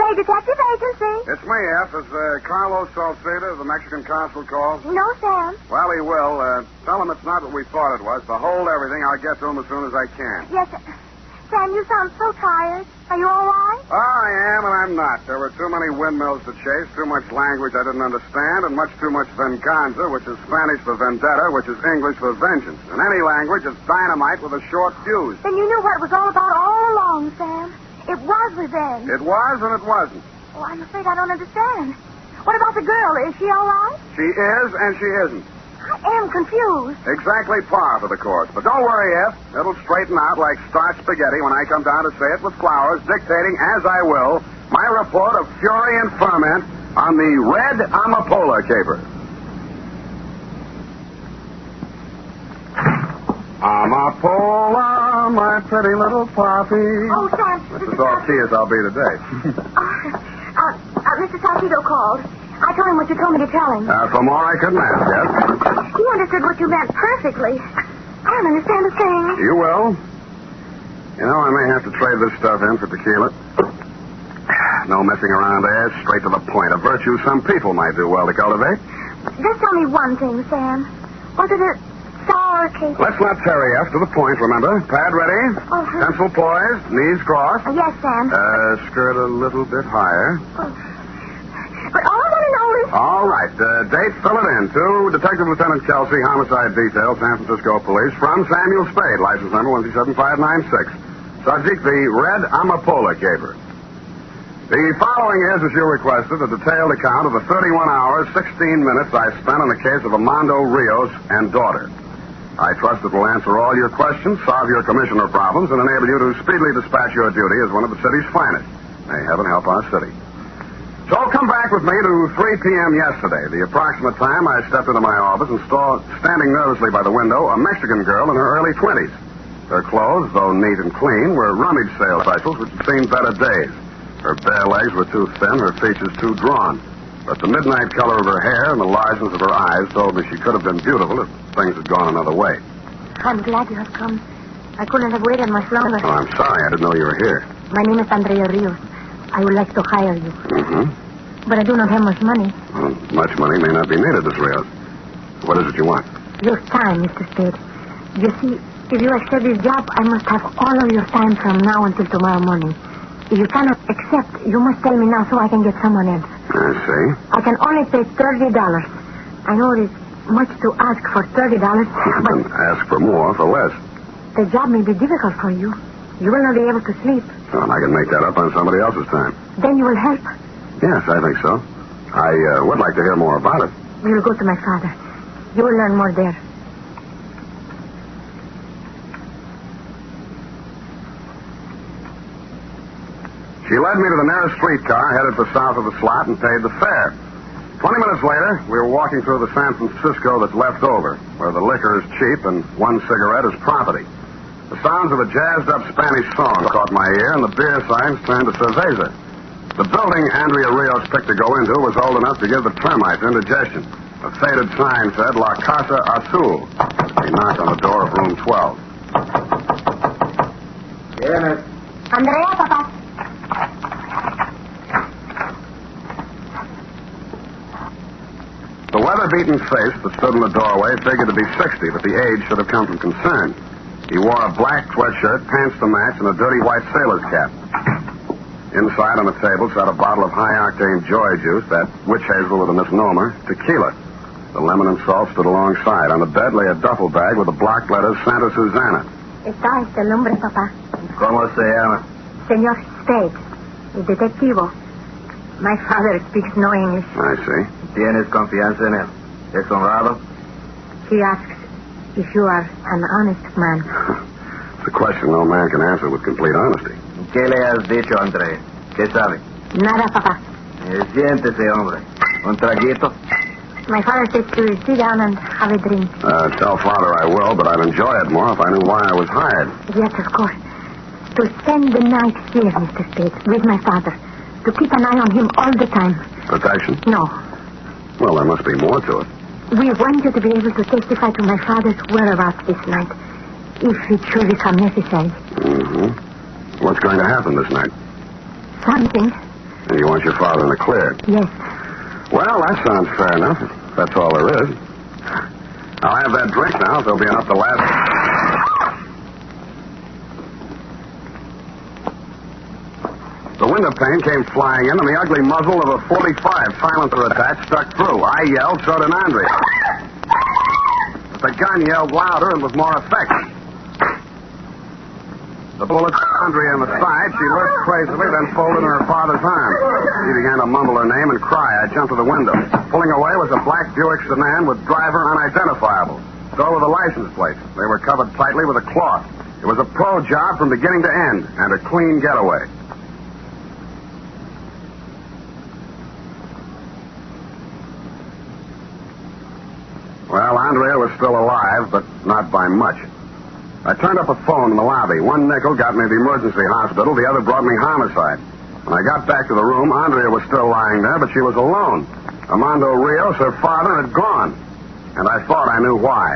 Hey, Detective Agency. It's me, F. Is Carlos Salceda, the Mexican consul, called? No, Sam. Well, he will. Tell him it's not what we thought it was. To hold everything, I'll get to him as soon as I can. Yes, Sam, you sound so tired. Are you all right? Oh, I am, and I'm not. There were too many windmills to chase, too much language I didn't understand, and much too much venganza, which is Spanish for vendetta, which is English for vengeance. In any language, it's dynamite with a short fuse. Then you knew what it was all about all along, Sam. It was revenge. It was, and it wasn't. Oh, I'm afraid I don't understand. What about the girl? Is she all right? She is, and she isn't. I am confused. Exactly par for the course. But don't worry, F. It'll straighten out like starch spaghetti when I come down to say it with flowers, dictating, as I will, my report of fury and ferment on the Red Anapola Caper. Amapola, my pretty little puppy. Oh, Sam. That's as all key as I'll be today. Mr. Salcido called. I told him what you told me to tell him. For more I couldn't ask, yes? He understood what you meant perfectly. I don't understand a thing. You will. You know, I may have to trade this stuff in for tequila. No messing around there, straight to the point. A virtue some people might do well to cultivate. Just tell me one thing, Sam. Was it a sour cake? Let's not tarry us to the point, remember? Pad ready. Pencil poised, knees crossed. Yes, Sam. Skirt a little bit higher. But all I want to know is... All right. Date, fill it in. To Detective Lieutenant Kelsey, Homicide Detail, San Francisco Police, from Samuel Spade, license number 127596. Subject, the Red Anapola Caper. The following is, as you requested, a detailed account of the 31 hours, 16 minutes I spent on the case of Armando Rios and daughter. I trust it will answer all your questions, solve your commissioner problems, and enable you to speedily dispatch your duty as one of the city's finest. May heaven help our city. So come back with me to 3 p.m. yesterday, the approximate time I stepped into my office and saw, standing nervously by the window, a Mexican girl in her early 20s. Her clothes, though neat and clean, were rummage sale specials which had seen better days. Her bare legs were too thin, her features too drawn. But the midnight color of her hair and the largeness of her eyes told me she could have been beautiful if things had gone another way. I'm glad you have come. I couldn't have waited much longer. Oh, I'm sorry. I didn't know you were here. My name is Andrea Rios. I would like to hire you. Mm-hmm. But I do not have much money. Well, much money may not be needed, Miss Rios. What is it you want? Your time, Mr. Spade. You see, if you accept this job, I must have all of your time from now until tomorrow morning. If you cannot accept, you must tell me now so I can get someone else. I see. I can only pay $30. I know it is much to ask for $30, but... You can ask for more for less. The job may be difficult for you. You will not be able to sleep. Well, I can make that up on somebody else's time. Then you will help. Yes, I think so. I would like to hear more about it. We will go to my father. You will learn more there. She led me to the nearest streetcar, headed for south of the slot, and paid the fare. 20 minutes later, we were walking through the San Francisco that's left over, where the liquor is cheap and one cigarette is property. The sounds of a jazzed-up Spanish song caught my ear, and the beer signs turned to cerveza. The building Andrea Rios picked to go into was old enough to give the termites indigestion. A faded sign said, La Casa Azul. He knocked on the door of room 12. Denny. Andrea, Papa. The weather-beaten face that stood in the doorway figured to be 60, but the age should have come from concern. He wore a black sweatshirt, pants to match, and a dirty white sailor's cap. Inside on the table sat a bottle of high-octane joy juice, that witch hazel with a misnomer, tequila. The lemon and salt stood alongside. On the bed lay a duffel bag with the block letters Santa Susana. Está este el nombre, Papa. ¿Cómo se llama? Señor Spade, el detectivo. My father speaks no English. I see. ¿Tienes confianza en él? ¿Es honrado? He asks if you are an honest man. It's a question no man can answer with complete honesty. ¿Qué le has dicho, André? ¿Qué sabe? Nada, Papa. Siéntese, hombre. ¿Un traguito? My father says to sit down and have a drink. Tell Father I will, but I'd enjoy it more if I knew why I was hired. Yes, of course. To spend the night here, Mr. Spade, with my father. To keep an eye on him all the time. Protection? No. Well, there must be more to it. We want you to be able to testify to my father's whereabouts this night, if it should become necessary. Mm-hmm. What's going to happen this night? Something. And you want your father in the clear. Yes. Well, that sounds fair enough. That's all there is. I'll have that drink now. There'll be enough to last. The window pane came flying in, and the ugly muzzle of a .45 silencer attached stuck through. I yelled, so did Andrea. But the gun yelled louder and with more effect. The bullet hit Andrea in the side. She lurched crazily, then folded in her father's arms. She began to mumble her name and cry. I jumped to the window. Pulling away was a black Buick sedan with driver unidentifiable. So were the license plates. They were covered tightly with a cloth. It was a pro job from beginning to end, and a clean getaway. Well, Andrea was still alive, but not by much. I turned up a phone in the lobby. One nickel got me to the emergency hospital. The other brought me homicide. When I got back to the room, Andrea was still lying there, but she was alone. Armando Rios, her father, had gone. And I thought I knew why.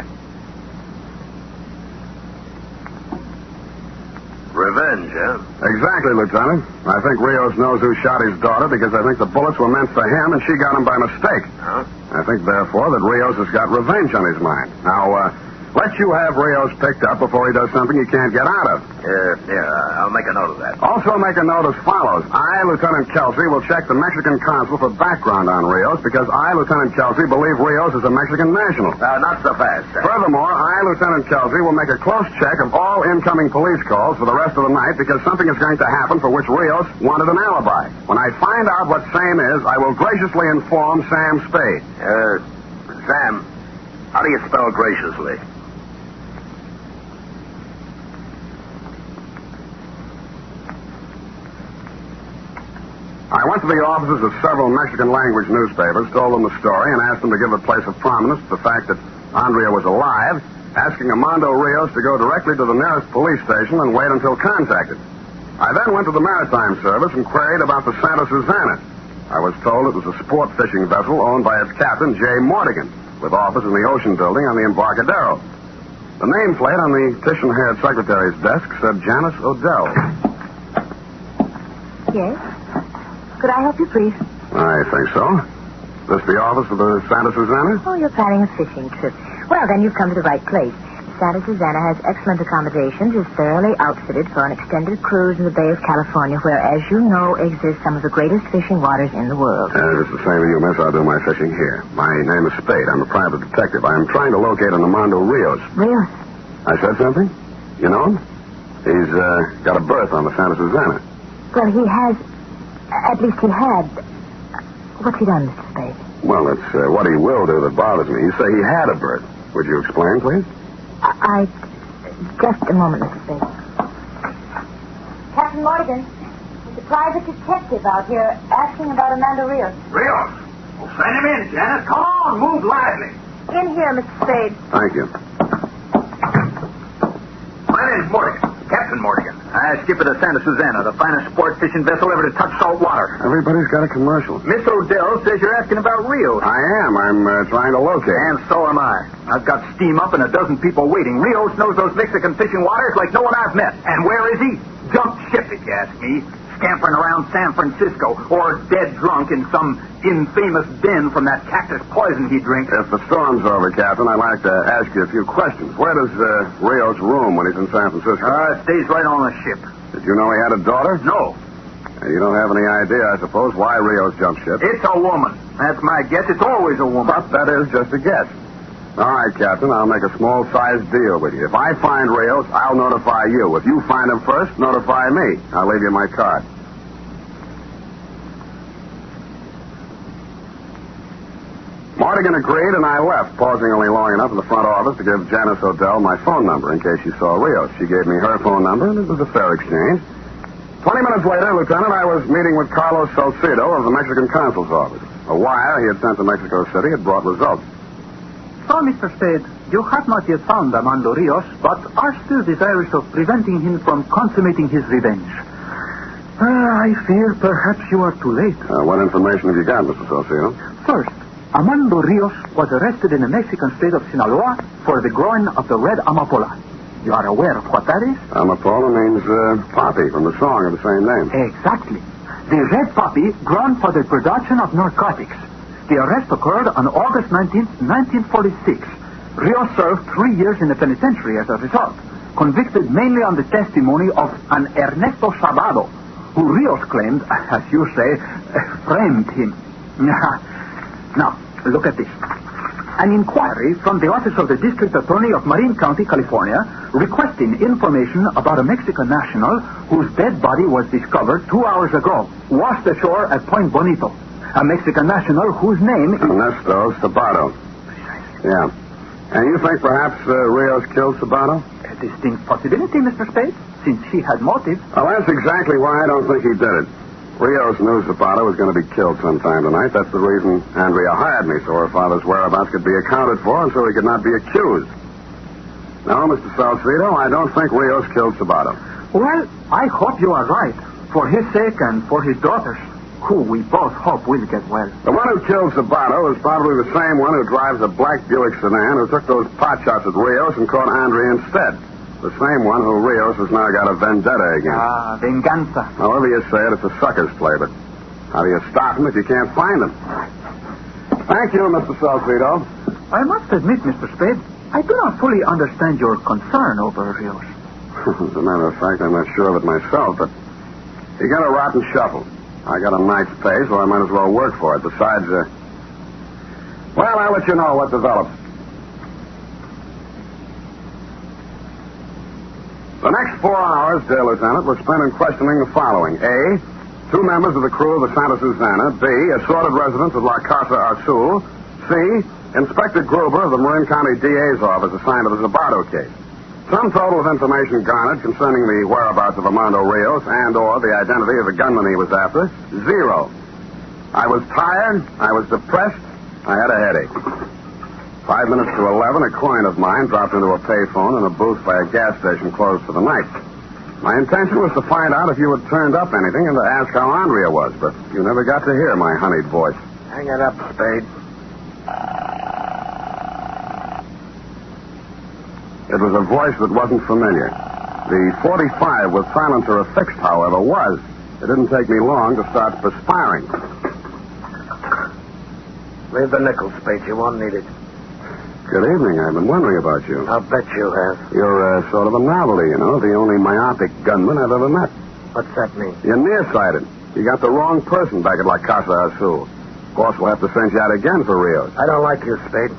Revenge, huh? Exactly, Lieutenant. I think Rios knows who shot his daughter because I think the bullets were meant for him and she got him by mistake. Huh? I think, therefore, that Rios has got revenge on his mind. Now, let you have Rios picked up before he does something he can't get out of. I'll make a note of that. Also make a note as follows. I, Lieutenant Kelsey, will check the Mexican consul for background on Rios because I, Lieutenant Kelsey, believe Rios is a Mexican national. Not so fast, sir. Furthermore, I, Lieutenant Kelsey, will make a close check of all incoming police calls for the rest of the night because something is going to happen for which Rios wanted an alibi. When I find out what Sam is, I will graciously inform Sam Spade. Sam, how do you spell graciously? I went to the offices of several Mexican-language newspapers, told them the story, and asked them to give a place of prominence to the fact that Andrea was alive, asking Armando Rios to go directly to the nearest police station and wait until contacted. I then went to the Maritime Service and queried about the Santa Susana. I was told it was a sport fishing vessel owned by its captain, J. Mortigan, with office in the Ocean Building on the Embarcadero. The nameplate on the titian-haired secretary's desk said Janice Odell. Yes? Could I help you, please? I think so. This the office of the Santa Susana? Oh, you're planning a fishing trip. Well, then you've come to the right place. Santa Susana has excellent accommodations, is thoroughly outfitted for an extended cruise in the Bay of California, where, as you know, exist some of the greatest fishing waters in the world. If it's the same as you, miss, I'll do my fishing here. My name is Spade. I'm a private detective. I'm trying to locate an Armando Rios. Rios? I said something? You know him? He's got a berth on the Santa Susana. Well, he has... At least he had. What's he done, Mr. Spade? Well, it's what he will do that bothers me. You say he had a berth. Would you explain, please? Just a moment, Mr. Spade. Captain Morgan, there's a private detective out here asking about Armando Rios. Rios? Well, send him in, Janice. Come on, move lively. In here, Mr. Spade. Thank you. My name's Morgan. Captain Morgan. I skipper the Santa Susana, the finest sport fishing vessel ever to touch salt water. Everybody's got a commercial. Miss Odell says you're asking about Rios. I am. I'm trying to locate. And so am I. I've got steam up and a dozen people waiting. Rios knows those Mexican fishing waters like no one I've met. And where is he? Jumped ship, if you ask me. Scampering around San Francisco or dead drunk in some infamous den from that cactus poison he drinks. If the storm's over, Captain, I'd like to ask you a few questions. Where does Rios room when he's in San Francisco? Stays right on the ship. Did you know he had a daughter? No. You don't have any idea, I suppose, why Rios jumped ship. It's a woman. That's my guess. It's always a woman. But that is just a guess. All right, Captain, I'll make a small-sized deal with you. If I find Rios, I'll notify you. If you find him first, notify me. I'll leave you my card. Mortigan agreed, and I left, pausing only long enough in the front office to give Janice Odell my phone number in case she saw Rios. She gave me her phone number, and it was a fair exchange. 20 minutes later, Lieutenant, I was meeting with Carlos Salcedo of the Mexican consul's office. A wire he had sent to Mexico City had brought results. So, Mr. Spade, you have not yet found Armando Rios, but are still desirous of preventing him from consummating his revenge. I fear perhaps you are too late. What information have you got, Mr. Salcedo? First, Armando Rios was arrested in the Mexican state of Sinaloa for the growing of the Red Anapola. You are aware of what that is? Amapola means poppy from the song of the same name. Exactly. The red poppy grown for the production of narcotics. The arrest occurred on August 19th, 1946. Rios served 3 years in the penitentiary as a result, convicted mainly on the testimony of an Ernesto Sabado, who Rios claimed, as you say, framed him. Now, look at this. An inquiry from the Office of the District Attorney of Marin County, California, requesting information about a Mexican national whose dead body was discovered 2 hours ago, washed ashore at Point Bonito. A Mexican national whose name is... Ernesto Sabado. Yeah. And you think perhaps Rios killed Sabado? A distinct possibility, Mr. Spade, since he had motive. Well, that's exactly why I don't think he did it. Rios knew Zapata was going to be killed sometime tonight. That's the reason Andrea hired me, so her father's whereabouts could be accounted for and so he could not be accused. No, Mr. Salcedo, I don't think Rios killed Zapata. Well, I hope you are right, for his sake and for his daughter's, who we both hope will get well. The one who killed Zapata was probably the same one who drives a black Buick sedan who took those pot shots at Rios and caught Andrea instead. The same one who Rios has now got a vendetta against. Ah, venganza. However you say it, it's a sucker's play, but how do you stop him if you can't find him? Thank you, Mr. Salcedo. I must admit, Mr. Spade, I do not fully understand your concern over Rios. As a matter of fact, I'm not sure of it myself, but he got a rotten shuffle. I got a night's pay, so I might as well work for it. Besides, well, I'll let you know what develops. The next 4 hours, dear Lieutenant, were spent in questioning the following. A, 2 members of the crew of the Santa Susana. B, assorted residents of La Casa Azul. C, Inspector Gruber of the Marin County DA's office assigned to the Zabato case. Some total of information garnered concerning the whereabouts of Armando Rios and or the identity of the gunman he was after, 0. I was tired, I was depressed, I had a headache. 5 minutes to 11, a coin of mine dropped into a payphone in a booth by a gas station closed for the night. My intention was to find out if you had turned up anything and to ask how Andrea was, but you never got to hear my honeyed voice. Hang it up, Spade. It was a voice that wasn't familiar. The 45 with silencer affixed, however, was. It didn't take me long to start perspiring. Leave the nickel, Spade. You won't need it. Good evening. I've been wondering about you. I'll bet you have. You're sort of a novelty, you know, the only myopic gunman I've ever met. What's that mean? You're nearsighted. You got the wrong person back at La Casa Azul. Boss will have to send you out again for Rios. I don't like you, Spade.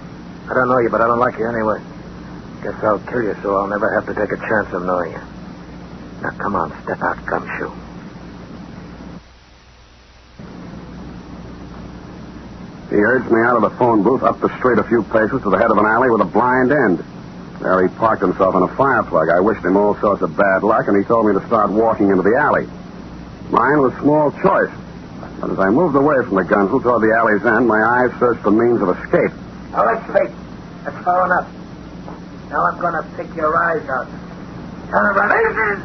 I don't know you, but I don't like you anyway. Guess I'll kill you so I'll never have to take a chance of knowing you. Now, come on, step out, gumshoe. He urged me out of the phone booth up the street a few paces to the head of an alley with a blind end. There he parked himself in a fire plug. I wished him all sorts of bad luck, and he told me to start walking into the alley. Mine was small choice. But as I moved away from the gunzel toward the alley's end, my eyes searched for means of escape. All right, Spade. That's far enough. Now I'm going to pick your eyes out. Turn around.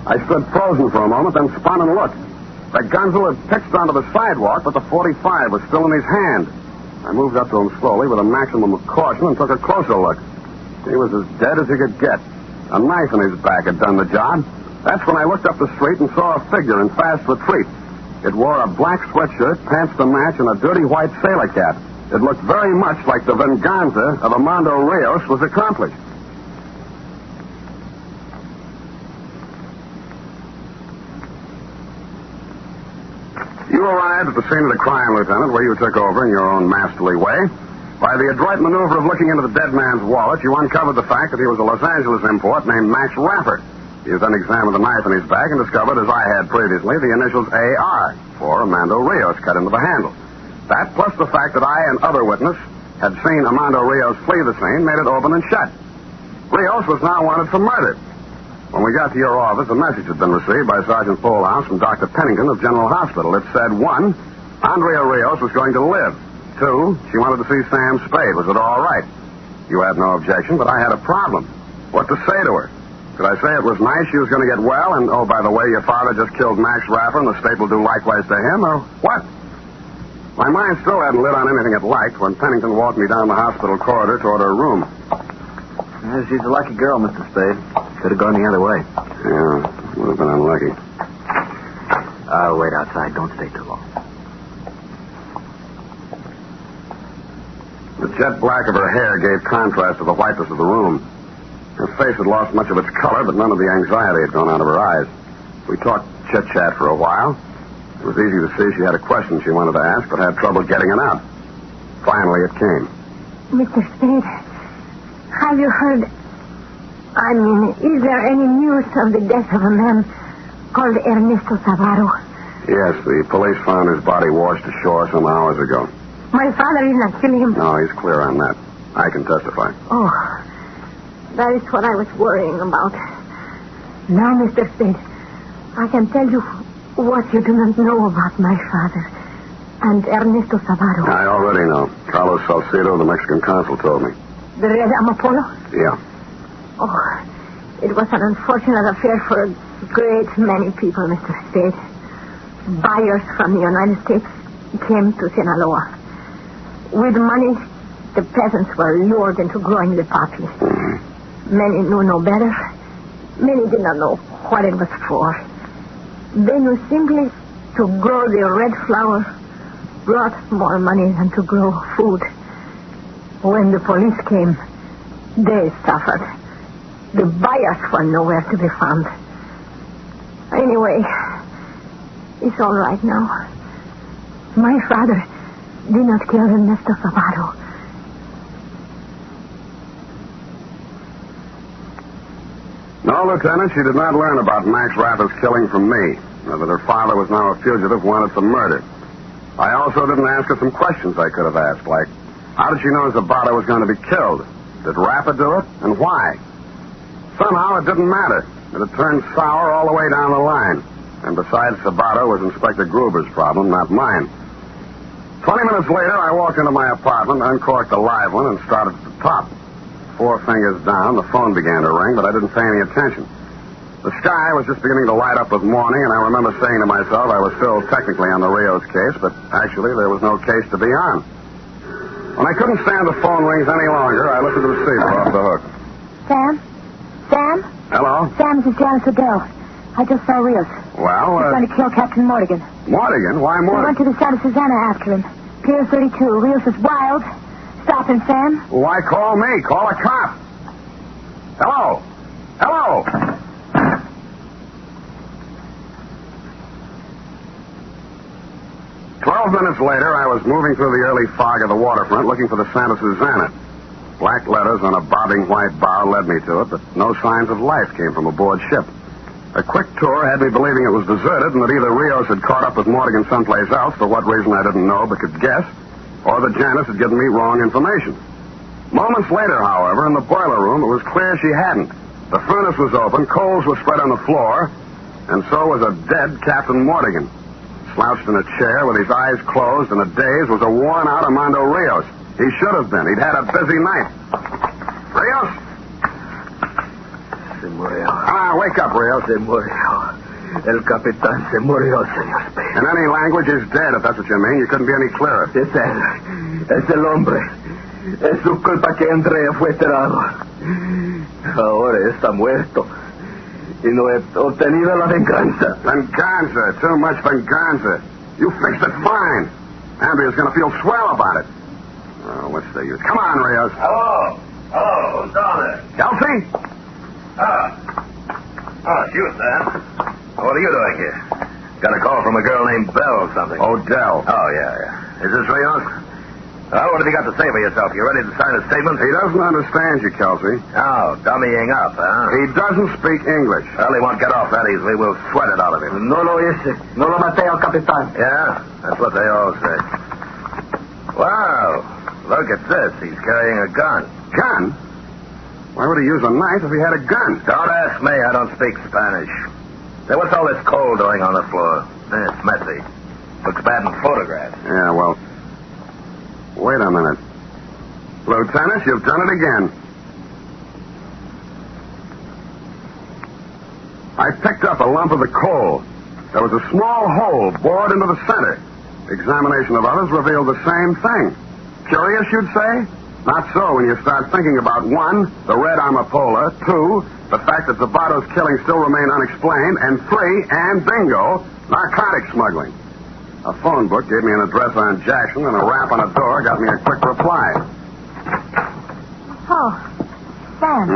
I stood frozen for a moment, then spun and looked. The gunzel had pitched onto the sidewalk, but the 45 was still in his hand. I moved up to him slowly with a maximum of caution and took a closer look. He was as dead as he could get. A knife in his back had done the job. That's when I looked up the street and saw a figure in fast retreat. It wore a black sweatshirt, pants to match, and a dirty white sailor cap. It looked very much like the venganza of Armando Rios was accomplished. You arrived at the scene of the crime, Lieutenant, where you took over in your own masterly way. By the adroit maneuver of looking into the dead man's wallet, you uncovered the fact that he was a Los Angeles import named Max Raffer. You then examined the knife in his back and discovered, as I had previously, the initials AR for Armando Rios cut into the handle. That, plus the fact that I and other witness had seen Armando Rios flee the scene, made it open and shut. Rios was now wanted for murder. When we got to your office, a message had been received by Sergeant Polehouse from Dr. Pennington of General Hospital. It said, 1, Andrea Rios was going to live. 2, she wanted to see Sam Spade. Was it all right? You had no objection, but I had a problem. What to say to her? Could I say it was nice she was going to get well, and, oh, by the way, your father just killed Max Raffer, and the state will do likewise to him, or what? My mind still hadn't lit on anything it liked when Pennington walked me down the hospital corridor toward her room. She's a lucky girl, Mr. Spade. Could have gone the other way. Yeah. Would have been unlucky. I'll wait outside. Don't stay too long. The jet black of her hair gave contrast to the whiteness of the room. Her face had lost much of its color, but none of the anxiety had gone out of her eyes. We talked chit-chat for a while. It was easy to see she had a question she wanted to ask, but had trouble getting it out. Finally, it came. Mr. Spade, have you heard... is there any news of the death of a man called Ernesto Savaro? Yes, the police found his body washed ashore some hours ago. My father is not killing him. No, he's clear on that. I can testify. Oh, that is what I was worrying about. Now, Mr. Spade, I can tell you what you do not know about my father and Ernesto Savaro. I already know. Carlos Salcedo, the Mexican consul, told me. The Red Anapola? Yeah. Oh, it was an unfortunate affair for a great many people, Mr. Spade. Buyers from the United States came to Sinaloa. With money, the peasants were lured into growing the poppy. Mm-hmm. Many knew no better. Many did not know what it was for. They knew simply to grow the red flower brought more money than to grow food. When the police came, they suffered. The buyers were nowhere to be found. Anyway, it's all right now. My father did not kill Ernesto Savaro. No, Lieutenant, she did not learn about Max Rather's killing from me, or that her father was now a fugitive wanted for murder. I also didn't ask her some questions I could have asked, like, how did she know Zabato was going to be killed? Did Rappa do it, and why? Somehow it didn't matter. It had turned sour all the way down the line. And besides, Zabato was Inspector Gruber's problem, not mine. 20 minutes later, I walked into my apartment, uncorked a live one, and started at the top. 4 fingers down, the phone began to ring, but I didn't pay any attention. The sky was just beginning to light up with morning, and I remember saying to myself I was still technically on the Rios case, but actually there was no case to be on. When I couldn't stand the phone rings any longer, I lifted the receiver off the hook. Sam? Sam? Hello? Sam, this is Janice Adele. I just saw Rios. Well, He's going to kill Captain Mortigan. Mortigan? Why We went Mortigan? to the Santa Susana after him. Pier 32. Rios is wild. Stop him, Sam. Why call me? Call a cop. Hello? Hello? 12 minutes later, I was moving through the early fog of the waterfront looking for the Santa Susana. Black letters on a bobbing white bow led me to it, but no signs of life came from aboard ship. A quick tour had me believing it was deserted and that either Rios had caught up with Mortigan someplace else, for what reason I didn't know but could guess, or that Janice had given me wrong information. Moments later, however, in the boiler room, it was clear she hadn't. The furnace was open, coals were spread on the floor, and so was a dead Captain Mortigan. Slouched in a chair with his eyes closed and a daze was a worn-out Armando Rios. He should have been. He'd had a busy night. Rios? Se murió. Wake up, Rios. Se murió. El capitán se murió, señor Spade. In any language, he's dead, if that's what you mean. You couldn't be any clearer. Es él. Es el hombre. Es su culpa que Andrea fue enterrado. Ahora está muerto. Y no he obtenido la venganza. Venganza. Too much venganza. You fixed it fine. Andrea's going to feel swell about it. Oh, what's the use? Come on, Rios. Hello. Hello. Who's down there? Kelsey? It's you, Sam. What are you doing here? Got a call from a girl named Belle or something. Odell. Oh, yeah. Is this Rios? Well, what have you got to say for yourself? You ready to sign a statement? He doesn't understand you, Kelsey. Oh, dummying up, huh? He doesn't speak English. Well, he won't get off that easily. We'll sweat it out of him. No lo hice. No lo maté al capitán. Yeah, that's what they all say. Wow, look at this. He's carrying a gun. Gun? Why would he use a knife if he had a gun? Don't ask me. I don't speak Spanish. Say, what's all this coal doing on the floor? It's messy. Looks bad in photographs. Yeah, well... Wait a minute. Lieutenant, you've done it again. I picked up a lump of the coal. There was a small hole bored into the center. Examination of others revealed the same thing. Curious, you'd say? Not so when you start thinking about 1, the Red Anapola, 2, the fact that Zabato's killing still remain unexplained, and 3, and bingo, narcotic smuggling. A phone book gave me an address on Jackson, and a rap on a door got me a quick reply. Oh, Sam.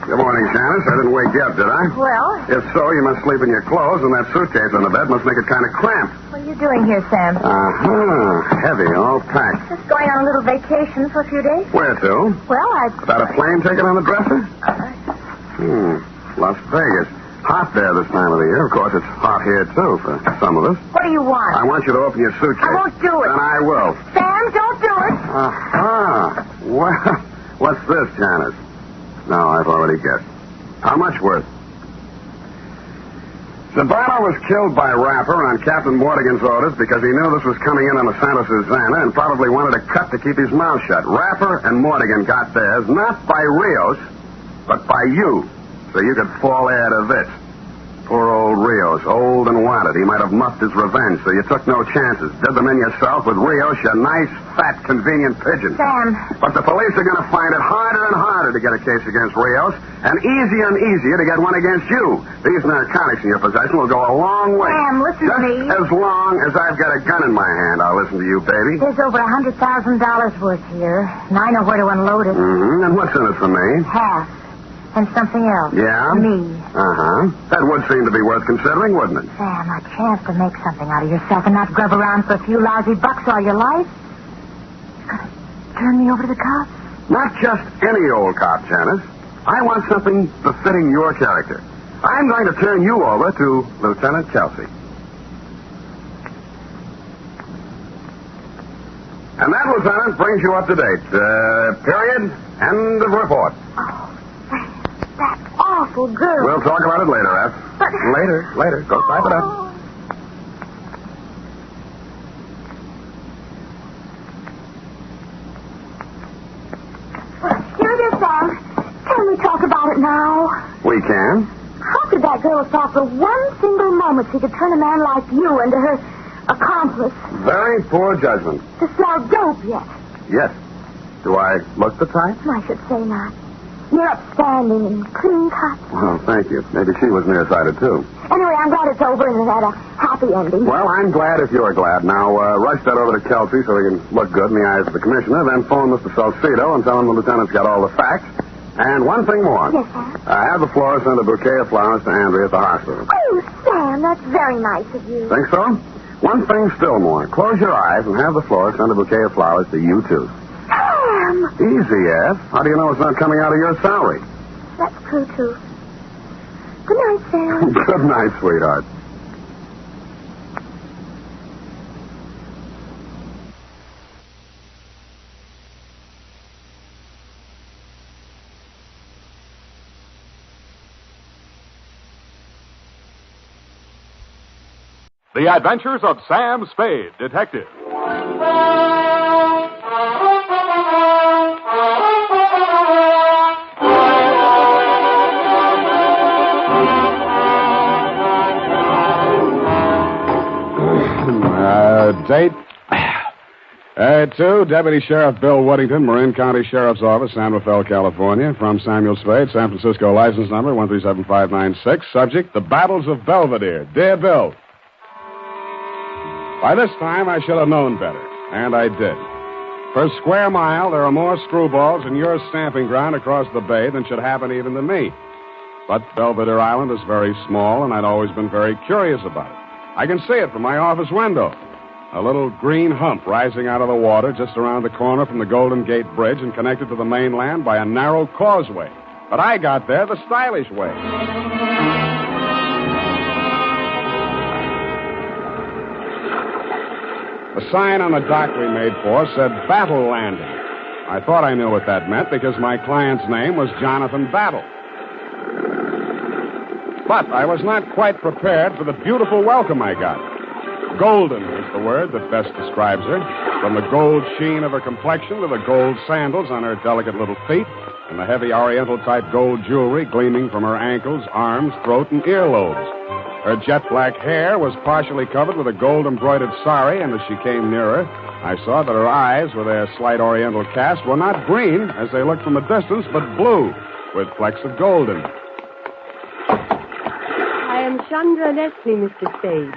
Good morning, Janice. I didn't wake you up, did I? Well, If so, you must sleep in your clothes, and that suitcase on the bed must make it kind of cramped. what are you doing here, Sam? Heavy, all packed. Just going on a little vacation for a few days. Where to? Well, Is that a plane ticket on the dresser? Las Vegas. Hot there this time of the year. Of course, it's hot here, too, for some of us. What do you want? I want you to open your suitcase. I won't do it. Then I will. Sam, don't do it. Well, what's this, Janice? No, I've already guessed. How much worth? Zabato was killed by Rapper on Captain Mortigan's orders because he knew this was coming in on the Santa Susana and probably wanted a cut to keep his mouth shut. Rapper and Mortigan got theirs not by Rios, but by you, so you could fall heir to this. Poor old Rios, old and wanted. He might have muffed his revenge, so you took no chances. Did them in yourself with Rios, you nice, fat, convenient pigeon. Sam. But the police are going to find it harder and harder to get a case against Rios, and easier and easier to get one against you. These narcotics in your possession will go a long way. Sam, listen to me. As long as I've got a gun in my hand, I'll listen to you, baby. There's over $100,000 worth here, and I know where to unload it. And what's in it for me? Half. And something else. Yeah? Me. That would seem to be worth considering, wouldn't it? Sam, a chance to make something out of yourself and not grub around for a few lousy bucks all your life. You're going to turn me over to the cops? Not just any old cop, Janice. I want something befitting your character. I'm going to turn you over to Lieutenant Kelsey. And that, Lieutenant, brings you up to date. Period. End of report. Oh, that awful girl. We'll talk about it later, Eph. But... Later. Go type it up. Here it is, Sam. Can we talk about it now? We can. How could that girl have thought for one single moment she could turn a man like you into her accomplice? Very poor judgment. To smell dope yet? Yes. Do I look the type? I should say not. You're upstanding and clean cut. Well, thank you. Maybe she was nearsighted, too. Anyway, I'm glad it's over and it had a happy ending. Well, I'm glad if you're glad. Now, rush that over to Kelsey so he can look good in the eyes of the commissioner, then phone Mr. Salcedo and tell him the lieutenant's got all the facts. And one thing more. Yes, sir? Have the florist send a bouquet of flowers to Andrea at the hospital. Oh, Sam, that's very nice of you. Think so? One thing still more. Close your eyes and have the florist send a bouquet of flowers to you, too. Sam! Easy, Ed. How do you know it's not coming out of your salary? That's true, too. Good night, Sam. Good night, sweetheart. The Adventures of Sam Spade, Detective. Date? To Deputy Sheriff Bill Woodington, Marin County Sheriff's Office, San Rafael, California. From Samuel Spade, San Francisco, license number 1375596. Subject, the Battles of Belvedere. Dear Bill, by this time, I should have known better, and I did. Per square mile, there are more screwballs in your stamping ground across the bay than should happen even to me. But Belvedere Island is very small, and I'd always been very curious about it. I can see it from my office window. A little green hump rising out of the water just around the corner from the Golden Gate Bridge and connected to the mainland by a narrow causeway. But I got there the stylish way. The sign on the dock we made for said Battle Landing. I thought I knew what that meant because my client's name was Jonathan Battle. But I was not quite prepared for the beautiful welcome I got. Golden is the word that best describes her. From the gold sheen of her complexion to the gold sandals on her delicate little feet and the heavy oriental-type gold jewelry gleaming from her ankles, arms, throat, and earlobes. Her jet black hair was partially covered with a gold-embroidered sari, and as she came nearer, I saw that her eyes, with their slight oriental cast, were not green, as they looked from a distance, but blue, with flecks of gold in them. I am Chandra Leslie, Mr. Spade.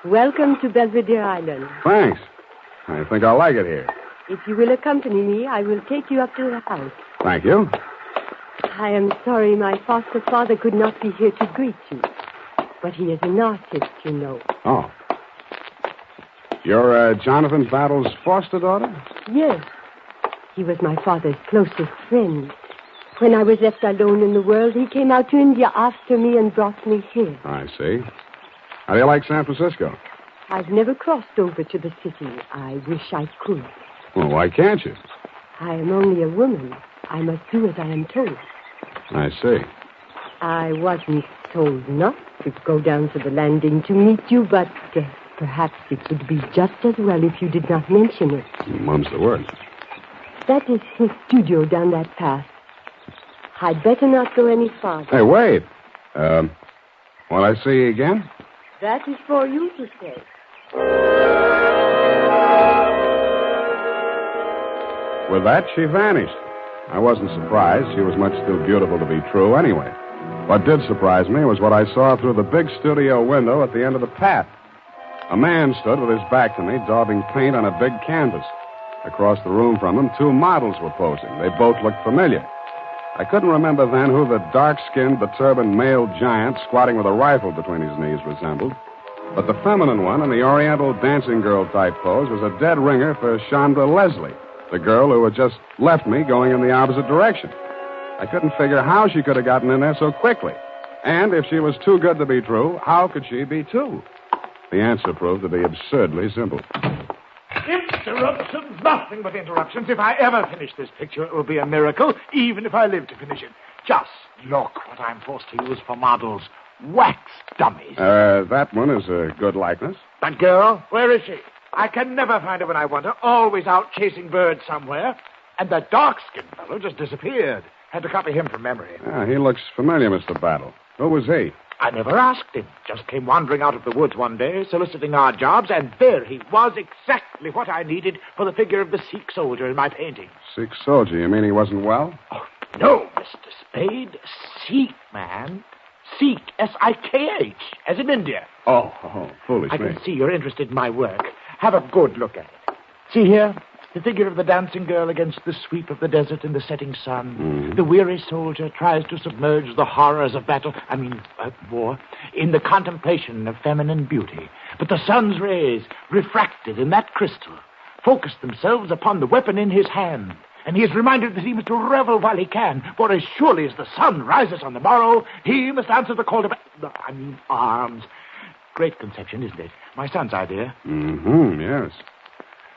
Welcome to Belvedere Island. Thanks. I think I'll like it here. If you will accompany me, I will take you up to the house. Thank you. I am sorry my foster father could not be here to greet you. But he is an artist, you know. Oh. You're Jonathan Battles' foster daughter? Yes. He was my father's closest friend. When I was left alone in the world, he came out to India after me and brought me here. I see. How do you like San Francisco? I've never crossed over to the city. I wish I could. Well, why can't you? I am only a woman. I must do as I am told. I see. I wasn't told not to go down to the landing to meet you, but perhaps it would be just as well if you did not mention it. Mum's the word. That is his studio down that path. I'd better not go any farther. Hey, wait. Will I see you again? That is for you to say. With that, she vanished. I wasn't surprised. She was much too beautiful to be true anyway. What did surprise me was what I saw through the big studio window at the end of the path. A man stood with his back to me, daubing paint on a big canvas. Across the room from him, two models were posing. They both looked familiar. I couldn't remember then who the dark-skinned, beturbaned male giant squatting with a rifle between his knees resembled. But the feminine one in the oriental dancing girl-type pose was a dead ringer for Chandra Leslie, the girl who had just left me going in the opposite direction. I couldn't figure how she could have gotten in there so quickly. And if she was too good to be true, how could she be too? The answer proved to be absurdly simple. Interruptions, nothing but interruptions. If I ever finish this picture, it will be a miracle, even if I live to finish it. Just look what I'm forced to use for models. Wax dummies. That one is a good likeness. That girl, where is she? I can never find her when I want her. Always out chasing birds somewhere. And that dark-skinned fellow just disappeared. Had to copy him from memory. He looks familiar, Mr. Battle. Who was he? I never asked him. Just came wandering out of the woods one day, soliciting odd jobs, and there he was, exactly what I needed for the figure of the Sikh soldier in my painting. Sikh soldier? You mean he wasn't well? Oh, no, Mr. Spade. Sikh, man. Sikh, S-I-K-H, as in India. Oh, foolish I me. can see you're interested in my work. Have a good look at it. See here? The figure of the dancing girl against the sweep of the desert in the setting sun. Mm. The weary soldier tries to submerge the horrors of war, in the contemplation of feminine beauty. But the sun's rays, refracted in that crystal, focus themselves upon the weapon in his hand. And he is reminded that he must revel while he can, for as surely as the sun rises on the morrow, he must answer the call to arms. Great conception, isn't it? My son's idea. Mm-hmm, yes.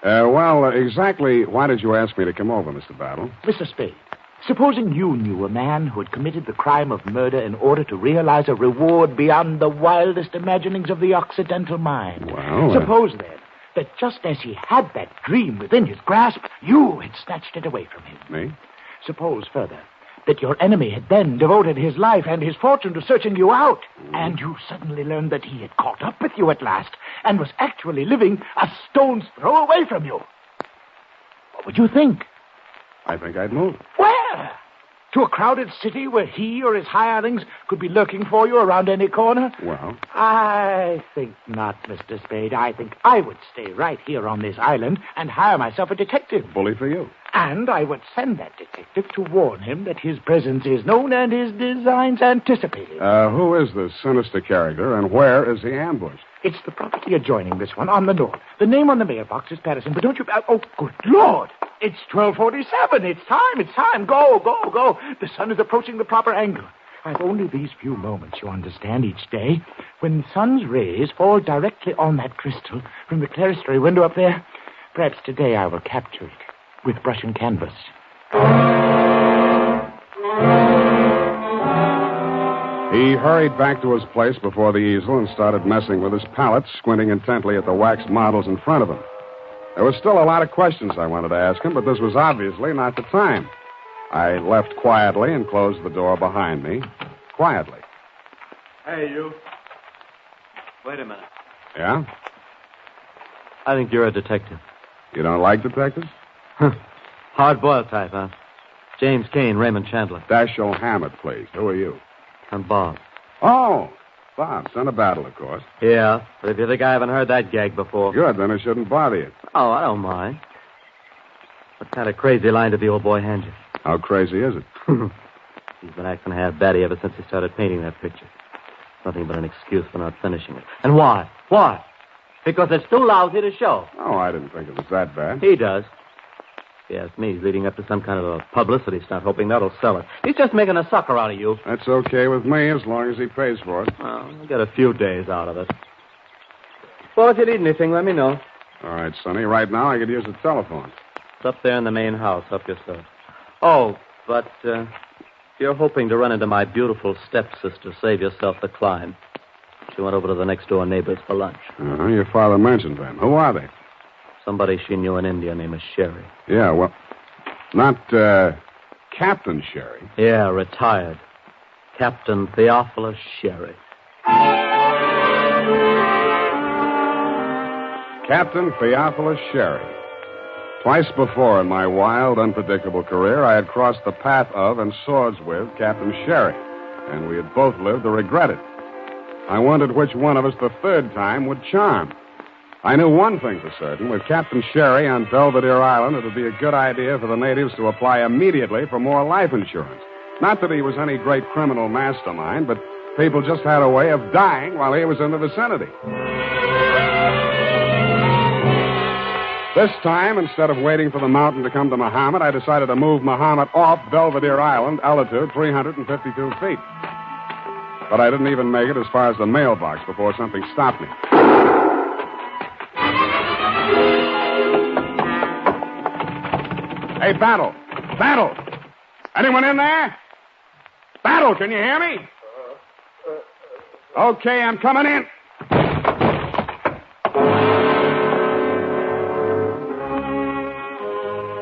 Well, exactly why did you ask me to come over, Mr. Battle? Mr. Spade, supposing you knew a man who had committed the crime of murder in order to realize a reward beyond the wildest imaginings of the Occidental mind. Well, Suppose, then, that just as he had that dream within his grasp, you had snatched it away from him. Me? Suppose, further, that your enemy had then devoted his life and his fortune to searching you out, and you suddenly learned that he had caught up with you at last and was actually living a stone's throw away from you. What would you think? I think I'd move. Where? To a crowded city where he or his hirelings could be lurking for you around any corner? Well? I think not, Mr. Spade. I think I would stay right here on this island and hire myself a detective. Bully for you. And I would send that detective to warn him that his presence is known and his designs anticipated. Who is this sinister character, and where is he ambushed? It's the property adjoining this one on the north. The name on the mailbox is Patterson, but don't you... Oh, good Lord! It's 12:47. It's time. Go. The sun is approaching the proper angle. I've only these few moments, you understand, each day. When the sun's rays fall directly on that crystal from the clerestory window up there, perhaps today I will capture it with brush and canvas. He hurried back to his place before the easel and started messing with his palette, squinting intently at the waxed models in front of him. There were still a lot of questions I wanted to ask him, but this was obviously not the time. I left quietly and closed the door behind me. Quietly. Hey, you. Wait a minute. Yeah? I think you're a detective. You don't like detectives? Hard-boiled type, huh? James Kane, Raymond Chandler. Dashiell Hammett, please. Who are you? I'm Bob. Oh, Bob, son of Battle, of course. Yeah, but if you think I haven't heard that gag before... Good, then it shouldn't bother you. Oh, I don't mind. What kind of crazy line did the old boy hand you? How crazy is it? He's been acting half batty ever since he started painting that picture. Nothing but an excuse for not finishing it. And why? Why? Because it's too lousy to show. Oh, I didn't think it was that bad. He does. If you ask me, he's leading up to some kind of a publicity stunt, hoping that'll sell it. He's just making a sucker out of you. That's okay with me as long as he pays for it. Well, we'll get a few days out of it. Well, if you need anything, let me know. All right, Sonny. Right now, I could use the telephone. It's up there in the main house. Help yourself. Oh, but if you're hoping to run into my beautiful stepsister, save yourself the climb. She went over to the next-door neighbors for lunch. Uh-huh. Your father mentioned them. Who are they? Somebody she knew in India named Sherry. Yeah, well, not Captain Sherry. Yeah, retired. Captain Theophilus Sherry. Captain Theophilus Sherry. Twice before in my wild, unpredictable career, I had crossed the path of and swords with Captain Sherry, and we had both lived to regret it. I wondered which one of us the third time would charm. I knew one thing for certain. With Captain Sherry on Belvedere Island, it would be a good idea for the natives to apply immediately for more life insurance. Not that he was any great criminal mastermind, but people just had a way of dying while he was in the vicinity. This time, instead of waiting for the mountain to come to Muhammad, I decided to move Muhammad off Belvedere Island, altitude 352 feet. But I didn't even make it as far as the mailbox before something stopped me. Hey, Battle! Battle! Anyone in there? Battle, can you hear me? Okay, I'm coming in.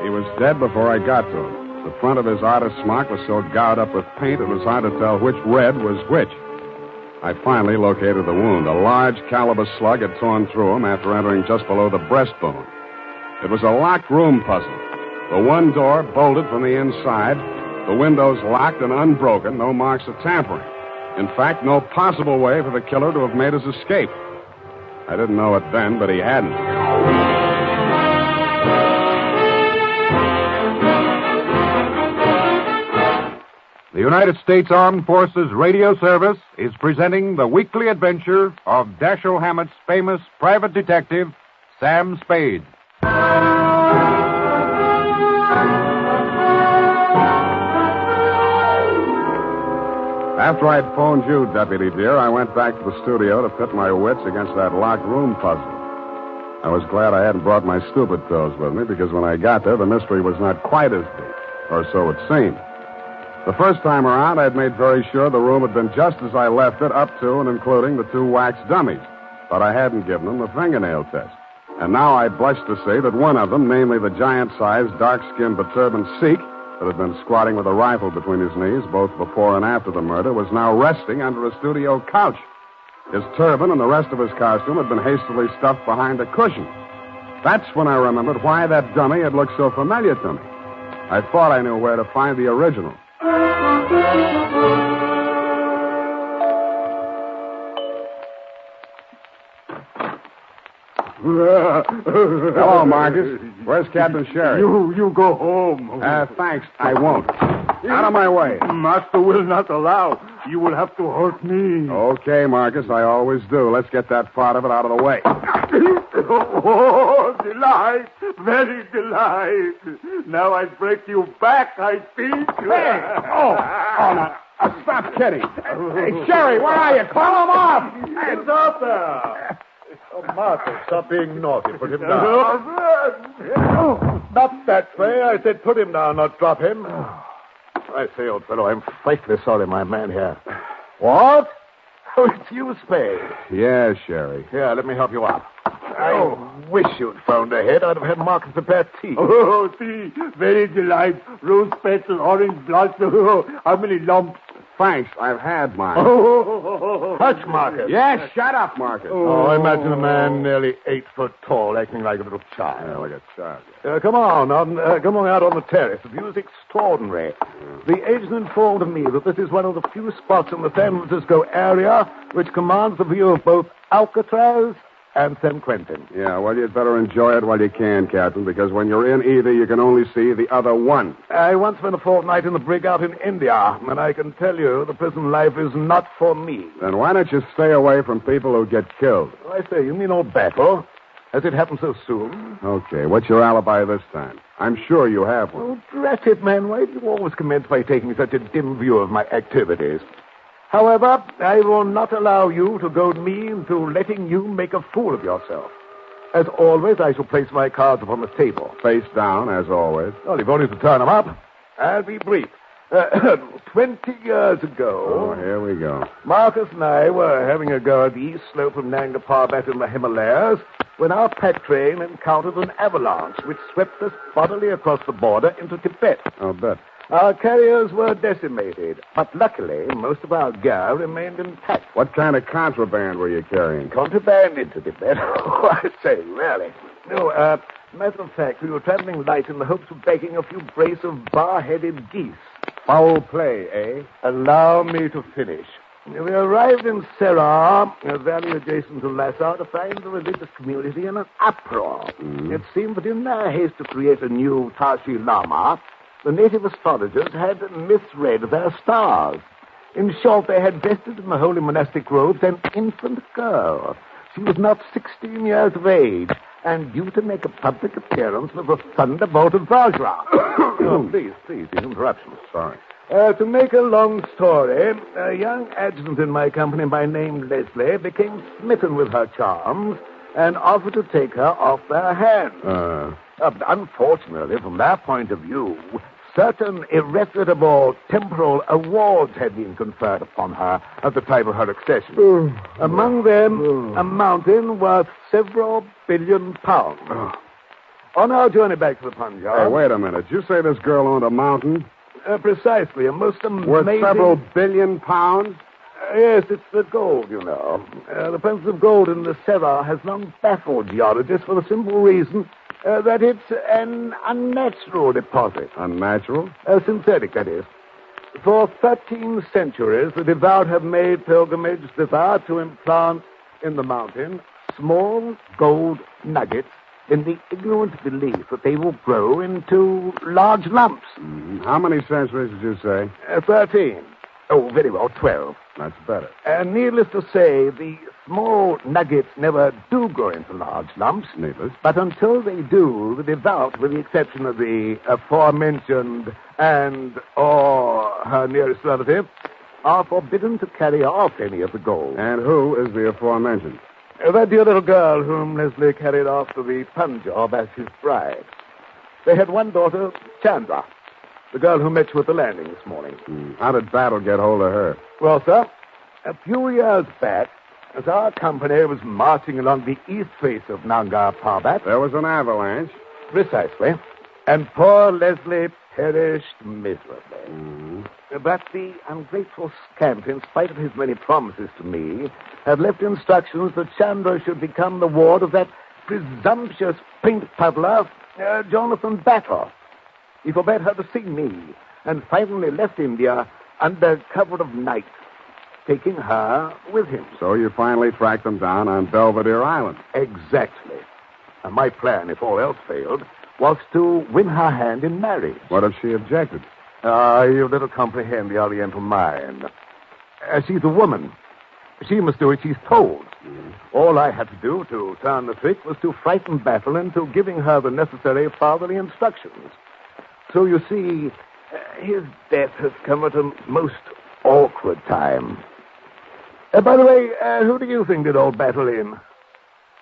He was dead before I got to him. The front of his artist smock was so gouged up with paint it was hard to tell which red was which. I finally located the wound. A large caliber slug had torn through him after entering just below the breastbone. It was a locked room puzzle. The one door bolted from the inside, the windows locked and unbroken, no marks of tampering. In fact, no possible way for the killer to have made his escape. I didn't know it then, but he hadn't. The United States Armed Forces Radio Service is presenting the weekly adventure of Dashiell Hammett's famous private detective, Sam Spade. After I'd phoned you, Deputy dear, I went back to the studio to pit my wits against that locked room puzzle. I was glad I hadn't brought my stupid pills with me, because when I got there, the mystery was not quite as deep, or so it seemed. The first time around, I'd made very sure the room had been just as I left it, up to and including the two wax dummies, but I hadn't given them the fingernail test. And now I blushed to say that one of them, namely the giant-sized, dark-skinned, beturban Sikh, that had been squatting with a rifle between his knees, both before and after the murder, was now resting under a studio couch. His turban and the rest of his costume had been hastily stuffed behind a cushion. That's when I remembered why that dummy had looked so familiar to me. I thought I knew where to find the original. Hello, Marcus. Where's Captain Sherry? You go home. Thanks. I won't. Out of my way. Master will not allow. You will have to hurt me. Okay, Marcus, I always do. Let's get that part of it out of the way. Oh, delight. Very delight. Now I break you back, I think. Hey! Oh, now, stop kidding. Hey, Sherry, where are you? Call him off! It's up there. Oh, Martha, stop being naughty. Put him down. Not that way. I said put him down, not drop him. I say, old fellow, I'm frightfully sorry my man here. What? Oh, it's you, Spade. Yeah, Sherry. Here, let me help you up. I wish you'd found a head. I'd have had Marcus prepare tea. Oh, tea. Very delight. Rose petal, orange blossom. Oh, how many lumps? thanks. I've had mine. Touch, Marcus. Yes, shut up, Marcus. Oh, imagine a man nearly 8 foot tall acting like a little child. Yeah, like a child. Come on out on the terrace. The view is extraordinary. The agent informed me that this is one of the few spots in the San Francisco area which commands the view of both Alcatraz and San Quentin. Yeah, well, you'd better enjoy it while you can, Captain, because when you're in either, you can only see the other one. I once spent a fortnight in the brig out in India, and I can tell you the prison life is not for me. Then why don't you stay away from people who get killed? Oh, I say, you mean old Battle? Has it happened so soon? Okay, what's your alibi this time? I'm sure you have one. Oh, drat it, man. Why do you always commence by taking such a dim view of my activities? However, I will not allow you to goad me into letting you make a fool of yourself. As always, I shall place my cards upon the table. Face down, as always. Well, you've only to turn them up. I'll be brief. 20 years ago... Oh, here we go. Marcus and I were having a go at the east slope of Nanga Parbat in the Himalayas when our pack train encountered an avalanche which swept us bodily across the border into Tibet. I'll bet. Our carriers were decimated, but luckily most of our gear remained intact. What kind of contraband were you carrying? Contraband into Tibet? Oh, I say, really. No, matter of fact, we were traveling light in the hopes of bagging a few brace of bar-headed geese. Foul play, eh? Allow me to finish. We arrived in Serra, a valley adjacent to Lhasa, to find the religious community in an uproar. It seemed that in their haste to create a new Tashi Lama, the native astrologers had misread their stars. In short, they had vested in the holy monastic robes an infant girl. She was not 16 years of age, and due to make a public appearance with a thunderbolt of Vajra. Oh, please, these interruptions. Sorry. To make a long story, a young adjutant in my company by name Leslie became smitten with her charms and offered to take her off their hands. Unfortunately, from their point of view, certain irrefutable temporal awards had been conferred upon her at the time of her accession. Among them, a mountain worth several billion pounds. On our journey back to the Punjab... Hey, wait a minute. Did you say this girl owned a mountain? Precisely. A most amazing... Worth several billion pounds? Yes, it's the gold, you know. The presence of gold in the Serra has long baffled geologists for the simple reason that it's an unnatural deposit. Unnatural? Synthetic, that is. For 13 centuries, the devout have made pilgrimage thither to implant in the mountain small gold nuggets in the ignorant belief that they will grow into large lumps. How many centuries did you say? 13. Oh, very well, 12. That's better. Needless to say, the small nuggets never do grow into large lumps. Needless. But until they do, the devout, with the exception of the aforementioned or her nearest relative, are forbidden to carry off any of the gold. And who is the aforementioned? That dear little girl whom Leslie carried off to the Punjab as his bride. They had one daughter, Chandra, the girl who met you at the landing this morning. How did Battle get hold of her? Well, sir, a few years back, as our company was marching along the east face of Nanga Parbat... There was an avalanche. Precisely. And poor Leslie perished miserably. But the ungrateful scamp, in spite of his many promises to me, had left instructions that Chandra should become the ward of that presumptuous paint puddler, Jonathan Battle. He forbade her to see me, and finally left India under cover of night, taking her with him. So you finally tracked them down on Belvedere Island. Exactly. And my plan, if all else failed, was to win her hand in marriage. What if she objected? You little comprehend the Oriental mind. She's a woman. She must do as she's told. All I had to do to turn the trick was to frighten Battle into giving her the necessary fatherly instructions. So you see, his death has come at a most awkward time. By the way, who do you think did old Battle in?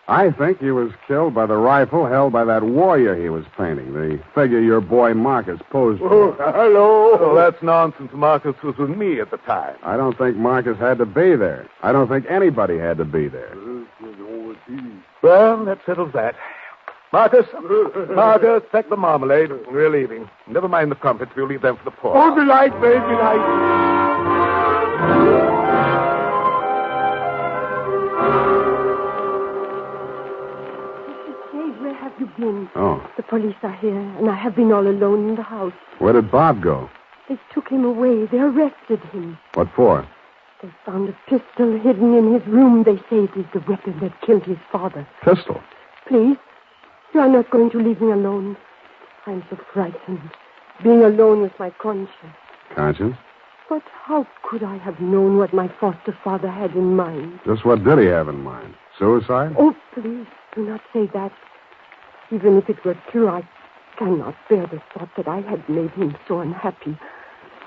I think he was killed by the rifle held by that warrior he was painting, the figure your boy Marcus posed for. Oh, hello. Oh, that's nonsense. Marcus was with me at the time. I don't think Marcus had to be there. I don't think anybody had to be there. Well, that settles that. Marcus, pack the marmalade. We're leaving. Never mind the crumpets. We'll leave them for the poor. Oh, delight, very delight. Oh. The police are here, and I have been all alone in the house. Where did Bob go? They took him away. They arrested him. What for? They found a pistol hidden in his room. They say it is the weapon that killed his father. Pistol? Please, you are not going to leave me alone. I'm so frightened. Being alone with my conscience. Conscience? But how could I have known what my foster father had in mind? Just what did he have in mind? Suicide? Oh, please, do not say that. Even if it were true, I cannot bear the thought that I had made him so unhappy.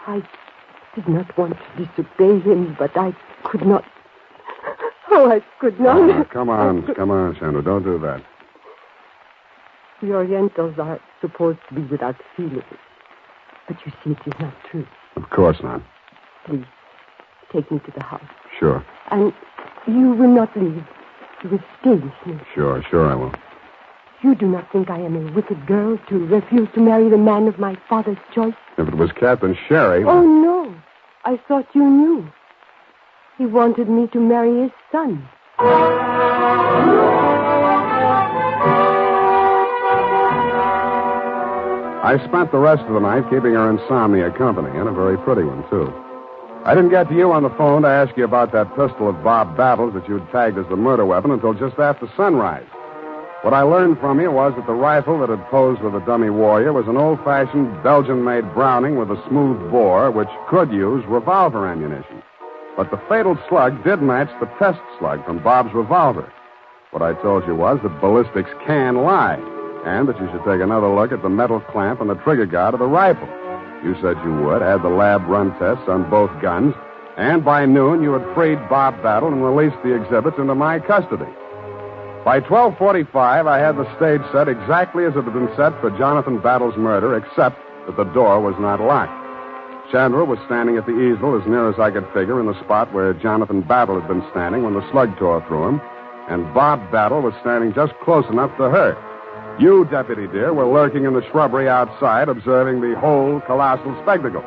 I did not want to disobey him, but I could not. Oh, I could not. Come on, Chandra. Don't do that. The Orientals are supposed to be without feelings. But you see, it is not true. Of course not. Please, take me to the house. Sure. And you will not leave. You will stay with me. Sure I will. You do not think I am a wicked girl to refuse to marry the man of my father's choice? If it was Captain Sherry... Oh, no. I thought you knew. He wanted me to marry his son. I spent the rest of the night keeping her insomnia company, and a very pretty one, too. I didn't get to you on the phone to ask you about that pistol of Bob Battles that you'd tagged as the murder weapon until just after sunrise. What I learned from you was that the rifle that had posed with a dummy warrior was an old-fashioned Belgian-made Browning with a smooth bore, which could use revolver ammunition. But the fatal slug did match the test slug from Bob's revolver. What I told you was that ballistics can lie, and that you should take another look at the metal clamp and the trigger guard of the rifle. You said you would, had the lab run tests on both guns, and by noon you had freed Bob Battle and released the exhibits into my custody. By 12:45, I had the stage set exactly as it had been set for Jonathan Battle's murder, except that the door was not locked. Chandra was standing at the easel as near as I could figure in the spot where Jonathan Battle had been standing when the slug tore through him, and Bob Battle was standing just close enough to her. You, Deputy dear, were lurking in the shrubbery outside, observing the whole colossal spectacle.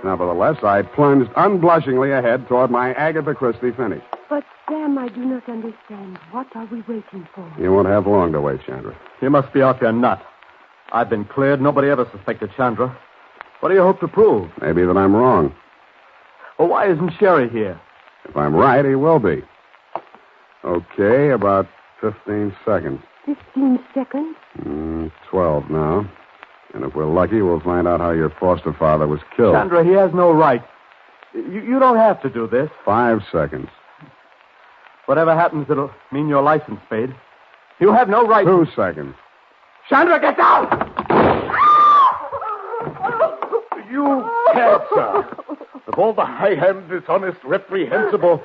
Nevertheless, I plunged unblushingly ahead toward my Agatha Christie finish. But, Sam, I do not understand. What are we waiting for? You won't have long to wait, Chandra. You must be out there nut. I've been cleared. Nobody ever suspected Chandra. What do you hope to prove? Maybe that I'm wrong. Well, why isn't Sherry here? If I'm right, he will be. Okay, about 15 seconds. 15 seconds? 12 now. And if we're lucky, we'll find out how your foster father was killed. Chandra, he has no right. You don't have to do this. 5 seconds. Whatever happens, it'll mean your license, Spade. You have no right... 2 seconds. Chandra, get down! You can't, sir. Of all the high-handed, dishonest, reprehensible...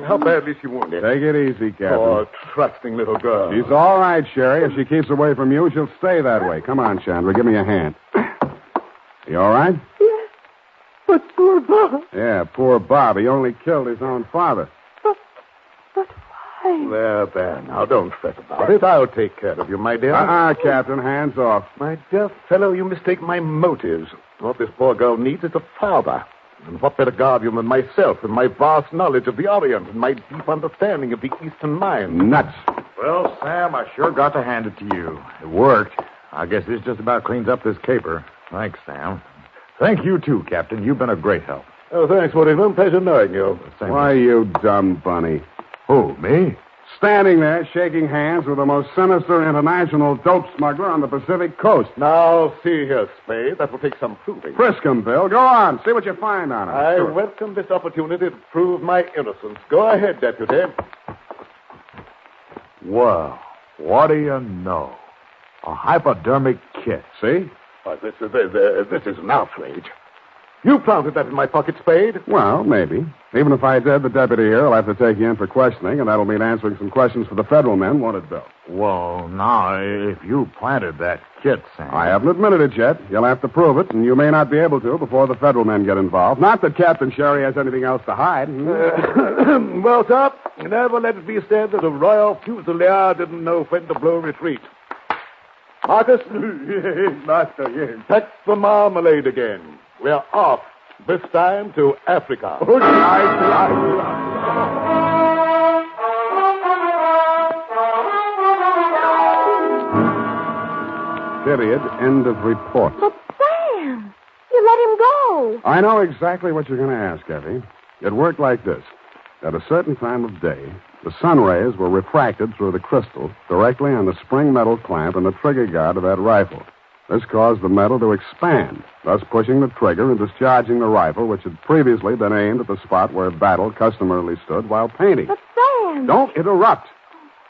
How badly is she wounded? Take it easy, Captain. Oh, trusting little girl. She's all right, Sherry. If she keeps away from you, she'll stay that way. Come on, Chandra. Give me a hand. You all right? Yes. But poor Bob. Yeah, poor Bob. He only killed his own father. But why? There. Now, don't fret about it. I'll take care of you, my dear. Captain. Hands off. My dear fellow, you mistake my motives. What this poor girl needs is a father. And what better guardian than myself, and my vast knowledge of the Orient, and my deep understanding of the Eastern mind? Nuts. Well, Sam, I sure got to hand it to you. It worked. I guess this just about cleans up this caper. Thanks, Sam. Thank you, too, Captain. You've been a great help. Oh, thanks, Whittington. Pleasure knowing you. Why, you dumb bunny. Who, me? Standing there, shaking hands with the most sinister international dope smuggler on the Pacific coast. Now, see here, Spade. That will take some proving. Frisk him, Bill. Go on. See what you find on him. I welcome this opportunity to prove my innocence. Go ahead, Deputy. Well, what do you know? A hypodermic kit. See? Why, this is an outrage. You planted that in my pocket, Spade. Well, maybe. Even if I did, the deputy here will have to take you in for questioning, and that'll mean answering some questions for the federal men, won't it, Bill? Well, now, if you planted that kit, Sam... I haven't admitted it yet. You'll have to prove it, and you may not be able to before the federal men get involved. Not that Captain Sherry has anything else to hide. Well, sir, never let it be said that a royal fusilier didn't know when to blow retreat. Marcus? Yes, master, yes. Pack the marmalade again. We're off, this time to Africa. Period. End of report. But, Sam, you let him go. I know exactly what you're going to ask, Effie. It worked like this. At a certain time of day, the sun rays were refracted through the crystal directly on the spring metal clamp and the trigger guard of that rifle. This caused the metal to expand, thus pushing the trigger and discharging the rifle, which had previously been aimed at the spot where Battle customarily stood while painting. But, Sam... Don't interrupt.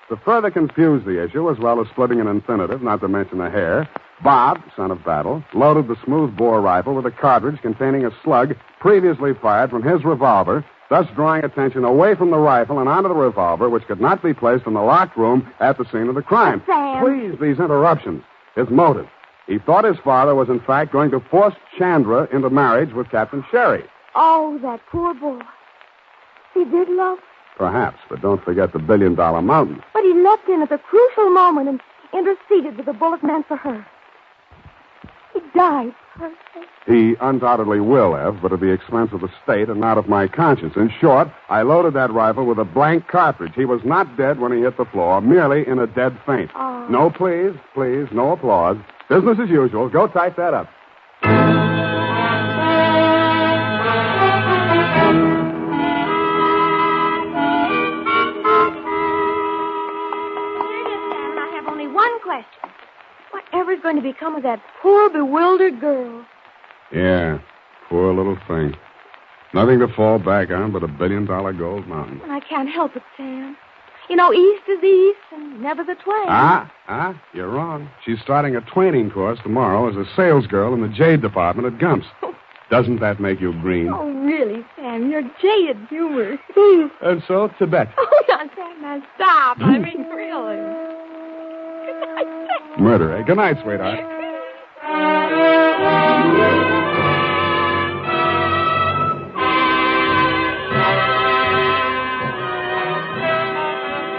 To further confuse the issue, as well as splitting an infinitive, not to mention a hair, Bob, son of Battle, loaded the smooth-bore rifle with a cartridge containing a slug previously fired from his revolver, thus drawing attention away from the rifle and onto the revolver, which could not be placed in the locked room at the scene of the crime. Sam. Please, these interruptions. His motive. He thought his father was, in fact, going to force Chandra into marriage with Captain Sherry. Oh, that poor boy. He did love her. Perhaps, but don't forget the $1 billion mountain. But he leapt in at the crucial moment and interceded with the bullet meant for her. He died for her sake. He undoubtedly will have, but at the expense of the state and not of my conscience. In short, I loaded that rifle with a blank cartridge. He was not dead when he hit the floor, merely in a dead faint. Oh. No, please, no applause. Business as usual. Go type that up. Whatever's going to become of that poor, bewildered girl? Yeah, poor little thing. Nothing to fall back on but $1 billion gold mountain. I can't help it, Sam. You know, east is east and never the twain. You're wrong. She's starting a twaining course tomorrow as a salesgirl in the jade department at Gump's. Doesn't that make you green? Oh, really, Sam? You're jaded humor. And so, Tibet. Oh, now, Sam, now stop. I mean, really. Murder, eh? Good night, sweetheart.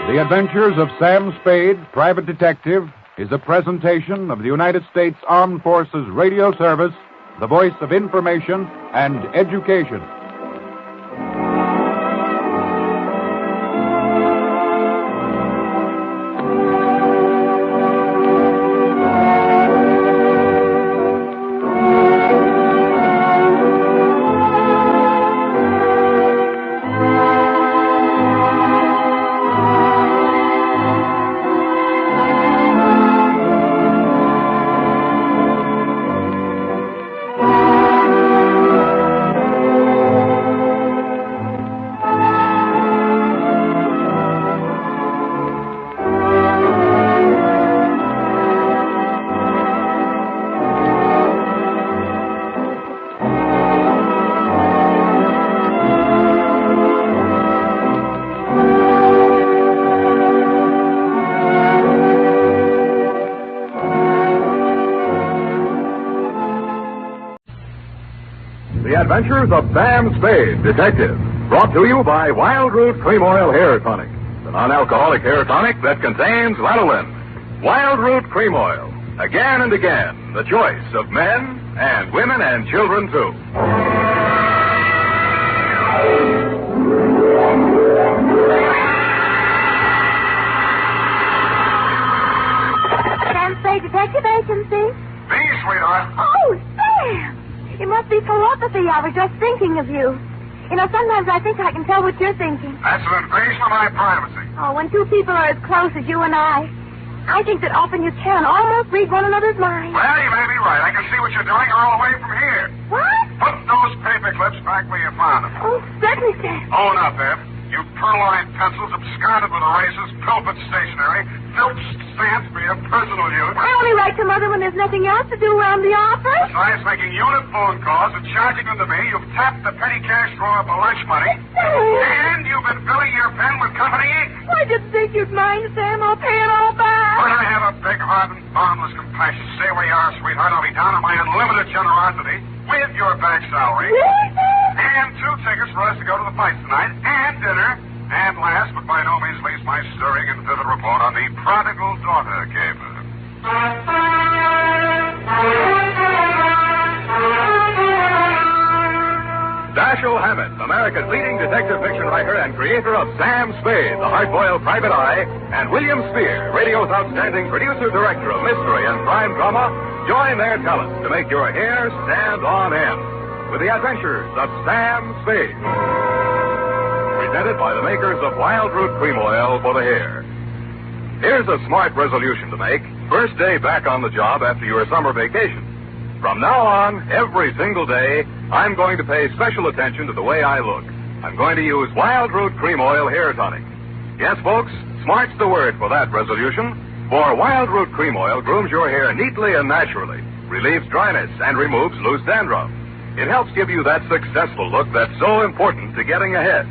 The Adventures of Sam Spade, Private Detective, is a presentation of the United States Armed Forces Radio Service, the voice of information and education. Adventures of Sam Spade, Detective. Brought to you by Wild Root Cream Oil Hair Tonic, the non-alcoholic hair tonic that contains lanolin. Wild Root Cream Oil. Again and again, the choice of men and women and children, too. Sam Spade Detective Agency. Me, sweetheart. Oh, Sam! It must be telepathy. I was just thinking of you. You know, sometimes I think I can tell what you're thinking. That's an invasion of my privacy. Oh, when two people are as close as you and I think that often you can almost read one another's minds. Well, you may be right. I can see what you're doing all the way from here. What? Put those paper clips back where you found them. Oh, certainly, Sam. Own up, Ed. You purloined pencils absconded with erasers, pulpit stationery, filched stamps for your personal use. I only write to Mother when there's nothing else to do around the office. Besides making unit phone calls and charging them to me, you've tapped the petty cash drawer for lunch money. And you've been filling your pen with company ink. I didn't think you'd mind, Sam. I'll pay it all back. But I have a big heart and boundless compassion. Stay where you are, sweetheart. I'll be down on my unlimited generosity with your back salary. And 2 tickets for us to go to the fights tonight, and dinner. And last, but by no means least, my stirring and vivid report on the Prodigal Daughter Caper. Dashiell Hammett, America's leading detective fiction writer and creator of Sam Spade, the hard-boiled private eye, and William Spear, radio's outstanding producer-director of mystery and crime drama, join their talents to make your hair stand on end with the adventures of Sam Spade. Presented by the makers of Wild Root Cream Oil for the hair. Here's a smart resolution to make. First day back on the job after your summer vacation. From now on, every single day, I'm going to pay special attention to the way I look. I'm going to use Wild Root Cream Oil Hair Tonic. Yes, folks, smart's the word for that resolution. For Wild Root Cream Oil grooms your hair neatly and naturally, relieves dryness, and removes loose dandruff. It helps give you that successful look that's so important to getting ahead.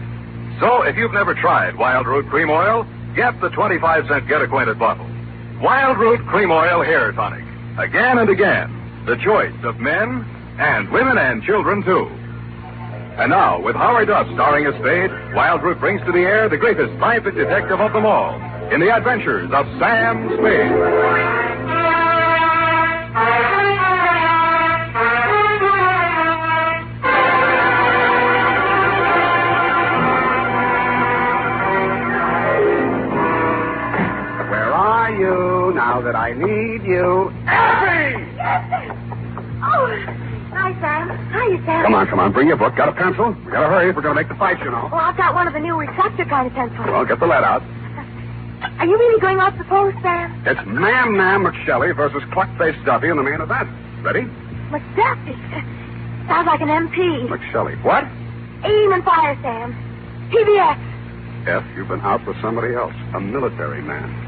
So if you've never tried Wild Root Cream Oil, get the 25-cent get-acquainted bottle. Wild Root Cream Oil Hair Tonic. Again and again. The choice of men and women and children, too. And now, with Howard Duff starring as Spade, Wild Root brings to the air the greatest private detective of them all in the adventures of Sam Spade. Where are you now that I need you? Effie! Oh, hi, Sam. Hiya, Sam. Come on. Bring your book. Got a pencil? We gotta hurry if we're gonna make the fight, you know. Well, I've got one of the new retractor kind of pencils. Well, get the lead out. Are you really going off the post, Sam? It's Man McShelly versus Cluck-Faced Duffy in the main event. Ready? McDuffie. Sounds like an MP. McShelly. What? Aim and fire, Sam. PBX. F, you've been out with somebody else. A military man.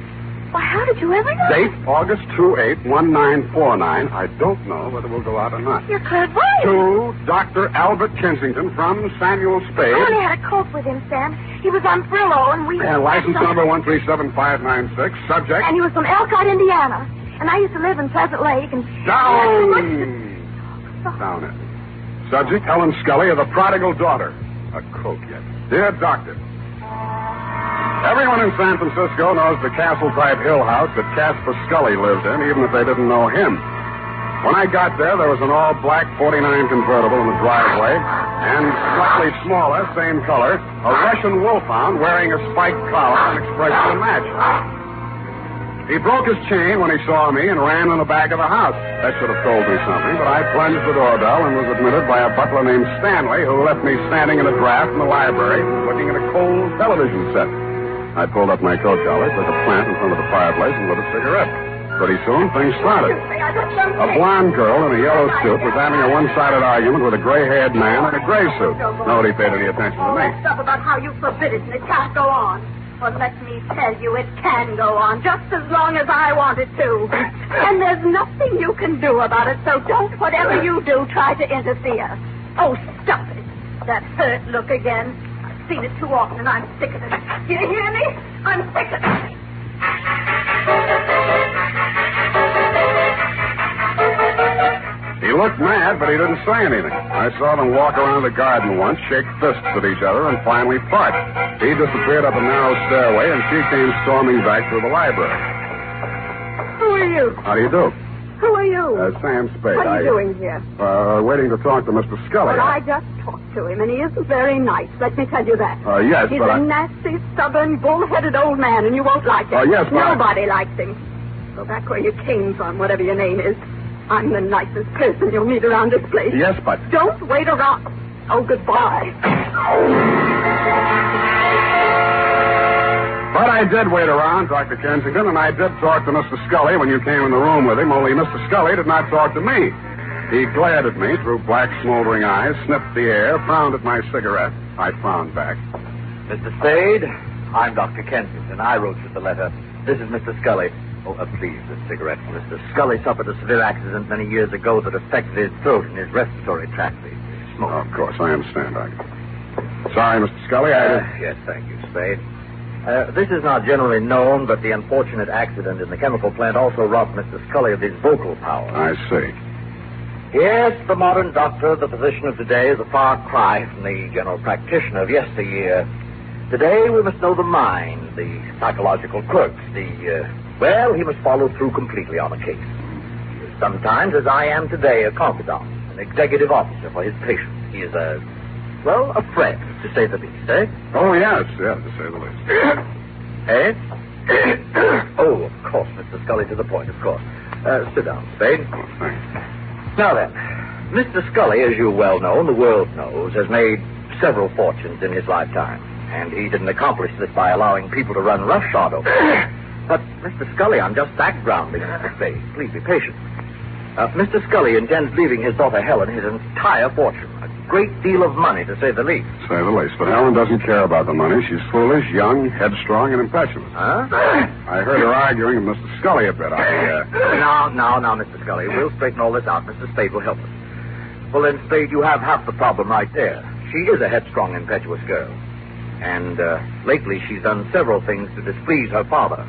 Well, how did you ever know? Date, August 28-1949. I don't know whether we'll go out or not. You're clairvoyant. To Dr. Albert Kensington from Samuel Spade. I only had a cope with him, Sam. He was on Frillo, and we... And license number 137596, subject... And he was from Elkhart, Indiana. And I used to live in Pleasant Lake, and... Down it. Subject, Helen Scully of the Prodigal Daughter. A coke yet. Dear Doctor... Everyone in San Francisco knows the castle-type hill house that Casper Scully lived in, even if they didn't know him. When I got there was an all-black 49 convertible in the driveway, and slightly smaller, same color, a Russian wolfhound wearing a spiked collar and expression to match. He broke his chain when he saw me and ran in the back of the house. That should have told me something, but I plunged the doorbell and was admitted by a butler named Stanley, who left me standing in a draft in the library looking at a cold television set. I pulled up my coat collar, took a plant in front of the fireplace, and lit a cigarette. Pretty soon, things started. A blonde girl in a yellow suit was having a one-sided argument with a gray-haired man in a gray suit. Nobody paid any attention to me. Stuff about how you forbid it and it can't go on. Well, let me tell you, it can go on just as long as I want it to. And there's nothing you can do about it, so don't, whatever you do, try to interfere. Oh, stop it. That hurt look again. Seen it too often, and I'm sick of it. Do you hear me? I'm sick of it. He looked mad, but he didn't say anything. I saw them walk around the garden once, shake fists at each other, and finally part. He disappeared up a narrow stairway, and she came storming back through the library. Who are you? How do you do? Who are you? Sam Spade. What are you doing here? Waiting to talk to Mr. Scully. Well, I just talked to him, and he isn't very nice. Let me tell you that. Yes, He's but a nasty, stubborn, bull-headed old man, and you won't like him. Yes, but nobody likes him. Go back where you came from, whatever your name is. I'm the nicest person you'll meet around this place. Yes, but... Don't wait around. Oh, goodbye. But I did wait around, Dr. Kensington, and I did talk to Mr. Scully when you came in the room with him, only Mr. Scully did not talk to me. He glared at me through black, smoldering eyes, sniffed the air, frowned at my cigarette. I frowned back. Mr. Spade, I'm Dr. Kensington. I wrote you the letter. This is Mr. Scully. Oh, please, this cigarette. Mr. Scully suffered a severe accident many years ago that affected his throat and his respiratory tract. He smoked. Of course, I understand, Doctor. Sorry, Mr. Scully, Yes, thank you, Spade. This is not generally known, but the unfortunate accident in the chemical plant also robbed Mr. Scully of his vocal power. I see. Yes, the modern doctor, the physician of today, is a far cry from the general practitioner of yesteryear. Today, we must know the mind, the psychological quirks, well, he must follow through completely on a case. Sometimes, as I am today, a confidant, an executive officer for his patients. He is a well, a friend, to say the least, eh? Oh, yes, to say the least. Eh? Oh, of course, Mr. Scully, to the point, of course. Sit down, Spade. Oh, thanks. Now then, Mr. Scully, as you well know, and the world knows, has made several fortunes in his lifetime. And he didn't accomplish this by allowing people to run roughshod over him. But, Mr. Scully, I'm just backgrounding, Mr. Spade. Please be patient. Mr. Scully intends leaving his daughter Helen his entire fortune. A great deal of money, to say the least. Say the least. But Helen doesn't care about the money. She's foolish, young, headstrong, and impetuous. Huh? I heard her arguing with Mr. Scully a bit. Now, Mr. Scully. We'll straighten all this out. Mr. Spade will help us. Well, then, Spade, you have half the problem right there. She is a headstrong, impetuous girl. And lately she's done several things to displease her father.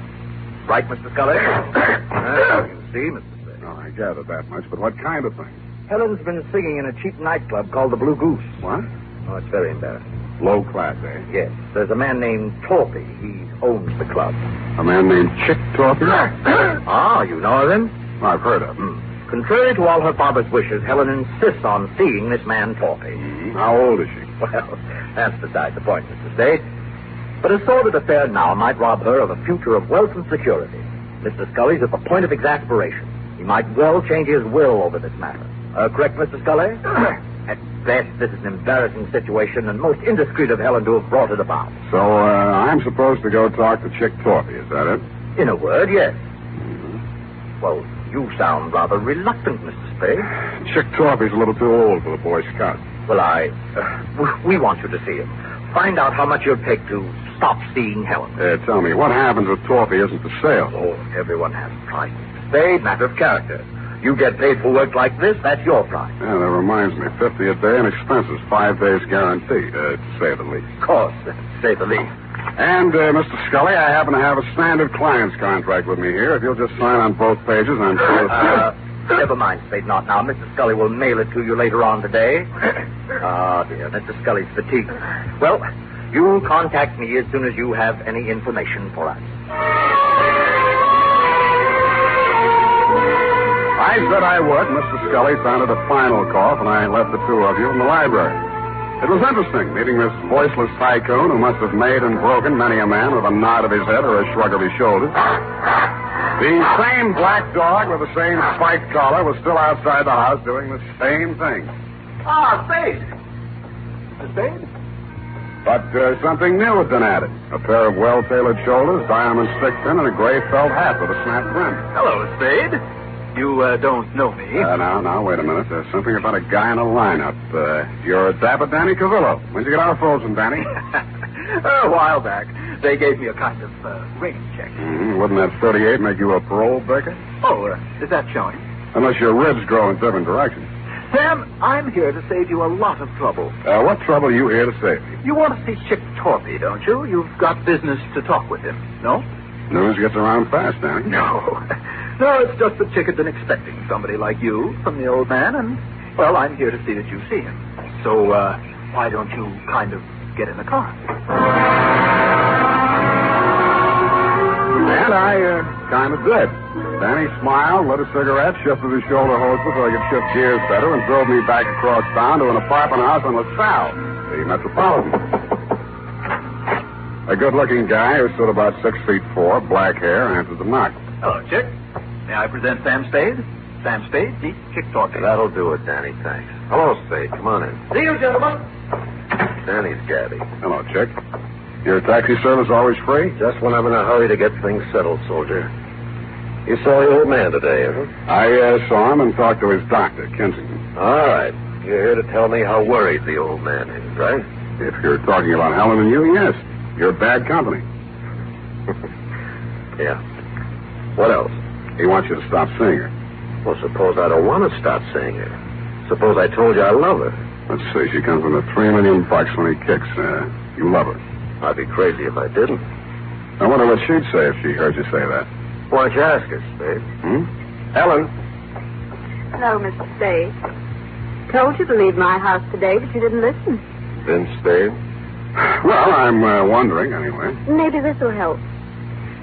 Right, Mr. Scully? You see, Mr. Spade. Oh, I gathered that much, but what kind of thing? Helen's been singing in a cheap nightclub called the Blue Goose. What? Oh, it's very embarrassing. Low class, eh? Yes. There's a man named Torpy. He owns the club. A man named Chick Torpy? Ah, you know of him? I've heard of him. Contrary to all her father's wishes, Helen insists on seeing this man Torpy. How old is she? Well, that's beside the point, Mr. Spade. But a sordid affair now might rob her of a future of wealth and security. Mr. Scully's at the point of exasperation. He might well change his will over this matter. Correct, Mr. Scully? At best, this is an embarrassing situation, and most indiscreet of Helen to have brought it about. So, I'm supposed to go talk to Chick Torpy, is that it? In a word, yes. Well, you sound rather reluctant, Mr. Spade. Chick Torpy's a little too old for the Boy Scouts. Well, we want you to see him. Find out how much you'll take to stop seeing Helen. Tell me, what happens if Torpy isn't for sale? Oh, everyone has a price, Mr. Spade. Matter of character. You get paid for work like this, that's your price. Yeah, that reminds me. 50 a day and expenses. 5 days guaranteed, to say the least. Of course, to say the least. And, Mr. Scully, I happen to have a standard client's contract with me here. If you'll just sign on both pages, I'm sure... Never mind, Spade, not now. Mr. Scully will mail it to you later on today. Ah, dear, Mr. Scully's fatigued. Well, you'll contact me as soon as you have any information for us. I said I would. Mr. Scully sounded a final cough, and I left the two of you in the library. It was interesting, meeting this voiceless tycoon who must have made and broken many a man with a nod of his head or a shrug of his shoulders. The same black dog with the same spiked collar was still outside the house doing the same thing. Ah, Spade. Spade? But something new had been added. A pair of well-tailored shoulders, diamond stick pin, and a gray felt hat with a snap brim. Hello, Spade. You don't know me. Now, wait a minute. There's something about a guy in a lineup. You're Dapper Danny Cavillo. When'd you get our frozen, Danny? A while back. They gave me a kind of rating check. Wouldn't that 38 make you a parole breaker? Oh, is that showing? Unless your ribs grow in different directions. Sam, I'm here to save you a lot of trouble. What trouble are you here to save me? You want to see Chick Torpy, don't you? You've got business to talk with him, no? News gets around fast, Danny. No. No, it's just that Chick had been expecting somebody like you from the old man, and, well, I'm here to see that you see him. So, why don't you kind of get in the car? And I kind of did. Danny smiled, lit a cigarette, shifted his shoulder holster so he could shift gears better, and drove me back across town to an apartment house on LaSalle, the Metropolitan. A good-looking guy who stood about 6'4", black hair, answered the knock. Hello, Chick. May I present Sam Spade? Sam Spade, meet Chick Torpy. That'll do it, Danny, thanks. Hello, Spade. Come on in. See you, gentlemen. Danny's Gabby. Hello, Chick. Your taxi service always free? Just when I'm in a hurry to get things settled, soldier. You saw the old man today, huh? I saw him and talked to his doctor, Kensington. All right. You're here to tell me how worried the old man is, right? If you're talking about Helen and you, yes. You're bad company. Yeah. What else? He wants you to stop seeing her. Well, suppose I don't want to stop seeing her. Suppose I told you I love her. Let's see. She comes in at $3 million when he kicks. You love her. I'd be crazy if I didn't. I wonder what she'd say if she heard you say that. Why don't you ask her, Spade? Helen? Hello, Mr. Spade. Told you to leave my house today, but you didn't listen. Vince Spade? Well, I'm wondering, anyway. Maybe this will help.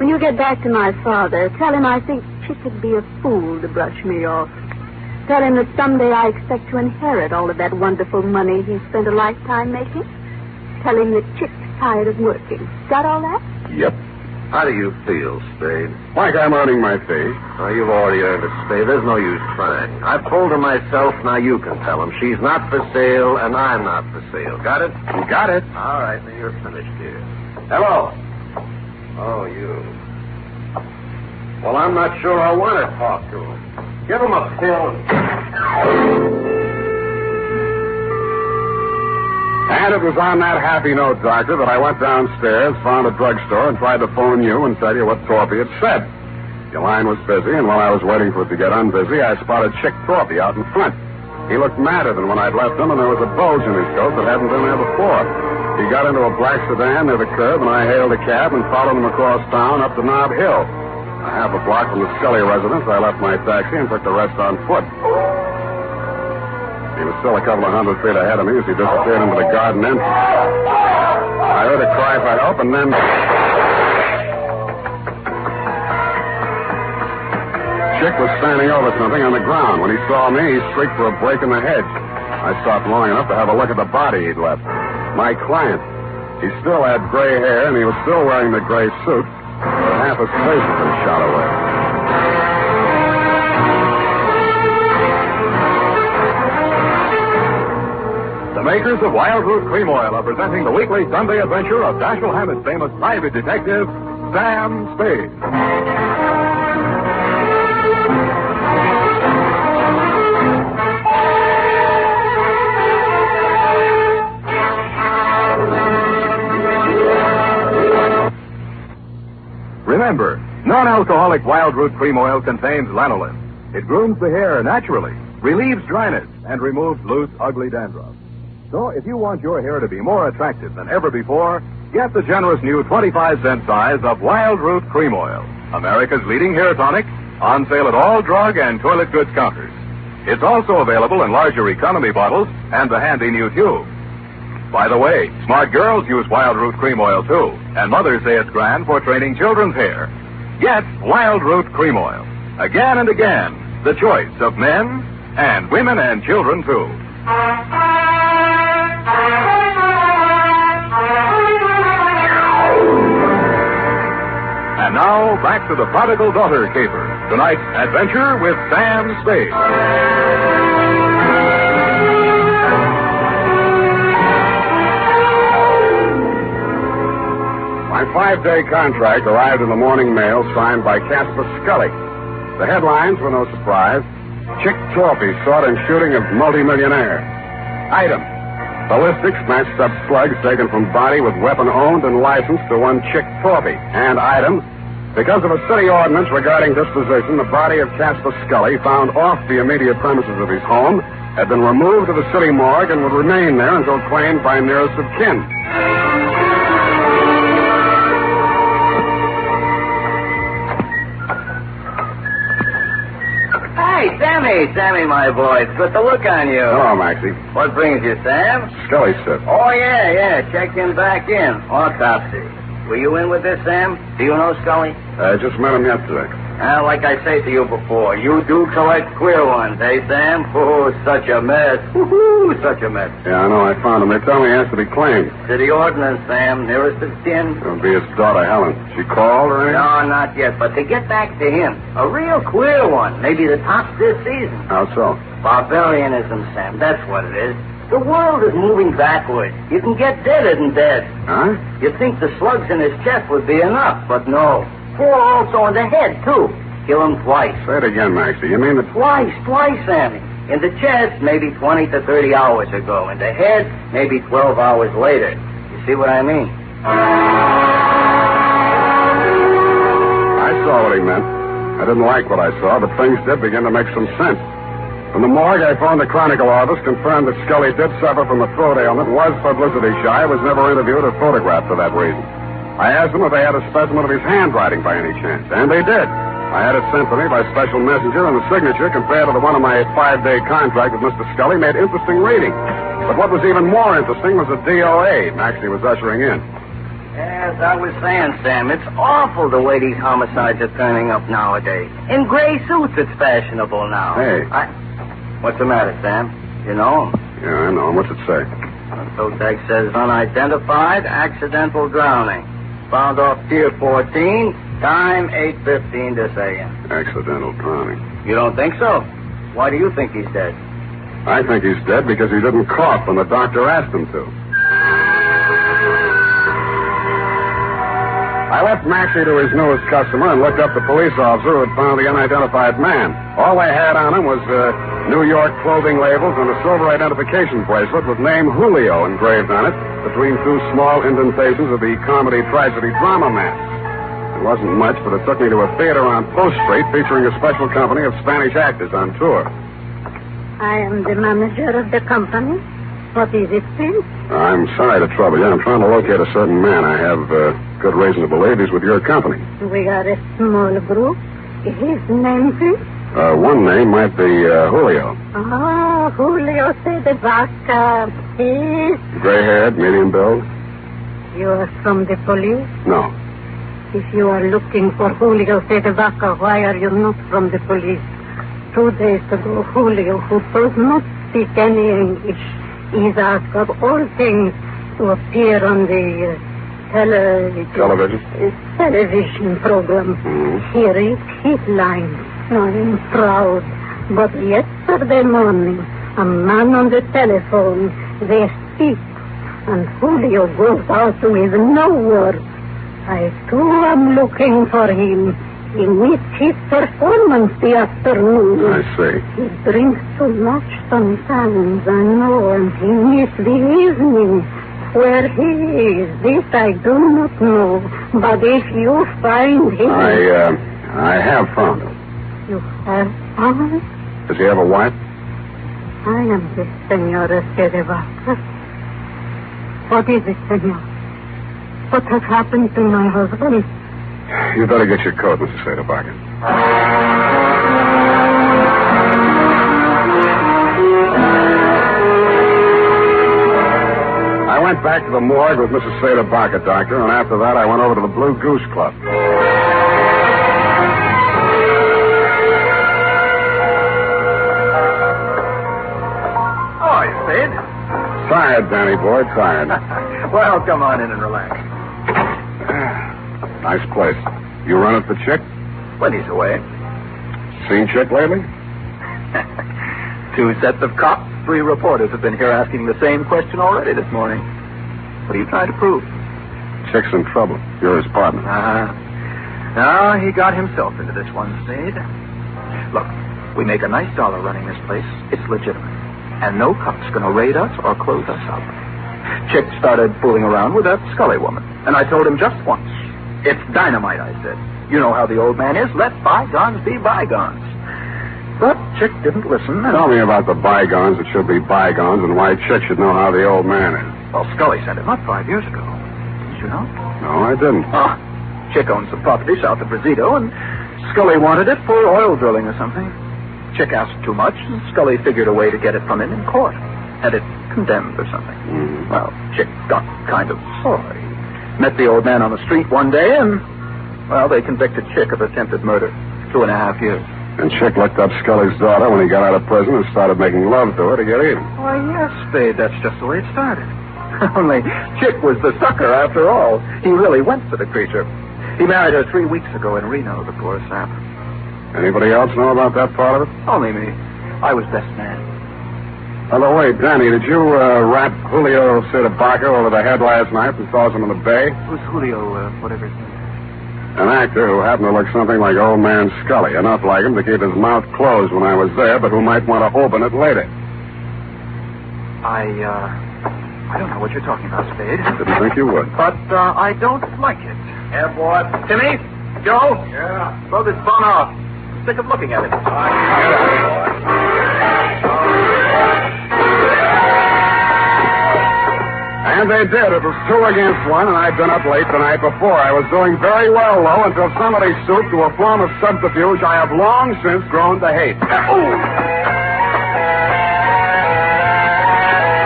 When you get back to my father, tell him I think Chick would be a fool to brush me off. Tell him that someday I expect to inherit all of that wonderful money he spent a lifetime making. Tell him that Chick's tired of working. Got all that? Yep. How do you feel, Spade? Like I'm earning my fee. Oh, you've already earned it, Spade. There's no use trying. I've told her myself, now you can tell him. She's not for sale, and I'm not for sale. Got it? You got it. All right, then you're finished here. Hello. Oh, you. Well, I'm not sure I want to talk to him. Give him a pill. And it was on that happy note, Doctor, that I went downstairs, found a drugstore, and tried to phone you and tell you what Torpy had said. Your line was busy, and while I was waiting for it to get unbusy, I spotted Chick Torpy out in front. He looked madder than when I'd left him, and there was a bulge in his coat that hadn't been there before. He got into a black sedan near the curb, and I hailed a cab and followed him across town up to Nob Hill. A half a block from the Scully residence, I left my taxi and took the rest on foot. He was still a couple of hundred feet ahead of me as he disappeared into the garden entrance. I heard a cry for help, and then Chick was standing over something on the ground. When he saw me, he shrieked for a break in the hedge. I stopped long enough to have a look at the body he'd left. My client. He still had gray hair, and he was still wearing the gray suit, but half his face had been shot away. The makers of Wild Root Cream Oil are presenting the weekly Sunday adventure of Dashiell Hammett's famous private detective, Sam Spade. Remember, non-alcoholic Wild Root Cream Oil contains lanolin. It grooms the hair naturally, relieves dryness, and removes loose, ugly dandruff. So if you want your hair to be more attractive than ever before, get the generous new 25-cent size of Wild Root Cream Oil, America's leading hair tonic, on sale at all drug and toilet goods counters. It's also available in larger economy bottles and the handy new tube. By the way, smart girls use Wild Root Cream Oil, too, and mothers say it's grand for training children's hair. Get Wild Root Cream Oil. Again and again, the choice of men and women and children, too. And now, back to the Prodigal Daughter Caper. Tonight's adventure with Sam Spade. My 5-day contract arrived in the morning mail signed by Casper Scully. The headlines were no surprise. Chick Torpy sought in shooting of multimillionaire. Item: ballistics matched up slugs taken from body with weapon owned and licensed to one Chick Torpy. And item: because of a city ordinance regarding disposition, the body of Casper Scully, found off the immediate premises of his home, had been removed to the city morgue and would remain there until claimed by nearest of kin. Hey, Sammy, my boy. It's good to look on you. Hello, Maxie. What brings you, Sam? Scully said. Oh, yeah. Check him back in. Autopsy. Were you in with this, Sam? Do you know Scully? I just met him yesterday. Like I say to you before, you do collect queer ones, eh, Sam? Oh, such a mess. Woo-hoo, such a mess. Yeah, I know. I found him. They tell me he has to be claimed. City ordinance, Sam. Nearest of kin. It'll be his daughter, Helen. She called or anything? No, not yet. But to get back to him, a real queer one. Maybe the tops this season. How so? Barbarianism, Sam. That's what it is. The world is moving backward. You can get deader than dead. Huh? You'd think the slugs in his chest would be enough, but no. 4 also in the head, too. Kill him twice. Say it again, Maxie. You mean that... Twice, Sammy. In the chest, maybe 20 to 30 hours ago. In the head, maybe 12 hours later. You see what I mean? I saw what he meant. I didn't like what I saw, but things did begin to make some sense. From the morgue, I phoned the Chronicle office, confirmed that Scully did suffer from a throat ailment, was publicity shy, was never interviewed or photographed for that reason. I asked them if they had a specimen of his handwriting by any chance, and they did. I had it sent to me by special messenger, and the signature, compared to the one on my 5-day contract with Mr. Scully, made interesting reading. But what was even more interesting was the DOA Maxie was ushering in. As I was saying, Sam, it's awful the way these homicides are turning up nowadays. In gray suits, it's fashionable now. Hey. What's the matter, Sam? You know him? Yeah, I know him. What's it say? The toe tag says unidentified, accidental drowning. Found off Pier 14, time 8:15 this a.m. Accidental drowning. You don't think so? Why do you think he's dead? I think he's dead because he didn't cough when the doctor asked him to. I left Maxie to his newest customer and looked up the police officer who had found the unidentified man. All they had on him was New York clothing labels and a silver identification bracelet with name Julio engraved on it between two small indentations of the comedy tragedy drama mask. It wasn't much, but it took me to a theater on Post Street featuring a special company of Spanish actors on tour. I am the manager of the company. What is it, please? I'm sorry to trouble you. I'm trying to locate a certain man. I have good reason to believe he's with your company. We are a small group. His name, please? One name might be Julio. Oh, Julio de Vaca. He's... Gray-haired, medium build? You are from the police? No. If you are looking for Julio de Vaca, why are you not from the police? 2 days ago, Julio, who does not speak any English, is asked of all things to appear on the television program. Here is his line. I am proud. But yesterday morning, a man on the telephone, they speak, and Julio goes out with no word. I, too, am looking for him. He missed his performance the afternoon. I see. He drinks too much sometimes, I know, and he missed the evening. Where he is, this I do not know. But if you find him... I have found him. You have found him? Does he have a wife? I am the Senora de Vaca. What is it, senor? What has happened to my husband? You better get your coat, Mrs. Saderbaka. I went back to the morgue with Mrs. Saderbaka, doctor, and after that I went over to the Blue Goose Club. Oh, you Spade? Tired, Danny boy, tired. Well, come on in and relax. Nice place. You run it for Chick? When he's away. Seen Chick lately? 2 sets of cops, 3 reporters have been here asking the same question already this morning. What are you trying to prove? Chick's in trouble. You're his partner. No, he got himself into this one, Spade. Look, we make a nice dollar running this place. It's legitimate. And no cop's going to raid us or close us up. Chick started fooling around with that Scully woman. And I told him just once. It's dynamite, I said. You know how the old man is. Let bygones be bygones. But Chick didn't listen. Tell me about the bygones that should be bygones and why Chick should know how the old man is. Well, Scully sent him up 5 years ago. Did you know? No, I didn't. Oh, Chick owns some property south of Brazito, and Scully wanted it for oil drilling or something. Chick asked too much, and Scully figured a way to get it from him in court. Had it condemned or something. Well, Chick got kind of sorry. Met the old man on the street one day, and, well, they convicted Chick of attempted murder. 2.5 years. And Chick looked up Scully's daughter when he got out of prison and started making love to her to get even. Oh, yes, Spade, that's just the way it started. Only Chick was the sucker after all. He really went for the creature. He married her 3 weeks ago in Reno, the poor sap. Anybody else know about that part of it? Only me. I was best man. By the way, Danny, did you rap Julio Saderbaka over the head last night and toss him in the bay? Who's Julio, whatever his name? An actor who happened to look something like old man Scully. Enough like him to keep his mouth closed when I was there, but who might want to open it later. I don't know what you're talking about, Spade. Didn't think you would. But I don't like it. Yeah, boy. Timmy? Joe? Yeah? Blow this phone off. I'm sick of looking at it. And they did. It was 2 against 1, and I'd been up late the night before. I was doing very well, though, until somebody stooped to a form of subterfuge I have long since grown to hate. I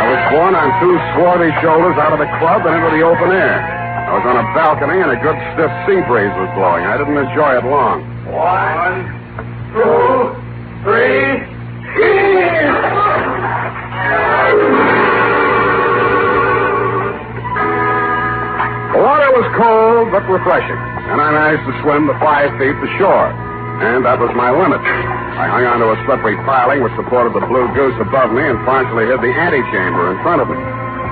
was borne on 2 swarthy shoulders out of the club and into the open air. I was on a balcony, and a good stiff sea breeze was blowing. I didn't enjoy it long. 1, 2, 3, was cold but refreshing, and I managed to swim the 5 feet to shore. And that was my limit. I hung onto a slippery piling which supported the Blue Goose above me and partially hid the antechamber in front of me.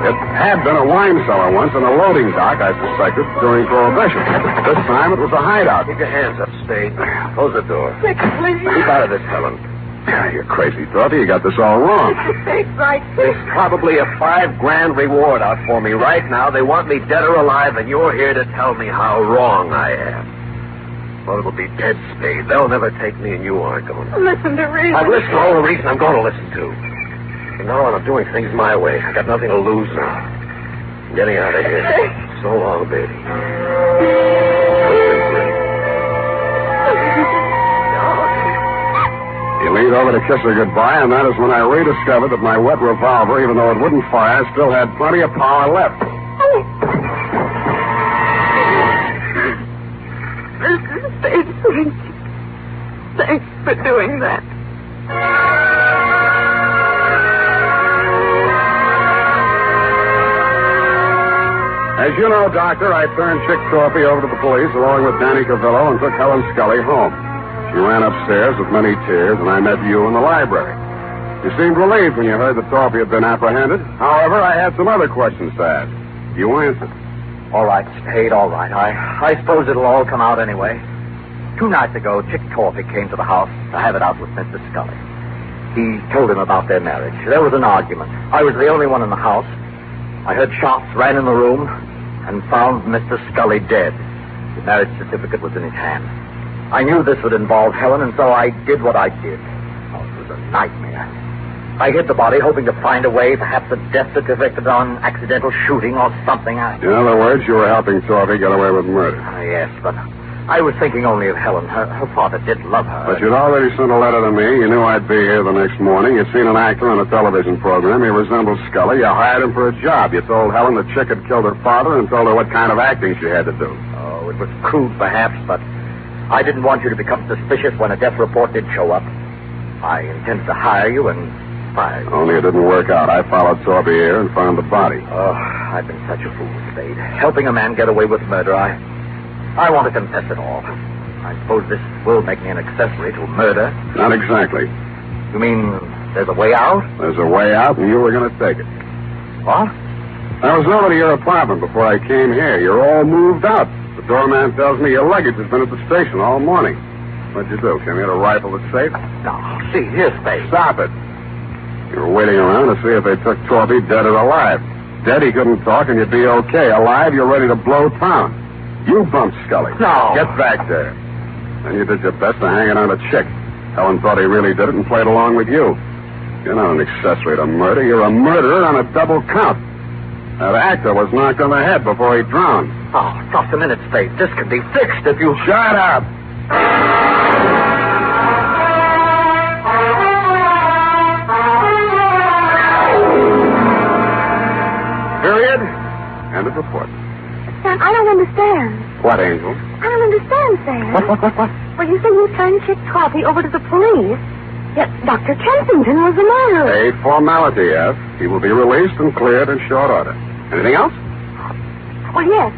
It had been a wine cellar once and a loading dock, I suspected, during Prohibition. This time it was a hideout. Keep your hands up, Spade. Close the door. Nick, please. Keep out of this, Helen. You're crazy, Dorothy. You got this all wrong. Take right. There's probably a $5,000 reward out for me right now. They want me dead or alive, and you're here to tell me how wrong I am. Well, it'll be dead, Spade. They'll never take me, and you aren't going to. Listen to reason. I've listened to all the reason I'm going to listen to. From now on, I'm doing things my way. I got nothing to lose now. I'm getting out of here. So long, baby. He leaned over to kiss her goodbye, and that is when I rediscovered that my wet revolver, even though it wouldn't fire, still had plenty of power left. Mr. Spade, thanks for doing that. As you know, Doctor, I turned Chick Torpy over to the police along with Danny Cavillo and took Helen Scully home. She ran upstairs with many tears, and I met you in the library. You seemed relieved when you heard that Torpy had been apprehended. However, I had some other questions to ask. You answered. All right, Spade, all right. I suppose it'll all come out anyway. 2 nights ago, Chick Torpy came to the house to have it out with Mr. Scully. He told him about their marriage. There was an argument. I was the only one in the house. I heard shots, ran in the room, and found Mr. Scully dead. The marriage certificate was in his hand. I knew this would involve Helen, and so I did what I did. Oh, it was a nightmare. I hid the body, hoping to find a way, perhaps a death certificate on accidental shooting or something. In other words, you were helping Torpy get away with murder. Yes, but I was thinking only of Helen. Her father did love her. But you'd already sent a letter to me. You knew I'd be here the next morning. You'd seen an actor on a television program. He resembled Scully. You hired him for a job. You told Helen that Chick had killed her father and told her what kind of acting she had to do. Oh, it was crude, perhaps, but I didn't want you to become suspicious when a death report did show up. I intended to hire you and fire you. Only it didn't work out. I followed Torpy here and found the body. Oh, I've been such a fool, Spade. Helping a man get away with murder, I want to confess it all. I suppose this will make me an accessory to murder. Not exactly. You mean there's a way out? There's a way out, and you were going to take it. What? I was over to your apartment before I came here. You're all moved out. The doorman tells me your luggage has been at the station all morning. What'd you do? Came here to rifle the safe? No, see, here, Spade. Stop it. You were waiting around to see if they took Torpy dead or alive. Dead, he couldn't talk, and you'd be okay. Alive, you're ready to blow town. You bumped Scully. No. Get back there. And you did your best to hang it on a Chick. Helen thought he really did it and played along with you. You're not an accessory to murder. You're a murderer on a double count. That actor was knocked on the head before he drowned. Oh, just a minute, Spade. This can be fixed if you... Shut up! Period. End of report. Sam, I don't understand. What, Angel? I don't understand, Sam. What? Well, you say you turned Chick Torpy over to the police, yet Dr. Kensington was the murderer. A formality, yes. He will be released and cleared in short order. Anything else? Well, yes.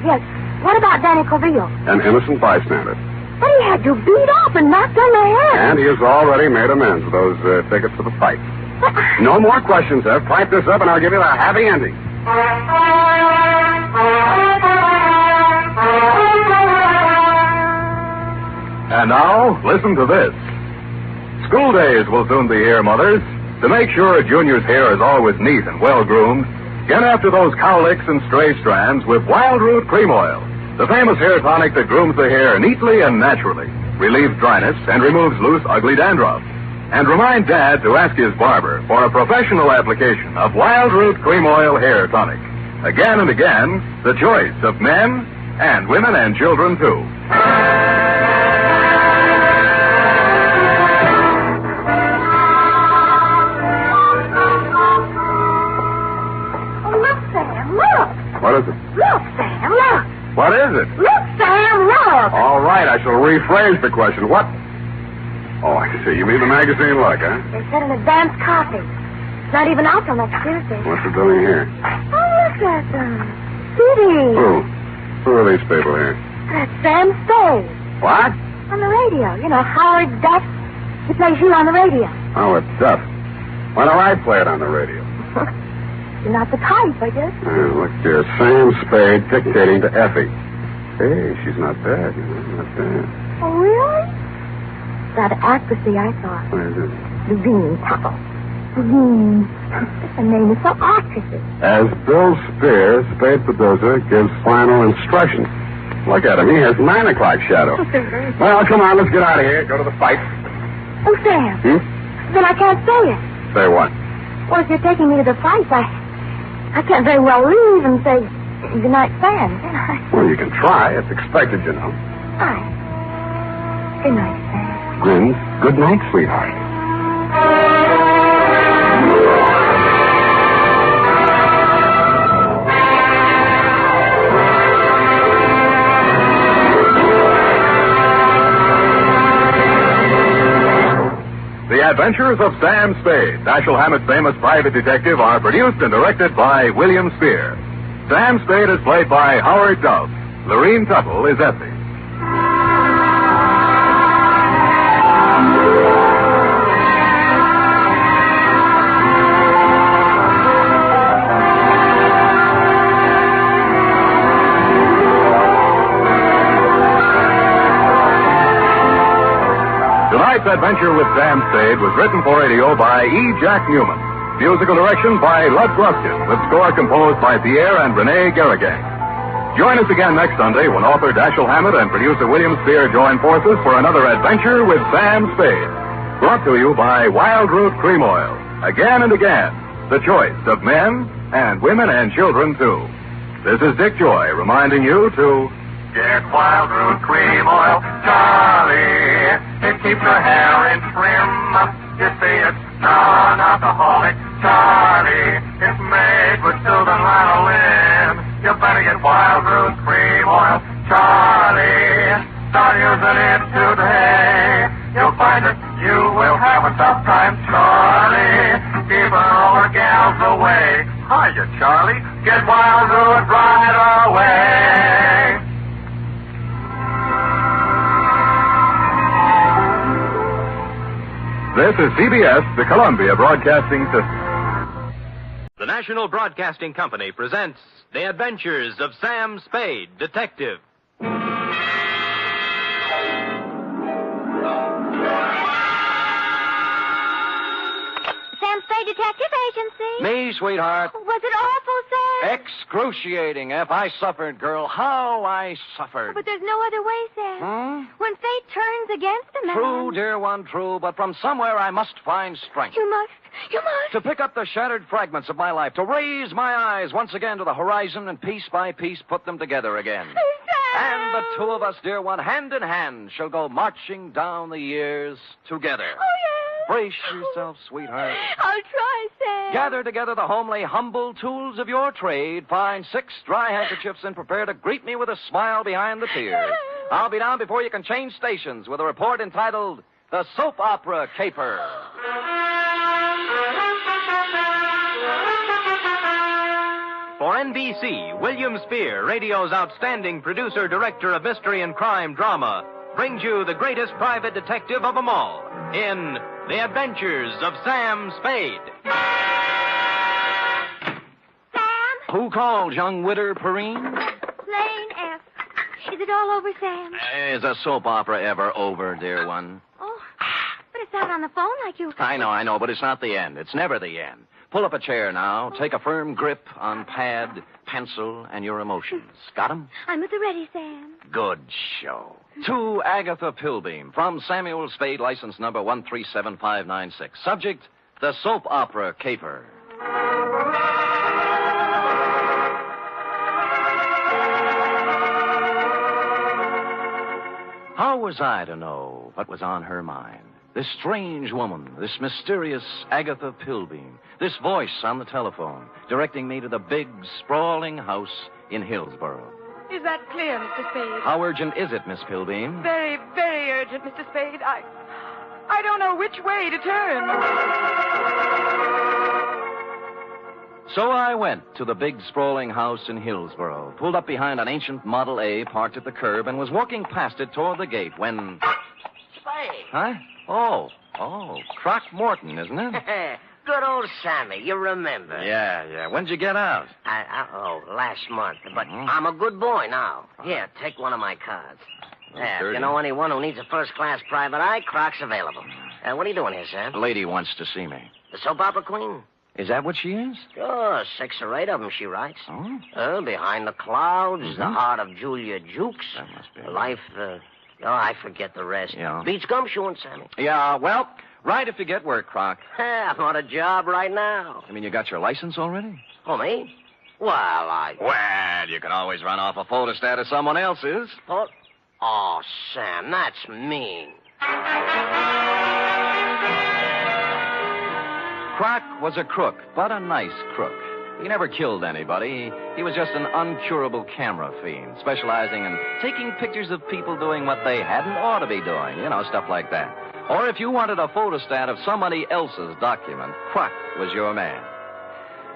What about Danny Cavillo? An innocent bystander. But he had you beat up and knocked on the head. And he has already made amends with those tickets to the fight. But... No more questions, Ev. Pipe this up and I'll give you a happy ending. And now, listen to this. School days will soon be here, mothers. To make sure a junior's hair is always neat and well-groomed, get after those cowlicks and stray strands with Wild Root Cream Oil, the famous hair tonic that grooms the hair neatly and naturally, relieves dryness, and removes loose, ugly dandruff. And remind Dad to ask his barber for a professional application of Wild Root Cream Oil Hair Tonic. Again and again, the choice of men and women and children, too. What is it? Look, Sam, look. What is it? Look, Sam, look. All right, I shall rephrase the question. What? Oh, I see. You mean the magazine look, huh? They said an advance copy. It's not even out till next Tuesday. What's it doing here? Oh, look at them. CDs. Who? Who are these people here? That's Sam Spade. What? On the radio. You know, Howard Duff. He plays you on the radio. Oh, it's Duff. Why do I play it on the radio? You're not the type, I guess. Look here, Sam Spade dictating to Effie. Hey, she's not bad, not bad. Oh, really? That accuracy, I thought. What is it? Levine Tuttle. Levine. The name is so accurate. As Bill Spear, Spade producer, gives final instructions. Look at him. He has 9 o'clock shadow. Well, come on, let's get out of here. Go to the fight. Oh, Sam. Then I can't say it. Say what? Well, if you're taking me to the fight, I can't very well leave and say goodnight, Sam, can I? Well, you can try. It's expected, you know. Aye. Good night, Sam. Then, good night, sweetheart. The Adventures of Sam Spade, Dashiell Hammett's famous private detective, are produced and directed by William Spear. Sam Spade is played by Howard Duff. Lorene Tuttle is Effie. Tonight's adventure with Sam Spade was written for radio by E. Jack Newman. Musical direction by Lutz Ruskin, with score composed by Pierre and Renee Garrigang. Join us again next Sunday when author Dashiell Hammett and producer William Spear join forces for another adventure with Sam Spade. Brought to you by Wild Root Cream Oil. Again and again, the choice of men and women and children, too. This is Dick Joy reminding you to get Wild Root Cream Oil, Charlie. It keeps your hair in trim. You see, it's non-alcoholic, Charlie. It's made with soothing lanolin. You better get Wild Root Cream Oil, Charlie. Start using it today. You'll find that you will have a tough time, Charlie. Keeping all the gals away. Hiya, Charlie. Get Wild Root right away. This is CBS, the Columbia Broadcasting System. The National Broadcasting Company presents The Adventures of Sam Spade, Detective. Sam Spade Detective Agency. Me, sweetheart. Was it awful, Sam? Excruciating, F. I suffered, girl. How I suffered. But there's no other way, Sam. When fate turns against a man. True, dear one, true. But from somewhere I must find strength. You must. To pick up the shattered fragments of my life. To raise my eyes once again to the horizon and piece by piece put them together again. Sam! And the two of us, dear one, hand in hand, shall go marching down the years together. Oh, yes. Brace yourself, sweetheart. I'll try, Sam. Gather together the homely, humble tools of your trade. Find 6 dry handkerchiefs and prepare to greet me with a smile behind the tears. I'll be down before you can change stations with a report entitled The Soap Opera Caper. For NBC, William Spear, radio's outstanding producer-director of mystery and crime drama, brings you the greatest private detective of them all in The Adventures of Sam Spade. Sam? Who called, young widder Perrine? Plain F. Is it all over, Sam? Is a soap opera ever over, dear one? Oh, but it's not on the phone like you... I know, but it's not the end. It's never the end. Pull up a chair now. Take a firm grip on pad, pencil, and your emotions. Got 'em? I'm at the ready, Sam. Good show. To Agatha Pilbeam, from Samuel Spade, license number 137596. Subject, the soap opera Caper. How was I to know what was on her mind? This strange woman, this mysterious Agatha Pilbeam, this voice on the telephone, directing me to the big, sprawling house in Hillsborough. Is that clear, Mr. Spade? How urgent is it, Miss Pilbeam? Very, very urgent, Mr. Spade. I don't know which way to turn. So I went to the big, sprawling house in Hillsboro, pulled up behind an ancient Model A parked at the curb, and was walking past it toward the gate when... Spade. Huh? Oh, Croc Morton, isn't it? Good old Sammy, you remember. Yeah. When'd you get out? Last month. But I'm a good boy now. Here, take one of my cards. There, if you know anyone who needs a first-class private eye, Croc's available. What are you doing here, Sam? The lady wants to see me. The soap opera queen? Is that what she is? Sure, 6 or 8 of them she writes. Oh? Behind the Clouds, The Heart of Julia Jukes. That must be Life, I forget the rest. Yeah. Beats gumshoeing, Sammy. Yeah, well, right if you get work, Croc. I'm on a job right now. You mean you got your license already? Oh, me? Well, you can always run off a photostat of someone else's. Oh, Sam, that's mean. Croc was a crook, but a nice crook. He never killed anybody. He was just an uncurable camera fiend, specializing in taking pictures of people doing what they hadn't ought to be doing. Stuff like that. Or if you wanted a photostat of somebody else's document, Croc was your man.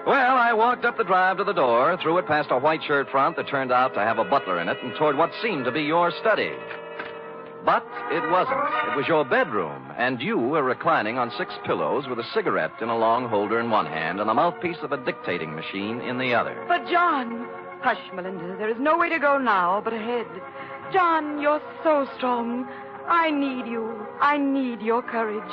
Well, I walked up the drive to the door, threw it past a white shirt front that turned out to have a butler in it, and toward what seemed to be your study. But it wasn't. It was your bedroom, and you were reclining on 6 pillows with a cigarette in a long holder in one hand and the mouthpiece of a dictating machine in the other. But, John... Hush, Melinda. There is no way to go now but ahead. John, you're so strong. I need you. I need your courage.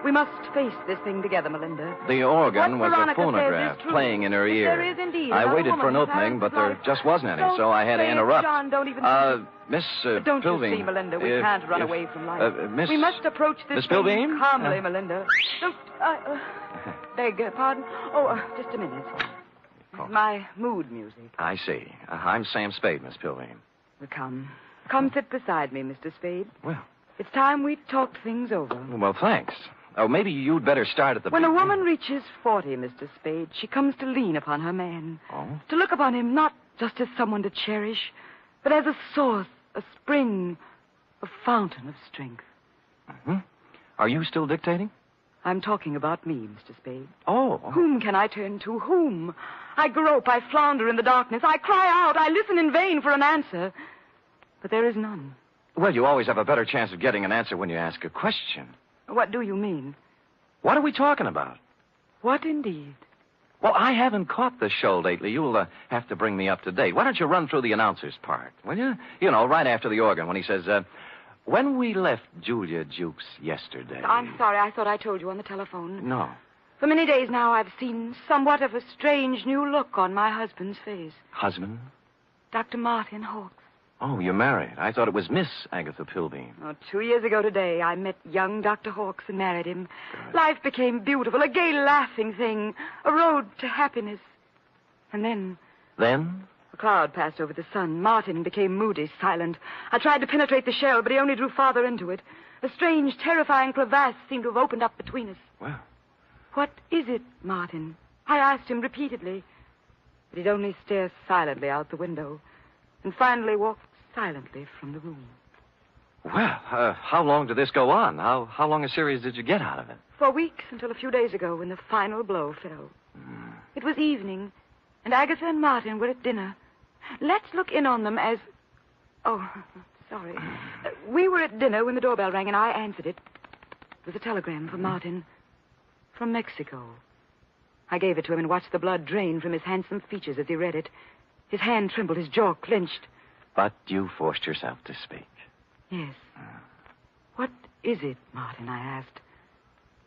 We must face this thing together, Melinda. The organ What was Veronica a phonograph says is playing in her ear. There is indeed. I Another waited for an woman who opening, has but there life. just wasn't any, Don't so I had to say it, interrupt. John, don't even... Miss Don't Pilbeam. you see, Melinda, we can't run away from life. Miss... We must approach this Miss thing Pilbeam? calmly, Melinda. Don't... beg pardon? Just a minute. My mood music. I see. I'm Sam Spade, Miss Pilbeam. Well, come sit beside me, Mr. Spade. Well... It's time we talked things over. Well, thanks. Oh, maybe you'd better start at the When a beginning. woman reaches 40, Mr. Spade, she comes to lean upon her man. Oh? To look upon him not just as someone to cherish, but as a source, a spring, a fountain of strength. Mm-hmm. Are you still dictating? I'm talking about me, Mr. Spade. Oh. Whom can I turn to? Whom? I grope, I flounder in the darkness. I cry out, I listen in vain for an answer. But there is none. Well, you always have a better chance of getting an answer when you ask a question. What do you mean? What are we talking about? What indeed? Well, I haven't caught the show lately. You'll have to bring me up to date. Why don't you run through the announcer's part, will you? Right after the organ when he says, when we left Julia Jukes yesterday... I'm sorry, I thought I told you on the telephone. No. For many days now, I've seen somewhat of a strange new look on my husband's face. Husband? Dr. Martin Hawkes. Oh, you're married. I thought it was Miss Agatha Pilbeam. 2 years ago today, I met young Dr. Hawkes and married him. Good. Life became beautiful, a gay, laughing thing, a road to happiness. And then... Then? A cloud passed over the sun. Martin became moody, silent. I tried to penetrate the shell, but he only drew farther into it. A strange, terrifying crevasse seemed to have opened up between us. Well... What is it, Martin? I asked him repeatedly. But he'd only stare silently out the window. And finally walked silently from the room. Well, how long did this go on? How long a series did you get out of it? For weeks, until a few days ago when the final blow fell. It was evening, and Agatha and Martin were at dinner. Let's look in on them as... Oh, sorry. We were at dinner when the doorbell rang, and I answered it. It was a telegram from Martin. From Mexico. I gave it to him and watched the blood drain from his handsome features as he read it. His hand trembled, his jaw clenched. But you forced yourself to speak. Yes. What is it, Martin, I asked.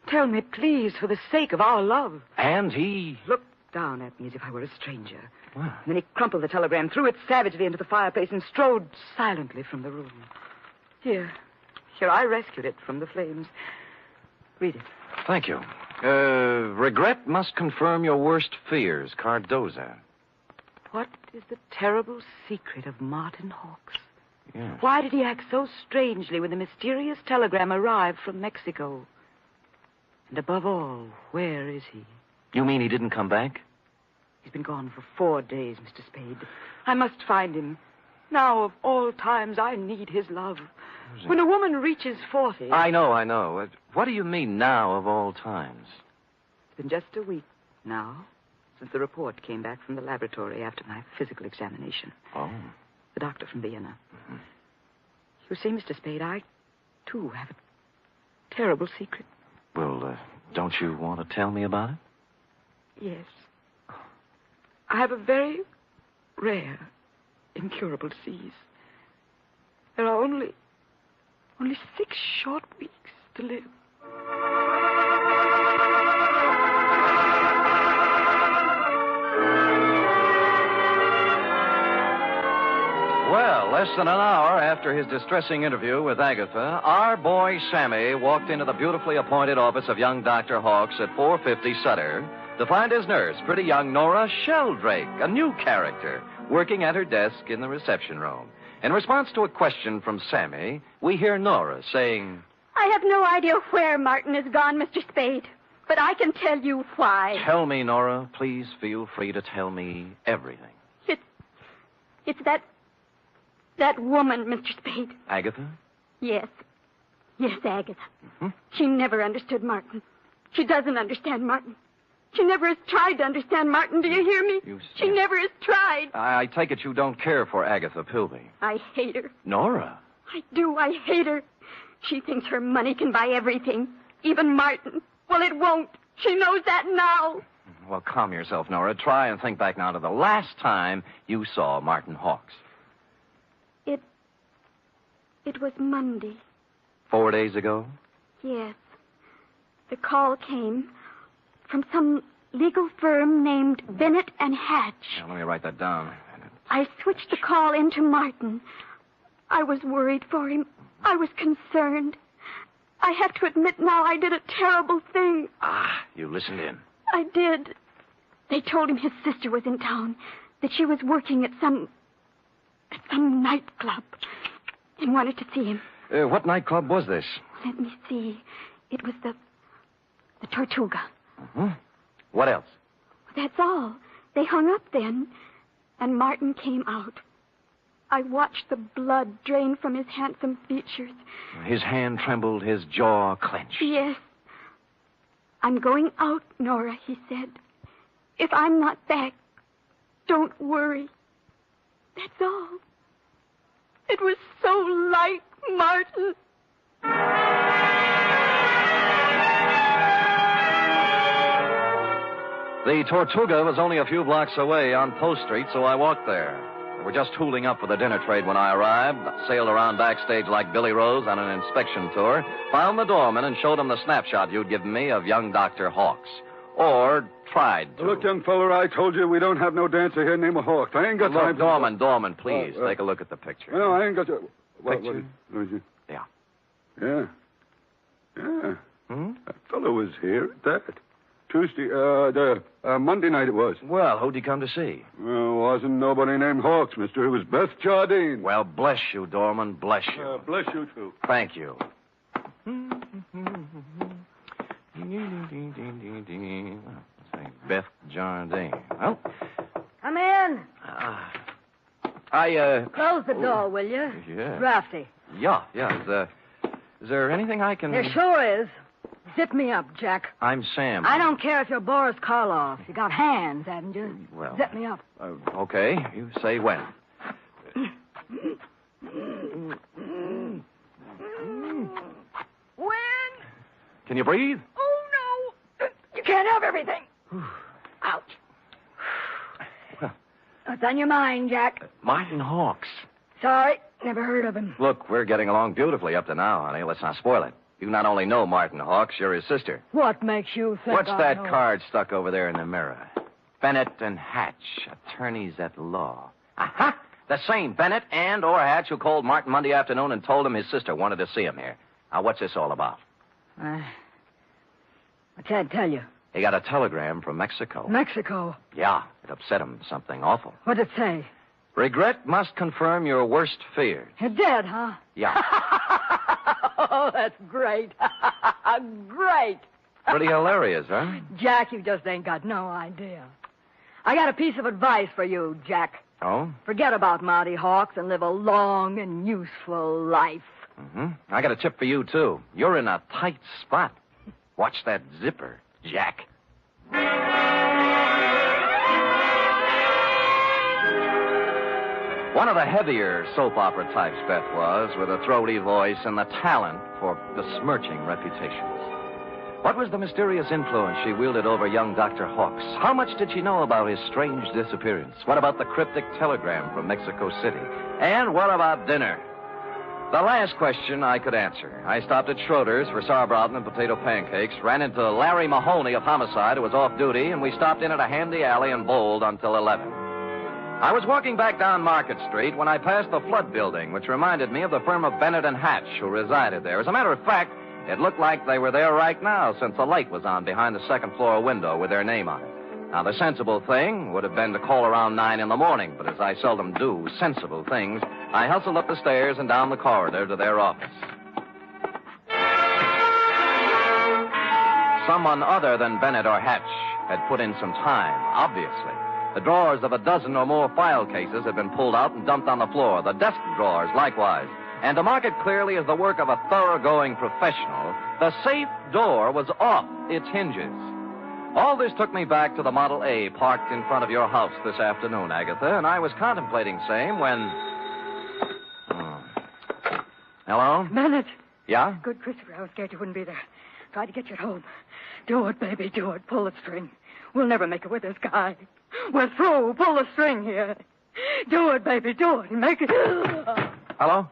Tell me, please, for the sake of our love. And he... Looked down at me as if I were a stranger. Well. And then he crumpled the telegram, threw it savagely into the fireplace, and strode silently from the room. Here, I rescued it from the flames. Read it. Thank you. Regret must confirm your worst fears, Cardoza. What is the terrible secret of Martin Hawkes? Yes. Why did he act so strangely when the mysterious telegram arrived from Mexico? And above all, where is he? You mean he didn't come back? He's been gone for 4 days, Mr. Spade. I must find him. Now, of all times, I need his love. When a woman reaches 40... I know. What do you mean now of all times? It's been just a week now since the report came back from the laboratory after my physical examination. Oh. The doctor from Vienna. Mm-hmm. You see, Mr. Spade, I, too, have a terrible secret. Well, don't you want to tell me about it? Yes. I have a very rare, incurable disease. There are only 6 short weeks to live. Well, less than an hour after his distressing interview with Agatha, our boy Sammy walked into the beautifully appointed office of young Dr. Hawkes at 450 Sutter to find his nurse, pretty young Nora Sheldrake, a new character, working at her desk in the reception room. In response to a question from Sammy, we hear Nora saying, I have no idea where Martin has gone, Mr. Spade, but I can tell you why. Tell me, Nora. Please feel free to tell me everything. It's that woman, Mr. Spade. Agatha? Yes, Agatha. Mm-hmm. She never understood Martin. She doesn't understand Martin. She never has tried to understand Martin. Do you hear me? She never has tried. I take it you don't care for Agatha Pilby. I hate her. Nora? I do. I hate her. She thinks her money can buy everything, even Martin. Well, it won't. She knows that now. Well, calm yourself, Nora. Try and think back now to the last time you saw Martin Hawkes. It was Monday. 4 days ago? Yes. The call came from some legal firm named Bennett and Hatch. Now, let me write that down. I switched the call into Martin. I was worried for him. I was concerned. I have to admit now I did a terrible thing. Ah, you listened in. I did. They told him his sister was in town, that she was working at some nightclub, and wanted to see him. What nightclub was this? Let me see. It was the Tortuga. Uh-huh. What else? That's all. They hung up then, and Martin came out. I watched the blood drain from his handsome features. His hand trembled, his jaw clenched. Yes. I'm going out, Nora, he said. If I'm not back, don't worry. That's all. It was so like Martin. The Tortuga was only a few blocks away on Post Street, so I walked there. They were just tooling up for the dinner trade when I arrived, sailed around backstage like Billy Rose on an inspection tour, found the doorman and showed him the snapshot you'd given me of young Dr. Hawkes. Or tried to. Look, young feller, I told you we don't have no dancer here named Hawkes. I ain't got time to... Doorman, please, take a look at the picture. No, I ain't got to... Picture? What is it? Yeah. Yeah. Hmm? That fellow was here at that. Tuesday, Monday night it was. Well, who'd he come to see? Well, wasn't nobody named Hawkes, mister. It was Beth Jardine. Well, bless you, Doorman, bless you. Bless you, too. Thank you. Beth Jardine. Well, Come in. Close the door, will you? Yeah. Drafty. Yeah. Is there anything I can... There sure is. Zip me up, Jack. I'm Sam. I don't care if you're Boris Karloff. You got hands, haven't you? Well... Zip me up. Okay. You say when. When? Can you breathe? Oh, no. You can't have everything. Ouch. What's on your mind, Jack? Martin Hawkes. Sorry, never heard of him. Look, we're getting along beautifully up to now, honey. Let's not spoil it. You not only know Martin Hawkes, you're his sister. What makes you think What's I that know? card stuck over there in the mirror? Bennett and Hatch, attorneys at law. Aha! The same Bennett and or Hatch who called Martin Monday afternoon and told him his sister wanted to see him here. Now, what's this all about? I can't tell you. He got a telegram from Mexico. Mexico? Yeah, it upset him. Something awful. What'd it say? Regret must confirm your worst fears. You're dead, huh? Yeah. Oh, that's great. Great. Pretty hilarious, huh? Jack, you just ain't got no idea. I got a piece of advice for you, Jack. Oh? Forget about Marty Hawkes and live a long and useful life. Mm-hmm. I got a tip for you, too. You're in a tight spot. Watch that zipper, Jack. One of the heavier soap opera types, Beth was, with a throaty voice and the talent for besmirching reputations. What was the mysterious influence she wielded over young Dr. Hawks? How much did she know about his strange disappearance? What about the cryptic telegram from Mexico City? And what about dinner? The last question I could answer. I stopped at Schroeder's for sauerbraten and potato pancakes, ran into Larry Mahoney of Homicide, who was off duty, and we stopped in at a handy alley and bowled until 11. I was walking back down Market Street when I passed the Flood Building, which reminded me of the firm of Bennett and Hatch, who resided there. As a matter of fact, it looked like they were there right now, since the light was on behind the second-floor window with their name on it. Now, the sensible thing would have been to call around 9 in the morning, but as I seldom do sensible things, I hustled up the stairs and down the corridor to their office. Someone other than Bennett or Hatch had put in some time, obviously. The drawers of a dozen or more file cases had been pulled out and dumped on the floor, the desk drawers likewise. And to mark it clearly as the work of a thoroughgoing professional, the safe door was off its hinges. All this took me back to the Model A parked in front of your house this afternoon, Agatha, and I was contemplating same when... Hello? Bennett. Yeah? Good, Christopher. I was scared you wouldn't be there. Tried to get you home. Do it, baby, do it. Pull the string. We'll never make it with this guy. We're through. Pull the string here. Do it, baby, do it. Make it... Hello?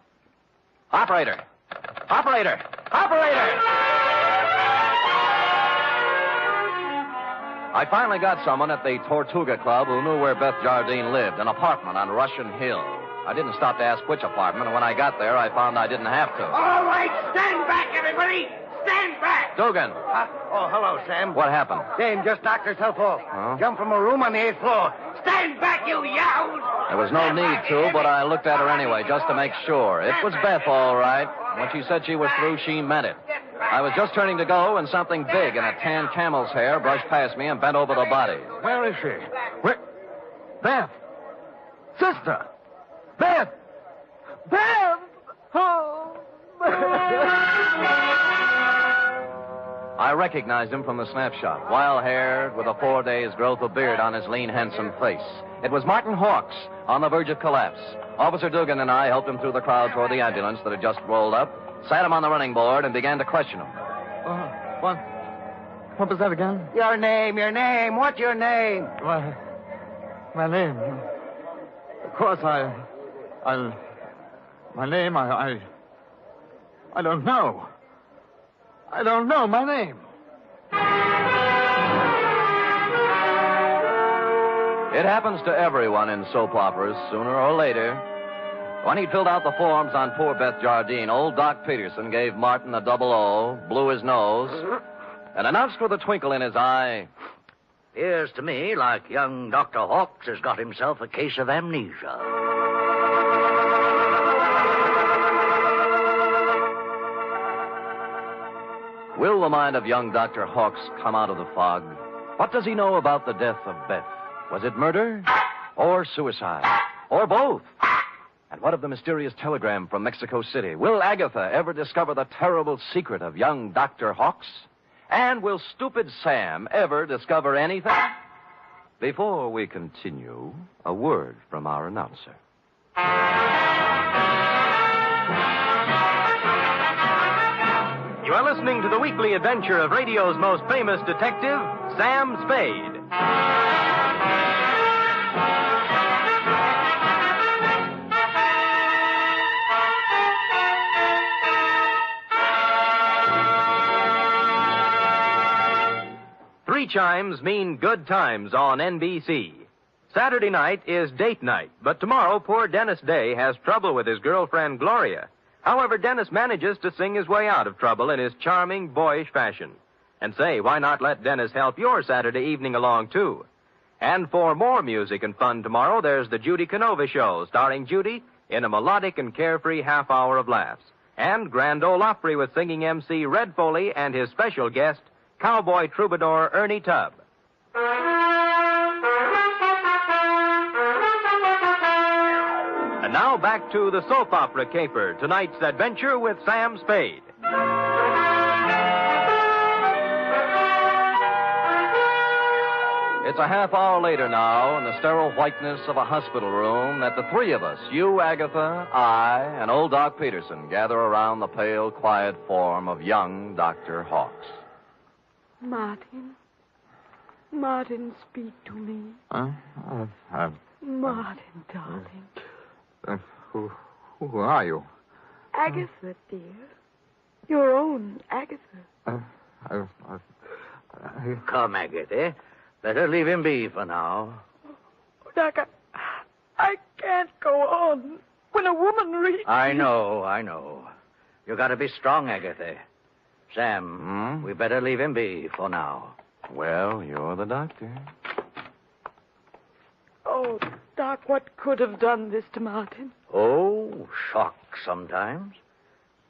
Operator! Operator! Operator! I finally got someone at the Tortuga Club who knew where Beth Jardine lived, an apartment on Russian Hill. I didn't stop to ask which apartment, and when I got there, I found I didn't have to. All right, stand back, everybody! Stand back! Dugan! Hello, Sam. What happened? Dame just knocked herself off. Huh? Jumped from a room on the 8th floor. Stand back, you yahoos! There was no need to, but I looked at her anyway, just to make sure. It was Beth, all right. When she said she was through, she meant it. I was just turning to go, and something big in a tan camel's hair brushed past me and bent over the body. Where is she? Where? Beth! Sister! Beth! Beth! Oh! I recognized him from the snapshot. Wild-haired, with a 4 days' growth of beard on his lean, handsome face. It was Martin Hawks, on the verge of collapse. Officer Dugan and I helped him through the crowd toward the ambulance that had just rolled up, sat him on the running board, and began to question him. What was that again? Your name. What's your name? My name. Of course, my name, I don't know. I don't know my name. It happens to everyone in soap operas, sooner or later. When he filled out the forms on poor Beth Jardine, old Doc Peterson gave Martin a double O, blew his nose, and announced with a twinkle in his eye, "Appears to me like young Dr. Hawks has got himself a case of amnesia." Will the mind of young Dr. Hawks come out of the fog? What does he know about the death of Beth? Was it murder? Or suicide? Or both? And what of the mysterious telegram from Mexico City? Will Agatha ever discover the terrible secret of young Dr. Hawks? And will stupid Sam ever discover anything? Before we continue, a word from our announcer. You are listening to the weekly adventure of radio's most famous detective, Sam Spade. 3 chimes mean good times on NBC. Saturday night is date night, but tomorrow poor Dennis Day has trouble with his girlfriend Gloria. However, Dennis manages to sing his way out of trouble in his charming, boyish fashion. And say, why not let Dennis help your Saturday evening along, too? And for more music and fun tomorrow, there's the Judy Canova Show, starring Judy in a melodic and carefree half hour of laughs. And Grand Ole Opry with singing MC Red Foley and his special guest, cowboy troubadour Ernie Tubb. And now back to the soap opera caper, tonight's adventure with Sam Spade. It's a half hour later now, in the sterile whiteness of a hospital room, that the three of us, you, Agatha, I, and old Doc Peterson, gather around the pale, quiet form of young Dr. Hawks. Martin. Martin, speak to me. Huh? Martin, darling. Who are you? Agatha, dear. Your own Agatha. Come, Agatha. Better leave him be for now. Doc, I can't go on. When a woman reads... I know. You gotta be strong, Agatha. Sam, we better leave him be for now. Well, you're the doctor. Oh, Doc, what could have done this to Martin? Oh, shock sometimes.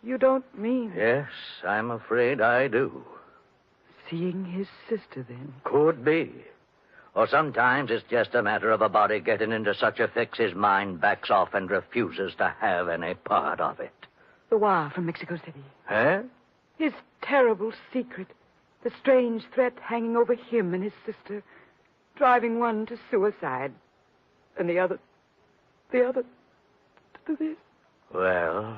You don't mean... Yes, I'm afraid I do. Seeing his sister, then? Could be. Or sometimes it's just a matter of a body getting into such a fix his mind backs off and refuses to have any part of it. The wire from Mexico City. Huh? His terrible secret. The strange threat hanging over him and his sister. Driving one to suicide. And the other to this. Well...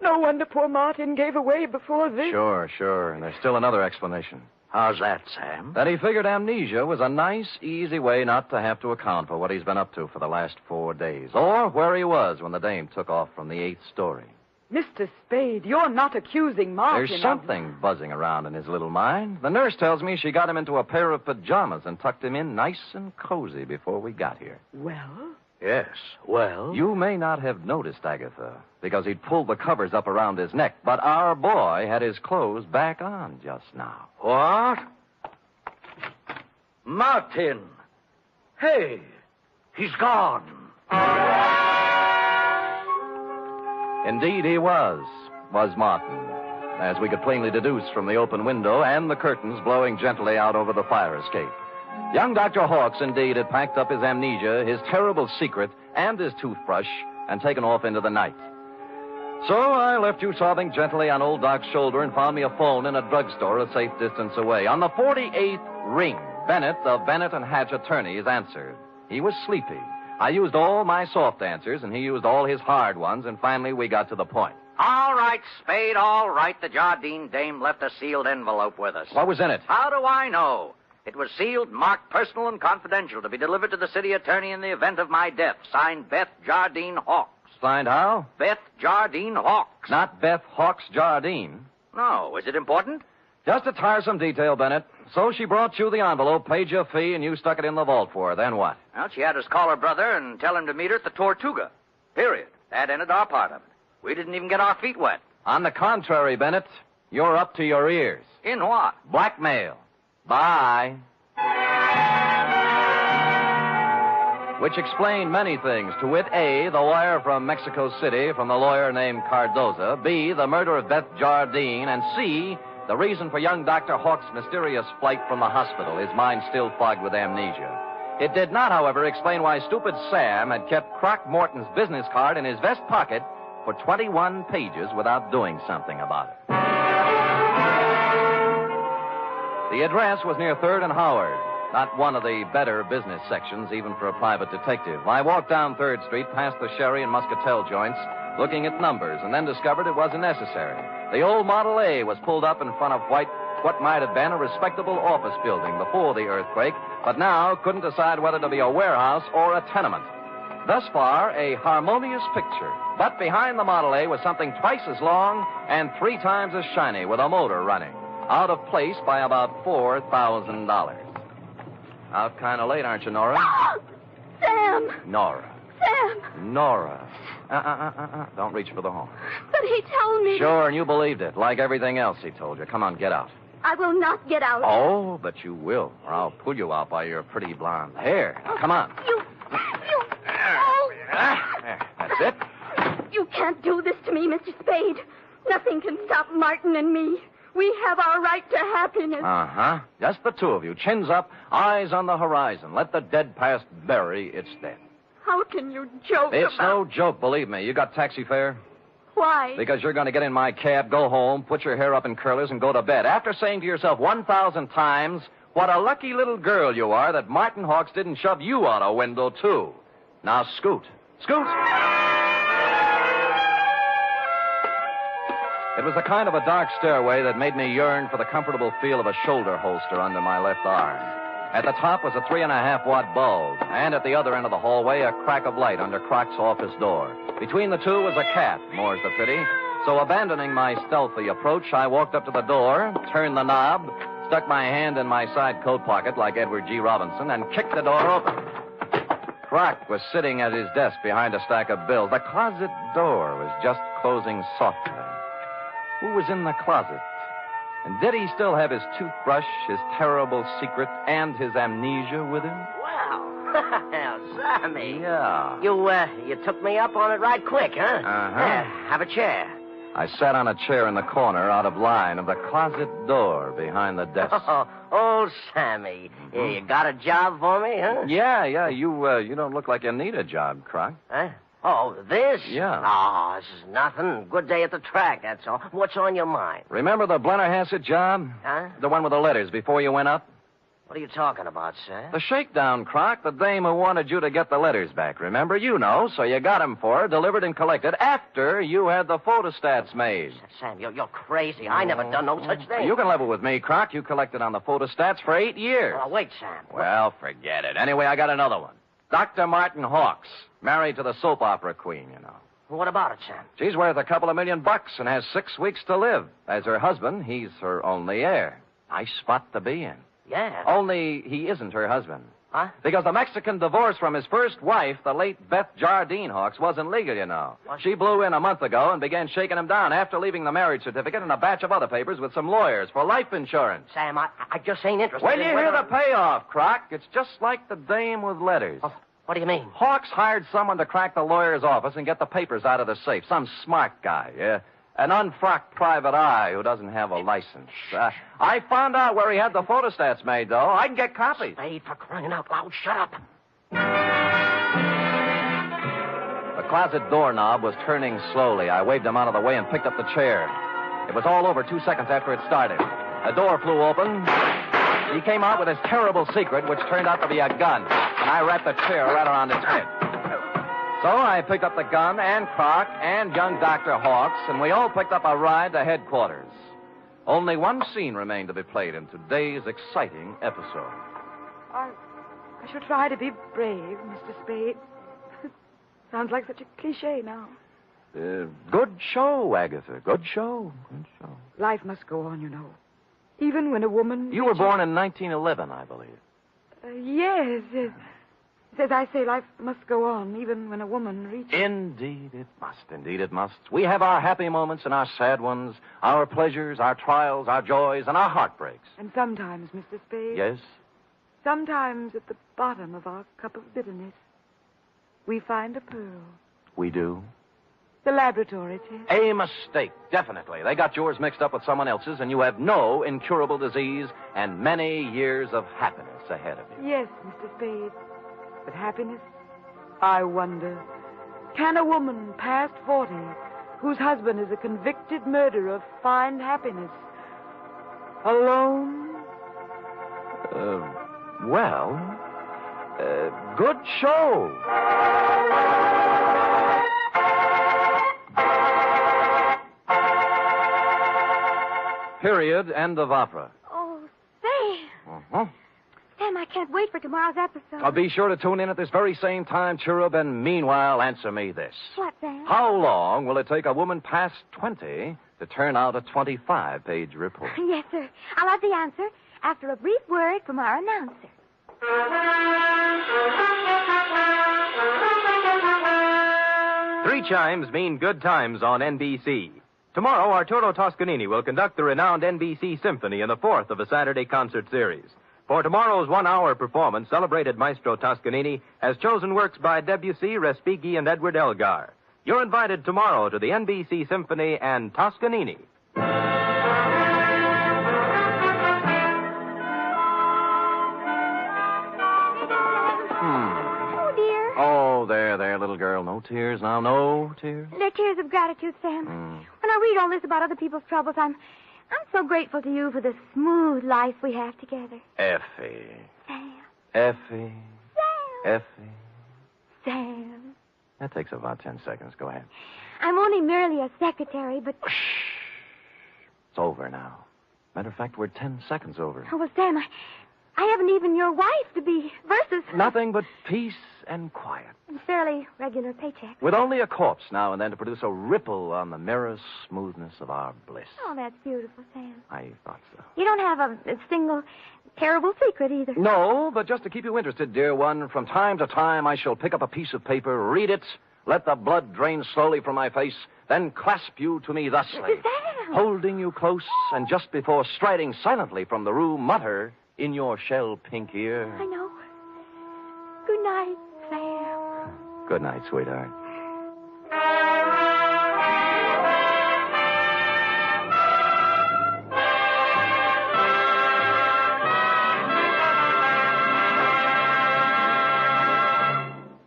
No wonder poor Martin gave away before this. Sure. And there's still another explanation. How's that, Sam? That he figured amnesia was a nice, easy way not to have to account for what he's been up to for the last 4 days. Or where he was when the dame took off from the 8th story. Mr. Spade, you're not accusing Martin. There's something buzzing around in his little mind. The nurse tells me she got him into a pair of pajamas and tucked him in nice and cozy before we got here. Well? Yes, well? You may not have noticed, Agatha, because he'd pulled the covers up around his neck, but our boy had his clothes back on just now. What? Martin! Hey, he's gone. Indeed he was Martin, as we could plainly deduce from the open window and the curtains blowing gently out over the fire escape. Young Dr. Hawks, indeed, had packed up his amnesia, his terrible secret, and his toothbrush, and taken off into the night. So I left you sobbing gently on old Doc's shoulder and found me a phone in a drugstore a safe distance away. On the 48th ring, Bennett, of Bennett and Hatch attorneys, answered. He was sleepy. I used all my soft answers, and he used all his hard ones, and finally we got to the point. All right, Spade, all right. The Jardine dame left a sealed envelope with us. What was in it? How do I know? It was sealed, marked personal and confidential, to be delivered to the city attorney in the event of my death. Signed, Beth Jardine Hawks. Signed how? Beth Jardine Hawks. Not Beth Hawks Jardine. No. Is it important? Just a tiresome detail, Bennett. So she brought you the envelope, paid your fee, and you stuck it in the vault for her. Then what? Well, she had us call her brother and tell him to meet her at the Tortuga. Period. That ended our part of it. We didn't even get our feet wet. On the contrary, Bennett, you're up to your ears. In what? Blackmail. Bye. Which explained many things. To wit, A, the wire from Mexico City from the lawyer named Cardoza. B, the murder of Beth Jardine. And C, the reason for young Dr. Hawks' mysterious flight from the hospital, his mind still fogged with amnesia. It did not, however, explain why stupid Sam had kept Croc Morton's business card in his vest pocket for 21 pages without doing something about it. The address was near 3rd and Howard, not one of the better business sections, even for a private detective. I walked down 3rd Street, past the Sherry and Muscatel joints, looking at numbers, and then discovered it wasn't necessary. The old Model A was pulled up in front of what might have been a respectable office building before the earthquake, but now couldn't decide whether to be a warehouse or a tenement. Thus far, a harmonious picture. But behind the Model A was something twice as long and 3 times as shiny, with a motor running. Out of place by about $4,000. Out kind of late, aren't you, Nora? Sam! Nora. Sam! Nora. Don't reach for the horn. But he told me... Sure, and you believed it, like everything else he told you. Come on, get out. I will not get out. Oh, but you will, or I'll pull you out by your pretty blonde hair. Now, come on. You... Oh! There, that's it. You can't do this to me, Mr. Spade. Nothing can stop Martin and me. We have our right to happiness. Uh-huh. Just the two of you. Chins up, eyes on the horizon. Let the dead past bury its dead. How can you joke It's no joke, believe me. You got taxi fare? Why? Because you're going to get in my cab, go home, put your hair up in curlers, and go to bed. After saying to yourself 1,000 times, What a lucky little girl you are that Martin Hawks didn't shove you out a window, too. Now scoot. Scoot! It was the kind of a dark stairway that made me yearn for the comfortable feel of a shoulder holster under my left arm. At the top was a 3.5-watt bulb, and at the other end of the hallway, a crack of light under Croc's office door. Between the two was a cat, more's the pity. So abandoning my stealthy approach, I walked up to the door, turned the knob, stuck my hand in my side coat pocket like Edward G. Robinson, and kicked the door open. Croc was sitting at his desk behind a stack of bills. The closet door was just closing softly. Who was in the closet? And did he still have his toothbrush, his terrible secret, and his amnesia with him? Well, Sammy. Yeah. You took me up on it right quick, huh? Uh-huh. Yeah, have a chair. I sat on a chair in the corner out of line of the closet door behind the desk. Oh, Sammy. Yeah, you got a job for me, huh? Yeah. You don't look like you need a job, Croc. Huh? Oh, this? Yeah. Oh, this is nothing. Good day at the track, that's all. What's on your mind? Remember the Blennerhassett job? Huh? The one with the letters before you went up? What are you talking about, sir? The shakedown, Croc. The dame who wanted you to get the letters back, remember? You know, so you got them for her, delivered and collected after you had the photostats made. Sam, you're crazy. I never done no such thing. You can level with me, Croc. You collected on the photostats for 8 years. Oh, wait, Sam. Well, forget it. Anyway, I got another one. Dr. Martin Hawks, married to the soap opera queen, you know. What about it, Sam? She's worth a couple of $1 million and has 6 weeks to live. As her husband, he's her only heir. Nice spot to be in. Yeah. Only he isn't her husband. Huh? Because the Mexican divorce from his first wife, the late Beth Jardine Hawks, wasn't legal, you know. What? She blew in a month ago and began shaking him down after leaving the marriage certificate and a batch of other papers with some lawyers for life insurance. Sam, I just ain't interested When in you hear the payoff, Croc, it's just like the dame with letters. Oh, what do you mean? Hawks hired someone to crack the lawyer's office and get the papers out of the safe. Some smart guy, yeah. An unfrocked private eye who doesn't have a license. I found out where he had the photostats made, though. I can get copies. Spade, for crying out loud, shut up. The closet doorknob was turning slowly. I waved him out of the way and picked up the chair. It was all over 2 seconds after it started. The door flew open. He came out with his terrible secret, which turned out to be a gun. And I wrapped the chair right around his head. So I picked up the gun and Croc and young Dr. Hawks, and we all picked up a ride to headquarters. Only one scene remained to be played in today's exciting episode. I should try to be brave, Mr. Spade. Sounds like such a cliche now. Good show, Agatha. Good show. Good show. Life must go on, you know. Even when a woman... You were born in 1911, I believe. Yes. As I say, life must go on, even when a woman reaches... Indeed it must. Indeed it must. We have our happy moments and our sad ones, our pleasures, our trials, our joys, and our heartbreaks. And sometimes, Mr. Spade... Yes? Sometimes at the bottom of our cup of bitterness, we find a pearl. We do? The laboratory test. A mistake, definitely. They got yours mixed up with someone else's, and you have no incurable disease and many years of happiness ahead of you. Yes, Mr. Spade. But happiness? I wonder. Can a woman past 40, whose husband is a convicted murderer, find happiness? Alone? Good show. Period. End of opera. Oh, say. Uh-huh. Sam, I can't wait for tomorrow's episode. I'll be sure to tune in at this very same time, Cherub, and meanwhile, answer me this. What, Sam? How long will it take a woman past 20 to turn out a 25-page report? Yes, sir. I'll have the answer after a brief word from our announcer. 3 chimes mean good times on NBC. Tomorrow, Arturo Toscanini will conduct the renowned NBC Symphony in the 4th of a Saturday concert series. For tomorrow's 1-hour performance, celebrated Maestro Toscanini has chosen works by Debussy, Respighi, and Edward Elgar. You're invited tomorrow to the NBC Symphony and Toscanini. Oh, dear. Oh, there, little girl. No tears now. No tears. They're tears of gratitude, Sam. When I read all this about other people's troubles, I'm I'm so grateful to you for the smooth life we have together. Effie. Sam. Effie. Sam. Effie. Sam. That takes about 10 seconds. Go ahead. I'm only merely a secretary, but... It's over now. Matter of fact, we're 10 seconds over. Oh, well, Sam, I haven't even your wife to be versus... Nothing but peace and quiet. And fairly regular paycheck. With only a corpse now and then to produce a ripple on the mirror smoothness of our bliss. Oh, that's beautiful, Sam. I thought so. You don't have a single terrible secret either. No, but just to keep you interested, dear one, from time to time I shall pick up a piece of paper, read it, let the blood drain slowly from my face, then clasp you to me thusly, Sam. holding you close, and just before striding silently from the room, mutter in your shell-pink ear. I know. Good night, Sam. Good night, sweetheart.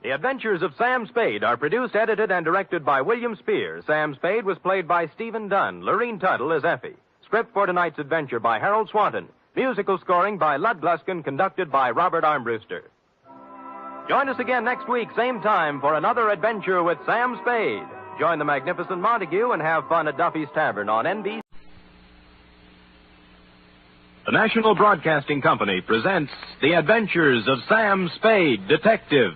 The Adventures of Sam Spade are produced, edited, and directed by William Spear. Sam Spade was played by Stephen Dunn. Lorene Tuttle as Effie. Script for tonight's adventure by Harold Swanton. Musical scoring by Lud Gluskin, conducted by Robert Armbruster. Join us again next week, same time, for another adventure with Sam Spade. Join the magnificent Montague and have fun at Duffy's Tavern on NBC. The National Broadcasting Company presents The Adventures of Sam Spade, Detective.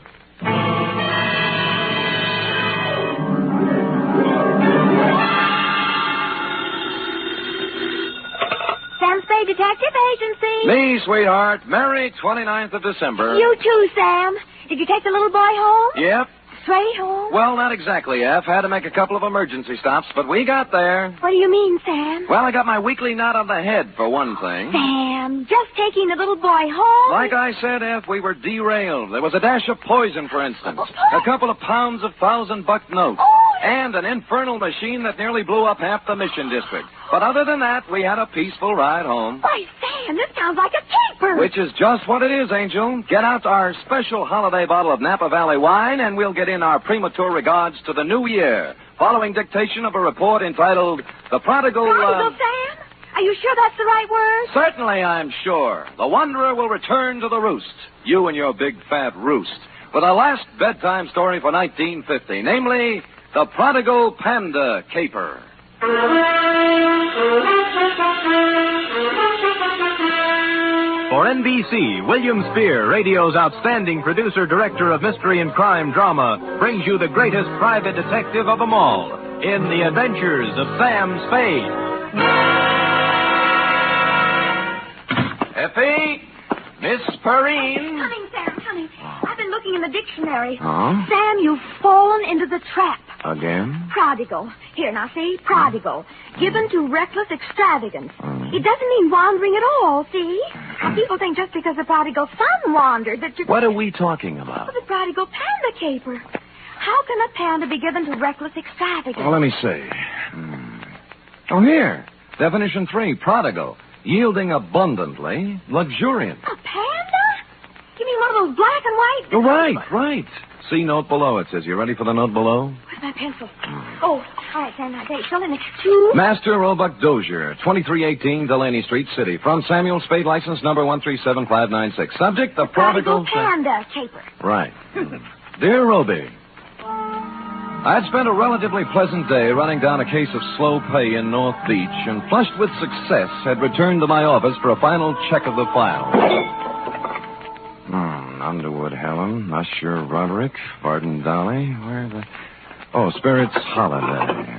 Sam Spade Detective Agency. Me, sweetheart. Merry 29th of December. You too, Sam. Did you take the little boy home? Yep. Straight home? Well, not exactly, F. Had to make a couple of emergency stops, but we got there. What do you mean, Sam? Well, I got my weekly knot on the head, for one thing. Sam, just taking the little boy home? Like I said, F, we were derailed. There was a dash of poison, for instance. A couple of pounds of $1,000 notes. And an infernal machine that nearly blew up half the Mission District. But other than that, we had a peaceful ride home. Why, Sam, this sounds like a caper. Which is just what it is, Angel. Get out our special holiday bottle of Napa Valley wine, and we'll get in our premature regards to the new year, following dictation of a report entitled The Prodigal... Prodigal, Sam? Are you sure that's the right word? Certainly, I'm sure. The Wanderer will return to the roost. You and your big fat roost. With a last bedtime story for 1950, namely... The Prodigal Panda Caper. For NBC, William Spear, radio's outstanding producer-director of mystery and crime drama, brings you the greatest private detective of them all in The Adventures of Sam Spade. Effie? Miss Perrine? Coming, Sam, coming. I've been looking in the dictionary. Huh? Sam, you've fallen into the trap. Again? Prodigal. Here, now, see? Prodigal. Given to reckless extravagance. It doesn't mean wandering at all, see? Now, people think just because the prodigal son wandered that you... What are we talking about? Oh, the prodigal panda caper. How can a panda be given to reckless extravagance? Well, let me see. Oh, here. Definition 3, prodigal. Yielding abundantly, luxuriant. A panda? You mean one of those black and white? Oh, right. See note below, it says. You ready for the note below? Where's my pencil? Oh, all right, Sam, now, date. Fill in it. 2. Master Roebuck Dozier, 2318 Delaney Street, City. From Samuel Spade, license number 137596. Subject, the prodigal panda caper. Right. Dear Roby, I'd spent a relatively pleasant day running down a case of slow pay in North Beach and, flushed with success, had returned to my office for a final check of the file. Underwood Helen, Usher Roderick, Varden Dolly, where the... Oh, Spirits Holiday.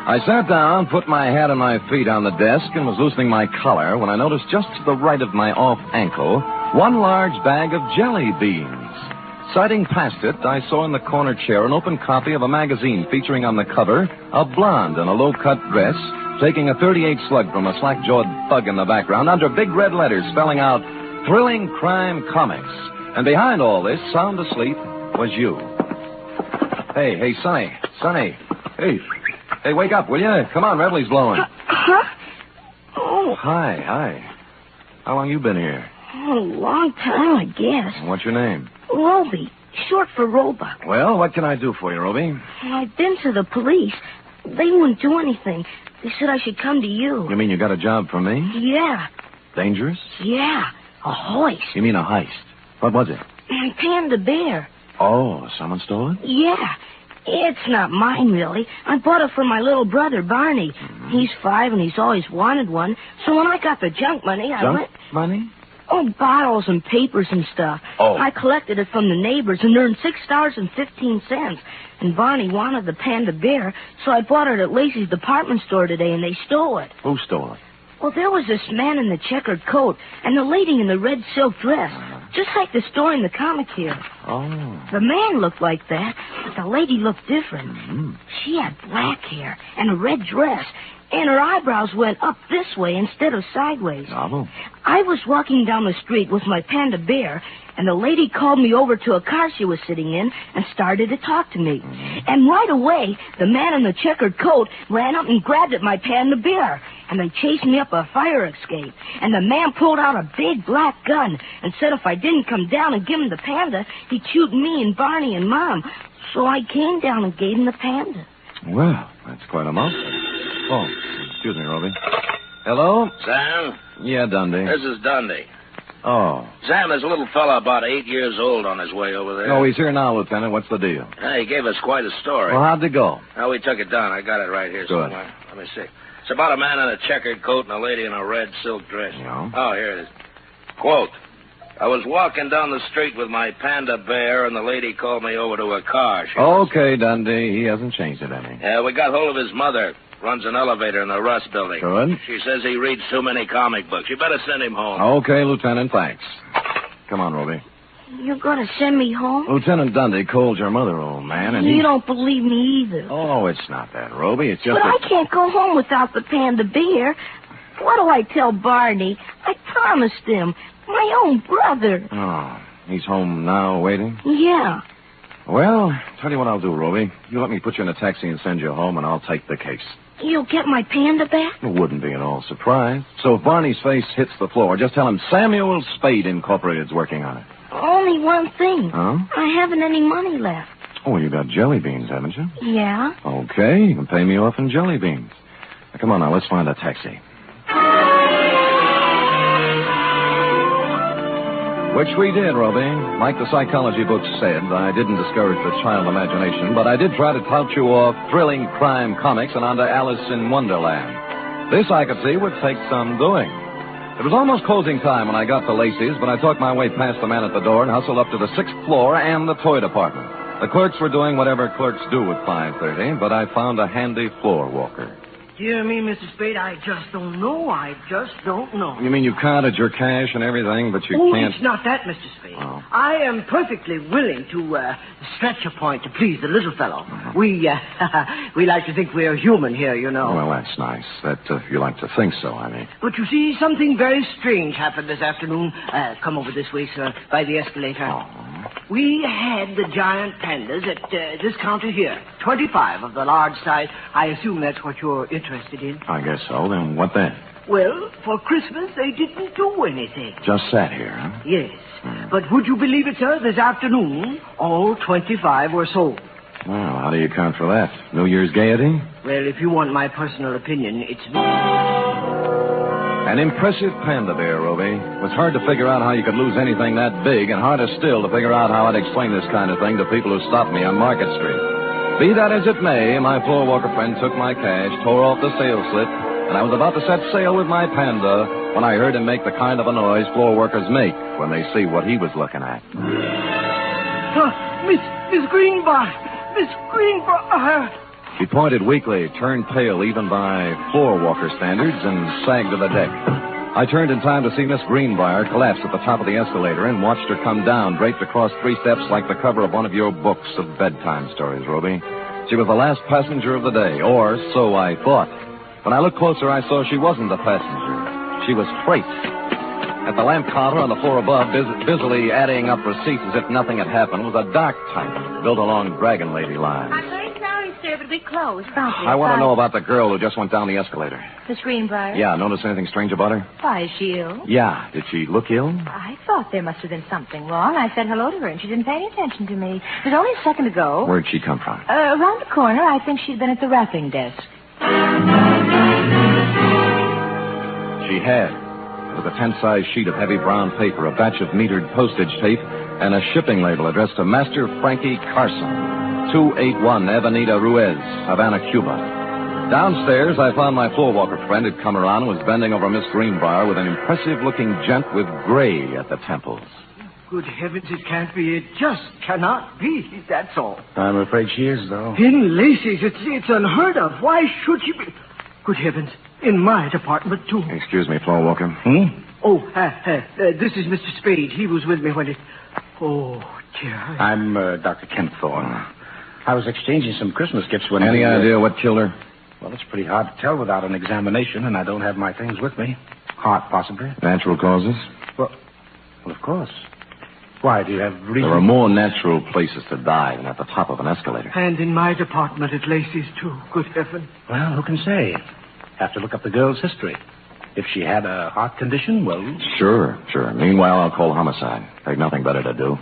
I sat down, put my hat and my feet on the desk, and was loosening my collar when I noticed just to the right of my off ankle one large bag of jelly beans. Sighting past it, I saw in the corner chair an open copy of a magazine featuring on the cover a blonde in a low-cut dress taking a .38 slug from a slack-jawed thug in the background under big red letters spelling out Thrilling Crime Comics. And behind all this, sound asleep, was you. Hey, Sonny. Hey, wake up, will you? Come on, Revelie's blowing. Huh? Oh. Hi. How long you been here? Oh, a long time, I guess. What's your name? Roby, short for Roebuck. Well, what can I do for you, Roby? I've been to the police. They wouldn't do anything. They said I should come to you. You mean you got a job for me? Yeah. Dangerous? Yeah. A hoist. You mean a heist? What was it? Panda bear. Oh, someone stole it? Yeah. It's not mine, really. I bought it for my little brother, Barney. Mm-hmm. He's 5, and he's always wanted one. So when I got the junk money, I went... money? Oh, bottles and papers and stuff. Oh. I collected it from the neighbors and earned $6.15. And Barney wanted the panda bear, so I bought it at Lacey's department store today, and they stole it. Who stole it? Well, there was this man in the checkered coat and the lady in the red silk dress, just like the story in the comic here. Oh. The man looked like that, but the lady looked different. Mm-hmm. She had black hair and a red dress, and her eyebrows went up this way instead of sideways. Bravo. I was walking down the street with my panda bear, and the lady called me over to a car she was sitting in and started to talk to me. Mm-hmm. And right away, the man in the checkered coat ran up and grabbed at my panda bear, and they chased me up a fire escape. And the man pulled out a big black gun and said if I didn't come down and give him the panda, he'd shoot me and Barney and Mom. So I came down and gave him the panda. Well, that's quite a mouthful. Oh, excuse me, Roby. Hello? Sam? Yeah, Dundee. This is Dundee. Oh. Sam, there's a little fella about 8 years old on his way over there. No, he's here now, Lieutenant. What's the deal? He gave us quite a story. Well, how'd it go? Now, we took it down. I got it right here Good. somewhere. Let me see. It's about a man in a checkered coat and a lady in a red silk dress. Yeah. Oh, here it is. Quote, I was walking down the street with my panda bear, and the lady called me over to her car. Okay, Dundee. He hasn't changed it any. Yeah, we got hold of his mother. Runs an elevator in the Russ building. Good. She says he reads too many comic books. You better send him home. Okay, Lieutenant, thanks. Come on, Roby. You're going to send me home? Lieutenant Dundee called your mother, old man, and You don't believe me either. Oh, it's not that, Roby. It's just But I can't go home without the panda bear. What do I tell Barney? I promised him. My own brother. Oh, he's home now, waiting? Yeah. Well, tell you what I'll do, Roby. You let me put you in a taxi and send you home, and I'll take the case. You'll get my panda back? It wouldn't be at all surprised. So if Barney's face hits the floor, just tell him Samuel Spade Incorporated's working on it. Only one thing. Huh? I haven't any money left. Oh, you got jelly beans, haven't you? Yeah? Okay, you can pay me off in jelly beans. Now, come on now, let's find a taxi. Which we did, Roby. Like the psychology books said, I didn't discourage the child imagination, but I did try to tout you off thrilling crime comics and onto Alice in Wonderland. This, I could see, would take some doing. It was almost closing time when I got to Lacey's, but I talked my way past the man at the door and hustled up to the 6th floor and the toy department. The clerks were doing whatever clerks do at 5:30, but I found a handy floor walker. Dear me, Mr. Spade, I just don't know. I just don't know. You mean you counted your cash and everything, but you can't... It's not that, Mr. Spade. Oh. I am perfectly willing to stretch a point to please the little fellow. Uh-huh. We like to think we're human here, you know. Well, that's nice. That you like to think so, I mean. But you see, something very strange happened this afternoon. Come over this way, sir, by the escalator. Oh. We had the giant pandas at this counter here. 25 of the large size. I assume that's what you're interested in. I guess so. Then what then? Well, for Christmas, they didn't do anything. Just sat here, huh? Yes. But would you believe it, sir? This afternoon, all 25 were sold. Well, how do you account for that? New Year's gaiety? Well, if you want my personal opinion, it's me. An impressive panda bear, Roby. It was hard to figure out how you could lose anything that big, and harder still to figure out how I'd explain this kind of thing to people who stopped me on Market Street. Be that as it may, my floor walker friend took my cash, tore off the sales slip, and I was about to set sail with my panda when I heard him make the kind of a noise floor workers make when they see what he was looking at. Miss Greenbar! Miss Greenbar! He pointed weakly, turned pale even by floor walker standards, and sagged to the deck. I turned in time to see Miss Greenbrier collapse at the top of the escalator and watched her come down, draped across 3 steps like the cover of one of your books of bedtime stories, Roby. She was the last passenger of the day, or so I thought. When I looked closer, I saw she wasn't a passenger. She was freight. At the lamp counter on the floor above, busily adding up receipts as if nothing had happened, was a dark type built along Dragon Lady lines. I'm very sorry, sir. able to be closed, promptly. I want to know about the girl who just went down the escalator. Miss Greenbrier? Yeah, notice anything strange about her? Why, is she ill? Yeah. Did she look ill? I thought there must have been something wrong. I said hello to her, and she didn't pay any attention to me. It was only a second ago. Where'd she come from? Around the corner. I think she'd been at the wrapping desk. She had. With a 10-size sheet of heavy brown paper, a batch of metered postage tape, and a shipping label addressed to Master Frankie Carson, 281 Avenida Ruiz, Havana, Cuba. Downstairs, I found my floorwalker friend had come around and was bending over Miss Greenbrier with an impressive-looking gent with gray at the temples. Good heavens, it can't be. It just cannot be. That's all. I'm afraid she is, though. In Lacey's, it's unheard of. Why should she be? Good heavens, in my department, too. Excuse me, floorwalker. Oh, this is Mr. Spade. He was with me when it... Oh, dear. I'm Dr. Kent Thorne. I was exchanging some Christmas gifts when... Any idea what killed her? Well, it's pretty hard to tell without an examination, and I don't have my things with me. Heart, possibly. Natural causes? Well, of course. Why, do you have reason? There are more natural places to die than at the top of an escalator. And in my department at Lacey's, too. Good heaven. Well, who can say? Have to look up the girl's history. If she had a heart condition, well... Sure. Meanwhile, I'll call homicide. They've nothing better to do.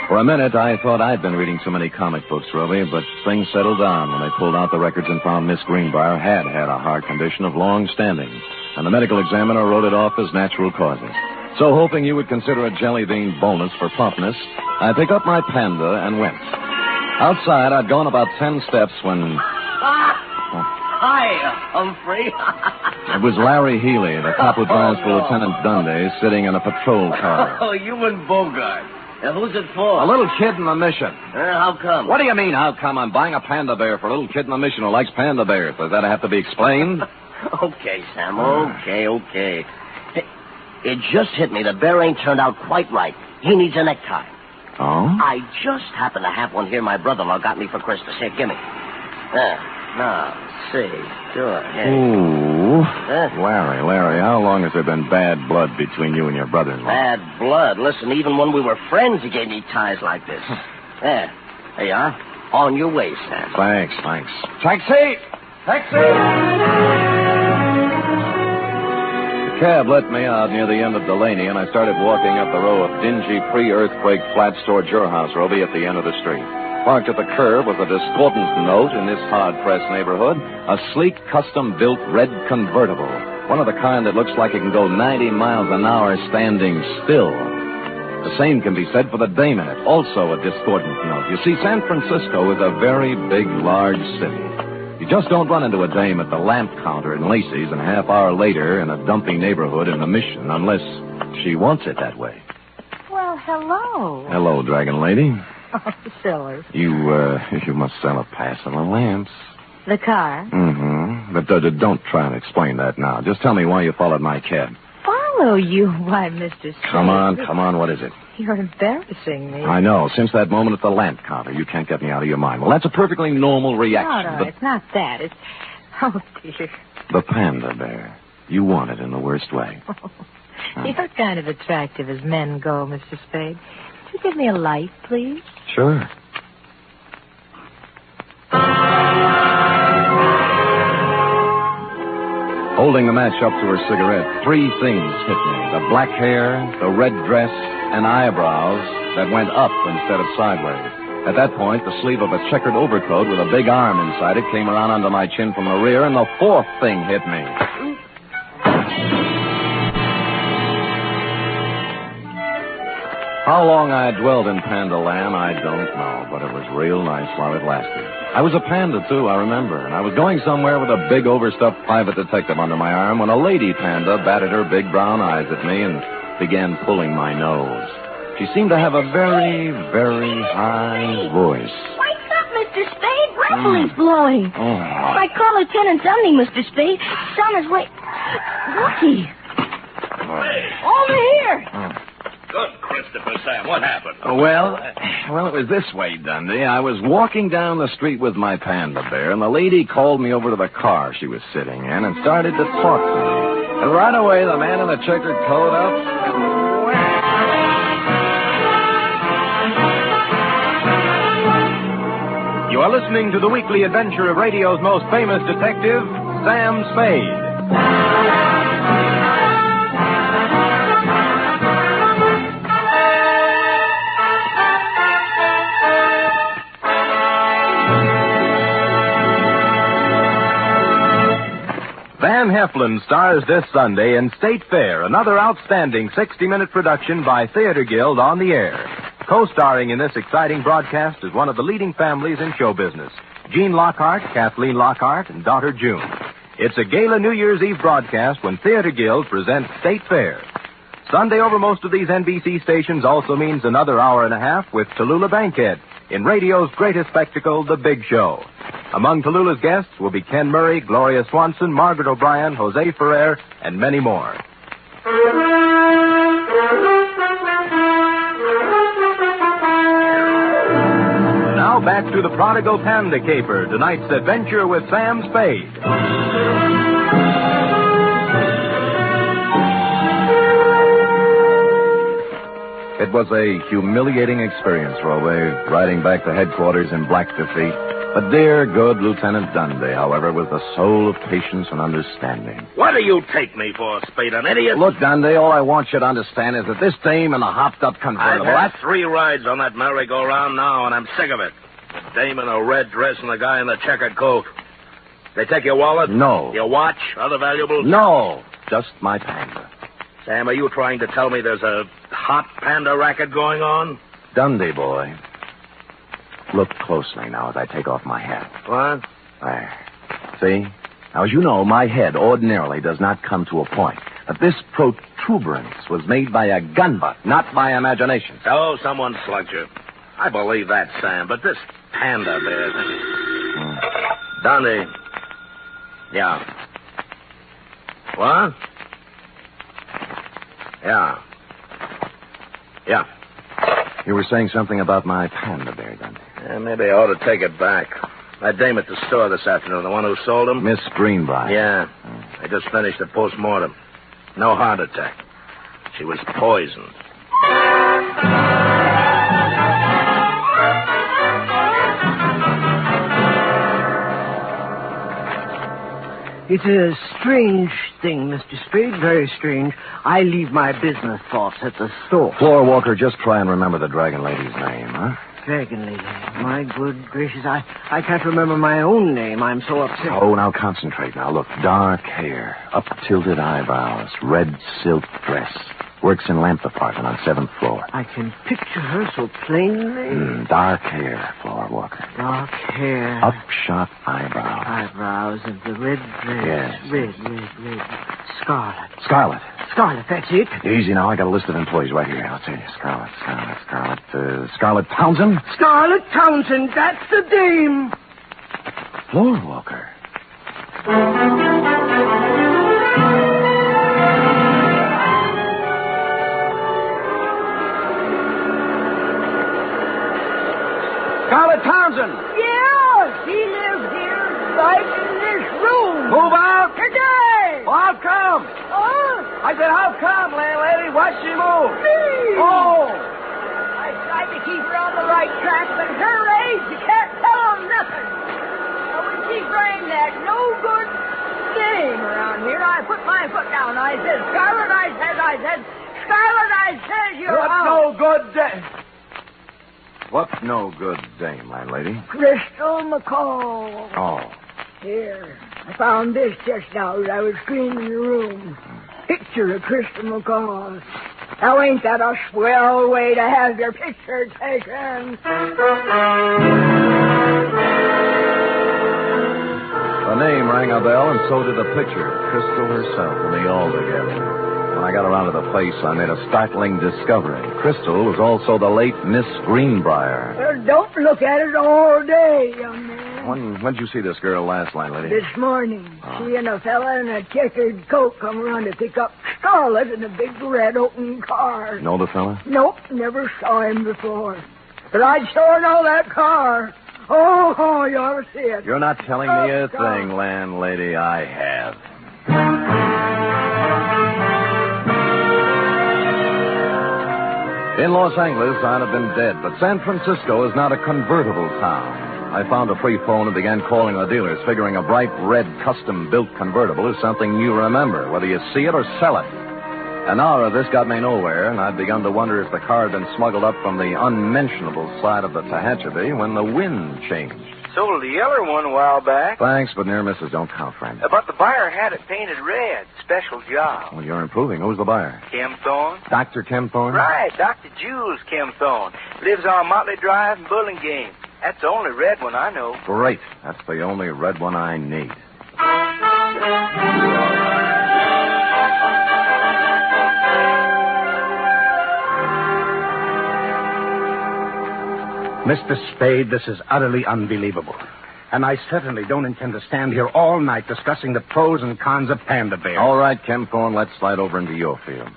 For a minute, I thought I'd been reading too many comic books, Roby, but things settled down when they pulled out the records and found Miss Greenbrier had a heart condition of long standing, and the medical examiner wrote it off as natural causes. So, hoping you would consider a jelly bean bonus for promptness, I picked up my Panda and went. Outside, I'd gone about 10 steps when... Hi, Humphrey. It was Larry Healy, the cop who drives for Lieutenant Dunday, sitting in a patrol car. Oh, you and Bogart. Who's it for? A little kid in the mission. How come? What do you mean, how come? I'm buying a panda bear for a little kid in the mission who likes panda bears. Does that have to be explained? Okay, Sam, okay. It just hit me. The bear ain't turned out quite right. He needs a necktie. Oh? I just happen to have one here my brother-in-law got me for Christmas. Here, gimme. There. Now, see. Sure. Here. Ooh. Larry, how long has there been bad blood between you and your brother-in-law? Bad blood? Listen, even when we were friends, he gave me ties like this. There you are. On your way, Sam. Thanks. Taxi! The cab let me out near the end of Delaney, and I started walking up the row of dingy pre-earthquake flat storage house, Roby, at the end of the street. Parked at the curb was a discordant note in this hard-pressed neighborhood, a sleek, custom-built red convertible, one of the kind that looks like it can go 90 miles an hour standing still. The same can be said for the dame in it, also a discordant note. You see, San Francisco is a very big, large city. You just don't run into a dame at the lamp counter in Lacey's and a half hour later in a dumpy neighborhood in the Mission, unless she wants it that way. Well, hello. Hello, Dragon Lady. Oh, silly. You must sell a pass on the lamps. The car? Mm-hmm. But don't try and explain that now. Just tell me why you followed my cab. Follow you? Why, Mr. Spade. Come on, what is it? You're embarrassing me. I know. Since that moment at the lamp counter, you can't get me out of your mind. Well, that's a perfectly normal reaction. No, it's not that. It's... Oh, dear. The panda bear. You want it in the worst way. You're kind of attractive as men go, Mr. Spade. Could you give me a light, please? Sure. Holding the match up to her cigarette, three things hit me. The black hair, the red dress, and eyebrows that went up instead of sideways. At that point, the sleeve of a checkered overcoat with a big arm inside it came around under my chin from the rear, and the fourth thing hit me. How long I dwelled in Panda Land, I don't know, but it was real nice while it lasted. I was a panda, too, I remember, and I was going somewhere with a big overstuffed private detective under my arm when a lady panda batted her big brown eyes at me and began pulling my nose. She seemed to have a very, very high voice. Wake up, Mr. Spade. Reveling's blowing. Oh. I call Lieutenant Dunny, Mr. Spade. Son is wait. Looky. Over here. Good, Christopher, Sam. What happened? Well, it was this way, Dundee. I was walking down the street with my panda bear, and the lady called me over to the car she was sitting in and started to talk to me. And right away, the man in the checkered coat up and listening to the weekly adventure of radio's most famous detective, Sam Spade. Van Heflin stars this Sunday in State Fair, another outstanding 60-minute production by Theater Guild on the air. Co-starring in this exciting broadcast is one of the leading families in show business, Jean Lockhart, Kathleen Lockhart, and daughter June. It's a gala New Year's Eve broadcast when Theater Guild presents State Fair. Sunday over most of these NBC stations also means another hour and a half with Tallulah Bankhead in radio's greatest spectacle, The Big Show. Among Tallulah's guests will be Ken Murray, Gloria Swanson, Margaret O'Brien, Jose Ferrer, and many more. Now back to the Prodigal Panda Caper, tonight's adventure with Sam Spade. It was a humiliating experience, Rowe, riding back to headquarters in black defeat. But dear, good Lieutenant Dundee, however, was the soul of patience and understanding. What do you take me for, Spade, an idiot? Look, Dundee, all I want you to understand is that this dame in the hopped-up convertible... I've had 3 rides on that merry-go-round now, and I'm sick of it. The dame in a red dress and the guy in the checkered coat. They take your wallet? No. Your watch? Other valuables? No. Just my Panda. Sam, are you trying to tell me there's a hot Panda racket going on? Dundee, boy. Look closely now as I take off my hat. What? There. See? Now, as you know, my head ordinarily does not come to a point. But this protuberance was made by a gun butt, not by imagination. Oh, someone slugged you. I believe that, Sam, but this Panda bear... Dundee. Yeah. What? Yeah. Yeah. You were saying something about my Panda bear, Dundee. Yeah, maybe I ought to take it back. That dame at the store this afternoon, the one who sold him? Miss Greenbrier. Yeah. I just finished the post-mortem. No heart attack. She was poisoned. It's a strange thing, Mr. Spade, very strange. I leave my business thoughts at the store. Floor Walker, just try and remember the dragon lady's name, huh? Dragon Lady. My good gracious, I can't remember my own name. I'm so upset. Oh, now concentrate. Now, look, dark hair, up-tilted eyebrows, red silk dress. Works in lamp department on 7th floor. I can picture her so plainly. Dark hair, Floor Walker. Dark hair. Upshot eyebrows. Eyebrows and the red dress. Yes. Red. Scarlet. Scarlet, that's it. Easy now. I got a list of employees right here. I'll tell you. Scarlet Townsend. Scarlet Townsend, that's the dame. Floor Walker. Scarlet Townsend. Yeah, she lives here, right in this room. Move out. Today. Well, how come? I said, how come, landlady? Why'd she move? Me. Oh. I tried to keep her on the right track, but at her age, you can't tell them nothing. Now, when she framed that no good dame around here, I put my foot down. I said, Scarlet, you're What out. no good dame? What no good dame, landlady? Crystal McCall. Oh. Here, I found this just now as I was cleaning the room. Picture of Crystal McCall. Now, ain't that a swell way to have your picture taken? The name rang a bell, and so did the picture. Crystal herself and me all together. When I got around to the place, I made a startling discovery. Crystal was also the late Miss Greenbrier. Well, don't look at it all day, young man. When'd you see this girl last, landlady? This morning, she and a fella in a checkered coat come around to pick up Scarlet in a big red open car. Know the fella? Nope, never saw him before. But I'd sure know that car. Oh, you ought to see it. You're not telling me a thing, landlady. I have. In Los Angeles, I'd have been dead, but San Francisco is not a convertible town. I found a free phone and began calling the dealers, figuring a bright red custom-built convertible is something you remember, whether you see it or sell it. An hour of this got me nowhere, and I'd begun to wonder if the car had been smuggled up from the unmentionable side of the Tehachapi when the wind changed. Sold the yeller one a while back. Thanks, but near misses don't count, friend. But the buyer had it painted red. Special job. Well, you're improving. Who's the buyer? Kim Thorne. Dr. Kim Thorne? Right, Dr. Jules Kim Thorne. Lives on Motley Drive in Burlingame. That's the only red one I know. Great. That's the only red one I need. Mr. Spade, this is utterly unbelievable. And I certainly don't intend to stand here all night discussing the pros and cons of panda bears. All right, Kim Thorne, let's slide over into your field.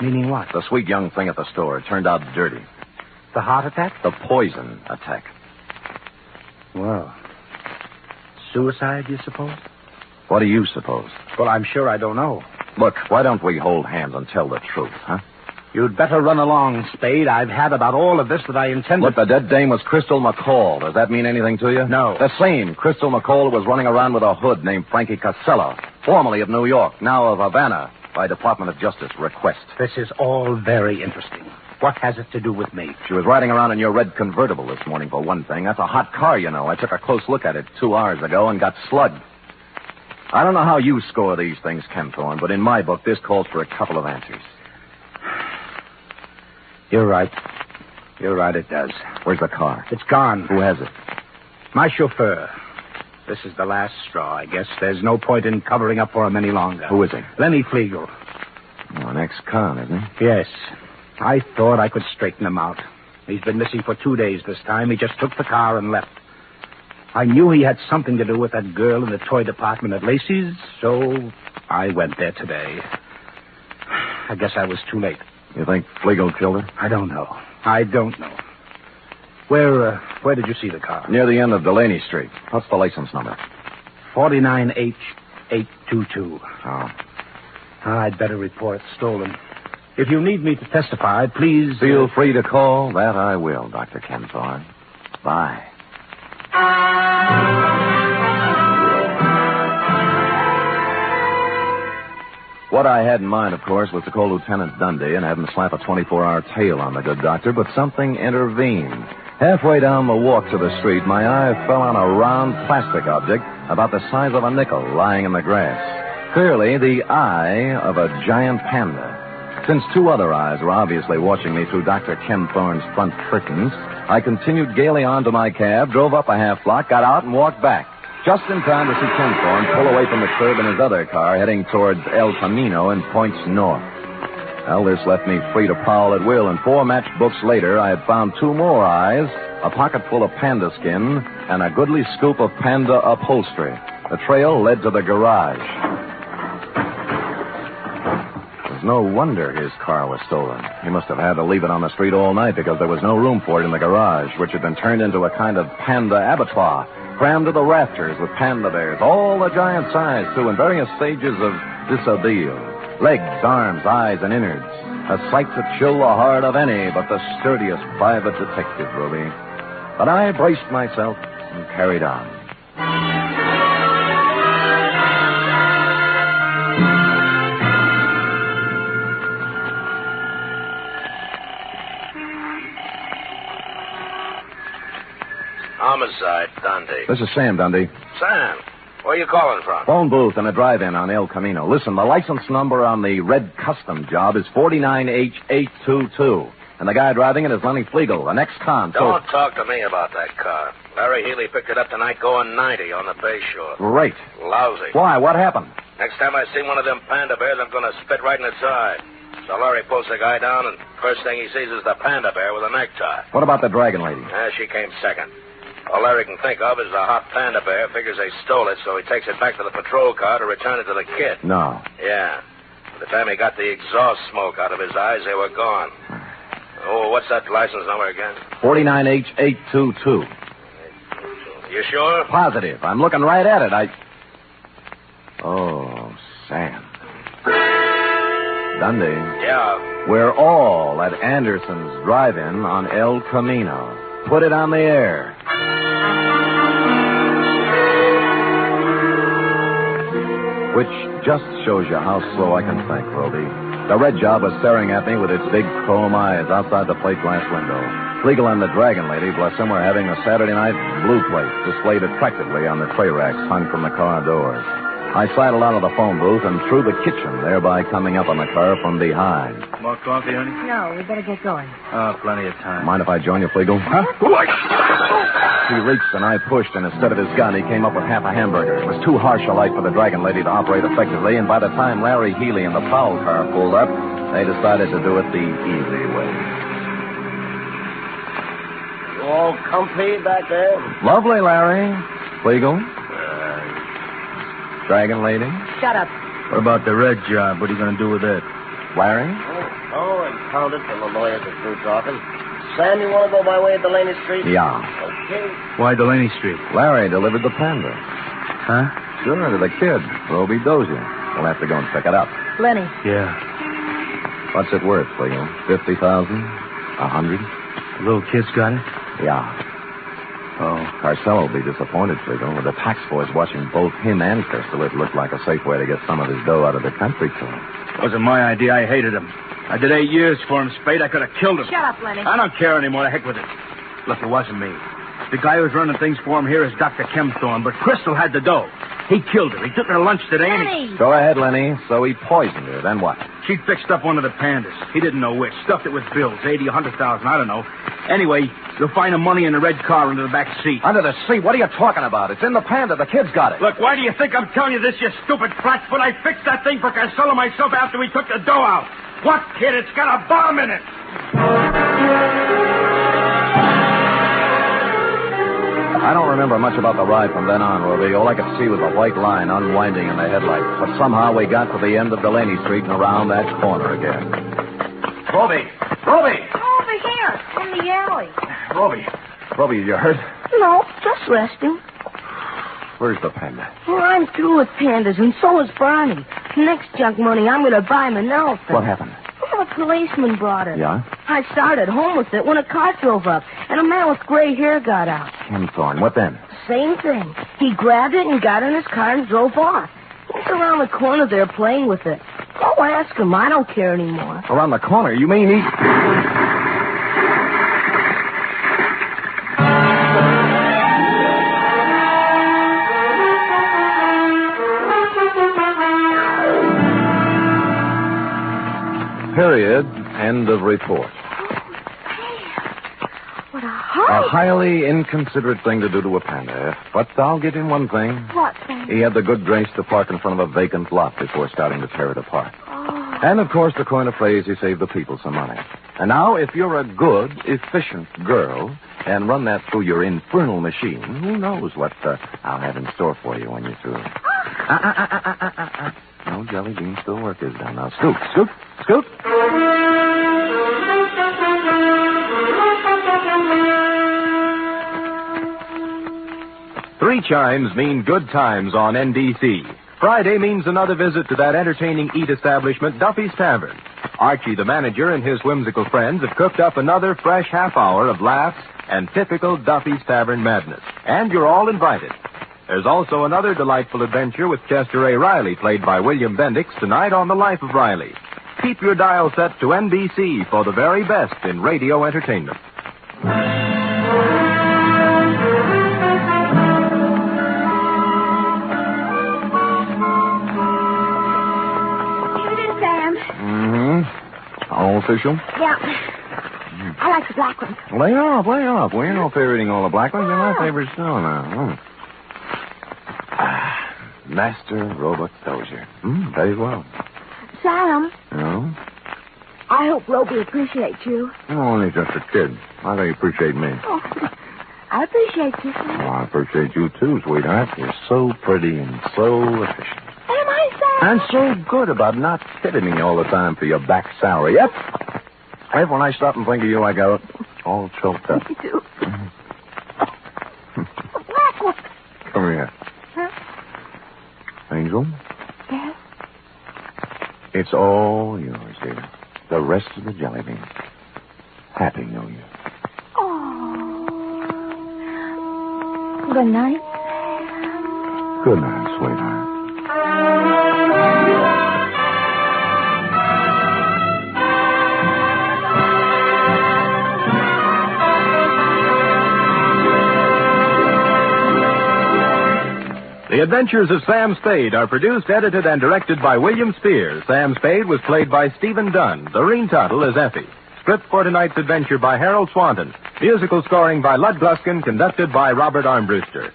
Meaning what? The sweet young thing at the store. It turned out dirty. The heart attack? The poison attack. Well, suicide, you suppose? What do you suppose? Well, I'm sure I don't know. Look, why don't we hold hands and tell the truth, huh? You'd better run along, Spade. I've had about all of this that I intended. Look, the dead dame was Crystal McCall. Does that mean anything to you? No. The same Crystal McCall who was running around with a hood named Frankie Casella, formerly of New York, now of Havana, by Department of Justice request. This is all very interesting. What has it to do with me? She was riding around in your red convertible this morning, for one thing. That's a hot car, you know. I took a close look at it 2 hours ago and got slugged. I don't know how you score these things, Ken Thorne, but in my book, this calls for a couple of answers. You're right. You're right, it does. Where's the car? It's gone. Who has it? My chauffeur. This is the last straw, I guess. There's no point in covering up for him any longer. Who is he? Lenny Fliegel. Oh, an ex-con, isn't he? Yes. I thought I could straighten him out. He's been missing for 2 days this time. He just took the car and left. I knew he had something to do with that girl in the toy department at Lacey's, so I went there today. I guess I was too late. You think Fliegel killed her? I don't know. I don't know. Where did you see the car? Near the end of Delaney Street. What's the license number? 49H822. Oh. I'd better report it stolen. If you need me to testify, please... Feel free to call. That I will, Dr. Ken Thorne. Bye. What I had in mind, of course, was to call Lieutenant Dundee and have him slap a 24-hour tail on the good doctor, but something intervened. Halfway down the walk to the street, my eye fell on a round plastic object about the size of a nickel lying in the grass. Clearly, the eye of a giant panda. Since 2 other eyes were obviously watching me through Dr. Ken Thorne's front curtains, I continued gaily on to my cab, drove up a half block, got out, and walked back. Just in time to see Ken Thorne pull away from the curb in his other car, heading towards El Camino and points north. Well, this left me free to prowl at will, and 4 matchbooks later, I had found 2 more eyes, a pocket full of panda skin, and a goodly scoop of panda upholstery. The trail led to the garage. No wonder his car was stolen. He must have had to leave it on the street all night because there was no room for it in the garage, which had been turned into a kind of panda abattoir, crammed to the rafters with panda bears, all the giant size, too, in various stages of dishabille. Legs, arms, eyes, and innards. A sight to chill the heart of any but the sturdiest private detective, Ruby. But I braced myself and carried on. Homicide, Dundee. This is Sam, Dundee. Sam, where you calling from? Phone booth in a drive-in on El Camino. Listen, the license number on the red custom job is 49H822. And the guy driving it is Lenny Fliegel, an ex-con. Don't talk to me about that car. Larry Healy picked it up tonight going 90 on the Bay Shore. Great. Lousy. Why? What happened? Next time I see one of them panda bears, I'm going to spit right in its eye. So Larry pulls the guy down, and first thing he sees is the panda bear with a necktie. What about the dragon lady? She came second. All Larry can think of is the hot panda bear. Figures they stole it, so he takes it back to the patrol car to return it to the kid. No. Yeah. By the time he got the exhaust smoke out of his eyes, they were gone. Oh, what's that license number again? 49H822. You sure? Positive. I'm looking right at it. Oh, Sam. Dundee. Yeah. We're all at Anderson's drive-in on El Camino. Put it on the air. Which just shows you how slow I can think, Roby. The red job was staring at me with its big chrome eyes outside the plate glass window. Fleagle and the Dragon Lady, bless them, were having a Saturday night blue plate displayed attractively on the tray racks hung from the car doors. I sidled out of the phone booth and through the kitchen, thereby coming up on the car from behind. More coffee, honey? No, we better get going. Oh, plenty of time. Mind if I join you, Fleagle? Huh? He reached and I pushed, and instead of his gun, he came up with half a hamburger. It was too harsh a light for the Dragon Lady to operate effectively, and by the time Larry Healy and the Powell car pulled up, they decided to do it the easy way. You all comfy back there? Lovely, Larry. Fleagle? Dragon Lady? Shut up. What about the red job? What are you going to do with it? Larry? Oh, impound it till the lawyers are through talking. Sam, you want to go by way of Delaney Street? Yeah. Okay. Why Delaney Street? Larry delivered the Panda. Huh? Sure, to the kid, Roby Dozier. We'll have to go and pick it up. Lenny. Yeah. What's it worth, Fleagle? 50,000? 100? The little kid's got it? Yeah. Oh, Carcel will be disappointed, Fleagle. With the tax force watching both him and Crystal, it looked like a safe way to get some of his dough out of the country club. Wasn't my idea. I hated him. I did 8 years for him, Spade. I could have killed him. Shut up, Lenny. I don't care anymore. The heck with it. Look, it wasn't me. The guy who's running things for him here is Dr. Kempthorne, but Crystal had the dough. He killed her. He took her to lunch today, and he... Go ahead, Lenny. So he poisoned her. Then what? She fixed up one of the Pandas. He didn't know which. Stuffed it with bills, 80, 100,000, I don't know. Anyway, you'll find the money in the red car under the back seat. Under the seat? What are you talking about? It's in the Panda. The kid's got it. Look, why do you think I'm telling you this, you stupid flatfoot? I fixed that thing for Carcel myself after we took the dough out. What, kid? It's got a bomb in it. I don't remember much about the ride from then on, Roby. All I could see was a white line unwinding in the headlights. But somehow we got to the end of Delaney Street and around that corner again. Roby! Roby! Over here, in the alley. Roby, you hurt? No, just resting. Where's the Panda? Well, I'm through with pandas, and so is Barney. Next junk money, I'm going to buy him an elephant. What happened? Well, a policeman brought it. Yeah? I started home with it when a car drove up, and a man with gray hair got out. Kempthorne. What then? Same thing. He grabbed it and got in his car and drove off. He's around the corner there playing with it. Go ask him. I don't care anymore. Around the corner? You mean he... Period. End of report. What a A highly inconsiderate thing to do to a panda. But I'll give him one thing. What thing? He had the good grace to park in front of a vacant lot before starting to tear it apart. Oh. And, of course, to coin a phrase, he saved the people some money. And now, if you're a good, efficient girl and run that through your infernal machine, who knows what I'll have in store for you when you're through. No, Jelly Bean still work is done. Now, scoot, scoot, scoot. Three chimes mean good times on NBC. Friday means another visit to that entertaining eat establishment, Duffy's Tavern. Archie, the manager, and his whimsical friends have cooked up another fresh half hour of laughs and typical Duffy's Tavern madness. And you're all invited. There's also another delightful adventure with Chester A. Riley, played by William Bendix, tonight on The Life of Riley. Keep your dial set to NBC for the very best in radio entertainment. Here it is, Sam. Mm-hmm. All official? Yeah. I like the black one. Lay off, lay off. We ain't no favoriting all the black ones. They're my favorites too now. Master Robot Dozier. Very well. Sam, No? I hope Roby appreciates you. You're only just a kid. How do you appreciate me? Oh, I appreciate you, Sam. Oh, I appreciate you too, sweetheart. You're so pretty and so efficient. Am I, Sam? And so good about not kidding me all the time for your back salary. Yep. Right when I stop and think of you, I go all choked up. Me too. The black one. Come here. Huh? Angel, Yes? it's all yours, dear. The rest of the jelly beans. Happy New Year. Oh. Good night. Good night, sweetheart. The Adventures of Sam Spade are produced, edited, and directed by William Spears. Sam Spade was played by Stephen Dunn. Doreen Tuttle is Effie. Script for tonight's adventure by Harold Swanton. Musical scoring by Lud Gluskin, conducted by Robert Armbruster.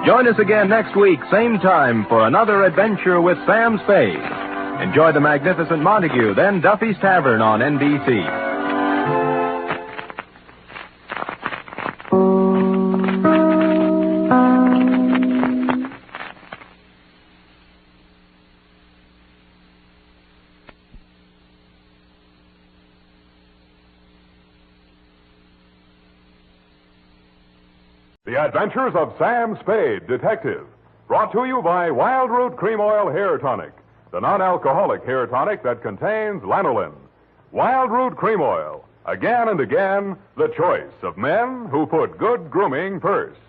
Join us again next week, same time, for another adventure with Sam Spade. Enjoy The Magnificent Montague, then Duffy's Tavern on NBC. The Adventures of Sam Spade, Detective. Brought to you by Wild Root Cream Oil Hair Tonic, the non-alcoholic hair tonic that contains lanolin. Wild Root Cream Oil. Again and again, the choice of men who put good grooming first.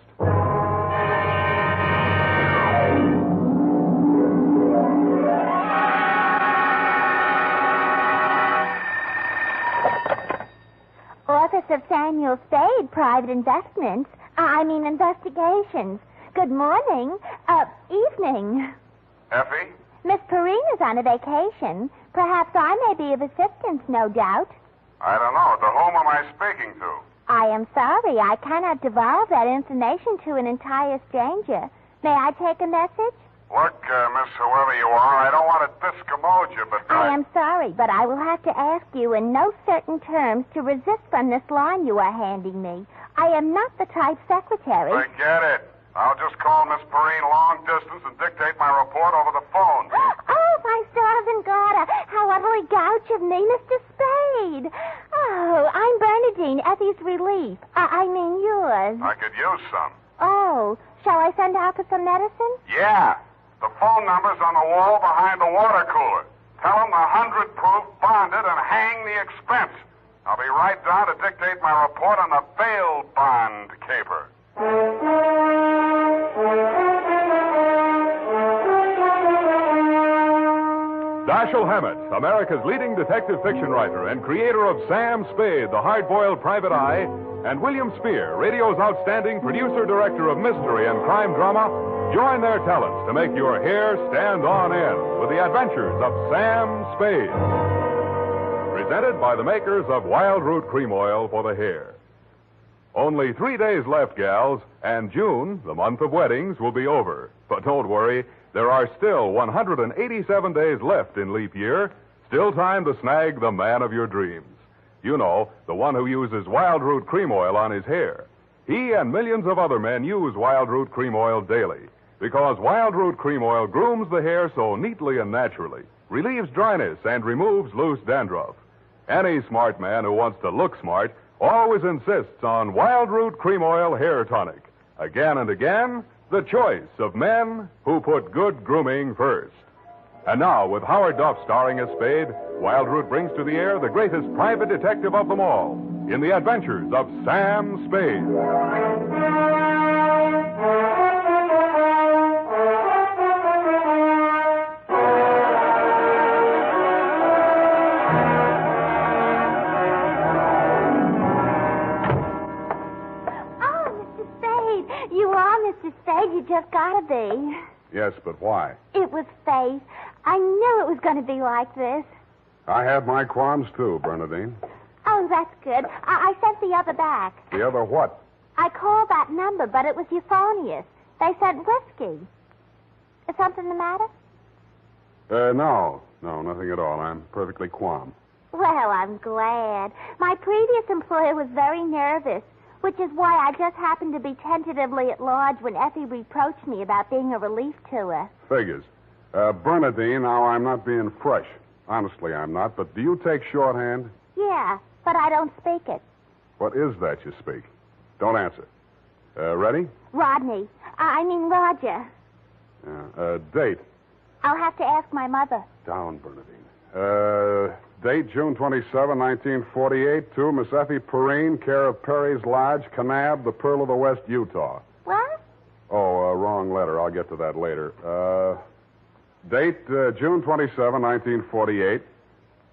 Office of Samuel Spade, Private Investigations. Good morning. Evening. Effie? Miss Perrine is on a vacation. Perhaps I may be of assistance, no doubt. I don't know. To whom am I speaking to? I am sorry. I cannot divulge that information to an entire stranger. May I take a message? Look, Miss whoever you are, I don't want to discommode you, but I am sorry, but I will have to ask you in no certain terms to resist from this line you are handing me. I am not the type secretary. Forget it. I'll just call Miss Perrine long distance and dictate my report over the phone. Oh, my servant daughter. How utterly gouch of me, Mr. Spade. Oh, I'm Bernadine, Effie's relief. I mean yours. I could use some. Oh, shall I send out for some medicine? Yeah. The phone number's on the wall behind the water cooler. Tell them the 100 proof bonded and hang the expense. I'll be right down to dictate my report on the bail bond caper. Dashiell Hammett, America's leading detective fiction writer and creator of Sam Spade, the hard-boiled private eye, and William Spear, radio's outstanding producer-director of mystery and crime drama, join their talents to make your hair stand on end with the adventures of Sam Spade. Presented by the makers of Wild Root Cream Oil for the hair. Only 3 days left, gals, and June, the month of weddings, will be over. But don't worry, there are still 187 days left in leap year, still time to snag the man of your dreams. You know, the one who uses Wild Root Cream Oil on his hair. He and millions of other men use Wild Root Cream Oil daily, because Wild Root Cream Oil grooms the hair so neatly and naturally, relieves dryness, and removes loose dandruff. Any smart man who wants to look smart always insists on Wild Root Cream Oil Hair Tonic. Again and again, the choice of men who put good grooming first. And now, with Howard Duff starring as Spade, Wild Root brings to the air the greatest private detective of them all, in the adventures of Sam Spade. You just gotta be. Yes, but why? It was fate. I knew it was going to be like this. I had my qualms, too, Bernadine. Oh, that's good. I sent the other back. The other what? I called that number, but it was euphonious. They said whiskey. Is something the matter? No, nothing at all. I'm perfectly calm. Well, I'm glad. My previous employer was very nervous, which is why I just happened to be tentatively at large when Effie reproached me about being a relief to her. Figures. Bernadine, now I'm not being fresh. Honestly, I'm not. But do you take shorthand? Yeah, but I don't speak it. What is that you speak? Don't answer. Ready? Rodney. I mean Roger. Date. I'll have to ask my mother. Down, Bernadine. Date, June 27, 1948, to Miss Effie Perrine, care of Perry's Lodge, Kanab, the Pearl of the West, Utah. What? Oh, wrong letter. I'll get to that later. Date, June 27, 1948.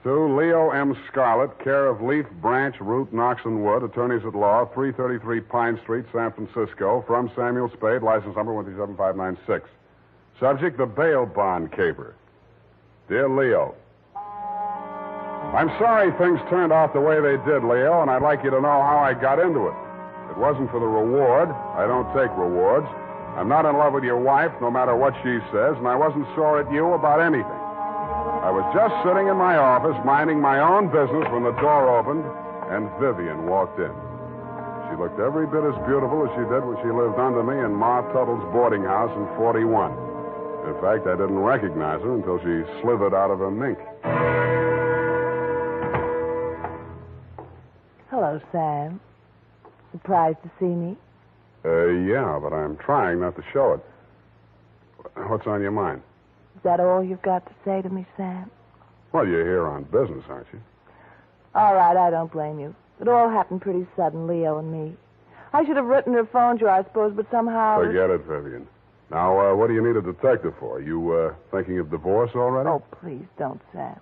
To Leo M. Scarlett, care of Leaf, Branch, Root, Knox & Wood, attorneys at law, 333 Pine Street, San Francisco, from Samuel Spade, license number 17596. Subject, the bail bond caper. Dear Leo, I'm sorry things turned out the way they did, Leo, and I'd like you to know how I got into it. It wasn't for the reward. I don't take rewards. I'm not in love with your wife, no matter what she says, and I wasn't sore at you about anything. I was just sitting in my office, minding my own business, when the door opened, and Vivian walked in. She looked every bit as beautiful as she did when she lived under me in Ma Tuttle's boarding house in 41. In fact, I didn't recognize her until she slithered out of her mink. Hello, Sam. Surprised to see me? Yeah, but I'm trying not to show it. What's on your mind? Is that all you've got to say to me, Sam? Well, you're here on business, aren't you? All right, I don't blame you. It all happened pretty sudden, Leo and me. I should have written or phoned you, I suppose, but somehow... Forget it, Vivian. Now, what do you need a detective for? You, thinking of divorce already? Oh, please don't, Sam.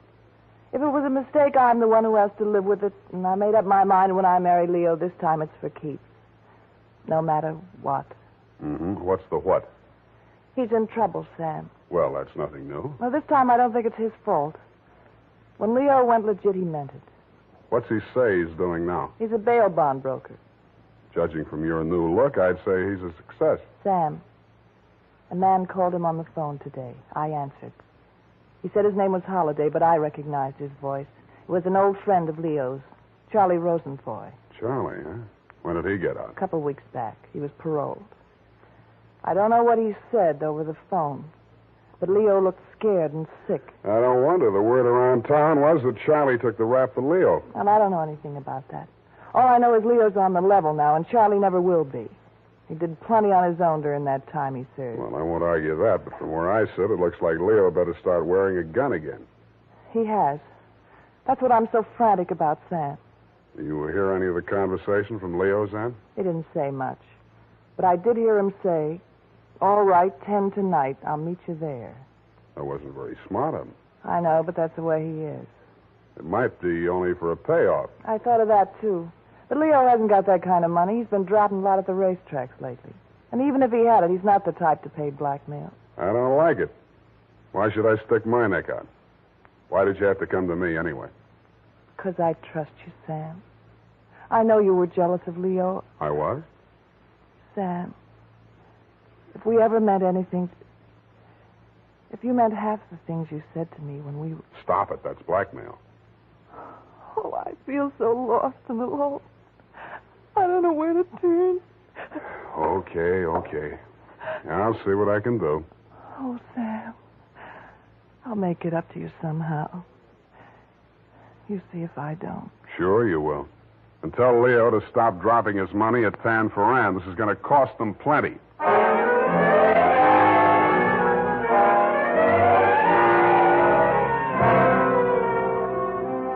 If it was a mistake, I'm the one who has to live with it, and I made up my mind when I married Leo. This time it's for keeps. No matter what. Mm-hmm. What's the what? He's in trouble, Sam. Well, that's nothing new. Well, this time I don't think it's his fault. When Leo went legit, he meant it. What's he say he's doing now? He's a bail bond broker. Judging from your new look, I'd say he's a success. Sam, a man called him on the phone today. I answered. He said his name was Holliday, but I recognized his voice. It was an old friend of Leo's, Charlie Rosenfoy. Charlie, huh? When did he get out? A couple weeks back. He was paroled. I don't know what he said over the phone, but Leo looked scared and sick. I don't wonder. The word around town was that Charlie took the rap for Leo. And I don't know anything about that. All I know is Leo's on the level now, and Charlie never will be. He did plenty on his own during that time he served. Well, I won't argue that, but from where I sit, it looks like Leo better start wearing a gun again. He has. That's what I'm so frantic about, Sam. You hear any of the conversation from Leo's end? He didn't say much. But I did hear him say, all right, 10 tonight. I'll meet you there. That wasn't very smart of him. I know, but that's the way he is. It might be only for a payoff. I thought of that, too. But Leo hasn't got that kind of money. He's been dropping a lot at the racetracks lately. And even if he had it, he's not the type to pay blackmail. I don't like it. Why should I stick my neck out? Why did you have to come to me anyway? Because I trust you, Sam. I know you were jealous of Leo. I was? Sam, if we ever meant anything... If you meant half the things you said to me when we... Stop it. That's blackmail. Oh, I feel so lost and alone. I don't know where to turn. Okay. I'll see what I can do. Oh, Sam. I'll make it up to you somehow. You see if I don't. Sure you will. And tell Leo to stop dropping his money at Tan Ferran. This is going to cost them plenty.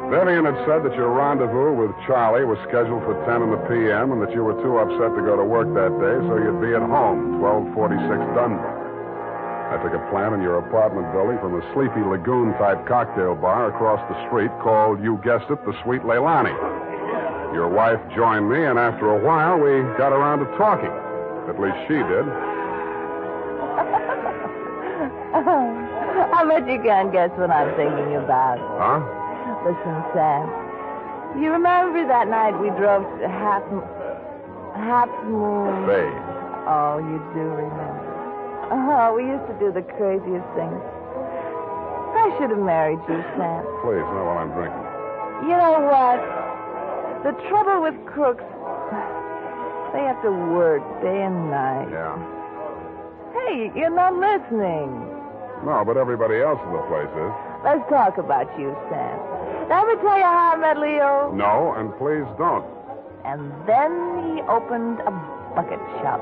Vivian had said that your rendezvous with Charlie was scheduled for 10 in the p.m. and that you were too upset to go to work that day, so you'd be at home, 1246 Dunbar. I took a plant in your apartment building from a Sleepy Lagoon-type cocktail bar across the street called, you guessed it, the Sweet Leilani. Your wife joined me, and after a while, we got around to talking. At least she did. I bet you can't guess what I'm thinking about. Huh? Listen, Sam. You remember that night we drove to Half Moon? Bay. Oh, you do remember. Oh, we used to do the craziest things. I should have married you, Sam. Please, not while I'm drinking. You know what? The trouble with crooks, they have to work day and night. Yeah. Hey, you're not listening. No, but everybody else in the place is. Let's talk about you, Sam. Did I ever tell you how I met Leo? No, and please don't. And then he opened a bucket shop.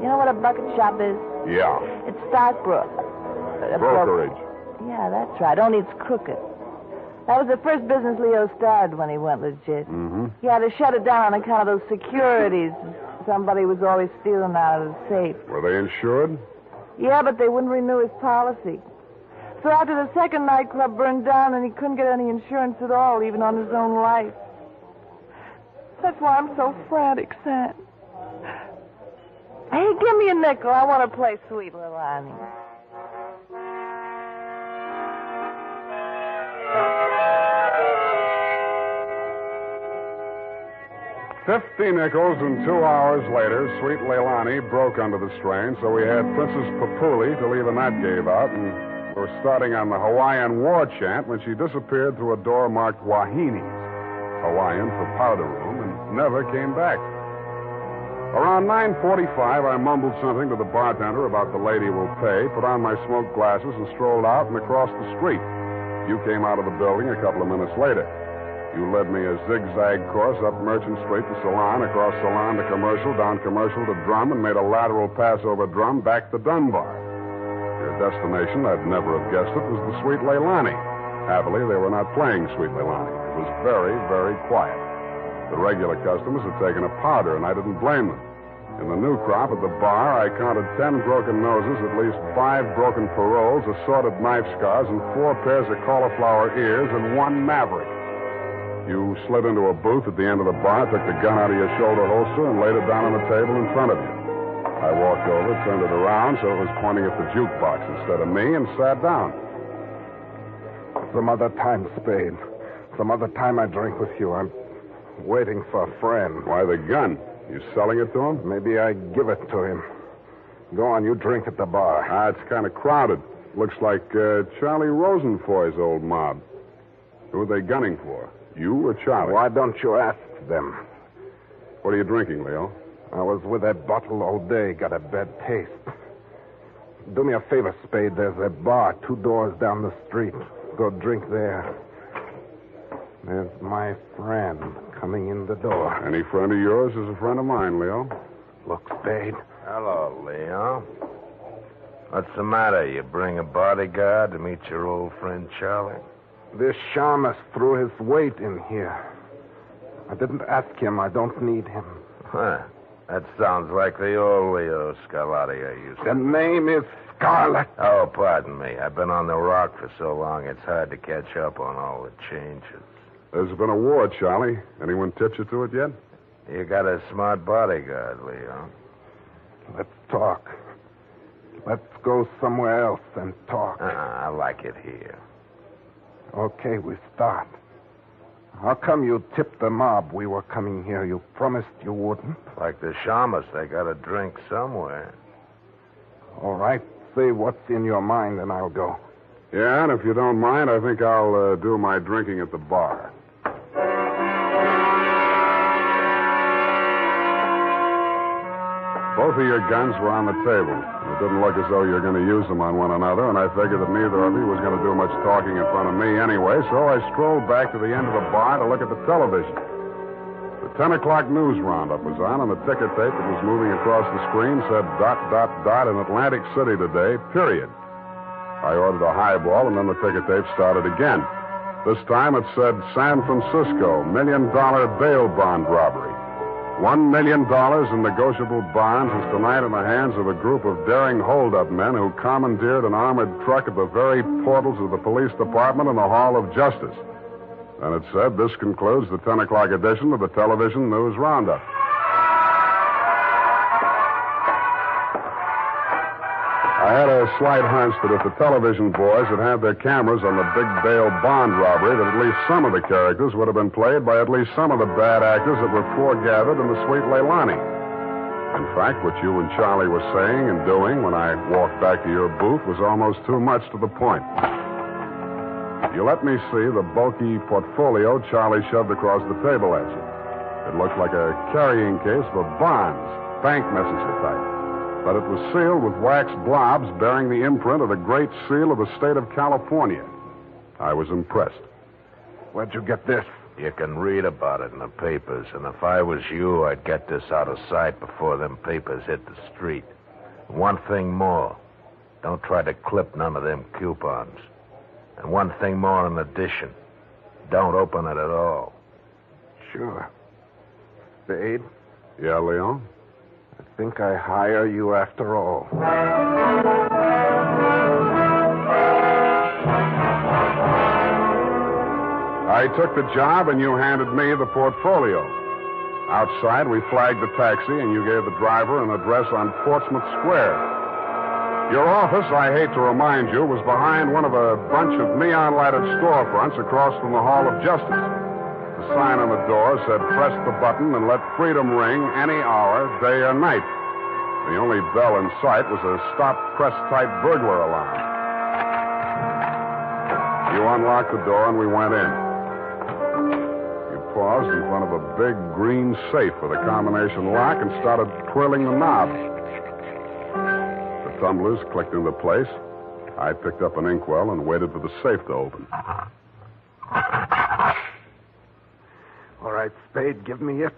You know what a bucket shop is? Yeah. It's stockbrokerage. Yeah, that's right. Only it's crooked. That was the first business Leo started when he went legit. Mm-hmm. He had to shut it down on account of those securities somebody was always stealing out of the safe. Were they insured? Yeah, but they wouldn't renew his policy. So So after the second nightclub burned down and he couldn't get any insurance at all, even on his own life. That's why I'm so frantic, Sam. Hey, give me a nickel. I want to play Sweet Little Annie. $50 nickels, and 2 hours later, Sweet Leilani broke under the strain, so we had Princess Papuli to leave a nut gave out, and we were starting on the Hawaiian war chant when she disappeared through a door marked Wahines, Hawaiian for powder room, and never came back. Around 9:45, I mumbled something to the bartender about the lady will pay, put on my smoke glasses, and strolled out and across the street. You came out of the building a couple of minutes later. You led me a zigzag course up Merchant Street to Salon, across Salon to Commercial, down Commercial to Drum, and made a lateral pass over Drum back to Dunbar. Your destination, I'd never have guessed it, was the Sweet Leilani. Happily, they were not playing Sweet Leilani. It was very, very quiet. The regular customers had taken a powder, and I didn't blame them. In the new crop at the bar, I counted 10 broken noses, at least 5 broken paroles, assorted knife scars, and 4 pairs of cauliflower ears, and 1 maverick. You slid into a booth at the end of the bar, took the gun out of your shoulder holster, and laid it down on the table in front of you. I walked over, turned it around so it was pointing at the jukebox instead of me, and sat down. Some other time, Spade. Some other time I drink with you. I'm waiting for a friend. Why the gun? You selling it to him? Maybe I give it to him. Go on, you drink at the bar. It's kind of crowded. Looks like Charlie Rosenfoy's old mob. Who are they gunning for? You or Charlie? Why don't you ask them? What are you drinking, Leo? I was with that bottle all day. Got a bad taste. Do me a favor, Spade. There's a bar 2 doors down the street. Go drink there. There's my friend coming in the door. Any friend of yours is a friend of mine, Leo. Look, Spade. Hello, Leo. What's the matter? You bring a bodyguard to meet your old friend Charlie? This shamus threw his weight in here. I didn't ask him. I don't need him. Huh. That sounds like the old Leo Scarlatti I used to... The name is Scarlet. Oh, pardon me. I've been on the rock for so long, it's hard to catch up on all the changes. There's been a war, Charlie. Anyone tipped you to it yet? You got a smart bodyguard, Leo. Let's talk. Let's go somewhere else and talk. I like it here. Okay, we start. How come you tipped the mob we were coming here? You promised you wouldn't. Like the shamus, they got a drink somewhere. All right. Say what's in your mind, and I'll go. Yeah, and if you don't mind, I think I'll do my drinking at the bar. Both of your guns were on the table. It didn't look as though you were going to use them on one another, and I figured that neither of you was going to do much talking in front of me anyway, so I strolled back to the end of the bar to look at the television. The 10 o'clock news roundup was on, and the ticker tape that was moving across the screen said ... in Atlantic City today, period. I ordered a highball, and then the ticker tape started again. This time it said San Francisco, $1 million bail bond robbery. $1 million in negotiable bonds is tonight in the hands of a group of daring hold-up men who commandeered an armored truck at the very portals of the police department and the Hall of Justice. And it said, this concludes the 10 o'clock edition of the Television News Roundup. I had a slight hunch that if the television boys had had their cameras on the big bail bond robbery, that at least some of the characters would have been played by at least some of the bad actors that were foregathered in the Sweet Leilani. In fact, what you and Charlie were saying and doing when I walked back to your booth was almost too much to the point. You let me see the bulky portfolio Charlie shoved across the table at you. It looked like a carrying case for bonds, bank messenger type. But it was sealed with wax blobs bearing the imprint of the Great Seal of the state of California. I was impressed. Where'd you get this? You can read about it in the papers, and if I was you, I'd get this out of sight before them papers hit the street. One thing more. Don't try to clip none of them coupons. And one thing more in addition. Don't open it at all. Sure. Spade? Yeah, Leon? I think I hire you after all. I took the job, and you handed me the portfolio. Outside, we flagged the taxi, and you gave the driver an address on Portsmouth Square. Your office, I hate to remind you, was behind one of a bunch of neon-lighted storefronts across from the Hall of Justice. The sign on the door said, "Press the button and let freedom ring any hour, day or night." The only bell in sight was a stop-press-type burglar alarm. You unlocked the door, and we went in. You paused in front of a big green safe with a combination lock and started twirling the knob. The tumblers clicked into place. I picked up an inkwell and waited for the safe to open. All right, Spade, give me it.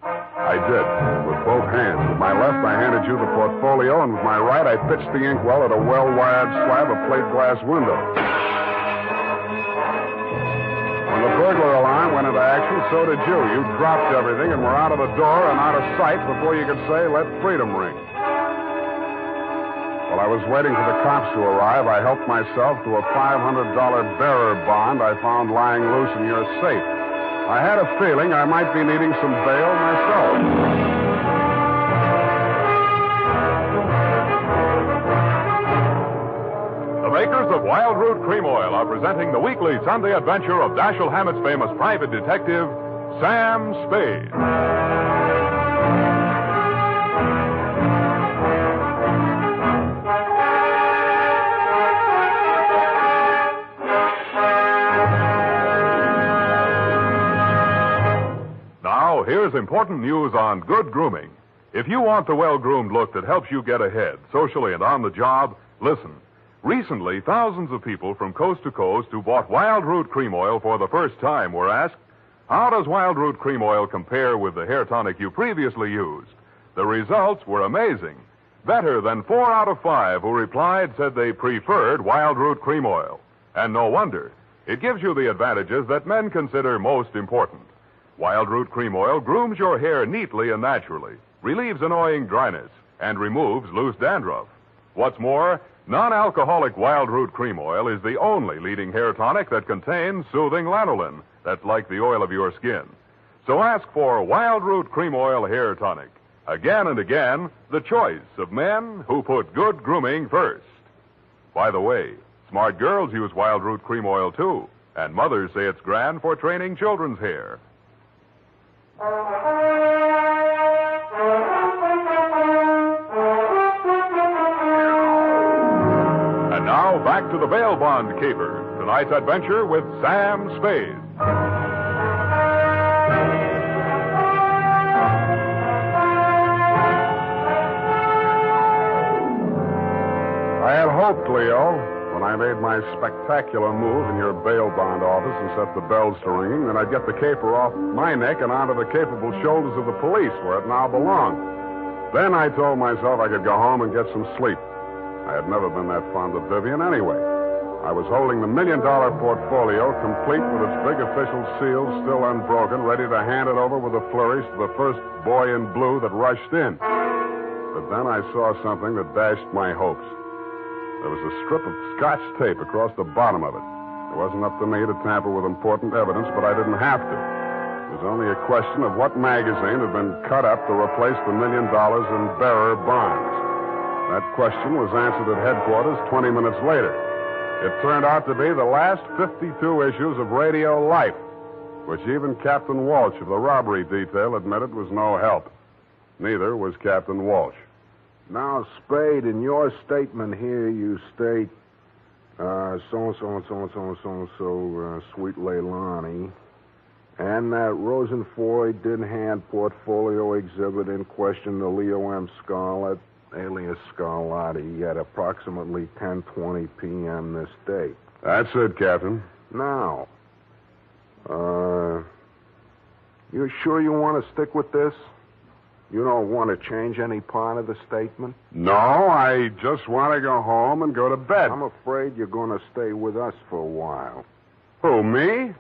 I did, with both hands. With my left, I handed you the portfolio, and with my right, I pitched the inkwell at a well-wired slab of plate glass window. When the burglar alarm went into action, so did you. You dropped everything and were out of the door and out of sight before you could say, "Let freedom ring." While I was waiting for the cops to arrive, I helped myself to a $500 bearer bond I found lying loose in your safe. I had a feeling I might be needing some bail myself. The makers of Wild Root Cream Oil are presenting the weekly Sunday adventure of Dashiell Hammett's famous private detective, Sam Spade. Here's important news on good grooming. If you want the well-groomed look that helps you get ahead, socially and on the job, listen. Recently, thousands of people from coast to coast who bought Wild Root Cream Oil for the first time were asked, how does Wild Root Cream Oil compare with the hair tonic you previously used? The results were amazing. Better than 4 out of 5 who replied said they preferred Wild Root Cream Oil. And no wonder. It gives you the advantages that men consider most important. Wild Root Cream Oil grooms your hair neatly and naturally, relieves annoying dryness, and removes loose dandruff. What's more, non-alcoholic Wild Root Cream Oil is the only leading hair tonic that contains soothing lanolin, that's like the oil of your skin. So ask for Wild Root Cream Oil Hair Tonic. Again and again, the choice of men who put good grooming first. By the way, smart girls use Wild Root Cream Oil, too, and mothers say it's grand for training children's hair. And now, back to the bail bond caper. Tonight's adventure with Sam Spade. I had hoped, Leo, when I made my spectacular move in your bail bond office and set the bells to ringing, that I'd get the caper off my neck and onto the capable shoulders of the police, where it now belonged. Then I told myself I could go home and get some sleep. I had never been that fond of Vivian anyway. I was holding the $1 million portfolio, complete with its big official seal still unbroken, ready to hand it over with a flourish to the first boy in blue that rushed in. But then I saw something that dashed my hopes. There was a strip of Scotch tape across the bottom of it. It wasn't up to me to tamper with important evidence, but I didn't have to. It was only a question of what magazine had been cut up to replace the $1 million in bearer bonds. That question was answered at headquarters 20 minutes later. It turned out to be the last 52 issues of Radio Life, which even Captain Walsh of the robbery detail admitted was no help. Neither was Captain Walsh. Now, Spade, in your statement here, you state, so-and-so, Sweet Leilani, and that Rosenfoy did hand portfolio exhibit in question to Leo M. Scarlett, alias Scarlatti, at approximately 10:20 p.m. this date. That's it, Captain. Now, you sure you want to stick with this? You don't want to change any part of the statement? No, I just want to go home and go to bed. I'm afraid you're going to stay with us for a while. Who, me?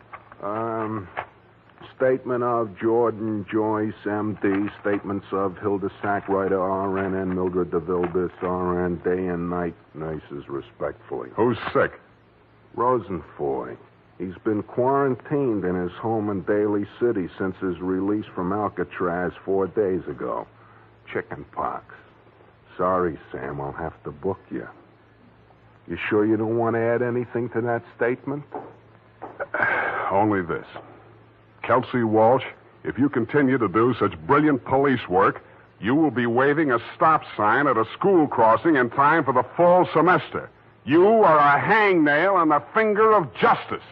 Statement of Jordan Joyce, M.D. Statements of Hilda Sackwriter, R.N., and Mildred DeVille, Bis, R.N., day and night nurses, respectfully. Who's sick? Rosenfoy. He's been quarantined in his home in Daly City since his release from Alcatraz 4 days ago. Chicken pox. Sorry, Sam, I'll have to book you. You sure you don't want to add anything to that statement? Only this. Kelsey Walsh, if you continue to do such brilliant police work, you will be waving a stop sign at a school crossing in time for the fall semester. You are a hangnail on the finger of justice.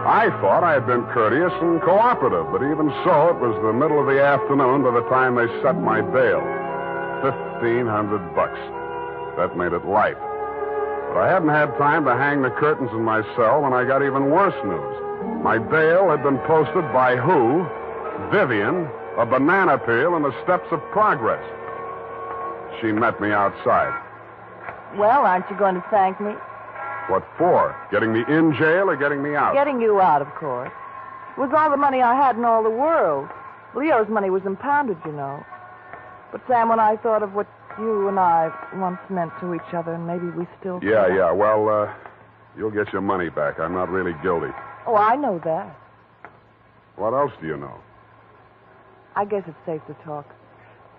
I thought I had been courteous and cooperative, but even so, it was the middle of the afternoon by the time they set my bail. $1,500. That made it light. But I hadn't had time to hang the curtains in my cell when I got even worse news. My bail had been posted by who? Vivian, a banana peel in the steps of progress. She met me outside. Well, aren't you going to thank me? What for? Getting me in jail or getting me out? Getting you out, of course. It was all the money I had in all the world. Leo's money was impounded, you know. But, Sam, when I thought of what you and I once meant to each other, and maybe we still... Yeah. Well, you'll get your money back. I'm not really guilty. Oh, I know that. What else do you know? I guess it's safe to talk.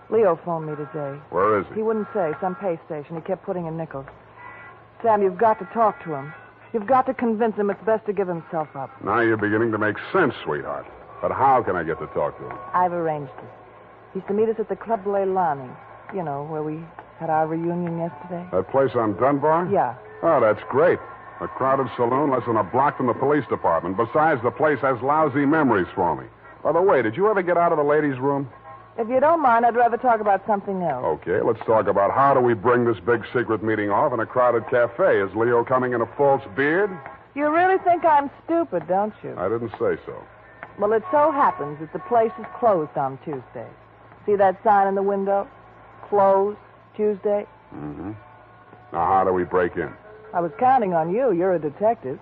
Leo phoned me today. Where is he? He wouldn't say. Some pay station. He kept putting in nickels. Sam, you've got to talk to him. You've got to convince him it's best to give himself up. Now you're beginning to make sense, sweetheart. But how can I get to talk to him? I've arranged it. He's to meet us at the Club Leilani. You know, where we had our reunion yesterday. That place on Dunbar? Yeah. Oh, that's great. A crowded saloon less than a block from the police department. Besides, the place has lousy memories for me. By the way, did you ever get out of the ladies' room? If you don't mind, I'd rather talk about something else. Okay, let's talk about how do we bring this big secret meeting off in a crowded cafe. Is Leo coming in a false beard? You really think I'm stupid, don't you? I didn't say so. Well, it so happens that the place is closed on Tuesday. See that sign in the window? Closed, Tuesday. Mm-hmm. Now, how do we break in? I was counting on you. You're a detective.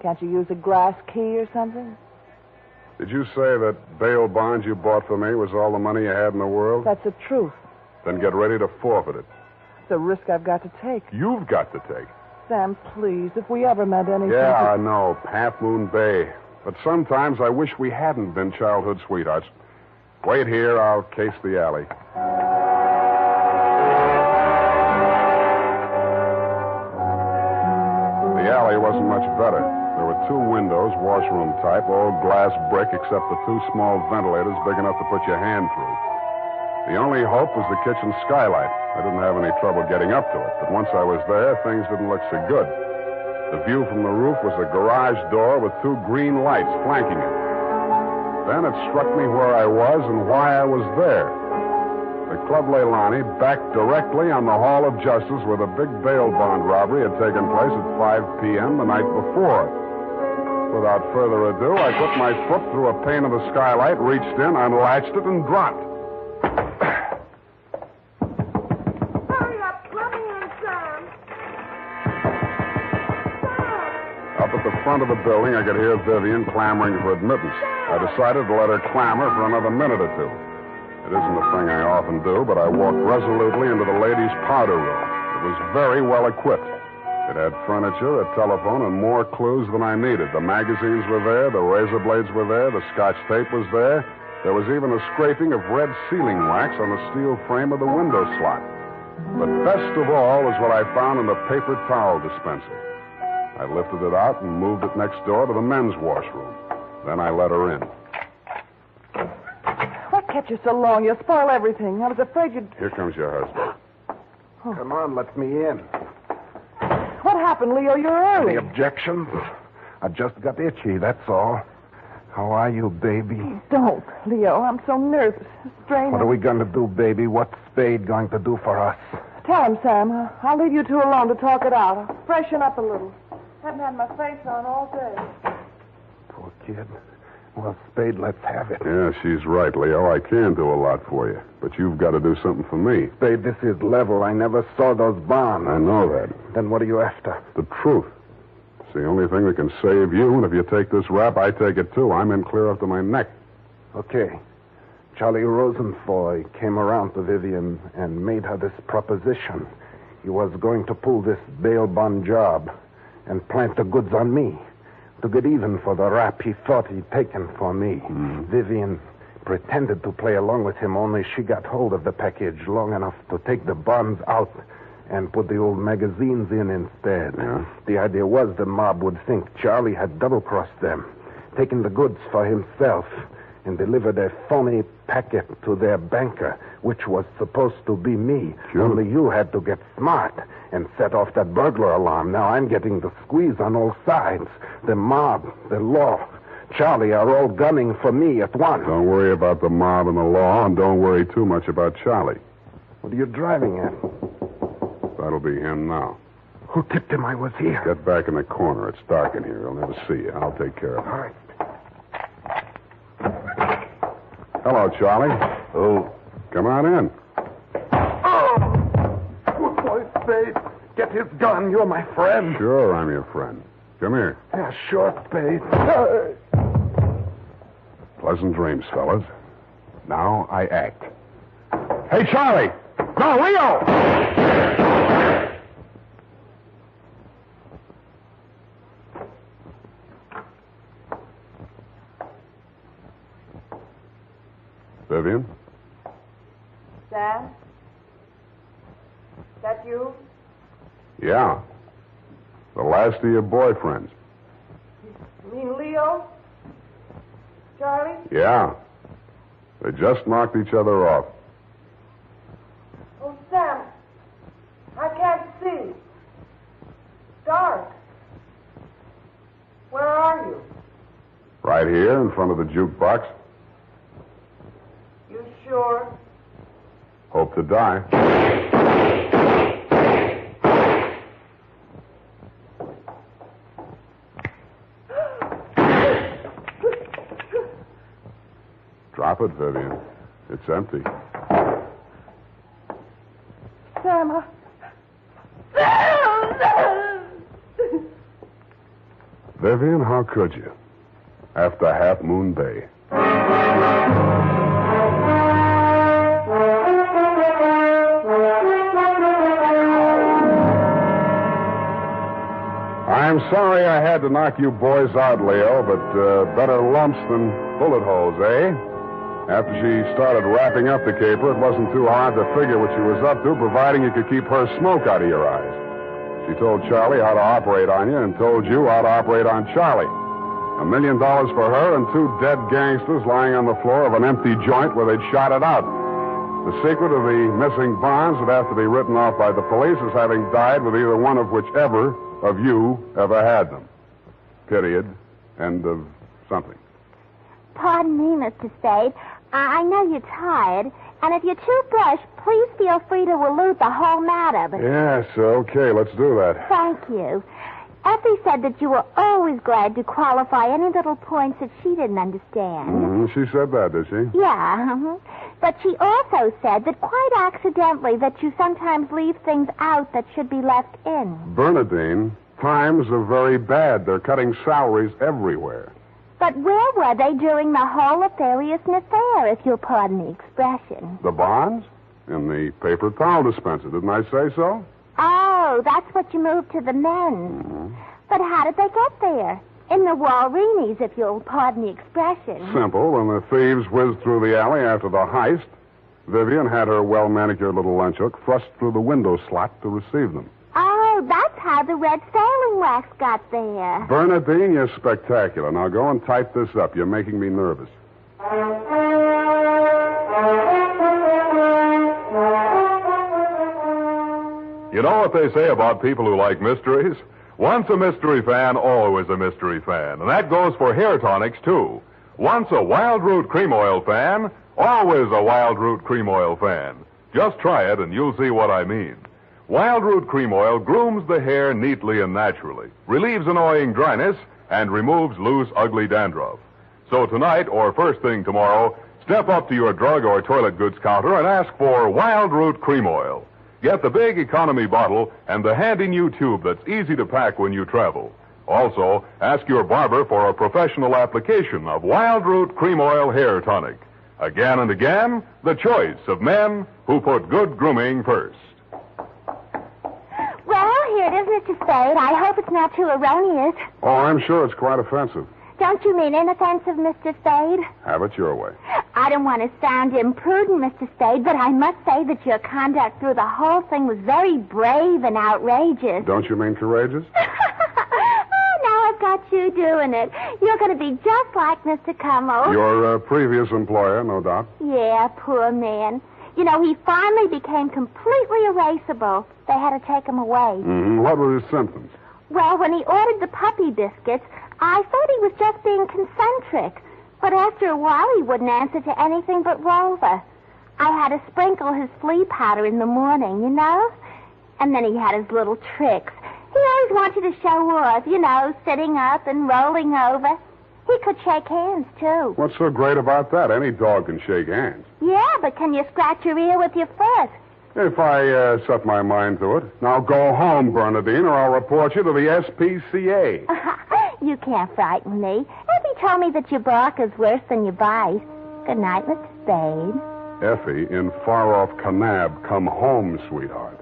Can't you use a glass key or something? Did you say that bail bond you bought for me was all the money you had in the world? That's the truth. Then get ready to forfeit it. It's a risk I've got to take. You've got to take. Sam, please, if we ever meant anything... Yeah, I know. Half Moon Bay. But sometimes I wish we hadn't been childhood sweethearts. Wait here. I'll case the alley. The alley wasn't much better. There were 2 windows, washroom type, all glass brick except the 2 small ventilators big enough to put your hand through. The only hope was the kitchen skylight. I didn't have any trouble getting up to it, but once I was there, things didn't look so good. The view from the roof was a garage door with 2 green lights flanking it. Then it struck me where I was and why I was there. The Club Leilani backed directly on the Hall of Justice where the big bail bond robbery had taken place at 5 p.m. the night before. Without further ado, I put my foot through a pane of the skylight, reached in, unlatched it, and dropped. Hurry up. Let me in, Sam. Up at the front of the building, I could hear Vivian clamoring for admittance. I decided to let her clamor for another minute or two. It isn't a thing I often do, but I walked resolutely into the ladies' powder room. It was very well equipped. It had furniture, a telephone, and more clues than I needed. The magazines were there, the razor blades were there, the Scotch tape was there. There was even a scraping of red sealing wax on the steel frame of the window slot. But best of all was what I found in the paper towel dispenser. I lifted it out and moved it next door to the men's washroom. Then I let her in. What kept you so long? You'll spoil everything. I was afraid you'd... Here comes your husband. Oh. Come on, let me in. What happened, Leo? You're early. Any objections? I just got itchy, that's all. How are you, baby? Don't, Leo. I'm so nervous. Straining. What are we going to do, baby? What's Spade going to do for us? Tell him, Sam. I'll leave you 2 alone to talk it out. I'll freshen up a little. Haven't had my face on all day. Poor kid. Well, Spade, let's have it. Yeah, she's right, Leo. I can do a lot for you. But you've got to do something for me. Spade, this is level. I never saw those bonds. I know that. Then what are you after? The truth. It's the only thing that can save you, and if you take this rap, I take it too. I'm in clear up to my neck. Okay. Charlie Rosenfoy came around to Vivian and made her this proposition. He was going to pull this bail bond job and plant the goods on me to get even for the rap he thought he'd taken for me. Vivian pretended to play along with him, only she got hold of the package long enough to take the bonds out and put the old magazines in instead. Yeah. The idea was the mob would think Charlie had double-crossed them, taken the goods for himself, and delivered a phony packet to their banker, which was supposed to be me. Sure. Only you had to get smart and set off that burglar alarm. Now I'm getting the squeeze on all sides. The mob, the law, Charlie are all gunning for me at once. Don't worry about the mob and the law, and don't worry too much about Charlie. What are you driving at? That'll be him now. Who tipped him I was here? Get back in the corner. It's dark in here. He'll never see you. I'll take care of him. All right. Hello, Charlie. Oh. Come on in. Oh! Good boy, Spade. Get his gun. You're my friend. Sure, I'm your friend. Come here. Yeah, sure, Spade. Pleasant dreams, fellas. Now I act. Hey, Charlie! No, Leo! Vivian? Sam? That you? Yeah. The last of your boyfriends. You mean Leo? Charlie? Yeah. They just knocked each other off. Oh, Sam. I can't see. It's dark. Where are you? Right here in front of the jukebox. You sure? Hope to die. Drop it, Vivian. It's empty. Sam, Vivian, how could you? After Half Moon Bay. I'm sorry I had to knock you boys out, Leo, but better lumps than bullet holes, eh? After she started wrapping up the caper, it wasn't too hard to figure what she was up to, providing you could keep her smoke out of your eyes. She told Charlie how to operate on you and told you how to operate on Charlie. $1 million for her and 2 dead gangsters lying on the floor of an empty joint where they'd shot it out. The secret of the missing bonds would have to be written off by the police as having died with either one of whichever of you ever had them. Period. End of something. Pardon me, Mr. Spade. I know you're tired, and if you're too brushed, please feel free to elude the whole matter. But Yes, okay, let's do that. thank you. Effie said that you were always glad to qualify any little points that she didn't understand. She said that, did she? Yeah, but she also said that quite accidentally that you sometimes leave things out that should be left in. Bernadine, times are very bad. They're cutting salaries everywhere. But where were they during the whole nefarious affair, if you'll pardon the expression? The bonds? In the paper towel dispenser, didn't I say so? Oh, that's what you moved to the men's. But how did they get there? In the Walreenies, if you'll pardon the expression. Simple. When the thieves whizzed through the alley after the heist, Vivian had her well-manicured little lunch hook thrust through the window slot to receive them. Oh, that's how the red sailing wax got there. Bernadine, you're spectacular. Now go and type this up. You're making me nervous. You know what they say about people who like mysteries? Once a mystery fan, always a mystery fan. And that goes for hair tonics, too. Once a Wild Root Cream Oil fan, always a Wild Root Cream Oil fan. Just try it and you'll see what I mean. Wild Root Cream Oil grooms the hair neatly and naturally, relieves annoying dryness, and removes loose, ugly dandruff. So tonight, or first thing tomorrow, step up to your drug or toilet goods counter and ask for Wild Root Cream Oil. Get the big economy bottle and the handy new tube that's easy to pack when you travel. Also, ask your barber for a professional application of Wild Root Cream Oil Hair Tonic. Again and again, the choice of men who put good grooming first. Well, here it is, Mr. Spade. I hope it's not too erroneous. Oh, I'm sure it's quite offensive. Don't you mean inoffensive, Mr. Spade? Have it your way. I don't want to sound imprudent, Mr. Spade, but I must say that your conduct through the whole thing was very brave and outrageous. Don't you mean courageous? Now I've got you doing it. You're going to be just like Mr. Cummel. Your previous employer, no doubt. Yeah, poor man. You know, he finally became completely erasable. They had to take him away. Mm-hmm. What were his symptoms? Well, when he ordered the puppy biscuits, I thought he was just being concentric. But after a while, he wouldn't answer to anything but Rover. I had to sprinkle his flea powder in the morning, you know? And then he had his little tricks. He always wanted to show off, you know, sitting up and rolling over. He could shake hands, too. What's so great about that? Any dog can shake hands. Yeah, but can you scratch your ear with your foot? If I set my mind to it. Now go home, Bernadine, or I'll report you to the SPCA. You can't frighten me. Effie told me that your bark is worse than your bite. Good night, Mr. Spade. Effie, in far-off Kanab, come home, sweetheart.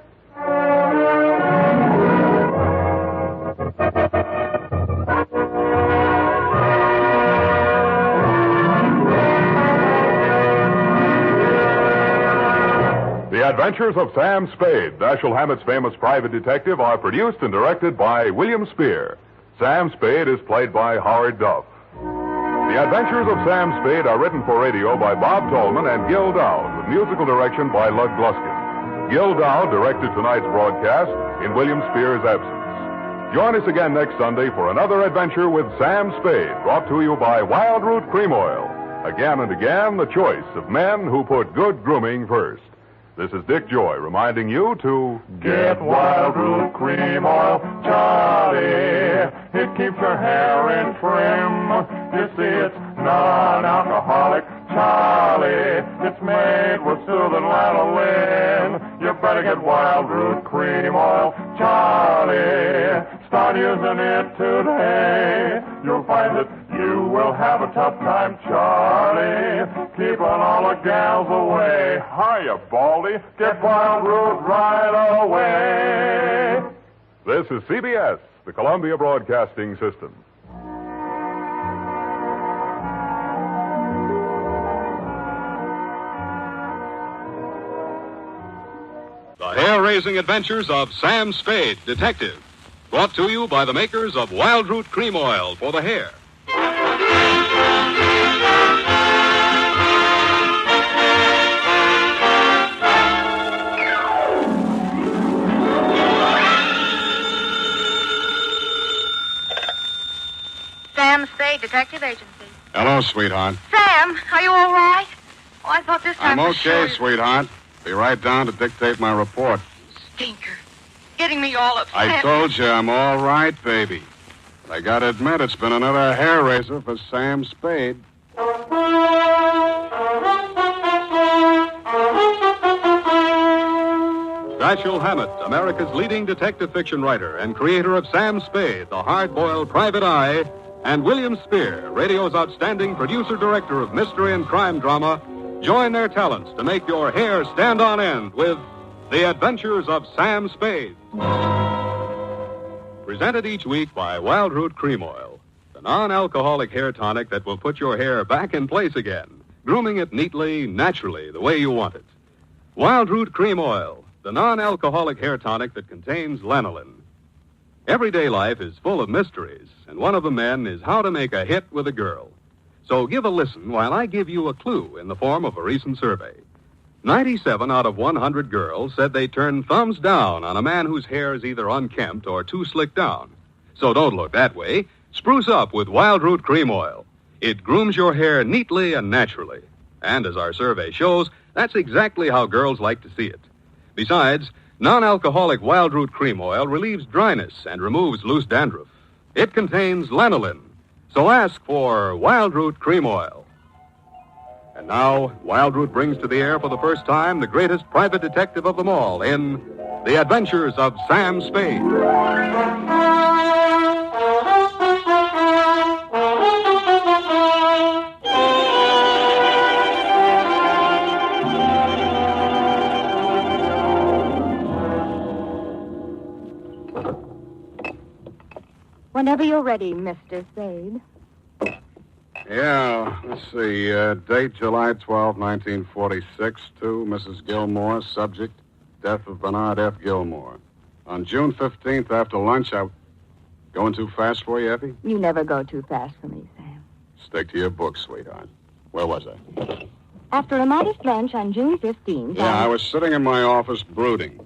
The Adventures of Sam Spade, Dashiell Hammett's famous private detective, are produced and directed by William Spear. Sam Spade is played by Howard Duff. The Adventures of Sam Spade are written for radio by Bob Tolman and Gil Dowd, with musical direction by Lud Gluskin. Gil Dowd directed tonight's broadcast in William Spear's absence. Join us again next Sunday for another adventure with Sam Spade, brought to you by Wild Root Cream Oil. Again and again, the choice of men who put good grooming first. This is Dick Joy reminding you to get Wild Root Cream Oil, Charlie. It keeps your hair in trim. You see, it's non-alcoholic, Charlie. It's made with soothing lanolin. You better get Wild Root Cream Oil, Charlie. Start using it today. You'll find that you will have a tough time, Charlie. Keeping all the gals away. Hiya, Baldy. Get Wild Root right away. This is CBS, the Columbia Broadcasting System. The hair-raising adventures of Sam Spade, Detective. Brought to you by the makers of Wild Root Cream Oil for the hair. Sam Spade, Detective Agency. Hello, sweetheart. Sam, are you all right? Oh, I thought this time I'm for okay, sure. sweetheart. Be right down to dictate my report. Stinker. Getting me all upset. I told you I'm all right, baby. But I gotta admit, it's been another hair raiser for Sam Spade. Dashiell Hammett, America's leading detective fiction writer and creator of Sam Spade, the hard-boiled private eye, and William Spear, radio's outstanding producer-director of mystery and crime drama, join their talents to make your hair stand on end with The Adventures of Sam Spade. Presented each week by Wild Root Cream Oil, the non-alcoholic hair tonic that will put your hair back in place again, grooming it neatly, naturally, the way you want it. Wild Root Cream Oil, the non-alcoholic hair tonic that contains lanolin. Everyday life is full of mysteries, and one of the men is how to make a hit with a girl. So give a listen while I give you a clue in the form of a recent survey. 97 out of 100 girls said they turn thumbs down on a man whose hair is either unkempt or too slicked down. So don't look that way. Spruce up with Wild Root Cream Oil. It grooms your hair neatly and naturally. And as our survey shows, that's exactly how girls like to see it. Besides, non-alcoholic Wild Root Cream Oil relieves dryness and removes loose dandruff. It contains lanolin. So ask for Wild Root Cream Oil. And now, Wild Root brings to the air for the first time the greatest private detective of them all in The Adventures of Sam Spade. Whenever you're ready, Mr. Spade. Yeah, let's see. Date July 12, 1946, to Mrs. Gilmore. Subject, death of Bernard F. Gilmore. On June 15th, after lunch, Going too fast for you, Effie? You never go too fast for me, Sam. Stick to your book, sweetheart. Where was I? After a modest lunch on June 15th... I was sitting in my office brooding.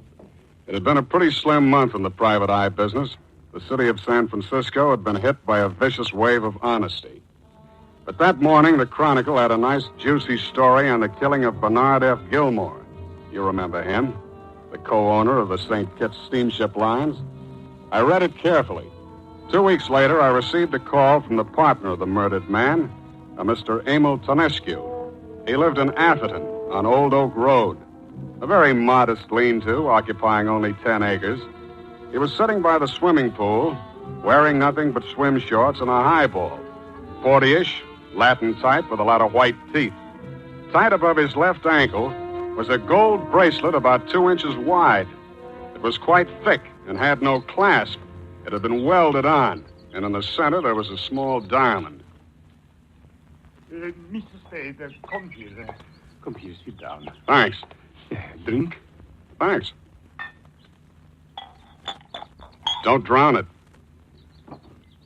It had been a pretty slim month in the private eye business. The city of San Francisco had been hit by a vicious wave of honesty. But that morning, the Chronicle had a nice, juicy story on the killing of Bernard F. Gilmore. You remember him, the co-owner of the St. Kitts steamship lines. I read it carefully. 2 weeks later, I received a call from the partner of the murdered man, a Mr. Emil Tonescu. He lived in Atherton on Old Oak Road, a very modest lean-to occupying only 10 acres. He was sitting by the swimming pool, wearing nothing but swim shorts and a highball, 40-ish, Latin type with a lot of white teeth. Tied above his left ankle was a gold bracelet about 2 inches wide. It was quite thick and had no clasp. It had been welded on, and in the center there was a small diamond. Mr. Spade, come here. Come here, sit down. Thanks. Drink? Thanks. Don't drown it.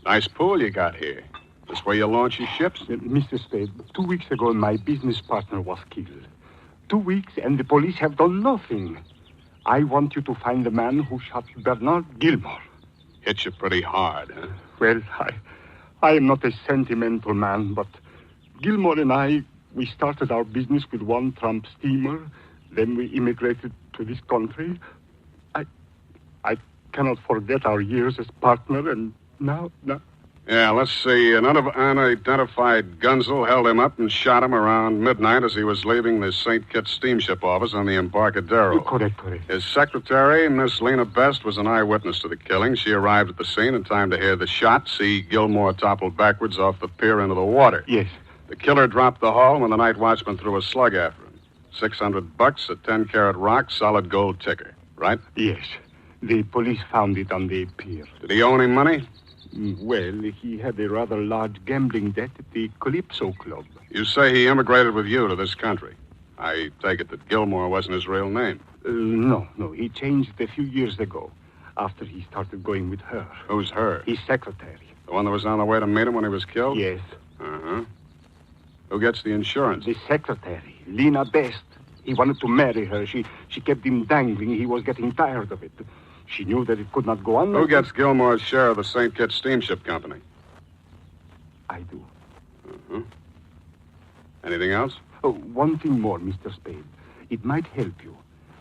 Nice pool you got here. This where you launch your ships? Mr. Spade, 2 weeks ago my business partner was killed. 2 weeks and the police have done nothing. I want you to find the man who shot Bernard Gilmore. Hit you pretty hard, huh? Well, I am not a sentimental man, but Gilmore and we started our business with one tramp steamer. Then we immigrated to this country. I cannot forget our years as partner, and now... Yeah, let's see. An unidentified Gunzel held him up and shot him around midnight as he was leaving the St. Kitts steamship office on the Embarcadero. Correct. His secretary, Miss Lena Best, was an eyewitness to the killing. She arrived at the scene in time to hear the shot, see Gilmore topple backwards off the pier into the water. Yes. The killer dropped the haul when the night watchman threw a slug after him. $600, a 10-carat rock, solid gold ticker, right? Yes. The police found it on the pier. Did he owe any money? Well, he had a rather large gambling debt at the Calypso Club. You say he immigrated with you to this country. I take it that Gilmore wasn't his real name. No. He changed a few years ago, after he started going with her. Who's her? His secretary. The one that was on the way to meet him when he was killed? Yes. Uh-huh. Who gets the insurance? The secretary, Lena Best. He wanted to marry her. She kept him dangling. He was getting tired of it. She knew that it could not go on. Who gets Gilmore's share of the St. Kitts Steamship Company? I do. Uh-huh. Anything else? Oh, one thing more, Mr. Spade. It might help you.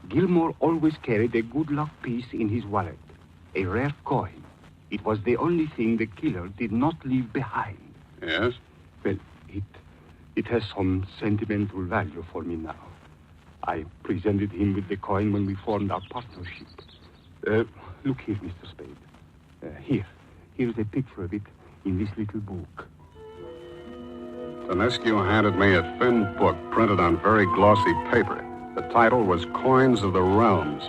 Gilmore always carried a good luck piece in his wallet, a rare coin. It was the only thing the killer did not leave behind. Yes? Well, it has some sentimental value for me now. I presented him with the coin when we formed our partnership. Look here, Mr. Spade. Here's a picture of it in this little book. Tonescu handed me a thin book printed on very glossy paper. The title was Coins of the Realms,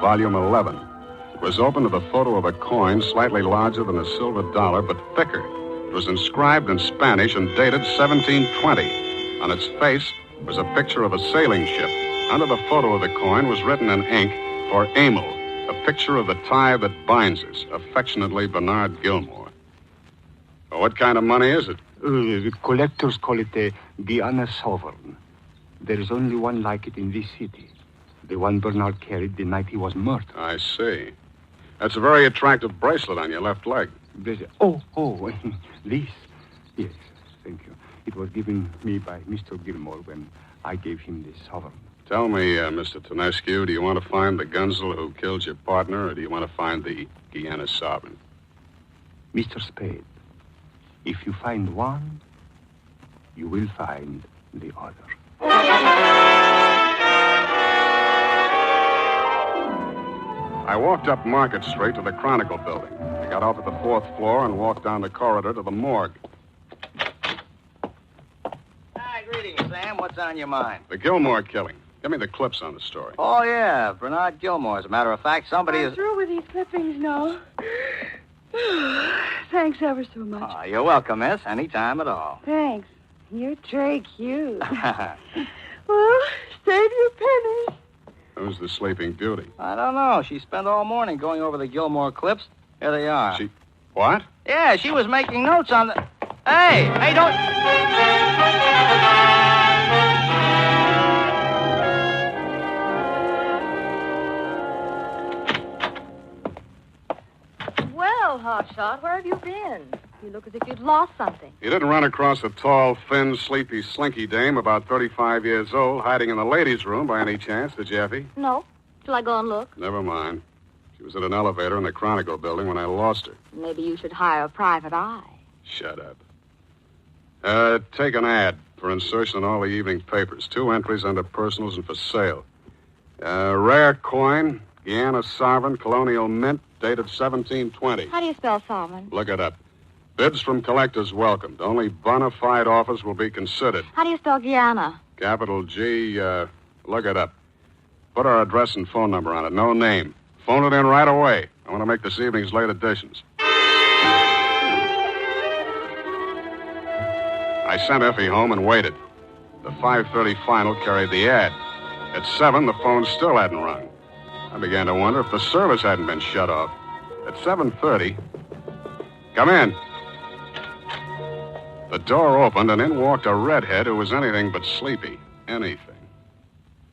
Volume 11. It was open to the photo of a coin slightly larger than a silver dollar, but thicker. It was inscribed in Spanish and dated 1720. On its face was a picture of a sailing ship. Under the photo of the coin was written in ink, for Emil, a picture of the tie that binds us, affectionately Bernard Gilmore. Well, what kind of money is it? The collectors call it a Guiana sovereign. There is only one like it in this city. The one Bernard carried the night he was murdered. I see. That's a very attractive bracelet on your left leg. This? Yes, thank you. It was given me by Mr. Gilmore when I gave him this sovereign. Tell me, Mr. Tonescu, do you want to find the Gunzel who killed your partner, or do you want to find the Guiana sovereign? Mr. Spade, if you find one, you will find the other. I walked up Market Street to the Chronicle building. I got off at the 4th floor and walked down the corridor to the morgue. Hi, greetings, Sam. What's on your mind? The Gilmore killing. Give me the clips on the story. Oh, yeah, Bernard Gilmore. As a matter of fact, somebody I'm is... through with these clippings now. Thanks ever so much. Oh, you're welcome, miss. Any time at all. Thanks. You're very cute. Well, save your pennies. Who's the sleeping beauty? I don't know. She spent all morning going over the Gilmore clips. Here they are. What? Yeah, she was making notes on the... Hey, don't... Well, Hotshot, where have you been? You look as if you'd lost something. You didn't run across a tall, thin, sleepy, slinky dame about 35 years old hiding in the ladies' room by any chance, did you, Effie? No. Shall I go and look? Never mind. She was at an elevator in the Chronicle building when I lost her. Maybe you should hire a private eye. Shut up. Take an ad for insertion in all the evening papers. 2 entries under personals and for sale. Rare coin, Guiana sovereign, colonial mint, dated 1720. How do you spell sovereign? Look it up. Bids from collectors welcomed. Only bona fide offers will be considered. How do you spell Guiana? Capital G, look it up. Put our address and phone number on it. No name. Phone it in right away. I want to make this evening's late editions. I sent Effie home and waited. The 5:30 final carried the ad. At 7, the phone still hadn't rung. I began to wonder if the service hadn't been shut off. At 7:30, come in. The door opened, and in walked a redhead who was anything but sleepy. Anything.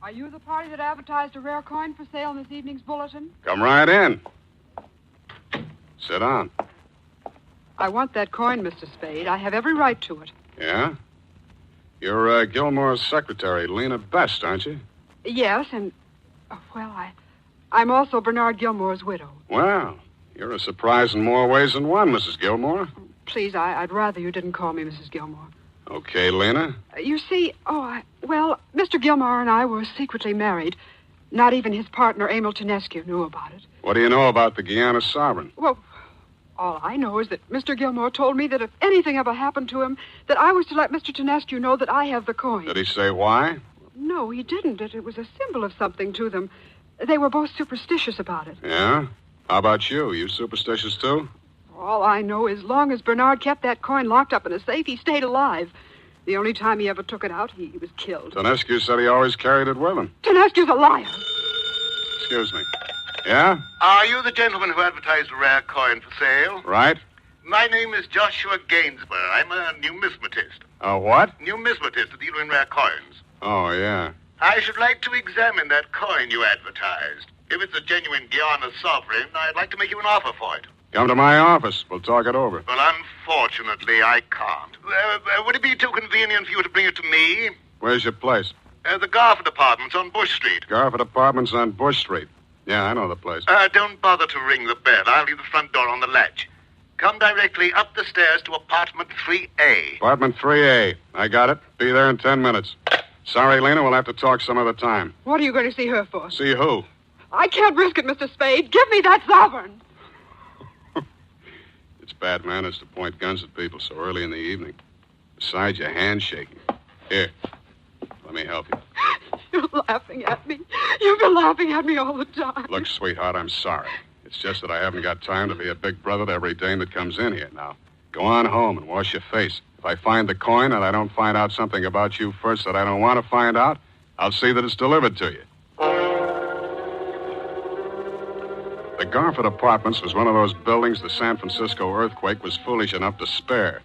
Are you the party that advertised a rare coin for sale in this evening's bulletin? Come right in. Sit down. I want that coin, Mr. Spade. I have every right to it. Yeah? You're Gilmore's secretary, Lena Best, aren't you? Yes, and... I'm also Bernard Gilmore's widow. Well, you're a surprise in more ways than one, Mrs. Gilmore. Please, I'd rather you didn't call me Mrs. Gilmore. Okay, Lena. You see, Mr. Gilmore and I were secretly married. Not even his partner, Emil Tenescu, knew about it. What do you know about the Guiana sovereign? Well, all I know is that Mr. Gilmore told me that if anything ever happened to him, that I was to let Mr. Tenescu know that I have the coin. Did he say why? No, he didn't. It was a symbol of something to them. They were both superstitious about it. Yeah? How about you? You superstitious, too? All I know is long as Bernard kept that coin locked up in a safe, he stayed alive. The only time he ever took it out, he was killed. Tenescu said he always carried it with him. Tenescu's a liar. Excuse me. Yeah? Are you the gentleman who advertised a rare coin for sale? Right. My name is Joshua Gainsborough. I'm a numismatist. A what? Numismatist, a dealer in rare coins. Oh, yeah. I should like to examine that coin you advertised. If it's a genuine Guiana sovereign, I'd like to make you an offer for it. Come to my office. We'll talk it over. Well, unfortunately, I can't. Would it be too convenient for you to bring it to me? Where's your place? The Garford Apartments on Bush Street. Garford Apartments on Bush Street. Yeah, I know the place. Don't bother to ring the bell. I'll leave the front door on the latch. Come directly up the stairs to apartment 3A. Apartment 3A. I got it. Be there in 10 minutes. Sorry, Lena, we'll have to talk some other time. What are you going to see her for? See who? I can't risk it, Mr. Spade. Give me that sovereign. It's bad manners to point guns at people so early in the evening. Besides, your hand's shaking. Here, let me help you. You're laughing at me. You've been laughing at me all the time. Look, sweetheart, I'm sorry. It's just that I haven't got time to be a big brother to every dame that comes in here now. Go on home and wash your face. If I find the coin and I don't find out something about you first that I don't want to find out, I'll see that it's delivered to you. The Garford Apartments was one of those buildings the San Francisco earthquake was foolish enough to spare.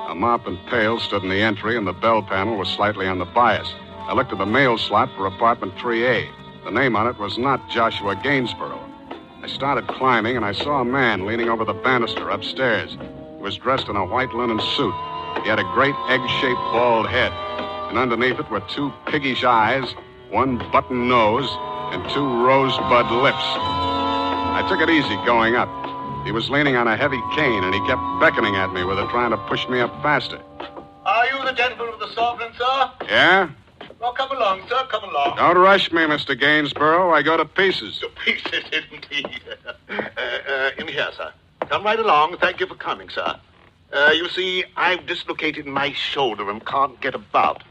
A mop and pail stood in the entry, and the bell panel was slightly on the bias. I looked at the mail slot for apartment 3A. The name on it was not Joshua Gainsborough. I started climbing, and I saw a man leaning over the banister upstairs. He was dressed in a white linen suit. He had a great egg-shaped bald head, and underneath it were 2 piggish eyes, 1 button nose, and 2 rosebud lips. I took it easy going up. He was leaning on a heavy cane, and he kept beckoning at me with it, trying to push me up faster. Are you the gentleman with the sovereign, sir? Yeah? Well, come along, sir. Come along. Don't rush me, Mr. Gainsborough. I go to pieces. To pieces, indeed. In here, sir. Come right along. Thank you for coming, sir. You see, I've dislocated my shoulder and can't get about.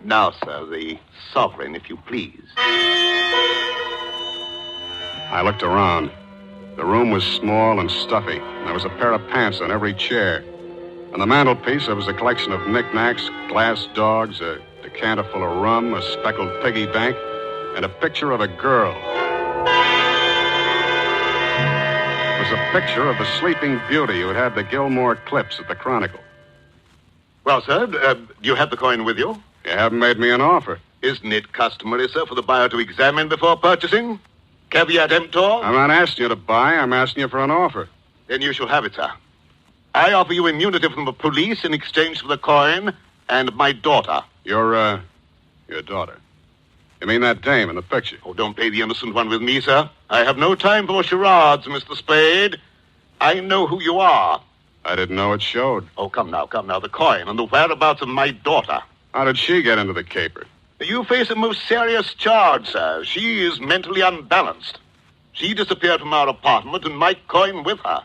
Now, sir, the sovereign, if you please. I looked around. The room was small and stuffy. There was a pair of pants on every chair. On the mantelpiece, there was a collection of knickknacks, glass dogs, a decanter full of rum, a speckled piggy bank, and a picture of a girl. It was a picture of the Sleeping Beauty who had the Gilmore clips at the Chronicle. Well, sir, do you have the coin with you? You haven't made me an offer. Isn't it customary, sir, for the buyer to examine before purchasing? Caveat emptor? I'm not asking you to buy. I'm asking you for an offer. Then you shall have it, sir. I offer you immunity from the police in exchange for the coin and my daughter. Your daughter. You mean that dame in the picture? Oh, don't play the innocent one with me, sir. I have no time for charades, Mr. Spade. I know who you are. I didn't know it showed. Oh, come now. The coin and the whereabouts of my daughter. How did she get into the caper? You face a most serious charge, sir. She is mentally unbalanced. She disappeared from our apartment and my coin with her.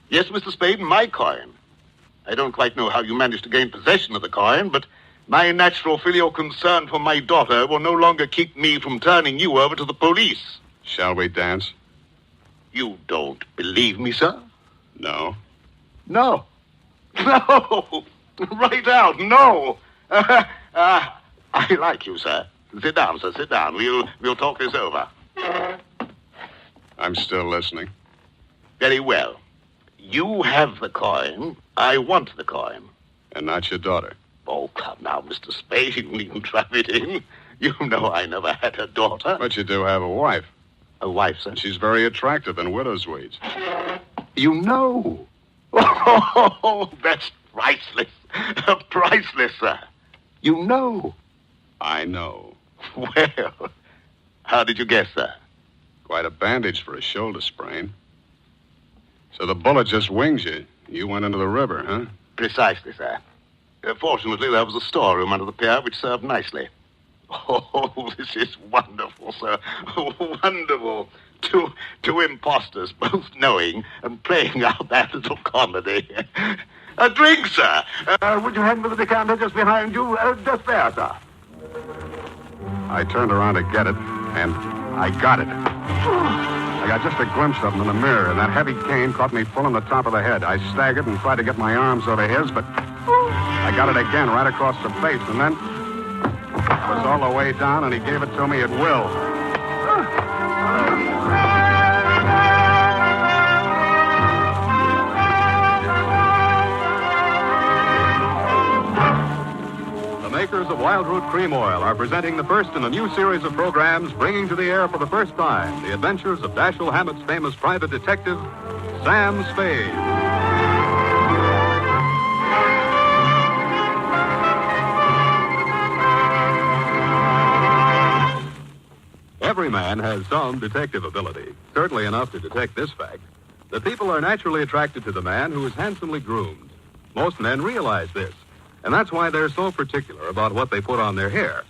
Yes, Mr. Spade, my coin. I don't quite know how you managed to gain possession of the coin, but my natural filial concern for my daughter will no longer keep me from turning you over to the police. Shall we dance? You don't believe me, sir? No. No. No. Right out, no. I like you, sir. Sit down, sir, sit down. We'll talk this over. I'm still listening. Very well. You have the coin. I want the coin. And not your daughter. Oh, come now, Mr. Spade. You needn't trap it in. You know I never had a daughter. But you do have a wife. A wife, sir? She's very attractive in widow's weeds. You know. Oh, that's priceless. Priceless, sir. You know. I know. Well, how did you guess, sir? Quite a bandage for a shoulder sprain. So the bullet just wings you. You went into the river, huh? Precisely, sir. Fortunately, there was a storeroom under the pier which served nicely. Oh, this is wonderful, sir. Wonderful. Two impostors, both knowing and playing out that little comedy. A drink, sir. Would you hand me the decanter just behind you? Just there, sir. I turned around to get it, and I got it. I got just a glimpse of him in the mirror, and that heavy cane caught me full on the top of the head. I staggered and tried to get my arms over his, but I got it again right across the face, and then it was all the way down, and he gave it to me at will. Makers of Wild Root Cream Oil are presenting the first in a new series of programs bringing to the air for the first time the adventures of Dashiell Hammett's famous private detective, Sam Spade. Every man has some detective ability, certainly enough to detect this fact, that people are naturally attracted to the man who is handsomely groomed. Most men realize this. And that's why they're so particular about what they put on their hair.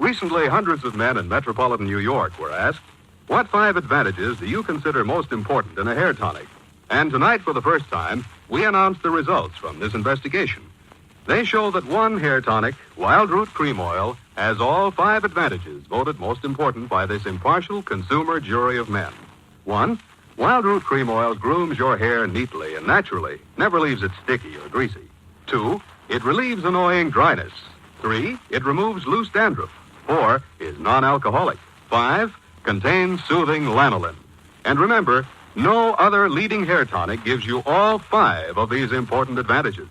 Recently, hundreds of men in metropolitan New York were asked, what 5 advantages do you consider most important in a hair tonic? And tonight, for the first time, we announce the results from this investigation. They show that one hair tonic, Wild Root Cream Oil, has all 5 advantages voted most important by this impartial consumer jury of men. 1, Wild Root Cream Oil grooms your hair neatly and naturally, never leaves it sticky or greasy. 2, it relieves annoying dryness. 3, it removes loose dandruff. 4, is non-alcoholic. 5, contains soothing lanolin. And remember, no other leading hair tonic gives you all 5 of these important advantages.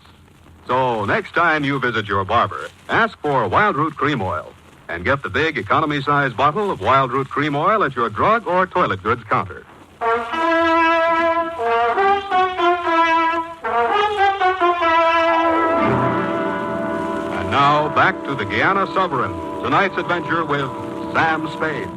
So next time you visit your barber, ask for Wild Root Cream Oil and get the big economy-size bottle of Wild Root Cream Oil at your drug or toilet goods counter. Now, back to the Guiana Sovereign. Tonight's adventure with Sam Spade.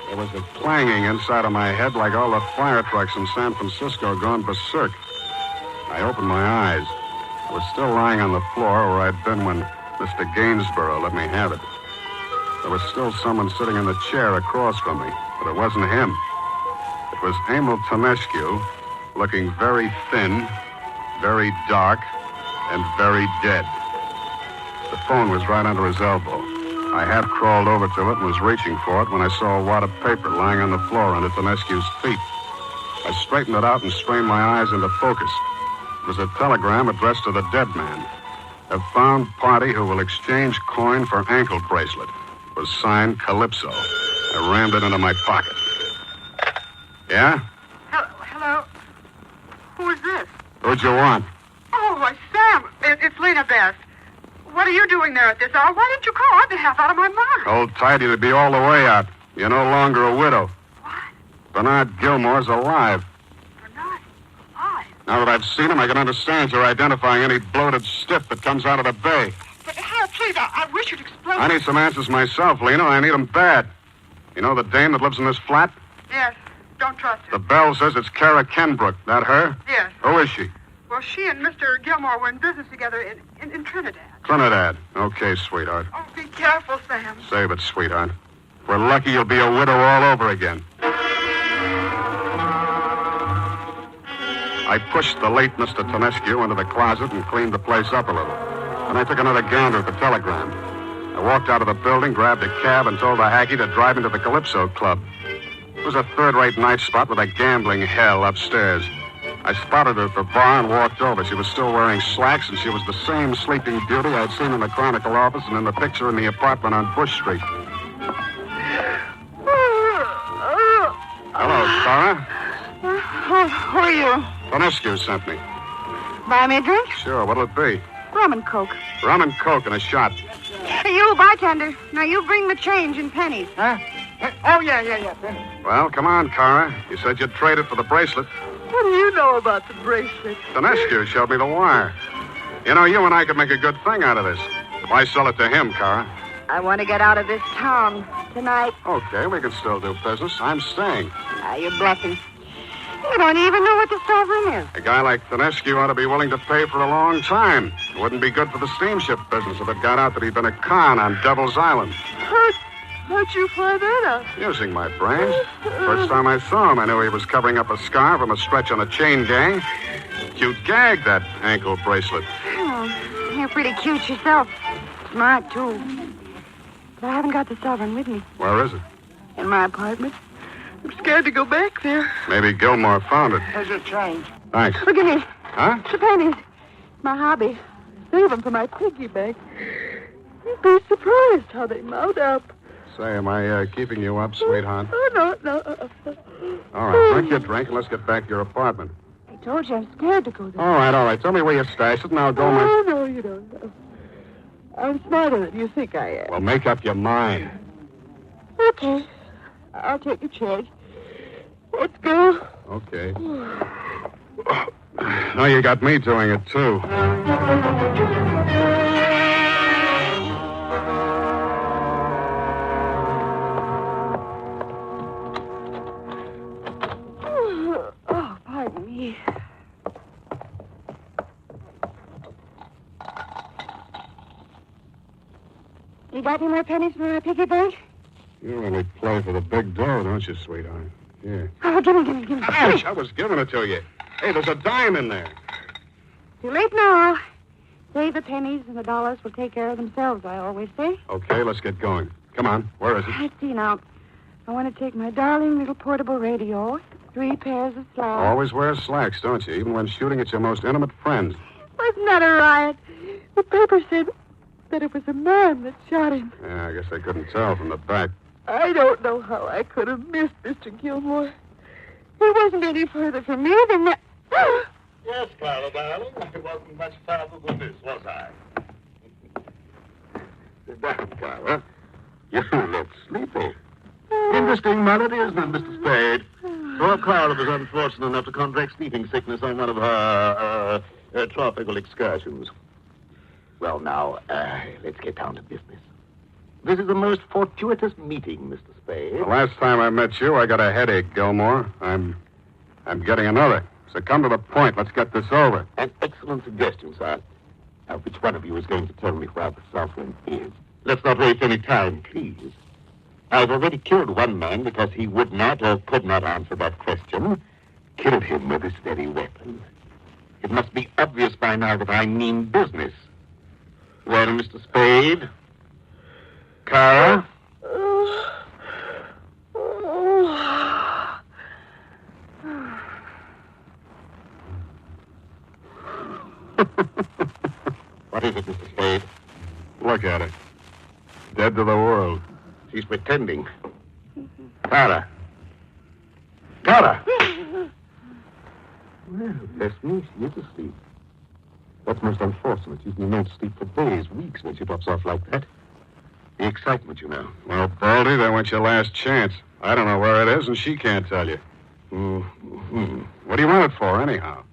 There was a clanging inside of my head like all the fire trucks in San Francisco gone berserk. I opened my eyes. I was still lying on the floor where I'd been when Mr. Gainsborough let me have it. There was still someone sitting in the chair across from me, but it wasn't him. It was Emil Tonescu, looking very thin, very dark, and very dead. The phone was right under his elbow. I half crawled over to it and was reaching for it when I saw a wad of paper lying on the floor under Tonescu's feet. I straightened it out and strained my eyes into focus. It was a telegram addressed to the dead man. Have found party who will exchange coin for ankle bracelet. It was signed Calypso. I rammed it into my pocket. Yeah? Hello? Who is this? Who'd you want? Oh, why, Sam. It's Lena Best. What are you doing there at this hour? Why didn't you call? I've been half out of my mind. Hold tight, you'd be all the way out. You're no longer a widow. What? Bernard Gilmore's alive. Bernard? Alive? Now that I've seen him, I can understand you're identifying any bloated stiff that comes out of the bay. But, Harold, please, I wish you'd explain. I need some answers myself, Lena. I need them bad. You know the dame that lives in this flat? Yes. Don't trust her. The bell says it's Kara Kenbrook. That her? Yes. Who is she? Well, she and Mr. Gilmore were in business together in Trinidad. Trinidad. Okay, sweetheart. Oh, be careful, Sam. Save it, sweetheart. If we're lucky, you'll be a widow all over again. I pushed the late Mr. Tonescu into the closet and cleaned the place up a little. Then I took another gander at the telegram. I walked out of the building, grabbed a cab, and told the hacky to drive me to the Calypso Club. It was a third-rate night spot with a gambling hell upstairs. I spotted her at the bar and walked over. She was still wearing slacks, and she was the same sleeping beauty I'd seen in the Chronicle office and in the picture in the apartment on Bush Street. Hello, Clara. Who are you? Tonescu sent me. Buy me a drink? Sure, what'll it be? Rum and Coke. Rum and Coke and a shot. You, bartender. Now you bring the change in pennies. Huh? Oh, yeah, pennies. Well, come on, Clara. You said you'd trade it for the bracelet. What do you know about the bracelet? Tonescu showed me the wire. You know, you and I could make a good thing out of this. Why sell it to him, Clara? I want to get out of this town tonight. Okay, we can still do business. I'm staying. You're bluffing. You don't even know what the sovereign is. A guy like Tonescu ought to be willing to pay for a long time. It wouldn't be good for the steamship business if it got out that he'd been a con on Devil's Island. How'd you find that out? Using my brains. First time I saw him, I knew he was covering up a scar from a stretch on a chain gang. Cute gag, that ankle bracelet. Oh, you're pretty cute yourself. Smart, too. But I haven't got the sovereign with me. Where is it? In my apartment. I'm scared to go back there. Maybe Gilmore found it. Here's your change. Thanks. Look at me. Huh? The pennies. My hobby. Save them for my piggy bank. You'd be surprised how they mount up. Say, am I keeping you up, sweetheart? Oh, no. All right, drink your drink and let's get back to your apartment. I told you I'm scared to go there. All right. Tell me where you stash it and I'll go No, you don't know. I'm smarter than you think I am. Well, make up your mind. Okay. I'll take a change. Let's go. Okay. Now you got me doing it, too. Oh, pardon me. You got any more pennies for my piggy bank? You really play for the big dough, don't you, sweetheart? Yeah. Oh, give me. Ouch! I was giving it to you. Hey, there's a dime in there. Too late now. Save the pennies and the dollars will take care of themselves, I always say. Okay, let's get going. Come on. Where is it? I see now. I want to take my darling little portable radio, 3 pairs of slacks. Always wear slacks, don't you? Even when shooting at your most intimate friends. Wasn't that a riot? The paper said that it was a man that shot him. Yeah, I guess they couldn't tell from the back. I don't know how I could have missed Mr. Gilmore. He wasn't any further from me than that. Yes, Clara, darling. I wasn't much farther than this, was I? Sit down, Clara. You look sleepy. Interesting malady, isn't it, Mr. Spade? Poor Clara was unfortunate enough to contract sleeping sickness on one of her tropical excursions. Well, now, let's get down to business. This is a most fortuitous meeting, Mr. Spade. The last time I met you, I got a headache, Gilmore. I'm getting another. So come to the point. Let's get this over. An excellent suggestion, sir. Now, which one of you is going to tell me where the sovereign is? Let's not waste any time, please. I've already killed one man because he would not or could not answer that question. Killed him with this very weapon. It must be obvious by now that I mean business. Well, Mr. Spade? Kara? What is it, Mr. Spade? Look at her. Dead to the world. She's pretending. Kara. Kara! Well, bless me, she is asleep. That's most unfortunate. She's been known to sleep for days, weeks, when she drops off like that. The excitement, you know. Well, Baldy, that went your last chance. I don't know where it is, and she can't tell you. Mm-hmm. What do you want it for, anyhow?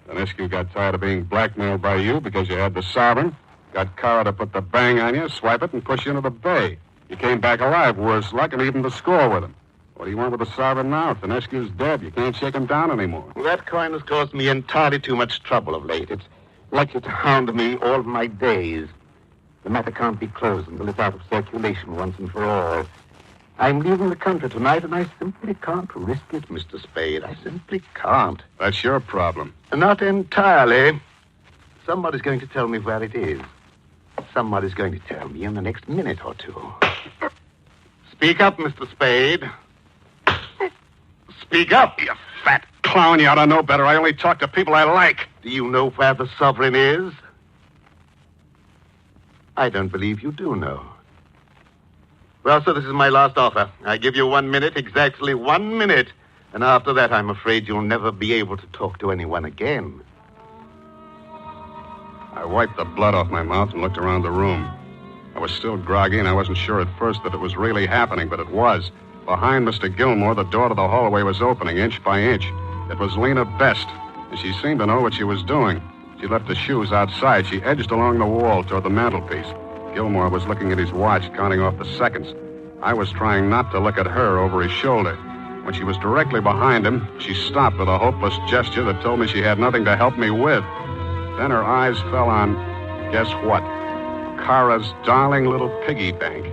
Danescu got tired of being blackmailed by you because you had the sovereign. Got Kara to put the bang on you, swipe it, and push you into the bay. You came back alive, worse luck, and even to score with him. What do you want with the sovereign now? If Danescu's dead, you can't shake him down anymore. That coin has caused me entirely too much trouble of late. It's likely to hound me all my days. The matter can't be closed until it's out of circulation once and for all. I'm leaving the country tonight, and I simply can't risk it, Mr. Spade. I simply can't. That's your problem. Not entirely. Somebody's going to tell me where it is. Somebody's going to tell me in the next minute or two. Speak up, Mr. Spade. Speak up, you fat clown. You ought to know better. I only talk to people I like. Do you know where the sovereign is? I don't believe you do know. Well, so this is my last offer. I give you 1 minute, exactly 1 minute. And after that, I'm afraid you'll never be able to talk to anyone again. I wiped the blood off my mouth and looked around the room. I was still groggy, and I wasn't sure at first that it was really happening, but it was. Behind Mr. Gilmore, the door to the hallway was opening inch by inch. It was Lena Best, and she seemed to know what she was doing. She left the shoes outside. She edged along the wall toward the mantelpiece. Gilmore was looking at his watch, counting off the seconds. I was trying not to look at her over his shoulder. When she was directly behind him, she stopped with a hopeless gesture that told me she had nothing to help me with. Then her eyes fell on, guess what? Kara's darling little piggy bank.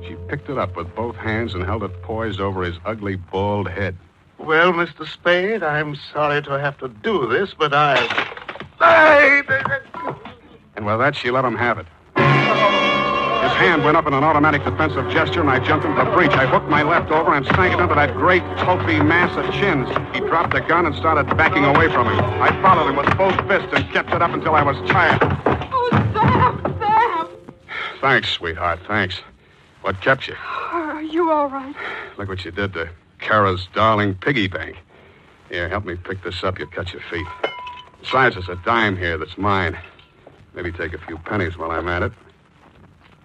She picked it up with both hands and held it poised over his ugly, bald head. Well, Mr. Spade, I'm sorry to have to do this, but And with that, she let him have it. His hand went up in an automatic defensive gesture, and I jumped into the breach. I hooked my left over and sank it into that great, pulpy mass of chins. He dropped the gun and started backing away from me. I followed him with both fists and kept it up until I was tired. Oh, Sam! Thanks, sweetheart, thanks. What kept you? Are you all right? Look what you did to Kara's darling piggy bank. Here, help me pick this up. You'll cut your feet. Besides, there's a dime here that's mine. Maybe take a few pennies while I'm at it.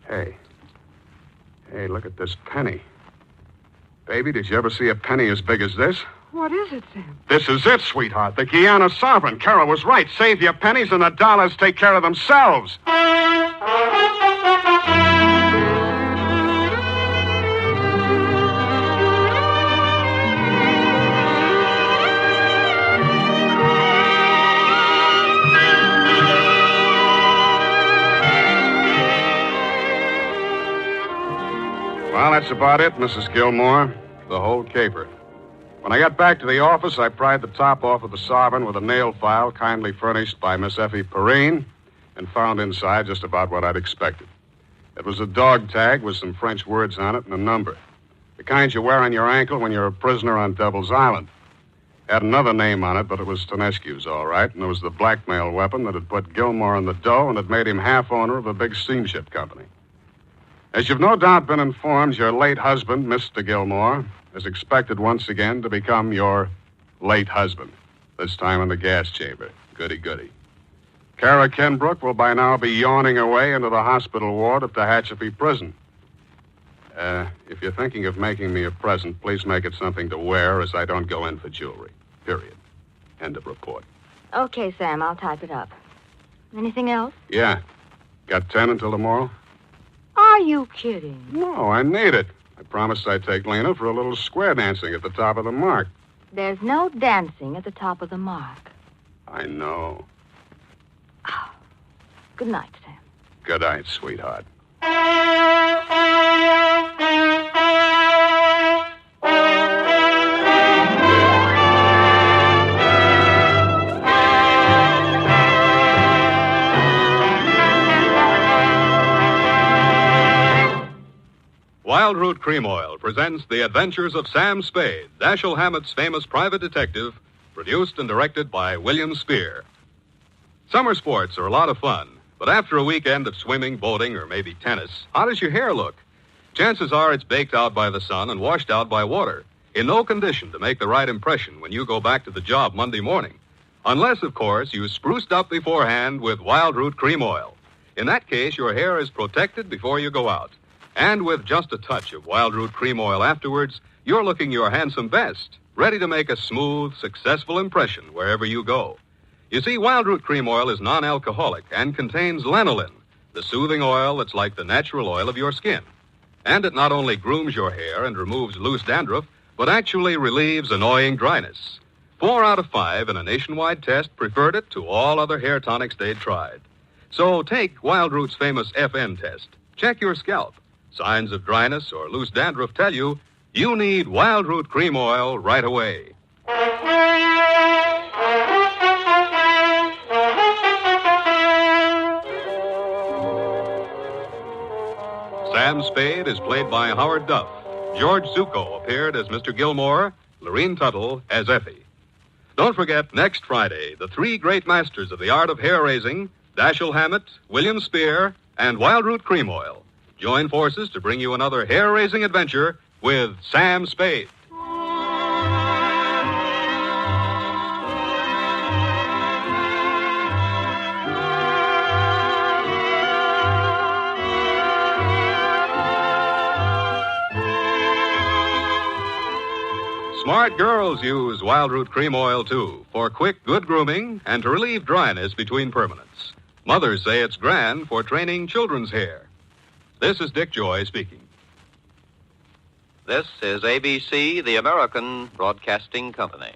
Hey, look at this penny. Baby, did you ever see a penny as big as this? What is it, Sam? This is it, sweetheart. The Guiana sovereign. Carol was right. Save your pennies and the dollars take care of themselves. Well, that's about it, Mrs. Gilmore. The whole caper. When I got back to the office, I pried the top off of the sovereign with a nail file kindly furnished by Miss Effie Perrine and found inside just about what I'd expected. It was a dog tag with some French words on it and a number. The kind you wear on your ankle when you're a prisoner on Devil's Island. Had another name on it, but it was Tanescu's, all right, and it was the blackmail weapon that had put Gilmore in the dough and had made him half owner of a big steamship company. As you've no doubt been informed, your late husband, Mr. Gilmore, is expected once again to become your late husband, this time in the gas chamber. Goody, goody. Kara Kenbrook will by now be yawning away into the hospital ward at the Hatchapee prison. If you're thinking of making me a present, please make it something to wear, as I don't go in for jewelry. Period. End of report. Okay, Sam, I'll type it up. Anything else? Yeah. Got 10 until tomorrow? Are you kidding? No, I need it. I promised I'd take Lena for a little square dancing at the top of the mark. There's no dancing at the top of the mark. I know. Good night, Sam. Good night, sweetheart. Wild Root Cream Oil presents The Adventures of Sam Spade, Dashiell Hammett's famous private detective, produced and directed by William Spear. Summer sports are a lot of fun, but after a weekend of swimming, boating, or maybe tennis, how does your hair look? Chances are it's baked out by the sun and washed out by water, in no condition to make the right impression when you go back to the job Monday morning. Unless, of course, you spruced up beforehand with Wild Root Cream Oil. In that case, your hair is protected before you go out. And with just a touch of Wild Root Cream Oil afterwards, you're looking your handsome best, ready to make a smooth, successful impression wherever you go. You see, Wild Root Cream Oil is non-alcoholic and contains lanolin, the soothing oil that's like the natural oil of your skin. And it not only grooms your hair and removes loose dandruff, but actually relieves annoying dryness. 4 out of 5 in a nationwide test preferred it to all other hair tonics they'd tried. So take Wild Root's famous FN test. Check your scalp. Signs of dryness or loose dandruff tell you need Wild Root Cream Oil right away. Sam Spade is played by Howard Duff. George Zucco appeared as Mr. Gilmore, Lorene Tuttle as Effie. Don't forget, next Friday, the 3 great masters of the art of hair-raising, Dashiell Hammett, William Spear, and Wild Root Cream Oil, join forces to bring you another hair-raising adventure with Sam Spade. Smart girls use Wild Root Cream Oil, too, for quick, good grooming and to relieve dryness between permanents. Mothers say it's grand for training children's hair. This is Dick Joy speaking. This is ABC, the American Broadcasting Company.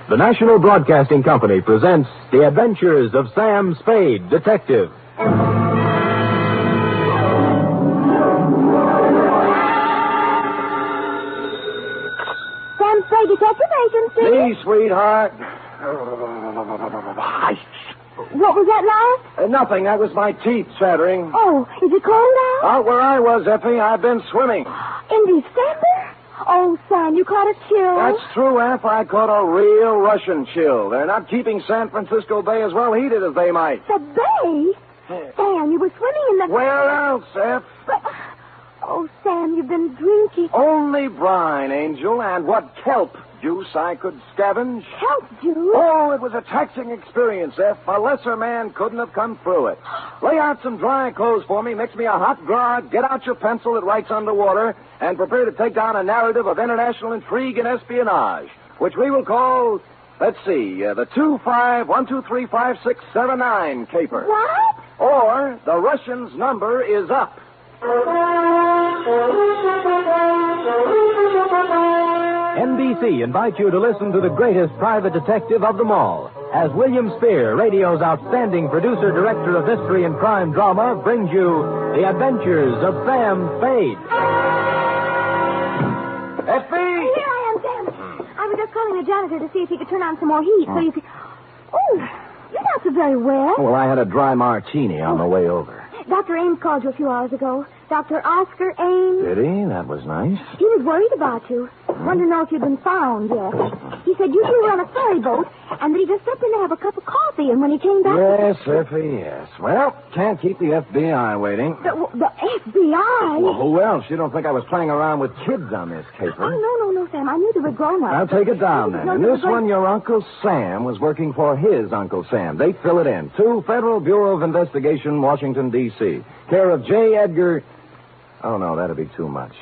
The National Broadcasting Company presents The Adventures of Sam Spade, Detective. Sam Spade Detective Agency. Me, sweetheart. What was that, Lars? Nothing. That was my teeth chattering. Oh, is it cold out? Out where I was, Effie, I've been swimming. In December? Oh, Sam, you caught a chill. That's true, Eff. I caught a real Russian chill. They're not keeping San Francisco Bay as well heated as they might. The bay? Sam, you were swimming in the... Where else, Eff? But... Oh, Sam, you've been drinking. Only brine, Angel, and what kelp juice I could scavenge. Kelp juice? Oh, it was a taxing experience, Eff. A lesser man couldn't have come through it. Lay out some dry clothes for me, mix me a hot grog, get out your pencil that writes underwater, and prepare to take down a narrative of international intrigue and espionage, which we will call, let's see, the 25123569 caper. What? Or the Russian's number is up. NBC invites you to listen to the greatest private detective of them all, as William Spear, radio's outstanding producer-director of mystery and crime drama, brings you The Adventures of Sam Spade. Effie! Here I am, Sam. I was just calling the janitor to see if he could turn on some more heat so you could... Oh, you're not so very well. Well, I had a dry martini on the way over. Dr. Ames called you a few hours ago. Dr. Oscar Ames. Did he? That was nice. He was worried about you. Wanted to know if you'd been found yet. He said you two were on a ferry boat and that he just stepped in to have a cup of coffee, and when he came back... Yes, Effie, yes. Well, can't keep the FBI waiting. The FBI? Well, who else? You don't think I was playing around with kids on this caper? Oh, no, Sam. I knew they were grown-ups. I'll take it down, then. And this one, your Uncle Sam was working for his Uncle Sam. They fill it in. 2 Federal Bureau of Investigation, Washington, D.C. Care of J. Edgar... Oh, no, that'd be too much.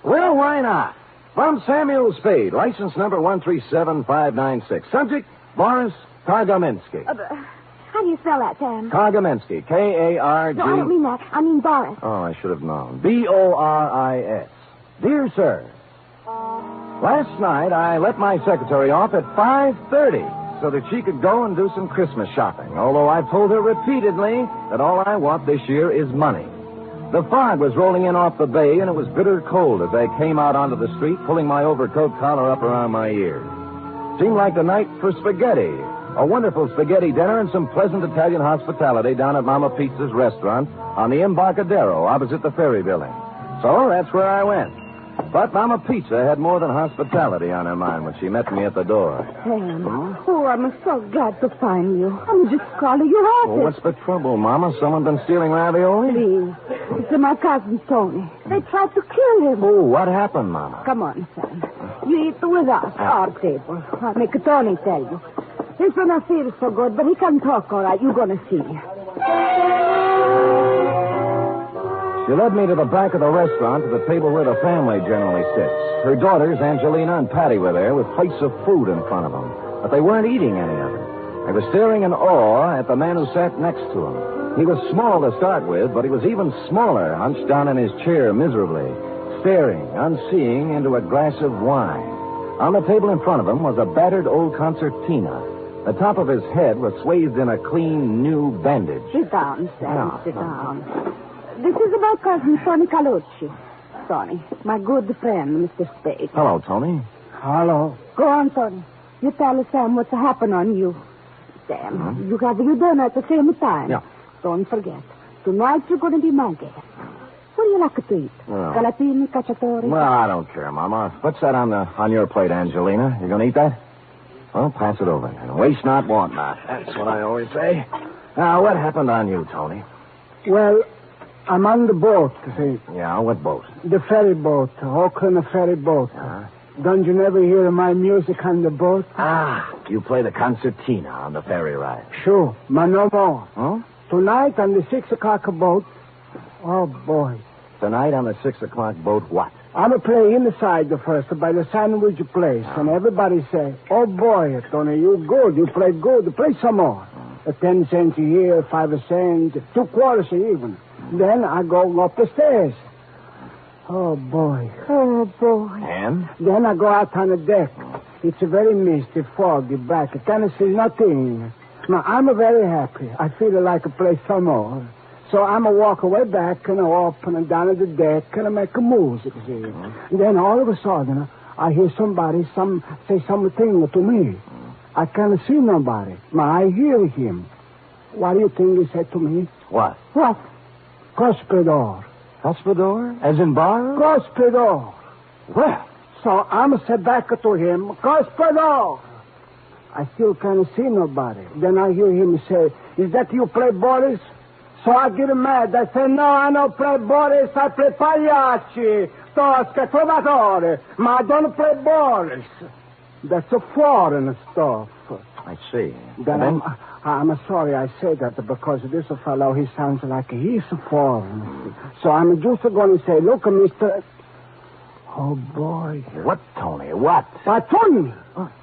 Well, why not? From Samuel Spade, license number 137596. Subject, Boris Kargamensky. How do you spell that, Sam? Kargamensky, K-A-R-G... No, I don't mean that. I mean Boris. Oh, I should have known. B-O-R-I-S. Dear Sir, last night I let my secretary off at 5:30 so that she could go and do some Christmas shopping, although I've told her repeatedly that all I want this year is money. The fog was rolling in off the bay, and it was bitter cold as I came out onto the street, pulling my overcoat collar up around my ears. Seemed like the night for spaghetti, a wonderful spaghetti dinner, and some pleasant Italian hospitality down at Mama Pizza's restaurant on the Embarcadero opposite the ferry building. So that's where I went. But Mama Pizza had more than hospitality on her mind when she met me at the door. Sam, oh, I'm so glad to find you. I'm just calling you out. Well, what's the trouble, Mama? Someone been stealing ravioli? Please. It's my cousin Tony. They tried to kill him. Oh, what happened, Mama? Come on, Sam. You eat with us, our table. I'll make Tony tell you. This one I feel so good, but he can talk all right. You're going to see. She led me to the back of the restaurant to the table where the family generally sits. Her daughters, Angelina and Patty, were there with plates of food in front of them. But they weren't eating any of it. They were staring in awe at the man who sat next to him. He was small to start with, but he was even smaller, hunched down in his chair miserably, staring, unseeing, into a glass of wine. On the table in front of him was a battered old concertina. The top of his head was swathed in a clean, new bandage. Sit down, Sam. Sit down. This is my cousin, Tony Calucci. Tony, my good friend, Mr. Spade. Hello, Tony. Hello. Go on, Tony. You tell Sam what's happened on you. Sam, you have your dinner at the same time. Yeah. Don't forget. Tonight you're going to be my guest. What do you like to eat? Well, Galatini, cacciatore? Well, I don't care, Mama. What's that on your plate, Angelina? You going to eat that? Well, pass it over. And waste not, want not. That's what I always say. Now, what happened on you, Tony? Well, I'm on the boat, see. Yeah, what boat? The ferry boat, Auckland ferry boat. Don't you never hear my music on the boat? Ah, you play the concertina on the ferry ride. Sure, but no more. Huh? Tonight on the 6 o'clock boat. Oh, boy. Tonight on the 6 o'clock boat, what? I'm a play inside the first by the sandwich place, and everybody say, "Oh boy, Tony, you good, you play good, play some more." 10 cents a year, 5 cents, 2 quarters even. Then I go up the stairs. Oh boy. Oh, boy. And? Then I go out on the deck. It's a very misty, foggy, black. I can't see nothing. Now, I'm very happy. I feel like I play some more. So I'm a walk away back and up and down at the deck and I make a music, see. And then all of a sudden, I hear somebody say something to me. I can't see nobody. Now I hear him. What do you think he said to me? What? What? Cospedor. Cospedor? As in bar? Cospedor. Well. So I'm said back to him, Cospedor. I still can't see nobody. Then I hear him say, "Is that you play Boris?" So I get mad. I say, "No, I don't play Boris. I play Pagliacci, Tosca, Trovatore. But I don't play Boris." That's a foreign stuff. I see. Then I'm sorry I say that because this fellow, he sounds like he's foreign. So I'm just going to say, "Look, Mr. Oh, boy. What, Tony? What? Patton!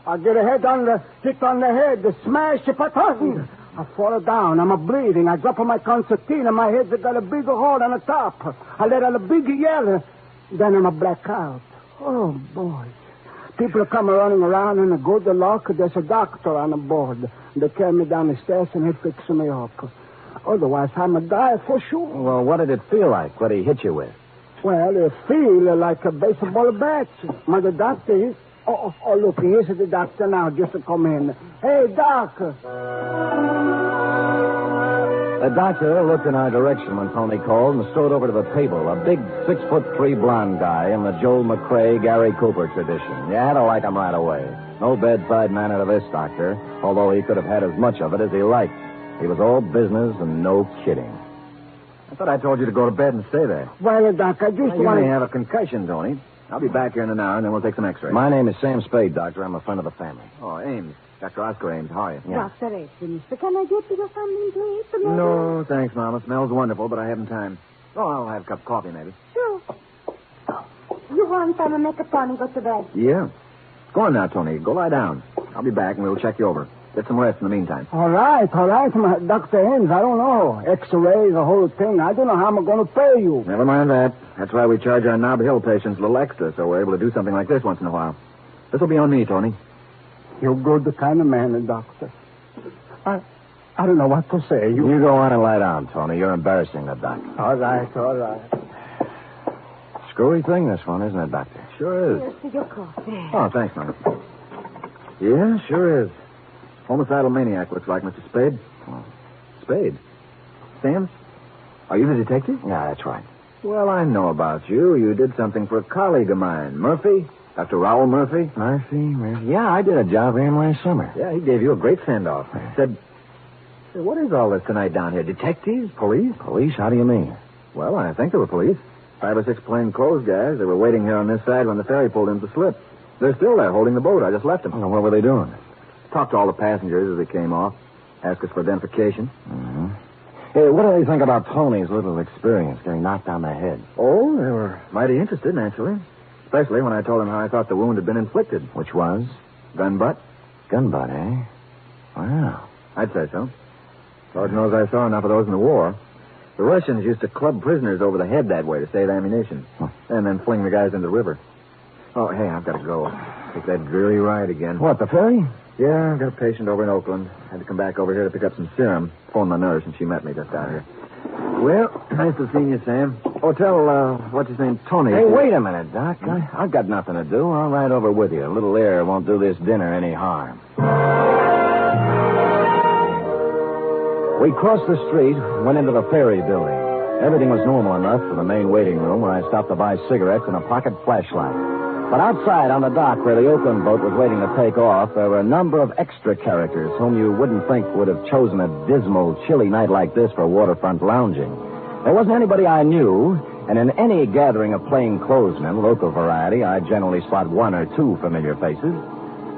I get a hit on the head, smash a patton. I fall down. I'm bleeding. I drop on my concertina. My head's got a big hole on the top. I let out a big yell. Then I'm a blackout. Oh, boy. People come running around and good luck. There's a doctor on the board. They carry me down the stairs and he fixes me up. Otherwise, I'm a die for sure. Well, what did it feel like? What did he hit you with? Well, it feels like a baseball bat. But the doctor, look, here's the doctor now, just to come in. Hey, Doc. The doctor looked in our direction when Tony called and strode over to the table, a big 6'3" blonde guy in the Joel McCrae, Gary Cooper tradition. You had to like him right away. No bedside manner to this doctor, although he could have had as much of it as he liked. He was all business and no kidding. I thought I told you to go to bed and stay there. Well, Doc, I just You want may to... have a concussion, Tony. I'll be back here in an hour, and then we'll take some x-rays. My name is Sam Spade, Doctor. I'm a friend of the family. Oh, Ames. Dr. Oscar Ames. How are you? Dr. Ames, can I get you something to eat? No, thanks, Mama. Smells wonderful, but I haven't time. Oh, I'll have a cup of coffee, maybe. Sure. You want time to make a Tony go to bed? Yeah. Go on now, Tony. Go lie down. I'll be back, and we'll check you over. Get some rest in the meantime. All right, Dr. Ames, I don't know. X-rays, the whole thing. I don't know how I'm going to pay you. Never mind that. That's why we charge our Nob Hill patients a little extra, so we're able to do something like this once in a while. This will be on me, Tony. You're good kind of man, Doctor. I don't know what to say. You go on and lie down, Tony. You're embarrassing the doctor. All right. Screwy thing, this one, isn't it, Doctor? Sure is. Here's your coffee. Oh, thanks, Mama. Yeah, sure is. Homicidal maniac, looks like, Mr. Spade. Oh. Spade? Sam? Are you the detective? Yeah, that's right. Well, I know about you. You did something for a colleague of mine. Murphy? Dr. Raoul Murphy? Murphy? Yeah, I did a job for him last summer. Yeah, he gave you a great send-off. Said, what is all this tonight down here? Detectives? Police? Police? How do you mean? Well, I think they were police. 5 or 6 plainclothes guys. They were waiting here on this side when the ferry pulled into the slip. They're still there holding the boat. I just left them. Oh, what were they doing? Talked to all the passengers as they came off. Asked us for identification. Mm-hmm. Hey, what do they think about Tony's little experience getting knocked on the head? Oh, they were mighty interested, naturally. Especially when I told them how I thought the wound had been inflicted. Which was? Gun butt. Gun butt, eh? Wow. I'd say so. Lord knows I saw enough of those in the war. The Russians used to club prisoners over the head that way to save ammunition. And then fling the guys into the river. Oh, hey, I've got to go. Take that dreary ride again. What, the ferry? Yeah, I've got a patient over in Oakland. Had to come back over here to pick up some serum. Phoned my nurse, and she met me just out here. Well, nice to see you, Sam. Oh, tell, what's his name, Tony. Hey, wait a minute, Doc. I've got nothing to do. I'll ride over with you. A little air won't do this dinner any harm. We crossed the street, went into the ferry building. Everything was normal enough for the main waiting room where I stopped to buy cigarettes and a pocket flashlight. But outside on the dock where the Oakland boat was waiting to take off, there were a number of extra characters whom you wouldn't think would have chosen a dismal, chilly night like this for waterfront lounging. There wasn't anybody I knew, and in any gathering of plainclothesmen, local variety, I generally spot 1 or 2 familiar faces.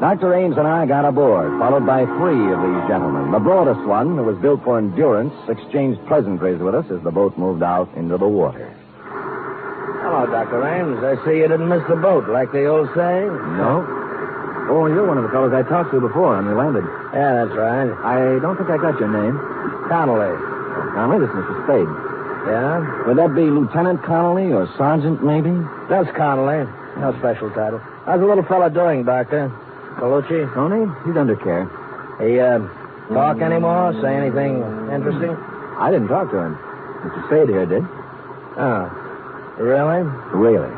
Dr. Ames and I got aboard, followed by 3 of these gentlemen. The broadest one, who was built for endurance, exchanged pleasantries with us as the boat moved out into the water. Hello, Dr. Ames. I see you didn't miss the boat, like the old saying. No. Oh, you're one of the fellows I talked to before when we landed. Yeah, that's right. I don't think I got your name. Connolly. Connolly, this is Mr. Spade. Yeah? Would that be Lieutenant Connolly or Sergeant, maybe? That's Connolly. No special title. How's the little fella doing, Doctor? Colucci? Tony? He's under care. He, talk anymore? Say anything interesting? I didn't talk to him. Mr. Spade here did. Oh. Really? Really.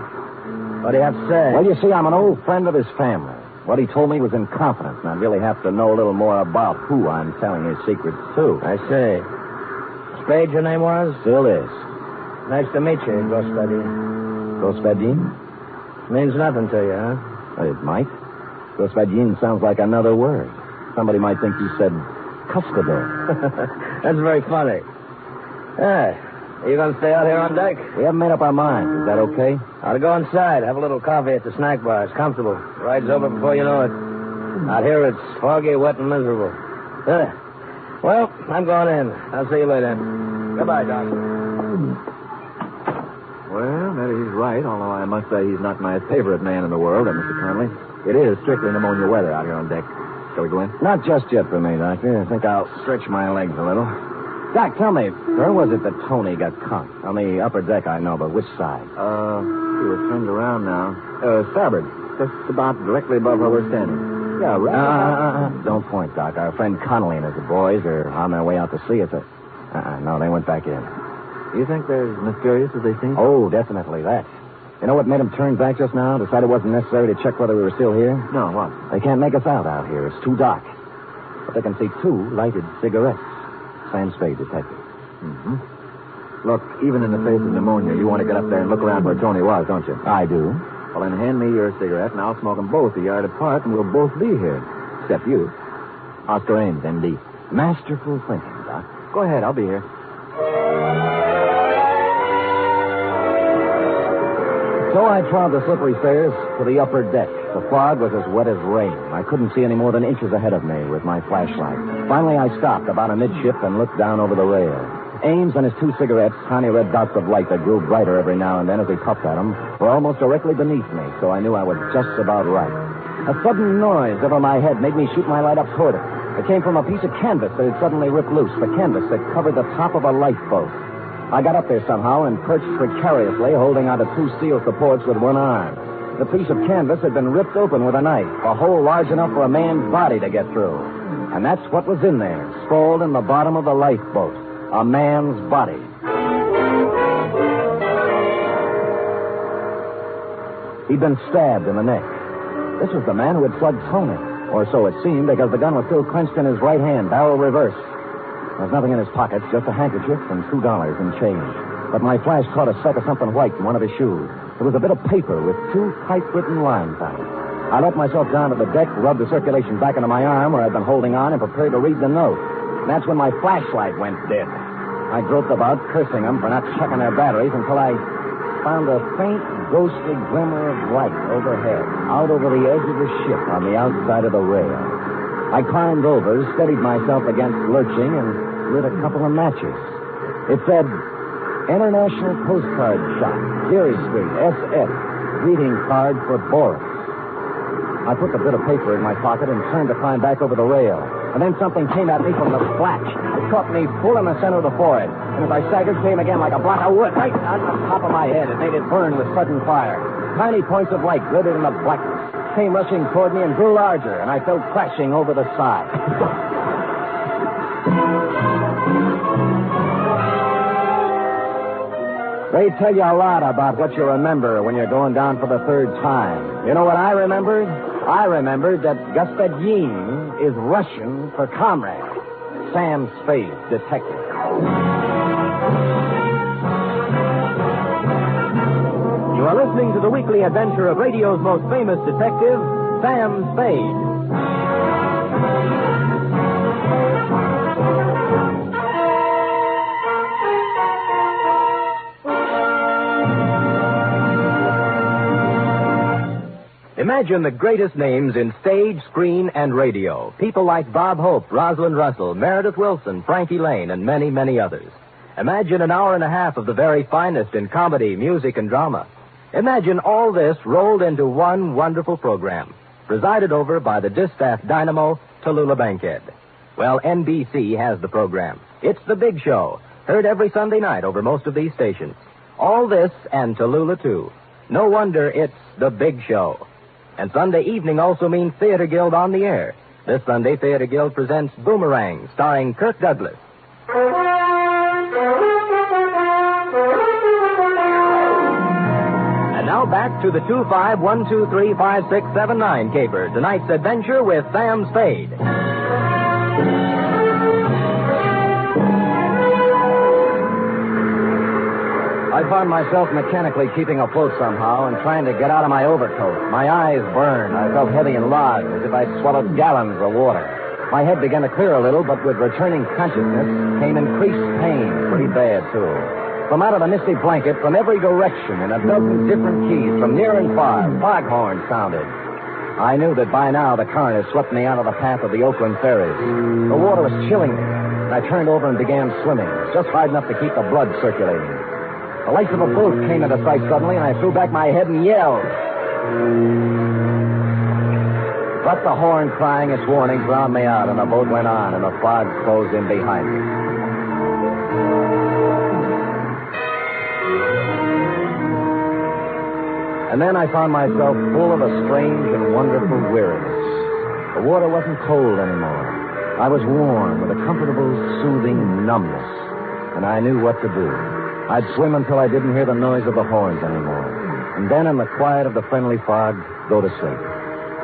What do you have to say? Well, you see, I'm an old friend of his family. What he told me was in confidence, and I really have to know a little more about who I'm telling his secrets to. I see. Spade, your name was? Still is. Nice to meet you, Gospodin. Gospodin? Means nothing to you, huh? Well, it might. Gospodin sounds like another word. Somebody might think you said cuspidor. That's very funny. Hey, are you going to stay out here on deck? We haven't made up our minds. Is that okay? Ought to go inside. Have a little coffee at the snack bar. It's comfortable. Ride's over before you know it. Out here it's foggy, wet, and miserable. Well, I'm going in. I'll see you later. Goodbye, Doc. Well, maybe he's right, although I must say he's not my favorite man in the world, Mr. Connolly. It is strictly pneumonia weather out here on deck. Shall we go in? Not just yet for me, Doctor. I think I'll stretch my legs a little. Doc, tell me, where was it that Tony got caught? On the upper deck, I know, but which side? We're turned around now. Starboard. Just about directly above where we're standing. Yeah, right. Don't point, Doc. Our friend Connolly and his boys are on their way out to sea. No, they went back in. Do you think they're as mysterious as they seem? Oh, definitely that. You know what made them turn back just now? Decided it wasn't necessary to check whether we were still here? No, what? They can't make us out here. It's too dark. But they can see 2 lighted cigarettes. Sam Spade, detective. Mm-hmm. Look, even in the face of pneumonia, you want to get up there and look around where Tony was, don't you? I do. Well, then hand me your cigarette, and I'll smoke them both a yard apart, and we'll both be here. Except you. Oscar Ames, M.D. Masterful thinking, Doc. Go ahead, I'll be here. So I trod the slippery stairs to the upper deck. The fog was as wet as rain. I couldn't see any more than inches ahead of me with my flashlight. Finally, I stopped about amidship and looked down over the rail. Ames and his 2 cigarettes, tiny red dots of light that grew brighter every now and then as he puffed at them, were almost directly beneath me, so I knew I was just about right. A sudden noise over my head made me shoot my light up toward it. It came from a piece of canvas that had suddenly ripped loose, the canvas that covered the top of a lifeboat. I got up there somehow and perched precariously, holding onto 2 steel supports with one arm. The piece of canvas had been ripped open with a knife, a hole large enough for a man's body to get through. And that's what was in there, sprawled in the bottom of the lifeboat. A man's body. He'd been stabbed in the neck. This was the man who had slugged Tony. Or so it seemed, because the gun was still clenched in his right hand, barrel reversed. There was nothing in his pockets, just a handkerchief and $2 in change. But my flash caught a speck of something white in one of his shoes. It was a bit of paper with 2 typewritten lines on it. I let myself down to the deck, rubbed the circulation back into my arm where I'd been holding on, and prepared to read the note. And that's when my flashlight went dead. I groped about, cursing them for not checking their batteries, until I found a faint, ghostly glimmer of light overhead, out over the edge of the ship on the outside of the rail. I climbed over, steadied myself against lurching, and lit a couple of matches. It said, International Postcard Shop, Geary Street, SF. Greeting card for Boris. I put the bit of paper in my pocket and turned to climb back over the rail. And then something came at me from the flash. It caught me full in the center of the forehead. And as I staggered, came again like a block of wood right on the top of my head. It made it burn with sudden fire. Tiny points of light glittered in the blackness, came rushing toward me and grew larger, and I fell crashing over the side. They tell you a lot about what you remember when you're going down for the 3rd time. You know what I remembered? I remembered that Господин is Russian for comrade. Sam Spade, detective. You are listening to the weekly adventure of radio's most famous detective, Sam Spade. Imagine the greatest names in stage, screen, and radio. People like Bob Hope, Rosalind Russell, Meredith Wilson, Frankie Lane, and many, many others. Imagine an hour and a half of the very finest in comedy, music, and drama. Imagine all this rolled into one wonderful program, presided over by the distaff dynamo, Tallulah Bankhead. Well, NBC has the program. It's The Big Show, heard every Sunday night over most of these stations. All this and Tallulah, too. No wonder it's The Big Show. And Sunday evening also means Theater Guild on the air. This Sunday, Theater Guild presents Boomerang, starring Kirk Douglas. And now back to the 251235679 caper. Tonight's adventure with Sam Spade. I found myself mechanically keeping afloat somehow and trying to get out of my overcoat. My eyes burned. I felt heavy and lodged, as if I'd swallowed gallons of water. My head began to clear a little, but with returning consciousness came increased pain, pretty bad, too. From out of the misty blanket, from every direction, in a dozen different keys, from near and far, foghorns sounded. I knew that by now the current had swept me out of the path of the Oakland ferries. The water was chilling me, and I turned over and began swimming, just hard enough to keep the blood circulating. The lights of a boat came into sight suddenly, and I threw back my head and yelled. But the horn crying its warning drowned me out, and the boat went on, and the fog closed in behind me. And then I found myself full of a strange and wonderful weariness. The water wasn't cold anymore. I was warm with a comfortable, soothing numbness, and I knew what to do. I'd swim until I didn't hear the noise of the horns anymore. And then, in the quiet of the friendly fog, go to sleep.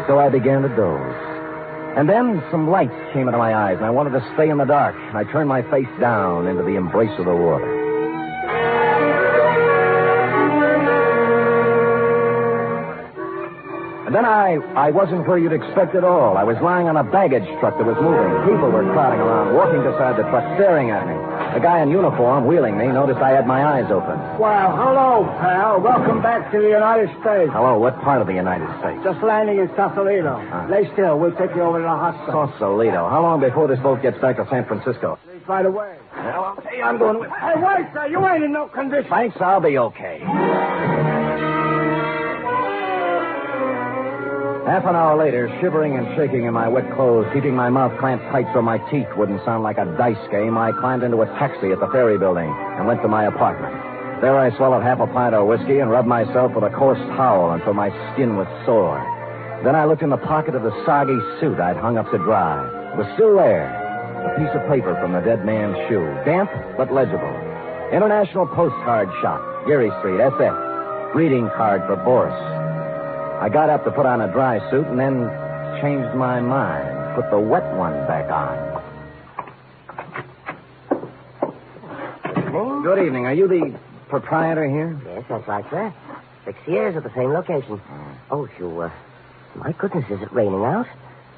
So I began to doze. And then some lights came into my eyes, and I wanted to stay in the dark. And I turned my face down into the embrace of the water. And then I wasn't where you'd expect at all. I was lying on a baggage truck that was moving. People were crowding around, walking beside the truck, staring at me. The guy in uniform, wheeling me, noticed I had my eyes open. Well, hello, pal. Welcome back to the United States. Hello, what part of the United States? Just landing in Sausalito. Lay still. We'll take you over to the hospital. Sausalito. How long before this boat gets back to San Francisco? Leave right away. Well, hey, I'm going with... Hey, wait, sir. You ain't in no condition. Thanks, I'll be okay. Half an hour later, shivering and shaking in my wet clothes, keeping my mouth clamped tight so my teeth wouldn't sound like a dice game, I climbed into a taxi at the ferry building and went to my apartment. There I swallowed half a pint of whiskey and rubbed myself with a coarse towel until my skin was sore. Then I looked in the pocket of the soggy suit I'd hung up to dry. It was still there, a piece of paper from the dead man's shoe, damp but legible. International Postcard Shop, Geary Street, SF. Greeting card for Boris. I got up to put on a dry suit and then changed my mind. Put the wet one back on. Good evening. Are you the proprietor here? Yes, that's right, sir. 6 years at the same location. Oh, my goodness, is it raining out?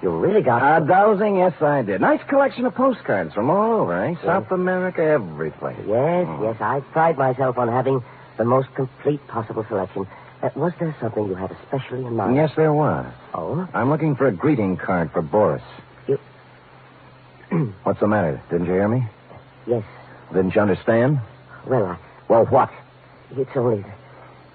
You really got... Dowsing? Yes, I did. Nice collection of postcards from all over, eh? Yes. South America, every place. Yes, I pride myself on having the most complete possible selection. Was there something you had especially in mind? Yes, there was. Oh? I'm looking for a greeting card for Boris. You... What's the matter? Didn't you hear me? Yes. Didn't you understand? Well, what? It's only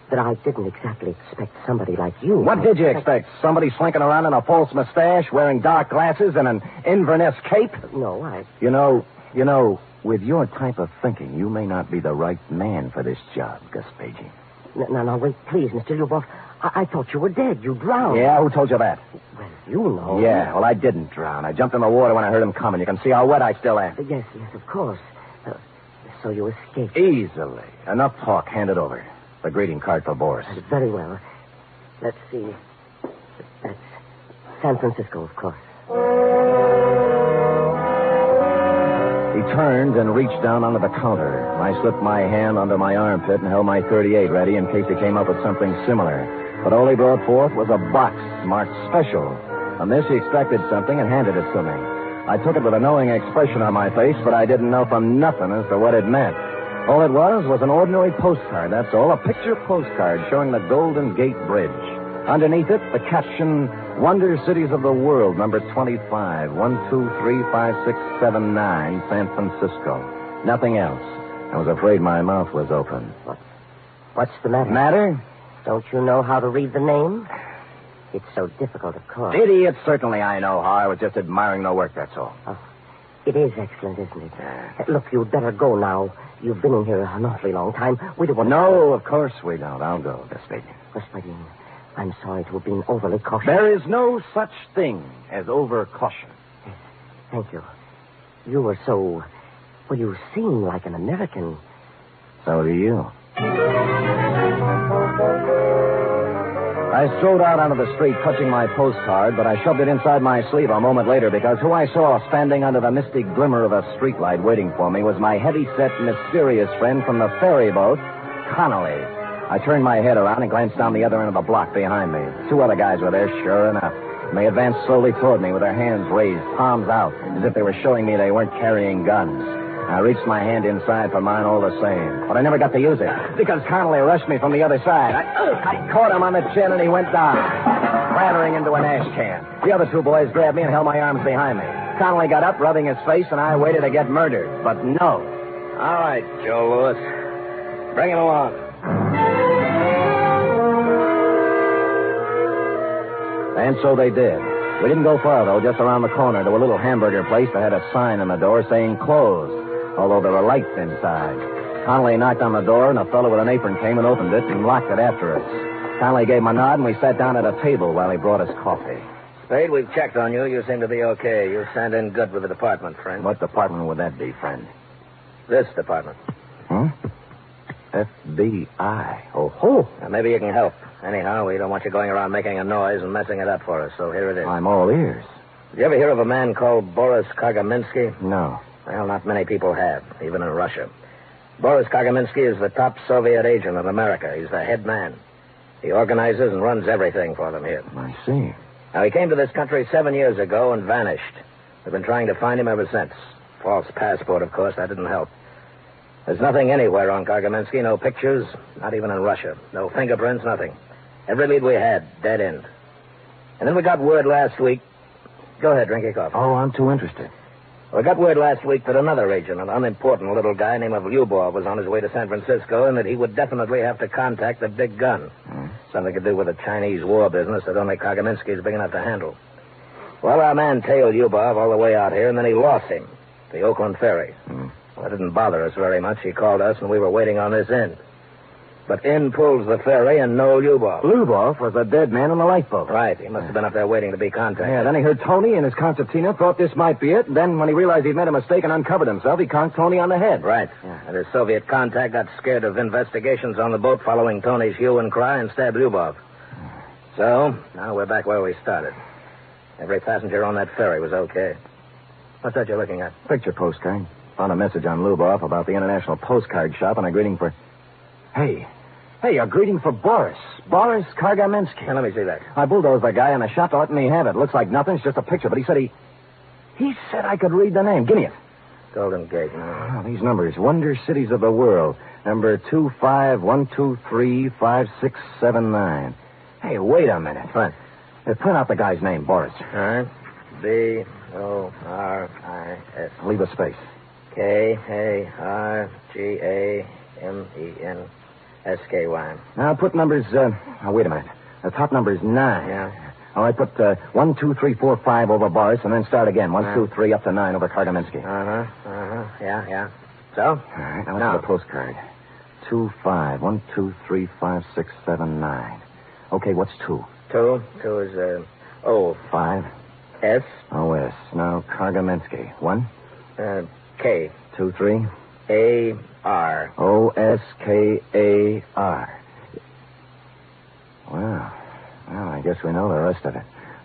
that I didn't exactly expect somebody like you. What did you expect? Somebody slinking around in a false mustache, wearing dark glasses, and an Inverness cape? No, I... You know, with your type of thinking, you may not be the right man for this job, Gaspegi. No, wait, please, Mr. Lyubov. I thought you were dead. You drowned. Yeah, who told you that? Well, you know. Yeah, well, I didn't drown. I jumped in the water when I heard him coming. You can see how wet I still am. Yes, of course. So you escaped. Easily. Enough talk. Hand it over. The greeting card for Boris. Very well. Let's see. That's San Francisco, of course. He turned and reached down onto the counter. I slipped my hand under my armpit and held my .38 ready in case he came up with something similar. But all he brought forth was a box marked special. On this, he extracted something and handed it to me. I took it with a knowing expression on my face, but I didn't know from nothing as to what it meant. All it was an ordinary postcard, that's all. A picture postcard showing the Golden Gate Bridge. Underneath it, the caption, Wonder Cities of the World, number 25, 1, 2, 3, 5, 6, 7, 9, San Francisco. Nothing else. I was afraid my mouth was open. What's the matter? Matter? Don't you know how to read the name? It's so difficult, of course. Idiot, certainly I know how. I was just admiring the work, that's all. Oh, it is excellent, isn't it? Look, you'd better go now. You've been in here an awfully long time. We don't want No, of course we don't. I'll go, Gaspedi. Gaspedi, I'm sorry to have been overly cautious. There is no such thing as over-caution. Yes, thank you. You were so... Well, you seem like an American. So do you. I strode out onto the street, clutching my postcard, but I shoved it inside my sleeve a moment later because who I saw standing under the misty glimmer of a streetlight waiting for me was my heavy-set, mysterious friend from the ferry boat, Connolly. I turned my head around and glanced down the other end of the block behind me. 2 other guys were there, sure enough. And they advanced slowly toward me with their hands raised, palms out, as if they were showing me they weren't carrying guns. I reached my hand inside for mine all the same. But I never got to use it because Connolly rushed me from the other side. I caught him on the chin and he went down, clattering into an ash can. The other 2 boys grabbed me and held my arms behind me. Connolly got up, rubbing his face, and I waited to get murdered. But no. All right, Joe Lewis. Bring him along. And so they did. We didn't go far, though, just around the corner to a little hamburger place that had a sign on the door saying closed, although there were lights inside. Connolly knocked on the door, and a fellow with an apron came and opened it and locked it after us. Connolly gave him a nod, and we sat down at a table while he brought us coffee. Spade, we've checked on you. You seem to be okay. You stand in good with the department, friend. What department would that be, friend? This department. FBI. Oh. Now, maybe you can help. Anyhow, we don't want you going around making a noise and messing it up for us, so here it is. I'm all ears. Did you ever hear of a man called Boris Kagaminsky? No. Well, not many people have, even in Russia. Boris Kagaminsky is the top Soviet agent in America. He's the head man. He organizes and runs everything for them here. I see. Now, he came to this country 7 years ago and vanished. We've been trying to find him ever since. False passport, of course. That didn't help. There's nothing anywhere on Kagaminsky. No pictures, not even in Russia. No fingerprints, nothing. Every lead we had, dead end. And then we got word last week... Go ahead, drink your coffee. Oh, I'm too interested. We got word last week that another agent, an unimportant little guy named Lyubov, was on his way to San Francisco and that he would definitely have to contact the big gun. Something to do with the Chinese war business that only Kagaminsky is big enough to handle. Well, our man tailed Lyubov all the way out here, and then he lost him. The Oakland ferry. Well, that didn't bother us very much. He called us, and we were waiting on this end. But in pulls the ferry, and no Lyubov. Lyubov was a dead man on the lifeboat. Right. He must have been up there waiting to be contacted. Yeah, then he heard Tony and his concertina, thought this might be it. Then when he realized he'd made a mistake and uncovered himself, he conked Tony on the head. Right. Yeah. And his Soviet contact got scared of investigations on the boat following Tony's hue and cry and stabbed Lyubov. So, now we're back where we started. Every passenger on that ferry was okay. What's that you're looking at? Picture postcard. Found a message on Luboff about the International Postcard Shop and a greeting for... Hey, a greeting for Boris. Boris Kargamensky. Now, let me see that. I bulldozed the guy in the shop to let me have it. Looks like nothing. It's just a picture, but he said He said I could read the name. Give me it. Golden Gate. No. Oh, these numbers. Wonder Cities of the World. Number 251235679. Hey, wait a minute. What? Print out the guy's name, Boris. All right. B-O-R-I-S. Leave a space. K-A-R-G-A-M-E-N-S-K-Y. Now put numbers, wait a minute. The top number is 9. Yeah. All right, put 1, 2, 3, 4, 5 over Boris, and then start again. 1, 2, 3, up to 9 over Kargamensky. Yeah. So? All right, now what's the postcard? 2, 5, 1, 2, 3, 5, 6, 7, 9. Okay, what's 2? 2 is, O. 5. S. O-S. Now, Kargamensky. 1. K. 2, 3. A-R. O-S-K-A-R. Well, I guess we know the rest of it.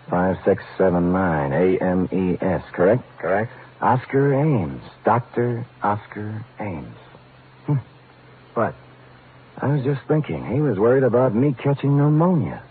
5, 6, 7, 9. A-M-E-S, correct? Correct. Oscar Ames. Dr. Oscar Ames. What? I was just thinking. He was worried about me catching pneumonia.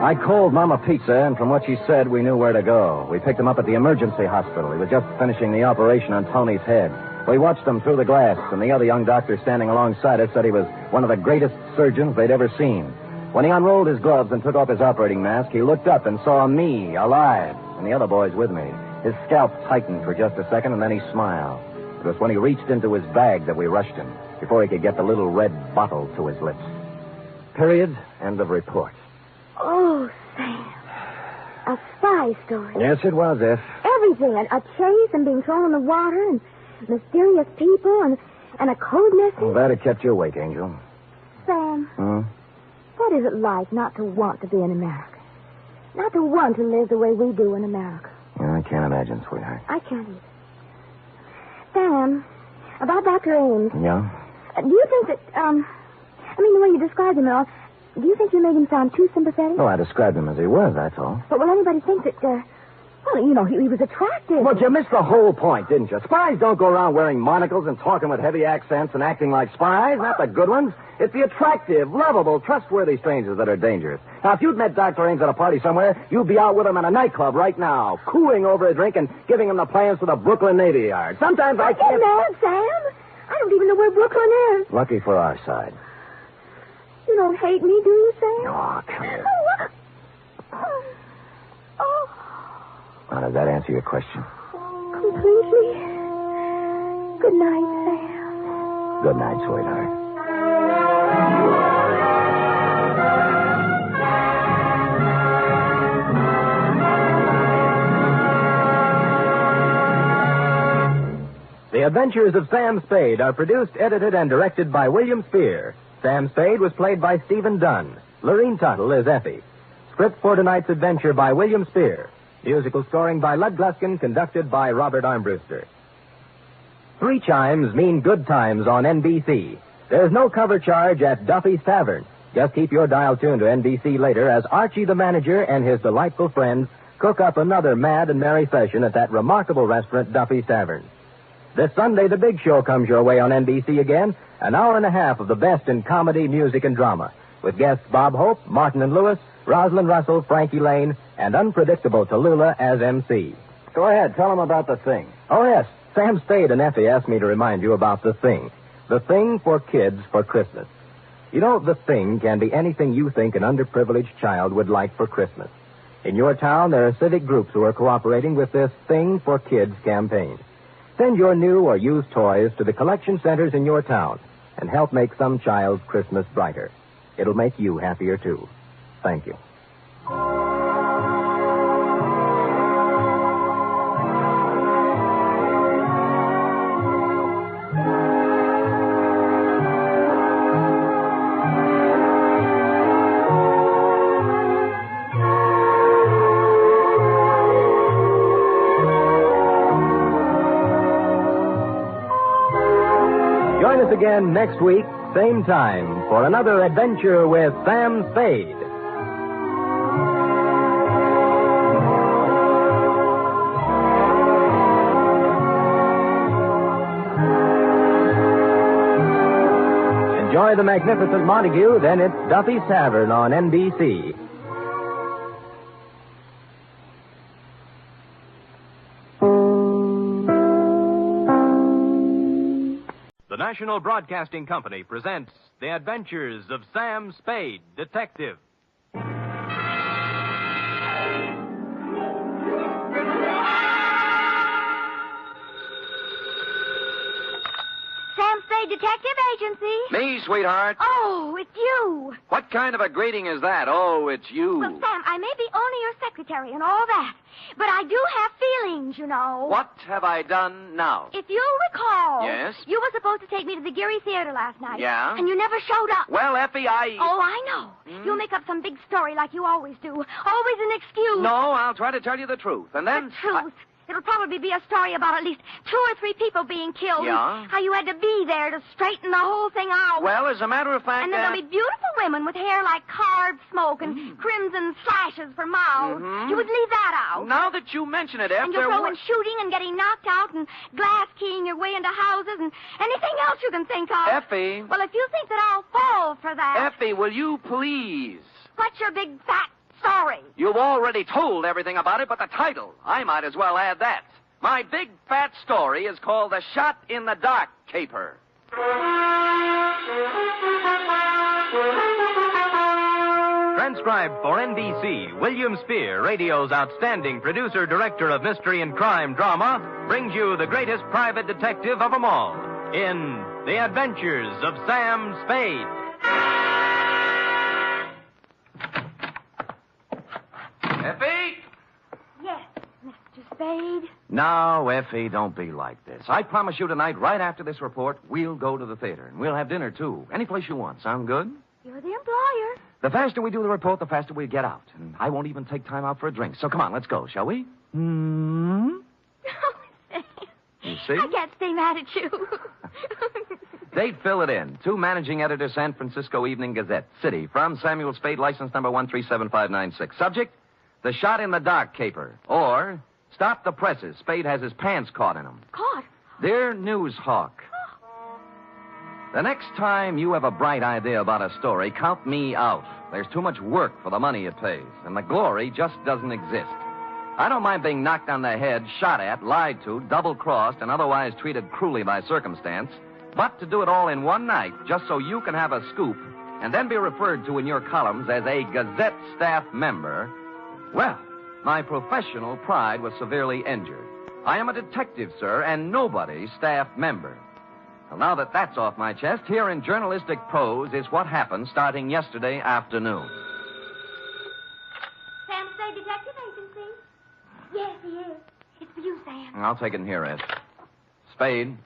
I called Mama Pizza, and from what she said, we knew where to go. We picked him up at the emergency hospital. He was just finishing the operation on Tony's head. We watched him through the glass, and the other young doctor standing alongside us said he was one of the greatest surgeons they'd ever seen. When he unrolled his gloves and took off his operating mask, he looked up and saw me, alive, and the other boys with me. His scalp tightened for just a second, and then he smiled. It was when he reached into his bag that we rushed him, before he could get the little red bottle to his lips. Period. End of report. Oh, Sam. A spy story. Yes, it was, F. Everything. A chase and being thrown in the water and mysterious people and a code message. Well, that had kept you awake, Angel. Sam, what is it like not to want to be in America? Not to want to live the way we do in America? Yeah, I can't imagine, sweetheart. I can't either. Sam, about Dr. Ames. Yeah? Do you think that, the way you described him and all, do you think you made him sound too sympathetic? Well, I described him as he was, that's all. But will anybody think that, he was attractive? But you missed the whole point, didn't you? Spies don't go around wearing monocles and talking with heavy accents and acting like spies, not the good ones. It's the attractive, lovable, trustworthy strangers that are dangerous. Now, if you'd met Dr. Ames at a party somewhere, you'd be out with him in a nightclub right now, cooing over a drink and giving him the plans for the Brooklyn Navy Yard. Sometimes I can't... Get mad, Sam. I don't even know where Brooklyn is. Lucky for our side. You don't hate me, do you, Sam? Oh, come here. Oh. Now, does that answer your question? Completely. Good night, Sam. Good night, sweetheart. The Adventures of Sam Spade are produced, edited, and directed by William Spear. Sam Spade was played by Stephen Dunn. Lorene Tuttle is Effie. Script for tonight's adventure by William Spear. Musical scoring by Lud Gluskin, conducted by Robert Armbruster. 3 chimes mean good times on NBC. There's no cover charge at Duffy's Tavern. Just keep your dial tuned to NBC later as Archie the manager and his delightful friends cook up another mad and merry session at that remarkable restaurant, Duffy's Tavern. This Sunday, The Big Show comes your way on NBC again. An hour and a half of the best in comedy, music, and drama. With guests Bob Hope, Martin and Lewis, Rosalind Russell, Frankie Lane, and unpredictable Tallulah as MC. Go ahead. Tell them about The Thing. Oh, yes. Sam Spade and Effie asked me to remind you about The Thing. The Thing for kids for Christmas. You know, The Thing can be anything you think an underprivileged child would like for Christmas. In your town, there are civic groups who are cooperating with this Thing for Kids campaign. Send your new or used toys to the collection centers in your town and help make some child's Christmas brighter. It'll make you happier, too. Thank you. Join us again next week same time for another adventure with Sam Spade. Enjoy the magnificent Montague, then it's Duffy's Tavern on NBC. The National Broadcasting Company presents The Adventures of Sam Spade, Detective. Sam Spade Detective Agency. Me, sweetheart. Oh, it's you. What kind of a greeting is that? Oh, it's you. Well, Sam, I may be only your secretary and all that, but I do have feelings, you know. What have I done now? If you'll recall... Yes? You were supposed to take me to the Geary Theater last night. Yeah? And you never showed up. Well, Effie, Oh, I know. You'll make up some big story like you always do. Always an excuse. No, I'll try to tell you the truth. And then... The truth. It'll probably be a story about at least 2 or 3 people being killed. Yeah? How you had to be there to straighten the whole thing out. Well, as a matter of fact... And then there'll be beautiful women with hair like carved smoke and crimson slashes for mouths. You would leave that out. Now that you mention it, Effie... And you'll throw in shooting and getting knocked out and glass keying your way into houses and anything else you can think of. Effie... Well, if you think that I'll fall for that... Effie, will you please... What's your big fat story? You've already told everything about it, but the title, I might as well add that. My big fat story is called The Shot in the Dark Caper. Transcribed for NBC, William Spear, radio's outstanding producer-director of mystery and crime drama, brings you the greatest private detective of them all in The Adventures of Sam Spade. Effie? Yes, Mr. Spade. No, Effie, don't be like this. I promise you tonight, right after this report, we'll go to the theater. And we'll have dinner, too. Any place you want. Sound good? You're the employer. The faster we do the report, the faster we get out. And I won't even take time out for a drink. So come on, let's go, shall we? You see? I can't stay mad at you. Date, fill it in. To Managing Editor, San Francisco Evening Gazette. City, from Samuel Spade, license number 137596. Subject, The Shot in the Dark Caper. Or, Stop the Presses. Spade has his pants caught in them. Caught? Dear News Hawk, the next time you have a bright idea about a story, count me out. There's too much work for the money it pays, and the glory just doesn't exist. I don't mind being knocked on the head, shot at, lied to, double-crossed, and otherwise treated cruelly by circumstance, but to do it all in one night, just so you can have a scoop, and then be referred to in your columns as a Gazette staff member, well, my professional pride was severely injured. I am a detective, sir, and nobody's staff member. Well, now that that's off my chest, here in journalistic prose is what happened starting yesterday afternoon. Sam Spade Detective Agency? Yes, he is. It's for you, Sam. I'll take it in here, Ed. Spade.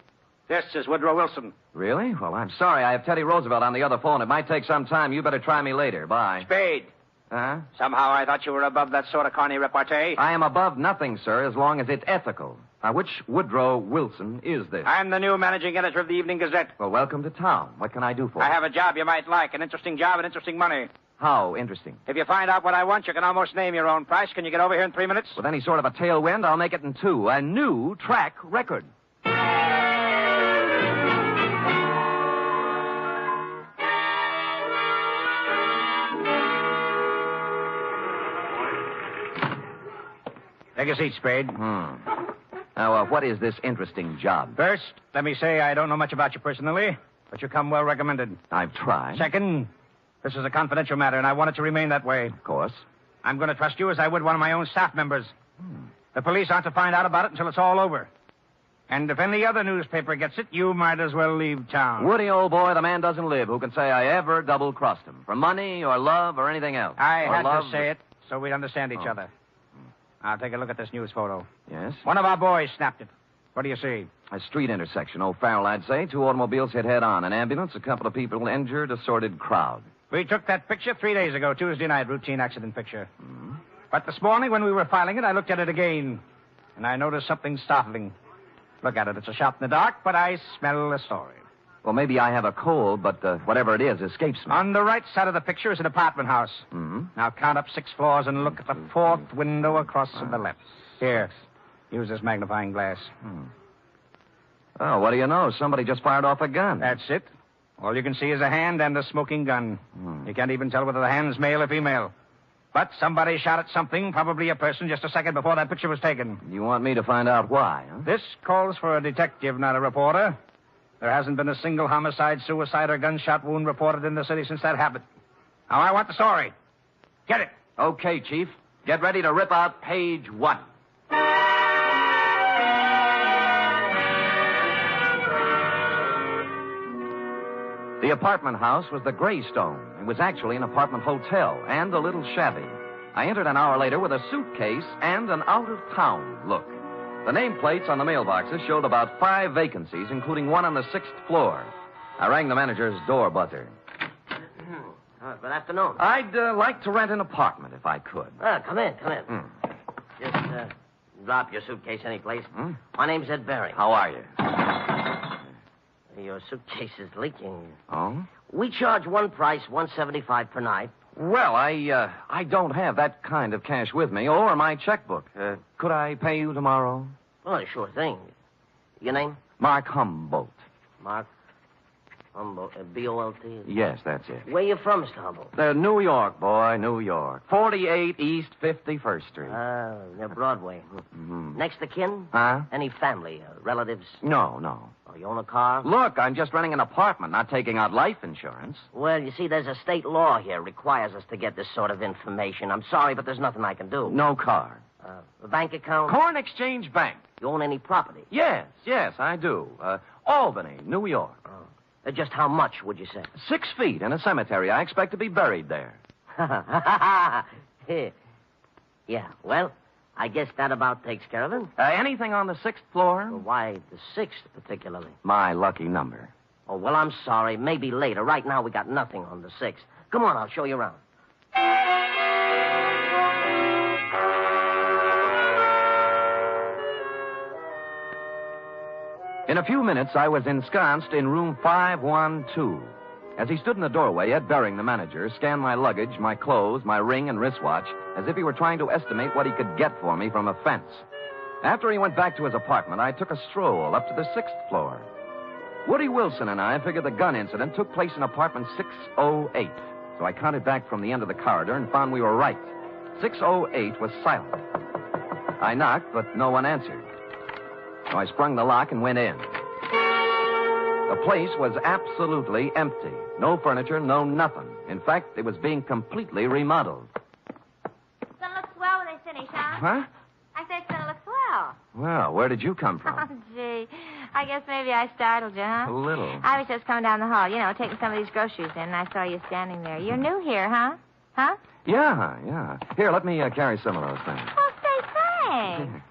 This is Woodrow Wilson. Really? Well, I'm sorry. I have Teddy Roosevelt on the other phone. It might take some time. You better try me later. Bye. Spade. Huh? Somehow I thought you were above that sort of corny repartee. I am above nothing, sir, as long as it's ethical. Now, which Woodrow Wilson is this? I'm the new managing editor of the Evening Gazette. Well, welcome to town. What can I do for you? I have a job you might like, an interesting job and interesting money. How interesting? If you find out what I want, you can almost name your own price. Can you get over here in 3 minutes? With any sort of a tailwind, I'll make it in 2. A new track record. Take a seat, Spade. Now, what is this interesting job? First, let me say I don't know much about you personally, but you come well recommended. I've tried. Second, this is a confidential matter, and I want it to remain that way. Of course. I'm going to trust you as I would one of my own staff members. The police aren't to find out about it until it's all over. And if any other newspaper gets it, you might as well leave town. Woody, old boy, the man doesn't live who can say I ever double-crossed him. For money or love or anything else. I or had love... to say it so we'd understand each other. Now, take a look at this news photo. Yes? One of our boys snapped it. What do you see? A street intersection. O'Farrell, I'd say. 2 automobiles hit head-on. An ambulance, a couple of people injured, a sordid crowd. We took that picture 3 days ago, Tuesday night, routine accident picture. But this morning, when we were filing it, I looked at it again, and I noticed something startling. Look at it. It's a shot in the dark, but I smell a story. Well, maybe I have a cold, but whatever it is escapes me. On the right side of the picture is an apartment house. Mm-hmm. Now count up 6 floors and look at the 4th window across to the left. Here, use this magnifying glass. Oh, what do you know? Somebody just fired off a gun. That's it. All you can see is a hand and a smoking gun. You can't even tell whether the hand's male or female. But somebody shot at something, probably a person, just a second before that picture was taken. You want me to find out why, huh? This calls for a detective, not a reporter. There hasn't been a single homicide, suicide, or gunshot wound reported in the city since that happened. Now, I want the story. Get it. Okay, Chief. Get ready to rip out page 1. The apartment house was the Greystone. It was actually an apartment hotel and a little shabby. I entered an hour later with a suitcase and an out-of-town look. The nameplates on the mailboxes showed about 5 vacancies, including one on the 6th floor. I rang the manager's door buzzer. Good afternoon. I'd like to rent an apartment if I could. Come in. Just drop your suitcase anyplace. My name's Ed Barry. How are you? Your suitcase is leaking. Oh? We charge one price, $175 per night. Well, I don't have that kind of cash with me or my checkbook. Could I pay you tomorrow? Well, sure thing. Your name? Mark Humboldt. Mark Humboldt. B-O-L-T? Yes, that's it. Where you from, Mr. Humboldt? New York, boy, New York. 48 East 51st Street. Near Broadway. Next to kin? Huh? Any family, relatives? No. Oh, you own a car? Look, I'm just renting an apartment, not taking out life insurance. Well, you see, there's a state law here requires us to get this sort of information. I'm sorry, but there's nothing I can do. No car. A bank account? Corn Exchange Bank. You own any property? Yes, I do. Albany, New York. Just how much, would you say? 6 feet in a cemetery. I expect to be buried there. Yeah, well, I guess that about takes care of it. Anything on the 6th floor? Well, why the 6th particularly? My lucky number. Oh, well, I'm sorry. Maybe later. Right now, we got nothing on the 6th. Come on, I'll show you around. In a few minutes, I was ensconced in room 512. As he stood in the doorway, Ed Baring, the manager, scanned my luggage, my clothes, my ring and wristwatch, as if he were trying to estimate what he could get for me from a fence. After he went back to his apartment, I took a stroll up to the 6th floor. Woody Wilson and I figured the gun incident took place in apartment 608. So I counted back from the end of the corridor and found we were right. 608 was silent. I knocked, but no one answered. So I sprung the lock and went in. The place was absolutely empty. No furniture, no nothing. In fact, it was being completely remodeled. It's gonna look swell when they finish, huh? Huh? I said it's gonna look swell. Well, where did you come from? Oh, gee. I guess maybe I startled you, huh? A little. I was just coming down the hall, taking some of these groceries in, and I saw you standing there. You're new here, huh? Huh? Yeah. Here, let me carry some of those things. Well, say thanks.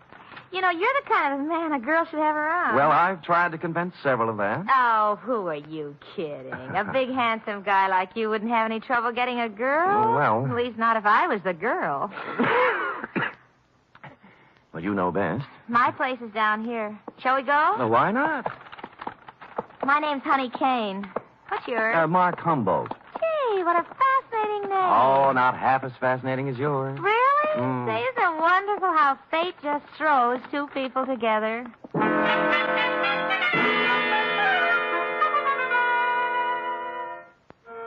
You're the kind of man a girl should have around. Well, I've tried to convince several of that. Oh, who are you kidding? A big, handsome guy like you wouldn't have any trouble getting a girl? Well... At least not if I was the girl. Well, you know best. My place is down here. Shall we go? Well, why not? My name's Honey Kane. What's yours? Mark Humboldt. Gee, what a fascinating name. Oh, not half as fascinating as yours. Really? Say, isn't it wonderful how fate just throws two people together?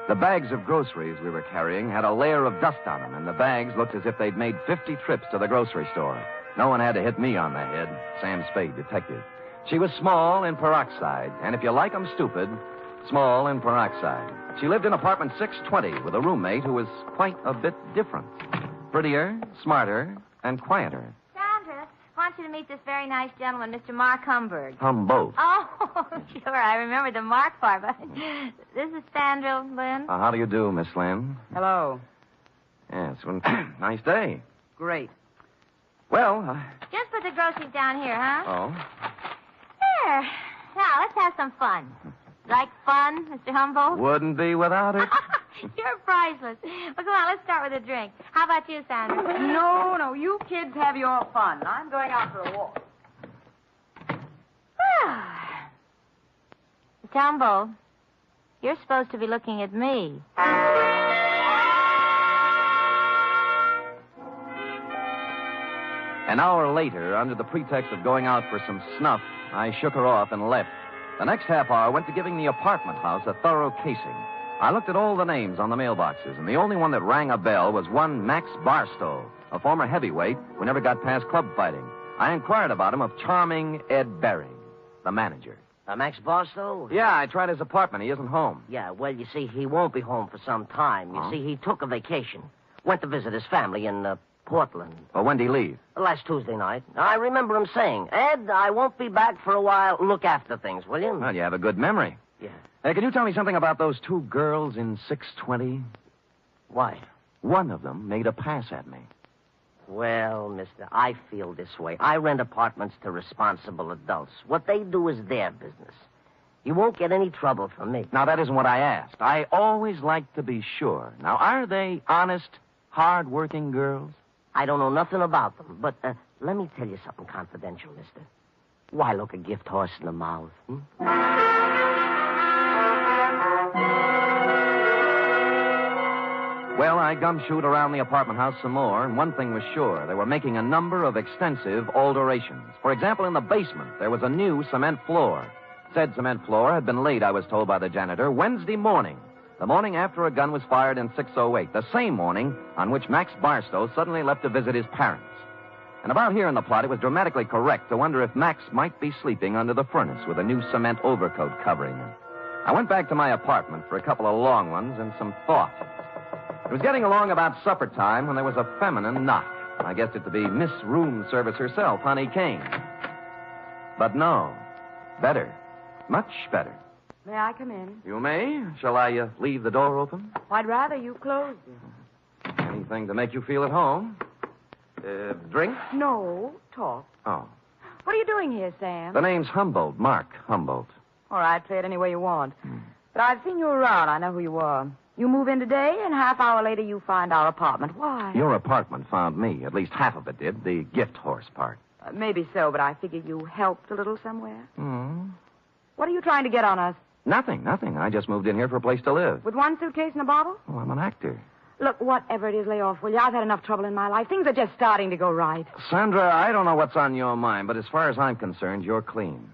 The bags of groceries we were carrying had a layer of dust on them, and the bags looked as if they'd made 50 trips to the grocery store. No one had to hit me on the head. Sam Spade, detective. She was small in peroxide, and if you like 'em stupid, small in peroxide. She lived in apartment 620 with a roommate who was quite a bit different. Prettier, smarter, and quieter. Sandra, I want you to meet this very nice gentleman, Mr. Mark Humboldt. Humboldt. Oh, sure, I remember the Mark part, but this is Sandra Lynn. How do you do, Miss Lynn? Hello. Yes, well, nice day. Great. Well, Just put the groceries down here, huh? Oh? There. Now, let's have some fun. Like fun, Mr. Humboldt? Wouldn't be without it. You're priceless. Well, come on, let's start with a drink. How about you, Sandra? No, you kids have your fun. I'm going out for a walk. Well, tumble. You're supposed to be looking at me. An hour later, under the pretext of going out for some snuff, I shook her off and left. The next half hour went to giving the apartment house a thorough casing. I looked at all the names on the mailboxes, and the only one that rang a bell was one Max Barstow, a former heavyweight who never got past club fighting. I inquired about him of charming Ed Bering, the manager. Max Barstow? Yeah, I tried his apartment. He isn't home. Yeah, well, you see, he won't be home for some time. You see, he took a vacation. Went to visit his family in Portland. Well, when did he leave? Last Tuesday night. I remember him saying, Ed, I won't be back for a while. Look after things, will you? Well, you have a good memory. Yeah. Hey, can you tell me something about those two girls in 620? Why? One of them made a pass at me. Well, mister, I feel this way. I rent apartments to responsible adults. What they do is their business. You won't get any trouble from me. Now, that isn't what I asked. I always like to be sure. Now, are they honest, hard-working girls? I don't know nothing about them, but let me tell you something confidential, mister. Why look a gift horse in the mouth? Well, I gumshoed around the apartment house some more, and one thing was sure. They were making a number of extensive alterations. For example, in the basement, there was a new cement floor. Said cement floor had been laid, I was told by the janitor, Wednesday morning, the morning after a gun was fired in 608, the same morning on which Max Barstow suddenly left to visit his parents. And about here in the plot, it was dramatically correct to wonder if Max might be sleeping under the furnace with a new cement overcoat covering him. I went back to my apartment for a couple of long ones and some thought. It was getting along about supper time when there was a feminine knock. I guessed it to be Miss Room Service herself, Honey Kane. But no. Better. Much better. May I come in? You may. Shall I leave the door open? I'd rather you closed it. Anything to make you feel at home. Drink? No, talk. Oh. What are you doing here, Sam? The name's Humboldt, Mark Humboldt. All right, play it any way you want. But I've seen you around. I know who you are. You move in today, and half hour later you find our apartment. Why? Your apartment found me. At least half of it did. The gift horse part. Maybe so, but I figure you helped a little somewhere. Hmm. What are you trying to get on us? Nothing. I just moved in here for a place to live. With one suitcase and a bottle? Oh, I'm an actor. Look, whatever it is, lay off, will you? I've had enough trouble in my life. Things are just starting to go right. Sandra, I don't know what's on your mind, but as far as I'm concerned, you're clean.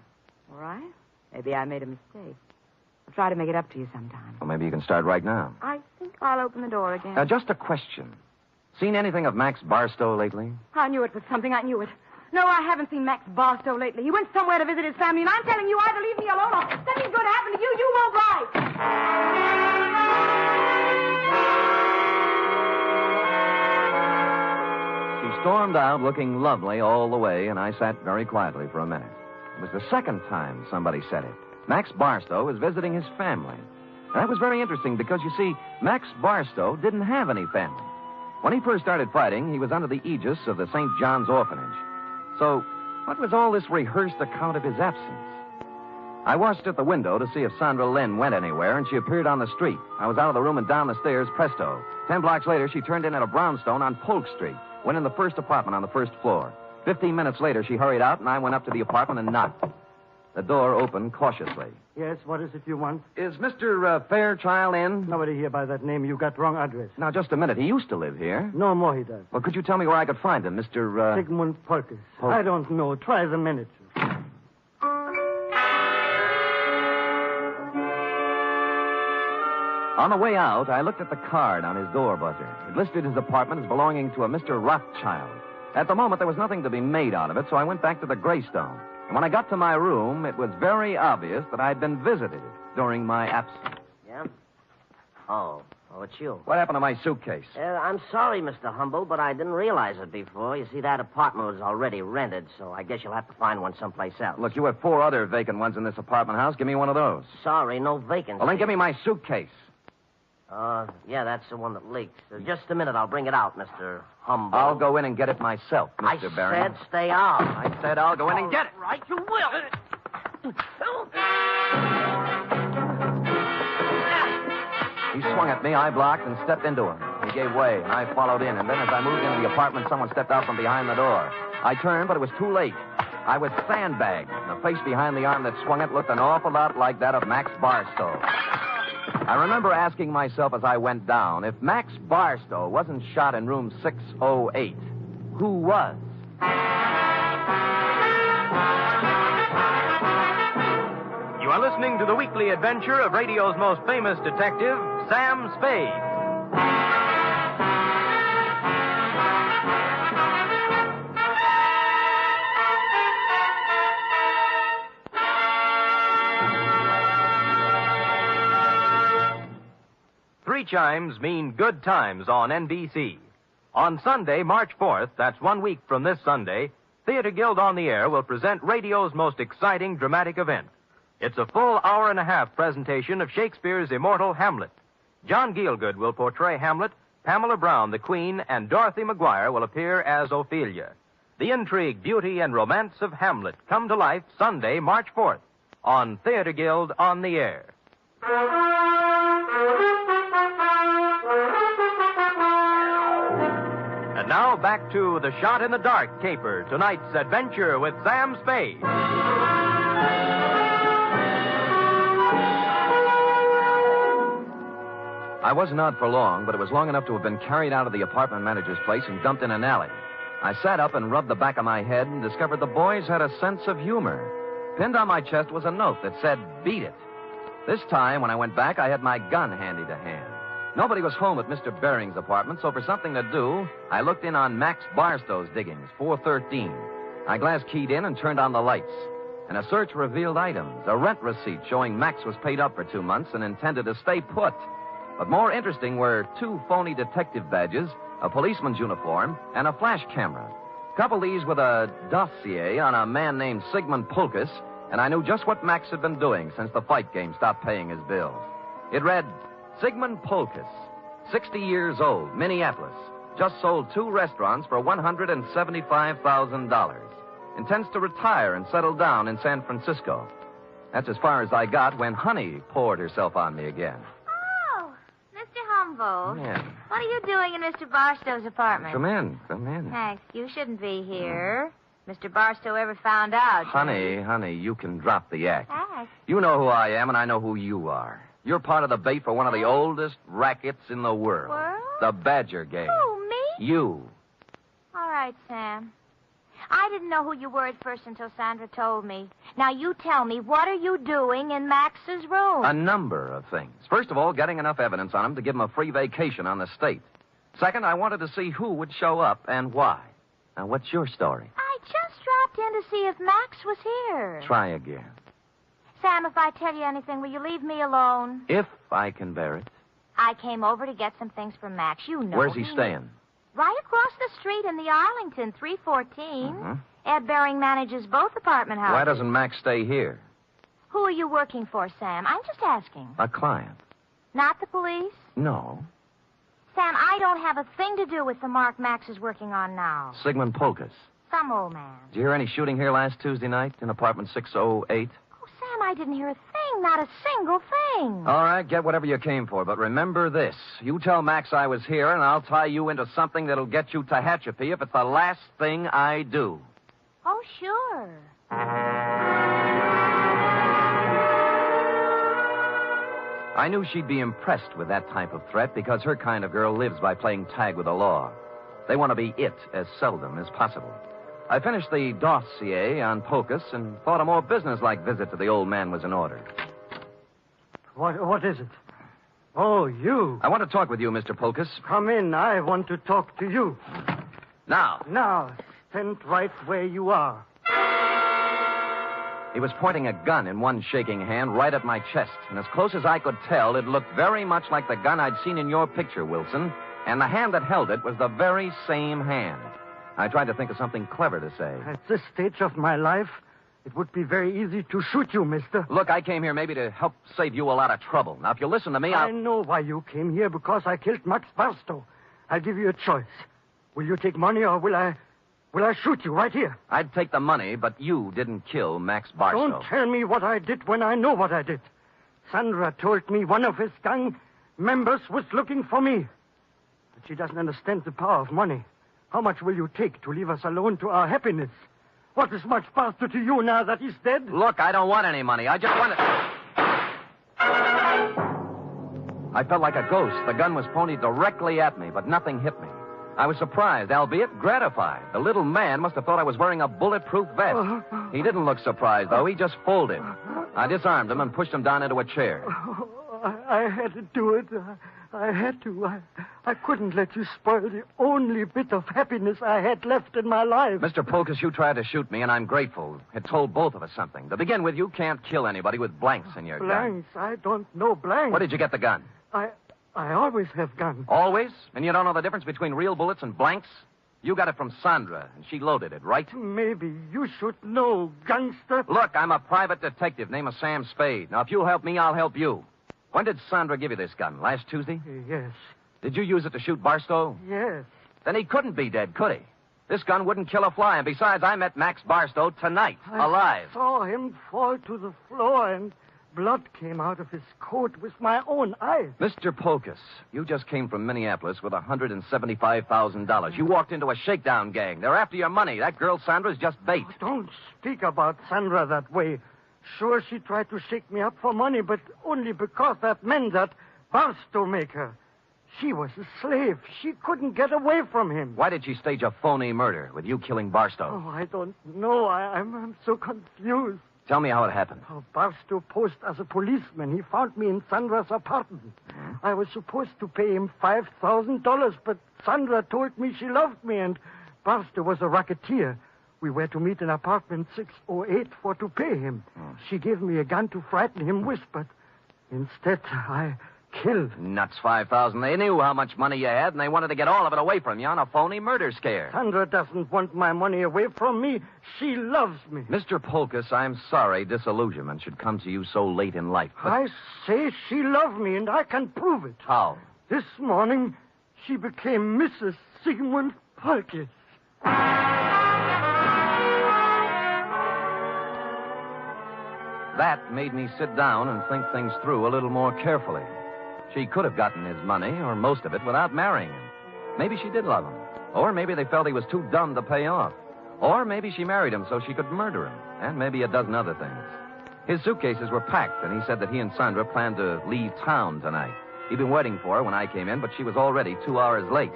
All right. Maybe I made a mistake. I'll try to make it up to you sometime. Well, maybe you can start right now. I think I'll open the door again. Just a question. Seen anything of Max Barstow lately? I knew it was something. I knew it. No, I haven't seen Max Barstow lately. He went somewhere to visit his family, and I'm telling you, either leave me alone or something's going to happen to you. You won't write. She stormed out looking lovely all the way, and I sat very quietly for a minute. It was the second time somebody said it. Max Barstow was visiting his family. And that was very interesting because, you see, Max Barstow didn't have any family. When he first started fighting, he was under the aegis of the St. John's Orphanage. So, what was all this rehearsed account of his absence? I watched at the window to see if Sandra Lynn went anywhere, and she appeared on the street. I was out of the room and down the stairs, presto. 10 blocks later, she turned in at a brownstone on Polk Street, went in the first apartment on the first floor. 15 minutes later, she hurried out, and I went up to the apartment and knocked. The door opened cautiously. Yes, what is it you want? Is Mr. Fairchild in? Nobody here by that name. You got wrong address. Now, just a minute. He used to live here. No more he does. Well, could you tell me where I could find him, Mr. Sigmund Polkus. I don't know. Try the manager. On the way out, I looked at the card on his door buzzer. It listed his apartment as belonging to a Mr. Rothschild. At the moment, there was nothing to be made out of it, so I went back to the Greystone. And when I got to my room, it was very obvious that I'd been visited during my absence. Yeah? Oh, it's you. What happened to my suitcase? I'm sorry, Mr. Humble, but I didn't realize it before. You see, that apartment was already rented, so I guess you'll have to find one someplace else. Look, you have 4 other vacant ones in this apartment house. Give me one of those. Sorry, no vacancy. Well, then give me my suitcase. Yeah, that's the one that leaked. Just a minute, I'll bring it out, Mr. Humble. I'll go in and get it myself, Mr. Barry. I said stay out. I said I'll go in and get it. Right, you will. He swung at me, I blocked, and stepped into him. He gave way, and I followed in. And then as I moved into the apartment, someone stepped out from behind the door. I turned, but it was too late. I would sandbag. The face behind the arm that swung it looked an awful lot like that of Max Barstow. I remember asking myself as I went down, if Max Barstow wasn't shot in room 608, who was? You are listening to the weekly adventure of radio's most famous detective, Sam Spade. Three chimes mean good times on NBC. On Sunday, March 4th, that's 1 week from this Sunday, Theater Guild on the Air will present radio's most exciting dramatic event. It's a full hour-and-a-half presentation of Shakespeare's immortal Hamlet. John Gielgud will portray Hamlet, Pamela Brown, the Queen, and Dorothy McGuire will appear as Ophelia. The intrigue, beauty, and romance of Hamlet come to life Sunday, March 4th, on Theater Guild on the Air. And now back to The Shot in the Dark Caper, tonight's adventure with Sam Spade. I wasn't out for long, but it was long enough to have been carried out of the apartment manager's place and dumped in an alley. I sat up and rubbed the back of my head and discovered the boys had a sense of humor. Pinned on my chest was a note that said, "Beat it." This time, when I went back, I had my gun handy to hand. Nobody was home at Mr. Bering's apartment, so for something to do, I looked in on Max Barstow's diggings, 413. I glass keyed in and turned on the lights. And a search revealed items, a rent receipt showing Max was paid up for 2 months and intended to stay put. But more interesting were 2 phony detective badges, a policeman's uniform, and a flash camera. Couple these with a dossier on a man named Sigmund Pulkus, and I knew just what Max had been doing since the fight game stopped paying his bills. It read, Sigmund Pulkus, 60 years old, Minneapolis. Just sold 2 restaurants for $175,000. Intends to retire and settle down in San Francisco. That's as far as I got when Honey poured herself on me again. Oh, Mr. Humboldt. Yeah. What are you doing in Mr. Barstow's apartment? Come in. Thanks. You shouldn't be here. Mr. Barstow ever found out. Honey, you can drop the act. Thanks. You know who I am, and I know who you are. You're part of the bait for one of the oldest rackets in the world. World? The Badger Game. Who, me? You. All right, Sam. I didn't know who you were at first until Sandra told me. Now, you tell me, what are you doing in Max's room? A number of things. First of all, getting enough evidence on him to give him a free vacation on the state. Second, I wanted to see who would show up and why. Now, what's your story? I just dropped in to see if Max was here. Try again. Sam, if I tell you anything, will you leave me alone? If I can bear it. I came over to get some things from Max. You know. Where's he staying? Right across the street in the Arlington, 314. Mm-hmm. Ed Bering manages both apartment houses. Why doesn't Max stay here? Who are you working for, Sam? I'm just asking. A client. Not the police? No. Sam, I don't have a thing to do with the mark Max is working on now. Sigmund Pulkus. Some old man. Did you hear any shooting here last Tuesday night in apartment 608? Oh, Sam, I didn't hear a thing. Not a single thing. All right, get whatever you came for, but remember this. You tell Max I was here, and I'll tie you into something that'll get you Tehachapi if it's the last thing I do. Oh, sure. I knew she'd be impressed with that type of threat because her kind of girl lives by playing tag with the law. They want to be it as seldom as possible. I finished the dossier on Pulkus and thought a more businesslike visit to the old man was in order. What is it? Oh, you. I want to talk with you, Mr. Pulkus. Come in. I want to talk to you. Now, stand right where you are. He was pointing a gun in one shaking hand right at my chest, and as close as I could tell, it looked very much like the gun I'd seen in your picture, Wilson, and the hand that held it was the very same hand. I tried to think of something clever to say. At this stage of my life, it would be very easy to shoot you, mister. Look, I came here maybe to help save you a lot of trouble. Now, if you listen to me, I know why you came here, because I killed Max Barstow. I'll give you a choice. Will you take money, or will I shoot you right here? I'd take the money, but you didn't kill Max Barstow. Don't tell me what I did when I know what I did. Sandra told me one of his gang members was looking for me. But she doesn't understand the power of money. How much will you take to leave us alone to our happiness? What is much faster to you now that he's dead? Look, I don't want any money. I just want it. I felt like a ghost. The gun was pointed directly at me, but nothing hit me. I was surprised, albeit gratified. The little man must have thought I was wearing a bulletproof vest. He didn't look surprised, though. He just folded. I disarmed him and pushed him down into a chair. I had to do it. I had to. I couldn't let you spoil the only bit of happiness I had left in my life. Mr. Polkus, you tried to shoot me, and I'm grateful. It told both of us something. To begin with, you can't kill anybody with blanks in your gun. Blanks? I don't know blanks. Where did you get the gun? I always have guns. Always? And you don't know the difference between real bullets and blanks? You got it from Sandra, and she loaded it, right? Maybe you should know, gangster. Look, I'm a private detective named Sam Spade. Now, if you'll help me, I'll help you. When did Sandra give you this gun? Last Tuesday? Yes. Did you use it to shoot Barstow? Yes. Then he couldn't be dead, could he? This gun wouldn't kill a fly, and besides, I met Max Barstow tonight, alive. I saw him fall to the floor, and blood came out of his coat with my own eyes. Mr. Polkus, you just came from Minneapolis with $175,000. You walked into a shakedown gang. They're after your money. That girl Sandra's just bait. Oh, don't speak about Sandra that way. Sure, she tried to shake me up for money, but only because that man, that Barstow maker. She was a slave. She couldn't get away from him. Why did she stage a phony murder with you killing Barstow? Oh, I don't know. I'm so confused. Tell me how it happened. Oh, Barstow posed as a policeman. He found me in Sandra's apartment. I was supposed to pay him $5,000, but Sandra told me she loved me, and Barstow was a racketeer. We were to meet in apartment 608 for to pay him. She gave me a gun to frighten him with, but instead I killed. Nuts, $5,000. They knew how much money you had, and they wanted to get all of it away from you on a phony murder scare. Sandra doesn't want my money away from me. She loves me. Mr. Polkus, I'm sorry disillusionment should come to you so late in life. But... I say she loved me, and I can prove it. How? This morning, she became Mrs. Sigmund Polkus. That made me sit down and think things through a little more carefully. She could have gotten his money, or most of it, without marrying him. Maybe she did love him. Or maybe they felt he was too dumb to pay off. Or maybe she married him so she could murder him. And maybe a dozen other things. His suitcases were packed, and he said that he and Sandra planned to leave town tonight. He'd been waiting for her when I came in, but she was already 2 hours late.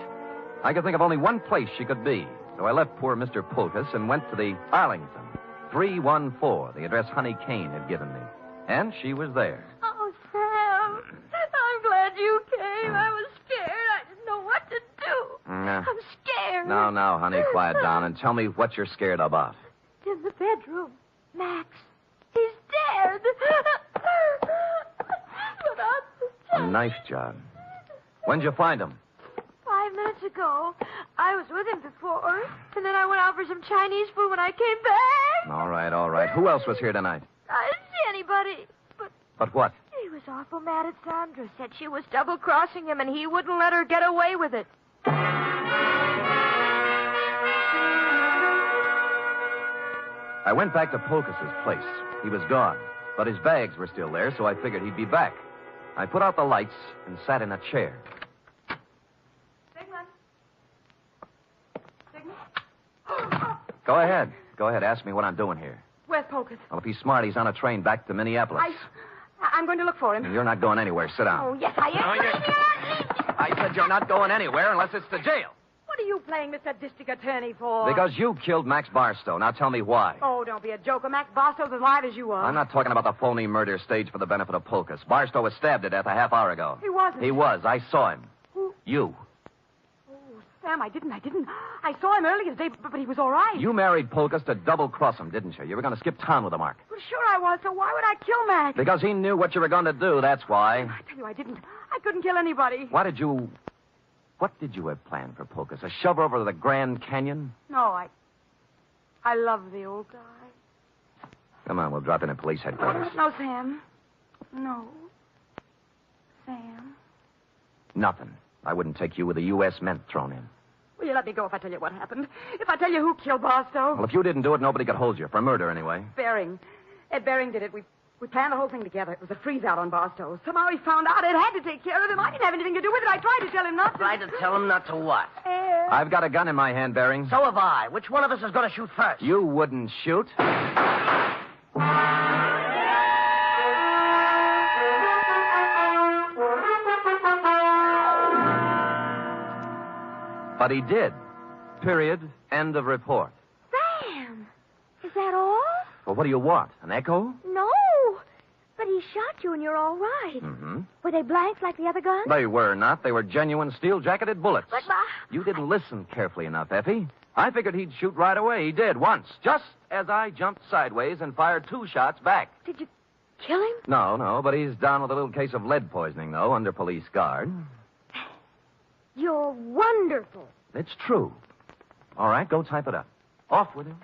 I could think of only one place she could be. So I left poor Mr. Polkus and went to the Arlington. 314, the address Honey Kane had given me. And she was there. Oh, Sam, I'm glad you came. I was scared. I didn't know what to do. I'm scared. Now, honey, quiet down and tell me what you're scared about. In the bedroom, Max, he's dead. A knife job. When'd you find him? 5 minutes ago. I was with him before, and then I went out for some Chinese food when I came back. All right. Who else was here tonight? I didn't see anybody, But what? he was awful mad at Sandra. Said she was double-crossing him, and he wouldn't let her get away with it. I went back to Polkus's place. He was gone, but his bags were still there, so I figured he'd be back. I put out the lights and sat in a chair. Go ahead. Ask me what I'm doing here. Where's Polkus? Well, if he's smart, he's on a train back to Minneapolis. I'm going to look for him. You're not going anywhere. Sit down. Oh, yes, I am. I said you're not going anywhere unless it's to jail. What are you playing Mr. District Attorney for? Because you killed Max Barstow. Now tell me why. Oh, don't be a joker. Max Barstow's as alive as you are. I'm not talking about the phony murder staged for the benefit of Polkus. Barstow was stabbed to death a half hour ago. He wasn't. He was. I saw him. Who? You. Sam, I didn't. I saw him earlier today, but he was all right. You married Polkus to double-cross him, didn't you? You were going to skip town with him, Mark. Well, sure I was, so why would I kill Max? Because he knew what you were going to do, that's why. I tell you, I didn't. I couldn't kill anybody. What did you have planned for Polkus? A shove over to the Grand Canyon? No, I love the old guy. Come on, we'll drop in at police headquarters. No, Sam. No. Sam. Nothing. I wouldn't take you with a U.S. Mint thrown in. Will you let me go if I tell you what happened? If I tell you who killed Barstow? Well, if you didn't do it, nobody could hold you. For murder, anyway. Bering. Ed Bering did it. We planned the whole thing together. It was a freeze-out on Barstow. Somehow he found out. It had to take care of him. I didn't have anything to do with it. I tried to tell him not to. Tried to tell him not to what? I've got a gun in my hand, Bering. So have I. Which one of us is going to shoot first? You wouldn't shoot. But he did. Period. End of report. Sam! Is that all? Well, what do you want? An echo? No. But he shot you and you're all right. Mm-hmm. Were they blanks like the other guns? They were not. They were genuine steel-jacketed bullets. But, You didn't listen carefully enough, Effie. I figured he'd shoot right away. He did, once. Just as I jumped sideways and fired 2 shots back. Did you kill him? No, but he's down with a little case of lead poisoning, though, under police guard. You're wonderful. It's true. All right, go type it up. Off with him.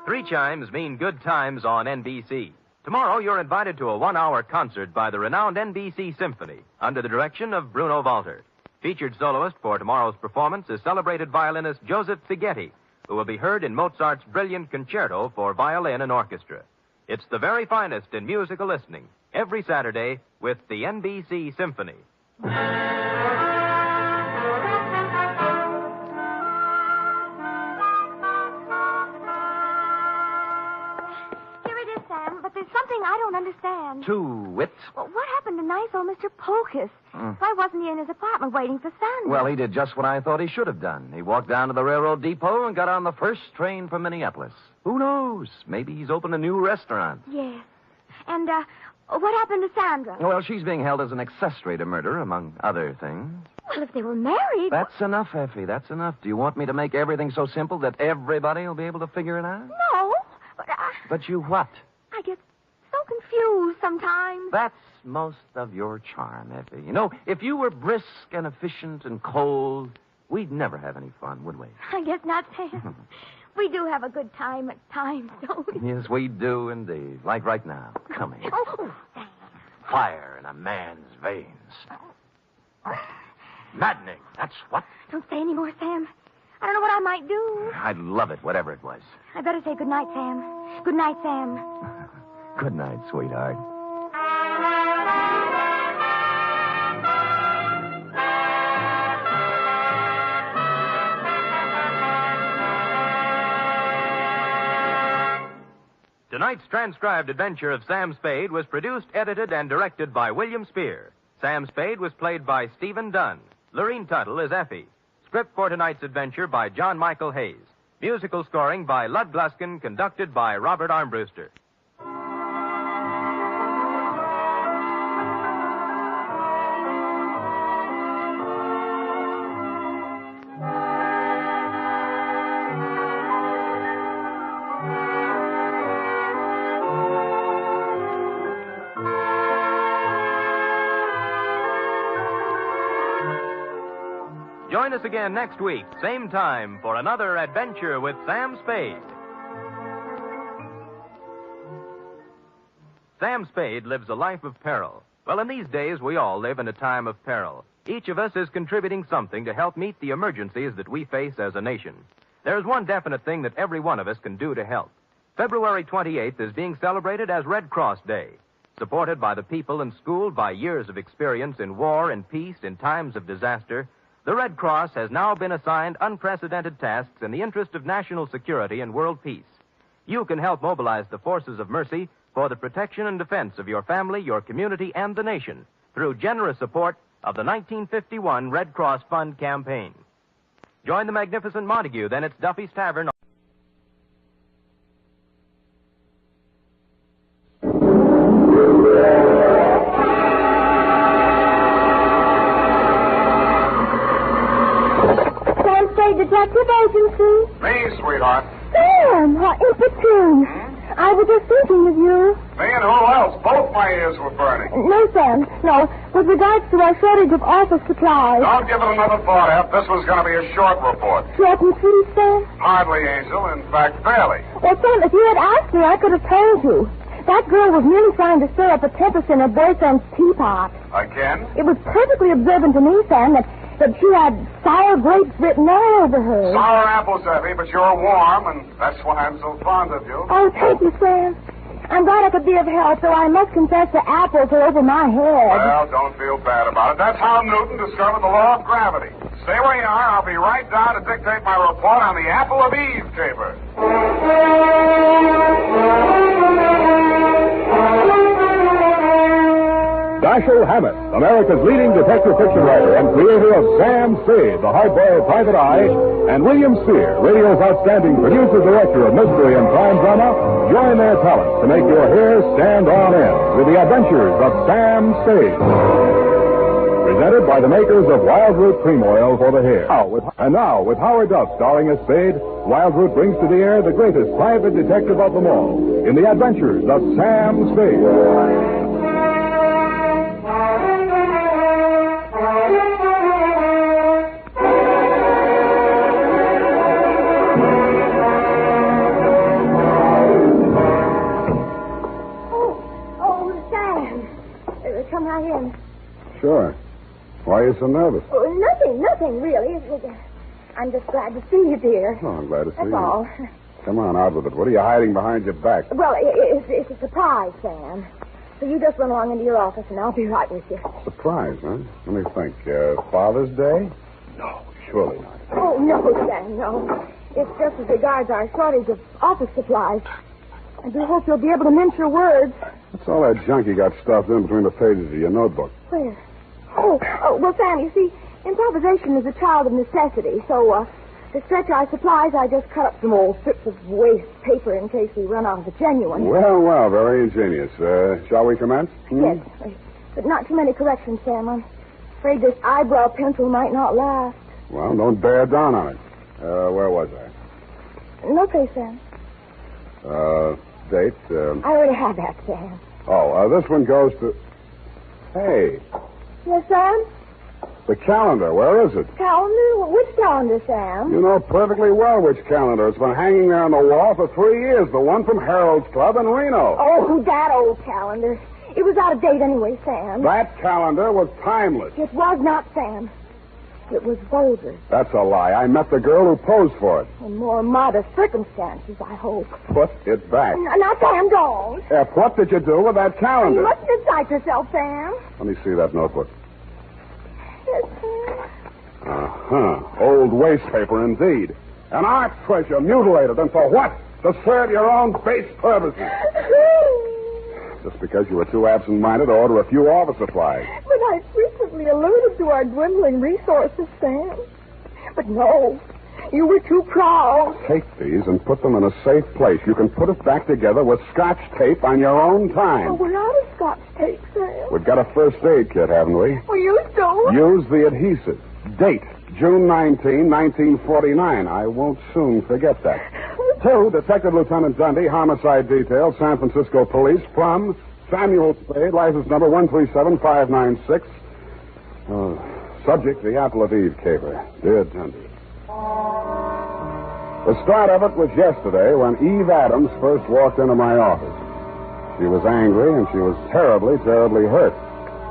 Three chimes mean good times on NBC. Tomorrow, you're invited to a 1-hour concert by the renowned NBC Symphony under the direction of Bruno Walter. Featured soloist for tomorrow's performance is celebrated violinist Joseph Figgetti, who will be heard in Mozart's brilliant concerto for violin and orchestra. It's the very finest in musical listening, every Saturday with the NBC Symphony. Here it is, Sam, but there's something I don't understand. To wit. Well, what happened to nice old Mr. Pocus? Why wasn't he in his apartment waiting for Sandra? Well, he did just what I thought he should have done. He walked down to the railroad depot and got on the first train for Minneapolis. Who knows? Maybe he's opened a new restaurant. Yes. And, what happened to Sandra? Well, she's being held as an accessory to murder, among other things. Well, if they were married... That's enough, Effie. That's enough. Do you want me to make everything so simple that everybody will be able to figure it out? No, but But you what? I get so confused sometimes. That's most of your charm, Effie. You know, if you were brisk and efficient and cold, we'd never have any fun, would we? I guess not, Sam. We do have a good time at times, don't we? Yes, we do indeed. Like right now. Come here. Oh, Fire in a man's veins. Maddening, that's what. don't say any more, Sam. I don't know what I might do. I'd love it, whatever it was. I better say good night, Sam. Good night, Sam. Good night, sweetheart. Tonight's transcribed adventure of Sam Spade was produced, edited, and directed by William Spear. Sam Spade was played by Stephen Dunn. Lorene Tuttle is Effie. Script for tonight's adventure by John Michael Hayes. Musical scoring by Lud Gluskin, conducted by Robert Armbruster. Join us again next week, same time, for another adventure with Sam Spade. Sam Spade lives a life of peril. Well, in these days, we all live in a time of peril. Each of us is contributing something to help meet the emergencies that we face as a nation. There's one definite thing that every one of us can do to help. February 28th is being celebrated as Red Cross Day. Supported by the people and schooled by years of experience in war and peace in times of disaster, the Red Cross has now been assigned unprecedented tasks in the interest of national security and world peace. You can help mobilize the forces of mercy for the protection and defense of your family, your community, and the nation through generous support of the 1951 Red Cross Fund campaign. Join the magnificent Montague, then it's Duffy's Tavern. Detective Agency. Me, sweetheart. Sam, how opportune. I was just thinking of you. Me and who else? Both my ears were burning. No, Sam, no. With regards to our shortage of office supplies. Don't give it another thought, Eph. This was going to be a short report. Short and sweet, Sam? Hardly, Angel. In fact, barely. Well, Sam, if you had asked me, I could have told you. That girl was merely trying to stir up a tempest in her boyfriend's teapot. Again? It was perfectly observant to me, Sam, that But she had sour grapes written all over her. Sour apples, Effie, but you're warm, and that's why I'm so fond of you. Oh, thank you, Sam. I'm glad I could be of help, though I must confess the apples are over my head. Well, don't feel bad about it. That's how Newton discovered the law of gravity. Stay where you are. I'll be right down to dictate my report on the Apple of Eve caper. Dashiell Hammett, America's leading detective fiction writer and creator of Sam Spade, the hard-boiled private eye, and William Spear, radio's outstanding producer-director of mystery and crime drama, join their talents to make your hair stand on end with the adventures of Sam Spade. Presented by the makers of Wildroot Cream Oil for the hair. And now, with Howard Duff starring as Spade, Wildroot brings to the air the greatest private detective of them all in the adventures of Sam Spade. Come right in. Sure. Why are you so nervous? Oh, nothing, really. I'm just glad to see you, dear. Oh, I'm glad to see you. That's all. Come on, out with it. What are you hiding behind your back? Well, it's a surprise, Sam. So you just run along into your office, and I'll be right with you. Surprise, huh? Let me think. Father's Day? No, surely not. Oh, no, Sam, no. It's just as regards our shortage of office supplies. I do hope you'll be able to mince your words. What's all that junk you got stuffed in between the pages of your notebook? Where? Oh, well, Sam, you see, improvisation is a child of necessity. So, to stretch our supplies, I just cut up some old strips of waste paper in case we run out of the genuine. Well, very ingenious. Shall we commence? Yes, but not too many corrections, Sam. I'm afraid this eyebrow pencil might not last. Well, don't bear down on it. Where was I? No place, Sam. Date? I already have that, Sam. This one goes to... Hey, Yes, Sam? the calendar. Where is it? Calendar? Which calendar, Sam? You know perfectly well which calendar. It's been hanging there on the wall for 3 years. The one from Harold's Club in Reno. Oh, that old calendar. It was out of date anyway, Sam. That calendar was timeless. It was not, Sam. It was vulgar. That's a lie. I met the girl who posed for it. In more modest circumstances, I hope. Put it back. Now, Sam, don't. F, what did you do with that calendar? You mustn't excite yourself, Sam. Let me see that notebook. Yes, Sam. Uh-huh. Old waste paper, indeed. An art treasure mutilated. And for what? To serve your own base purposes. Just because you were too absent-minded to order a few office supplies. But I frequently alluded to our dwindling resources, Sam. But no, you were too proud. Take these and put them in a safe place. You can put it back together with Scotch tape on your own time. Oh, we're out of Scotch tape, Sam. We've got a first aid kit, haven't we? Well, you don't. Use the adhesive. Date, June 19, 1949. I won't soon forget that. 2, Detective Lieutenant Dundee, Homicide Detail, San Francisco Police, from Samuel Spade, license number 137596. Subject, the Apple of Eve Caper. Dear Dundee. The start of it was yesterday when Eve Adams first walked into my office. She was angry and she was terribly, terribly hurt.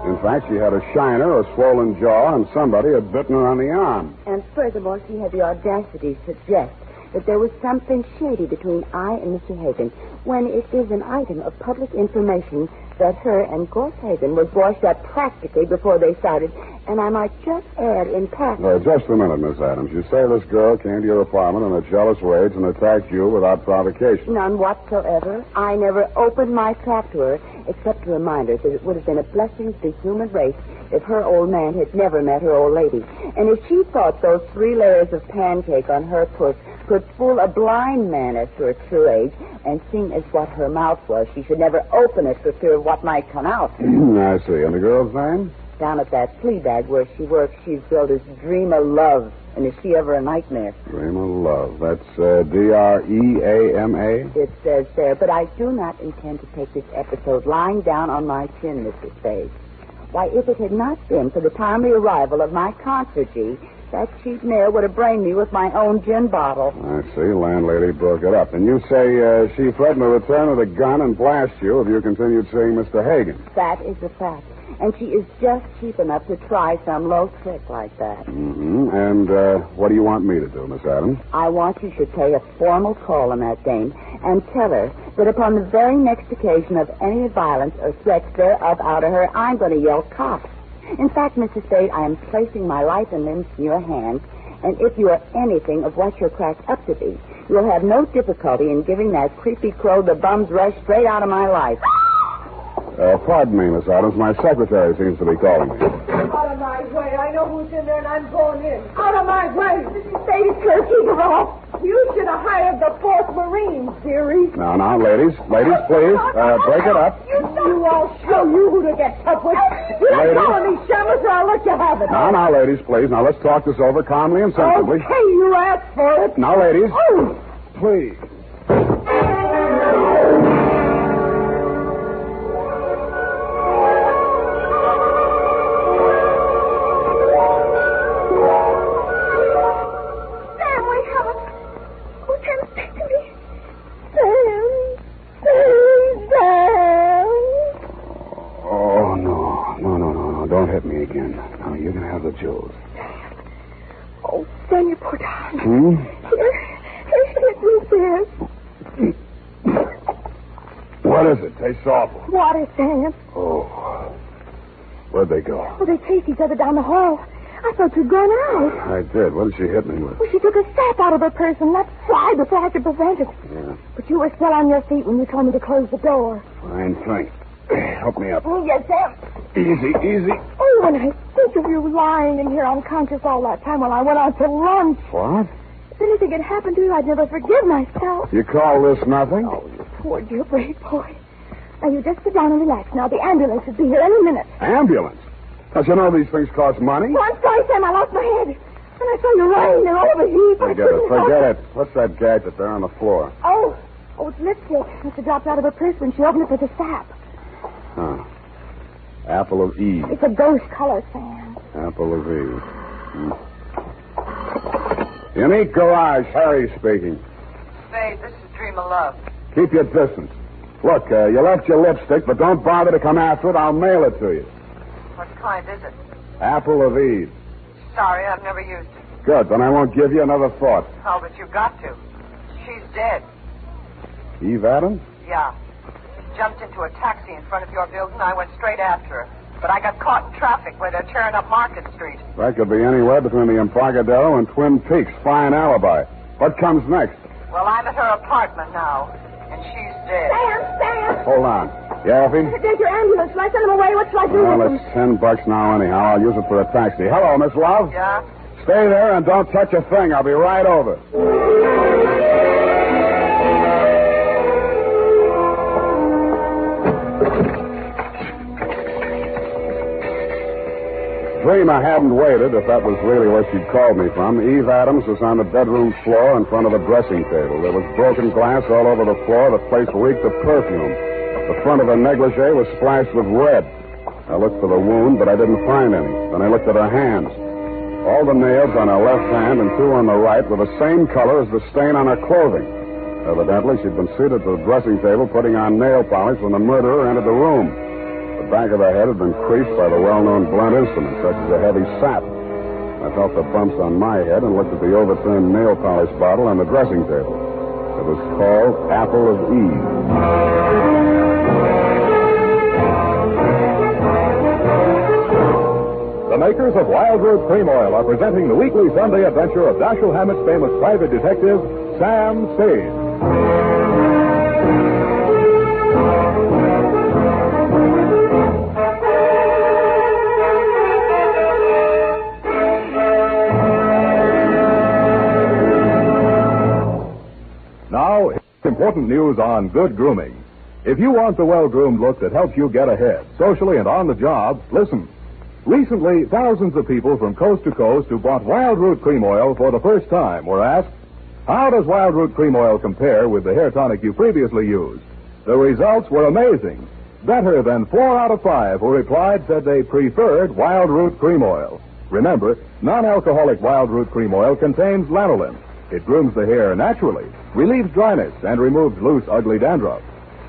In fact, she had a shiner, a swollen jaw, and somebody had bitten her on the arm. And furthermore, she had the audacity to suggest that there was something shady between I and Mr. Hagen, when it is an item of public information that her and Gorse Hagen was washed up practically before they started. And I might just add in passing... Just a minute, Miss Adams. You say this girl came to your apartment in a jealous rage and attacked you without provocation. None whatsoever. I never opened my trap to her, except to remind her that it would have been a blessing to the human race if her old man had never met her old lady. And if she thought those 3 layers of pancake on her puss could fool a blind man as to her true age, and seeing as what her mouth was, she should never open it for fear of what might come out. I see. And the girl's name? Down at that flea bag where she works, she's billed as Dream of Love. And is she ever a nightmare? Dream of Love. That's D-R-E-A-M-A? It says there, but I do not intend to take this episode lying down on my chin, Mr. Spade. Why, if it had not been for the timely arrival of my concierge, that cheap mare would have brained me with my own gin bottle. I see. Landlady broke it up. And you say she threatened to return with a gun and blast you if you continued seeing Mr. Hagen. That is a fact. And she is just cheap enough to try some low trick like that. Mm-hmm. And what do you want me to do, Miss Adams? I want you should pay a formal call on that dame and tell her that upon the very next occasion of any violence or threats thereof out of her, I'm going to yell cops. In fact, Mrs. Spade, I am placing my life and limbs in your hands, and if you are anything of what you're cracked up to be, you'll have no difficulty in giving that creepy crow the bum's rush straight out of my life. Pardon me, Miss Adams. My secretary seems to be calling me. Out of my way. I know who's in there, and I'm going in. Out of my way. Mrs. Spade, keep her off. You should have hired the 4th Marines, dearie. Now, ladies. Ladies, please. Break it up. I'll show you who to get tough with. You're not calling me shamus, or I'll let you have it. Now, ladies, please. Now, let's talk this over calmly and sensibly. Okay, you asked for it. Now, ladies. Oh. Please. Oh, Sam, you poor darling. Here, let me there. What is it? Tastes awful. Water, Sam. Oh. Where'd they go? Oh, they chased each other down the hall. I thought you'd gone out. I did. What did she hit me with? Well, she took a sap out of her purse and let fly before I could prevent it. Yeah. But you were still on your feet when you told me to close the door. Fine, thanks. Help me up. Oh, yes, Sam. Easy. Oh, when I think of you lying in here unconscious all that time while I went out to lunch. What? If anything had happened to you, I'd never forgive myself. You call this nothing? Oh, you poor dear brave boy. Now, you just sit down and relax. Now, the ambulance should be here any minute. Ambulance? Don't you know these things cost money? Oh, I'm sorry, Sam. I lost my head. And I saw you lying there over the heap. Forget it. What's that gadget there on the floor? Oh, it's lipstick. Mr. dropped out of her purse when she opened it with a sap. Huh. Apple of Eve. It's a ghost color, Sam. Apple of Eve. Unique Garage, Harry speaking. Spade, this is Dream of Love. Keep your distance. Look, you left your lipstick, but don't bother to come after it. I'll mail it to you. What kind is it? Apple of Eve. Sorry, I've never used it. Good, then I won't give you another thought. Oh, but you got to. She's dead. Eve Adams? Yeah. She jumped into a taxi in front of your building. I went straight after her. But I got caught in traffic where they're tearing up Market Street. That could be anywhere between the Embarcadero and Twin Peaks. Fine alibi. What comes next? Well, I'm at her apartment now, and she's dead. Sam! Hold on. Yeah, Effie? There's your ambulance. Shall I send them away? What shall I do Well, with them? it's $10 now anyhow. I'll use it for a taxi. Hello, Miss Love. Yeah? Stay there and don't touch a thing. I'll be right over. Dream I hadn't waited, if that was really where she'd called me from. Eve Adams was on the bedroom floor in front of a dressing table. There was broken glass all over the floor. The place reeked of perfume. The front of her negligee was splashed with red. I looked for the wound, but I didn't find any. Then I looked at her hands. All the nails on her left hand and two on the right were the same color as the stain on her clothing. Evidently, she'd been seated at the dressing table putting on nail polish when the murderer entered the room. The back of her head had been creased by the well-known blunt instrument, such as a heavy sap. I felt the bumps on my head and looked at the overturned nail polish bottle on the dressing table. It was called Apple of Eve. The makers of Wild Root Cream Oil are presenting the weekly Sunday adventure of Dashiell Hammett's famous private detective, Sam Spade. Now, important news on good grooming. If you want the well-groomed look that helps you get ahead, socially and on the job, listen. Recently, thousands of people from coast to coast who bought Wild Root Cream Oil for the first time were asked, how does Wild Root Cream Oil compare with the hair tonic you previously used? The results were amazing. Better than 4 out of 5 who replied said they preferred Wild Root Cream Oil. Remember, non-alcoholic Wild Root Cream Oil contains lanolin. It grooms the hair naturally, relieves dryness, and removes loose, ugly dandruff.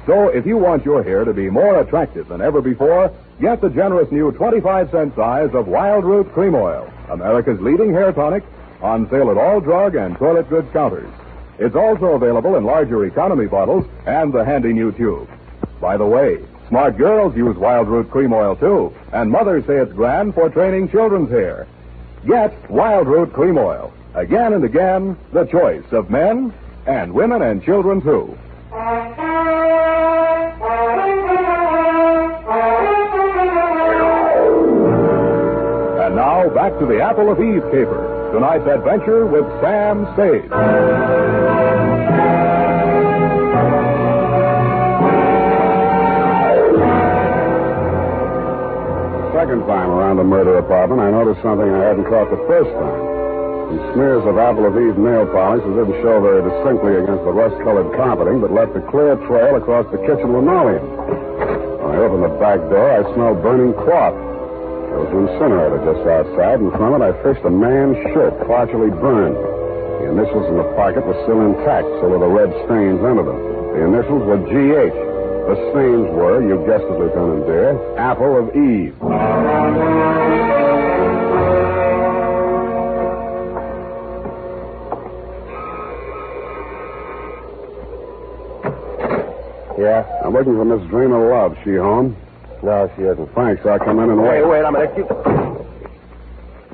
So if you want your hair to be more attractive than ever before, get the generous new 25-cent size of Wild Root Cream Oil, America's leading hair tonic, on sale at all drug and toilet goods counters. It's also available in larger economy bottles and the handy new tube. By the way, smart girls use Wild Root Cream Oil, too, and mothers say it's grand for training children's hair. Get Wild Root Cream Oil. Again and again, the choice of men and women and children, too. And now, back to the Apple of Eve caper. Tonight's adventure with Sam Spade. Second time around the murder apartment, I noticed something I hadn't caught the first time. Some smears of Apple of Eve nail polish that didn't show very distinctly against the rust-colored carpeting, but left a clear trail across the kitchen linoleum. When I opened the back door, I smelled burning cloth. There was an incinerator just outside, and from it I fished a man's shirt, partially burned. The initials in the pocket were still intact, so were the red stains under them. The initials were G.H. The stains were, you guessed it, Lieutenant dear, Apple of Eve. Yeah? I'm looking for Miss Dream of Love. She home? No, she isn't. Thanks. I'll come in and wait. Wait a minute.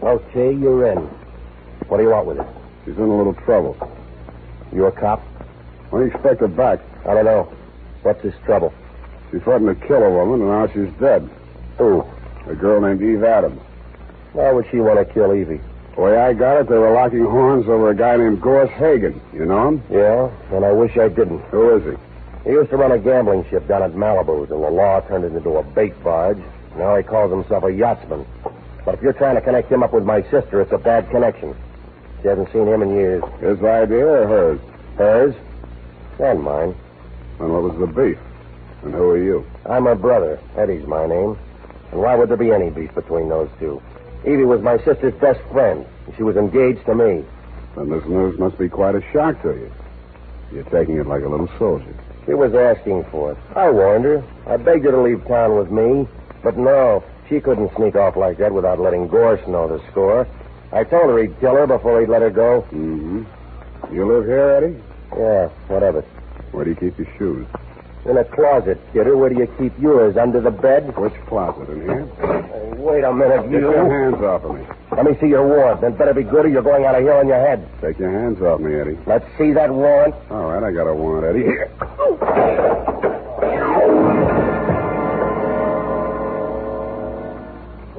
Okay, you're in. What do you want with her? She's in a little trouble. You a cop? When do you expect her back? I don't know. What's this trouble? She threatened to kill a woman, and now she's dead. Who? A girl named Eve Adams. Why would she want to kill Evie? The way I got it, they were locking horns over a guy named Gorse Hagen. You know him? Yeah, and I wish I didn't. Who is he? He used to run a gambling ship down at Malibu's, and the law turned it into a bait barge. Now he calls himself a yachtsman. But if you're trying to connect him up with my sister, it's a bad connection. She hasn't seen him in years. His idea or hers? Hers? And mine. And what was the beef? And who are you? I'm her brother. Eddie's my name. And why would there be any beef between those two? Evie was my sister's best friend, and she was engaged to me. Then this news must be quite a shock to you. You're taking it like a little soldier. She was asking for it. I warned her. I begged her to leave town with me. But no, she couldn't sneak off like that without letting Gorse know the score. I told her he'd kill her before he'd let her go. Mm-hmm. You live here, Eddie? Yeah, what of it? Where do you keep your shoes? In a closet, kidder. Where do you keep yours? Under the bed? Which closet? In here? Wait a minute, Get your hands off of me. Let me see your warrant. That better be good or you're going out of here on your head. Take your hands off me, Eddie. Let's see that warrant. All right, I got a warrant, Eddie. Here.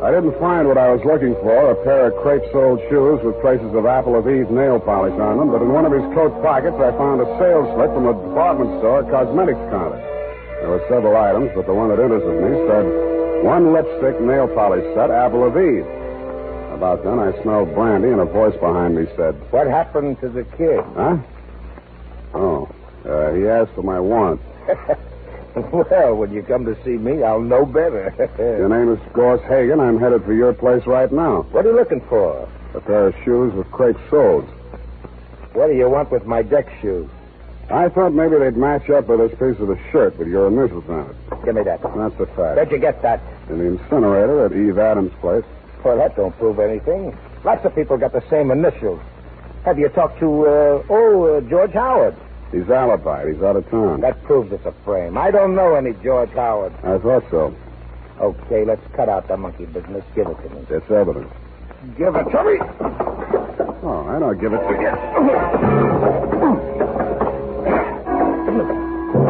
I didn't find what I was looking for, a pair of crepe-soled shoes with traces of Apple of Eve nail polish on them, but in one of his coat pockets I found a sales slip from a department store cosmetics counter. There were several items, but the one that interested me said, one lipstick nail polish set, Apple of Eve. About then, I smelled brandy, and a voice behind me said, What happened to the kid? Huh? Oh, he asked for my warrant. Well, when you come to see me, I'll know better. Your name is Gorse Hagen. I'm headed for your place right now. What are you looking for? A pair of shoes with crepe soles. What do you want with my deck shoes? I thought maybe they'd match up with this piece of the shirt with your initials on it. Give me that. That's a fact. Where'd you get that? In the incinerator at Eve Adams' place. Well, that don't prove anything. Lots of people got the same initials. Have you talked to, George Howard? He's alibied. He's out of town. That proves it's a frame. I don't know any George Howard. I thought so. Okay, let's cut out the monkey business. Give it to me. It's evidence. Give it to me. Oh, I don't give it to you.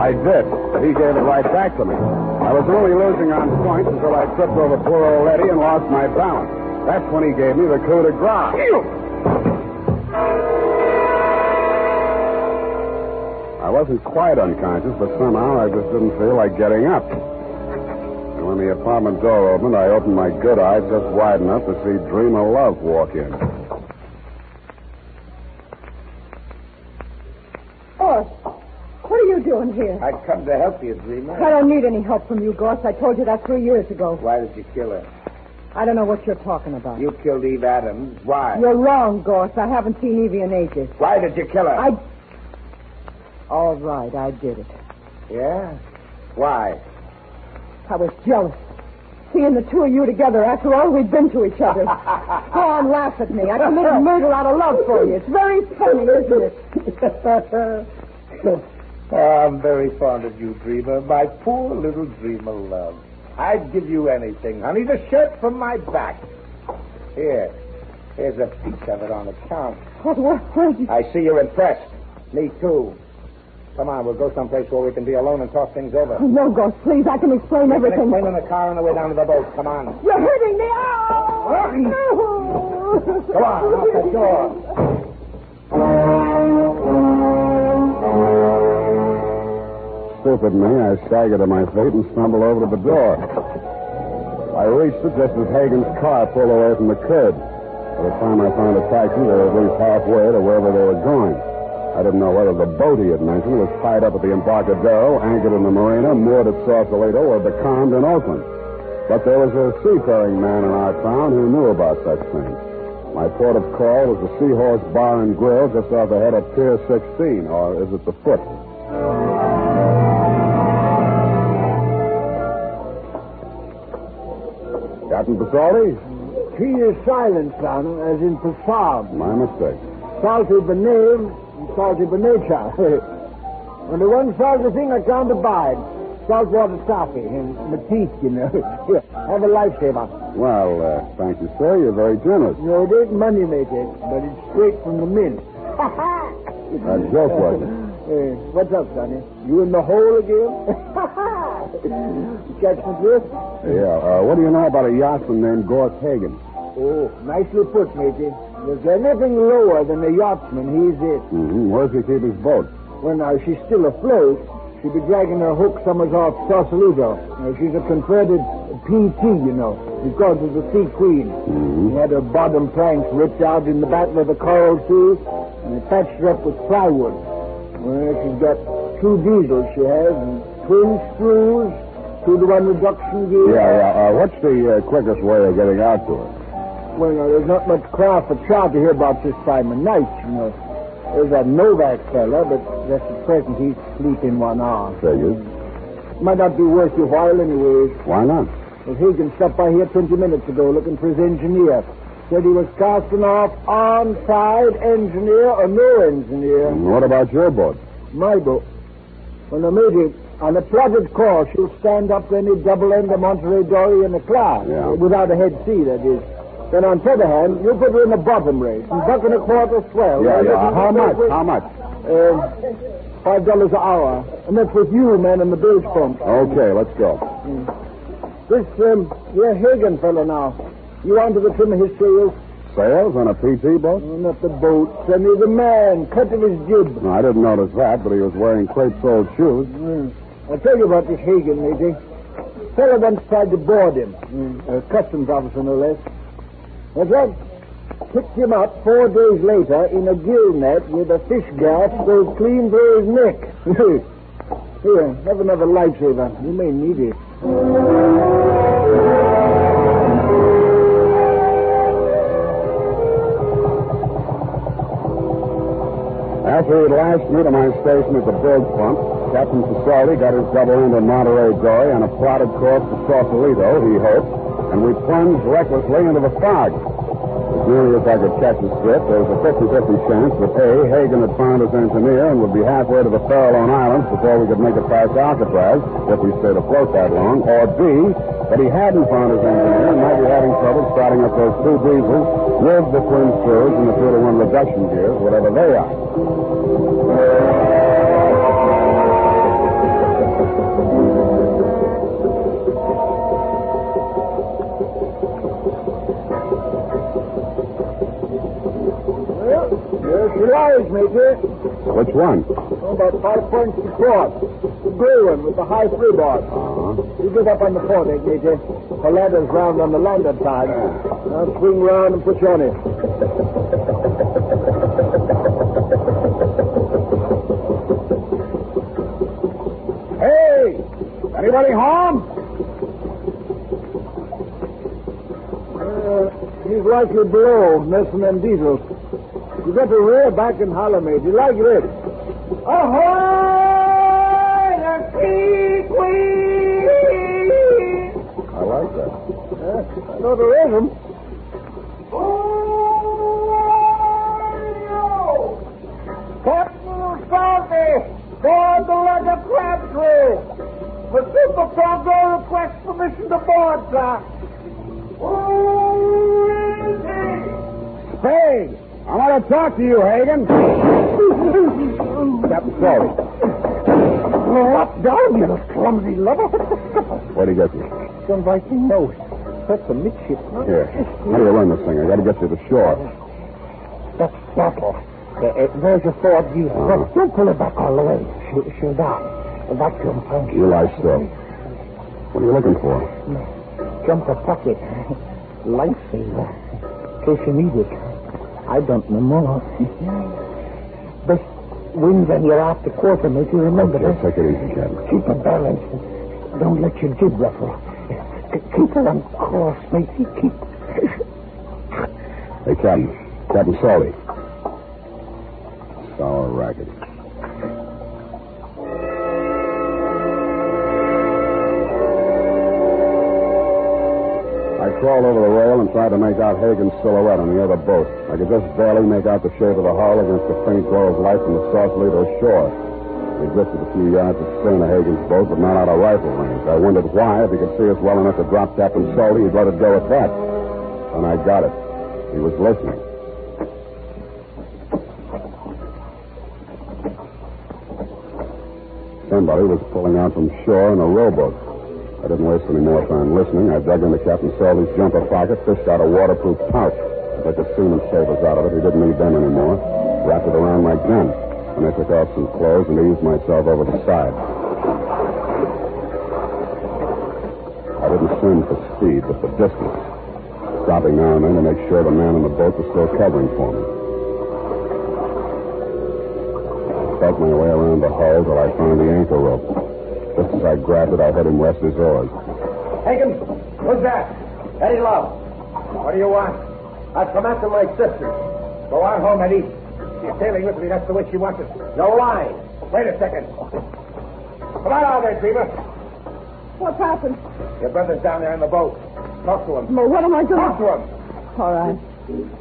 I did. But he gave it right back to me. I was only losing on points until I tripped over poor old Eddie and lost my balance. That's when he gave me the coup de grace. I wasn't quite unconscious, but somehow I just didn't feel like getting up. And when the apartment door opened, I opened my good eye just wide enough to see Dream of Love walk in. Gorse, what are you doing here? I come to help you, Dreamer. I don't need any help from you, Gorse. I told you that 3 years ago. Why did you kill her? I don't know what you're talking about. You killed Eve Adams. Why? You're wrong, Gorse. I haven't seen Evie in ages. Why did you kill her? All right, I did it. Yeah? Why? I was jealous. Seeing the two of you together after all we'd been to each other. Go on, laugh at me. I committed murder out of love for you. It's very funny, isn't it? I'm very fond of you, Dreamer. My poor little Dreamer love. I'd give you anything, honey. The shirt from my back. Here's a piece of it on account. I see you're impressed. Me, too. Come on, we'll go someplace where we can be alone and talk things over. Oh, no, Ghost, please. I can explain everything. Explain in the car on the way down to the boat. Come on. You're hurting me. Oh! Come on, out the door. Stupid me, I staggered to my feet and stumbled over to the door. I reached it just as Hagen's car pulled away from the curb. By the time I found a taxi, they were at least halfway to wherever they were going. I didn't know whether the boat he had mentioned was tied up at the Embarcadero, anchored in the marina, moored at Sausalito, or becalmed in Oakland. But there was a seafaring man in our town who knew about such things. My port of call was the Seahorse Bar and Grill just off the head of Pier 16, or is it the Foot? Captain Pasoldi? T is silent, son, as in Passab. My mistake. Salty by name, salty by nature. Only one salty thing I can't abide. Saltwater toffee and my teeth, you know. Here, have a lifesaver. Well, thank you, sir. You're very generous. No, it ain't money maker, but it's straight from the mint. A joke, wasn't it? What's up, Sonny? You in the hole again? You catch my drift? Yeah. What do you know about a yachtsman named Gorse Hagen? Oh, nicely put, matey. If there's anything lower than a yachtsman, he's it. Mm-hmm. Where's he keep his boat? Well, now, she's still afloat. She'd be dragging her hook summers off Sausalito. She's a converted PT, you know. Because of the Sea Queen. Mm-hmm. He had her bottom planks ripped out in the battle of the Coral Sea, and he patched her up with plywood. Well, she's got 2 diesels, she has, and twin screws, 2-to-1 reduction gear. Yeah. What's the quickest way of getting out to her? Well, now, there's not much craft for trout to hear about this time of night, you know. There's that Novak fella, but just at present he's sleeping 1 hour. Figures. Might not be worth your while anyways. Why not? Well, Hagen stopped by here 20 minutes ago looking for his engineer. Said he was casting off on-side engineer or no engineer. And what about your boat? My boat? Well, now, matey, on a plotted course, you'll stand up to any double-ender Monterey Dory in the class. Yeah. Without a head sea, that is. Then on the other hand, you put her in the bottom race, and buck and a quarter swell. Yeah. How much? $5 an hour. And that's with you, man, and the bilge pump. Okay, let's go. This, you're Hagen fella now. You onto the trim of his sails? Sails on a PT boat? Oh, not the boat. Send me the man. Cut of his jib. No, I didn't notice that, but he was wearing crepe-soled shoes. I'll tell you about this Hagen, matey. Fella once tried to board him. A customs officer, no less. That's right. Picked him up 4 days later in a gill net with a fish gaff goes clean through his neck. Here, have another lifesaver. You may need it. After he'd lashed me to my station at the bilge pump, Captain Pasoldi got his double-ended Monterey Dory on a plotted course to Sausalito, he hoped, and we plunged recklessly into the fog. As nearly as I could catch a strip, there was a 50-50 chance that A, Hagen had found his engineer and would be halfway to the Farallone Islands before we could make it past Alcatraz, if we stayed afloat that long, or B, that he hadn't found his engineer and might be having trouble starting up those 2 diesels with the twin screws and the 2-to-1 reduction gears, whatever they are. She lies, Major. Which one? Oh, about 5 points to port. The gray one with the high freeboard. You get up on the foredeck, Major. The ladder's round on the landing side. I'll swing round and put you on it. Hey! Anybody home? He's likely below, messing them diesels. You got to rear back and holler, mate. You like this? Ahoy! The Sea Queen! know there isn't. Captain Salty, board the leg of Crabtree. The Super Pongo requests permission to board, sir. Spade, I want to talk to you, Hagen. Captain Salty. What down, you clumsy lover? What'd he get you? Some Viking nose. That's a midshipman. Here. How do you run this thing? I got to get you to shore. That's Battle. There's your Ford view. Don't pull it back all the way. She'll die. That jump punch. You lie still. What are you looking for? Jump a pocket. Lifesaver. In case you need it. I don't know more. Best winds on your after quarter, mate. You remember that? Take it easy, Captain. Keep a balance. Don't let your jib ruffle. Keep her on course, mate. Keep. Hey, Captain. Captain Salty. Sour racket. I crawled over the rail and tried to make out Hagen's silhouette on the other boat. I could just barely make out the shape of the hull against the faint glow of light from the Sausalito shore. We drifted a few yards astern of Hagen's boat, but not out of rifle range. I wondered why. If he could see us well enough to drop Captain Salty, he'd let it go at that. And I got it. He was listening. Somebody was pulling out from shore in a rowboat. I didn't waste any more time listening. I dug into Captain Salty's jumper pocket, fished out a waterproof pouch. I took the seaman's savers out of it. He didn't need them anymore. Wrapped it around my gun. And I took off some clothes and eased myself over the side. I didn't swim for speed, but for distance. Stopping now and then to make sure the man in the boat was still covering for me. I felt my way around the hull till I found the anchor rope. Just as I grabbed it, I heard him rest his oars. Hagen, who's that? Eddie Love. What do you want? I've come after my sister. Go on home, Eddie. She's sailing with me. That's the way she wants it. No lying. Wait a second. Come on out there, Dreamer. What's happened? Your brother's down there in the boat. Talk to him. Well, what am I doing? Talk to him. All right.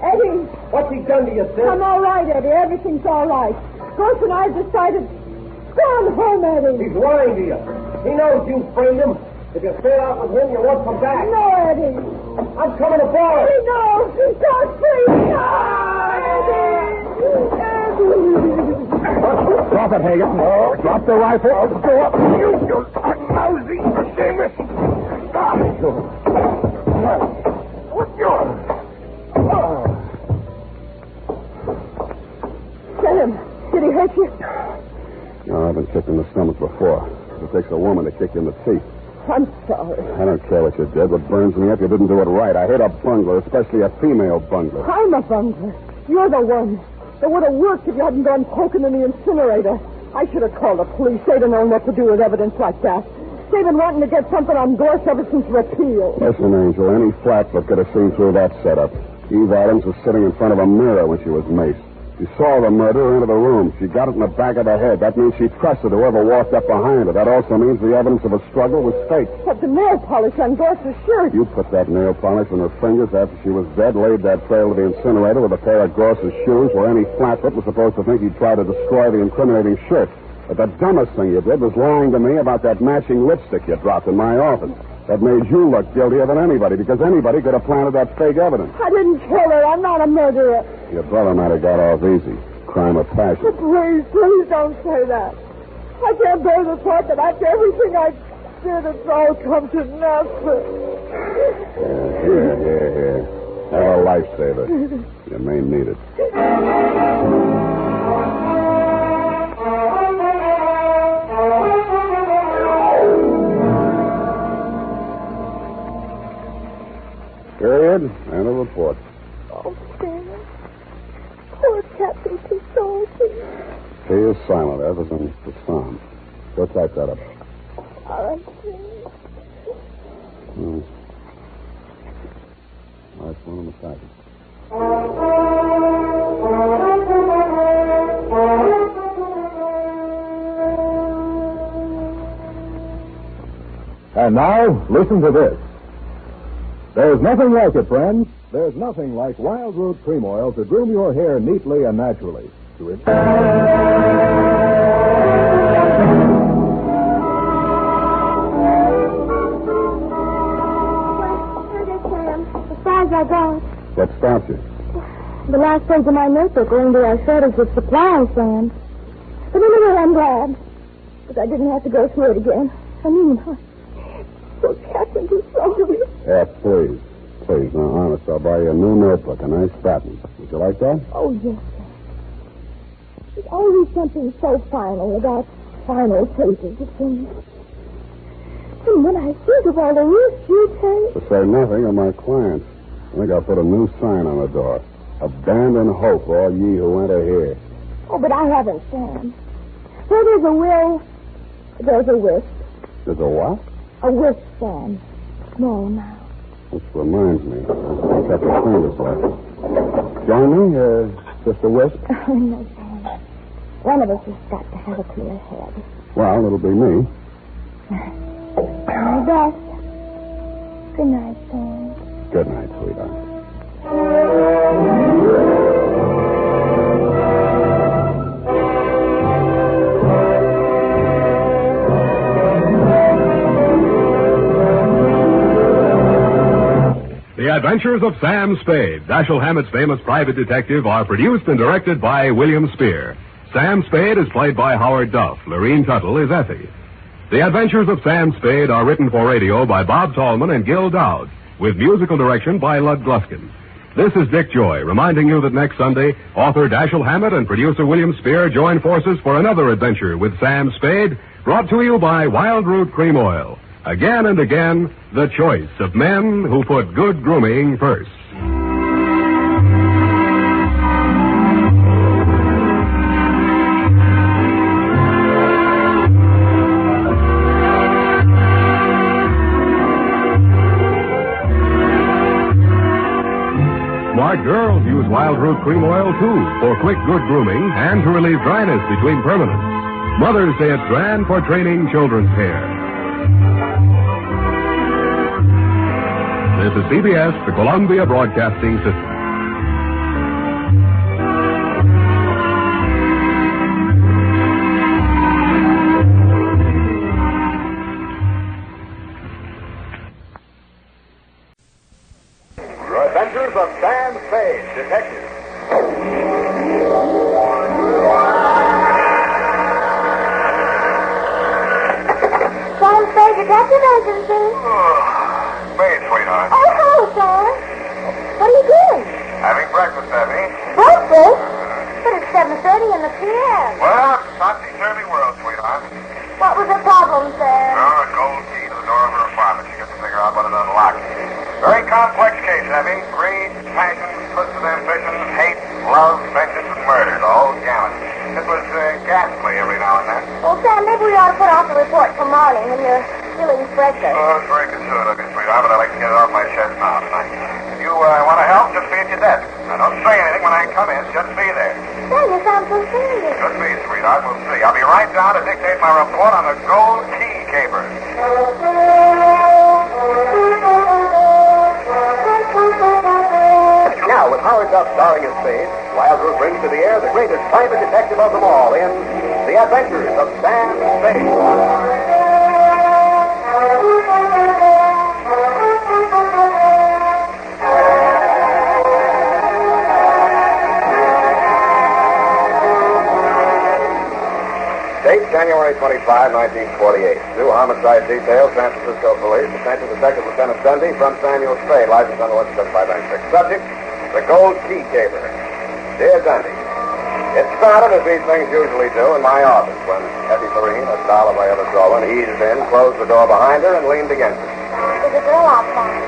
Eddie. What's he done to you, sis? I'm all right, Eddie. Everything's all right. Ghost and I have decided... Go on home, Eddie. He's lying to you. He knows you framed him. If you stay out with him, you won't come back. No, Eddie. I'm coming aboard. Eddie, no. Don't please. No, Eddie. Drop it, Hagen. Oh, drop the rifle. Oh, go up. You lousy, shameless. Stop. What's yours? Sam, did he hurt you? No, I've been kicked in the stomach before. It takes a woman to kick you in the teeth. I'm sorry. I don't care what you did. What burns me up, you didn't do it right. I hate a bungler, especially a female bungler. I'm a bungler. You're the one. It would have worked if you hadn't gone poking in the incinerator. I should have called the police. They'd have known what to do with evidence like that. They've been wanting to get something on Gorse ever since repeal. Listen, Angel, any flatfoot could have seen through that setup. Eve Adams was sitting in front of a mirror when she was maced. She saw the murderer enter the room. She got it in the back of the head. That means she trusted whoever walked up behind her. That also means the evidence of a struggle was fake. But the nail polish on Gorse's shirt. You put that nail polish on her fingers after she was dead, laid that trail to the incinerator with a pair of Gorse's shoes where any flatfoot was supposed to think he'd try to destroy the incriminating shirt. But the dumbest thing you did was lying to me about that matching lipstick you dropped in my office. That made you look guiltier than anybody, because anybody could have planted that fake evidence. I didn't kill her. I'm not a murderer. Your brother might have got off easy. Crime of passion. Please don't say that. I can't bear the thought that after everything I did, it's all come to nothing. Here. Have a lifesaver. You may need it. Period. End of report. Oh, Sam. Poor Captain Salty. He is silent, as is in the psalm. Go type that up. All right, Sam. Last one on the package. And now, listen to this. There's nothing like it, friends. There's nothing like Wild Root Cream Oil to groom your hair neatly and naturally. To it. As far as I got. What stopped you? The last page of my notebook going to our shortage of supplies, Sam. But anyway, I'm glad. But I didn't have to go through it again. I mean, so Captain is sorry. Yeah, please. Please, now, honest, I'll buy you a new notebook, a nice fat one. Would you like that? Oh, yes, sir. There's always something so final about final pages, it seems. And when I think of all the risks you take... To say nothing of my clients. I think I'll put a new sign on the door. Abandon hope, all ye who enter here. Oh, but I haven't, Sam. Where there's a will, there's a wisp. There's a what? A wisp, Sam. Small now. Which reminds me. I'll cut your fingers left. Join me, Sister Wisp? Oh, no, Sam. One of us has got to have a clear head. Well, it'll be me. My best. Good night, Sam. Good night, sweetheart. The Adventures of Sam Spade, Dashiell Hammett's famous private detective, are produced and directed by William Spear. Sam Spade is played by Howard Duff. Lorene Tuttle is Effie. The Adventures of Sam Spade are written for radio by Bob Tallman and Gil Dowd, with musical direction by Lud Gluskin. This is Dick Joy, reminding you that next Sunday, author Dashiell Hammett and producer William Spear join forces for another adventure with Sam Spade, brought to you by Wild Root Cream Oil. Again and again, the choice of men who put good grooming first. Smart girls use Wild Root Cream Oil, too, for quick, good grooming and to relieve dryness between permanents. Mothers say it's grand for training children's hair. This is CBS, the Columbia Broadcasting System. The Adventures of Sam Spade, Detective. Sam Spade Detective Agency. Spade, sweetheart. Oh, hello, Sam. What are you doing? Having breakfast, Effie. Breakfast? But it's 7:30 in the p.m. Well, it's a topsy-turvy world, sweetheart. What was the problem, Sam? A gold key to the door of her apartment. She gets to figure out what it unlocks. Very complex case, Effie. Greed, passion, twisted ambition, hate, love, vengeance, and murder. The whole gamut. It was ghastly every now and then. Well, Sam, maybe we ought to put off the report till morning when you're feeling fresher. Oh, it's very considerate of you, sweetheart, but I'd like to get it off my chest now tonight. If you want to help, just be at your desk. Now, don't say anything when I come in. Just be there. Sam, you sound so serious. Could be, sweetheart. We'll see. I'll be right down to dictate my report on the gold key caper. Now, with Howard Duff starring as Spade, Wild Root brings to the air the greatest private detective of them all in The Adventures of Sam Spade. Date, January 25, 1948. New homicide detail, San Francisco Police. Attention Detective Lieutenant Denny from Samuel Spade, license on the 17596. Subject, the gold key caper. Dear Denny, it started as these things usually do in my office when Effie Lorene, a doll of my other drawer, eased in, closed the door behind her, and leaned against it. There's a girl outside.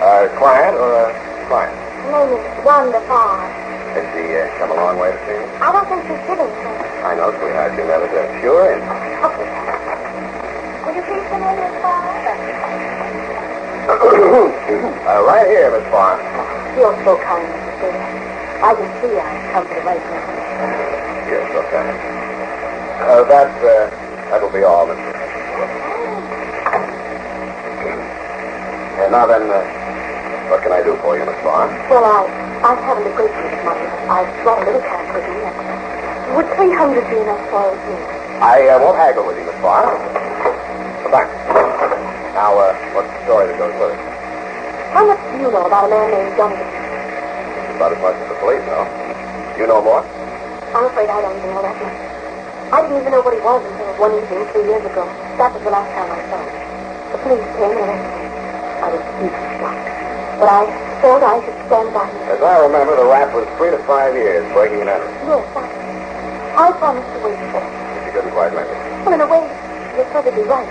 A client or a client? Name is Wanda Farr. Has she come a long way to see me? I don't think she's sitting, sir. I know, sweetheart. You never do. Sure. Okay. Will you please come in, Miss Farr? Right here, Miss Farr. You're so kind, Mr. Spade. I can see I've come to the right place. Yes, okay. That'll be all, Miss. Now then, What can I do for you, Miss Barr? Well, I haven't a great deal of money, but I've brought a little cash with me. Would 300 be enough for me? I won't haggle with you, Miss Barr. Thanks. Now, what's the story that goes with it? How much do you know about a man named Johnny? About as much as the police know. You know more? I'm afraid I don't even know that much. I didn't even know what he was until one evening 3 years ago. That was the last time I saw him. The police came and arrested me. I was deeply shocked. But I thought I should stand by him. As I remember, the rap was 3 to 5 years breaking and entering. Yes, I promised to wait for him. You couldn't quite make it. Well, in a way, you're perfectly right.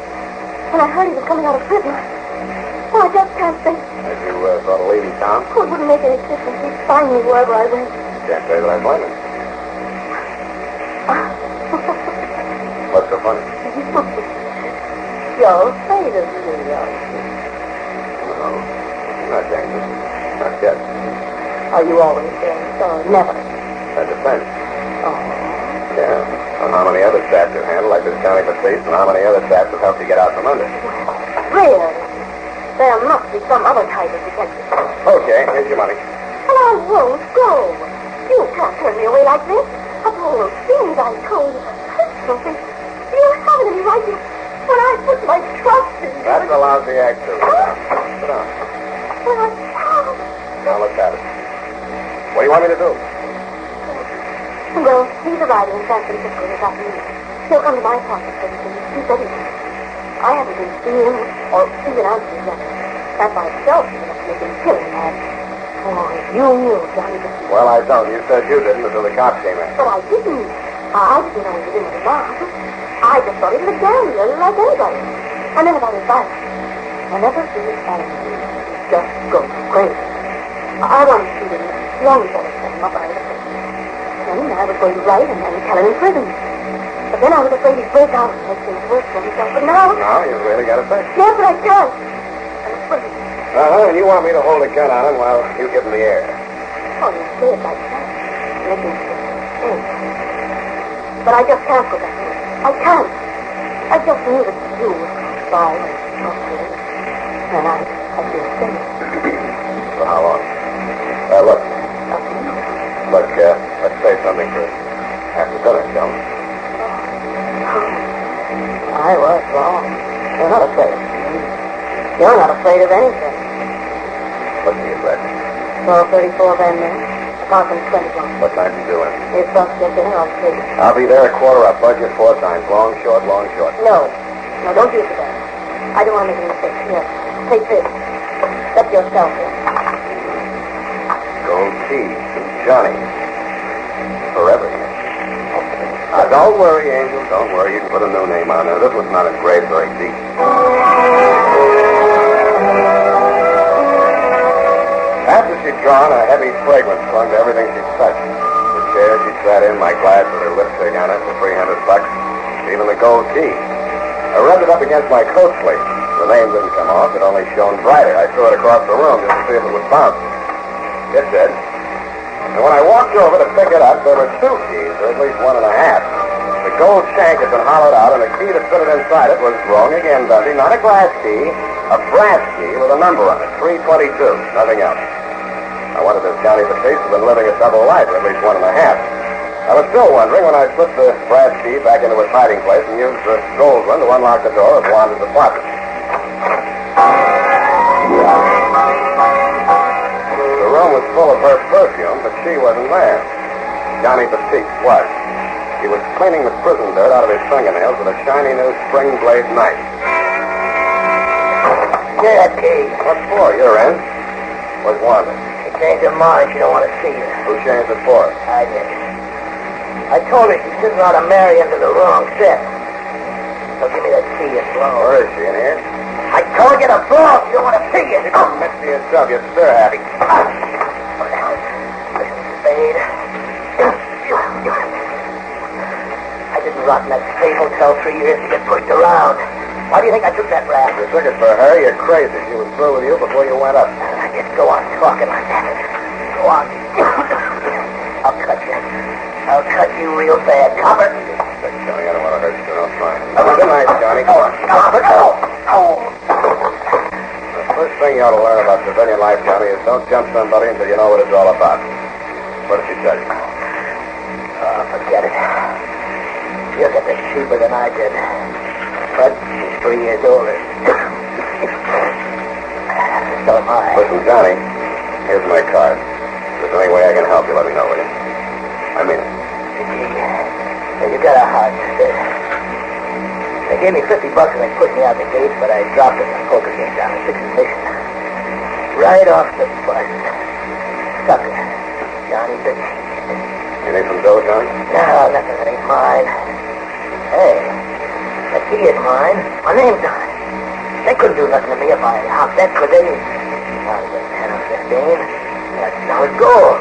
When I heard he was coming out of prison, I just can't think. As you thought of leaving town? Oh, it wouldn't make any difference. He'd find me wherever I went. Can't say that I blame him. What's so funny? You're afraid of me, aren't you? No, not dangerous. Not yet. Are you always dangerous or never? That depends. Oh. Yeah. On how many other stats you handle, like this county police, and how many other stats have helped you get out from under. Really? There must be some other type of detective. Okay, here's your money. Well, I won't go. You can't turn me away like this. After all those things I told you. Something. You haven't any right to... When I put my trust in you... That's a lousy act, too. Sit down. Well, I can't. Now, let's have it. What do you want me to do? Well, he's arriving in San Francisco this afternoon. He'll come to my apartment pretty soon. He said he would. I haven't been seeing or even answering yet. That by itself is enough to make him killing mad. Oh, you knew, Johnny. Well, I don't. You said you didn't until the cops came in. But I didn't. I didn't know he was in with a mob. I just thought he was a gambler like anybody. And then about his violence. Whenever he is angry, he just goes crazy. I wanted to see him long before I set him up out of the prison. Then I was going to write and then tell him in prison. But then I was afraid he'd break out and make things worse for himself. But now... Now you've really got to think. Yes, but I can't. I'm afraid. And you want me to hold a gun on him while you give him the air. Oh, you say it like that. Making me think. But I just can't go back. I can't. I just knew that you were by and okay. And I feel safe. For how long? Look. Look, let's say something first. After dinner, shall we? I was wrong. You're not afraid. You're not afraid of anything. What's the address? 1234 Van Ness, apartment 21. What time do you do it? If folks get dinner, I'll see you. I'll be there at quarter up. Budget 4 times. Long, short, long, short. No, don't use it then. I don't want to make any mistakes. Here, take this. Set yourself in. Gold key. Johnny. Forever. Now, don't worry, Angel. Don't worry. You can put a new name on there. This one's not engraved very deep. After she'd gone, a heavy fragrance clung to everything she touched. The chair she sat in, my glass with her lipstick on it for $300, even the gold key. I rubbed it up against my coat sleeve. The name didn't come off. It only shone brighter. I threw it across the room just to see if it would bounce. It did. And when I walked over to pick it up, there were 2 keys, or at least 1 1/2. The gold shank had been hollowed out, and the key that fitted inside it was wrong again, Dundee. Not a glass key, a brass key with a number on it, 322, nothing else. I wondered if Johnny Batiste had been living a double life, or at least 1 1/2. I was still wondering when I slipped the brass key back into its hiding place and used the gold one to unlock the door of Wanda's apartment. The room was full of her perfume, but she wasn't there. Johnny Batiste was. He was cleaning the prison dirt out of his fingernails with a shiny new spring blade knife. Get that key. What for? You're in. Where's Wanda? She changed her mind. She don't want to see you. Who changed it for? I did. I told her she shouldn't ought to marry into the wrong set. So give me that key and blow. Where is she, in here? I told you to blow. She don't want to see you. You don't mix me yourself. You're stir-happy. Listen, Spade. I didn't rot in that state hotel 3 years to get pushed around. Why do you think I took that rap? You took it for her. You're crazy. She was through with you before you went up. I didn't go on talking like that. Go on. I'll cut you. I'll cut you real bad, Copper. Sick, Johnny. I don't want to hurt you, so don't try. Good night, Johnny. Come on. Copper, no. The first thing thing you ought to learn about civilian life, Johnny, is don't jump somebody until you know what it's all about. What did she tell you? Oh, forget it. She'll get this cheaper than I did. But she's 3 years older. So am I. Listen, Johnny, here's my card. If there's any way I can help you, let me know, will you? I mean it. You got a heart, sister. They gave me $50 when they pushed me out the gate, but I dropped it in a poker game down at Sixth Mission. Right off the bus. Sucker. Johnny Figg. You need some dough, John? No, nothing that ain't mine. Hey, the key is mine. My name's on it. They couldn't do nothing to me if I hopped that, could they? Not with 10 or 15. That's solid gold.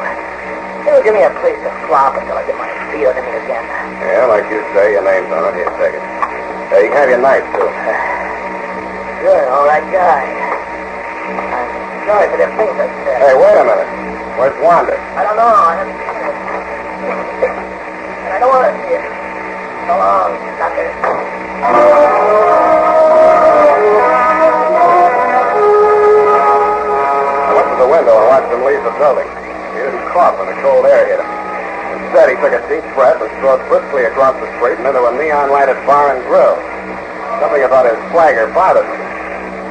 They would give me a place to flop until I get my feet under me again. Yeah, like you say, your name's on it. Here, take it. You can have your knife, too. You're an all right guy. I'm sorry for them things I said. Hey, wait a minute. Where's Wanda? I don't know. I haven't seen her. And I don't want to see her. So long, sucker. I went to the window and watched him leave the building. He didn't cough when the cold air hit him. Instead, he took a deep breath and strode briskly across the street and into a neon-lighted bar and grill. Something about his swagger bothered me.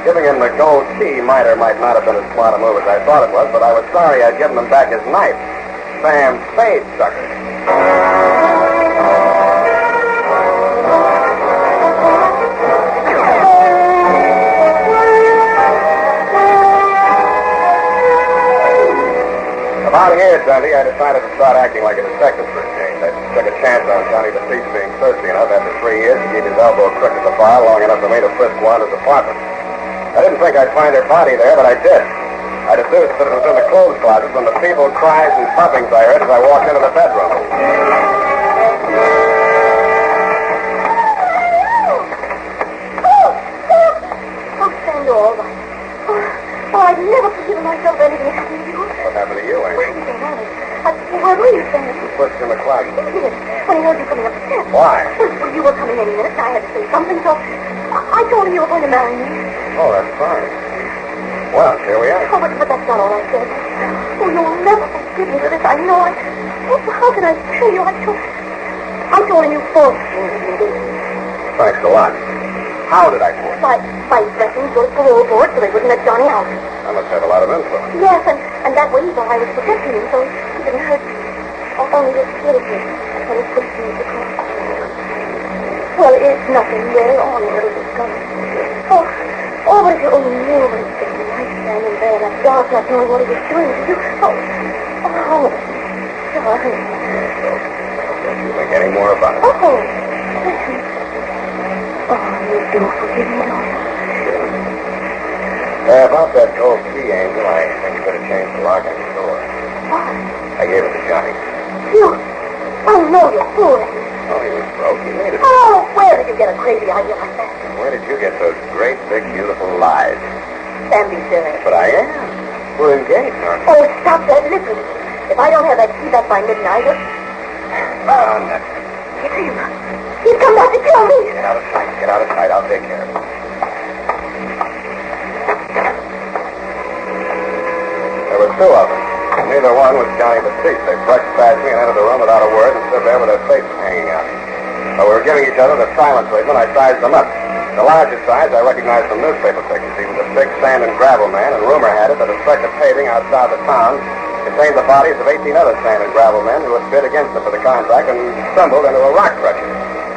Giving him the gold key might or might not have been as smart a move as I thought it was, but I was sorry I'd given him back his knife. Sam Spade, sucker. About here, Denny, I decided to start acting like a detective for a change. I took a chance on Johnny Batiste being thirsty enough after 3 years to keep his elbow crooked at the bar long enough for me to frisk Wanda's apartment. I didn't think I'd find her body there, but I did. I deduced that it was in the clothes closet from the feeble cries and puffings I heard as I walked into the bedroom. Oh, Sam, you're all right. Oh, I'd never forgiven myself for anything happened to you. What happened to you, Amy? Anything, honest. Where were you, Sam? You pushed in the closet. He did. When he heard you coming up the steps. Why? Well, you were coming any minute, and I had to say something, so I told him you were going to marry me. Oh, that's fine. Well, here we are. Oh, but that's not all I said. Oh, you'll never forgive me for this. I know I... Oh, how can I tell you? I told him you forced me. Thanks a lot. How did I force you? By threatening to go to parole board so they wouldn't let Johnny out. I must have a lot of influence. Yes, and that way he thought I was protecting him, so he didn't hurt me. Only just scared me when he pushed me across. Well, it's nothing. We're all a little discovered. Oh, but if you only knew what it's been like standing there in that dark, not knowing what he was doing to you. Oh, darling. Don't you think any more about it? Oh, listen. Oh, you do forgive me, don't you? About that gold key, Angel, I think you better change the lock on your door. What? I gave it to Johnny. You? Oh, no, you fool. Oh, he was broke. He made it. Oh, where did you get a crazy idea like that? Where did you get those great, big, beautiful lies? Sam, be serious. But I am. We're engaged, aren't we? Oh, stop that. Listen. If I don't have that key back by midnight... Oh, nothing. It's him. He's come back to kill me. Get out of sight. Get out of sight. I'll take care of it. There were two of them. Neither one was Johnny Batiste. They brushed past me and entered the room without a word and stood there with their faces hanging out. While we were giving each other the silent treatment, I sized them up. The larger size I recognized from newspaper pictures. He was a big sand and gravel man, and rumor had it that a stretch of paving outside the town contained the bodies of 18 other sand and gravel men who had bid against him for the contract and stumbled into a rock crusher.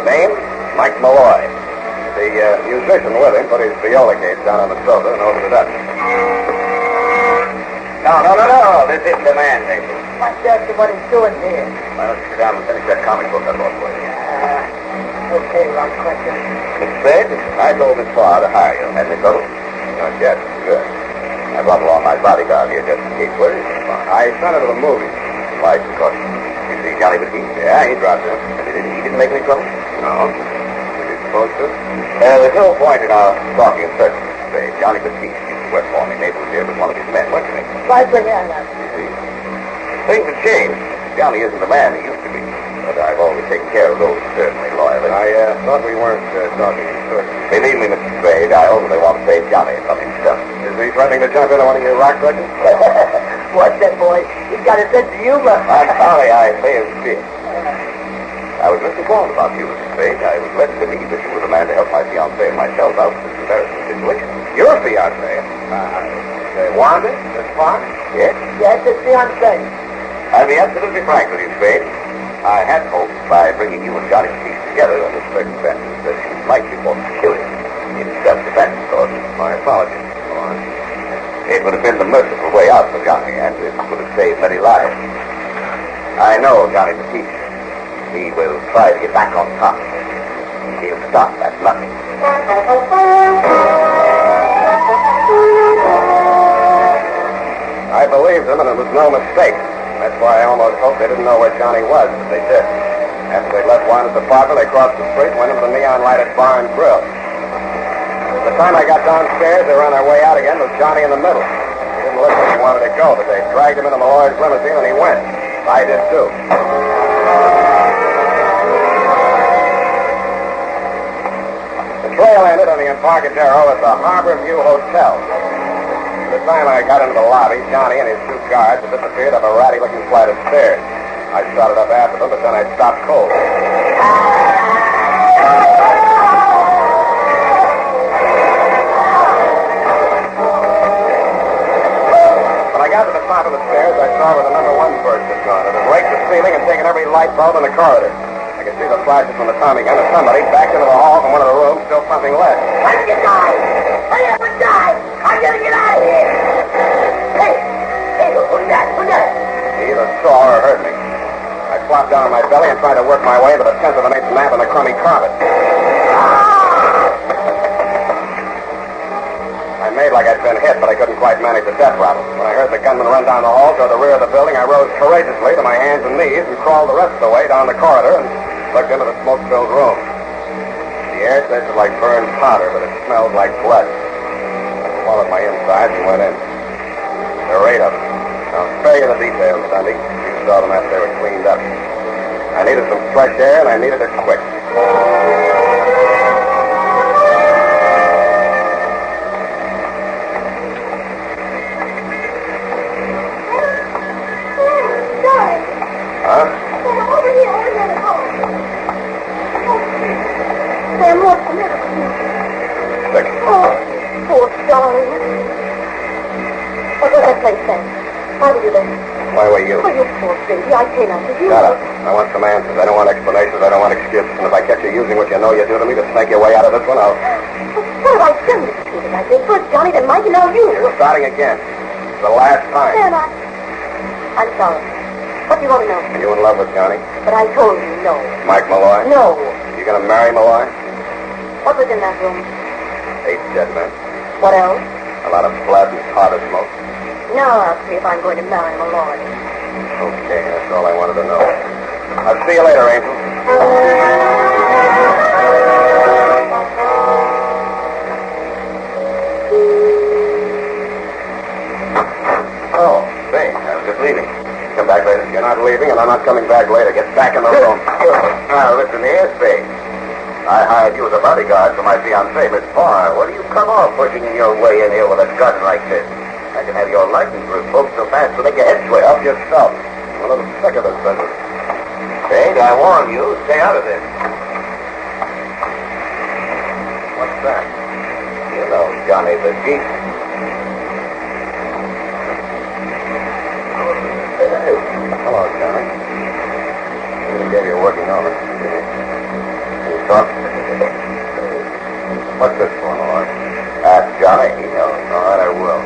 Name? Mike Malloy. The musician with him put his viola case down on the sofa and opened it up. No. This isn't the man, David. What's that what he's doing here? Why don't you sit down and finish that comic book I bought for you? Okay, wrong question. Mr. Spade, I told Miss Farr to hire you. Had any trouble? Not yet. Good. I brought along my bodyguard here just in case. Where is Miss Farr? I sent her to the movies. Why, because you see Johnny Batiste? Yeah, he dropped in. And he didn't make any trouble? No. Was he supposed to? There's no point in our talking in circles, Mr. Spade. Johnny Batiste used to work for me. Maybe was here with one of his men, wasn't he? Right for him, now. You see? Things have changed. Johnny isn't the man he used to be. But I've always taken care of those certainly loyally. I thought we weren't talking in circles. Believe me, Mr. Spade, I only want to save Johnny from himself. Is he threatening to jump into one of your rock sections? Watch that boy. He's got a sense of humor. I'm sorry, I may have been. I was misinformed about you, Mr. Spade. I was led to believe that you were the man to help my fiancée and myself out of this embarrassing situation. Your fiancée? Wanda? Miss Fox? Yes? Yes, it's fiancé. I'll be absolutely frank with you, Spade. I had hoped by bringing you and Johnny Peace together under circumstances that you might be forced to kill him in self-defense, or my apologies. It would have been the merciful way out for Johnny, and it would have saved many lives. I know Johnny Peace. He will try to get back on top. He'll stop at nothing. I believed them, and it was no mistake. That's why I almost hoped they didn't know where Johnny was, but they did. After they left Wanda's apartment, they crossed the street and went into the neon-lighted bar and grill. By the time I got downstairs, they were on their way out again with Johnny in the middle. He didn't look like he wanted to go, but they dragged him into Malloy's limousine, and he went. I did, too. The trail ended on the Embarcadero at the Harbor View Hotel. By the time I got into the lobby, Johnny and his two guards had disappeared up a ratty-looking flight of stairs. I started up after them, but then I stopped cold. When I got to the top of the stairs, I saw where the number one burst had gone. It had raked the ceiling and taken every light bulb in the corridor. I could see the flashes from the Tommy gun, and somebody backed into the hall from one of the rooms, still pumping lead. I'm gonna die! Hurry up and die! I'm gonna get out of here! Hey! Hey, who's that? Who's that? He either saw or heard me. I flopped down on my belly and tried to work my way into the 10th of an inch nap in the crummy carpet. I made like I'd been hit, but I couldn't quite manage the death rattle. When I heard the gunman run down the hall toward the rear of the building, I rose courageously to my hands and knees and crawled the rest of the way down the corridor and looked into the smoke-filled room. The air tasted like burned powder, but it smelled like blood. I swallowed my insides and went in. There were 8 of them. I'll spare you the details, Sunday. You saw them after they were cleaned up. I needed some fresh air, and I needed it quick. Huh? Over here in the hall. Sam, what's the matter with you? Sick? Oh, poor darling. What was that place, Sam? Why were you there? Why were you? Oh, you poor baby. I came after you. Shut up. I want some answers. I don't want explanations. I don't want excuses. And if I catch you using what you know you do to me to snake your way out of this one, I'll... What have I done to you like this? First Johnny, then Mike, and now you. You're starting again. It's the last time. Sam, I'm sorry. What do you want to know? Are you in love with Johnny? But I told you no. Mike Malloy? No. You gonna marry Malloy? What was in that room? 8 dead men. What else? A lot of blood and powder smoke. Now I'll see if I'm going to marry Malloy. Okay, that's all I wanted to know. I'll see you later, Angel. Oh, say, I was just leaving. Come back later. You're not leaving, and I'm not coming back later. Get back in the room. Now, listen here, Spade. I hired you as a bodyguard for my fiancée, Miss Farr. What do you come off pushing your way in here with a gun like this? I can have your license revoked so fast to make your head swim. Help yourself. I'm a little sick of this business. Spade, I warn you, stay out of this. What's that? You know, Johnny the Geek. Hello, Johnny. I gave you a working over. Can you talk? What's this for, Malloy? Ask Johnny. He knows. All right, I will.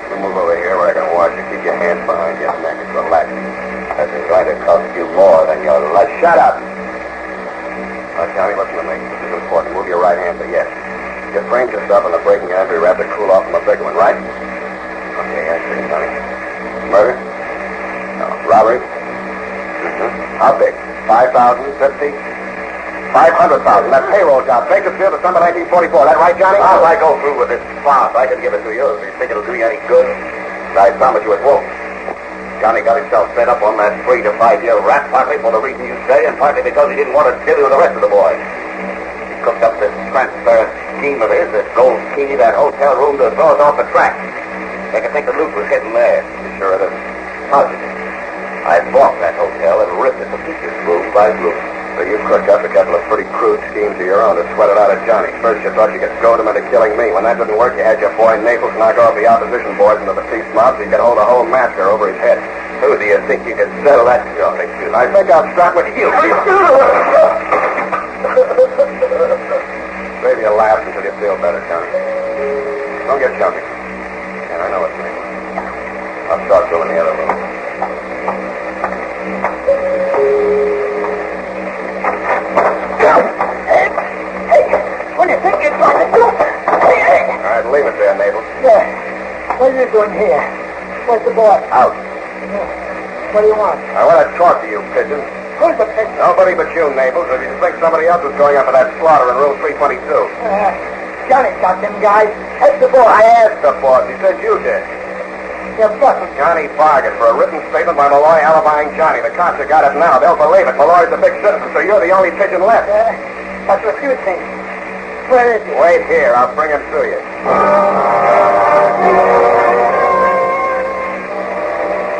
You move over here where I can watch you. Keep your hands behind your neck. Relax. This is going to cost you more than your life. Shut up! Johnny, listen to me. This is important. Move your right hand to yes. You framed yourself in the breaking and entry wrap to cool off from a big one, right? Okay, I see, Johnny. Murder? No. Robbery? Mm-hmm. How big? 5,000, 50? 500,000. That payroll job. Bakersfield, December 1944. That right, Johnny? If I go through with this farce, I can give it to you. If you think it'll do you any good, I promise you it won't. Johnny got himself set up on that 3 to 5 year rap, partly for the reason you say, and partly because he didn't want to deal with the rest of the boys. He cooked up this transfer scheme of his, that gold key, that hotel room to throw us off the track. Make us think the loot was hidden there. You sure it is? Positive. I bought that hotel and ripped it to pieces, room by room. So you cooked up a couple of pretty crude schemes of your own to sweat it out of Johnny. First, you thought you could goad him into killing me. When that didn't work, you had your boy Naples knock off the opposition boys into the peace mob so you could hold a whole massacre over his head. Who do you think you could settle that? Oh, excuse me. I think I'll start with you. Maybe you'll laugh until you feel better, Johnny. Don't get jumpy. And I know it's me. I'll talk to him in the other room. What do you think you're trying to do? All right, leave it there, Naples. Yeah. What are you doing here? Where's the boy? Out. What do you want? I want to talk to you, pigeon. Who's the pigeon? Nobody but you, Naples. If you think somebody else is going up for that slaughter in room 322. Johnny got them guys. That's the boy. I asked the boss. He said you did. You're bluffing. Johnny bargained for a written statement by Malloy alibying Johnny. The cops have got it now. They'll believe it. Malloy's a big citizen, so you're the only pigeon left. But refuse me. Where is he? Wait here. I'll bring him to you.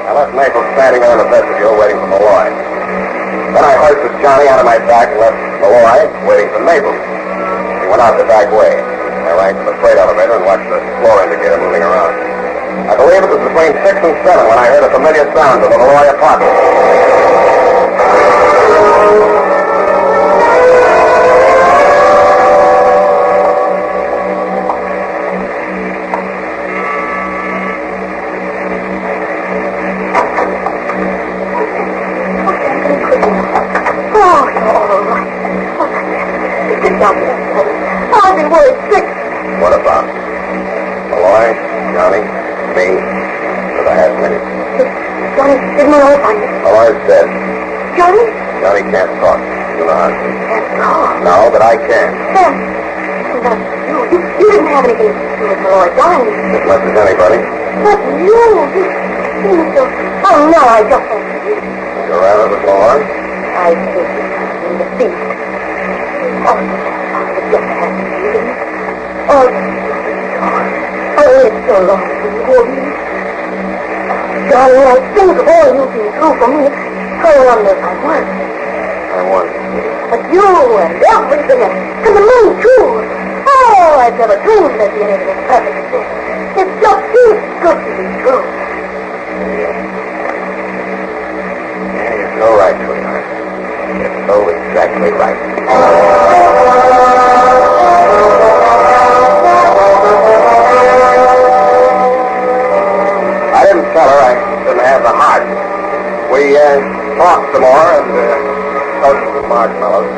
I left Naples standing there in the vestibule waiting for Malloy. Then I hoisted Johnny out of my back and left Malloy waiting for Naples. He went out the back way. I rang for the freight elevator and watched the floor indicator moving around. I believe it was between 6 and 7 when I heard a familiar sound from the Malloy apartment. I've been worried sick. What about? Malloy, Johnny, me, with a half minute. Johnny, did Malloy find it? Malloy's dead. Johnny? Johnny can't talk. He's in the hospital. Can't talk? No, but I can. Sam, you didn't have anything to do with Malloy dying. As much as anybody. But you seem so... Oh, no, I don't think you. You're rather with Malloy? I think in the beast. Oh, just have to see him. Oh, it's so long since you wore me. Johnny, when I think of all you've been through for me, I wonder if I was. I wonder. But you and everything, and the moon, too. Oh, I've never dreamed there'd be anything as perfect as this. It just seems good to be true. Yeah, you're so right, sweetheart. You're so exactly right. I didn't tell her I didn't have the heart. We talked some more and toasted some marshmallows.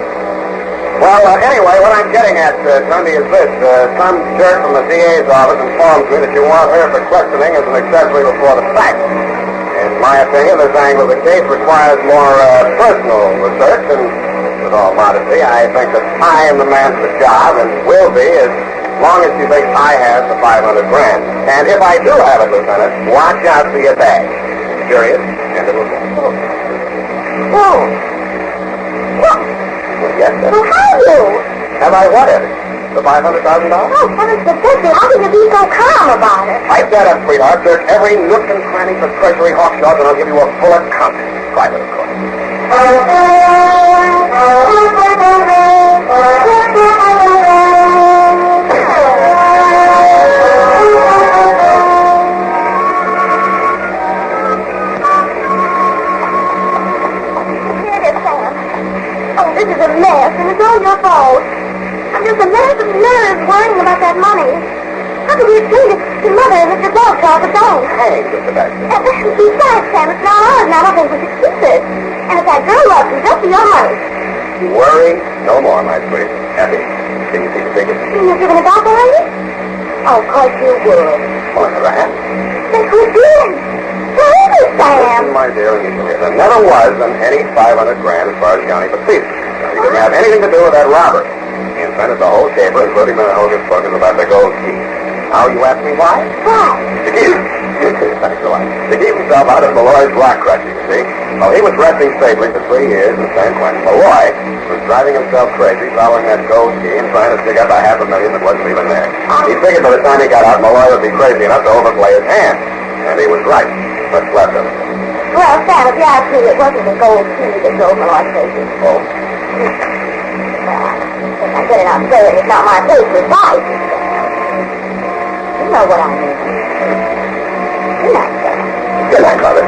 Well, anyway, what I'm getting at, Tundy, is this. Some jerk from the DA's office informs me that you want her for questioning as an accessory before the fact. In my opinion, this angle of the case requires more personal research, and with all modesty, I think that I am the man for the job and will be as long as she thinks I have the $500 grand. And if I do have it, Lieutenant, watch out for your bag. Curious? And it will go. Oh. What? Well, yes, sir. Well, have you? Have I what, Eddie? The $500,000? Oh, heavens to Betsy, how can you be so calm about it? Pipe that up, sweetheart. Search every nook and cranny for treasury hawkshots, and I'll give you a full account. Private, of course. This is a mess, and it's all your fault. I'm just a mess of nerves worrying about that money. How could you explain it to Mother and Mr. Bogtaw at the bank? Hey, Mr. Baxter. Besides, Sam, it's not ours, and I don't think we should keep it. And if that girl loves you, just for your money. Worry no more, my sweet. Happy. Can you see the ticket? You're giving it back already? Oh, of course you would. On the rat. Then who did? Where is it, Sam? Listen, my dear, and you can hear. There never was any $500 grand as far as Johnny Batiste. He didn't have anything to do with that robbery. He invented the whole caper, including the hocus pocus about the gold key. Now you ask me why? Why? The key. Thanks a lot. To keep himself out of Malloy's block crushing, you see. Well, he was resting safely for 3 years in San Quentin. Malloy was driving himself crazy, following that gold key and trying to dig up $500,000 that wasn't even there. He figured by the time he got out, Malloy would be crazy enough to overplay his hand. And he was right. What's left of it? Well, Sam, if you ask me, it wasn't the gold key that drove Malloy crazy. Oh. I better not say it. It's not my place to fight. You know what I mean. Good night, sir. Good night, Mother.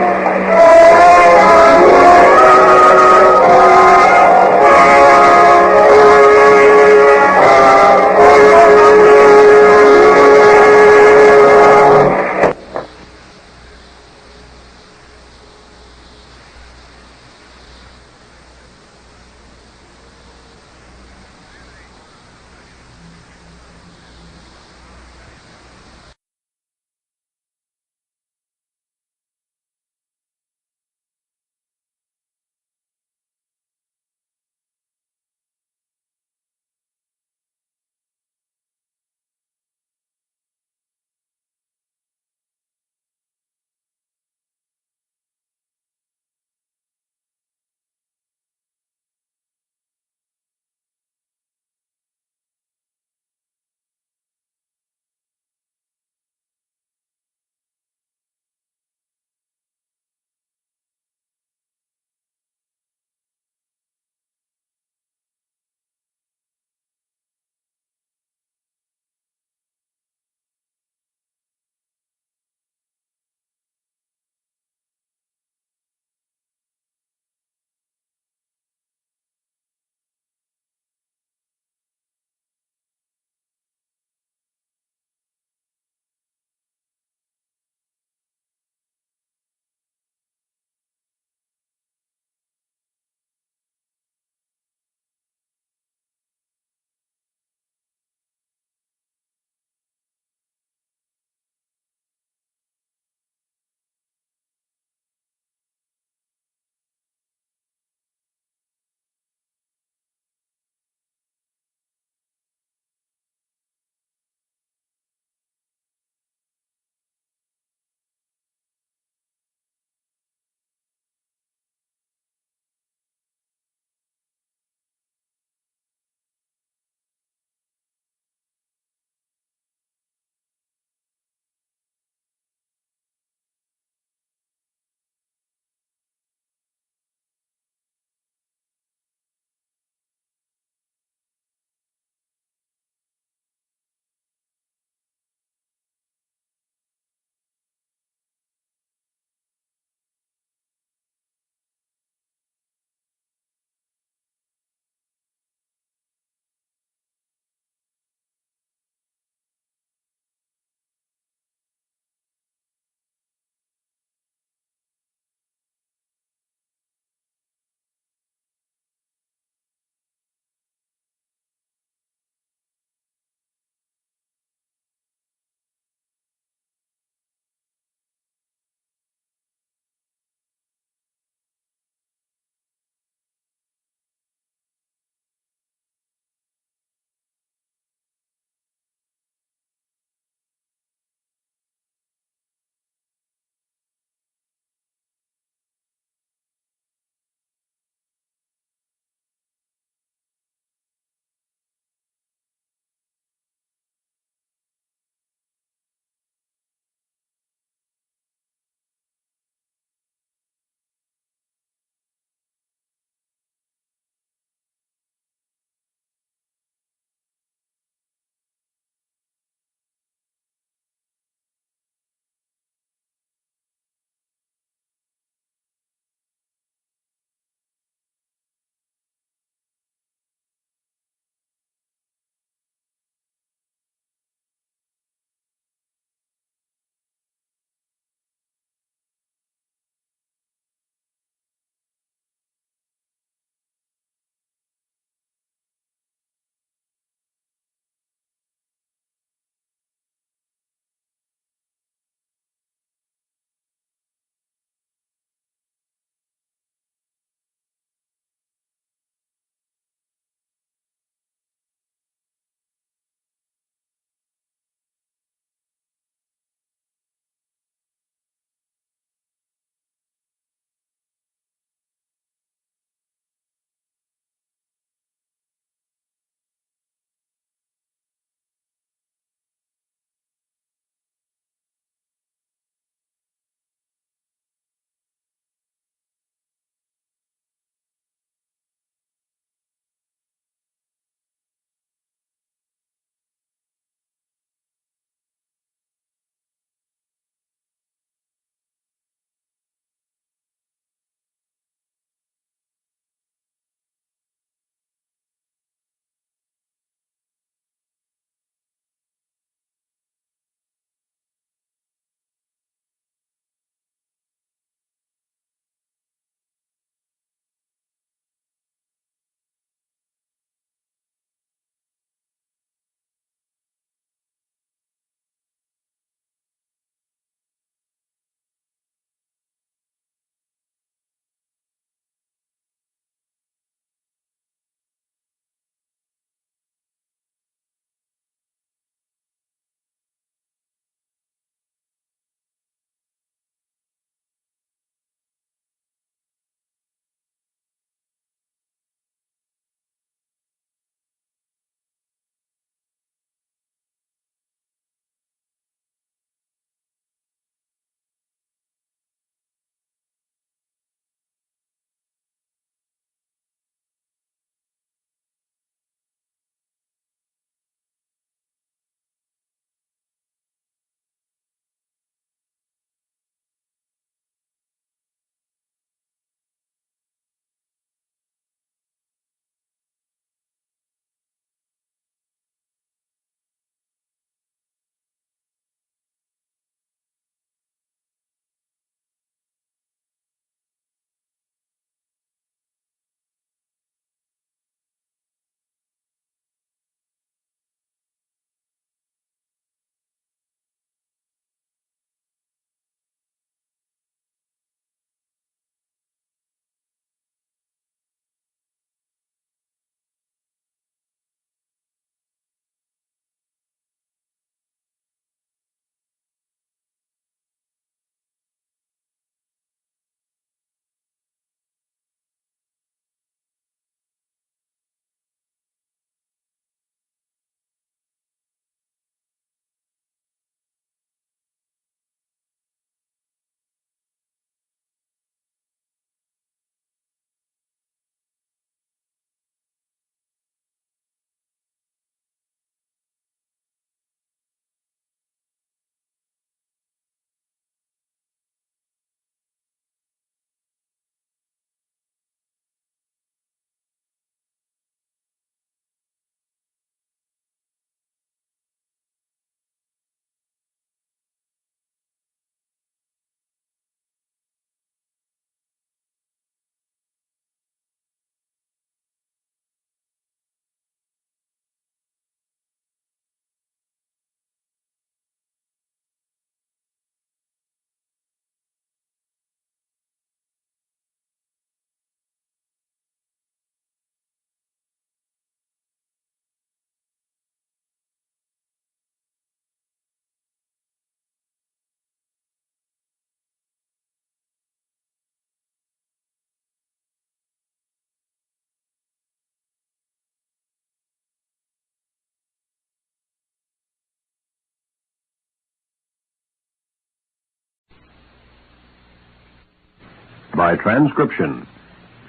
by transcription.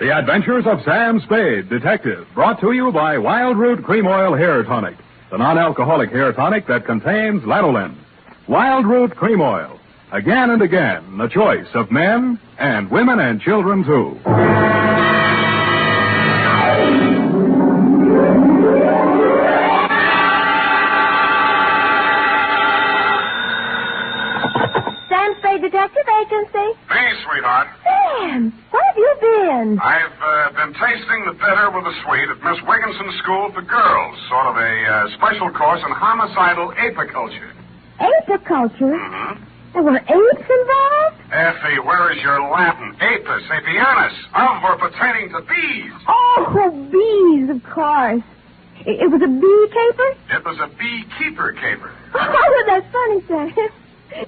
The Adventures of Sam Spade, Detective, brought to you by Wild Root Cream Oil Hair Tonic, the non-alcoholic hair tonic that contains lanolin. Wild Root Cream Oil. Again and again, the choice of men and women and children, too. Sam Spade Detective Agency? Hey, sweetheart. Sam, where have you been? I've been tasting the bitter with the sweet at Miss Wigginson's School for Girls, sort of a special course in homicidal apiculture. Apiculture? Mm-hmm. There were apes involved? Effie, where is your Latin? Apis, apianus, of or pertaining to bees. Oh, bees, of course. It was a bee caper? It was a beekeeper caper. Oh, that's funny, Sam.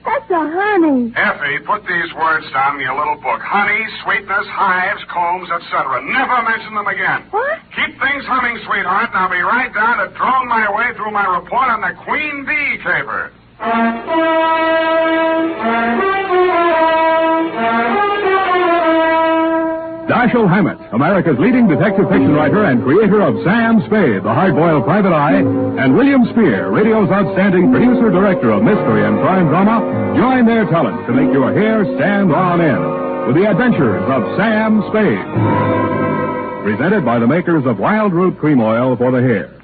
That's a honey. Effie, put these words down in your little book. Honey, sweetness, hives, combs, etc. Never mention them again. What? Keep things humming, sweetheart, and I'll be right down to drone my way through my report on the queen bee caper. Dashiell Hammett, America's leading detective fiction writer and creator of Sam Spade, the hard-boiled private eye, and William Spear, radio's outstanding producer-director of mystery and crime drama, join their talents to make your hair stand on end with the adventures of Sam Spade. Presented by the makers of Wild Root Cream Oil for the hair.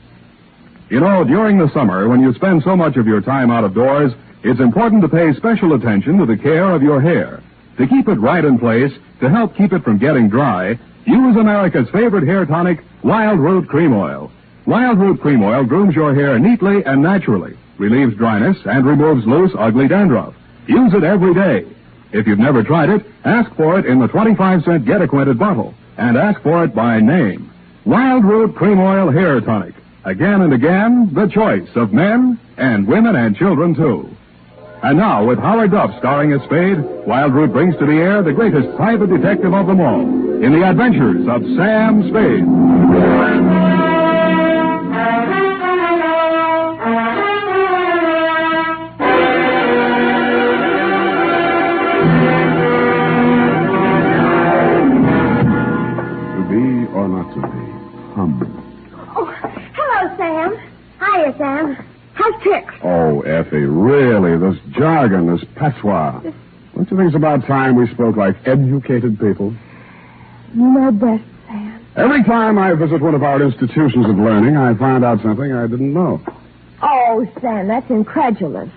You know, during the summer, when you spend so much of your time out of doors, it's important to pay special attention to the care of your hair. To keep it right in place, to help keep it from getting dry, use America's favorite hair tonic, Wild Root Cream Oil. Wild Root Cream Oil grooms your hair neatly and naturally, relieves dryness, and removes loose, ugly dandruff. Use it every day. If you've never tried it, ask for it in the 25-cent Get Acquainted bottle, and ask for it by name. Wild Root Cream Oil Hair Tonic. Again and again, the choice of men and women and children, too. And now, with Howard Duff starring as Spade, Wild Root brings to the air the greatest private detective of them all, in the adventures of Sam Spade. To be or not to be? Oh, hello, Sam. Hiya, Sam. How's Tricks? Oh, Effie, really, this jargon, this patois. Don't you think it's about time we spoke like educated people? You know best, Sam. Every time I visit one of our institutions of learning, I find out something I didn't know. Oh, Sam, that's incredulous.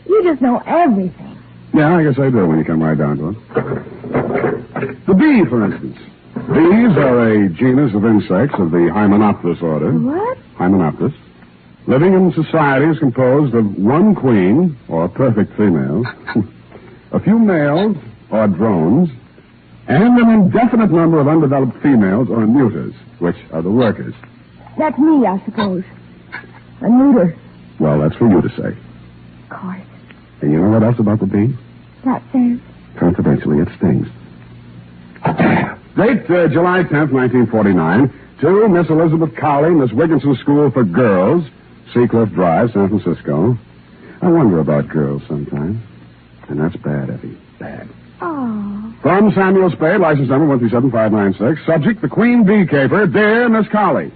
You just know everything. Yeah, I guess I do when you come right down to it. The bee, for instance. Bees are a genus of insects of the Hymenopterus order. What? Hymenopterus. Living in societies composed of one queen, or perfect female, a few males, or drones, and an indefinite number of undeveloped females, or neuters, which are the workers. That's me, I suppose. A neuter. Well, that's for you to say. Of course. And you know what else about the bee? That, Sam? Confidentially, it stings. Date, July 10th, 1949, to Miss Elizabeth Cowley, Miss Wigginson's School for Girls, Seacliff Drive, San Francisco. I wonder about girls sometimes. And that's bad, Effie. Bad. Oh. From Samuel Spade, license number 137596. Subject, the Queen Bee Caper. Dear Miss Cowley.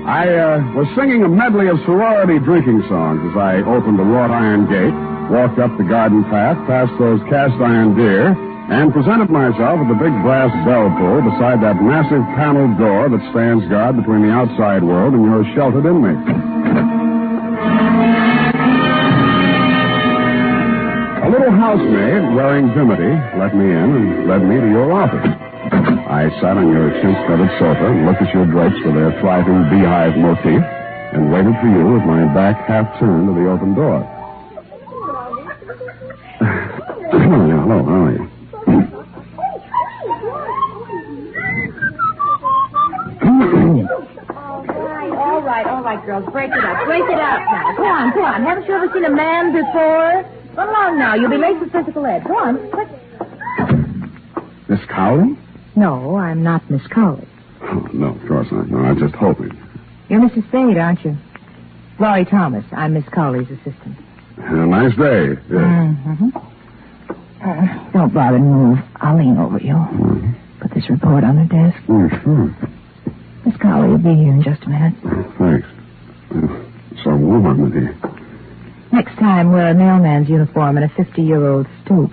I was singing a medley of sorority drinking songs as I opened the wrought iron gate, walked up the garden path, past those cast iron deer, and presented myself at the big brass bell pull beside that massive paneled door that stands guard between the outside world and your sheltered inmates. A little housemaid wearing dimity let me in and led me to your office. I sat on your chintz-covered sofa and looked at your drapes with their thriving beehive motif and waited for you with my back half turned to the open door. Hello, how are you? All right, girls. Break it up. Break it up now. Go on. Haven't you ever seen a man before? Run along now. You'll be late for physical ed. Go on, quick. Miss Cowley? No, I'm not Miss Cowley. Oh, no, of course not. No, I was just hoping. You're Mrs. Spade, aren't you? Laurie Thomas. I'm Miss Cowley's assistant. A nice day. Yes. Mm-hmm. Don't bother to move. I'll lean over you. Put this report on the desk. Sure. Miss Colley will be here in just a minute. Thanks. It's so warm in here. Next time, wear a mailman's uniform and a 50-year-old stoop.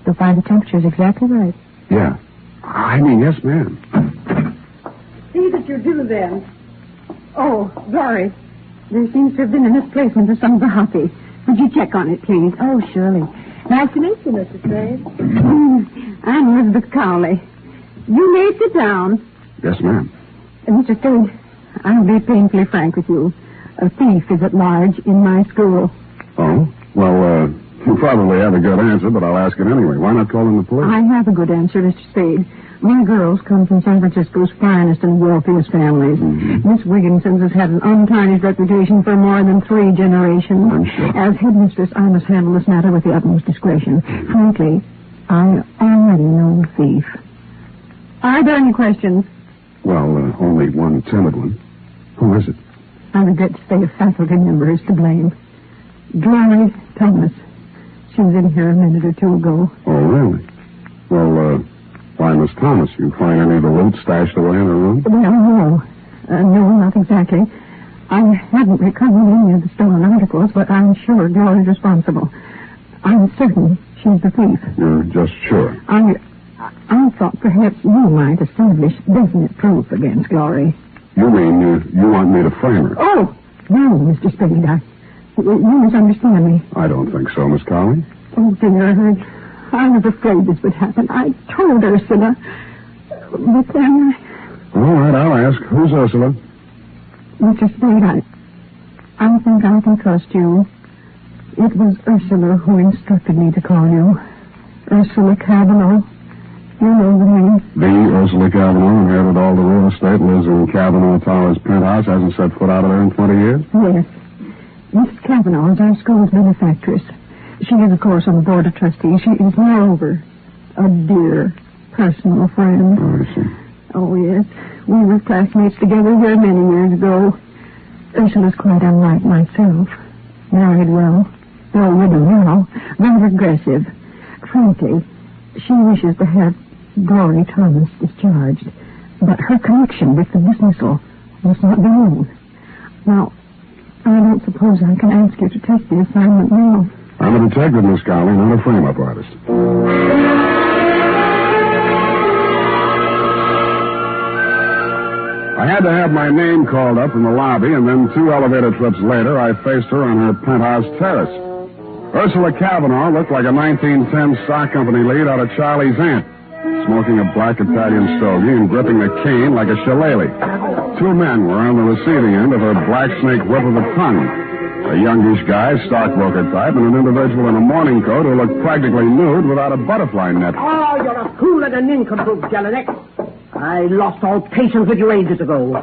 You'll find the temperature's exactly right. Yeah. I mean, yes, ma'am. See that you do, then. Oh, Dory, there seems to have been a misplacement of some coffee. Would you check on it, please? Oh, surely. Nice to meet you, Mrs. Spade. I'm Elizabeth Cowley. You may sit down. Yes, ma'am. Mr. Spade, I'll be painfully frank with you. A thief is at large in my school. Oh? Well, you probably have a good answer, but I'll ask it anyway. Why not call in the police? I have a good answer, Mr. Spade. My girls come from San Francisco's finest and wealthiest families. Miss Wigginson's has had an untarnished reputation for more than 3 generations. I'm sure. As headmistress, I must handle this matter with the utmost discretion. Frankly, I already know the thief. Are there any questions? Well, only one timid one. Who is it? I regret to say a faculty member is to blame. Glory Thomas. She was in here a minute or 2 ago. Oh, really? Well, why, Miss Thomas, you find any of the loot stashed away in her room? Well, no, not exactly. I haven't recovered any of the stolen articles, but I'm sure Glory's responsible. I'm certain she's the thief. You're just sure? I thought perhaps you might establish definite proof against Glory. You mean you want me to frame her? Oh, no, Mr. Spade. You misunderstand me. I don't think so, Miss Cowley. Oh, dear, I was afraid this would happen. I told Ursula. But then... All right, I'll ask. Who's Ursula? Mr. Spade, I think I can trust you. It was Ursula who instructed me to call you. Ursula Cavanaugh. You know the name. The Ursula Cavanaugh inherited all the real estate, lives in Cavanaugh Towers penthouse, hasn't set foot out of there in 20 years? Yes. Miss Cavanaugh is our school's benefactress. She is, of course, on the board of trustees. She is, moreover, a dear personal friend. Oh, I see. Oh, yes. We were classmates together here many years ago. Ursula's quite unlike myself. Married well. Though widow now. Rather aggressive. Frankly, she wishes to have Glory Thomas discharged. But her connection with the dismissal must not be known. Now, I don't suppose I can ask you to take the assignment now. I'm a detective, Miss Cowley, not a frame-up artist. I had to have my name called up in the lobby, and then 2 elevator trips later, I faced her on her penthouse terrace. Ursula Cavanaugh looked like a 1910 stock company lead out of Charlie's Aunt, smoking a black Italian stogie and gripping a cane like a shillelagh. 2 men were on the receiving end of her black snake whip of a tongue. A youngish guy, stockbroker type, and an individual in a morning coat who looked practically nude without a butterfly net. Oh, you're a fool and a nincompoop, Jelinek. I lost all patience with you ages ago.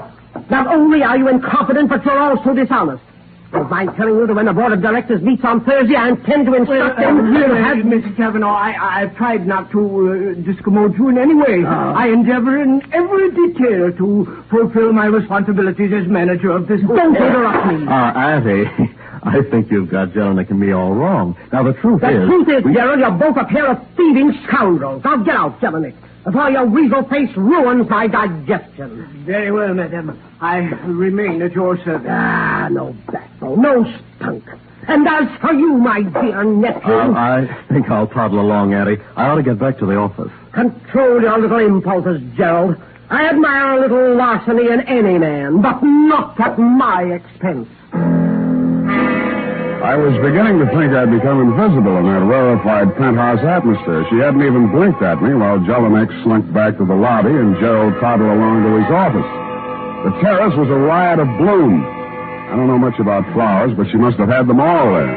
Not only are you incompetent, but you're also dishonest. Don't mind telling you that when the board of directors meets on Thursday, I intend to instruct them to have... Mr. Cavanaugh, I've tried not to discommode you in any way. I endeavor in every detail to fulfill my responsibilities as manager of this... Don't interrupt me. Auntie, I think you've got Jelinek and me all wrong. Now, the truth is... The truth is, Gerald, you're both a pair of thieving scoundrels. Now, get out, Jelinek, before your weasel face ruins my digestion. Very well, madam. I remain at your service. Ah, no backbone, no spunk. And as for you, my dear nephew... I think I'll toddle along, Auntie. I ought to get back to the office. Control your little impulses, Gerald. I admire a little larceny in any man, but not at my expense. I was beginning to think I'd become invisible in that rarefied penthouse atmosphere. She hadn't even blinked at me while Jelinek slinked back to the lobby and Gerald toddled along to his office. The terrace was a riot of bloom. I don't know much about flowers, but she must have had them all there.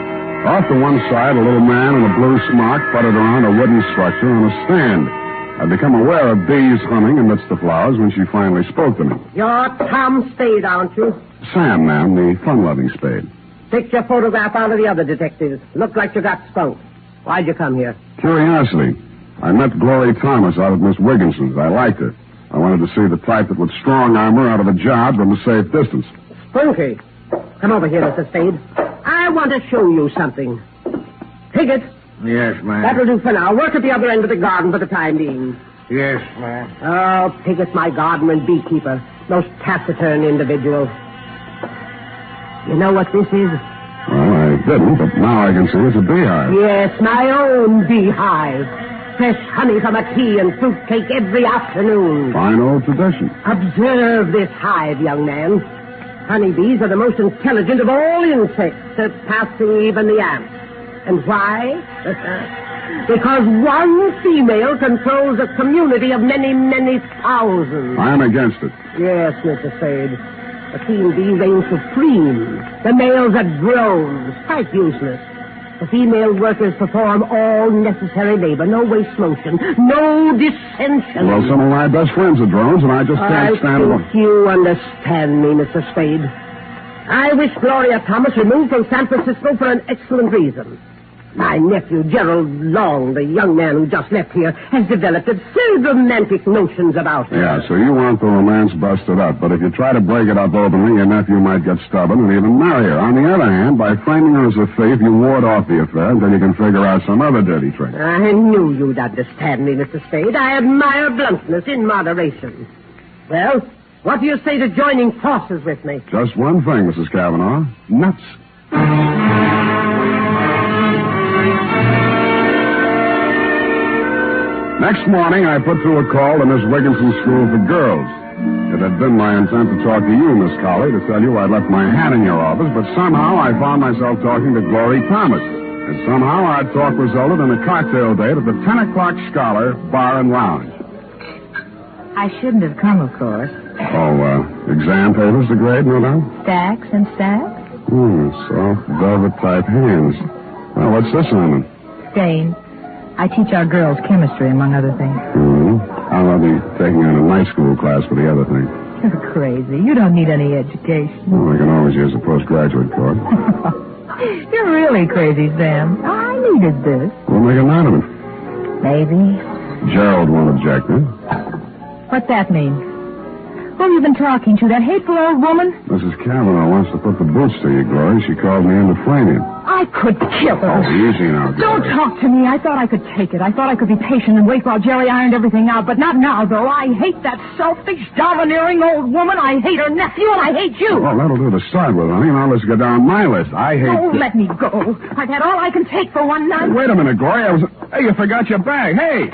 Off to one side, a little man in a blue smock puttered around a wooden structure on a stand. I'd become aware of bees humming amidst the flowers when she finally spoke to me. You're Sam Spade, aren't you? Sam, ma'am, the fun-loving Spade. Take your photograph out of the other detectives. Looked like you got skunked. Why'd you come here? Curiosity. I met Glory Thomas out at Miss Wigginson's. I liked her. I wanted to see the type that would strong-arm her out of a job from a safe distance. Spunky. Come over here, Mr. Spade. I want to show you something. Take it. Yes, ma'am. That'll do for now. Work at the other end of the garden for the time being. Yes, ma'am. Oh, Pigott, my gardener and beekeeper. Most taciturn individual. You know what this is? Well, I didn't, but now I can see it's a beehive. Yes, my own beehive. Fresh honey from a tea and fruitcake every afternoon. Fine old tradition. Observe this hive, young man. Honeybees are the most intelligent of all insects, surpassing even the ants. And why? Because one female controls a community of many, many thousands. I'm against it. Yes, Mr. Spade. The queen bee reigns supreme. The males are drones, quite useless. The female workers perform all necessary labor, no waste motion, no dissension. Well, some of my best friends are drones, and I just can't stand them. I think you understand me, Mr. Spade. I wish Gloria Thomas removed from San Francisco for an excellent reason. My nephew, Gerald Long, the young man who just left here, has developed absurd romantic notions about her. Yeah, so you want the romance busted up, but if you try to break it up openly, your nephew might get stubborn and even marry her. On the other hand, by framing her as a thief, you ward off the affair until you can figure out some other dirty trick. I knew you'd understand me, Mr. Spade. I admire bluntness in moderation. Well, what do you say to joining forces with me? Just one thing, Mrs. Cavanaugh. Nuts. Next morning, I put through a call to Miss Wigginson's School for Girls. It had been my intent to talk to you, Miss Colley, to tell you I'd left my hat in your office, but somehow I found myself talking to Glory Thomas. And somehow our talk resulted in a cocktail date at the 10 o'clock Scholar Bar and Lounge. I shouldn't have come, of course. Oh, exam papers to grade, no doubt? Stacks and stacks? Soft velvet-type hands. Well, what's this on them? Stain. I teach our girls chemistry, among other things. I'll be taking on a night school class for the other thing. You're crazy. You don't need any education. Well, I can always use a postgraduate course. You're really crazy, Sam. I needed this. We'll make a night of it. Maybe. Gerald won't object, huh? What's that mean? Who have you been talking to? That hateful old woman? Mrs. Cavanaugh wants to put the boots to you, Glory. She called me in to frame you. I could kill her. Oh, easy now, Glory. Don't talk to me. I thought I could take it. I thought I could be patient and wait while Jerry ironed everything out. But not now, though. I hate that selfish, domineering old woman. I hate her nephew, and I hate you. Well, that'll do to start with, honey. Now let's go down my list. I hate... Oh, let me go. I've had all I can take for one night. Wait a minute, Glory. Hey, you forgot your bag. Hey!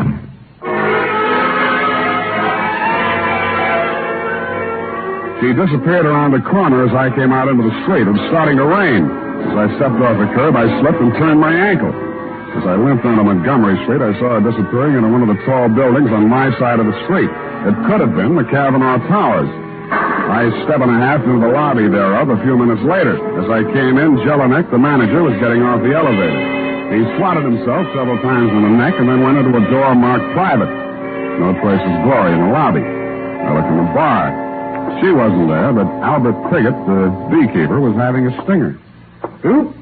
She disappeared around the corner as I came out into the street. It was starting to rain. As I stepped off the curb, I slipped and turned my ankle. As I limped onto Montgomery Street, I saw her disappearing into one of the tall buildings on my side of the street. It could have been the Cavanaugh Towers. I step and a half into the lobby thereof a few minutes later. As I came in, Jelinek, the manager, was getting off the elevator. He swatted himself several times in the neck and then went into a door marked private. No traces of Glory in the lobby. I looked in the bar. She wasn't there, but Albert Pigott, the beekeeper, was having a stinger. Oop.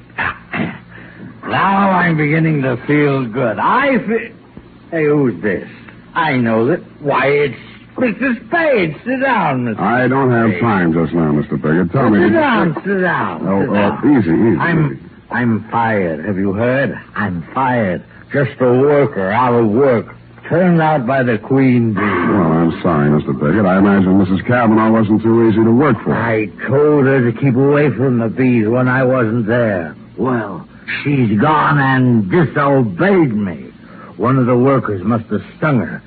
Now I'm beginning to feel good. Hey, who's this? I know that. Why, it's Mr. Spade. Sit down, Mr. I don't have time just now, Mr. Pigott. Tell me... Sit down. Sit down. Easy. I'm fired. Have you heard? I'm fired. Just a worker out of work. Turned out by the queen bee. Well, I'm sorry, Mr. Pigott. I imagine Mrs. Cavanaugh wasn't too easy to work for. I told her to keep away from the bees when I wasn't there. Well, she's gone and disobeyed me. One of the workers must have stung her.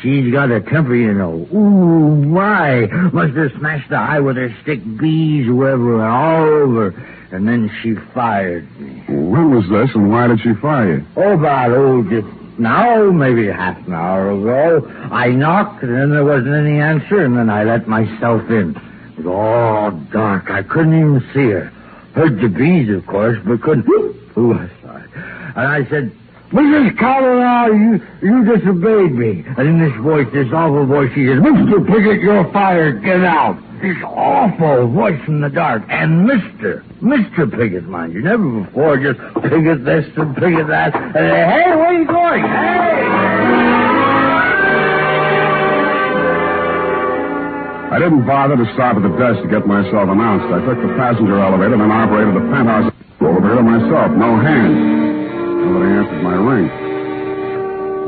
She's got a temper, you know. Ooh, my. Must have smashed the eye with her stick. Bees were everywhere, all over. And then she fired me. When was this, and why did she fire you? Just now, maybe half an hour ago. I knocked, and then there wasn't any answer, and then I let myself in. It was all dark. I couldn't even see her. Heard the bees, of course, but couldn't... Ooh, sorry. And I said, Mrs. Cavanaugh, you disobeyed me. And in this voice, this awful voice, she says, Mr. Pigott, you're fired. Get out. This awful voice from the dark. And Mr. Pigott, mind you. Never before, just Pigott this and Pigott that. And hey, where are you going? Hey! I didn't bother to stop at the desk to get myself announced. I took the passenger elevator and then operated the penthouse over there to myself. No hands. Nobody answered my ring.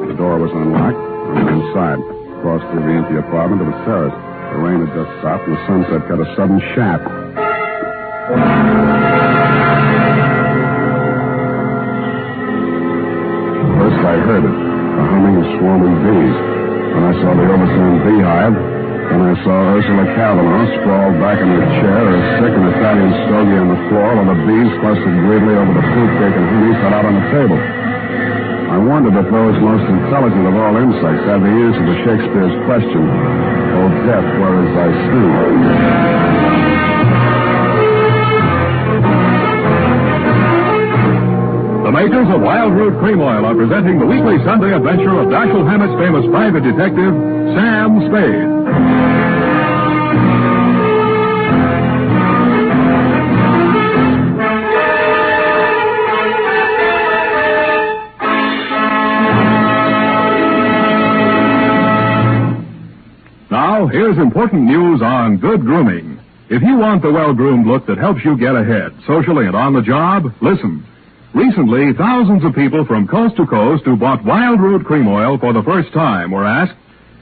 The door was unlocked. I went inside. Crossed through the empty apartment to the terrace. The rain had just stopped, and the sunset cut a sudden shaft. First I heard it, the humming of swarming bees. Then I saw the overturned beehive. Then I saw Ursula Cavanaugh sprawled back in her chair, her sick and Italian stogie on the floor, while the bees clustered greedily over the fruit cake and honey set out on the table. I wondered if those most intelligent of all insects had the answer to Shakespeare's question, "O death, where is thy sting?" The makers of Wild Root Cream Oil are presenting the weekly Sunday adventure of Dashiell Hammett's famous private detective, Sam Spade. Now, here's important news on good grooming. If you want the well-groomed look that helps you get ahead, socially and on the job, listen. Recently, thousands of people from coast to coast who bought Wild Root Cream Oil for the first time were asked,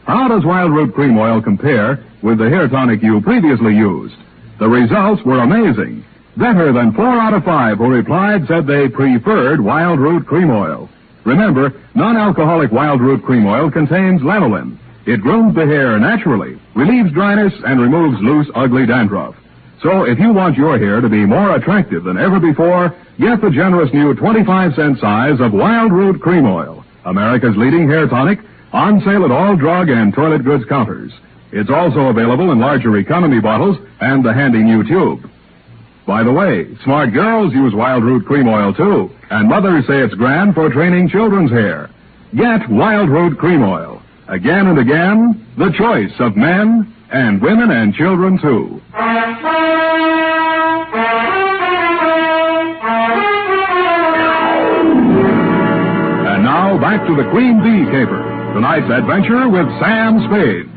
how does Wild Root Cream Oil compare with the hair tonic you previously used? The results were amazing. Better than 4 out of 5 who replied said they preferred Wild Root Cream Oil. Remember, non-alcoholic Wild Root Cream Oil contains lanolin. It grooms the hair naturally, relieves dryness, and removes loose, ugly dandruff. So if you want your hair to be more attractive than ever before, get the generous new 25-cent size of Wild Root Cream Oil, America's leading hair tonic, on sale at all drug and toilet goods counters. It's also available in larger economy bottles and the handy new tube. By the way, smart girls use Wild Root Cream Oil too, and mothers say it's grand for training children's hair. Get Wild Root Cream Oil. Again and again, the choice of men and women and children too. And now back to the Queen Bee Caper. Tonight's adventure with Sam Spade.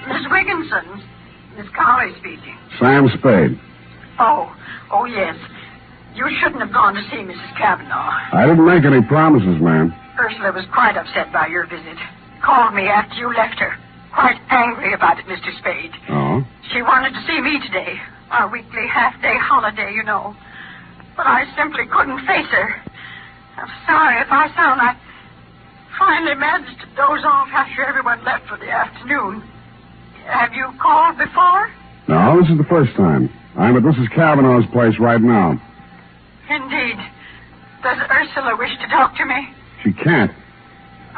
Miss Wigginson, Miss Cowley speaking. Sam Spade. Oh, yes. You shouldn't have gone to see Mrs. Cavanaugh. I didn't make any promises, ma'am. Ursula was quite upset by your visit. Called me after you left her. Quite angry about it, Mr. Spade. Oh? She wanted to see me today. Our weekly half-day holiday, you know. But I simply couldn't face her. I'm sorry if I sound like... Finally managed to doze off after everyone left for the afternoon. Have you called before? No, this is the first time. I'm at Mrs. Cavanaugh's place right now. Indeed. Does Ursula wish to talk to me? She can't.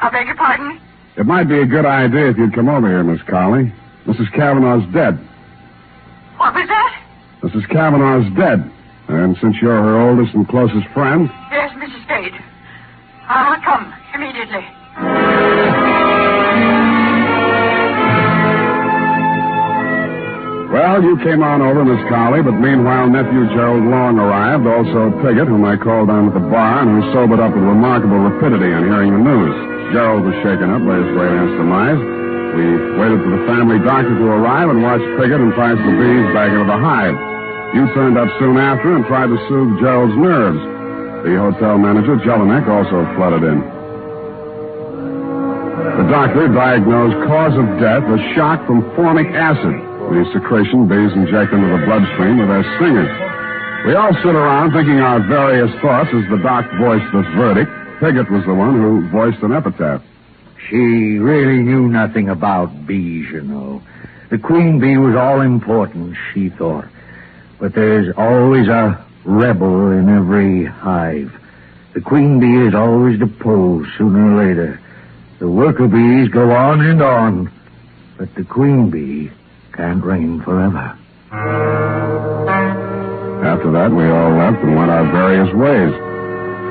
I beg your pardon? It might be a good idea if you'd come over here, Miss Cowley. Mrs. Cavanaugh's dead. What was that? Mrs. Cavanaugh's dead. And since you're her oldest and closest friend... Yes, Mrs. Spade. I will come immediately. Well, you came on over, Miss Cowley, but meanwhile nephew Gerald Long arrived, also Piggott, whom I called down at the bar, and who sobered up with remarkable rapidity on hearing the news. Gerald was shaken up by his great aunt's demise. We waited for the family doctor to arrive and watched Piggott entice the bees back into the hive. You turned up soon after and tried to soothe Gerald's nerves. The hotel manager, Jelinek, also flooded in. The doctor diagnosed cause of death as shock from formic acid, the secretion bees inject into the bloodstream with their stingers. We all stood around thinking our various thoughts as the doc voiced this verdict. Piggott was the one who voiced an epitaph. She really knew nothing about bees, you know. The queen bee was all important, she thought. But there's always a rebel in every hive. The queen bee is always deposed sooner or later. The worker bees go on and on, but the queen bee can't reign forever. After that, we all left and went our various ways.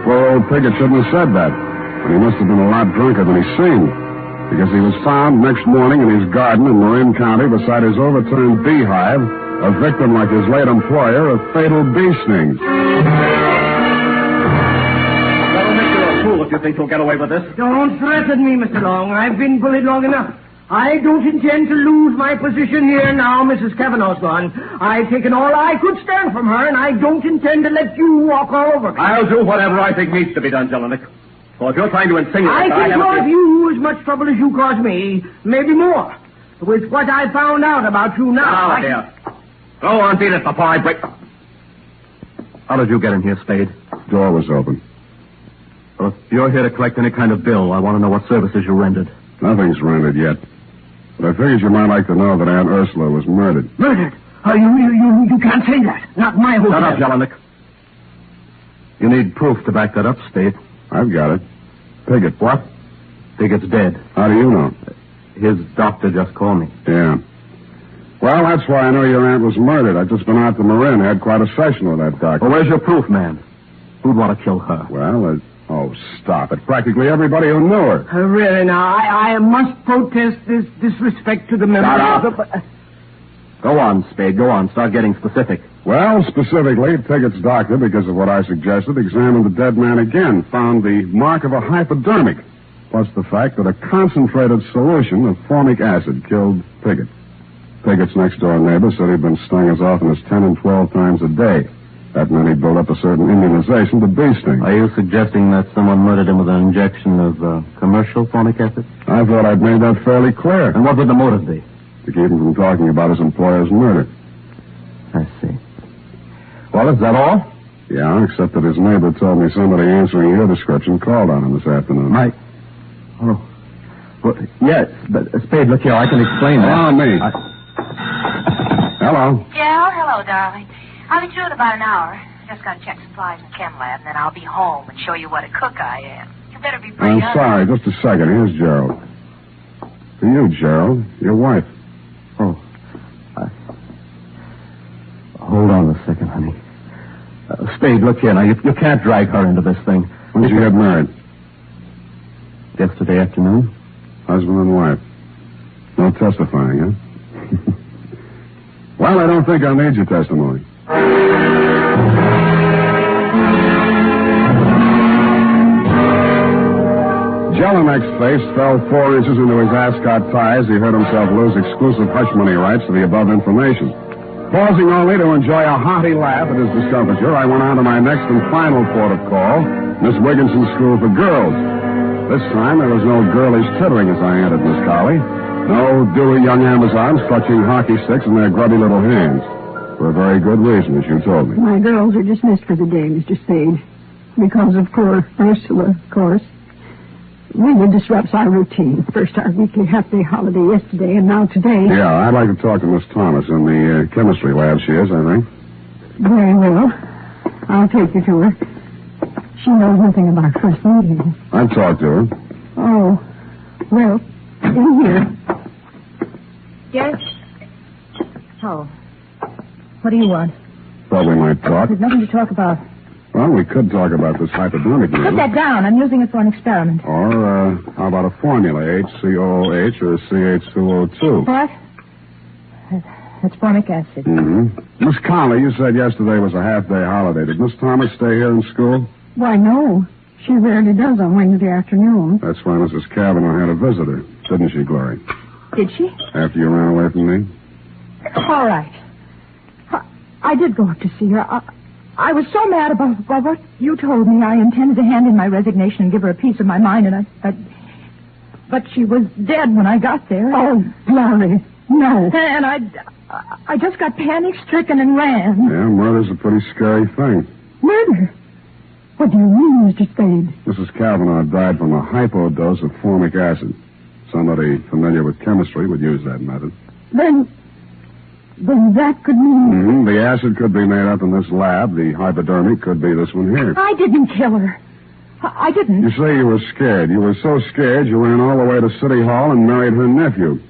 Poor old Piggott shouldn't have said that, and he must have been a lot drunker than he seemed, because he was found next morning in his garden in Marin County beside his overturned beehive, a victim like his late employer of fatal bee stings. fool if you think you'll get away with this. Don't threaten me, Mr. Long. I've been bullied long enough. I don't intend to lose my position here now Mrs. Kavanaugh's gone. I've taken all I could stand from her, and I don't intend to let you walk all over me. I'll do whatever I think needs to be done, Jelinek. Well, if you're trying to insinuate... I can cause you as much trouble as you cause me, maybe more. With what I found out about you now... Now, dear. Go on, beat it before I break... How did you get in here, Spade? Door was open. Well, if you're here to collect any kind of bill, I want to know what services you rendered. Nothing's rendered yet. But I figured you might like to know that Aunt Ursula was murdered. Murdered? Oh, you can't say that. Not my hotel. Shut up, Jelinek. You need proof to back that up, Spade. I've got it. Piggott. What? Piggott's dead. How do you know? His doctor just called me. Yeah. Well, that's why I know your aunt was murdered. I've just been out to Marin, had quite a session with that doctor. Well, where's your proof, man? Who'd want to kill her? Well, oh, stop it. Practically everybody who knew her. Really, now, I must protest this disrespect to the memory of the... Go on, Spade. Go on. Start getting specific. Well, specifically, Piggott's doctor, because of what I suggested, examined the dead man again, found the mark of a hypodermic, plus the fact that a concentrated solution of formic acid killed Pigott. Piggott's next-door neighbor said he'd been stung as often as 10 and 12 times a day. That meant he'd built up a certain immunization to bee sting. Are you suggesting that someone murdered him with an injection of commercial formic acid? I thought I'd made that fairly clear. And what would the motive be? To keep him from talking about his employer's murder. I see. Well, is that all? Yeah, except that his neighbor told me somebody answering your description called on him this afternoon. Oh. Well, yes, but Spade, look here, I can explain that. Oh, me. Hello. Yeah, hello, darling. I'll be through in about an hour. Just got to check supplies in the chem lab, and then I'll be home and show you what a cook I am. You better be pretty I'm sorry, just a second. Here's Gerald. To you, Gerald, your wife. Oh. Hold on a second, honey. Spade, look here now. You can't drag her into this thing. When did you get married? Yesterday afternoon. Husband and wife. No testifying, huh? Well, I don't think I'll need your testimony. Jelinek's face fell 4 inches into his ascot tie as he heard himself lose exclusive hush money rights to the above information. Pausing only to enjoy a hearty laugh at his discomfiture, I went on to my next and final port of call, Miss Wigginson's School for Girls. This time, there was no girlish tittering as I entered Miss Colley. No dewy young Amazons clutching hockey sticks in their grubby little hands. For a very good reason, as you told me. My girls are dismissed for the day, Mr. Spade. Because of poor Ursula, of course. Really disrupts our routine. First our weekly half-day holiday yesterday, and now today. Yeah, I'd like to talk to Miss Thomas in the chemistry lab she is, I think. Very well. I'll take you to her. She knows nothing about first meeting. I've talked to her. Oh, well, in here. Yes? Oh. What do you want? Thought we might talk. There's nothing to talk about. Well, we could talk about this hypodermic needle. Put that down. I'm using it for an experiment. Or, how about a formula, HCOOH or CH2O2? What? It's formic acid. Mm-hmm. Miss Conley, you said yesterday was a half-day holiday. Did Miss Thomas stay here in school? Why, no. She rarely does on Wednesday afternoon. That's why Mrs. Kavanaugh had a visitor, didn't she, Glory? Did she? After you ran away from me? All right. I did go up to see her. I was so mad about what you told me. I intended to hand in my resignation and give her a piece of my mind, and but she was dead when I got there. Oh, Glory, no. And I just got panic-stricken and ran. Yeah, murder's a pretty scary thing. Murder? What do you mean, Mr. Spade? Mrs. Kavanaugh died from a hypodose of formic acid. Somebody familiar with chemistry would use that method. Then that could mean... Mm-hmm. The acid could be made up in this lab. The hypodermic could be this one here. I didn't kill her. I didn't. You say you were scared. You were so scared you ran all the way to City Hall and married her nephew.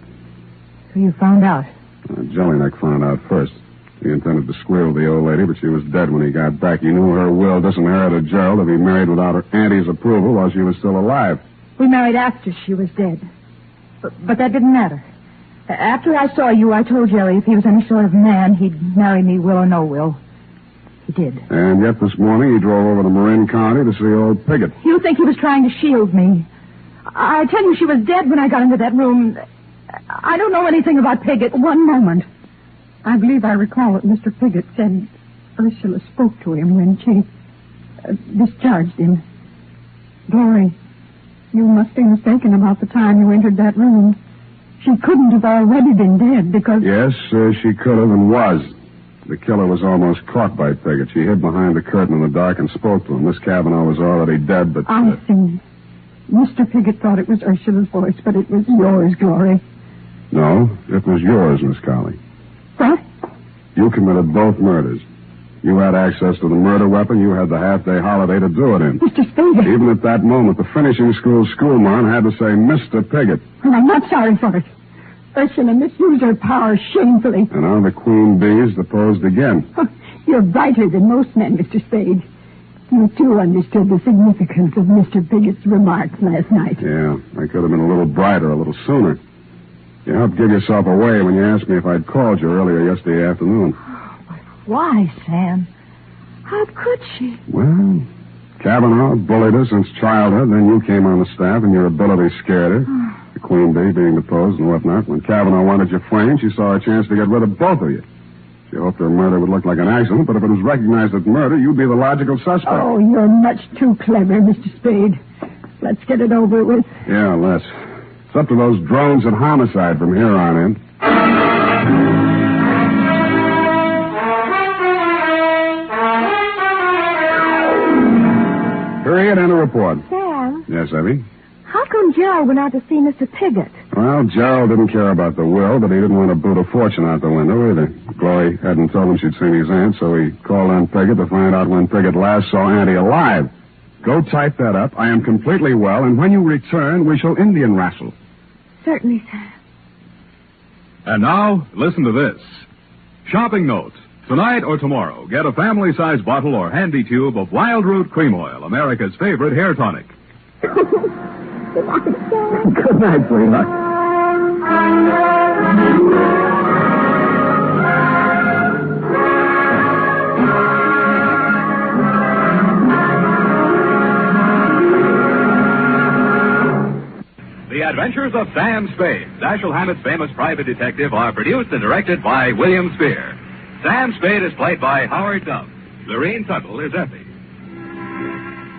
So you found out? Jelinek found out first. He intended to squeal the old lady, but she was dead when he got back. He knew her will disinherited Gerald to be married without her auntie's approval while she was still alive. We married after she was dead. But that didn't matter. After I saw you, I told Jerry if he was any sort of man, he'd marry me, will or no will. He did. And yet this morning he drove over to Marin County to see old Piggott. You think he was trying to shield me? I tell you, she was dead when I got into that room. I don't know anything about Piggott. One moment. I believe I recall that Mr. Piggott said Ursula spoke to him when she discharged him. Glory, you must be mistaken about the time you entered that room. She couldn't have already been dead because... Yes, she could have and was. The killer was almost caught by Piggott. She hid behind the curtain in the dark and spoke to him. Miss Cavanaugh was already dead, but... I see. Mr. Piggott thought it was Ursula's voice, but it was yours, Glory. No, it was yours, Miss Colley. What? You committed both murders. You had access to the murder weapon. You had the half-day holiday to do it in. Mr. Spade. Even at that moment, the finishing school schoolmarm had to say Mr. Piggott. And I'm not sorry for it. Ursula misused her power shamefully. And now the queen bee's deposed again. You're brighter than most men, Mr. Spade. You, too, understood the significance of Mr. Piggott's remarks last night. Yeah, I could have been a little brighter, a little sooner. You helped give yourself away when you asked me if I'd called you earlier yesterday afternoon. Why, Sam? How could she? Well, Cavanaugh bullied her since childhood. Then you came on the staff and your ability scared her. The queen bee being deposed and whatnot. When Cavanaugh wanted you framed, she saw a chance to get rid of both of you. She hoped her murder would look like an accident, but if it was recognized as murder, you'd be the logical suspect. Oh, you're much too clever, Mr. Spade. Let's get it over with. Yeah, let's. It's up to those drones at homicide from here on in. Period and a report. Sam? Yes, Evie? How come Gerald went out to see Mr. Piggott? Well, Gerald didn't care about the will, but he didn't want to boot a fortune out the window either. Glory hadn't told him she'd seen his aunt, so he called on Piggott to find out when Piggott last saw Auntie alive. Go type that up. I am completely well, and when you return, we shall Indian wrestle. Certainly, Sam. And now, listen to this. Shopping note. Tonight or tomorrow, get a family-sized bottle or handy tube of Wild Root Cream Oil, America's favorite hair tonic. Good night, sweetheart. The Adventures of Sam Spade, Dashiell Hammett's famous private detective, are produced and directed by William Spear. Sam Spade is played by Howard Duff. Lorene Tuttle is Effie.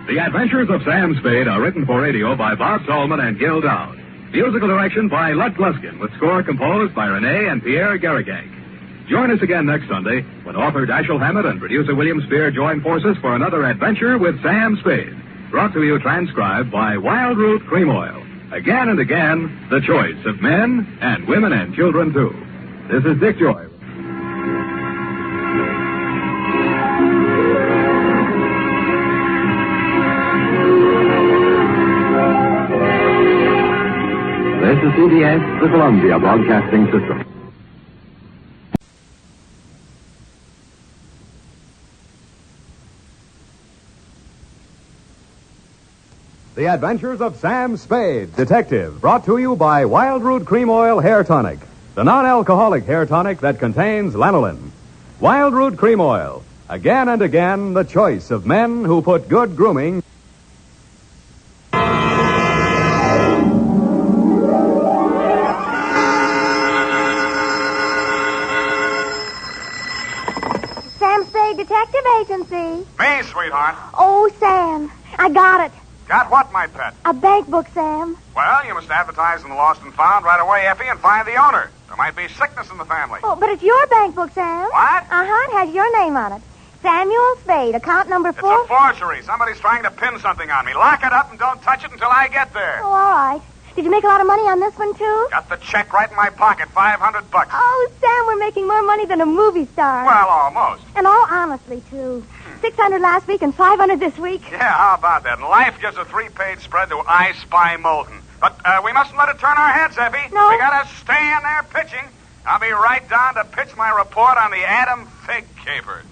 The Adventures of Sam Spade are written for radio by Bob Tallman and Gil Dowd. Musical direction by Lud Gluskin, with score composed by Renee and Pierre Garrigank. Join us again next Sunday when author Dashiell Hammett and producer William Spear join forces for another adventure with Sam Spade. Brought to you transcribed by Wild Root Cream Oil. Again and again, the choice of men and women and children, too. This is Dick Joy. This is CBS, the Columbia Broadcasting System. The Adventures of Sam Spade, Detective, brought to you by Wild Root Cream Oil Hair Tonic, the non-alcoholic hair tonic that contains lanolin. Wild Root Cream Oil, again and again, the choice of men who put good grooming. Sam Spade Detective Agency. Me, sweetheart. Oh, Sam, I got it. Got what, my pet? A bank book, Sam. Well, you must advertise in the Lost and Found right away, Effie, and find the owner. There might be sickness in the family. Oh, but it's your bank book, Sam. What? Uh-huh, it has your name on it. Samuel Spade, account number 4. It's a forgery. Somebody's trying to pin something on me. Lock it up and don't touch it until I get there. Oh, all right. Did you make a lot of money on this one, too? Got the check right in my pocket, $500. Oh, Sam, we're making more money than a movie star. Well, almost. And all honestly, too. 600 last week and 500 this week. Yeah, how about that? And life gives a 3-page spread to I Spy Molten. But we mustn't let it turn our heads, Effie. No. We gotta stay in there pitching. I'll be right down to pitch my report on the Figg Caper.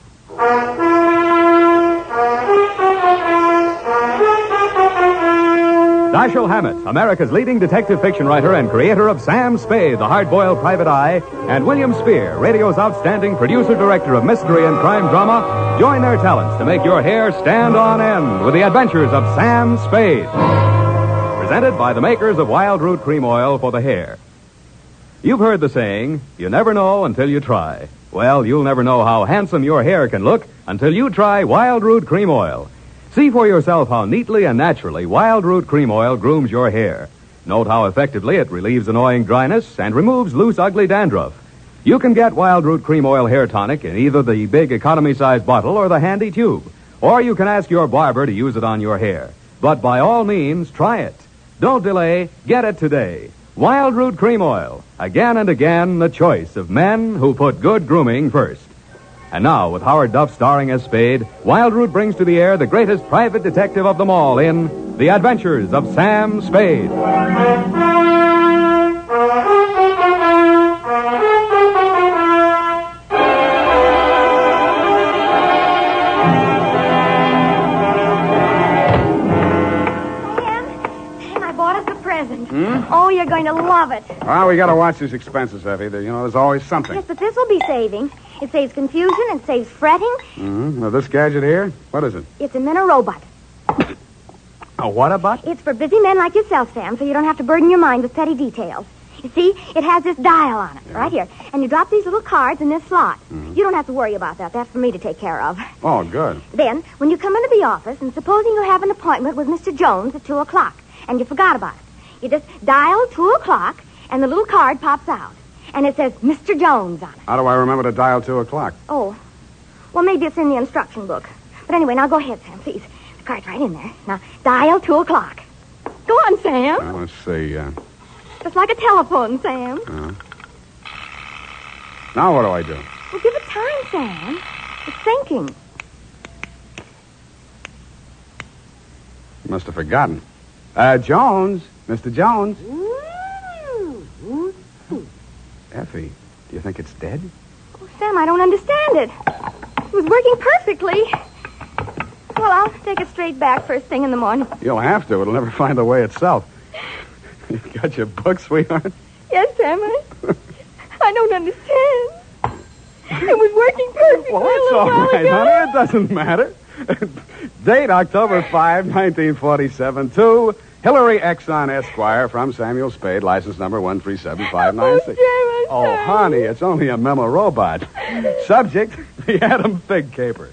Dashiell Hammett, America's leading detective fiction writer and creator of Sam Spade, the hard-boiled private eye, and William Spear, radio's outstanding producer-director of mystery and crime drama, join their talents to make your hair stand on end with the adventures of Sam Spade. Presented by the makers of Wild Root Cream Oil for the hair. You've heard the saying, you never know until you try. Well, you'll never know how handsome your hair can look until you try Wild Root Cream Oil. See for yourself how neatly and naturally Wild Root Cream Oil grooms your hair. Note how effectively it relieves annoying dryness and removes loose, ugly dandruff. You can get Wild Root Cream Oil Hair Tonic in either the big economy-size bottle or the handy tube. Or you can ask your barber to use it on your hair. But by all means, try it. Don't delay. Get it today. Wild Root Cream Oil. Again and again, the choice of men who put good grooming first. And now, with Howard Duff starring as Spade, Wild Root brings to the air the greatest private detective of them all in The Adventures of Sam Spade. Oh, you're going to love it. Well, we got to watch these expenses, Effie. There's always something. Yes, but this will be saving. It saves confusion. It saves fretting. Mm-hmm. Now, this gadget here, what is it? It's a Minirobot. A what-a-bot? It's for busy men like yourself, Sam, so you don't have to burden your mind with petty details. You see, it has this dial on it, right here. And you drop these little cards in this slot. Mm-hmm. You don't have to worry about that. That's for me to take care of. Oh, good. Then, when you come into the office, and supposing you have an appointment with Mr. Jones at 2 o'clock, and you forgot about it, you just dial 2 o'clock, and the little card pops out. And it says Mr. Jones on it. How do I remember to dial 2 o'clock? Oh, well, maybe it's in the instruction book. But anyway, now go ahead, Sam, please. The card's right in there. Now, dial 2 o'clock. Go on, Sam. Well, let's see. Just like a telephone, Sam. Now what do I do? Well, give it time, Sam. It's thinking. You must have forgotten. Jones. Mr. Jones. Effie, do you think it's dead? Oh, Sam, I don't understand it. It was working perfectly. Well, I'll take it straight back first thing in the morning. You'll have to. It'll never find the way itself. You got your book, sweetheart? Yes, Sam. I don't understand. It was working perfectly. Well, it's all right, honey. It doesn't matter. Date October 5, 1947, to Hillary Exxon Esquire from Samuel Spade, license number 137596. Oh, honey, it's only a memo robot. Subject, the Adam Figg Caper.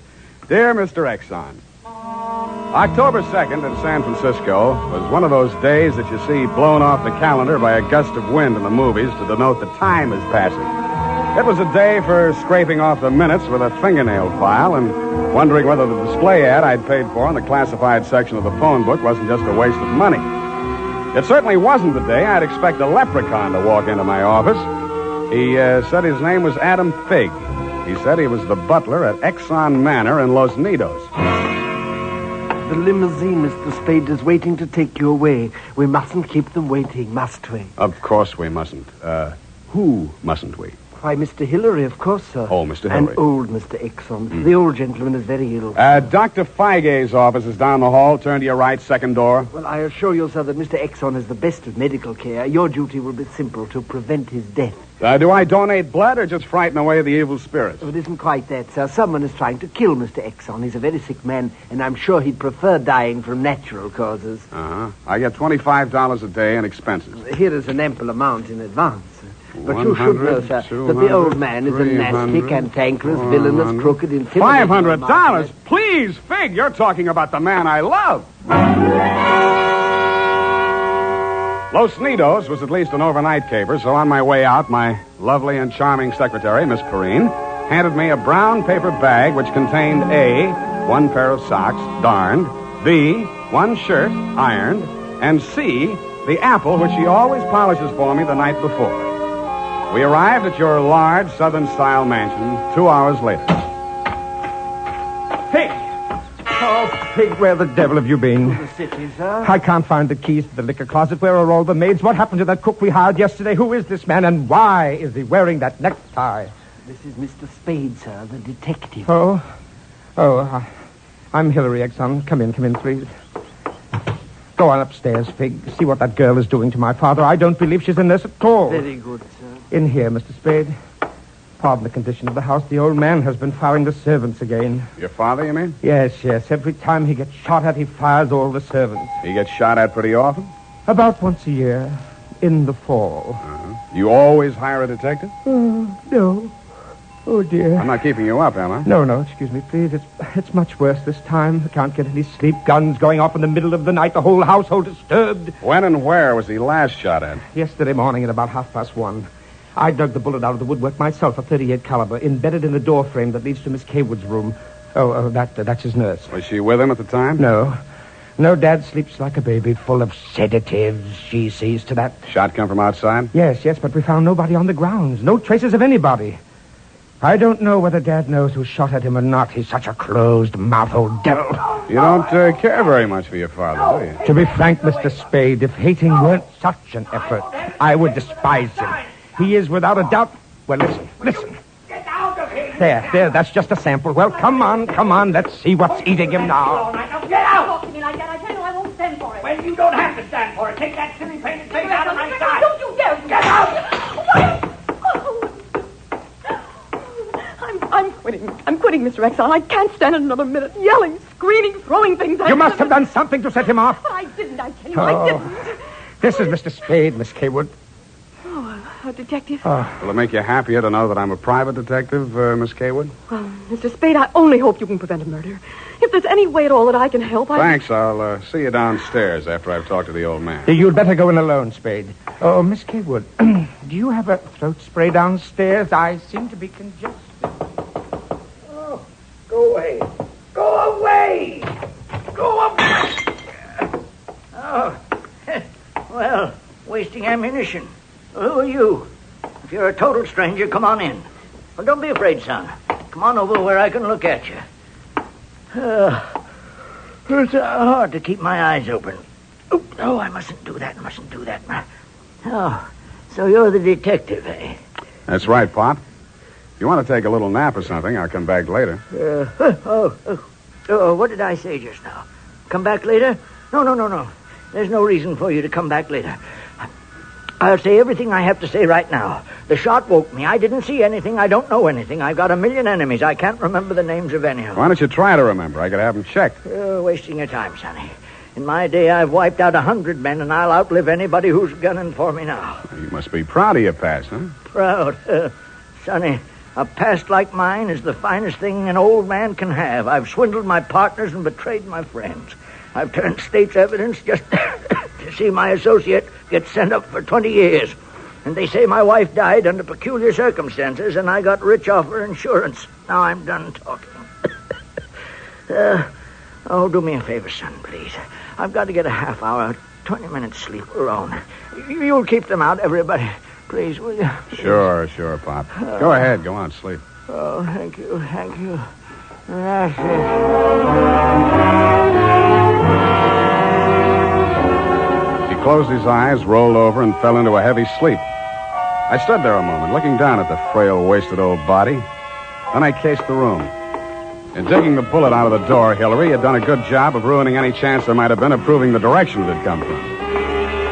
Dear Mr. Exxon, October 2nd in San Francisco was one of those days that you see blown off the calendar by a gust of wind in the movies to denote the time is passing. It was a day for scraping off the minutes with a fingernail file and wondering whether the display ad I'd paid for in the classified section of the phone book wasn't just a waste of money. It certainly wasn't the day I'd expect a leprechaun to walk into my office. He said his name was Adam Figg. He said he was the butler at Exxon Manor in Los Nidos. The limousine, Mr. Spade, is waiting to take you away. We mustn't keep them waiting, must we? Of course we mustn't. Who mustn't we? Why, Mr. Hillary, of course, sir. Oh, Mr. Hillary. And old Mr. Exxon. The old gentleman is very ill. Dr. Feig's office is down the hall. Turn to your right, second door. Well, I assure you, sir, that Mr. Exxon is the best of medical care. Your duty will be simple, to prevent his death. Do I donate blood or just frighten away the evil spirits? Oh, it isn't quite that, sir. Someone is trying to kill Mr. Exxon. He's a very sick man, and I'm sure he'd prefer dying from natural causes. Uh-huh. I get $25 a day in expenses. Here is an ample amount in advance. But you should know, sir, that the old man is a nasty, cantankerous, villainous, crooked, intimidating... $500? Please, Figg, you're talking about the man I love. Los Nidos was at least an overnight caper, so on my way out, my lovely and charming secretary, Miss Perrine, handed me a brown paper bag which contained A, one pair of socks, darned, B, one shirt, ironed, and C, the apple which she always polishes for me the night before. We arrived at your large Southern-style mansion 2 hours later. Figg! Oh, Figg, where the devil have you been? To the city, sir. I can't find the keys to the liquor closet. Where are all the maids? What happened to that cook we hired yesterday? Who is this man, and why is he wearing that necktie? This is Mr. Spade, sir, the detective. I'm Hillary Exxon. Come in, please. Go on upstairs, Figg. See what that girl is doing to my father. I don't believe she's in this at all. Very good, sir. In here, Mr. Spade. Pardon the condition of the house. The old man has been firing the servants again. Your father, you mean? Yes. Every time he gets shot at, he fires all the servants. He gets shot at pretty often? About once a year. In the fall. You always hire a detective? No. Oh, dear. I'm not keeping you up, am I? No, excuse me, please. It's much worse this time. I can't get any sleep. Guns going off in the middle of the night. The whole household disturbed. When and where was he last shot at? Yesterday morning at about 1:30. I dug the bullet out of the woodwork myself, a .38 caliber, embedded in the door frame that leads to Miss Kaywood's room. That's his nurse. Was she with him at the time? No, Dad sleeps like a baby, full of sedatives. She sees to that. Shot come from outside? Yes, but we found nobody on the grounds. No traces of anybody. I don't know whether Dad knows who shot at him or not. He's such a closed-mouthed old devil. You don't care very much for your father, do you? To be frank, Mr. Spade, if hating weren't such an effort, I would despise him. He is without a doubt... Well, listen. Get out of here! There, that's just a sample. Well, come on, let's see what's eating him now. All right, now get out! Talk to me like that. I tell you, I won't stand for it. Well, you don't have to stand for it. Take that silly painted face out of my sight. Don't you dare! Get out! I'm quitting. I'm quitting, Mr. Exile. I can't stand it another minute. Yelling, screaming, throwing things at You must have done something to set him off. But I didn't, I tell you, I didn't. This is Mr. Spade, Miss Kaywood. A detective? Will it make you happier to know that I'm a private detective, Miss Kaywood? Well, Mr. Spade, I only hope you can prevent a murder. If there's any way at all that I can help, Thanks. I'll see you downstairs after I've talked to the old man. You'd better go in alone, Spade. Oh, Miss Kaywood, do you have a throat spray downstairs? I seem to be congested. Oh, go away. Go away! Go away! Oh, well, wasting ammunition. Who are you? If you're a total stranger, come on in. Well, don't be afraid, son. Come on over where I can look at you. It's hard to keep my eyes open. Oh, I mustn't do that. Oh, so you're the detective, eh? That's right, Pop. If you want to take a little nap or something, I'll come back later. What did I say just now? Come back later? No. There's no reason for you to come back later. I'll say everything I have to say right now. The shot woke me. I didn't see anything. I don't know anything. I've got a million enemies. I can't remember the names of any of them. Why don't you try to remember? I could have them checked. You're wasting your time, Sonny. In my day, I've wiped out 100 men, and I'll outlive anybody who's gunning for me now. You must be proud of your past, huh? Proud? Sonny, a past like mine is the finest thing an old man can have. I've swindled my partners and betrayed my friends. I've turned state's evidence just to see my associate get sent up for 20 years. And they say my wife died under peculiar circumstances, and I got rich off her insurance. Now I'm done talking. Do me a favor, son, please. I've got to get a half hour, 20 minutes sleep alone. You'll keep them out, everybody. Please, will you? Sure, Pop. Go ahead. Go on, sleep. Oh, thank you. He closed his eyes, rolled over, and fell into a heavy sleep. I stood there a moment, looking down at the frail, wasted old body. Then I cased the room. In digging the bullet out of the door, Hillary had done a good job of ruining any chance there might have been of proving the direction it had come from.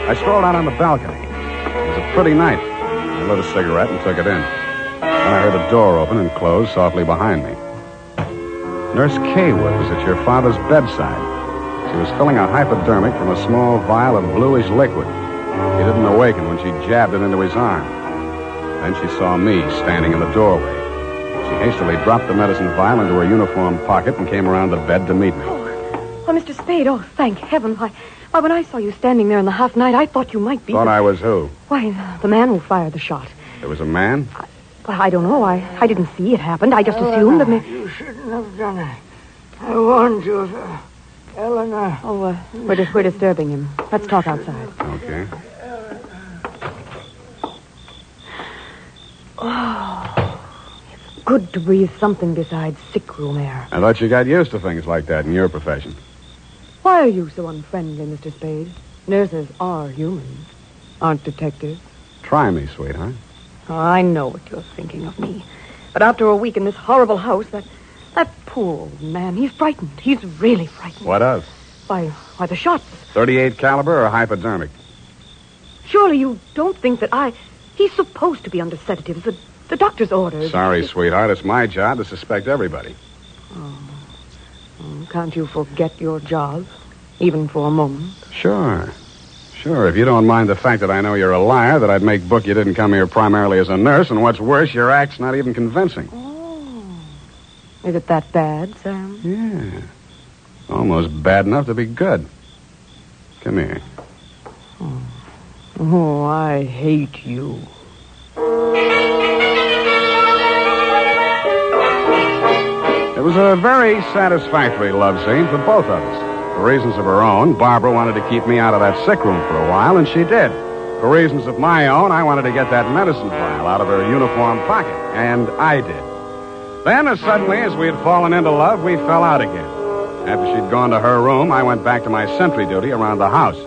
I strolled out on the balcony. It was a pretty night. I lit a cigarette and took it in. Then I heard a door open and close softly behind me. Nurse Kaywood was at your father's bedside. She was filling a hypodermic from a small vial of bluish liquid. He didn't awaken when she jabbed it into his arm. Then she saw me standing in the doorway. She hastily dropped the medicine vial into her uniform pocket and came around the bed to meet me. Oh, Mr. Spade, thank heaven. Why, when I saw you standing there in the half night, I thought you might be... Thought I was who? Why, the man who fired the shot. There was a man? I don't know. I didn't see it happen. I just assumed that... You shouldn't have done it. I warned you, Eleanor. Oh, we're disturbing him. Let's talk outside. Okay. Oh, it's good to breathe something besides sick room air. I thought you got used to things like that in your profession. Why are you so unfriendly, Mr. Spade? Nurses are humans, aren't detectives. Try me, sweetheart. Oh, I know what you're thinking of me. But after a week in this horrible house, that poor old man, he's frightened. He's really frightened. What of? Why, the shots. 38 caliber or hypodermic? Surely you don't think that He's supposed to be under sedatives. The doctor's orders. Sorry, sweetheart. It's my job to suspect everybody. Oh. Can't you forget your job, even for a moment? Sure. If you don't mind the fact that I know you're a liar, that I'd make book you didn't come here primarily as a nurse, and what's worse, your act's not even convincing. Oh. Is it that bad, Sam? Yeah. Almost bad enough to be good. Come here. Oh, I hate you. It was a very satisfactory love scene for both of us. For reasons of her own, Barbara wanted to keep me out of that sick room for a while, and she did. For reasons of my own, I wanted to get that medicine vial out of her uniform pocket, and I did. Then, as suddenly as we had fallen into love, we fell out again. After she'd gone to her room, I went back to my sentry duty around the house.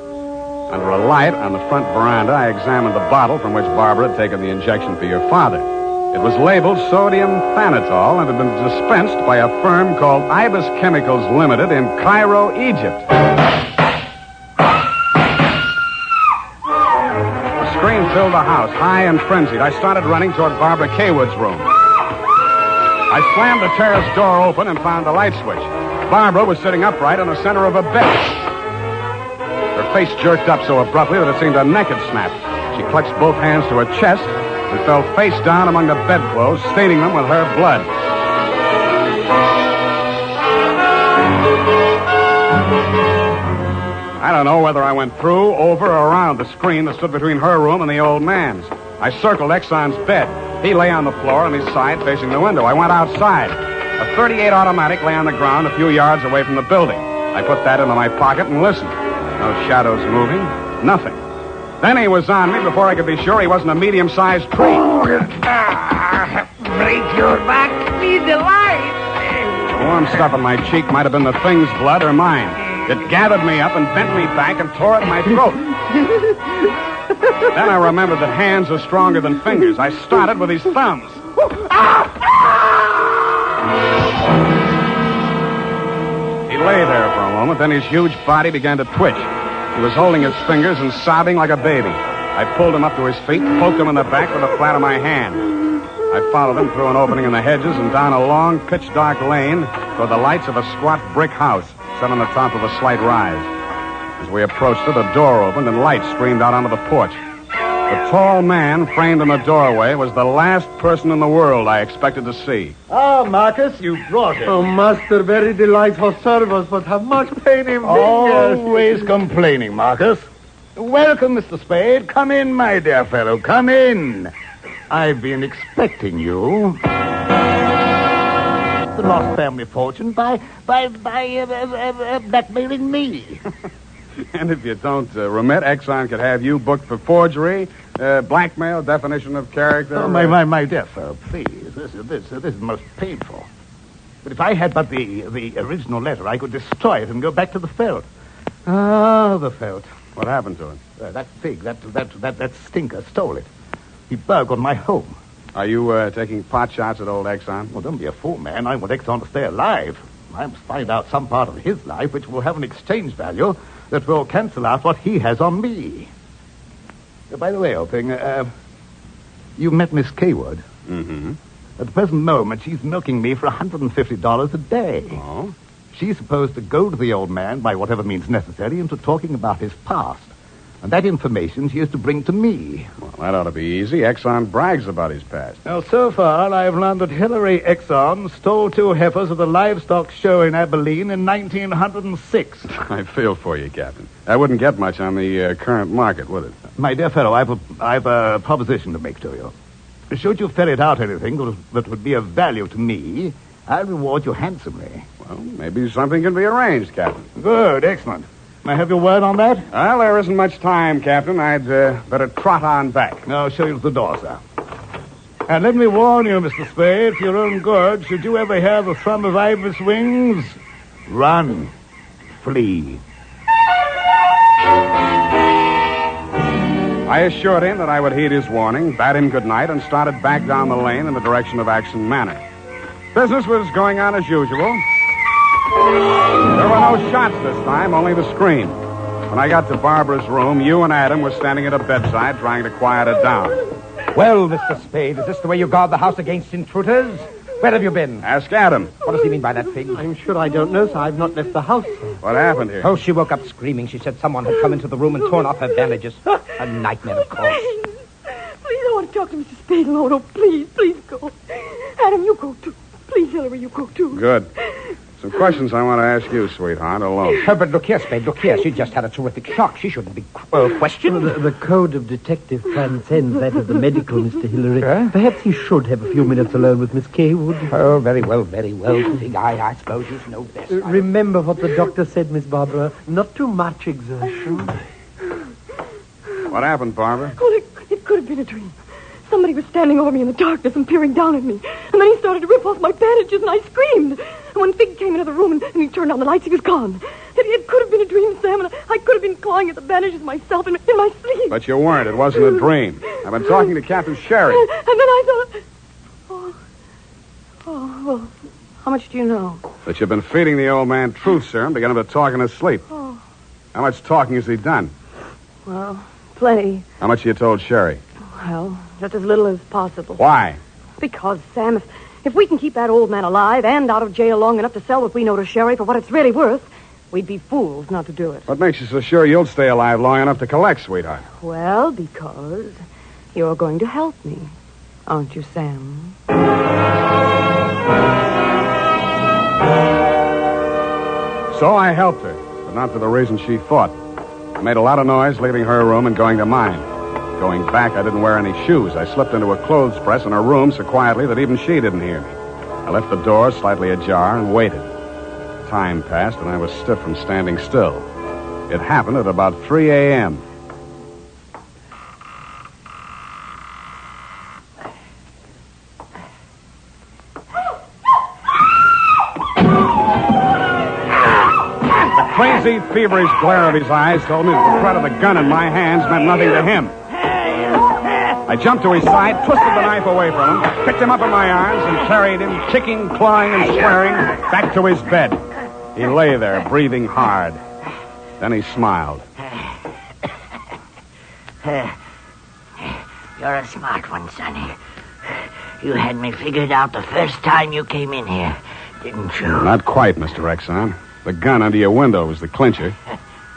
Under a light on the front veranda, I examined the bottle from which Barbara had taken the injection for your father. It was labeled sodium thanatol and had been dispensed by a firm called Ibis Chemicals Limited in Cairo, Egypt. A scream filled the house, high and frenzied. I started running toward Barbara Kaywood's room. I slammed the terrace door open and found the light switch. Barbara was sitting upright in the center of a bed. Her face jerked up so abruptly that it seemed her neck had snapped. She clutched both hands to her chest and fell face down among the bedclothes, staining them with her blood. I don't know whether I went through, over, or around the screen that stood between her room and the old man's. I circled Exxon's bed. He lay on the floor on his side facing the window. I went outside. A .38 automatic lay on the ground a few yards away from the building. I put that into my pocket and listened. No shadows moving. Nothing. Then he was on me before I could be sure he wasn't a medium-sized tree. Break your back, see the light. The warm stuff in my cheek might have been the thing's blood or mine. It gathered me up and bent me back and tore at my throat. Then I remembered that hands are stronger than fingers. I started with his thumbs. He lay there for a moment, then his huge body began to twitch. He was holding his fingers and sobbing like a baby. I pulled him up to his feet, poked him in the back with the flat of my hand. I followed him through an opening in the hedges and down a long, pitch-dark lane toward the lights of a squat brick house set on the top of a slight rise. As we approached it, a door opened and light streamed out onto the porch. The tall man framed in the doorway was the last person in the world I expected to see. Ah, Marcus, you brought it. Oh, master, very delightful service, but have much pain in fingers. Always complaining, Marcus. Welcome, Mr. Spade. Come in, my dear fellow. Come in. I've been expecting you. The lost family fortune by blackmailing me. And if you don't remit, Exxon could have you booked for forgery, blackmail, definition of character. Oh, my dear fellow, please. This is most painful. But if I had but the original letter, I could destroy it and go back to the felt. Ah, the felt. What happened to it? That Figg, that stinker stole it. He burgled my home. Are you taking pot shots at old Exxon? Well, don't be a fool, man. I want Exxon to stay alive. I must find out some part of his life which will have an exchange value that will cancel out what he has on me. By the way, old thing, you met Miss Kaywood. Mm-hmm. At the present moment, she's milking me for $150 a day. Oh? She's supposed to goad the old man by whatever means necessary into talking about his past. And that information she is to bring to me. Well, that ought to be easy. Exxon brags about his past. Now, so far, I've learned that Hillary Exxon stole 2 heifers at the livestock show in Abilene in 1906. I feel for you, Captain. That wouldn't get much on the current market, would it? My dear fellow, I've a proposition to make to you. Should you ferret out anything that would be of value to me, I'll reward you handsomely. Well, maybe something can be arranged, Captain. Good, excellent. May I have your word on that? Well, there isn't much time, Captain. I'd better trot on back. I'll show you to the door, sir. And let me warn you, Mr. Spade, for your own good, should you ever hear the thrum of Ibis wings, run, flee. I assured him that I would heed his warning, bade him good night, and started back down the lane in the direction of Action Manor. Business was going on as usual. There were no shots this time, only the scream. When I got to Barbara's room, you and Adam were standing at a bedside trying to quiet her down. Well, Mr. Spade, is this the way you guard the house against intruders? Where have you been? Ask Adam. What does he mean by that, Figg? I'm sure I don't know, sir. I've not left the house, sir. What happened here? Oh, she woke up screaming. She said someone had come into the room and torn off her bandages. A nightmare, of course. Please, I want to talk to Mr. Spade alone. Oh, please go. Adam, you go too. Please, Hillary, you go too. Good. Some questions I want to ask you, sweetheart, alone. But look here, Spade, look here. She just had a terrific shock. She shouldn't be questioned. Well, the code of detective transcends that of the medical, Mr. Hillary. Perhaps he should have a few minutes alone with Miss Cawood. Oh, very well, Figg. I suppose you know best. Remember what the doctor said, Miss Barbara. Not too much exertion. What happened, Barbara? Oh, it could have been a dream. Somebody was standing over me in the darkness and peering down at me. And then he started to rip off my bandages, and I screamed. And when Figg came into the room and he turned on the lights, he was gone. It could have been a dream, Sam, and I could have been clawing at the bandages myself in my sleep. But you weren't. It wasn't a dream. I've been talking to Captain Sherry. And then I thought... well, how much do you know? That you've been feeding the old man truth serum to get him to talk in his sleep. Oh, How much talking has he done? well, plenty. How much you told Sherry? Well, just as little as possible. Why? Because, Sam, if we can keep that old man alive and out of jail long enough to sell what we know to Sherry for what it's really worth, we'd be fools not to do it. What makes you so sure you'll stay alive long enough to collect, sweetheart? Well, because you're going to help me, aren't you, Sam? So I helped her, but not for the reason she thought. I made a lot of noise leaving her room and going to mine. Going back, I didn't wear any shoes. I slipped into a clothes press in her room so quietly that even she didn't hear me. I left the door slightly ajar and waited. Time passed, and I was stiff from standing still. It happened at about 3 a.m. The crazy, feverish glare of his eyes told me that the threat of the gun in my hands meant nothing to him. I jumped to his side, twisted the knife away from him, picked him up in my arms, and carried him, kicking, clawing, and swearing, back to his bed. He lay there, breathing hard. Then he smiled. You're a smart one, Sonny. You had me figured out the first time you came in here, didn't you? Not quite, Mr. Exxon. The gun under your window was the clincher.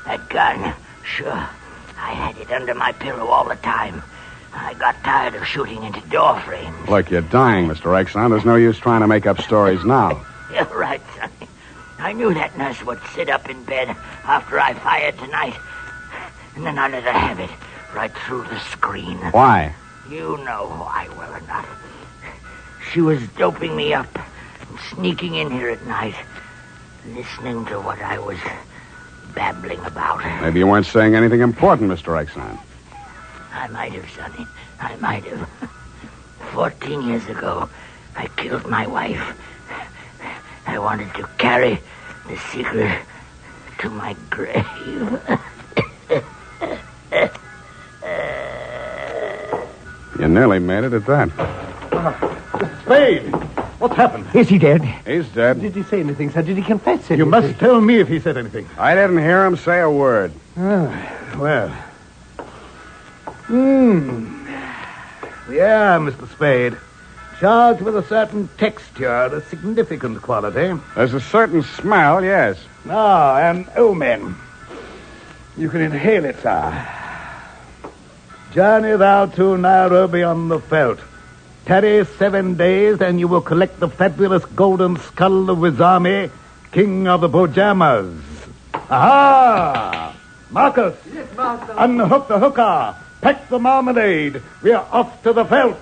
That gun? Sure. I had it under my pillow all the time. I got tired of shooting into door frames. Look, you're dying, Mr. Exxon. There's no use trying to make up stories now. You're right, Sonny. I knew that nurse would sit up in bed after I fired tonight. And then I let her have it right through the screen. Why? You know why well enough. She was doping me up and sneaking in here at night, listening to what I was babbling about. Maybe you weren't saying anything important, Mr. Exxon. I might have, Sonny. I might have. 14 years ago, I killed my wife. I wanted to carry the secret to my grave. You nearly made it at that. Spade! What's happened? Is he dead? He's dead. Did he say anything, sir? Did he confess anything? You must tell me if he said anything. I didn't hear him say a word. Well. Yeah, Mr. Spade. Charged with a certain texture, a significant quality. There's a certain smell, yes. Ah, and omen. You can inhale it, sir. Journey thou to Nairobi on the veldt. Tarry 7 days, and you will collect the fabulous golden skull of Wizami, king of the Bojamas. Aha! Marcus! Yes, master. Unhook the hooker. Pack the marmalade. We are off to the veldt.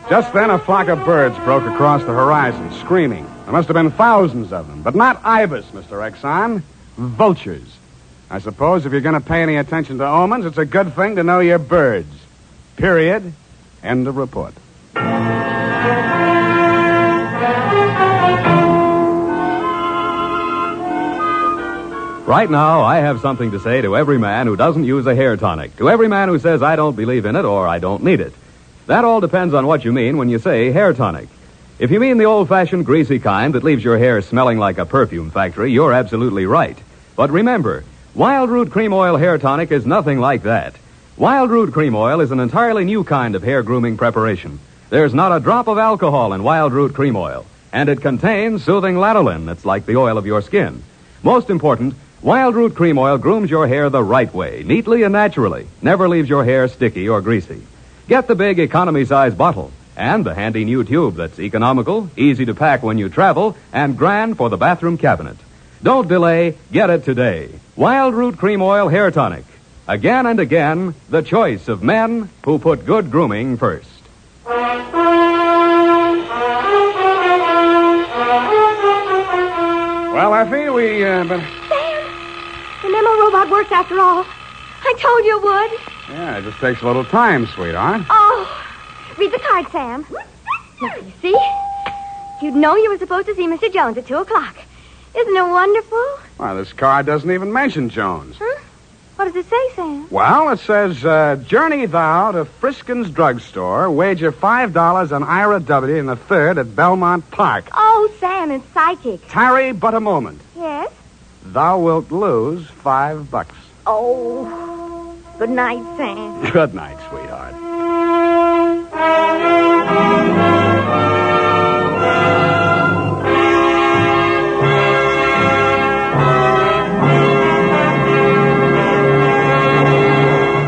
Just then, a flock of birds broke across the horizon, screaming. There must have been thousands of them, but not ibis, Mr. Exxon. Vultures. I suppose if you're going to pay any attention to omens, it's a good thing to know your birds. Period. End of report. Right now, I have something to say to every man who doesn't use a hair tonic, to every man who says I don't believe in it or I don't need it. That all depends on what you mean when you say hair tonic. If you mean the old-fashioned greasy kind that leaves your hair smelling like a perfume factory, you're absolutely right. But remember, Wild Root Cream Oil Hair Tonic is nothing like that. Wild Root Cream Oil is an entirely new kind of hair grooming preparation. There's not a drop of alcohol in Wild Root Cream Oil, and it contains soothing lanolin that's like the oil of your skin. Most important, Wild Root Cream Oil grooms your hair the right way, neatly and naturally, never leaves your hair sticky or greasy. Get the big economy-size bottle and the handy new tube that's economical, easy to pack when you travel, and grand for the bathroom cabinet. Don't delay, get it today. Wild Root Cream Oil Hair Tonic. Again and again, the choice of men who put good grooming first. Well, Effie, we, Sam! The memo robot worked after all. I told you it would. Yeah, it just takes a little time, sweetheart. Oh, read the card, Sam. Now, you see? You'd know you were supposed to see Mr. Jones at 2 o'clock. Isn't it wonderful? Well, this card doesn't even mention Jones. Huh? What does it say, Sam? Well, it says, journey thou to Friskin's drugstore, wager $5 on Ira W. in the third at Belmont Park. Oh, Sam and Psyche. Tarry but a moment. Yes? Thou wilt lose $5. Oh, good night, Sam. Good night, sweetheart.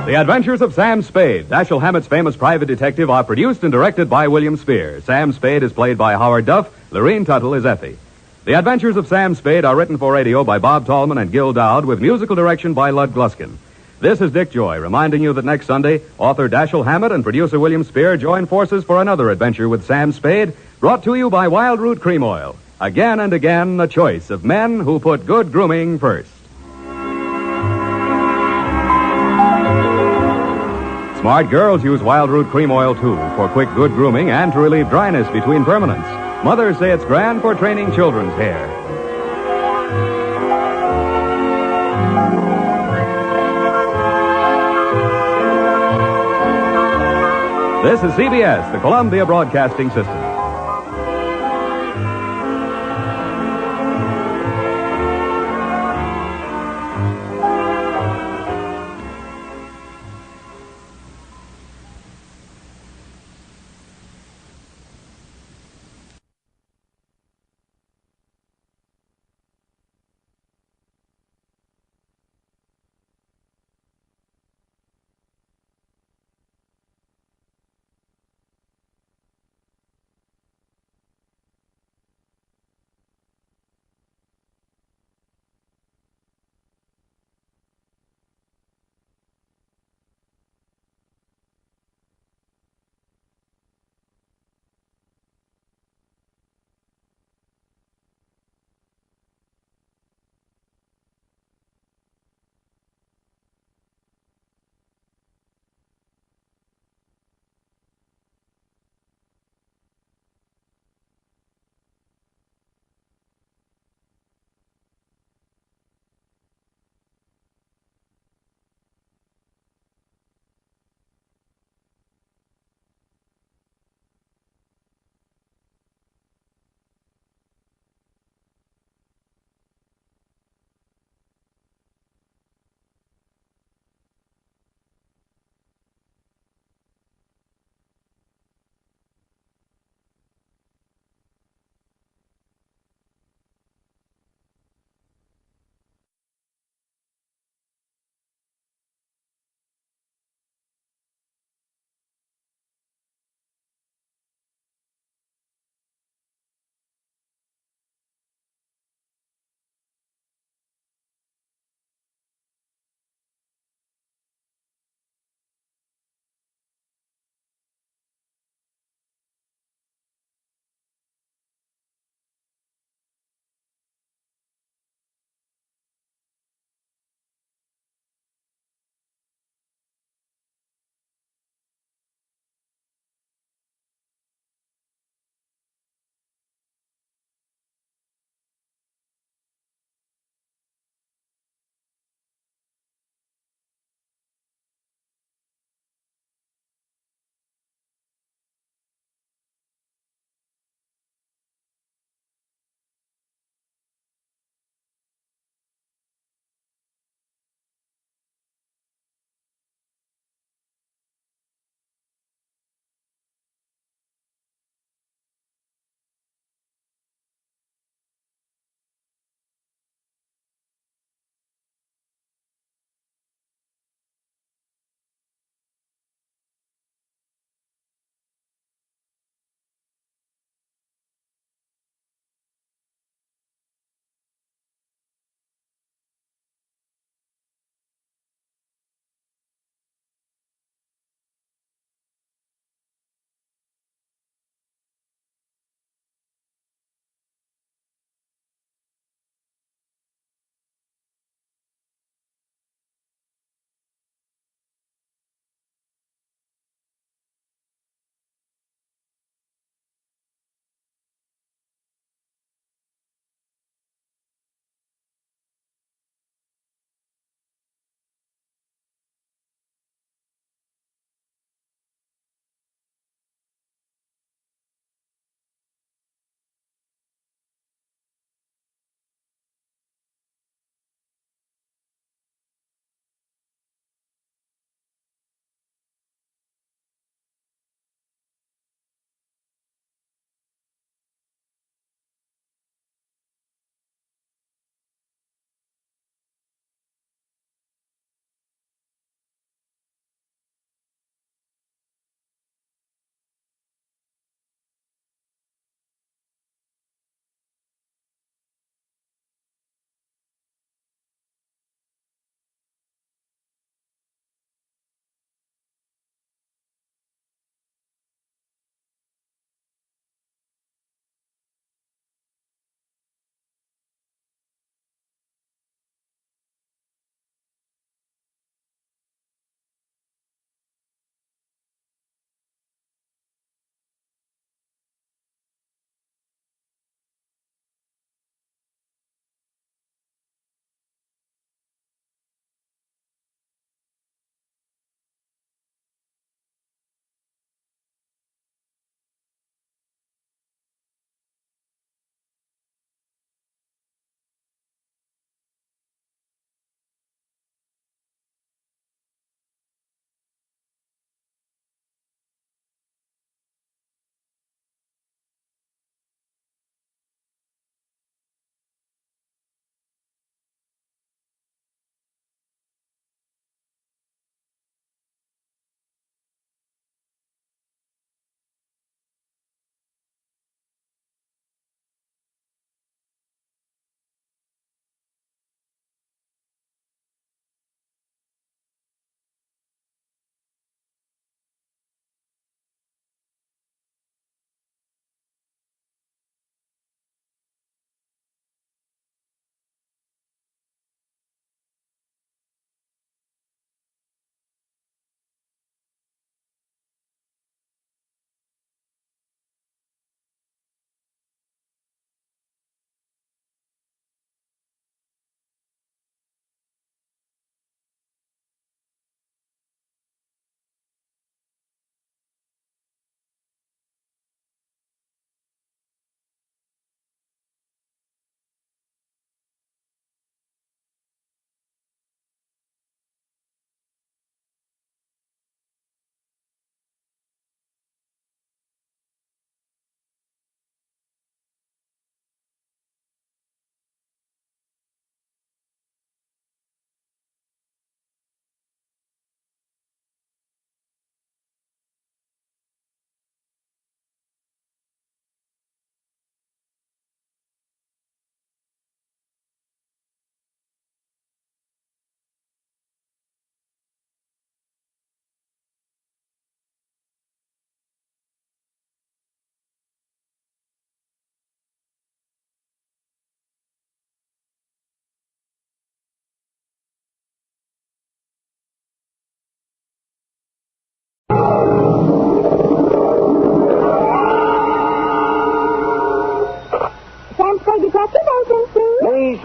The Adventures of Sam Spade, Dashiell Hammett's famous private detective, are produced and directed by William Spier. Sam Spade is played by Howard Duff. Lorene Tuttle is Effie. The Adventures of Sam Spade are written for radio by Bob Tallman and Gil Dowd with musical direction by Lud Gluskin. This is Dick Joy reminding you that next Sunday, author Dashiell Hammett and producer William Spier join forces for another adventure with Sam Spade, brought to you by Wild Root Cream Oil. Again and again, the choice of men who put good grooming first. Smart girls use Wild Root Cream Oil, too, for quick, good grooming and to relieve dryness between permanents. Mothers say it's grand for training children's hair. This is CBS, the Columbia Broadcasting System.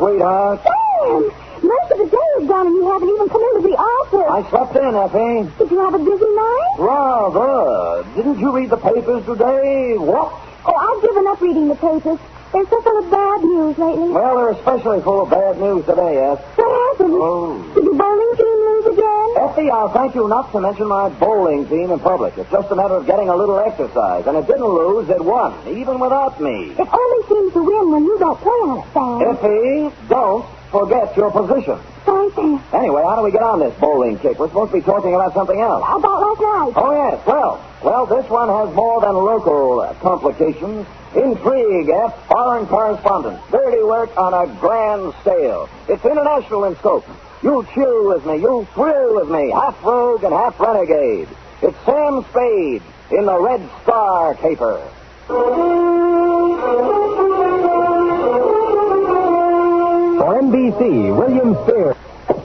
sweetheart? Sam! Most of the day is gone and you haven't even come into the office. I slept in, Effie. Did you have a busy night? Rather. Didn't you read the papers today? What? Oh, I've given up reading the papers. They're so full of bad news lately. Well, they're especially full of bad news today, Eff. What happened? Oh. Did your bowling team lose again? Effie, I'll thank you not to mention my bowling team in public. It's just a matter of getting a little exercise. And it didn't lose, it won, even without me. It only seems to win when you don't play on it, Sam. Effie, don't forget your position. Sorry, Sam. Anyway, how do we get on this bowling kick? We're supposed to be talking about something else. About last night. Oh, yes. Well, this one has more than local complications. Intrigue, foreign correspondence, dirty work on a grand scale. It's international in scope. You'll chill with me, you'll thrill with me, half rogue and half renegade. It's Sam Spade in the Red Caper. For NBC, William Spears.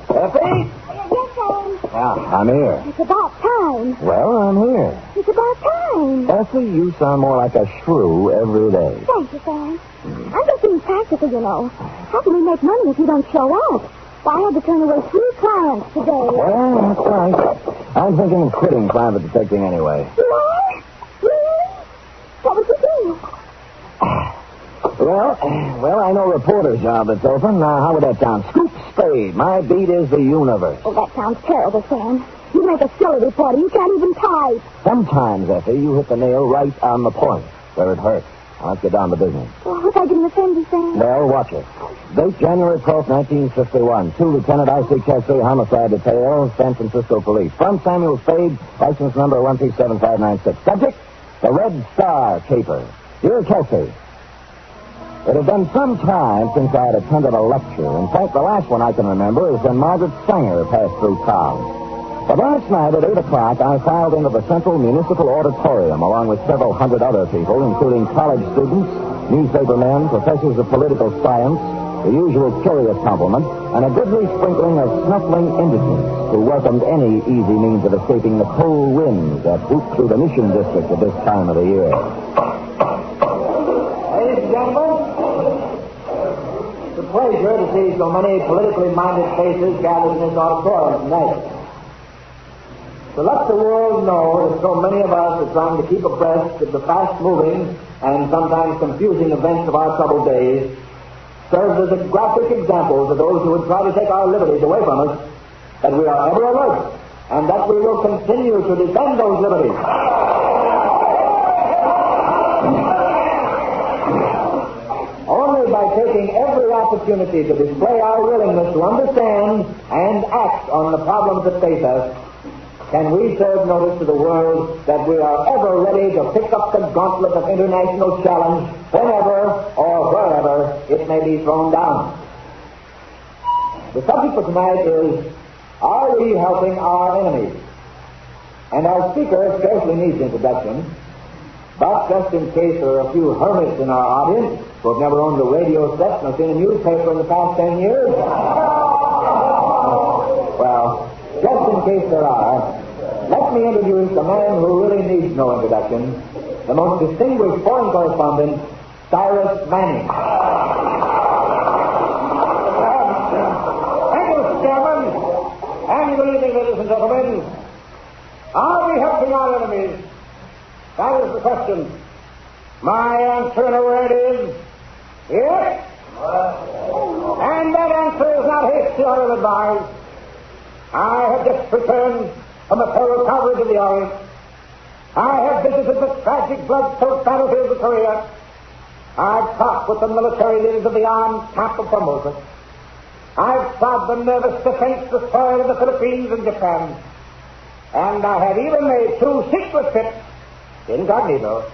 Effie? Yes, Sam. Yeah, I'm here. It's about time. Well, I'm here. It's about time. Effie, you sound more like a shrew every day. Thank you, Sam. I'm just being practical, you know. How can we make money if you don't show up? Well, I had to turn away 3 clients today. Well, that's right. I'm thinking of quitting private detecting anyway. You are? Really? What would you do? Well, I know a reporter's job that's open. Now, how would that sound? Scoop Spade. My beat is the universe. Oh, that sounds terrible, Sam. You make a silly reporter. You can't even type. Sometimes, Effie, you hit the nail right on the point, where it hurts. Now, let's get down to business. Oh, if I didn't offend you, Sam. Well, watch it. Date January 12th, 1951. To Lieutenant R.C. Kelsey, Homicide Detail, San Francisco Police. From Samuel Spade, license number 1375596. Subject, the Red Caper. Dear Kelsey, it had been some time since I had attended a lecture. In fact, the last one I can remember is when Margaret Sanger passed through town. But last night at 8 o'clock, I filed into the Central Municipal Auditorium along with several hundred other people, including college students, newspapermen, professors of political science, the usual curious complement, and a goodly sprinkling of snuffling indigents who welcomed any easy means of escaping the cold winds that whoop through the Mission District at this time of the year. Ladies and gentlemen, it's a pleasure to see so many politically minded faces gathered in this auditorium tonight. To let the world know that so many of us are trying to keep abreast of the fast-moving and sometimes confusing events of our troubled days serves as a graphic example to those who would try to take our liberties away from us, that we are ever alert and that we will continue to defend those liberties. Only by taking every opportunity to display our willingness to understand and act on the problems that face us can we serve notice to the world that we are ever ready to pick up the gauntlet of international challenge whenever or wherever it may be thrown down. The subject for tonight is, are we helping our enemies? And our speaker scarcely needs introduction, but just in case there are a few hermits in our audience who have never owned a radio set nor seen a newspaper in the past 10 years, well, just in case there are, let me introduce a man who really needs no introduction, the most distinguished foreign correspondent, Cyrus Manning. Thank you, Mr. Chairman. And good evening, ladies and gentlemen. Are we helping our enemies? That is the question. My answer in a word is yes. And that answer is not hasty or ill-advised. I have just returned from a thorough coverage of the Orient. I have visited the tragic blood-soaked battlefields of Korea. I've talked with the military leaders of the armed camp of Bumpus. I've trod the nervous defenseless soil of the Philippines and Japan. And I have even made 2 secret trips, incognito,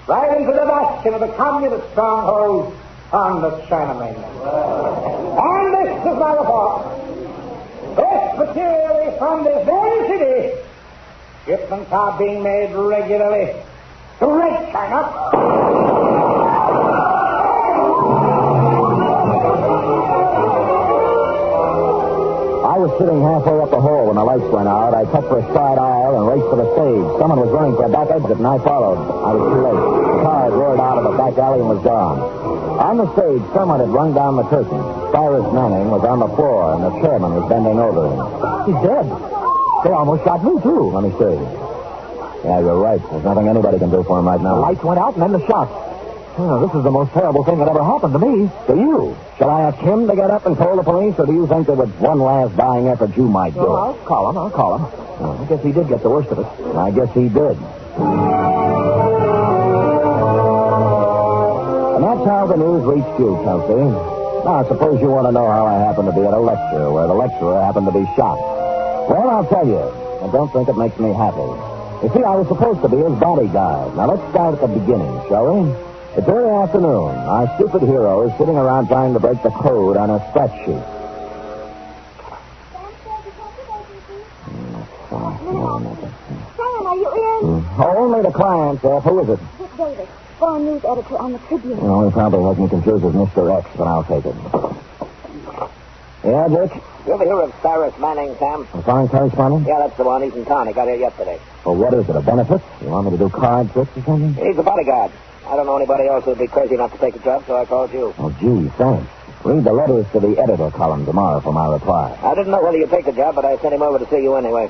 right into the bastion of the communist stronghold on the China mainland. And this is my report. This materially from this very city, shipments are being made regularly to Red China. I was sitting halfway up the hall when the lights went out. I cut for a side aisle and raced for the stage. Someone was running for a back exit, and I followed. I was too late. The car had roared out of the back alley and was gone. On the stage, someone had rung down the curtain. Cyrus Manning was on the floor, and the chairman was bending over him. He's dead. They almost shot me, too. Let me see. Yeah, you're right. There's nothing anybody can do for him right now. The lights went out, and then the shots. Oh, this is the most terrible thing that ever happened to me. To you? Shall I ask him to get up and call the police, or do you think that with one last dying effort you might do it? I'll call him. I guess he did get the worst of it. I guess he did. And that's how the news reached you, Kelsey. Now, suppose you want to know how I happened to be at a lecture where the lecturer happened to be shot. Well, I'll tell you. I don't think it makes me happy. You see, I was supposed to be his bodyguard. Now, let's start at the beginning, shall we? It's early afternoon. Our stupid hero is sitting around trying to break the code on a scratch sheet. Sam, are you in? Only the client, Seth. Who is it? Dick Davis, foreign news editor on the Tribune. Well, he probably has me confused with Mr. X, but I'll take it. Yeah, Dick? You ever hear of Cyrus Manning, Sam? A foreign correspondent? Yeah, that's the one. He's in town. He got here yesterday. Well, what is it, a benefit? You want me to do card tricks or something? He's a bodyguard. I don't know anybody else who'd be crazy enough to take the job, so I called you. Oh, gee, thanks. Read the letters to the editor column tomorrow for my reply. I didn't know whether you'd take the job, but I sent him over to see you anyway.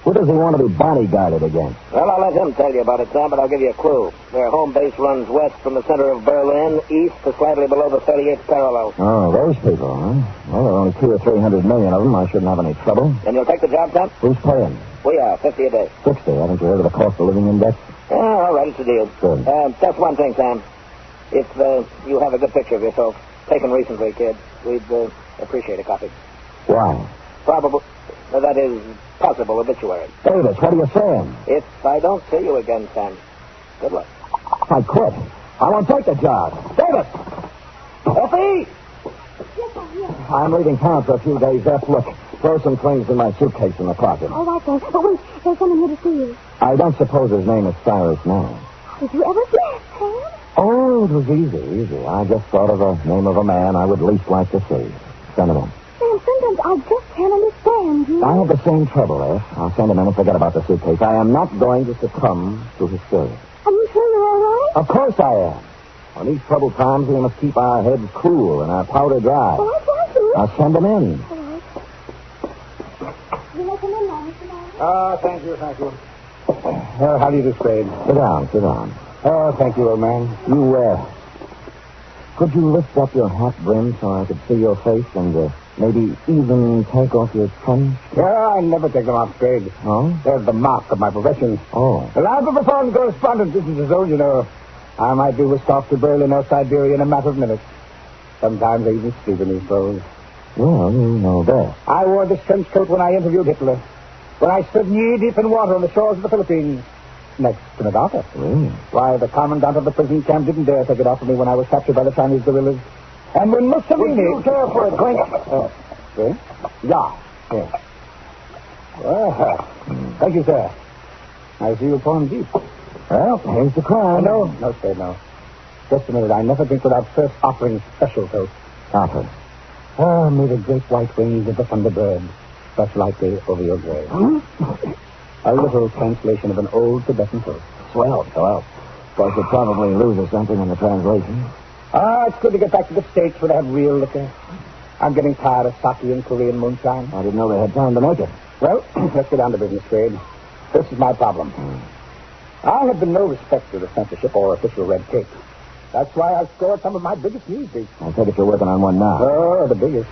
Who does he want to be bodyguarded against? Well, I'll let him tell you about it, Sam, but I'll give you a clue. Their home base runs west from the center of Berlin, east to slightly below the 38th parallel. Oh, those people, huh? Well, there are only 200 or 300 million of them. I shouldn't have any trouble. Then you'll take the job, Sam? Who's paying? We are, 50 a day. 60. Haven't you heard of the cost of living index? Yeah, all right, it's a deal. Good. Just one thing, Sam. If you have a good picture of yourself, taken recently, kid, we'd appreciate a copy. Why? Probable. That is, possible obituary. Davis, what are you saying? If I don't see you again, Sam, good luck. I quit. I won't take the job. Davis! Effie! Yes, I'm here. I'm leaving town for a few days. Look, throw some things in my suitcase in the closet. All right, then. But wait, there's someone here to see you. I don't suppose his name is Cyrus Manning. Did you ever see Sam? Oh, it was easy. I just thought of the name of a man I would least like to see. Send him in. Sam, sometimes I just can't understand you. I have the same trouble, I'll send him in and forget about the suitcase. I am not going to succumb to hysteria. Are you sure you're all right? Of course I am. On these troubled times, we must keep our heads cool and our powder dry. Well, I try to. I'll send him in. All right. You may come in now, Mr. Manning. Thank you. How do you do, Spade? Sit down. Oh, thank you, old man. Could you lift up your hat brim so I could see your face and maybe even take off your trim? Yeah, I never take them off, Spade. Oh? They're the mark of my profession. Oh. Well, I'm a foreign correspondent. This is old, you know. I might be whisked off to Berlin or Siberia in a matter of minutes. Sometimes I even sleep in these clothes. Well, you know best. I wore this trench coat when I interviewed Hitler. When I stood knee-deep in water on the shores of the Philippines. Next to MacArthur. Why, the commandant of the prison camp didn't dare take it off of me when I was captured by the Chinese guerrillas. And when Mussolini... Would you care for a drink? Yeah. Well, thank you, sir. I see you pouring deep. Well, here's the crime. No, Spade, no. Just a minute. I never drink without first offering special toast. Offer. Oh, may the great white wings of the thunderbird brush lightly over your grave. A little translation of an old Tibetan toast. Swell. Of course, you'll probably lose something in the translation. It's good to get back to the States where they have real liquor. I'm getting tired of sake and Korean moonshine. I didn't know they had time to make it. Well, let's get down to business, Spade. This is my problem. I have been no respecter of censorship or official red tape. That's why I've scored some of my biggest news beats. I take it you're working on one now. Oh, the biggest.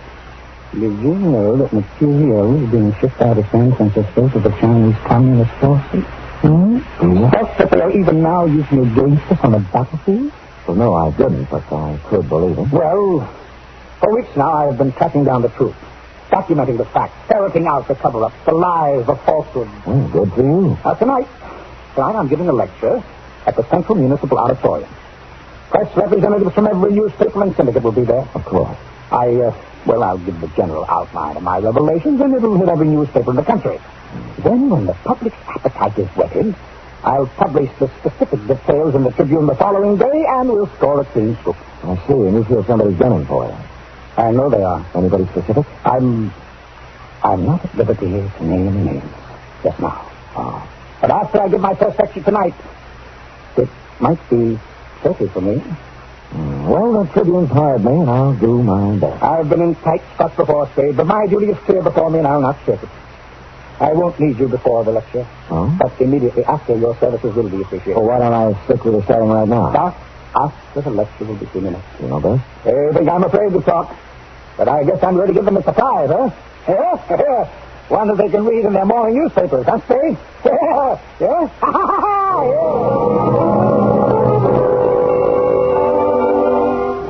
Did you know that material is being shipped out of San Francisco to the Chinese Communist forces? Stuff that they're even now using against us on the battlefield? Well, no, I didn't, but I could believe it. Well, for weeks now I have been tracking down the truth, documenting the facts, ferreting out the cover-ups, the lies, the falsehoods. Oh, good for you. Tonight I'm giving a lecture at the Central Municipal Auditorium. Press representatives from every newspaper and syndicate will be there. Of course. I'll give the general outline of my revelations, and it'll hit every newspaper in the country. Then, when the public's appetite is whetted, I'll publish the specific details in the Tribune the following day, and we'll score a clean scoop. I see, and you feel somebody's gunning for you. I know they are. Anybody specific? I'm not at liberty to name any names just now. Oh. But after I give my first lecture tonight, it might be tricky for me. Well, the Tribune's hired me, and I'll do my best. I've been in tight spots before, Spade, but my duty is clear before me, and I'll not shirk it. I won't need you before the lecture, but immediately after your services will be appreciated. Well, why don't I stick with the starting right now? Doc, after the lecture will be 2 minutes. You know best? They think I'm afraid to talk, but I guess I'm going to give them a surprise, huh? Yeah? One that they can read in their morning newspapers, huh, Spade? Yeah? Yeah?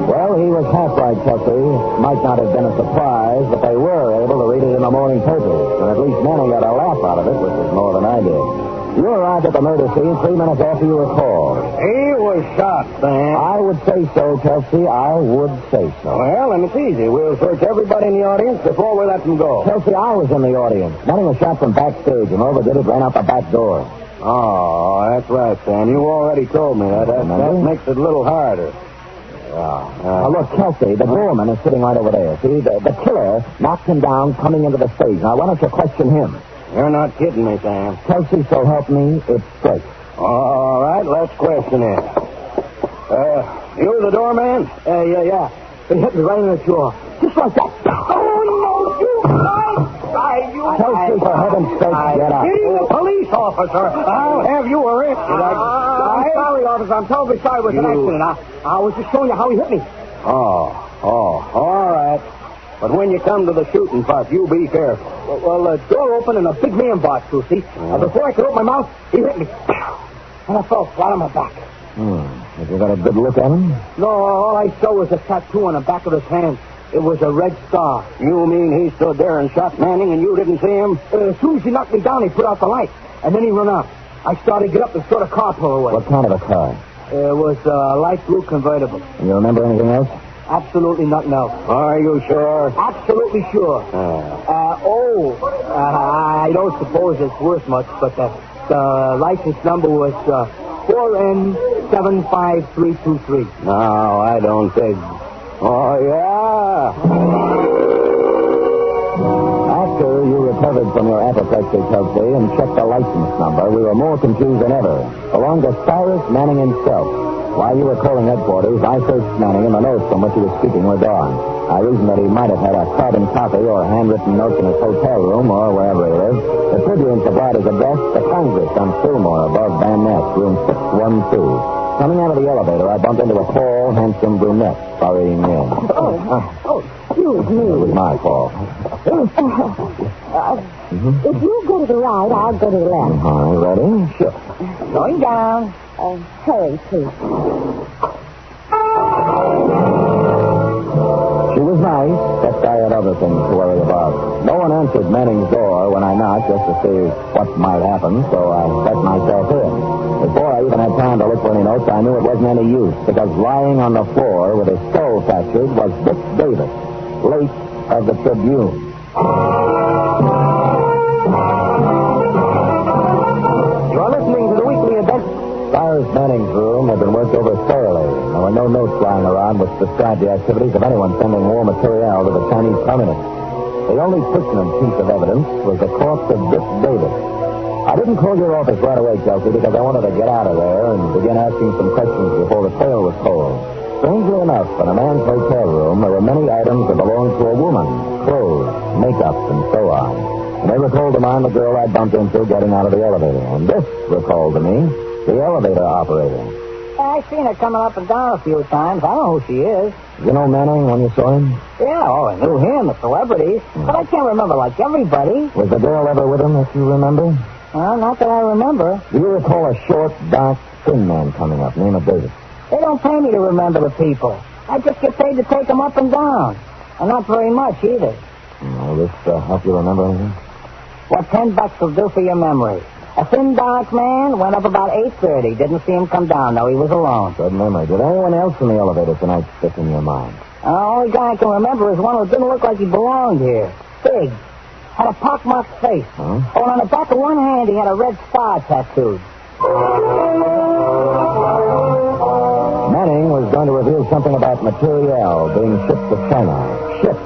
Well, he was half right, Kelsey. Might not have been a surprise, but they were able to read it in the morning papers. And at least Manny got a laugh out of it, which was more than I did. You arrived at the murder scene 3 minutes after you were called. He was shot, Sam. I would say so, Kelsey. I would say so. Well, then it's easy. We'll search everybody in the audience before we let them go. Kelsey, I was in the audience. Manny was shot from backstage, and Overdid it ran out the back door. Oh, that's right, Sam. You already told me that. That makes it a little harder. Now, look, Kelsey, the doorman is sitting right over there. See, the killer knocked him down coming into the stage. Now, why don't you question him? You're not kidding me, Sam. Kelsey, so help me, it's straight. All right, let's question him. You the doorman? Yeah. He hit me right in the jaw. Just like that. Oh, no, you Kelsey, for heaven's sake, get up. He's a police officer. I'll have you arrested. I'm sorry, officer. I'm terribly sorry it was an accident. I was just showing you how he hit me. Oh, all right. But when you come to the shooting part, you be careful. Well, the door opened and a big man barked through, see? Before I could open my mouth, he hit me. And I fell flat on my back. Have you got a good look at him? No, all I saw was a tattoo on the back of his hand. It was a red star. You mean he stood there and shot Manning and you didn't see him? As soon as he knocked me down, he put out the light. And then he run out. I started to get up and saw the car pull away. What kind of a car? It was a light blue convertible. And you remember anything else? Absolutely nothing else. Are you sure? Absolutely sure. I don't suppose it's worth much, but the license number was 4N75323. No, I don't think. Oh, yeah. After you recovered from your apoplexy, Kelsey, and checked the license number, we were more confused than ever. Along to Cyrus Manning himself. While you were calling headquarters, I searched Manning, and the notes from which he was speaking were gone. I reasoned that he might have had a carbon copy or handwritten notes in his hotel room or wherever he lived. The Tribune supplied his address to Congress on Fillmore above Van Ness, room 612. Coming out of the elevator, I bumped into a tall, handsome brunette hurrying in. Excuse me. It was my fault. If you go to the right, I'll go to the left. All right, ready? Sure. Going down. Hurry, please. She was nice, but I had other things to worry about. No one answered Manning's door when I knocked just to see what might happen, so I let myself in. Before I even had time to look for any notes, I knew it wasn't any use, because lying on the floor with his skull fractured was Dick Davis, late of the Tribune. You're listening to the weekly event. Cyrus Manning's room had been worked over thoroughly. There were no notes lying around which described the activities of anyone sending war material to the Chinese communists. The only pertinent piece of evidence was the corpse of Dick Davis. I didn't call your office right away, Kelsey, because I wanted to get out of there and begin asking some questions before the tale was told. Strangely enough, in a man's hotel room, there were many items that belonged to a woman. Clothes, makeup, and so on. And they recalled to mind the girl I bumped into getting out of the elevator. And this recalled to me the elevator operator. I've seen her coming up and down a few times. I know who she is. You know Manning when you saw him? Yeah, I knew him, the celebrities. But I can't remember like everybody. Was the girl ever with him, if you remember? Well, not that I remember. Do you recall a short, dark, thin man coming up, name of Davis? They don't pay me to remember the people. I just get paid to take them up and down. And not very much, either. Will this help you remember anything? What $10 will do for your memory. A thin, dark man went up about 8:30. Didn't see him come down, though. He was alone. Good memory. Did anyone else in the elevator tonight stick in your mind? The only guy I can remember is one who didn't look like he belonged here. Figg. Had a pockmarked face. Huh? Oh, and on the back of one hand, he had a red star tattooed. Manning was going to reveal something about material being shipped to China. Shipped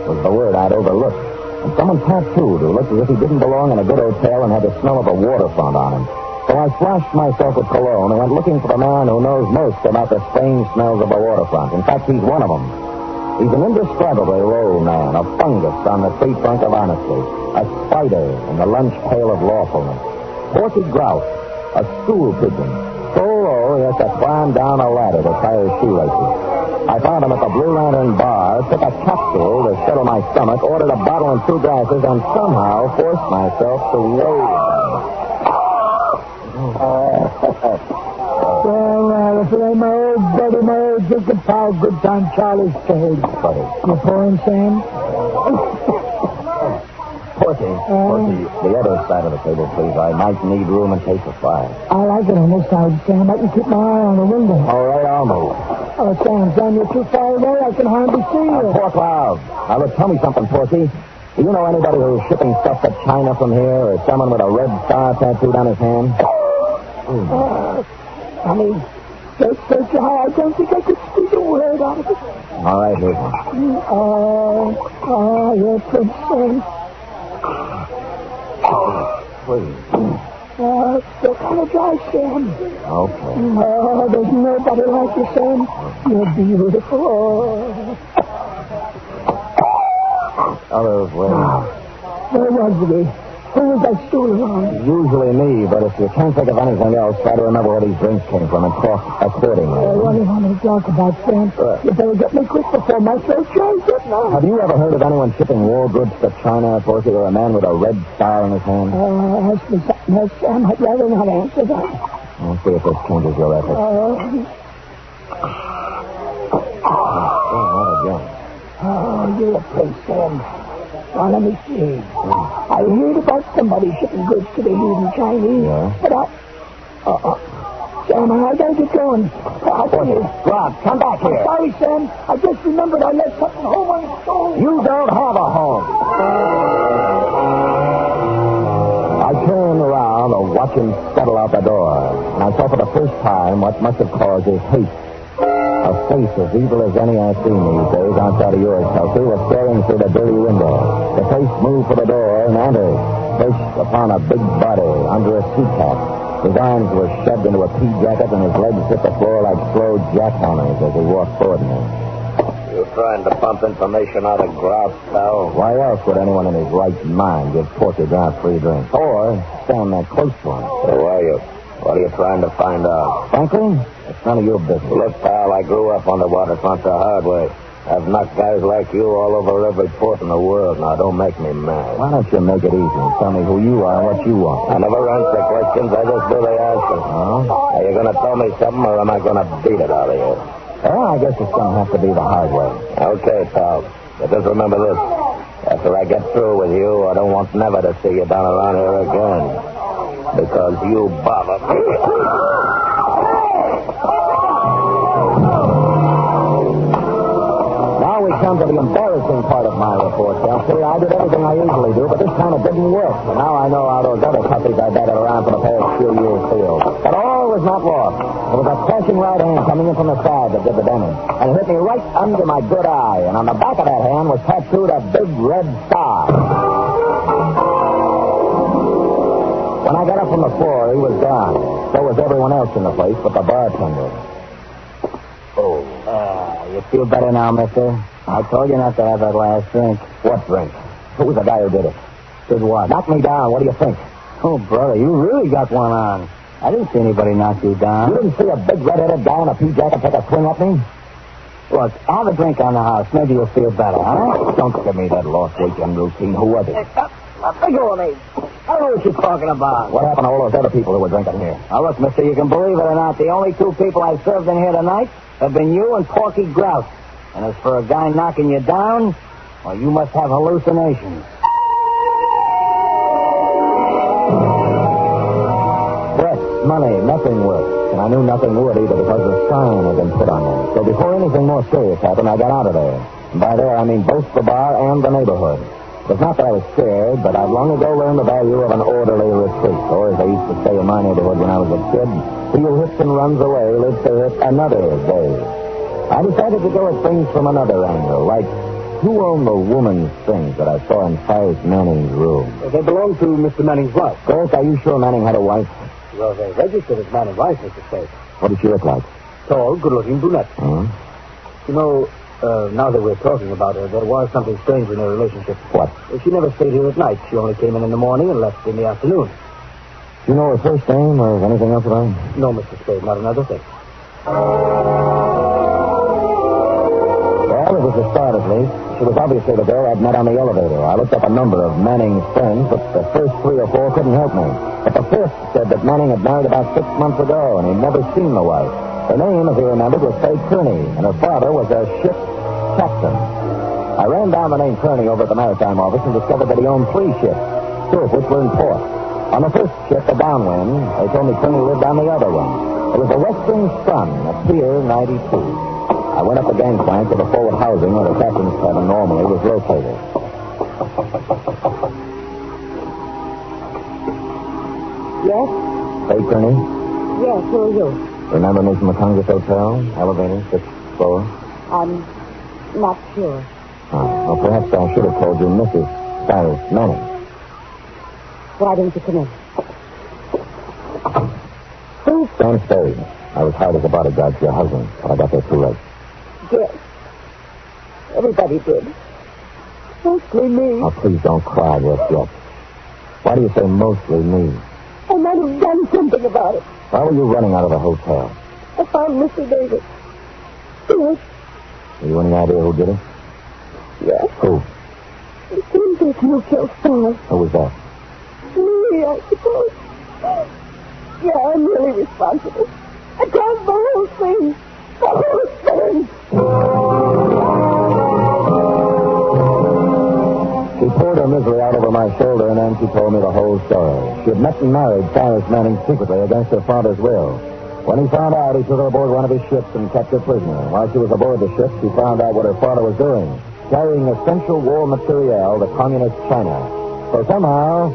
was the word I'd overlooked. And someone tattooed who looked as if he didn't belong in a good hotel and had the smell of a waterfront on him. So I splashed myself with cologne and went looking for the man who knows most about the strange smells of the waterfront. In fact, he's one of them. He's an indescribably low man, a fungus on the tree trunk of honesty, a spider in the lunch pail of lawfulness. Porky Grouse, a stool pigeon, so low he has to climb down a ladder to tie his shoelaces. I found him at the Blue Lantern bar, took a capsule to settle my stomach, ordered a bottle and 2 glasses, and somehow forced myself to wave. Well, if it ain't my old buddy, my old Jacob pal, good time Charlie Spade. Buddy. You pouring, Sam? Porky, the other side of the table, please. I might need room in case of fire. I like it on this side, Sam. I can keep my eye on the window. All right, I'll move. Oh, Sam, you're too far away. I can hardly see you. Talk loud. Now, look, tell me something, Porky. Do you know anybody who's shipping stuff to China from here, or someone with a red star tattooed on his hand? Honey, search your heart. I don't think I could speak a word out of it. All right, here's one. Oh, you're Prince Sam. Please. Still kind of dry, Sam. Okay. Oh, there's nobody like you, Sam. You're beautiful. Others way. Where was he? Who was that stool around? Usually me, but if you can't think of anything else, try to remember where these drinks came from and talk accordingly. What do you want to talk about, Sam? You better get me quick before my throat dries up now. Have you ever heard of anyone shipping war goods to China, Porky, or a man with a red star in his hand? Ask me something else, Sam. I'd rather not answer that. I'll see if this changes your effort. You're a prince, Sam. Now, let me see. I heard about somebody shipping goods to the heathen Chinese. Yeah? But Sam, I gotta get going. I'll see you. Rob, come back here. I'm sorry, Sam. I just remembered I left something home on the stove. You don't have a home. I turned around to watch him scuttle out the door, and I saw for the first time what must have caused his hate. A face as evil as any I've seen these days outside of yours, Kelsey, was staring through the dirty window. The face moved for the door and entered, perched upon a big body under a suit cap. His arms were shoved into a pea jacket and his legs hit the floor like slow jackhammers as he walked toward me. You trying to pump information out of Grouse, pal? Why else would anyone in his right mind give Porky Grouse free drink? Or stand that close to him? Who are you? What are you trying to find out? Frankly, it's none of your business. Look, pal, I grew up on the waterfront the hard way. I've knocked guys like you all over every port in the world. Now, don't make me mad. Why don't you make it easy and tell me who you are and what you want? I never answer questions. I just do the asking. Oh? Are you going to tell me something, or am I going to beat it out of you? Well, I guess it's going to have to be the hard way. Okay, pal. But just remember this. After I get through with you, I don't want never to see you down around here again. Because you bother me. Now we come to the embarrassing part of my report, Kelsey. I did everything I usually do, but this time it didn't work. And now I know how those other puppies I batted around for the past few years feel. But all was not lost. There was a flashing right hand coming in from the side that did the damage. And it hit me right under my good eye. And on the back of that hand was tattooed a big red star. When I got up from the floor, he was gone. So was everyone else in the place but the bartender. You feel better now, mister? I told you not to have that last drink. What drink? Who was the guy who did it? Did what? Knock me down. What do you think? Oh, brother, you really got one on. I didn't see anybody knock you down. You didn't see a big red-headed guy in a pea jacket take a swing at me? Look, have a drink on the house. Maybe you'll feel better, huh? Don't give me that lost weekend routine. Who was it? Let go of me. I don't know what you're talking about. What happened to all those other people who were drinking here? Now, look, mister, you can believe it or not, the only 2 people I've served in here tonight have been you and Porky Grouse. And as for a guy knocking you down, well, you must have hallucinations. Threats, money, nothing worked. And I knew nothing would either because the sign had been put on them. So before anything more serious happened, I got out of there. And by there, I mean both the bar and the neighborhood. It was not that I was scared, but I'd long ago learned the value of an orderly retreat. Or, as they used to say in my neighborhood when I was a kid, he who hits and runs away lives to hit another day. I decided to go at things from another angle, like who owned the woman's things that I saw in Cyrus Manning's room? They belong to Mr. Manning's wife. Ghost, are you sure Manning had a wife? Well, they registered as man and wife, Mr. Spade. What did she look like? Tall, good-looking brunette. Uh-huh. You know, now that we're talking about her, there was something strange in their relationship. What? She never stayed here at night. She only came in the morning and left in the afternoon. Do you know her first name or anything else about her? No, Mr. Spade, not another thing. Well, it was a start at least. She was obviously the girl I'd met on the elevator. I looked up a number of Manning's friends, but the first 3 or 4 couldn't help me. But the fifth said that Manning had married about 6 months ago, and he'd never seen the wife. Her name, as he remembered, was Figg, and her father was a ship captain. I ran down the name Kearney over at the maritime office and discovered that he owned 3 ships, 2 of which were in port. On the first ship, the Downwind, they told me Kearney lived on the other one. It was the Western Sun at Pier 92. I went up the gangplank to the forward housing where the captain's cabin normally was located. Yes? Hey, Kearney. Yes, who are you? Remember me from the Congress Hotel? Elevator, 6th floor? I'm not sure. Well, perhaps I should have told you Mrs. Cyrus Manning. Why didn't you come in? Who's Sam Spade? I was hired as a bodyguard for your husband, but I got there too late. Yes. Everybody did. Mostly me. Oh, please don't cry just yet. Why do you say mostly me? I might have done something about it. Why were you running out of the hotel? I found Mr. Davis. Yes. Have you any idea who did it? Yes. Who? The same person who killed Star. Who was that? Me, I suppose. Yeah, I'm really responsible. I caused the whole thing. The whole thing. She poured her misery out over my shoulder, and then she told me the whole story. She had met and married Cyrus Manning secretly against her father's will. When he found out, he took her aboard one of his ships and kept her prisoner. While she was aboard the ship, she found out what her father was doing, carrying essential war material to communist China. So somehow,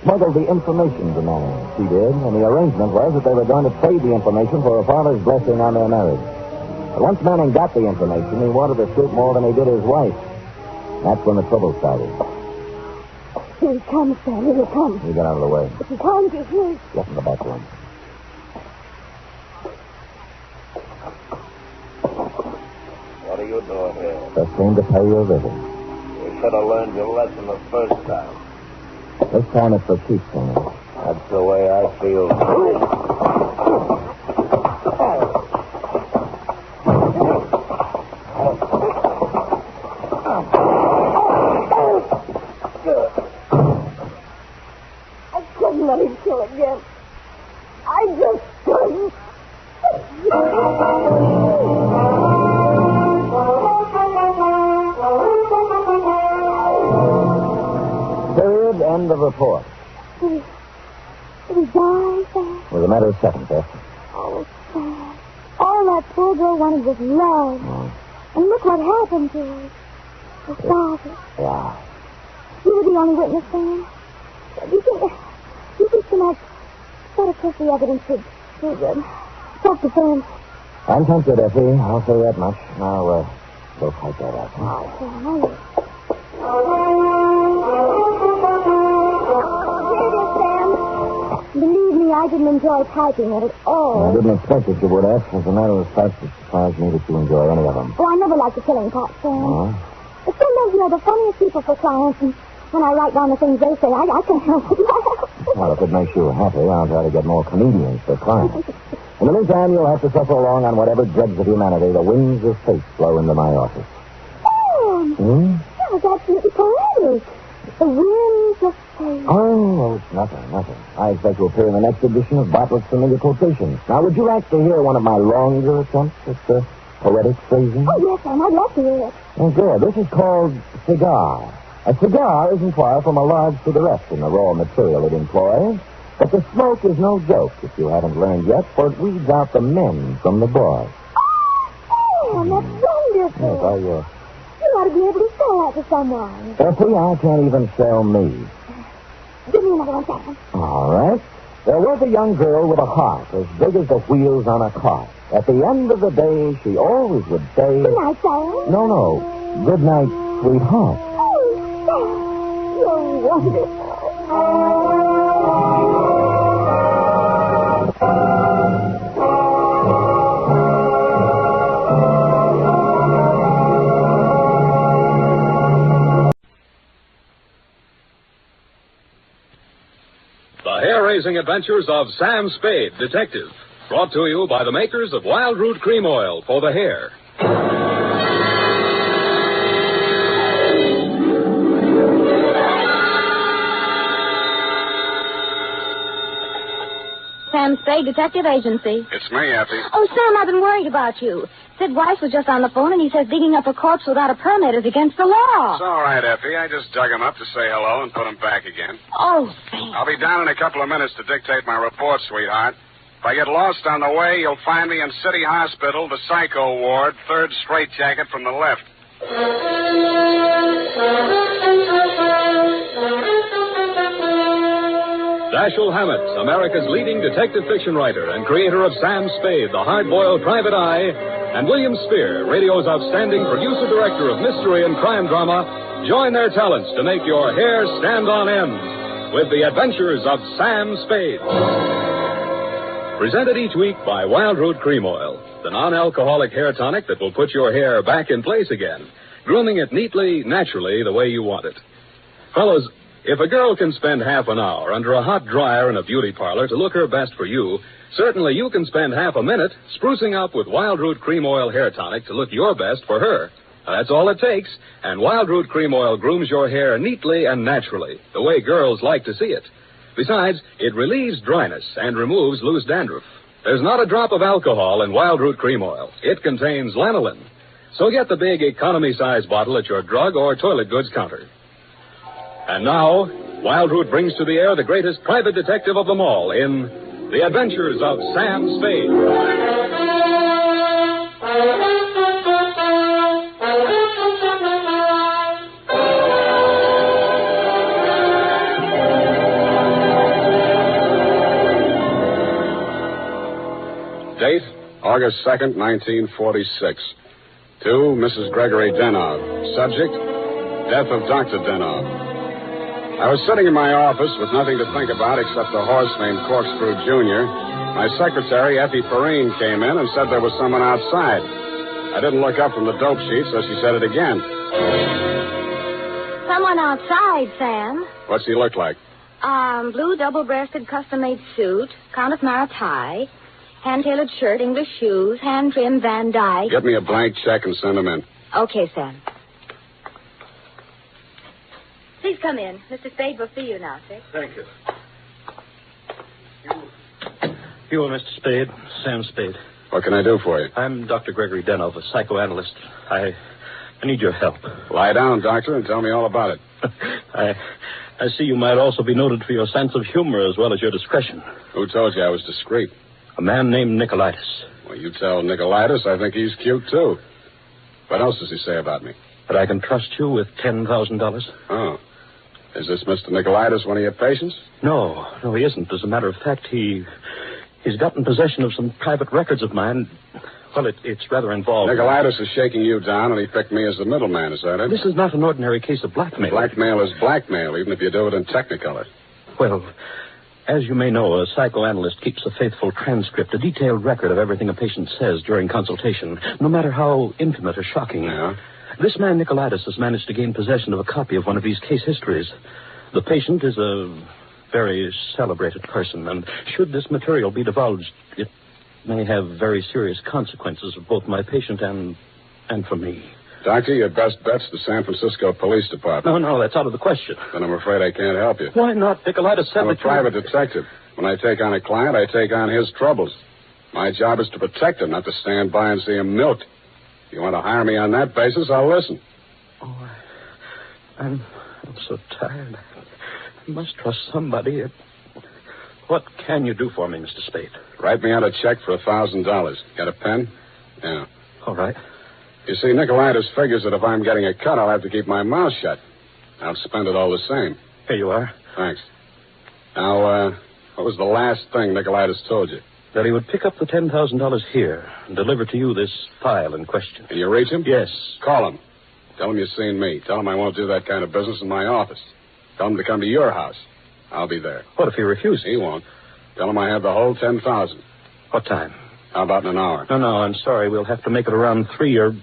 smuggled the information to Manning. She did, and the arrangement was that they were going to trade the information for her father's blessing on their marriage. But once Manning got the information, he wanted to shoot more than he did his wife. That's when the trouble started. Here he comes, Sam. Here he comes. You get out of the way. If he comes, he's here. Get in the back room. What are you doing here? Just came to pay you a visit. You should have learned your lesson the first time. This time it's for keeps, Denny. That's the way I feel. I couldn't let him kill again. I just couldn't. Third end of report. Did he die, Sam? It was a matter of seconds, Beth. Oh, Sam. All that poor girl wanted was love. Oh. And look what happened to her. Her father. Yeah. You were the only witness, Sam. You think tonight that of course the evidence should self-defense. I'm tempted, Effie. I'll say that much. Now, go fight that out. Oh, Sam, I will. Believe me, I didn't enjoy typing it at all. I didn't expect that you would, F. As a matter of fact, it surprised me that you enjoy any of them. Oh, I never liked the killing part, Sam. Oh? But sometimes, the funniest people for clients, and when I write down the things they say, I can't help but laugh. Well, if it makes you happy, I'll try to get more comedians for clients. In the meantime, you'll have to suffer along on whatever dregs of humanity the winds of fate blow into my office. Oh, that was absolutely poetic. The winds of fate. Oh, it's nothing. I expect to appear in the next edition of Bartlett's Familiar Quotations. Now, would you like to hear one of my longer attempts at poetic phrasing? Oh, yes, Sam, I'd love to hear it. Oh, good. This is called cigar. A cigar isn't far from a large cigarette in the raw material it employs, but the smoke is no joke, if you haven't learned yet, for it weeds out the men from the boys. Oh, Sam, that's wonderful. Yes, You ought to be able to sell that to someone. Effie, I can't even sell me. Give me another one, Sam. All right. There was a young girl with a heart as big as the wheels on a cart. At the end of the day, she always would say... Good night, Sam. No. Good night, sweetheart. Oh, Sam, you're wonderful. amazing adventures of Sam Spade, Detective. Brought to you by the makers of Wild Root Cream Oil for the hair. Sam Spade, Detective Agency. It's me, Effie. Oh, Sam, I've been worried about you. Sid Weiss was just on the phone, and he says digging up a corpse without a permit is against the law. It's all right, Effie. I just dug him up to say hello and put him back again. Oh, Sam. I'll be down in a couple of minutes to dictate my report, sweetheart. If I get lost on the way, you'll find me in City Hospital, the Psycho Ward, third straitjacket from the left. Dashiell Hammett, America's leading detective fiction writer and creator of Sam Spade, the hard-boiled private eye, and William Spear, radio's outstanding producer-director of mystery and crime drama, join their talents to make your hair stand on end with the adventures of Sam Spade. Presented each week by Wild Root Cream Oil, the non-alcoholic hair tonic that will put your hair back in place again, grooming it neatly, naturally, the way you want it. Fellows, if a girl can spend half an hour under a hot dryer in a beauty parlor to look her best for you, certainly you can spend half a minute sprucing up with Wild Root Cream Oil hair tonic to look your best for her. That's all it takes, and Wild Root Cream Oil grooms your hair neatly and naturally, the way girls like to see it. Besides, it relieves dryness and removes loose dandruff. There's not a drop of alcohol in Wild Root Cream Oil. It contains lanolin. So get the big economy-size bottle at your drug or toilet goods counter. And now, Wild Root brings to the air the greatest private detective of them all in The Adventures of Sam Spade. Date, August 2nd, 1946. To Mrs. Gregory Denov. Subject, death of Dr. Denov. I was sitting in my office with nothing to think about except a horse named Corkscrew Jr. My secretary, Effie Perrine, came in and said there was someone outside. I didn't look up from the dope sheet, so she said it again. Someone outside, Sam. What's he look like? Blue double-breasted custom-made suit, Countess Mara tie, hand-tailored shirt, English shoes, hand-trimmed Van Dyke. Get me a blank check and send him in. Okay, Sam. Please come in. Mr. Spade will see you now, sir. Thank you. You are Mr. Spade, Sam Spade. What can I do for you? I'm Dr. Gregory Denov, a psychoanalyst. I need your help. Lie down, doctor, and tell me all about it. I see you might also be noted for your sense of humor as well as your discretion. Who told you I was discreet? A man named Nicolaitis. Well, you tell Nicolaitis I think he's cute, too. What else does he say about me? That I can trust you with $10,000. Oh. Is this Mr. Nicolaitis one of your patients? No, he isn't. As a matter of fact, he's gotten possession of some private records of mine. Well, it's rather involved. Nicolaitis is shaking you down, and he picked me as the middleman, is that it? This is not an ordinary case of blackmail. Blackmail is blackmail, even if you do it in Technicolor. Well, as you may know, a psychoanalyst keeps a faithful transcript, a detailed record of everything a patient says during consultation, no matter how intimate or shocking. Yeah? This man, Nicolaitis, has managed to gain possession of a copy of one of these case histories. The patient is a very celebrated person, and should this material be divulged, it may have very serious consequences for both my patient and for me. Doctor, your best bet's the San Francisco Police Department. No, that's out of the question. Then I'm afraid I can't help you. Why not? Nicolaitis said I'm a private detective. When I take on a client, I take on his troubles. My job is to protect him, not to stand by and see him milked. If you want to hire me on that basis, I'll listen. Oh, I'm so tired. I must trust somebody. What can you do for me, Mr. Spade? Write me out a check for $1,000. Got a pen? Yeah. All right. You see, Nicolaitis figures that if I'm getting a cut, I'll have to keep my mouth shut. I'll spend it all the same. Here you are. Thanks. Now, what was the last thing Nicolaitis told you? That he would pick up the $10,000 here and deliver to you this file in question. Can you reach him? Yes. Call him. Tell him you've seen me. Tell him I won't do that kind of business in my office. Tell him to come to your house. I'll be there. What if he refuses? He won't. Tell him I have the whole $10,000. What time? How about in an hour? No, I'm sorry. We'll have to make it around 3 or...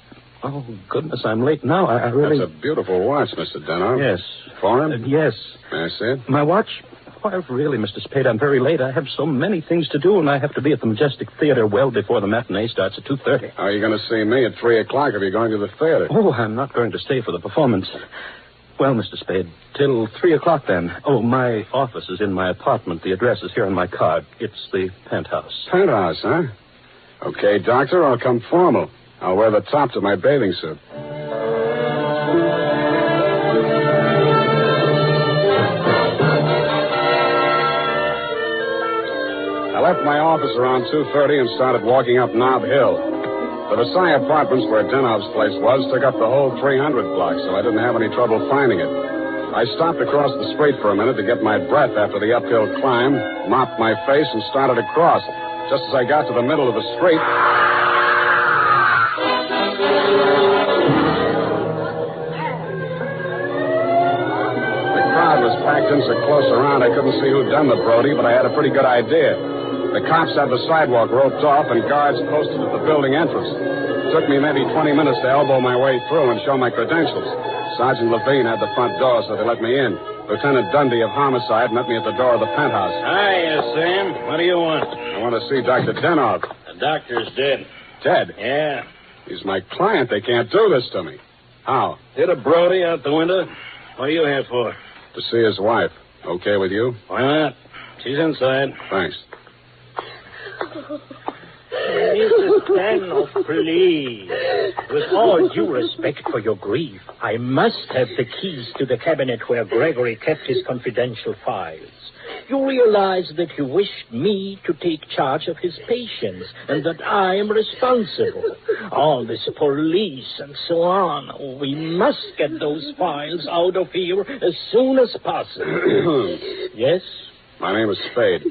Oh, goodness, I'm late now. I really... That's a beautiful watch, Mr. Denov. Yes. Foreign? Yes. May I see it? My watch? Why, really, Mr. Spade, I'm very late. I have so many things to do, and I have to be at the Majestic Theater well before the matinee starts at 2:30. How are you going to see me at 3 o'clock if you're going to the theater? Oh, I'm not going to stay for the performance. Well, Mr. Spade, till 3 o'clock then. Oh, my office is in my apartment. The address is here on my card. It's the penthouse. Penthouse, huh? Okay, Doctor, I'll come formal. I'll wear the top to my bathing suit. I left my office around 2:30 and started walking up Nob Hill. The Versailles Apartments, where Denov's place was, took up the whole 300 block, so I didn't have any trouble finding it. I stopped across the street for a minute to get my breath after the uphill climb, mopped my face, and started across. Just as I got to the middle of the street... The crowd was packed in so close around I couldn't see who'd done the Brody, but I had a pretty good idea. The cops had the sidewalk roped off and guards posted at the building entrance. It took me maybe 20 minutes to elbow my way through and show my credentials. Sergeant Levine had the front door, so they let me in. Lieutenant Dundee of Homicide met me at the door of the penthouse. Hiya, Sam. What do you want? I want to see Dr. Denov. The doctor's dead. Dead? Yeah. He's my client. They can't do this to me. How? Hit a Brody out the window. What are you here for? To see his wife. Okay with you? Why not? She's inside. Thanks. Mrs. Daniel, please. With all due respect for your grief, I must have the keys to the cabinet where Gregory kept his confidential files. You realize that he wished me to take charge of his patients and that I am responsible. All this police and so on. We must get those files out of here as soon as possible. Yes? My name is Spade.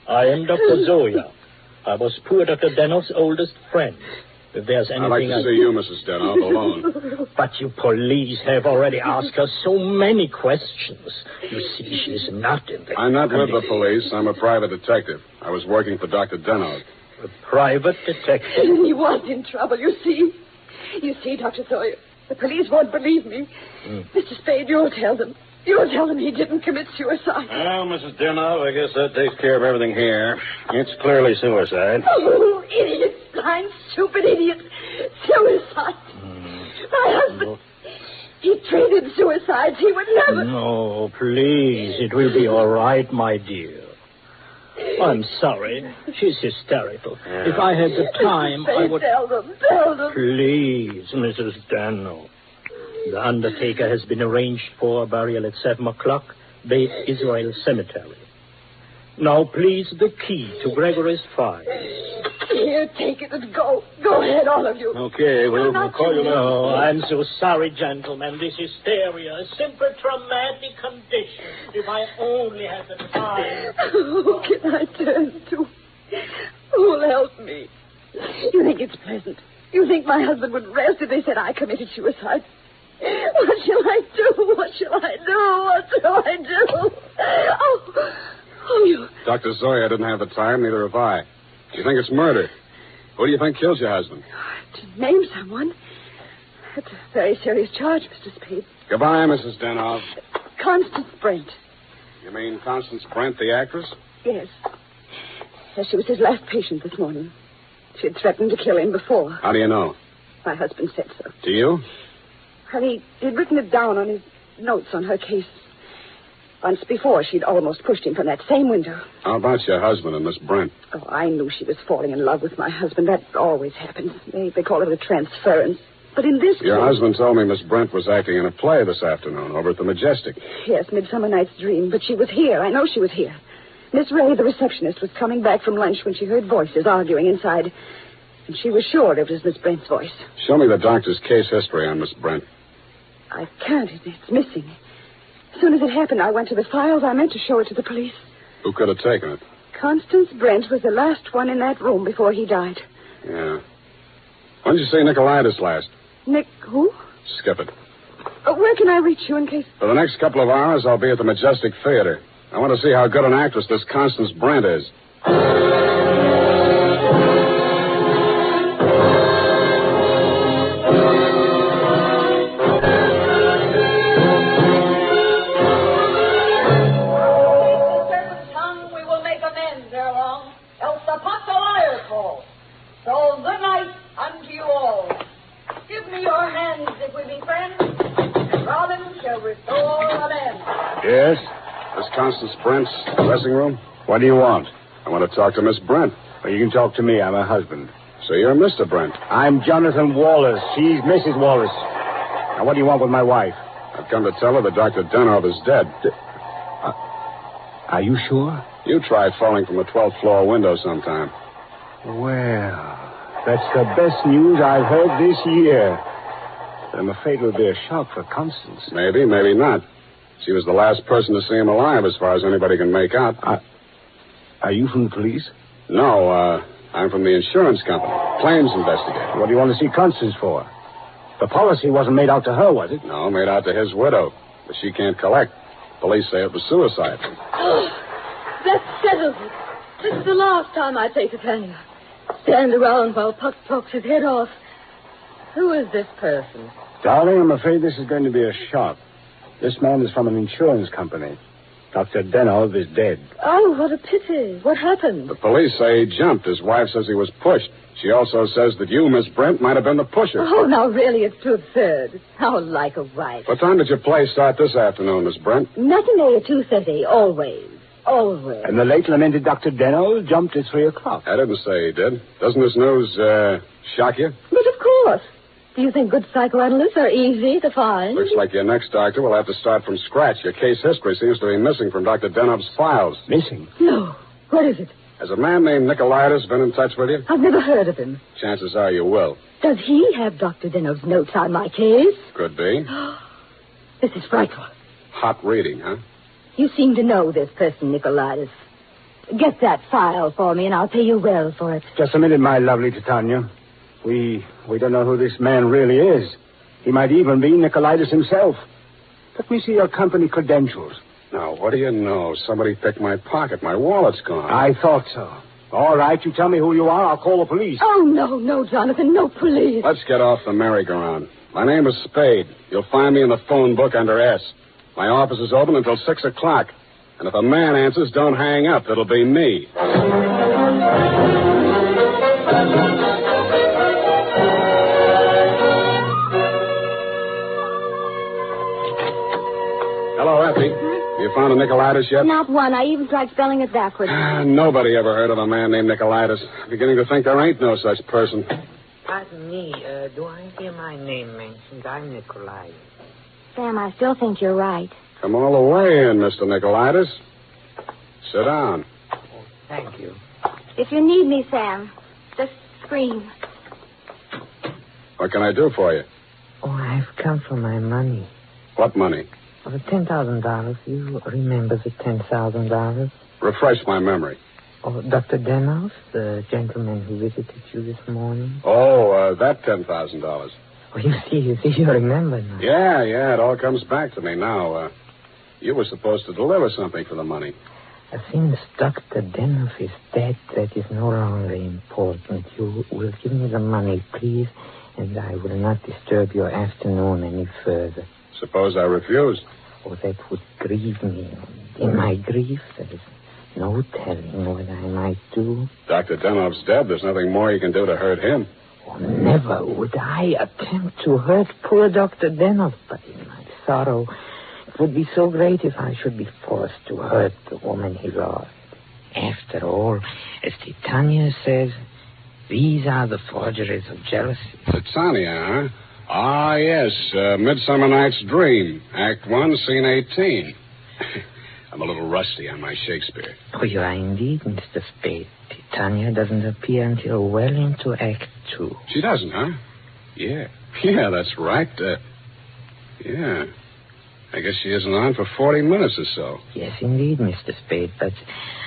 I am Dr. Zoya. I was poor Dr. Denov's oldest friend. If there's anything... I'd like to see you, Mrs. Denov, alone. But you police have already asked her so many questions. You see, she's not in the... I'm not with the police. I'm a private detective. I was working for Dr. Denov. A private detective? He was in trouble, you see. You see, Dr. Sawyer, the police won't believe me. Mr. Spade, you'll tell them. You'll tell them he didn't commit suicide. Well, Mrs. Denov, I guess that takes care of everything here. It's clearly suicide. Oh, idiots. Blind, stupid idiots. Suicide. My husband, he treated suicides. He would never... No, please. It will be all right, my dear. I'm sorry. She's hysterical. If I had the time, I would... Tell them. Please, Mrs. Daniel. The undertaker has been arranged for burial at 7 o'clock, Beit Israel Cemetery. Now, please, the key to Gregory's files. Here, take it and go. Go ahead, all of you. Okay, we'll call you now. Oh, I'm so sorry, gentlemen. This hysteria, a simple traumatic condition. If I only had the time. Who can I turn to? Who'll help me? You think it's pleasant? You think my husband would rest if they said I committed suicide? What shall I do? What shall I do? What shall I do? Oh, you... Dr. Zoya didn't have the time, neither have I. You think it's murder? Who do you think killed your husband? To name someone. That's a very serious charge, Mr. Spade. Goodbye, Mrs. Denov. Constance Brent. You mean Constance Brent, the actress? Yes. Yes, she was his last patient this morning. She had threatened to kill him before. How do you know? My husband said so. To you? Well, he'd written it down on his notes on her case. Once before, she'd almost pushed him from that same window. How about your husband and Miss Brent? Oh, I knew she was falling in love with my husband. That always happens. They call it a transference. But in this Your case... husband told me Miss Brent was acting in a play this afternoon over at the Majestic. Yes, Midsummer Night's Dream. But she was here. I know she was here. Miss Ray, the receptionist, was coming back from lunch when she heard voices arguing inside. And she was sure it was Miss Brent's voice. Show me the doctor's case history on Miss Brent. I can't. It's missing. As soon as it happened, I went to the files. I meant to show it to the police. Who could have taken it? Constance Brent was the last one in that room before he died. Yeah. When did you see Nicolaitis last? Nick, who? Skip it. Where can I reach you in case... For the next couple of hours, I'll be at the Majestic Theater. I want to see how good an actress this Constance Brent is. friends if we be friends, and Robin shall restore a man. Yes? Miss Constance Brent's dressing room? What do you want? I want to talk to Miss Brent. Well, you can talk to me. I'm her husband. So you're Mr. Brent. I'm Jonathan Wallace. She's Mrs. Wallace. Now, what do you want with my wife? I've come to tell her that Dr. Denov is dead. Are you sure? You tried falling from a 12th floor window sometime. Well, that's the best news I've heard this year. But I'm afraid it will be a shock for Constance. Maybe, maybe not. She was the last person to see him alive, as far as anybody can make out. Are you from the police? No, I'm from the insurance company. Claims investigator. What do you want to see Constance for? The policy wasn't made out to her, was it? No, made out to his widow. But she can't collect. Police say it was suicide. Oh, that settles it. This is the last time I take Titania. Stand around while Puck talks his head off. Who is this person? Darling, I'm afraid this is going to be a shock. This man is from an insurance company. Dr. Denov is dead. Oh, what a pity. What happened? The police say he jumped. His wife says he was pushed. She also says that you, Miss Brent, might have been the pusher. Oh, now, really, it's too absurd. How like a wife. What time did your play start this afternoon, Miss Brent? Matinee at 2:30, always. Always. And the late lamented Dr. Denov jumped at 3 o'clock. I didn't say he did. Doesn't this news, shock you? But of course. Do you think good psychoanalysts are easy to find? Looks like your next doctor will have to start from scratch. Your case history seems to be missing from Dr. Denov's files. Missing? No. What is it? Has a man named Nicolaitis been in touch with you? I've never heard of him. Chances are you will. Does he have Dr. Denov's notes on my case? Could be. This is frightful. Hot reading, huh? You seem to know this person, Nicolaitis. Get that file for me, and I'll pay you well for it. Just a minute, my lovely Titania. We don't know who this man really is. He might even be Nicolaitis himself. Let me see your company credentials. Now, what do you know? Somebody picked my pocket. My wallet's gone. I thought so. All right, you tell me who you are. I'll call the police. Oh, no, Jonathan. No police. Let's get off the merry-go-round. My name is Spade. You'll find me in the phone book under S. My office is open until 6 o'clock. And if a man answers, don't hang up. It'll be me. Hello, Effie. You found a Nicolaitis yet? Not one. I even tried spelling it backwards. Nobody ever heard of a man named Nicolaitis. I'm beginning to think there ain't no such person. Pardon me. Do I hear my name mentioned? I'm Nicolaitis. Sam, I still think you're right. Come all the way in, Mr. Nicolaitis. Sit down. Oh, thank you. If you need me, Sam, just scream. What can I do for you? Oh, I've come for my money. What money? Oh, the $10,000. You remember the $10,000? Refresh my memory. Oh, Dr. Denov, the gentleman who visited you this morning? Oh, that $10,000. Oh, you see, you remember now. Yeah, it all comes back to me now. You were supposed to deliver something for the money. Since Dr. Denov is dead, that is no longer important. You will give me the money, please, and I will not disturb your afternoon any further. Suppose I refuse? Oh, that would grieve me. In my grief, there is no telling what I might do. Dr. Denov's dead. There's nothing more you can do to hurt him. Oh, never would I attempt to hurt poor Dr. Denov, but in my sorrow, it would be so great if I should be forced to hurt the woman he loved. After all, as Titania says, these are the forgeries of jealousy. Titania, huh? Ah, yes. Midsummer Night's Dream. Act 1, Scene 18. I'm a little rusty on my Shakespeare. Oh, you are indeed, Mr. Spade. Titania doesn't appear until well into Act 2. She doesn't, huh? Yeah, that's right. Yeah. I guess she isn't on for 40 minutes or so. Yes, indeed, Mr. Spade, but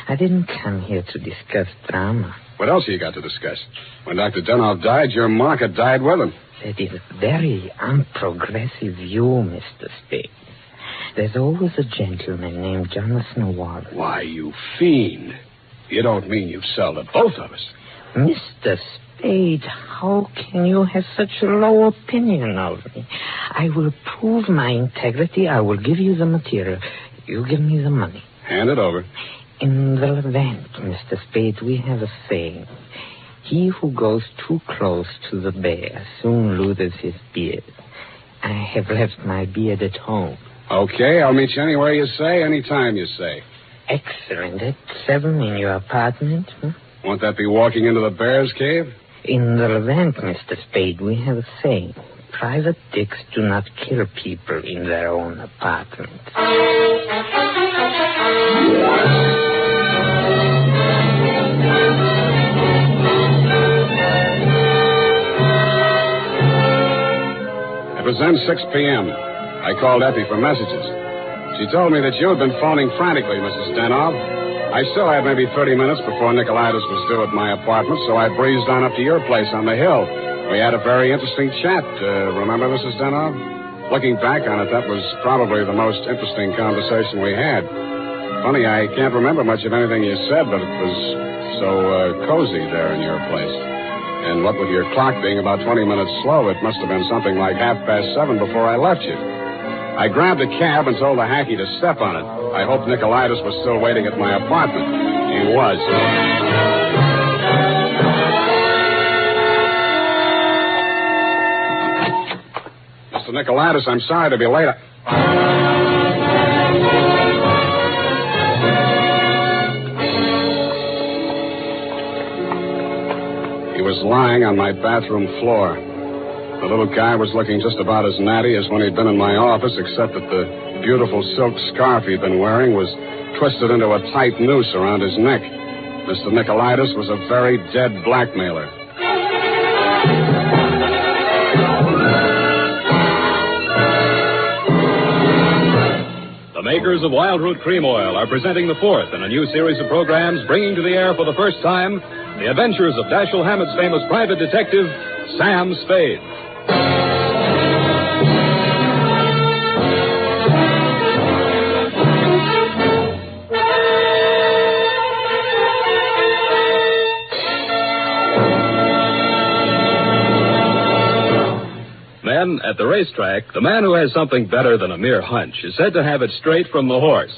I didn't come here to discuss drama. What else have you got to discuss? When Dr. Denov died, your market died with him. That is a very unprogressive view, Mr. Spade. There's always a gentleman named Jonathan Wallace. Why, you fiend. You don't mean you've sold to both of us. Mr. Spade, how can you have such a low opinion of me? I will prove my integrity. I will give you the material. You give me the money. Hand it over. In the Levant, Mr. Spade, we have a saying. He who goes too close to the bear soon loses his beard. I have left my beard at home. Okay, I'll meet you anywhere you say, anytime you say. Excellent. At 7 in your apartment? Won't that be walking into the bear's cave? In the Levant, Mr. Spade, we have a saying. Private dicks do not kill people in their own apartment. It was then 6 p.m. I called Effie for messages. She told me that you had been phoning frantically, Mrs. Stenov. I still had maybe 30 minutes before Nicolaitis was due at my apartment, so I breezed on up to your place on the hill. We had a very interesting chat. Remember, Mrs. Stenov? Looking back on it, that was probably the most interesting conversation we had. Funny, I can't remember much of anything you said, but it was so cozy there in your place. And what with your clock being about 20 minutes slow, it must have been something like 7:30 before I left you. I grabbed a cab and told the hacky to step on it. I hoped Nicolaitis was still waiting at my apartment. He was. Mr. Nicolaitis, I'm sorry to be late. He was lying on my bathroom floor. The little guy was looking just about as natty as when he'd been in my office, except that the beautiful silk scarf he'd been wearing was twisted into a tight noose around his neck. Mr. Nicolaitis was a very dead blackmailer. The makers of Wild Root Cream Oil are presenting the fourth in a new series of programs bringing to the air for the first time the adventures of Dashiell Hammett's famous private detective, Sam Spade. Men, at the racetrack, the man who has something better than a mere hunch is said to have it straight from the horse.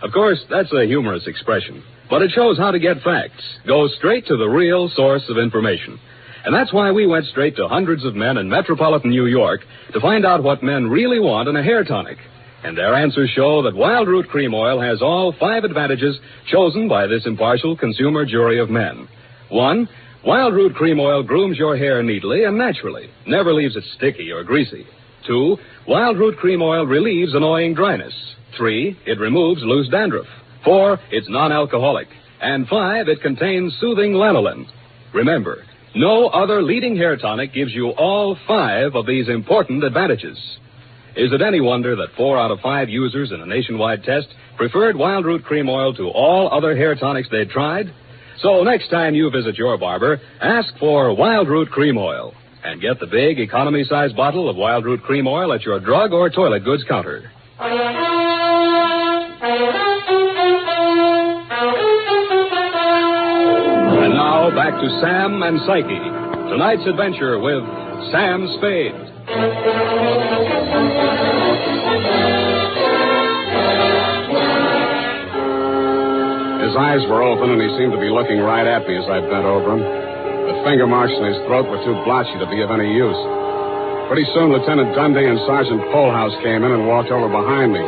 Of course, that's a humorous expression, but it shows how to get facts. Go straight to the real source of information. And that's why we went straight to hundreds of men in metropolitan New York to find out what men really want in a hair tonic. And their answers show that Wild Root Cream Oil has all 5 advantages chosen by this impartial consumer jury of men. 1, Wild Root Cream Oil grooms your hair neatly and naturally, never leaves it sticky or greasy. 2, Wild Root Cream Oil relieves annoying dryness. 3, it removes loose dandruff. 4, it's non-alcoholic. And 5, it contains soothing lanolin. Remember, no other leading hair tonic gives you all 5 of these important advantages. Is it any wonder that 4 out of 5 users in a nationwide test preferred Wild Root Cream Oil to all other hair tonics they'd tried? So next time you visit your barber, ask for Wild Root Cream Oil and get the big economy-size bottle of Wild Root Cream Oil at your drug or toilet goods counter. And now back to Sam and Psyche. Tonight's adventure with Sam Spade. His eyes were open, and he seemed to be looking right at me as I bent over him. The finger marks in his throat were too blotchy to be of any use. Pretty soon, Lieutenant Dundee and Sergeant Polhouse came in and walked over behind me.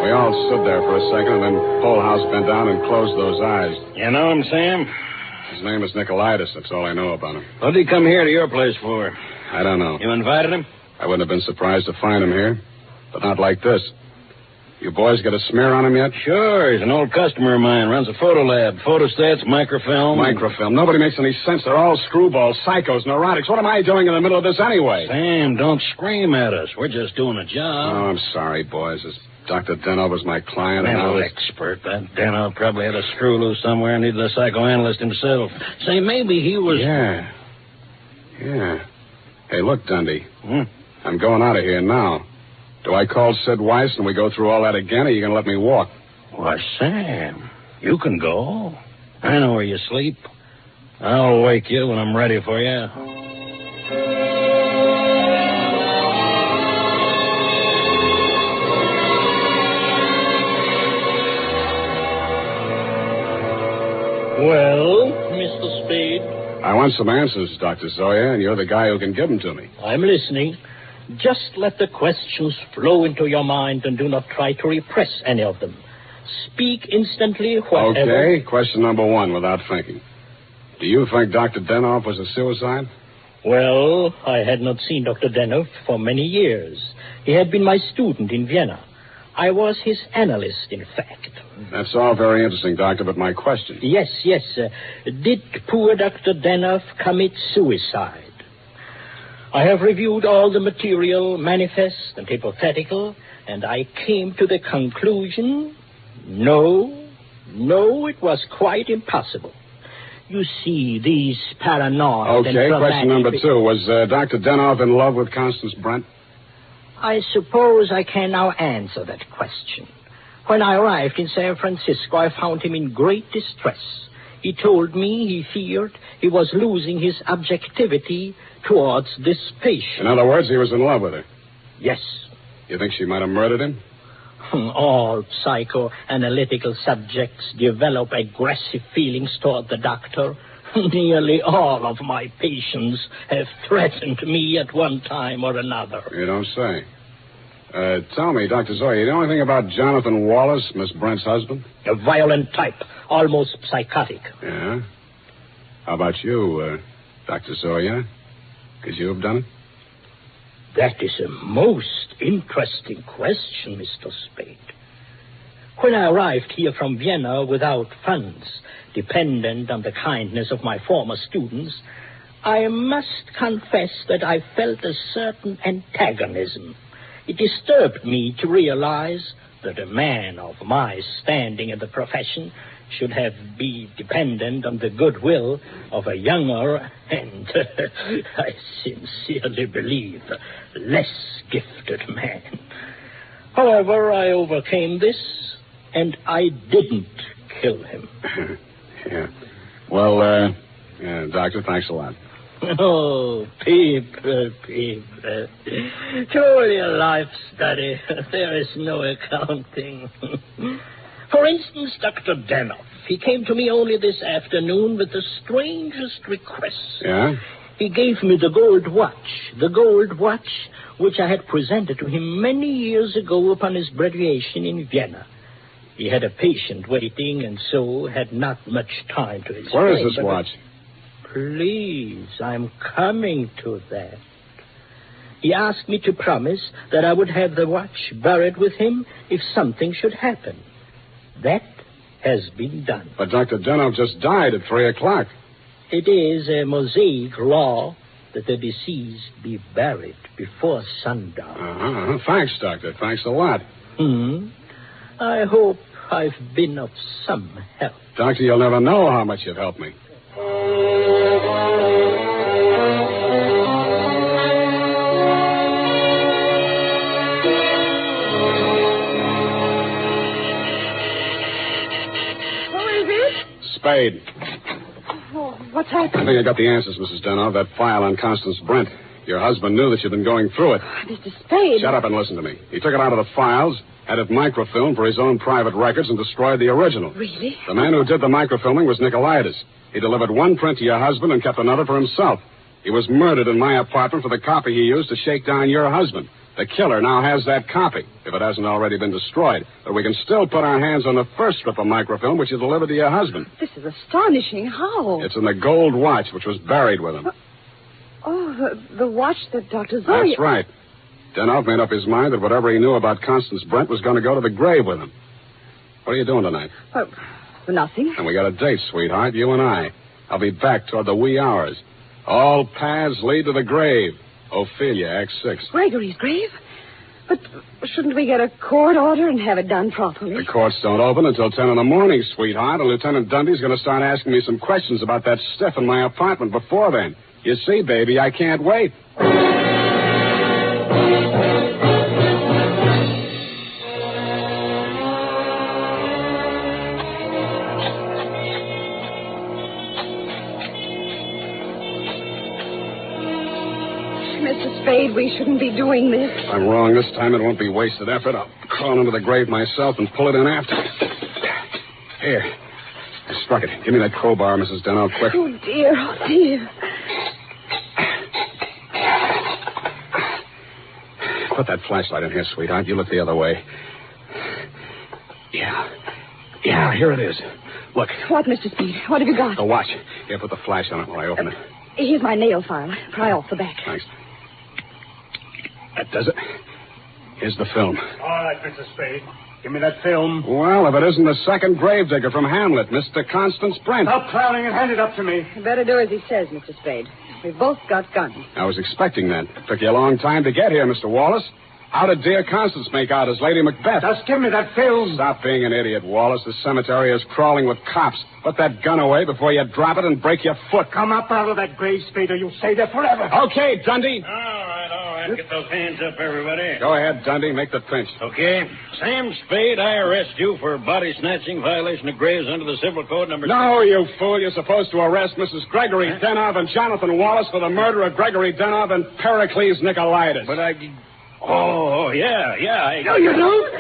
We all stood there for a second, and then Polhouse bent down and closed those eyes. You know him, Sam? His name is Nicolaitis. That's all I know about him. What did he come here to your place for? I don't know. You invited him? I wouldn't have been surprised to find him here, but not like this. You boys got a smear on him yet? Sure. He's an old customer of mine. Runs a photo lab. Photostats, microfilm. Microfilm. Nobody makes any sense. They're all screwballs, psychos, neurotics. What am I doing in the middle of this anyway? Sam, don't scream at us. We're just doing a job. Oh, I'm sorry, boys. This Dr. Deno was my client. Mental expert. That Deno probably had a screw loose somewhere and needed a psychoanalyst himself. Say, maybe he was... Yeah. Hey, look, Dundee. I'm going out of here now. Do I call Sid Weiss and we go through all that again, or are you going to let me walk? Why, Sam, you can go. I know where you sleep. I'll wake you when I'm ready for you. Well, Mr. Spade? I want some answers, Dr. Zoya, and you're the guy who can give them to me. I'm listening. Just let the questions flow into your mind and do not try to repress any of them. Speak instantly, whatever... Okay, question number 1, without thinking. Do you think Dr. Denoff was a suicide? Well, I had not seen Dr. Denoff for many years. He had been my student in Vienna. I was his analyst, in fact. That's all very interesting, Doctor, but my question... Yes. Did poor Dr. Denoff commit suicide? I have reviewed all the material, manifest and hypothetical, and I came to the conclusion... No, it was quite impossible. You see, these paranoid... Okay, question number 2. Was Dr. Denoff in love with Constance Brent? I suppose I can now answer that question. When I arrived in San Francisco, I found him in great distress. He told me he feared he was losing his objectivity towards this patient. In other words, he was in love with her? Yes. You think she might have murdered him? All psychoanalytical subjects develop aggressive feelings toward the doctor. Nearly all of my patients have threatened me at one time or another. You don't say. Tell me, Dr. Zoya, you know anything about Jonathan Wallace, Miss Brent's husband? A violent type, almost psychotic. Yeah? How about you, Dr. Zoya? Could you have done it? That is a most interesting question, Mr. Spade. When I arrived here from Vienna without funds, dependent on the kindness of my former students, I must confess that I felt a certain antagonism. It disturbed me to realize that a man of my standing in the profession should be dependent on the goodwill of a younger and, I sincerely believe, less gifted man. However, I overcame this, and I didn't kill him. Yeah. Well, Doctor, thanks a lot. Oh, people. Truly a life study. There is no accounting. For instance, Dr. Denoff. He came to me only this afternoon with the strangest requests. Yeah? He gave me the gold watch which I had presented to him many years ago upon his graduation in Vienna. He had a patient waiting and so had not much time to explain. Where is this watch? Please, I'm coming to that. He asked me to promise that I would have the watch buried with him if something should happen. That has been done. But Dr. Denoff just died at 3 o'clock. It is a Mosaic law that the deceased be buried before sundown. Uh-huh. Thanks, Doctor. Thanks a lot. I hope I've been of some help. Doctor, you'll never know how much you've helped me. Spade. Oh, what's happened? I think I got the answers, Mrs. Denoff. That file on Constance Brent. Your husband knew that you'd been going through it. Mr. Spade. Shut up and listen to me. He took it out of the files, had it microfilmed for his own private records, and destroyed the original. Really? The man who did the microfilming was Nicolaitis. He delivered one print to your husband and kept another for himself. He was murdered in my apartment for the copy he used to shake down your husband. The killer now has that copy, if it hasn't already been destroyed. But we can still put our hands on the first strip of microfilm, which you delivered to your husband. This is astonishing. How? It's in the gold watch, which was buried with him. Oh, the watch that Dr. Zoya... That's right. Denoff made up his mind that whatever he knew about Constance Brent was going to go to the grave with him. What are you doing tonight? Nothing. And we got a date, sweetheart, you and I. I'll be back toward the wee hours. All paths lead to the grave. Ophelia, Act 6. Gregory's grave? But shouldn't we get a court order and have it done properly? The courts don't open until 10 in the morning, sweetheart, and Lieutenant Dundee's going to start asking me some questions about that stiff in my apartment before then. You see, baby, I can't wait. Mr. Spade, we shouldn't be doing this. If I'm wrong this time, it won't be wasted effort. I'll crawl into the grave myself and pull it in after me. Here. I struck it. Give me that crowbar, Mrs. Denno, quick. Oh, dear. Oh, dear. Put that flashlight in here, sweetheart. You look the other way. Yeah, here it is. Look. What, Mr. Speed? What have you got? The watch. Here, put the flash on it while I open it. Here's my nail file. Pry off the back. Thanks. That does it. Here's the film. All right, Mr. Spade. Give me that film. Well, if it isn't the second gravedigger from Hamlet, Mr. Constance Brent. Stop clowning and hand it up to me. You better do as he says, Mr. Spade. We've both got guns. I was expecting that. Took you a long time to get here, Mr. Wallace. How did dear Constance make out as Lady Macbeth? Just give me that film. Stop being an idiot, Wallace. The cemetery is crawling with cops. Put that gun away before you drop it and break your foot. Come up out of that grave, Spade, or you'll stay there forever. Okay, Dundee. All right. Get those hands up, everybody. Go ahead, Dundee. Make the pinch. Okay. Sam Spade, I arrest you for body snatching, violation of graves under the Civil Code number... No, you fool. You're supposed to arrest Mrs. Gregory Denov and Jonathan Wallace for the murder of Gregory Denov and Pericles Nicolaitis. But I... Oh, yeah. No, you don't.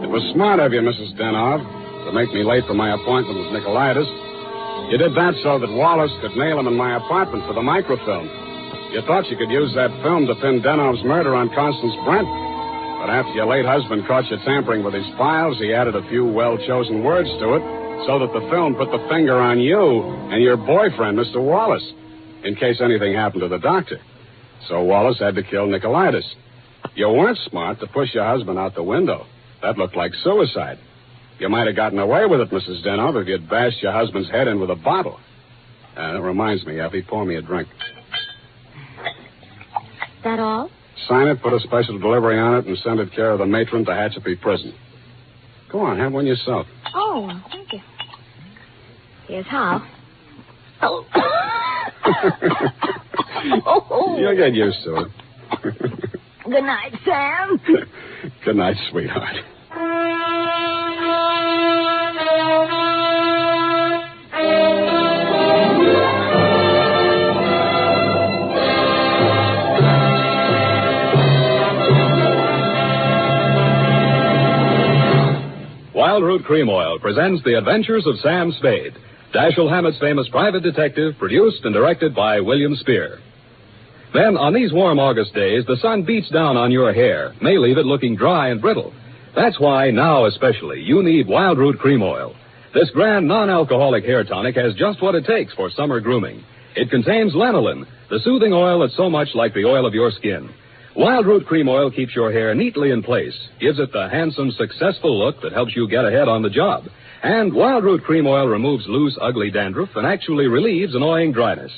It was smart of you, Mrs. Denov, to make me late for my appointment with Nicolaitis. You did that so that Wallace could nail him in my apartment for the microfilm. You thought you could use that film to pin Denov's murder on Constance Brent. But after your late husband caught you tampering with his files, he added a few well-chosen words to it so that the film put the finger on you and your boyfriend, Mr. Wallace, in case anything happened to the doctor. So Wallace had to kill Nicolaitis. You weren't smart to push your husband out the window. That looked like suicide. You might have gotten away with it, Mrs. Denov, if you'd bashed your husband's head in with a bottle. That reminds me, Effie, pour me a drink. That all? Sign it, put a special delivery on it, and send it care of the matron to Hatchapee Prison. Go on, have one yourself. Oh, thank you. Here's how. Oh. You'll get used to it. Good night, Sam. Good night, sweetheart. Wild Root Cream Oil presents The Adventures of Sam Spade, Dashiell Hammett's famous private detective, produced and directed by William Spear. Then, on these warm August days, the sun beats down on your hair, may leave it looking dry and brittle. That's why, now especially, you need Wild Root Cream Oil. This grand non-alcoholic hair tonic has just what it takes for summer grooming. It contains lanolin, the soothing oil that's so much like the oil of your skin. Wild Root Cream Oil keeps your hair neatly in place, gives it the handsome, successful look that helps you get ahead on the job. And Wild Root Cream Oil removes loose, ugly dandruff and actually relieves annoying dryness.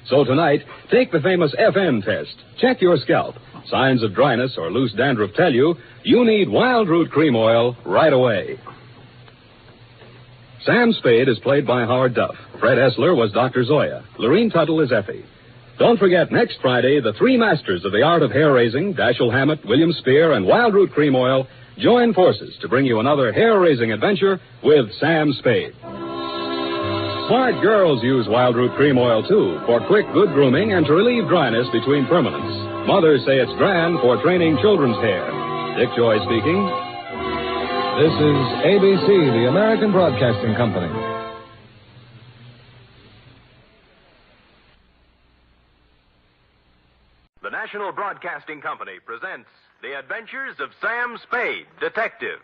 So tonight, take the famous FN test. Check your scalp. Signs of dryness or loose dandruff tell you need Wild Root Cream Oil right away. Sam Spade is played by Howard Duff. Fred Essler was Dr. Zoya. Lorene Tuttle is Effie. Don't forget, next Friday, the three masters of the art of hair-raising, Dashiell Hammett, William Spear, and Wild Root Cream Oil, join forces to bring you another hair-raising adventure with Sam Spade. Smart girls use Wild Root Cream Oil, too, for quick, good grooming and to relieve dryness between permanents. Mothers say it's grand for training children's hair. Dick Joy speaking. This is ABC, the American Broadcasting Company. The National Broadcasting Company presents The Adventures of Sam Spade, Detective.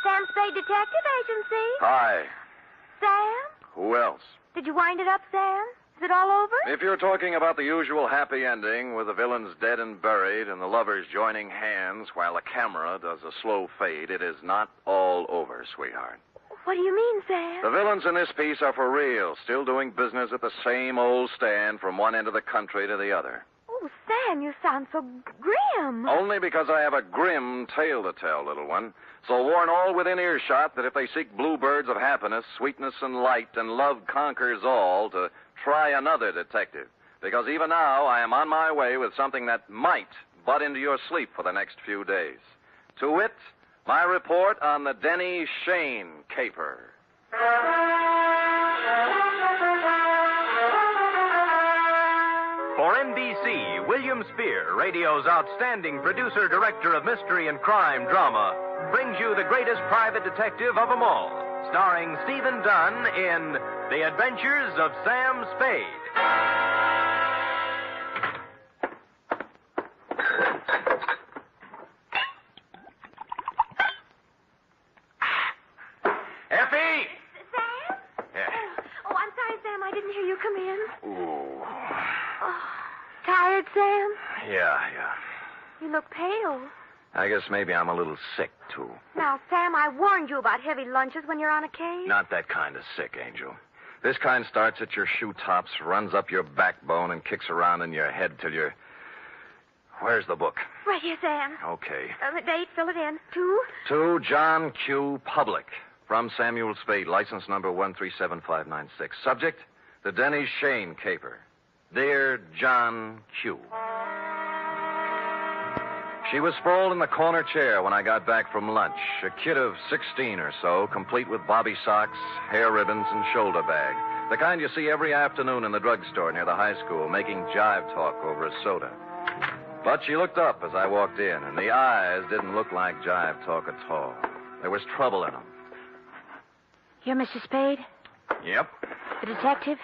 Sam Spade Detective Agency. Hi. Sam? Who else? Did you wind it up, Sam? Is it all over? If you're talking about the usual happy ending with the villains dead and buried and the lovers joining hands while the camera does a slow fade, it is not all over, sweetheart. What do you mean, Sam? The villains in this piece are for real, still doing business at the same old stand from one end of the country to the other. Oh, Sam, you sound so grim. Only because I have a grim tale to tell, little one. So warn all within earshot that if they seek bluebirds of happiness, sweetness, and light, and love conquers all, to try another detective. Because even now I am on my way with something that might butt into your sleep for the next few days. To wit, my report on the Denny Shane Caper. For NBC, William Spear, radio's outstanding producer-director of mystery and crime drama, brings you the greatest private detective of them all, starring Stephen Dunn in The Adventures of Sam Spade. Effie! Sam? Yeah. Oh, I'm sorry, Sam. I didn't hear you come in. Ooh. Oh, tired, Sam? Yeah. You look pale. I guess maybe I'm a little sick, too. Now, Sam, I warned you about heavy lunches when you're on a case. Not that kind of sick, Angel. This kind starts at your shoe tops, runs up your backbone, and kicks around in your head till you're... Where's the book? Right here, Sam. Okay. The date, fill it in. To John Q. Public. From Samuel Spade, license number 1375596. Subject, the Denny Shane Caper. Dear John Q. She was sprawled in the corner chair when I got back from lunch. A kid of 16 or so, complete with bobby socks, hair ribbons, and shoulder bag. The kind you see every afternoon in the drugstore near the high school, making jive talk over a soda. But she looked up as I walked in, and the eyes didn't look like jive talk at all. There was trouble in them. You're Mr. Spade? Yep. The detective?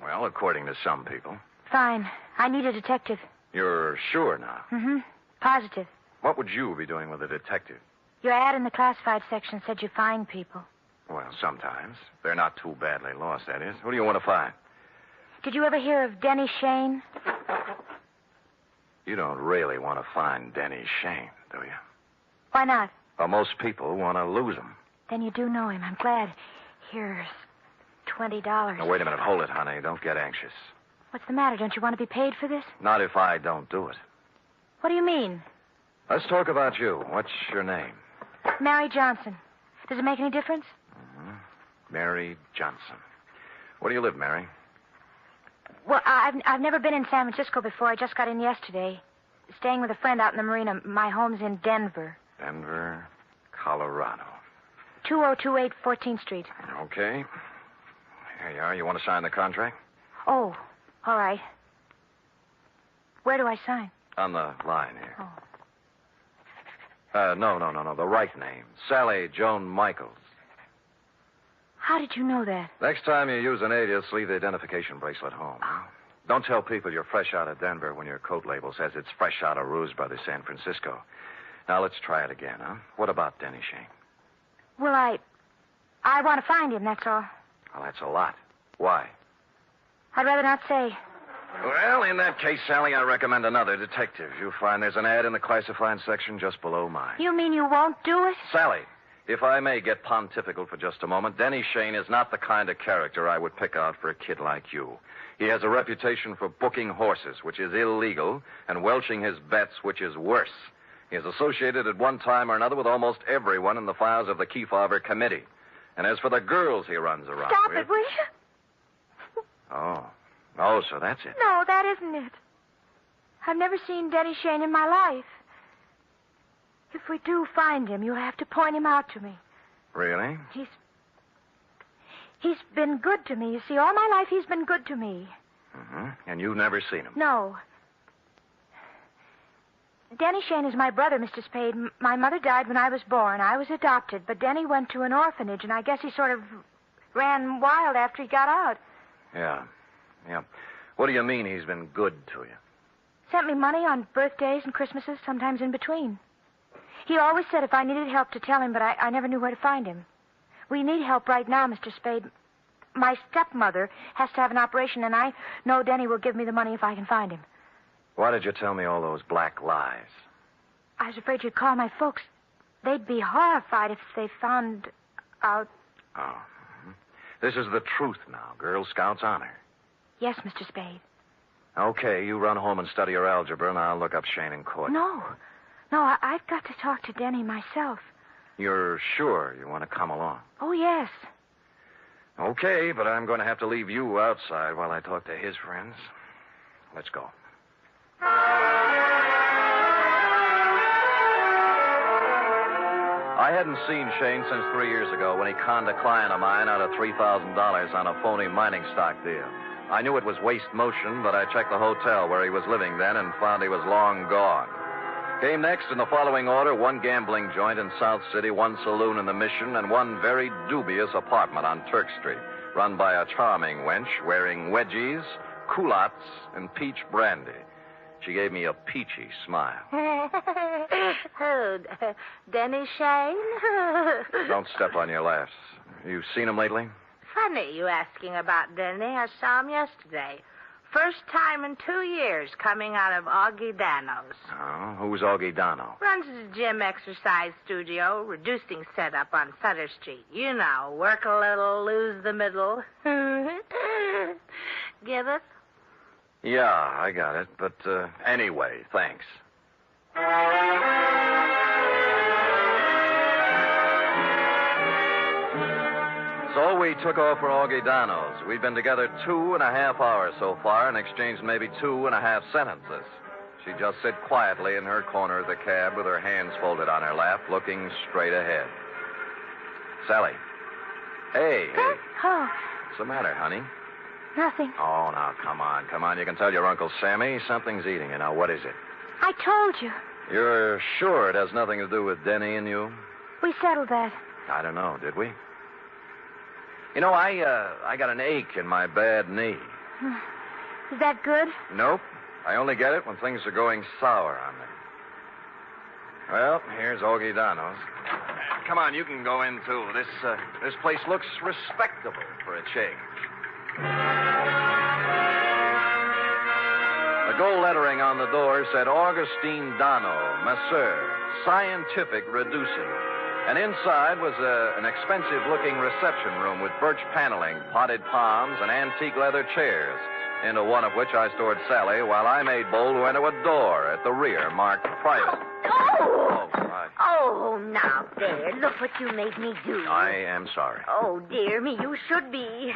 Well, according to some people. Fine. I need a detective. You're sure now? Mm-hmm. Positive. What would you be doing with a detective? Your ad in the classified section said you find people. Well, sometimes. They're not too badly lost, that is. Who do you want to find? Did you ever hear of Denny Shane? You don't really want to find Denny Shane, do you? Why not? Well, most people want to lose him. Then you do know him. I'm glad. Here's $20. Now, wait a minute. Hold it, honey. Don't get anxious. What's the matter? Don't you want to be paid for this? Not if I don't do it. What do you mean? Let's talk about you. What's your name? Mary Johnson. Does it make any difference? Mm-hmm. Mary Johnson. Where do you live, Mary? Well, I've never been in San Francisco before. I just got in yesterday. Staying with a friend out in the marina. My home's in Denver. Denver, Colorado. 2028 14th Street. Okay. Here you are. You want to sign the contract? Oh, all right. Where do I sign? On the line here. Oh. No. The right name. Sally Joan Michaels. How did you know that? Next time you use an alias, leave the identification bracelet home. Oh. Don't tell people you're fresh out of Denver when your coat label says it's fresh out of Rouge Brothers, San Francisco. Now, let's try it again, huh? What about Denny Shane? Well, I want to find him, that's all. Well, that's a lot. Why? I'd rather not say. Well, in that case, Sally, I recommend another detective. You'll find there's an ad in the classified section just below mine. You mean you won't do it? Sally, if I may get pontifical for just a moment, Denny Shane is not the kind of character I would pick out for a kid like you. He has a reputation for booking horses, which is illegal, and welching his bets, which is worse. He is associated at one time or another with almost everyone in the files of the Kefauver Committee. And as for the girls he runs around Stop with... it, will you? Oh, so that's it. No, that isn't it. I've never seen Denny Shane in my life. If we do find him, you'll have to point him out to me. Really? He's been good to me. You see, all my life he's been good to me. Mm-hmm. And you've never seen him? No. Denny Shane is my brother, Mr. Spade. My mother died when I was born. I was adopted, but Denny went to an orphanage, and I guess he sort of ran wild after he got out. Yeah. What do you mean he's been good to you? Sent me money on birthdays and Christmases, sometimes in between. He always said if I needed help to tell him, but I never knew where to find him. We need help right now, Mr. Spade. My stepmother has to have an operation, and I know Denny will give me the money if I can find him. Why did you tell me all those black lies? I was afraid you'd call my folks. They'd be horrified if they found out. Oh. Mm-hmm. This is the truth now. Girl Scouts honor. Yes, Mr. Spade. Okay, you run home and study your algebra, and I'll look up Shane in court. No, I've got to talk to Denny myself. You're sure you want to come along? Oh, yes. Okay, but I'm going to have to leave you outside while I talk to his friends. Let's go. I hadn't seen Shane since 3 years ago when he conned a client of mine out of $3,000 on a phony mining stock deal. I knew it was waste motion, but I checked the hotel where he was living then and found he was long gone. Came next in the following order, one gambling joint in South City, one saloon in the Mission, and one very dubious apartment on Turk Street, run by a charming wench wearing wedgies, culottes, and peach brandy. She gave me a peachy smile. Oh, Denny Shane? Don't step on your laughs. You seen him lately? Funny you asking about Denny. I saw him yesterday. First time in 2 years coming out of Augie Dano's. Oh, who's Augie Dano? Runs a gym exercise studio, reducing setup on Sutter Street. You know, work a little, lose the middle. Give it? Yeah, I got it. But anyway, thanks. So we took off for Augie Dano's. We'd been together 2.5 hours so far and exchanged maybe 2.5 sentences. She'd just sit quietly in her corner of the cab with her hands folded on her lap, looking straight ahead. Sally. Hey. Oh, What's the matter, honey? nothing. Oh, now, come on. You can tell your Uncle Sammy something's eating you. Now, what is it? I told you. You're sure it has nothing to do with Denny and you? We settled that. I don't know, did we? You know, I got an ache in my bad knee. Is that good? Nope. I only get it when things are going sour on me. Well, here's Augie Dano's. Come on, you can go in, too. This place looks respectable for a change. The gold lettering on the door said Augustine Dano, Masseur, Scientific Reducing. And inside was an expensive-looking reception room with birch paneling, potted palms, and antique leather chairs, into one of which I stored Sally while I made bold to enter a door at the rear marked private. Oh, now there. Look what you made me do. I am sorry. Oh, dear me, you should be.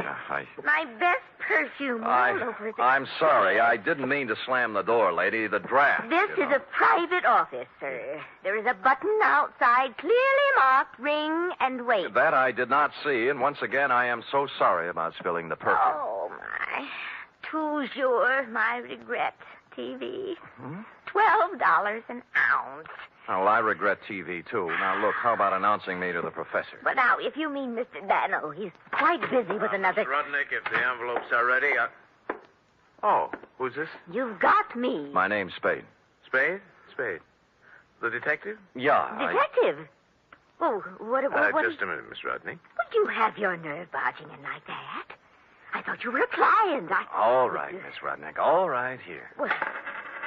My best perfume all over the... I'm sorry. I didn't mean to slam the door, lady. The draft. This is a private office, sir. There is a button outside clearly marked ring and wait. That I did not see, and once again, I am so sorry about spilling the perfume. Oh, my. Toujours, my regret. TV. $12 an ounce. Well, I regret TV, too. Now, look, how about announcing me to the professor? But now, if you mean Mr. Dano, he's quite busy with another... Rudnick, if the envelopes are ready, Oh, who's this? You've got me. My name's Spade. Spade? Spade. The detective? Yeah. Detective? Oh, what... Just a minute, Miss Rudnick. Would you have your nerve barging in like that? I thought you were a client. All right, Miss Rudnick. All right, here. Well,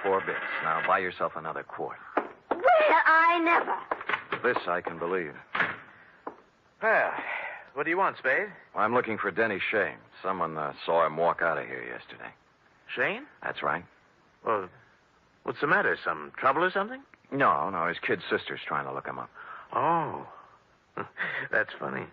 4 bits. Now, buy yourself another quart. well, I never. This I can believe. Well, what do you want, Spade? Well, I'm looking for Denny Shane. Someone saw him walk out of here yesterday. Shane? That's right. Well, what's the matter? Some trouble or something? No, his kid sister's trying to look him up. Oh. That's funny.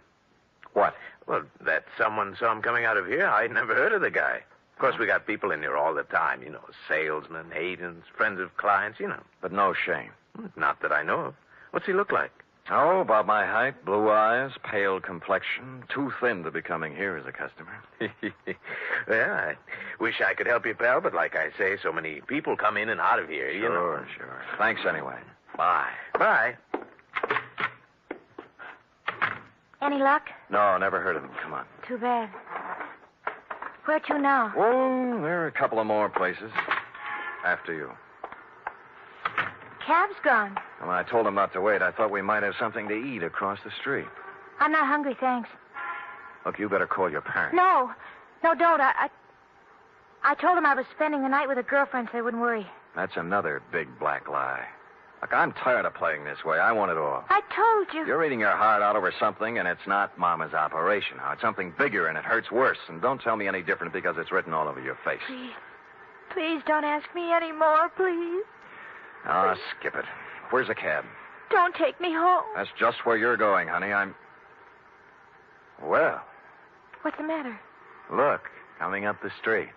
What? Well, that someone saw him coming out of here. I'd never heard of the guy. Of course, we got people in here all the time, salesmen, agents, friends of clients, But no Shane. Not that I know of. What's he look like? Oh, about my height, blue eyes, pale complexion, too thin to be coming here as a customer. Well, I wish I could help you, pal, but like I say, so many people come in and out of here, Sure. Thanks anyway. Bye. Bye. Any luck? No, never heard of him. Come on. Too bad. Where to now? Oh, there are a couple of more places. After you. Cab's gone. When I told him not to wait, I thought we might have something to eat across the street. I'm not hungry, thanks. Look, you better call your parents. No, don't. I told him I was spending the night with a girlfriend so they wouldn't worry. That's another big black lie. Look, I'm tired of playing this way. I want it all. I told you. You're eating your heart out over something, and it's not Mama's operation. It's something bigger, and it hurts worse. And don't tell me any different because it's written all over your face. Please don't ask me any more, please. Oh, skip it. Where's the cab? Don't take me home. That's just where you're going, honey. Well. What's the matter? Look, coming up the street.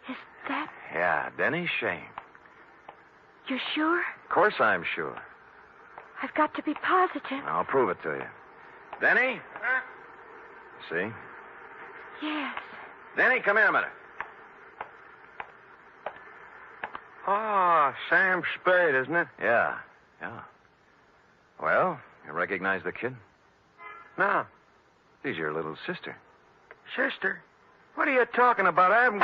Is that... Yeah, Denny Shane. You're sure? Of course I'm sure. I've got to be positive. I'll prove it to you. Denny? See? Yes. Denny, come here a minute. Oh, Sam Spade, isn't it? Yeah. Well, you recognize the kid? No. She's your little sister. Sister? What are you talking about? I haven't...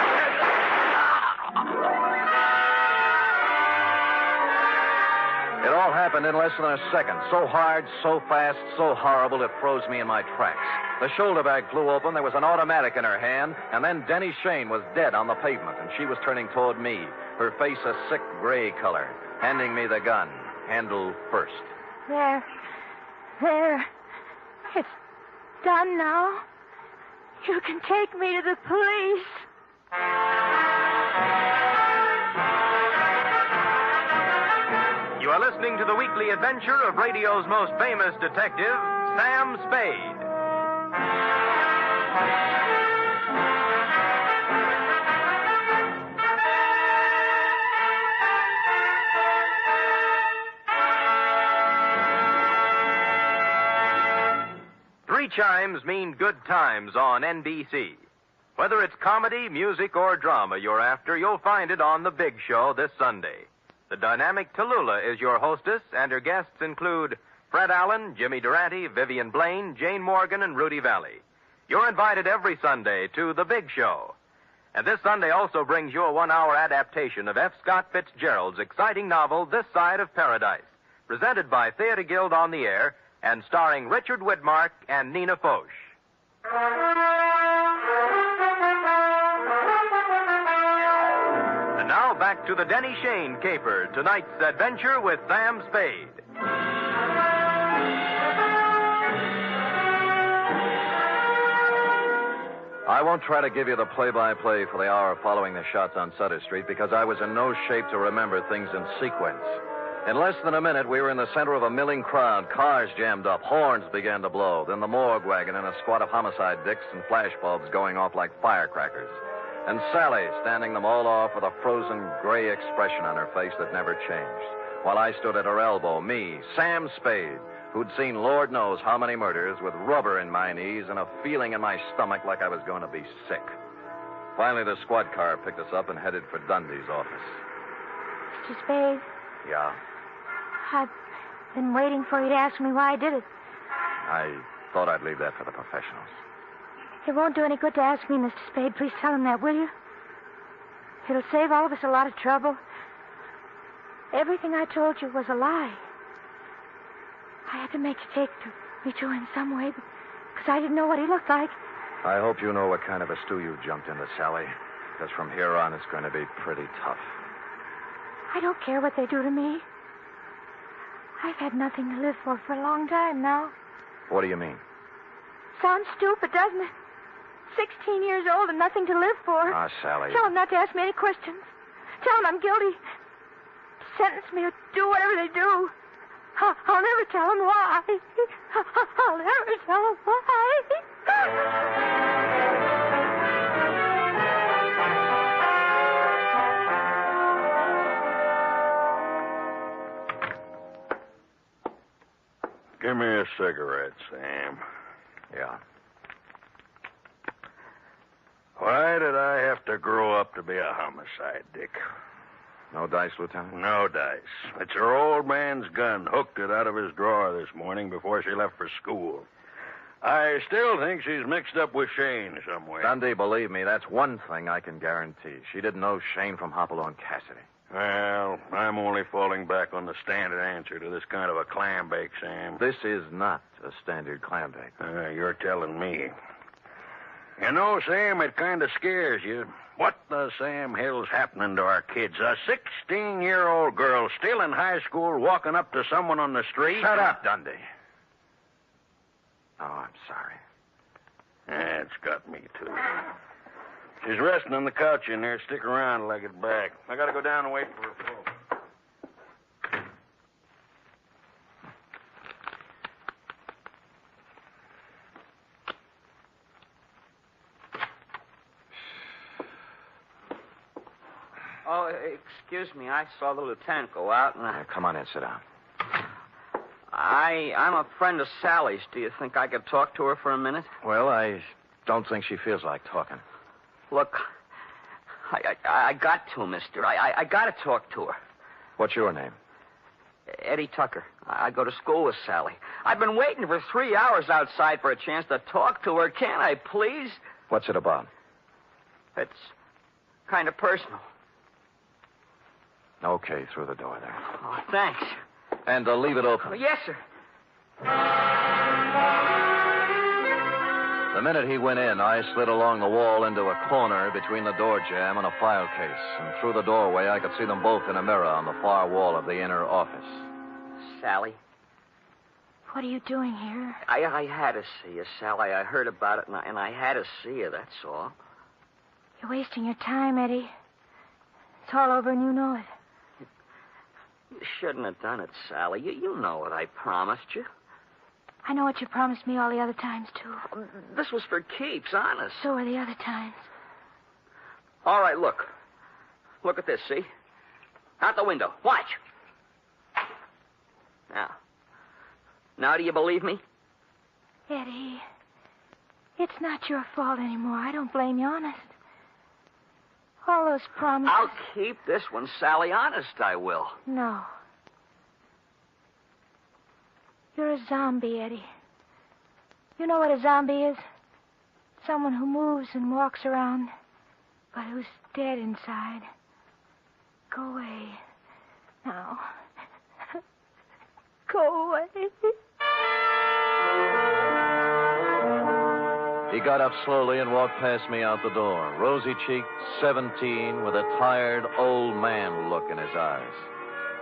It all happened in less than a second. So hard, so fast, so horrible, it froze me in my tracks. The shoulder bag flew open, there was an automatic in her hand, and then Denny Shane was dead on the pavement, and she was turning toward me, her face a sick gray color, handing me the gun, handle first. There. It's done now. You can take me to the police. You are listening to the weekly adventure of radio's most famous detective, Sam Spade. Three chimes mean good times on NBC. Whether it's comedy, music, or drama you're after, you'll find it on The Big Show this Sunday. The dynamic Tallulah is your hostess, and her guests include Fred Allen, Jimmy Durante, Vivian Blaine, Jane Morgan, and Rudy Valley. You're invited every Sunday to The Big Show. And this Sunday also brings you a 1-hour adaptation of F. Scott Fitzgerald's exciting novel, This Side of Paradise, presented by Theater Guild on the Air and starring Richard Widmark and Nina Foch. And now back to the Denny Shane Caper, tonight's adventure with Sam Spade. I won't try to give you the play-by-play for the hour following the shots on Sutter Street because I was in no shape to remember things in sequence. In less than a minute, we were in the center of a milling crowd. Cars jammed up. Horns began to blow. Then the morgue wagon and a squad of homicide dicks and flashbulbs going off like firecrackers. And Sally standing them all off with a frozen gray expression on her face that never changed. While I stood at her elbow, me, Sam Spade, who'd seen Lord knows how many murders, with rubber in my knees and a feeling in my stomach like I was going to be sick. Finally, the squad car picked us up and headed for Dundee's office. Mr. Spade? Yeah? I've been waiting for you to ask me why I did it. I thought I'd leave that for the professionals. It won't do any good to ask me, Mr. Spade. Please tell him that, will you? It'll save all of us a lot of trouble. Everything I told you was a lie. I had to make you take me to him some way because I didn't know what he looked like. I hope you know what kind of a stew you jumped into, Sally, because from here on it's going to be pretty tough. I don't care what they do to me. I've had nothing to live for a long time now. What do you mean? Sounds stupid, doesn't it? 16 years old and nothing to live for. Ah, Sally. Tell them not to ask me any questions. Tell them I'm guilty. Sentence me or do whatever they do. I'll never tell them why. I'll never tell them why. Give me a cigarette, Sam. Yeah. Why did I have to grow up to be a homicide, Dick? No dice, Lieutenant? No dice. It's her old man's gun. Hooked it out of his drawer this morning before she left for school. I still think she's mixed up with Shane somewhere. Dundee, believe me, that's one thing I can guarantee. She didn't know Shane from Hopalong Cassidy. Well, I'm only falling back on the standard answer to this kind of a clam bake, Sam. This is not a standard clam bake. You're telling me. You know, Sam, it kind of scares you. What the Sam hell's happening to our kids? A 16-year-old girl still in high school walking up to someone on the street? Shut up, Dundee. Oh, I'm sorry. It's got me, too. She's resting on the couch in there. Stick around till I get back. I gotta go down and wait for her folks. Oh, excuse me. I saw the lieutenant go out, and Come on in, sit down. I'm a friend of Sally's. Do you think I could talk to her for a minute? Well, I don't think she feels like talking. Look, I got to, mister. I got to talk to her. What's your name? Eddie Tucker. I go to school with Sally. I've been waiting for 3 hours outside for a chance to talk to her. Can't I, please? What's it about? It's kind of personal. Okay, through the door there. Oh, thanks. And leave it open. Yes, sir. The minute he went in, I slid along the wall into a corner between the door jamb and a file case. And through the doorway, I could see them both in a mirror on the far wall of the inner office. Sally, What are you doing here? I had to see you, Sally. I heard about it, and I had to see you, that's all. You're wasting your time, Eddie. It's all over and you know it. You shouldn't have done it, Sally. You know what I promised you. I know what you promised me all the other times, too. This was for keeps, honest. So were the other times. All right, look. Look at this, see? Out the window. Watch. Now do you believe me? Eddie, it's not your fault anymore. I don't blame you, honest. All those promises... I'll keep this one, Sally. Honest, I will. No. You're a zombie, Eddie. You know what a zombie is? Someone who moves and walks around, but who's dead inside. Go away. Now. Go away. He got up slowly and walked past me out the door, rosy-cheeked, 17, with a tired, old man look in his eyes.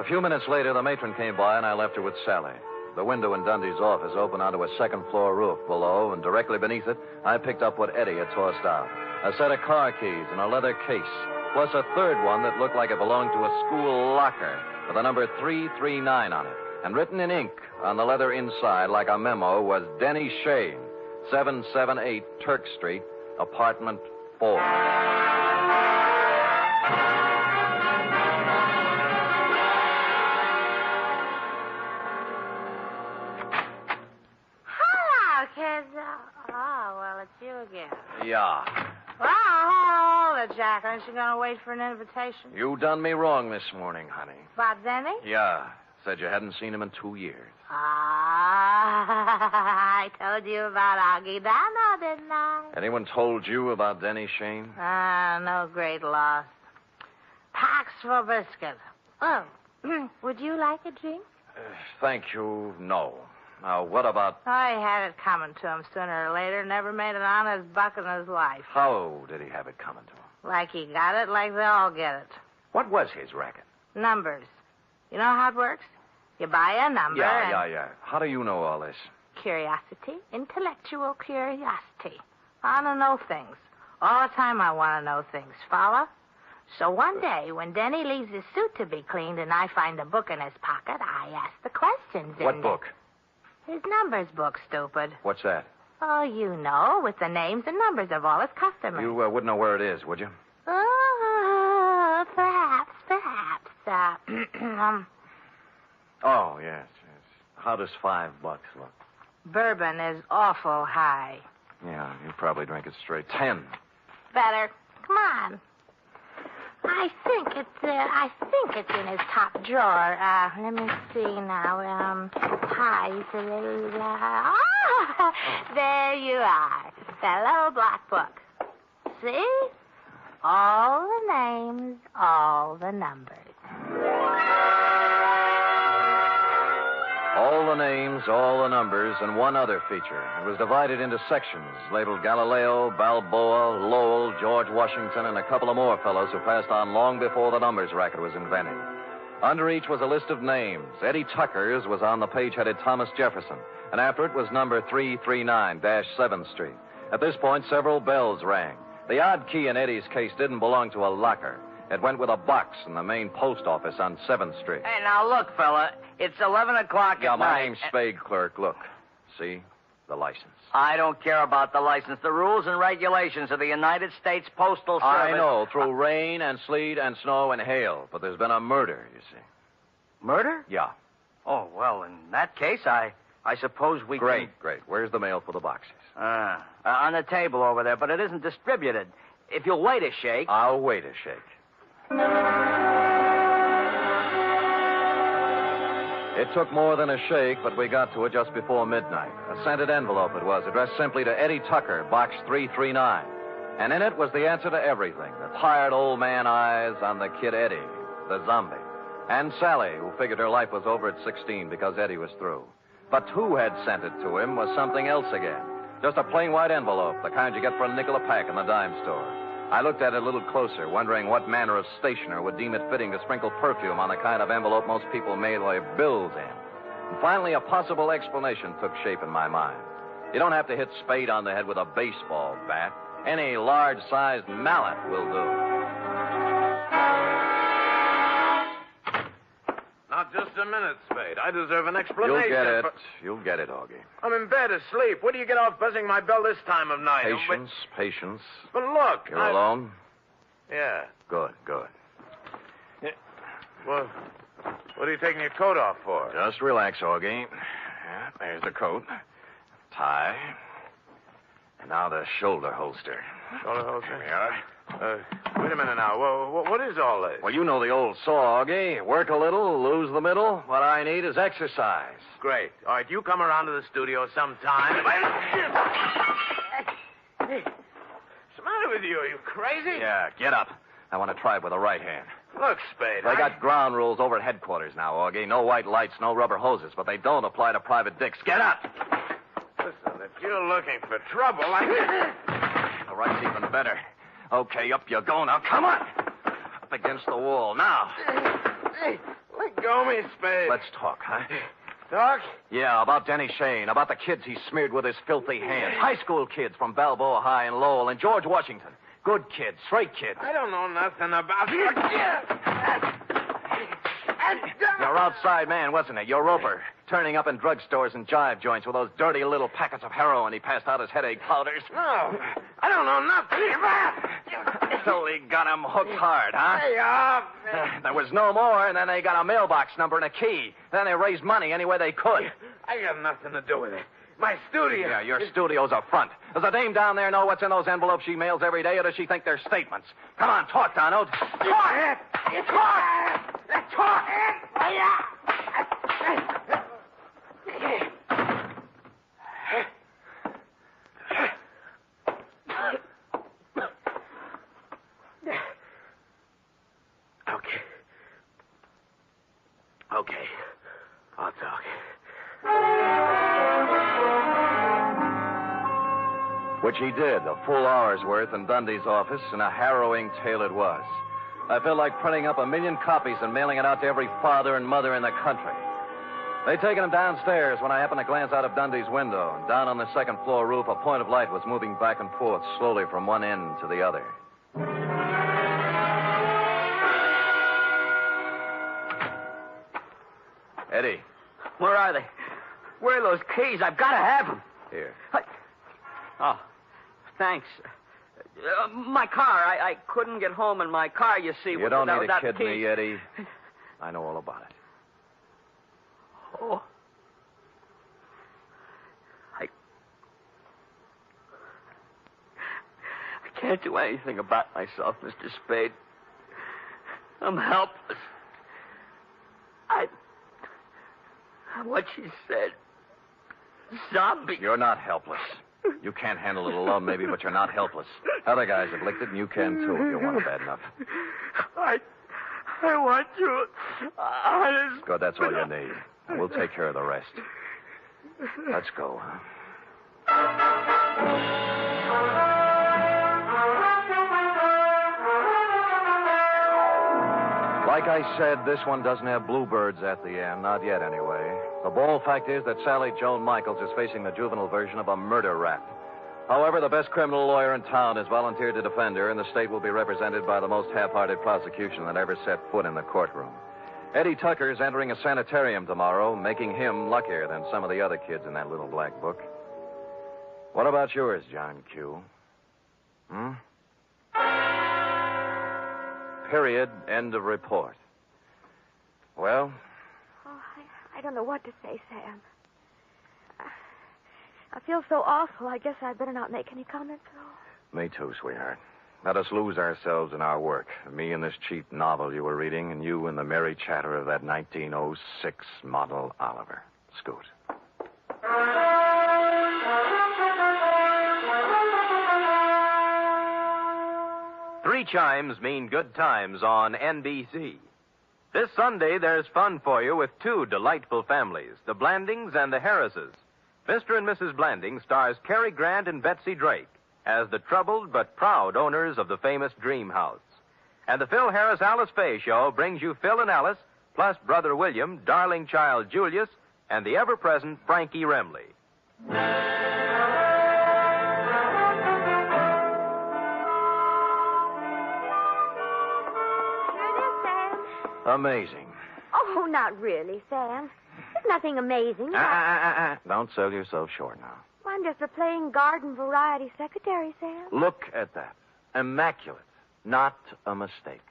A few minutes later, the matron came by, and I left her with Sally. The window in Dundee's office opened onto a second-floor roof below, and directly beneath it, I picked up what Eddie had tossed out. A set of car keys in a leather case, plus a third one that looked like it belonged to a school locker with the number 339 on it. And written in ink on the leather inside, like a memo, was Denny Shane, 778 Turk Street, apartment 4. Hello, kids. Oh, well, it's you again. Yeah. Well, hold it, Jack. Aren't you going to wait for an invitation? You done me wrong this morning, honey. About Denny? Yeah. Said you hadn't seen him in 2 years. I told you about Guiana, didn't I? Anyone told you about Denny Shane? No great loss. Pax for biscuit. Oh, would you like a drink? Thank you, no. Now, what about... I had it coming to him sooner or later. Never made an honest buck in his life. How did he have it coming to him? Like he got it, like they all get it. What was his racket? Numbers. You know how it works? You buy a number. Yeah. How do you know all this? Curiosity. Intellectual curiosity. I want to know things. All the time I want to know things. Follow? So one day, when Denny leaves his suit to be cleaned and I find a book in his pocket, I ask the questions in What book? His numbers book, stupid. What's that? Oh, you know, with the names and numbers of all his customers. You wouldn't know where it is, would you? Oh, perhaps. Oh, yes. How does $5 look? Bourbon is awful high. Yeah, you probably drink it straight. 10. Better. Come on. I think it's in his top drawer. Let me see now. Pies. There you are. That little black book. See? All the names, all the numbers. All the names, all the numbers, and one other feature. It was divided into sections, labeled Galileo, Balboa, Lowell, George Washington, and a couple of more fellows who passed on long before the numbers racket was invented. Under each was a list of names. Eddie Tucker's was on the page headed Thomas Jefferson, and after it was number 339-7th Street. At this point, several bells rang. The odd key in Eddie's case didn't belong to a locker. It went with a box in the main post office on 7th Street. Hey, now look, fella. It's 11 o'clock at night. Yeah, my name's Spade, clerk. Look. See? The license. I don't care about the license. The rules and regulations of the United States Postal Service... I know, through rain and sleet and snow and hail. But there's been a murder, you see. Murder? Yeah. Oh, well, in that case, I suppose we Great. Where's the mail for the boxes? On the table over there, but it isn't distributed. If you'll wait a shake. I'll wait a shake. It took more than a shake, but we got to it just before midnight. A scented envelope it was, addressed simply to Eddie Tucker, Box 339. And in it was the answer to everything. The tired old man eyes on the kid Eddie, the zombie. And Sally, who figured her life was over at 16 because Eddie was through. But who had sent it to him was something else again. Just a plain white envelope, the kind you get for a nickel a pack in the dime store. I looked at it a little closer, wondering what manner of stationer would deem it fitting to sprinkle perfume on the kind of envelope most people mail their bills in. And finally, a possible explanation took shape in my mind. You don't have to hit Spade on the head with a baseball bat. Any large-sized mallet will do. Now, just a minute, Spade. I deserve an explanation. You'll get it, Augie. I'm in bed asleep. Where do you get off buzzing my bell this time of night? Patience. But look, You're alone? Yeah. Good. Yeah. Well, what are you taking your coat off for? Just relax, Augie. Yeah, there's the coat. Tie. And now the shoulder holster. Shoulder holster? There we are. Wait a minute now. What is all this? Well, you know the old saw, Augie. Work a little, lose the middle. What I need is exercise. Great. All right, you come around to the studio sometime. Hey, what's the matter with you? Are you crazy? Yeah, get up. I want to try it with the right hand. Look, Spade, They got ground rules over at headquarters now, Augie. No white lights, no rubber hoses, but they don't apply to private dicks. Get up! Listen, if you're looking for trouble, The right's even better. Okay, up you go now. Come on! Up against the wall. Now. Hey, let go of me, Spade. Let's talk, huh? Talk? Yeah, about Denny Shane, about the kids he smeared with his filthy hands. High school kids from Balboa High and Lowell and George Washington. Good kids, straight kids. I don't know nothing about... Your outside man, wasn't it? Your roper. Turning up in drugstores and jive joints with those dirty little packets of heroin he passed out as headache powders. No, I don't know nothing about... So they got him hooked hard, huh? Hey, off. There was no more, and then they got a mailbox number and a key. Then they raised money any way they could. I got nothing to do with it. My studio. Yeah, your studio's a front. Does the dame down there know what's in those envelopes she mails every day, or does she think they're statements? Come on, talk, Donald. Talk! Talk! Okay. I'll talk. Which he did, a full hour's worth in Dundee's office, and a harrowing tale it was. I felt like printing up 1 million copies and mailing it out to every father and mother in the country. They'd taken him downstairs when I happened to glance out of Dundee's window, and down on the second floor roof, a point of light was moving back and forth slowly from one end to the other. Eddie. Where are they? Where are those keys? I've got to have them. Here. Oh, thanks. My car. I couldn't get home in my car, you see. You don't need to kid keys. me, Eddie. I know all about it. Oh. I can't do anything about myself, Mr. Spade. I'm helpless. What she said. Zombie. You're not helpless. You can't handle it alone, maybe, but you're not helpless. Other guys have licked it, and you can, too, if you want it bad enough. I want to. Honest. Good, that's all you need. And we'll take care of the rest. Let's go, huh? Like I said, this one doesn't have bluebirds at the end. Not yet, anyway. The bold fact is that Sally Joan Michaels is facing the juvenile version of a murder rap. However, the best criminal lawyer in town has volunteered to defend her, and the state will be represented by the most half-hearted prosecution that ever set foot in the courtroom. Eddie Tucker's entering a sanitarium tomorrow, making him luckier than some of the other kids in that little black book. What about yours, John Q? Period. End of report. Well? Oh, I I don't know what to say, Sam. I feel so awful. I guess I'd better not make any comments at all. Me too, sweetheart. Let us lose ourselves in our work. Me in this cheap novel you were reading, and you in the merry chatter of that 1906 model Oliver. Scoot. Three chimes mean good times on NBC. This Sunday, there's fun for you with two delightful families, the Blandings and the Harrises. Mr. and Mrs. Blanding stars Cary Grant and Betsy Drake as the troubled but proud owners of the famous Dream House. And the Phil Harris-Alice Faye Show brings you Phil and Alice, plus Brother William, darling child Julius, and the ever-present Frankie Remley. Amazing. Oh, not really, Sam. There's nothing amazing. Don't sell yourself short now. I'm just a plain garden variety secretary, Sam. Look at that. Immaculate. Not a mistake.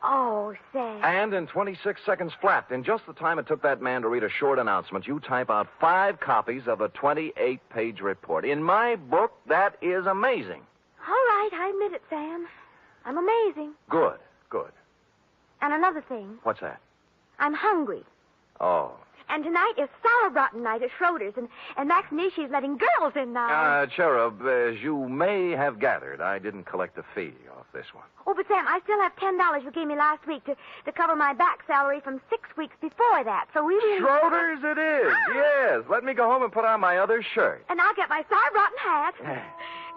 Oh, Sam. And in 26 seconds flat, in just the time it took that man to read a short announcement, you type out 5 copies of a 28-page report. In my book, that is amazing. All right, I admit it, Sam. I'm amazing. Good. And another thing. What's that? I'm hungry. Oh. And tonight is sauerbraten night at Schroeder's, and Max Nishi's letting girls in now. Cherub, as you may have gathered, I didn't collect a fee off this one. Oh, but Sam, I still have $10 you gave me last week to cover my back salary from 6 weeks before that, so we will... Schroeder's it is, yes. Let me go home and put on my other shirt. And I'll get my sauerbraten hat.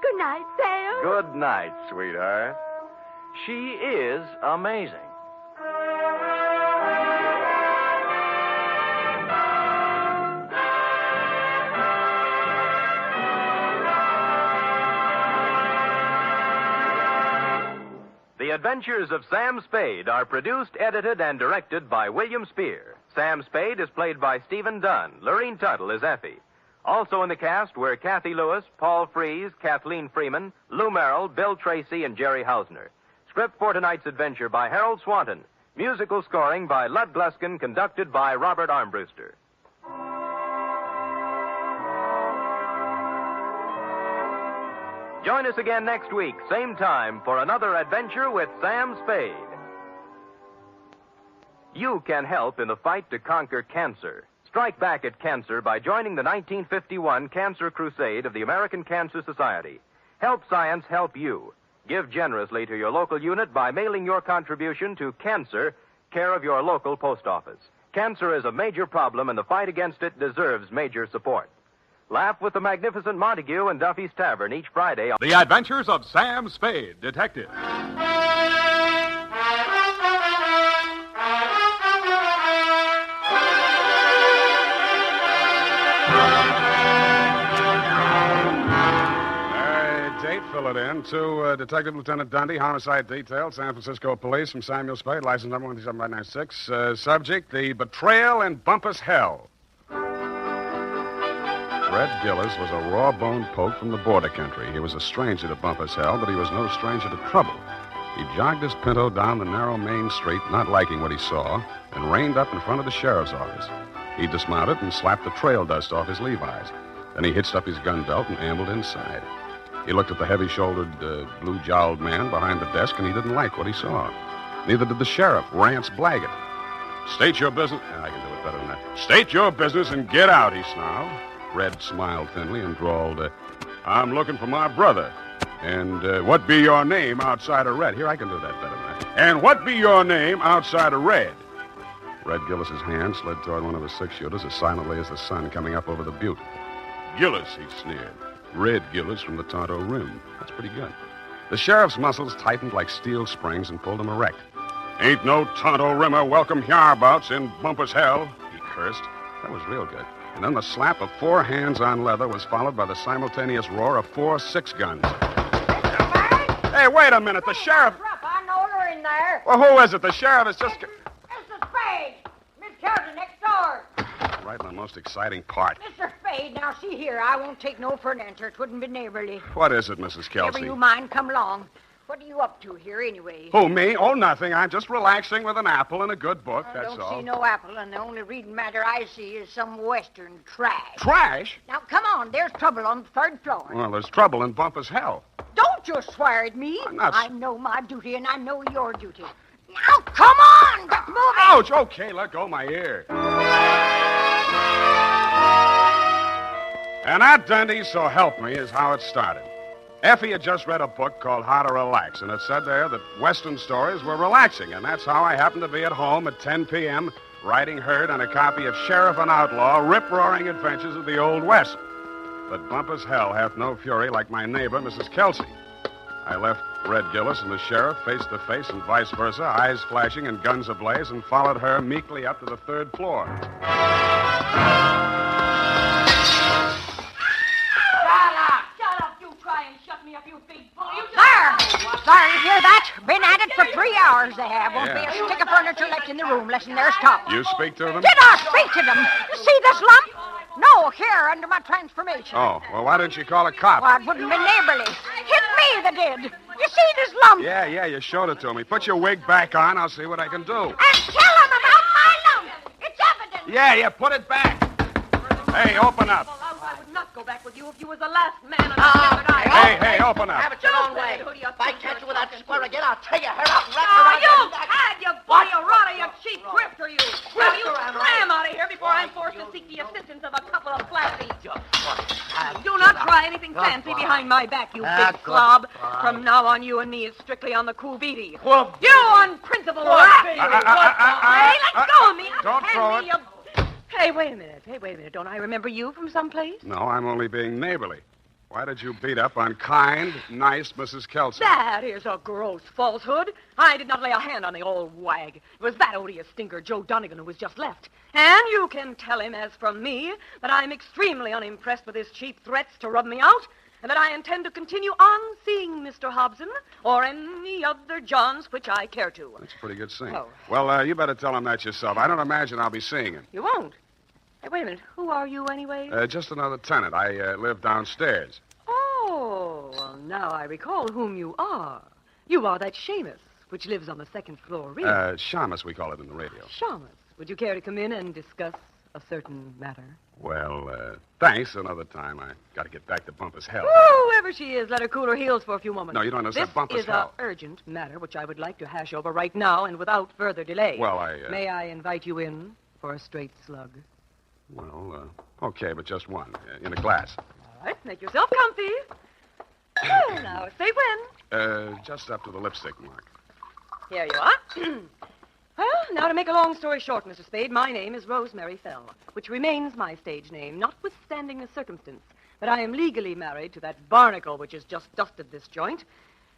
Good night, Sam. Good night, sweetheart. She is amazing. The Adventures of Sam Spade are produced, edited, and directed by William Spear. Sam Spade is played by Stephen Dunn. Lorene Tuttle is Effie. Also in the cast were Kathy Lewis, Paul Frees, Kathleen Freeman, Lou Merrill, Bill Tracy, and Jerry Hausner. Script for tonight's adventure by Harold Swanton. Musical scoring by Lud Gluskin, conducted by Robert Armbruster. Join us again next week, same time, for another adventure with Sam Spade. You can help in the fight to conquer cancer. Strike back at cancer by joining the 1951 Cancer Crusade of the American Cancer Society. Help science help you. Give generously to your local unit by mailing your contribution to Cancer, care of your local post office. Cancer is a major problem, and the fight against it deserves major support. Laugh with the magnificent Montague and Duffy's Tavern each Friday. The Adventures of Sam Spade, Detective. Date, fill it in. To Detective Lieutenant Dundee, Homicide Detail, San Francisco Police, from Samuel Spade, license number 17596. Subject, the Betrayal in Bumpus Hell. Red Gillis was a raw-boned poke from the border country. He was a stranger to Bumpus Hell, but he was no stranger to trouble. He jogged his Pinto down the narrow main street, not liking what he saw, and reined up in front of the sheriff's office. He dismounted and slapped the trail dust off his Levi's. Then he hitched up his gun belt and ambled inside. He looked at the heavy-shouldered, blue-jowled man behind the desk, and he didn't like what he saw. Neither did the sheriff, Rance Blaggett. State your business... I can do it better than that. State your business and get out, he snarled. Red smiled thinly and drawled, I'm looking for my brother. And what be your name outside of Red? Here, I can do that better than that. And what be your name outside of Red? Red Gillis's hand slid toward one of his six-shooters as silently as the sun coming up over the butte. Gillis, he sneered. Red Gillis from the Tonto Rim. That's pretty good. The sheriff's muscles tightened like steel springs and pulled him erect. Ain't no Tonto Rimmer welcome hereabouts in Bumpus Hell, he cursed. That was real good. And then the slap of 4 hands on leather was followed by the simultaneous roar of 4 6-guns. Hey, wait a minute. The sheriff... I know you're in there. Well, who is it? The sheriff is just... Mr. Spade. Miss Kelton next door. Right in the most exciting part. Mr. Spade, now see here. I won't take no for an answer. It wouldn't be neighborly. What is it, Mrs. Kelsey? Never you mind. Come along. What are you up to here, anyway? Who, me? Oh, nothing. I'm just relaxing with an apple and a good book, I that's don't all. see no apple, and the only reading matter I see is some Western trash. Trash? Now, come on. There's trouble on the third floor. Well, there's trouble in Bumpus' hell. Don't you swear at me. I'm not... I know my duty, and I know your duty. Now, come on! Get moving! Ouch! Okay, let go my ear. And that, Denny, so help me, is how it started. Effie had just read a book called How to Relax, and it said there that Western stories were relaxing, and that's how I happened to be at home at 10 p.m., writing Herd on a copy of Sheriff and Outlaw, Rip-Roaring Adventures of the Old West. But Bumpus' hell hath no fury like my neighbor, Mrs. Kelsey. I left Red Gillis and the sheriff face to face and vice versa, eyes flashing and guns ablaze, and followed her meekly up to the third floor. Shut up, you try and shut me up, you big bull. There, you hear that? Been at it for 3 hours they have. Won't be Yeah. a stick of furniture left in the room, less'n they're stopped. You speak to them? Did I speak to them? You see this lump? No, here, under my transformation. Oh, well, why didn't you call a cop? Well, it wouldn't be neighborly. Hit me that did. You see this lump? Yeah, you showed it to me. Put your wig back on. I'll see what I can do. And tell them about my lump. It's evidence. Yeah, put it back. Hey, open up. I would not go back with you if you was the last man on the Hey, open up. Have it your own way. If I catch you with that square again, I'll tear your hair out and wrap Oh, around you your neck. cad, you bloody rotter, you cheap grifter, you. Now, you scram out of here before I'm forced to seek the assistance of a couple of flatfeet. Do not try anything fancy behind my back, you big slob. From now on, you and me is strictly on the cool beady. You unprincipled rat! Hey, let go of me! Don't throw it. Hey, wait a minute. Don't I remember you from someplace? No, I'm only being neighborly. Why did you beat up on kind, nice Mrs. Kelsey? That is a gross falsehood. I did not lay a hand on the old wag. It was that odious stinker, Joe Donegan, who was just left. And you can tell him, as from me, that I'm extremely unimpressed with his cheap threats to rub me out, and that I intend to continue on seeing Mr. Hobson or any other Johns which I care to. That's a pretty good scene. Oh. Well, you better tell him that yourself. I don't imagine I'll be seeing him. You won't? Hey, wait a minute. Who are you, anyway? Just another tenant. I live downstairs. Oh, well, now I recall whom you are. You are that Seamus, which lives on the second floor rear. Shamus, we call it in the radio. Shamus, would you care to come in and discuss a certain matter? Well, thanks. Another time. I got to get back to Bumpus' hell. Whoever she is, let her cool her heels for a few moments. No, you don't understand. This Bumpus' is hell. an urgent matter which I would like to hash over right now and without further delay. Well, May I invite you in for a straight slug? Well, okay, but just one. In a glass. All right, make yourself comfy. Well, now, say when. Just up to the lipstick mark. Here you are. Well, now to make a long story short, Mr. Spade, my name is Rosemary Fell, which remains my stage name, notwithstanding the circumstance that I am legally married to that barnacle which has just dusted this joint.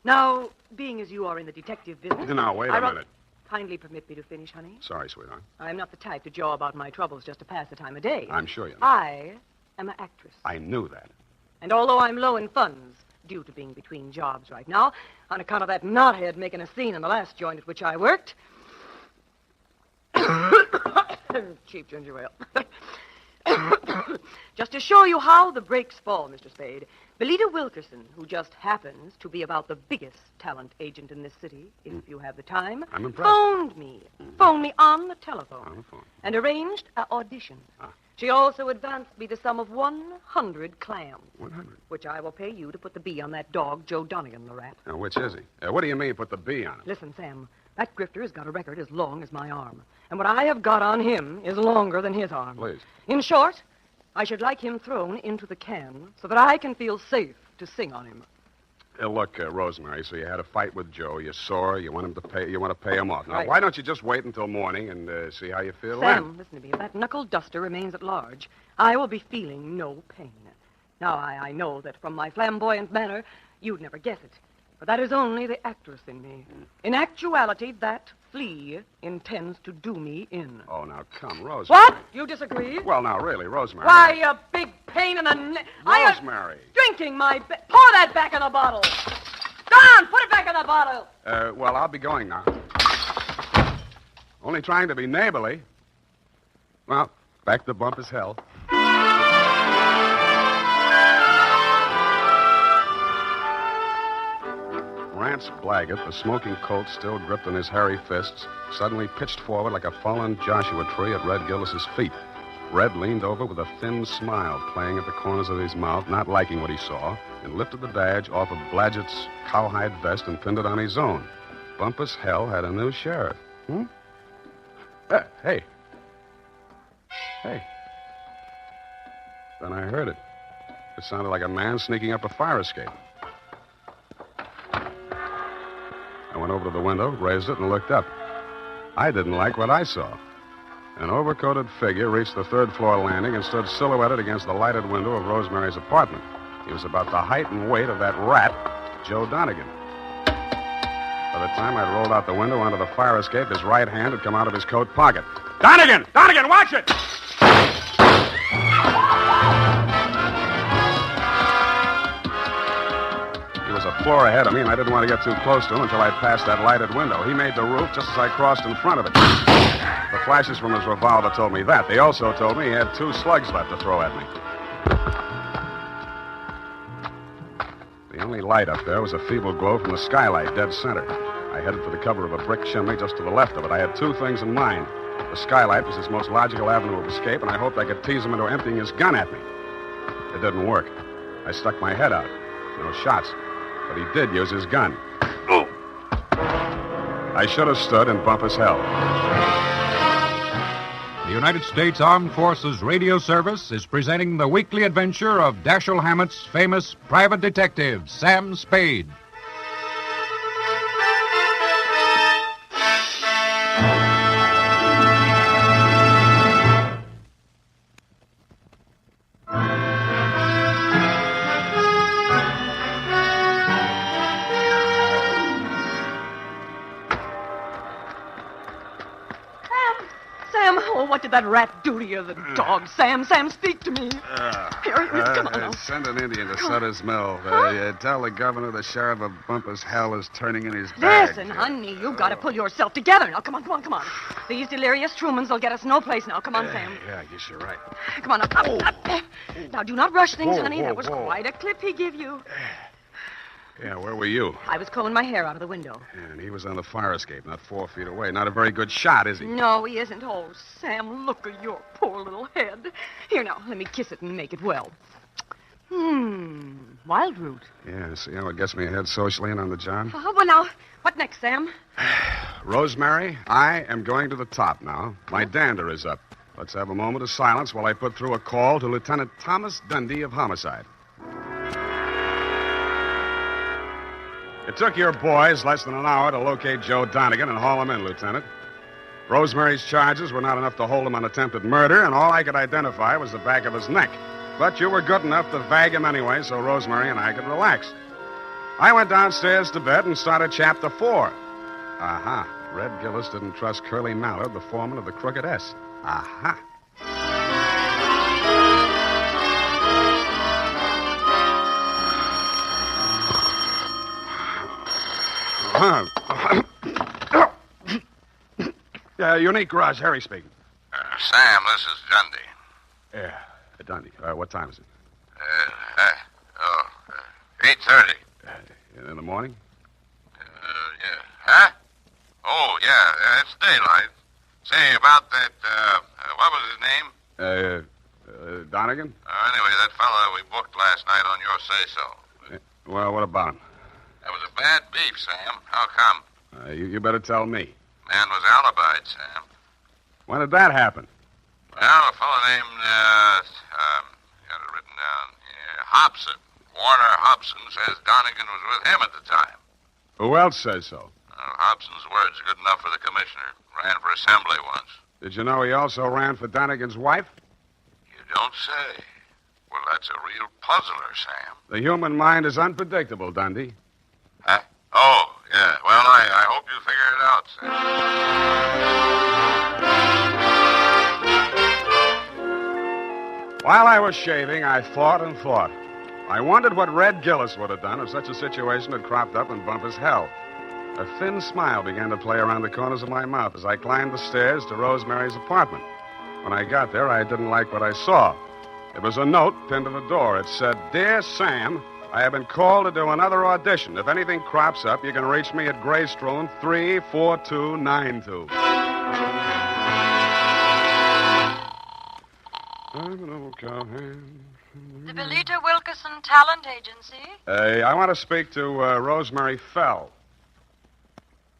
Now, being as you are in the detective business... Now, wait a minute. Kindly permit me to finish, honey. Sorry, sweetheart. I'm not the type to jaw about my troubles just to pass the time of day. I'm sure you're not. I am an actress. I knew that. And although I'm low in funds, due to being between jobs right now, on account of that knothead making a scene in the last joint at which I worked... Cheap ginger ale. Just to show you how the breaks fall, Mr. Spade, Belita Wilkerson, who just happens to be about the biggest talent agent in this city, if you have the time, I'm impressed. phoned me on the telephone, On the phone. and arranged an audition. She also advanced me the sum of 100 clams. 100? Which I will pay you to put the B on that dog, Joe Donegan, the rat. Now, which is he? What do you mean, put the B on him? Listen, Sam, that grifter has got a record as long as my arm. And what I have got on him is longer than his arm. Please. In short, I should like him thrown into the can so that I can feel safe to sing on him. Look, Rosemary, so you had a fight with Joe. You're sore. You want to pay him off. Now, Right. why don't you just wait until morning and see how you feel Sam, listen to me. If that knuckle duster remains at large, I will be feeling no pain. Now, I know that from my flamboyant manner, you'd never guess it. But that is only the actress in me. In actuality, that flea intends to do me in. Oh, now, come, Rosemary. What? You disagree? Well, now, really, Rosemary. Why, you big pain in the neck. Rosemary. Drinking my... Pour that back in the bottle. Don, put it back in the bottle. Well, I'll be going now. Only trying to be neighborly. Well, back to Bumpus' hell. Rance Blaggett, the smoking Colt still gripped in his hairy fists, suddenly pitched forward like a fallen Joshua tree at Red Gillis's feet. Red leaned over with a thin smile playing at the corners of his mouth, not liking what he saw, and lifted the badge off of Blaggett's cowhide vest and pinned it on his own. Bumpus Hell had a new sheriff. Hey. Then I heard it. It sounded like a man sneaking up a fire escape. I went over to the window, raised it, and looked up. I didn't like what I saw. An overcoated figure reached the third-floor landing and stood silhouetted against the lighted window of Rosemary's apartment. He was about the height and weight of that rat, Joe Donegan. By the time I'd rolled out the window onto the fire escape, his right hand had come out of his coat pocket. Donegan! Donegan, watch it! He was a floor ahead of me, and I didn't want to get too close to him until I'd passed that lighted window. He made the roof just as I crossed in front of it. The flashes from his revolver told me that. They also told me he had 2 slugs left to throw at me. The only light up there was a feeble glow from the skylight, dead center. I headed for the cover of a brick chimney just to the left of it. I had 2 things in mind. The skylight was his most logical avenue of escape, and I hoped I could tease him into emptying his gun at me. It didn't work. I stuck my head out. No shots. But he did use his gun. Ooh. I should have stood in Bumpus Hell. The United States Armed Forces Radio Service is presenting the weekly adventure of Dashiell Hammett's famous private detective, Sam Spade. What did that rat do to you, the dog? Sam, speak to me. Here, come on now. Send an Indian to Sutter's Mill. Tell the governor the sheriff of Bumpus Hell is turning in his bag. Listen, honey, you've got to pull yourself together. Now, come on. These delirious Trumans will get us no place now. Come on, Sam. Yeah, I guess you're right. Come on, up. Now, do not rush things, honey. That was quite a clip he gave you. Yeah, where were you? I was combing my hair out of the window. Yeah, and he was on the fire escape, not 4 feet away. Not a very good shot, is he? No, he isn't. Oh, Sam, look at your poor little head. Here, now, let me kiss it and make it well. Wild root. Yeah, see how it gets me ahead socially and on the job? Well, now, what next, Sam? Rosemary, I am going to the top now. My dander is up. Let's have a moment of silence while I put through a call to Lieutenant Thomas Dundee of Homicide. It took your boys less than an hour to locate Joe Donegan and haul him in, Lieutenant. Rosemary's charges were not enough to hold him on attempted murder, and all I could identify was the back of his neck. But you were good enough to bag him anyway, so Rosemary and I could relax. I went downstairs to bed and started Chapter 4. Aha. Red Gillis didn't trust Curly Mallard, the foreman of the Crooked S. Aha. Unique Garage, Harry speaking. Sam, this is Dundee. Yeah, Dundee. What time is it? 8:30. In the morning? Yeah. Huh? Oh, yeah, it's daylight. Say, about that, what was his name? Donegan? Anyway, that fellow we booked last night on your say-so. Well, what about him? That was a bad beef, Sam. How come? You better tell me. Man was alibied, Sam. When did that happen? Well, a fellow named, got it written down. Hobson. Warner Hobson says Donegan was with him at the time. Who else says so? Well, Hobson's word's good enough for the commissioner. Ran for assembly once. Did you know he also ran for Donegan's wife? You don't say. Well, that's a real puzzler, Sam. The human mind is unpredictable, Dundee. Huh? Oh, yeah. Well, I hope you figure it out, Sam. While I was shaving, I thought and thought. I wondered what Red Gillis would have done if such a situation had cropped up in Bumpus Hell. A thin smile began to play around the corners of my mouth as I climbed the stairs to Rosemary's apartment. When I got there, I didn't like what I saw. It was a note pinned to the door. It said, "Dear Sam, I have been called to do another audition. If anything crops up, you can reach me at Greystone 34292. The Belita Wilkerson Talent Agency. I want to speak to Rosemary Fell.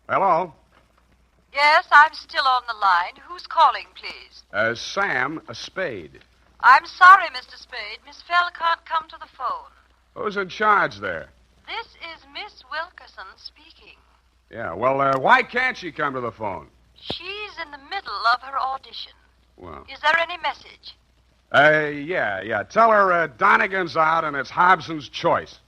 Hello? Yes, I'm still on the line. Who's calling, please? Sam Spade. I'm sorry, Mr. Spade. Miss Fell can't come to the phone. Who's in charge there? This is Miss Wilkerson speaking. Yeah, well, why can't she come to the phone? She's in the middle of her audition. Well. Is there any message? Yeah. Tell her Donegan's out and it's Hobson's choice.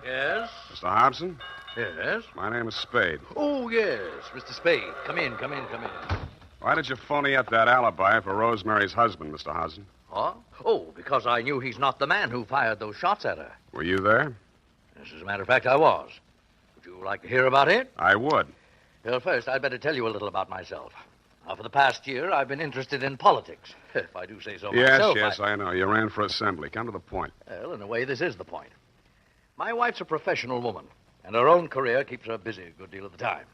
Yes? Mr. Hobson? Yes? My name is Spade. Oh, yes, Mr. Spade. Come in. Why did you phony up that alibi for Rosemary's husband, Mr. Hobson? Huh? Oh, because I knew he's not the man who fired those shots at her. Were you there? Yes, as a matter of fact, I was. Would you like to hear about it? I would. Well, first, I'd better tell you a little about myself. Now, for the past year, I've been interested in politics, if I do say so myself. Yes, I know. You ran for assembly. Come to the point. Well, in a way, this is the point. My wife's a professional woman, and her own career keeps her busy a good deal of the time.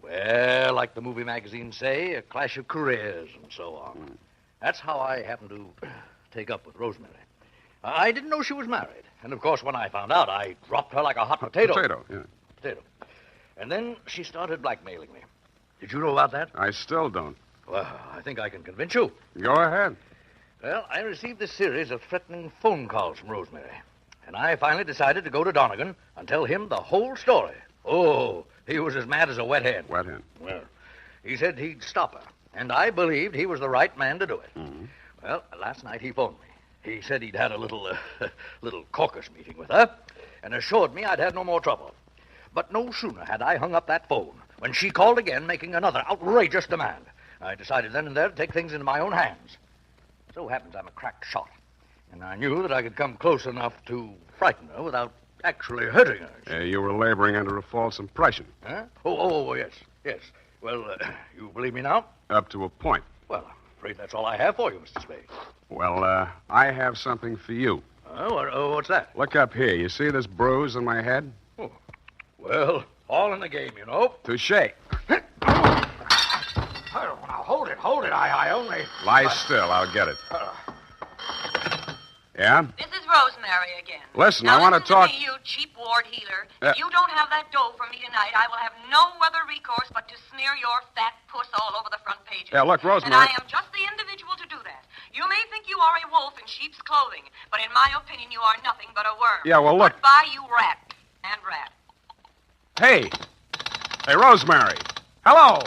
Well, like the movie magazines say, a clash of careers and so on. That's how I happened to take up with Rosemary. I didn't know she was married, and of course, when I found out, I dropped her like a hot potato. Potato. And then she started blackmailing me. Did you know about that? I still don't. Well, I think I can convince you. Go ahead. Well, I received this series of threatening phone calls from Rosemary. And I finally decided to go to Donegan and tell him the whole story. Oh, he was as mad as a wet hen. Wet hen? Well, he said he'd stop her. And I believed he was the right man to do it. Mm-hmm. Well, last night he phoned me. He said he'd had a little caucus meeting with her and assured me I'd have no more trouble. But no sooner had I hung up that phone when she called again, making another outrageous demand. I decided then and there to take things into my own hands. So happens I'm a crack shot. And I knew that I could come close enough to frighten her without actually hurting her. You were laboring under a false impression. Huh? Oh, yes. Well, you believe me now? Up to a point. Well, I'm afraid that's all I have for you, Mr. Spade. Well, I have something for you. What's that? Look up here. You see this bruise on my head? Oh. Well, all in the game, you know. Touché. Now, hold it. I only... Lie still. I'll get it. Yeah? This is Rosemary again. Listen, now, I want to talk... To me, you cheap ward healer. If you don't have that dough for me tonight, I will have no other recourse but to smear your fat puss all over the front pages. Yeah, look, Rosemary... And I am just the individual to do that. You may think you are a wolf in sheep's clothing, but in my opinion, you are nothing but a worm. Yeah, well, look... Goodbye, you rat. And rat. Hey, Rosemary. Hello.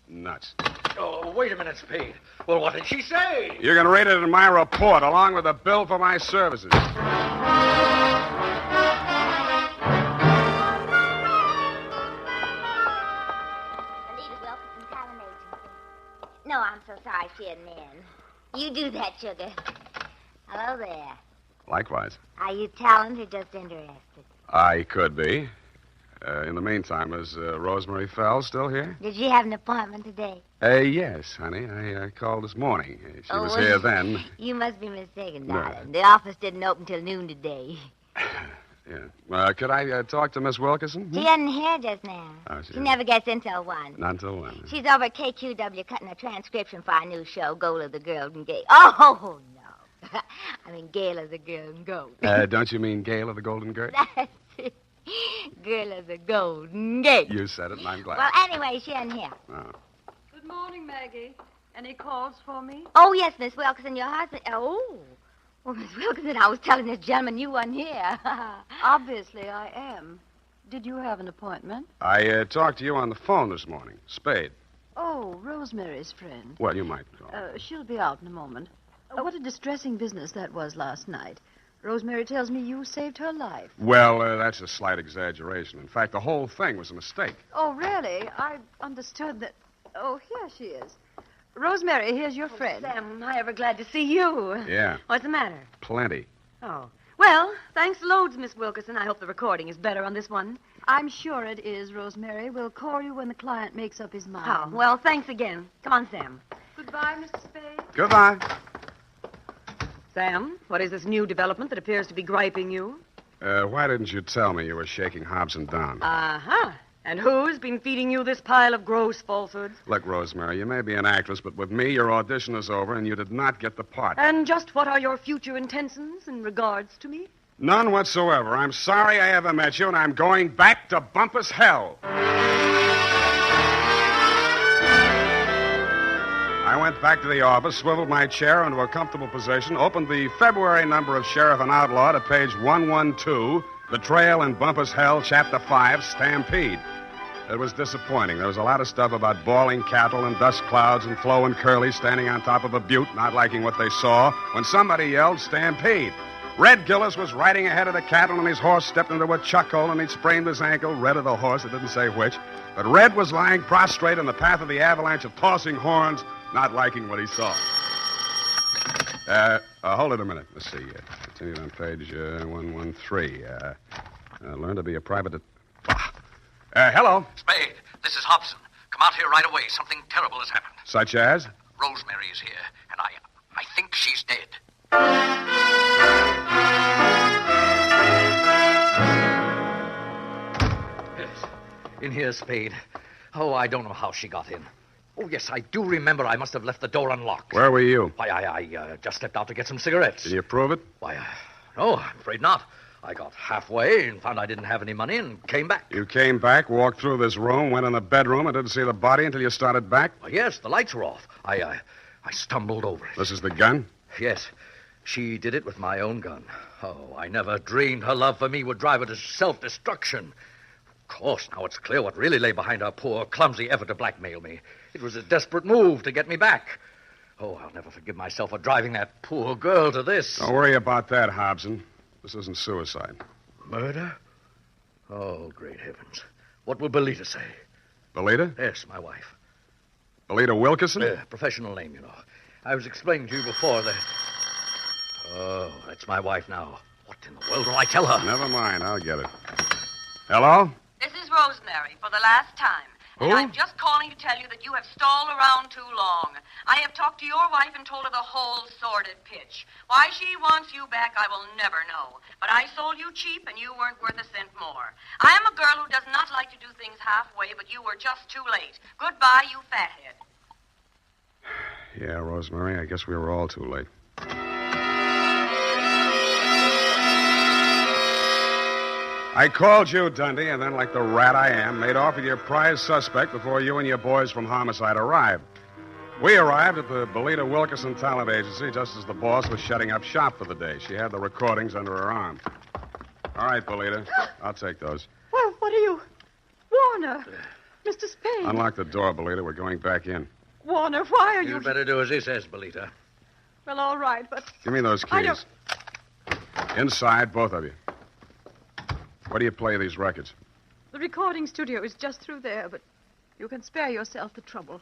Nuts. Oh, wait a minute, Spade. Well, what did she say? You're going to read it in my report, along with a bill for my services. No, I'm so sorry she isn't in. You do that, sugar. Hello there. Likewise. Are you talented or just interested? I could be. In the meantime, is Rosemary Fell still here? Did you have an appointment today? Yes, honey. I called this morning. She was here then. You must be mistaken, darling. The office didn't open till noon today. Yeah. Could I talk to Miss Wilkerson? She isn't here just now. Oh, she never gets in till 1. Not till 1. She's over at KQW cutting a transcription for our new show, Goal of the Golden Gate. Oh, no. I mean, Gale of the Golden Goat. Don't you mean Gale of the Golden Gate? That's it. Girl of the Golden Gate. You said it, and I'm glad. Well, anyway, she isn't here. Oh. Good morning, Maggie. Any calls for me? Oh, yes, Miss Wilkerson, your husband. Oh. Well, Miss Wilkerson, I was telling this gentleman you weren't here. Obviously, I am. Did you have an appointment? I talked to you on the phone this morning. Spade. Oh, Rosemary's friend. Well, you might call. She'll be out in a moment. What a distressing business that was last night. Rosemary tells me you saved her life. Well, that's a slight exaggeration. In fact, the whole thing was a mistake. Oh, really? I understood that... Oh, here she is. Rosemary, here's your friend. Sam, am I ever glad to see you? Yeah. What's the matter? Plenty. Oh. Well, thanks loads, Miss Wilkerson. I hope the recording is better on this one. I'm sure it is, Rosemary. We'll call you when the client makes up his mind. Oh, well, thanks again. Come on, Sam. Goodbye, Mr. Spade. Goodbye. Sam, what is this new development that appears to be griping you? Why didn't you tell me you were shaking Hobson down? Uh-huh. And who's been feeding you this pile of gross falsehoods? Look, Rosemary, you may be an actress, but with me, your audition is over, and you did not get the part. And just what are your future intentions in regards to me? None whatsoever. I'm sorry I ever met you, and I'm going back to Bumpus hell. I went back to the office, swiveled my chair into a comfortable position, opened the February number of Sheriff and Outlaw to page 112, Betrayal in Bumpus Hell, Chapter 5, Stampede. It was disappointing. There was a lot of stuff about bawling cattle and dust clouds and Flo and Curly standing on top of a butte, not liking what they saw, when somebody yelled, Stampede. Red Gillis was riding ahead of the cattle, and his horse stepped into a chuck hole, and he'd sprained his ankle. Red of the horse, it didn't say which. But Red was lying prostrate in the path of the avalanche of tossing horns, not liking what he saw. Hold it a minute. Let's see. Continue on page 113. Learn to be a private... hello. Spade, this is Hobson. Come out here right away. Something terrible has happened. Such as? Rosemary is here, and I think she's dead. Yes. In here, Spade. Oh, I don't know how she got in. Oh, yes, I do remember I must have left the door unlocked. Where were you? Why, I just stepped out to get some cigarettes. Can you prove it? Why, no, I'm afraid not. I got halfway and found I didn't have any money and came back. You came back, walked through this room, went in the bedroom, and didn't see the body until you started back? Well, yes, the lights were off. I stumbled over it. This is the gun? Yes. She did it with my own gun. Oh, I never dreamed her love for me would drive her to self-destruction. Of course, now it's clear what really lay behind her poor, clumsy effort to blackmail me. It was a desperate move to get me back. Oh, I'll never forgive myself for driving that poor girl to this. Don't worry about that, Hobson. This isn't suicide. Murder? Oh, great heavens. What will Belita say? Belita? Yes, my wife. Belita Wilkerson? Professional name, you know. I was explaining to you before that... Oh, that's my wife now. What in the world will I tell her? Never mind. I'll get it. Hello? This is Rosemary for the last time. And Who? I'm just calling to tell you that you have stalled around too long. I have talked to your wife and told her the whole sordid pitch. Why she wants you back, I will never know. But I sold you cheap, and you weren't worth a cent more. I am a girl who does not like to do things halfway, but you were just too late. Goodbye, you fathead. Yeah, Rosemary, I guess we were all too late. I called you, Dundee, and then, like the rat I am, made off with your prize suspect before you and your boys from Homicide arrived. We arrived at the Belita Wilkerson talent agency just as the boss was shutting up shop for the day. She had the recordings under her arm. All right, Belita, I'll take those. Well, what are you... Warner, Mr. Spade. Unlock the door, Belita. We're going back in. Warner, why are you... You'd better do as he says, Belita. Well, all right, but... Give me those I keys. Inside, both of you. Where do you play these records? The recording studio is just through there, but you can spare yourself the trouble.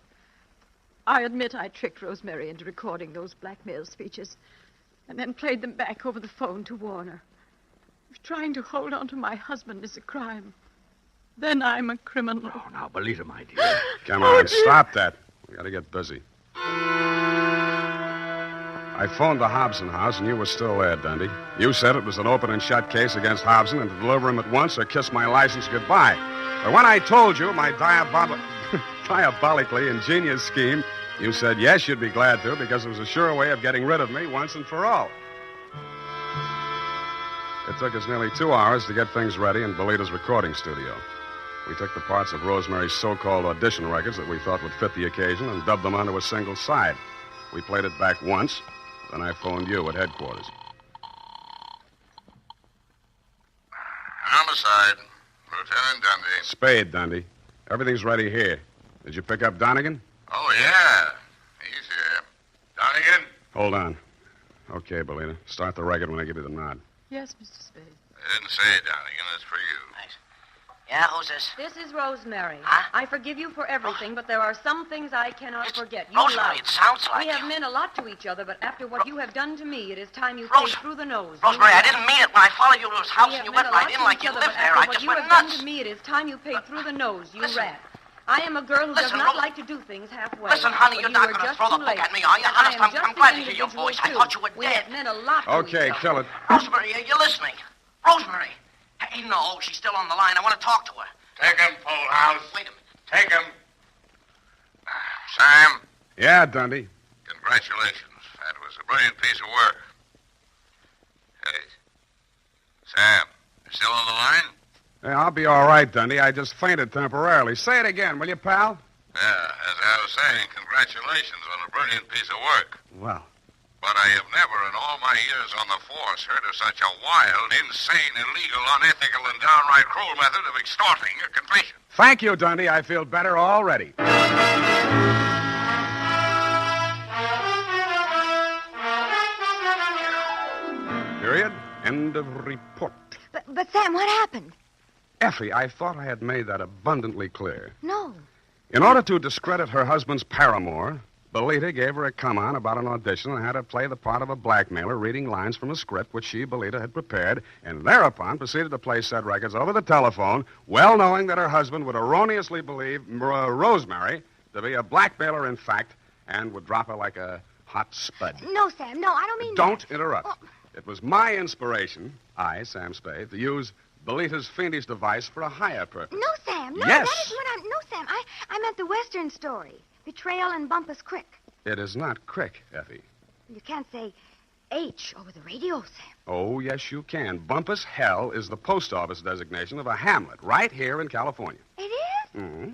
I admit I tricked Rosemary into recording those blackmail speeches and then played them back over the phone to Warner. If trying to hold on to my husband is a crime, then I'm a criminal. Oh, now, Belita, my dear. Come on, stop that. We gotta get busy. I phoned the Hobson house, and you were still there, Dundee. You said it was an open and shut case against Hobson and to deliver him at once or kiss my license goodbye. But when I told you my diabolically ingenious scheme, you said yes, you'd be glad to, because it was a sure way of getting rid of me once and for all. It took us nearly 2 hours to get things ready in Belita's recording studio. We took the parts of Rosemary's so-called audition records that we thought would fit the occasion and dubbed them onto a single side. We played it back once. Then I phoned you at headquarters. Homicide. Lieutenant Dundee. Spade, Dundee. Everything's ready here. Did you pick up Donegan? Oh, yeah. He's here. Donegan? Hold on. Okay, Belita. Start the record when I give you the nod. Yes, Mr. Spade. I didn't say Donegan. It's for you. Thanks. Yeah, who's this? This is Rosemary. Huh? I forgive you for everything, but there are some things I cannot forget. You Rosemary, lied. it sounds like We have you. meant a lot to each other, but after what you have done to me, it is time you paid through the nose. Rosemary, You I didn't mean it when I followed you to his house We and you have went meant a lot right in to like each you other, lived but there. after I what just you went have nuts. done to me, it is time you paid through the nose, you rat. I am a girl who does Listen, not like to do things halfway. Listen, honey, but you're you not were going to just throw the too book late. at me, are you? And I Honest, am I'm just glad the to hear your individual, voice. I too. thought you were We dead. have meant a lot to Okay, each other. kill it. Rosemary, are you listening? Rosemary. Hey, no, she's still on the line. I want to talk to her. Take him, Polehouse. Wait a minute. Take him. Sam, Yeah, Dundee. congratulations. That was a brilliant piece of work. Hey, Sam, you still on the line? Yeah, I'll be all right, Dundee. I just fainted temporarily. Say it again, will you, pal? Yeah, as I was saying, congratulations on a brilliant piece of work. Well. But I have never in all my years on the force heard of such a wild, insane, illegal, unethical, and downright cruel method of extorting a confession. Thank you, Dundee. I feel better already. Period. End of report. But Sam, what happened? Effie, I thought I had made that abundantly clear. No. In order to discredit her husband's paramour, Belita gave her a come-on about an audition and had her play the part of a blackmailer reading lines from a script which she, Belita, had prepared, and thereupon proceeded to play said records over the telephone, well knowing that her husband would erroneously believe Rosemary to be a blackmailer in fact and would drop her like a hot spud. No, Sam, no, I don't mean Don't that. interrupt. Oh. It was my inspiration, I, Sam Spade, to use Belita's fiendish device for a higher purpose. No, Sam, no, Yes. that is what I'm... No, Sam, I meant the Western story. Betrayal in Bumpus Creek. It is not Crick, Effie. You can't say H over the radio, Sam. Oh, yes, you can. Bumpus Hell is the post office designation of a hamlet right here in California. It is? Mm-hmm.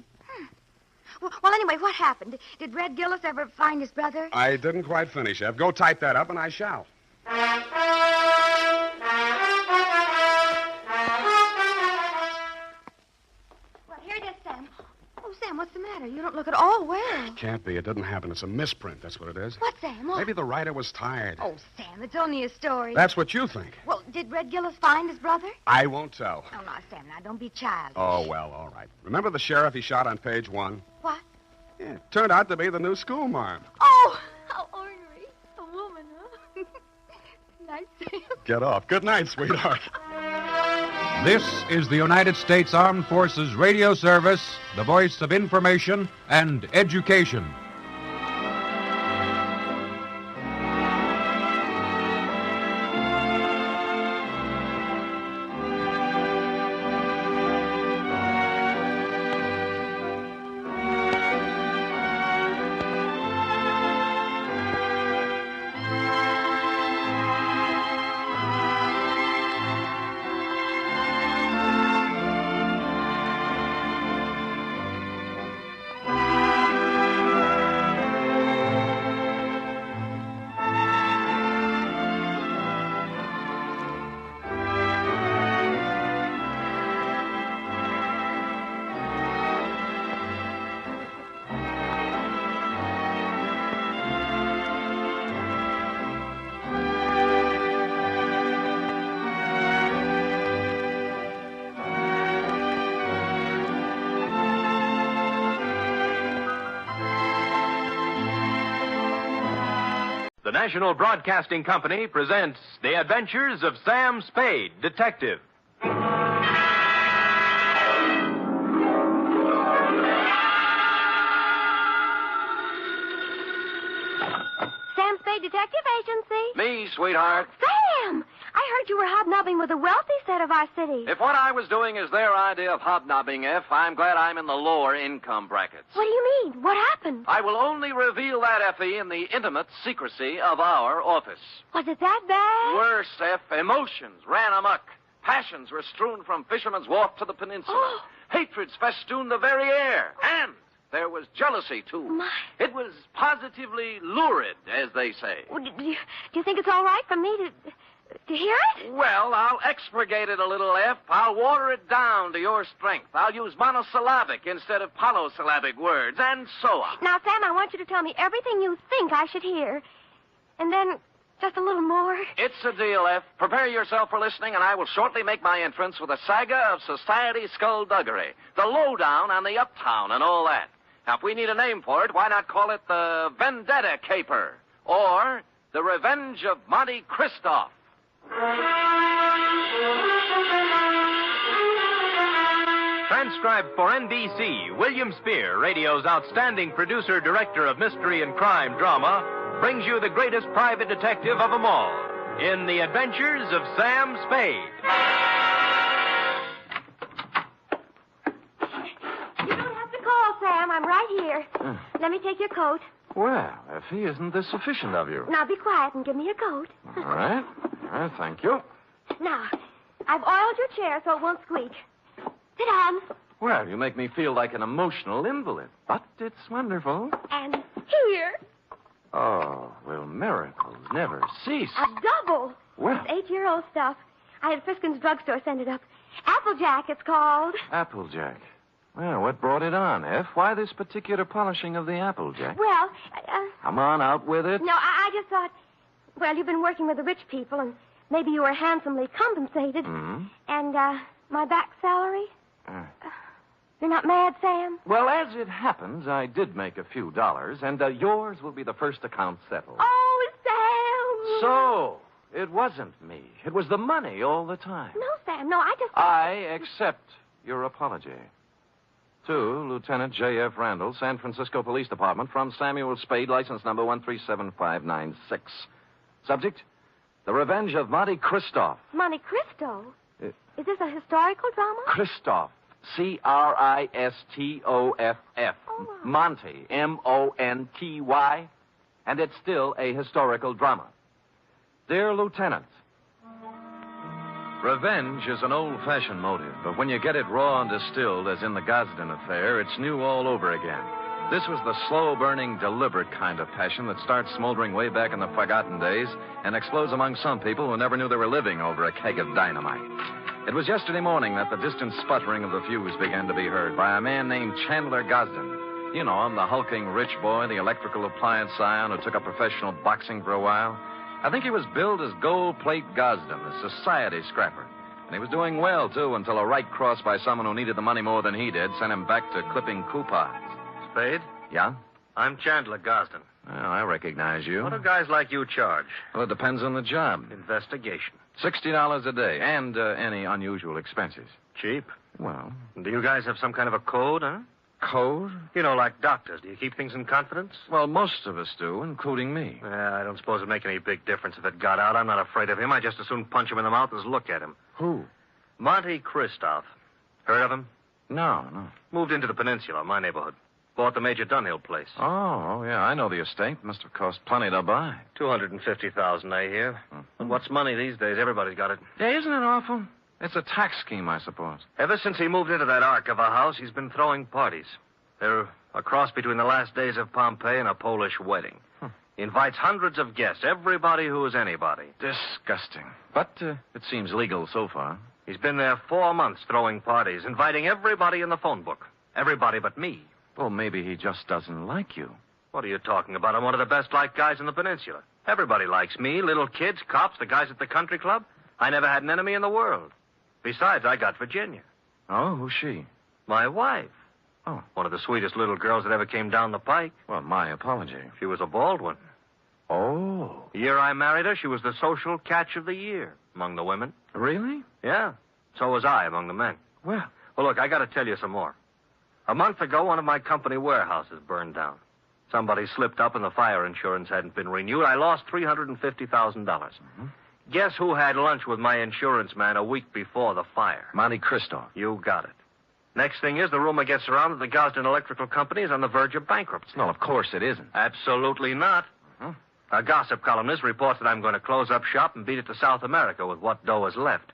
Well, anyway, what happened? Did Red Gillis ever find his brother? I didn't quite finish, Ev. Go type that up, and I shall. Well, here it is, Sam. Oh, Sam, what's the matter? You don't look at all well. Can't be. It didn't happen. It's a misprint. That's what it is. What, Sam? What? Maybe the writer was tired. Oh, Sam, it's only a story. That's what you think. Well, did Red Gillis find his brother? I won't tell. Oh, no, Sam, now don't be childish. Oh, well, all right. Remember the sheriff he shot on page 1? What? Yeah, turned out to be the new schoolmarm. Oh, how ornery. A woman, huh? Nice, Sam. Get off. Good night, sweetheart. This is the United States Armed Forces Radio Service, the voice of information and education. The National Broadcasting Company presents The Adventures of Sam Spade, Detective. Sam Spade Detective Agency. Me, sweetheart. Sam! I heard you were hobnobbing with the wealthy set of our city. If what I was doing is their idea of hobnobbing, I'm glad I'm in the lower income brackets. What do you mean? What happened? I will only reveal that, Effie, in the intimate secrecy of our office. Was it that bad? Worse, F, emotions ran amok. Passions were strewn from Fisherman's Wharf to the peninsula. Hatreds festooned the very air. And there was jealousy, too. My. It was positively lurid, as they say. Well, do you think it's all right for me to hear it? Well, I'll expurgate it a little, F. I'll water it down to your strength. I'll use monosyllabic instead of polysyllabic words, and so on. Now, Sam, I want you to tell me everything you think I should hear. And then Just a little more. It's a deal, F. Prepare yourself for listening, and I will shortly make my entrance with a saga of society skullduggery, the lowdown on the uptown and all that. Now, if we need a name for it, why not call it the Vendetta Caper or the Revenge of Monte Cristo? Transcribed for NBC, William Spear, radio's outstanding producer, director of mystery and crime drama, brings you the greatest private detective of them all in The Adventures of Sam Spade. You don't have to call, Sam. I'm right here. Let me take your coat. Well, Effie, isn't this sufficient of you? Now be quiet and give me your coat. All right. Thank you. Now, I've oiled your chair so it won't squeak. Sit down. Well, you make me feel like an emotional invalid, but it's wonderful. And here. Oh, will miracles never cease? A double. Well. It's 8-year-old stuff. I had Friskin's drugstore send it up. Applejack, it's called. Applejack. Well, what brought it on, F? Why this particular polishing of the Applejack? Well, Come on, out with it. no, I just thought, well, you've been working with the rich people, and maybe you were handsomely compensated. Hmm? And, my back salary? You're not mad, Sam? Well, as it happens, I did make a few dollars, and yours will be the first account settled. Oh, Sam! So, it wasn't me. It was the money all the time. No, Sam, no, I just... I accept your apology. To Lieutenant J.F. Randall, San Francisco Police Department, from Samuel Spade, license number 137596. Subject, The Revenge of Monte Cristo. Monte Cristo? Is this a historical drama? Christoph. Cristoff. Monty. Monty. And it's still a historical drama. Dear Lieutenant, revenge is an old-fashioned motive, but when you get it raw and distilled, as in the Gosden affair, it's new all over again. This was the slow-burning, deliberate kind of passion that starts smoldering way back in the forgotten days and explodes among some people who never knew they were living over a keg of dynamite. It was yesterday morning that the distant sputtering of the fuse began to be heard by a man named Chandler Gosden. You know him, the hulking rich boy, the electrical appliance scion who took up professional boxing for a while. I think he was billed as Gold Plate Gosden, a society scrapper. And he was doing well, too, until a right cross by someone who needed the money more than he did sent him back to clipping coupons. Spade? Yeah? I'm Chandler Gosden. Well, I recognize you. What do guys like you charge? Well, it depends on the job. Investigation. $60 a day, and any unusual expenses. Cheap? Well. Do you guys have some kind of a code, huh? Code? You know, like doctors. Do you keep things in confidence? Well, most of us do, including me. Yeah, I don't suppose it'd make any big difference if it got out. I'm not afraid of him. I just as soon punch him in the mouth as look at him. Who? Monte Cristo. Heard of him? No. Moved into the peninsula, my neighborhood. Bought the Major Dunhill place. Oh, yeah, I know the estate. Must have cost plenty to buy. $250,000, I hear. And what's money these days? Everybody's got it. Yeah, isn't it awful? It's a tax scheme, I suppose. Ever since he moved into that ark of a house, he's been throwing parties. They're a cross between the last days of Pompeii and a Polish wedding. He invites hundreds of guests, everybody who is anybody. Disgusting. But it seems legal so far. He's been there 4 months throwing parties, inviting everybody in the phone book. Everybody but me. Well, maybe he just doesn't like you. What are you talking about? I'm one of the best-liked guys in the peninsula. Everybody likes me, little kids, cops, the guys at the country club. I never had an enemy in the world. Besides, I got Virginia. Oh, who's she? My wife. Oh. One of the sweetest little girls that ever came down the pike. Well, my apology. She was a bald one. Oh. The year I married her, she was the social catch of the year among the women. Really? Yeah. So was I among the men. Well, look, I got to tell you some more. A month ago, one of my company warehouses burned down. Somebody slipped up and the fire insurance hadn't been renewed. I lost $350,000. Guess who had lunch with my insurance man a week before the fire? Monte Cristo. You got it. Next thing is, the rumor gets around that the Gosden Electrical Company is on the verge of bankruptcy. No, of course it isn't. Absolutely not. A gossip columnist reports that I'm going to close up shop and beat it to South America with what dough is left.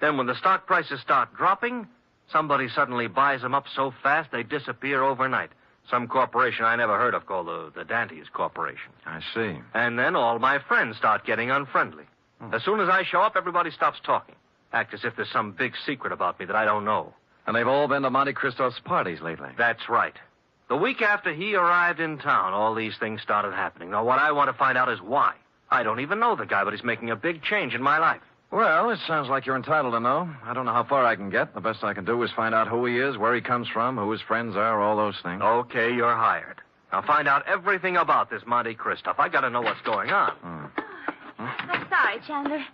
Then when the stock prices start dropping, somebody suddenly buys them up so fast they disappear overnight. Some corporation I never heard of called the Dantes Corporation. I see. And then all my friends start getting unfriendly. As soon as I show up, everybody stops talking. Act as if there's some big secret about me that I don't know. And they've all been to Monte Cristo's parties lately. That's right. The week after he arrived in town, all these things started happening. Now, what I want to find out is why. I don't even know the guy, but he's making a big change in my life. Well, it sounds like you're entitled to know. I don't know how far I can get. The best I can do is find out who he is, where he comes from, who his friends are, all those things. Okay, you're hired. Now find out everything about this Monte Cristo. I got to know what's going on. I'm sorry, Chandler.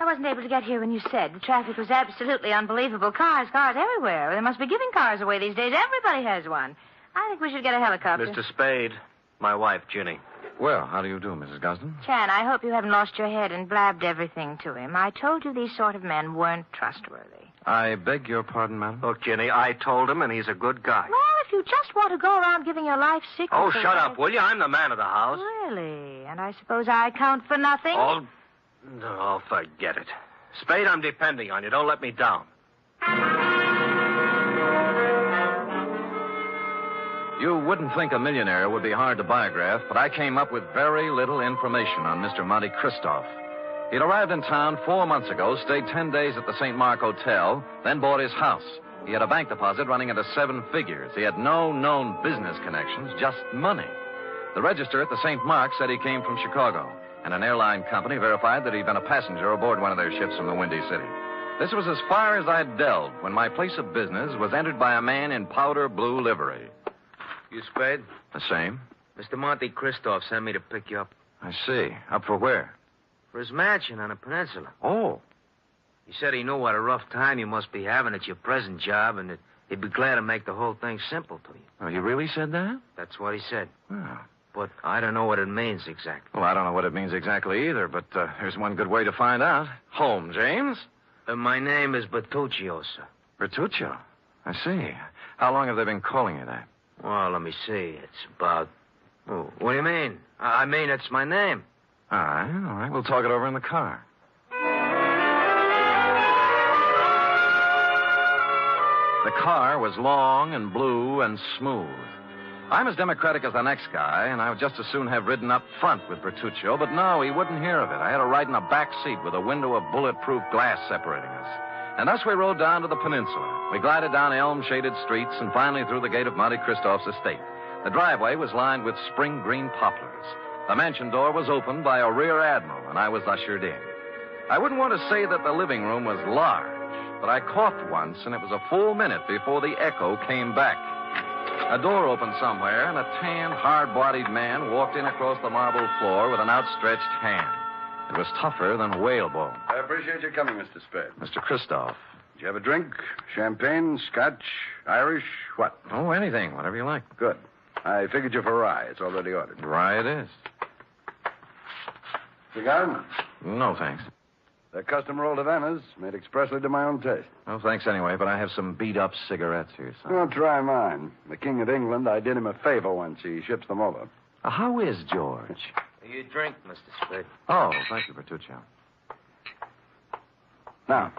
I wasn't able to get here when you said. The traffic was absolutely unbelievable. Cars everywhere. They must be giving cars away these days. Everybody has one. I think we should get a helicopter. Mr. Spade, my wife, Ginny. Well, how do you do, Mrs. Gosden? Chan, I hope you haven't lost your head and blabbed everything to him. I told you these sort of men weren't trustworthy. I beg your pardon, madam? Look, Ginny, I told him, and he's a good guy. Well, if you just want to go around giving your life secrets... Oh, shut up, will you? I'm the man of the house. Really? And I suppose I count for nothing? Oh, no, forget it. Spade, I'm depending on you. Don't let me down. You wouldn't think a millionaire would be hard to biograph, but I came up with very little information on Mr. Monte Cristo. He'd arrived in town 4 months ago, stayed 10 days at the St. Mark Hotel, then bought his house. He had a bank deposit running into 7 figures. He had no known business connections, just money. The register at the St. Mark said he came from Chicago, and an airline company verified that he'd been a passenger aboard one of their ships from the Windy City. This was as far as I'd delved when my place of business was entered by a man in powder blue livery. You Spade? The same. Mr. Monte Cristo sent me to pick you up. I see. Up for where? For his mansion on the peninsula. Oh. He said he knew what a rough time you must be having at your present job and that he'd be glad to make the whole thing simple to you. Oh, he really said that? That's what he said. Oh. But I don't know what it means exactly. Well, I don't know what it means exactly either, but there's one good way to find out. Home, James? My name is Bertuccio, sir. Bertuccio? I see. How long have they been calling you that? Well, let me see. It's about... Oh, what do you mean? I mean, it's my name. All right. We'll talk it over in the car. The car was long and blue and smooth. I'm as democratic as the next guy, and I would just as soon have ridden up front with Bertuccio, but no, he wouldn't hear of it. I had to ride in a back seat with a window of bulletproof glass separating us. And thus we rode down to the peninsula. We glided down elm-shaded streets and finally through the gate of Monte Cristo's estate. The driveway was lined with spring green poplars. The mansion door was opened by a rear admiral, and I was ushered in. I wouldn't want to say that the living room was large, but I coughed once, and it was a full minute before the echo came back. A door opened somewhere, and a tan, hard-bodied man walked in across the marble floor with an outstretched hand. It was tougher than whalebone. I appreciate your coming, Mr. Spade. Mr. Christoph. Did you have a drink? Champagne, Scotch, Irish, what? Oh, anything, whatever you like. Good. I figured you for rye. It's already ordered. Rye it is. Cigar? No, thanks. They're custom rolled Havanas, made expressly to my own taste. Oh, thanks anyway, but I have some beat-up cigarettes here, son. Well, try mine. The King of England, I did him a favor once. He ships them over. How is George? You drink, Mr. Spade. Oh, thank you, Bertuccio. Now,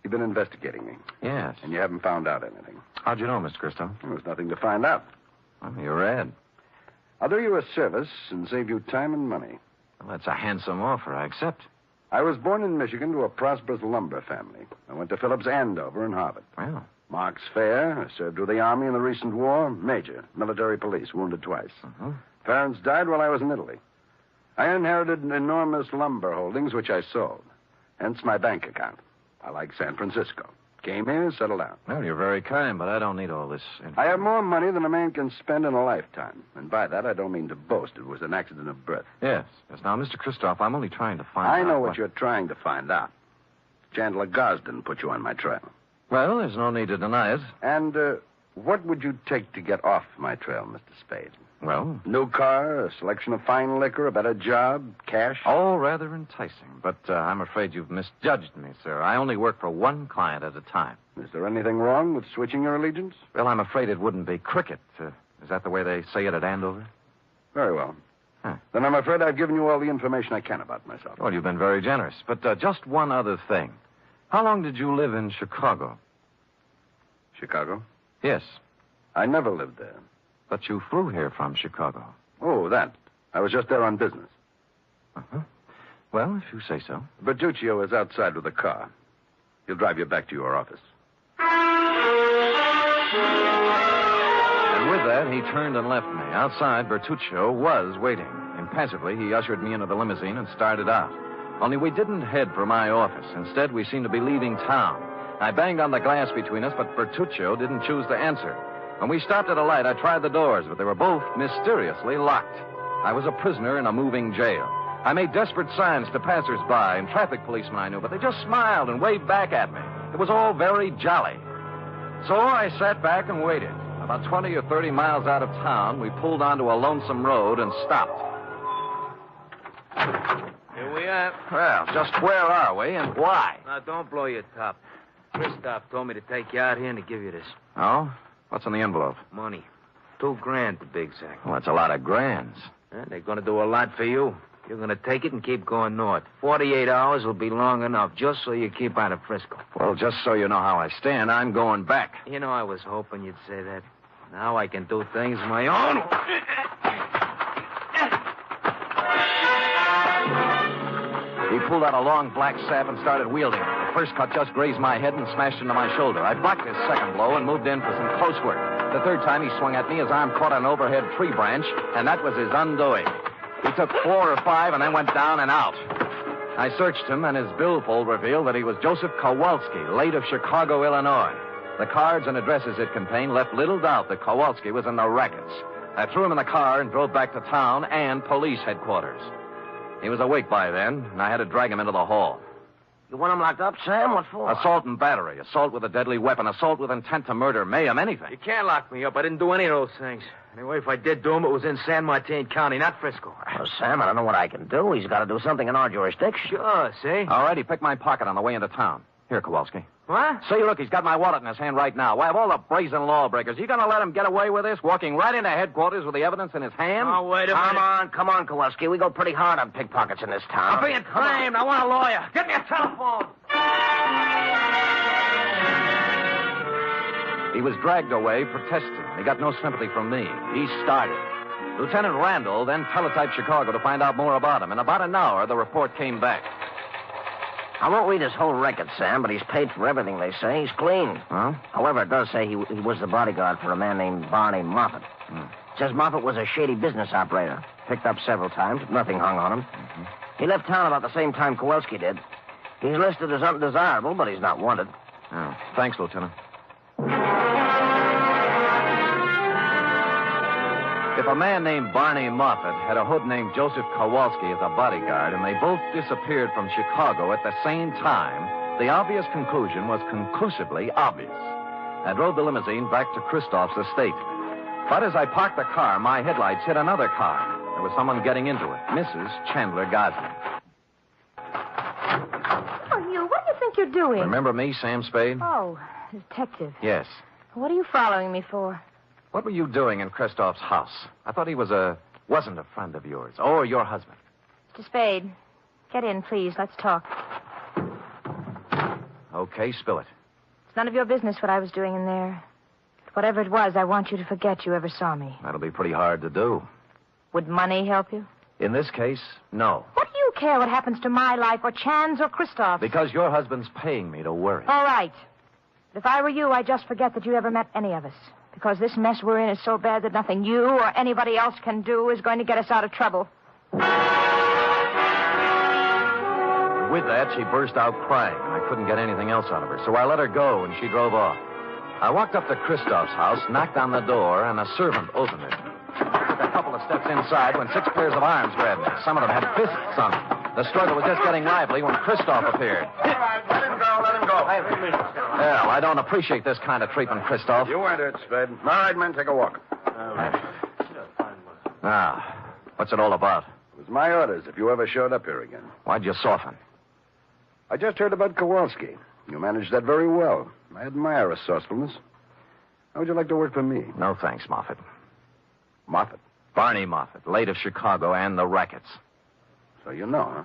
you've been investigating me. Yes. And you haven't found out anything. How'd you know, Mr. Christo? There's nothing to find out. Well, you're red. I'll do you a service and save you time and money. Well, that's a handsome offer. I accept. I was born in Michigan to a prosperous lumber family. I went to Phillips Andover and Harvard. Well. Mark's fair. I served with the Army in the recent war. Major. Military police. Wounded twice. Uh-huh. Parents died while I was in Italy. I inherited enormous lumber holdings, which I sold. Hence my bank account. I like San Francisco. Came here, settled down. Well, you're very kind, but I don't need all this information. I have more money than a man can spend in a lifetime. And by that, I don't mean to boast. It was an accident of birth. Yes. Now, Mr. Christoph, I'm only trying to find out. I know what you're trying to find out. Chandler Gosden put you on my trail. Well, there's no need to deny it. And what would you take to get off my trail, Mr. Spade? Well? New car, a selection of fine liquor, a better job, cash? All rather enticing, but I'm afraid you've misjudged me, sir. I only work for one client at a time. Is there anything wrong with switching your allegiance? Well, I'm afraid it wouldn't be cricket. Is that the way they say it at Andover? Very well. Huh. Then I'm afraid I've given you all the information I can about myself. Well, you've been very generous. But just one other thing. How long did you live in Chicago? Chicago? Yes. I never lived there. But you flew here from Chicago. Oh, that. I was just there on business. Uh-huh. Well, if you say so. Bertuccio is outside with a car. He'll drive you back to your office. And With that, he turned and left me. Outside, Bertuccio was waiting. Impassively, he ushered me into the limousine and started out. Only we didn't head for my office. Instead, we seemed to be leaving town. I banged on the glass between us, but Bertuccio didn't choose to answer. When we stopped at a light, I tried the doors, but they were both mysteriously locked. I was a prisoner in a moving jail. I made desperate signs to passers-by and traffic policemen I knew, but they just smiled and waved back at me. It was all very jolly. So I sat back and waited. About 20 or 30 miles out of town, we pulled onto a lonesome road and stopped. Here we are. Well, just where are we and why? Now, don't blow your top. Christoph told me to take you out here and to give you this. Oh? What's in the envelope? Money. $2,000 to be exact. Well, that's a lot of grands. They're going to do a lot for you. You're going to take it and keep going north. 48 hours will be long enough, just so you keep out of Frisco. Well, just so you know how I stand, I'm going back. You know, I was hoping you'd say that. Now I can do things my own. He pulled out a long black sap and started wielding it. The first cut just grazed my head and smashed into my shoulder. I blocked his second blow and moved in for some close work. The third time he swung at me, his arm caught an overhead tree branch, and that was his undoing. He took 4 or 5 and then went down and out. I searched him, and his billfold revealed that he was Joseph Kowalski, late of Chicago, Illinois. The cards and addresses it contained left little doubt that Kowalski was in the rackets. I threw him in the car and drove back to town and police headquarters. He was awake by then, and I had to drag him into the hall. You want him locked up, Sam? What for? Assault and battery, assault with a deadly weapon, assault with intent to murder, mayhem, anything. You can't lock me up. I didn't do any of those things. Anyway, if I did do them, it was in San Martin County, not Frisco. Well, Sam, I don't know what I can do. He's got to do something in our jurisdiction. Sure, see? All right, he picked my pocket on the way into town. Here, Kowalski. What? See, look, he's got my wallet in his hand right now. Why, of all the brazen lawbreakers, you going to let him get away with this, walking right into headquarters with the evidence in his hand? Oh, wait a minute. Come on, Kowalski. We go pretty hard on pickpockets in this town. I'm being claimed. I want a lawyer. Get me a telephone. He was dragged away, protesting. He got no sympathy from me. He started. Lieutenant Randall then teletyped Chicago to find out more about him. In about an hour, the report came back. I won't read his whole record, Sam, but he's paid for everything, they say. He's clean. Huh? However, it does say he was the bodyguard for a man named Barney Moffat. It says Moffat was a shady business operator. Picked up several times, but nothing hung on him. He left town about the same time Kowalski did. He's listed as undesirable, but he's not wanted. Oh, thanks, Lieutenant. If a man named Barney Moffat had a hood named Joseph Kowalski as a bodyguard, and they both disappeared from Chicago at the same time, the obvious conclusion was conclusively obvious. I drove the limousine back to Christoph's estate. But as I parked the car, my headlights hit another car. There was someone getting into it, Mrs. Chandler Gosling. Oh, you, what do you think you're doing? Remember me, Sam Spade? Oh, detective. Yes. What are you following me for? What were you doing in Christoph's house? I thought he wasn't a friend of yours, or your husband. Mr. Spade, get in, please. Let's talk. Okay, spill it. It's none of your business what I was doing in there. But whatever it was, I want you to forget you ever saw me. That'll be pretty hard to do. Would money help you? In this case, no. What do you care what happens to my life, or Chan's, or Christoph's? Because your husband's paying me to worry. All right. But if I were you, I'd just forget that you ever met any of us. Because this mess we're in is so bad that nothing you or anybody else can do is going to get us out of trouble. With that, she burst out crying. I couldn't get anything else out of her, so I let her go, and she drove off. I walked up to Christoph's house, knocked on the door, and a servant opened it. I took a couple of steps inside when 6 pairs of arms grabbed me. Some of them had fists on them. The struggle was just getting lively when Christoph appeared. All right, let him go. Well, I don't appreciate this kind of treatment, Christoph. You weren't hurt, Spade. All right, men, take a walk. Now, what's it all about? It was my orders if you ever showed up here again. Why'd you soften? I just heard about Kowalski. You managed that very well. I admire resourcefulness. How would you like to work for me? No thanks, Moffat. Moffat? Barney Moffat, late of Chicago and the rackets. So you know, huh?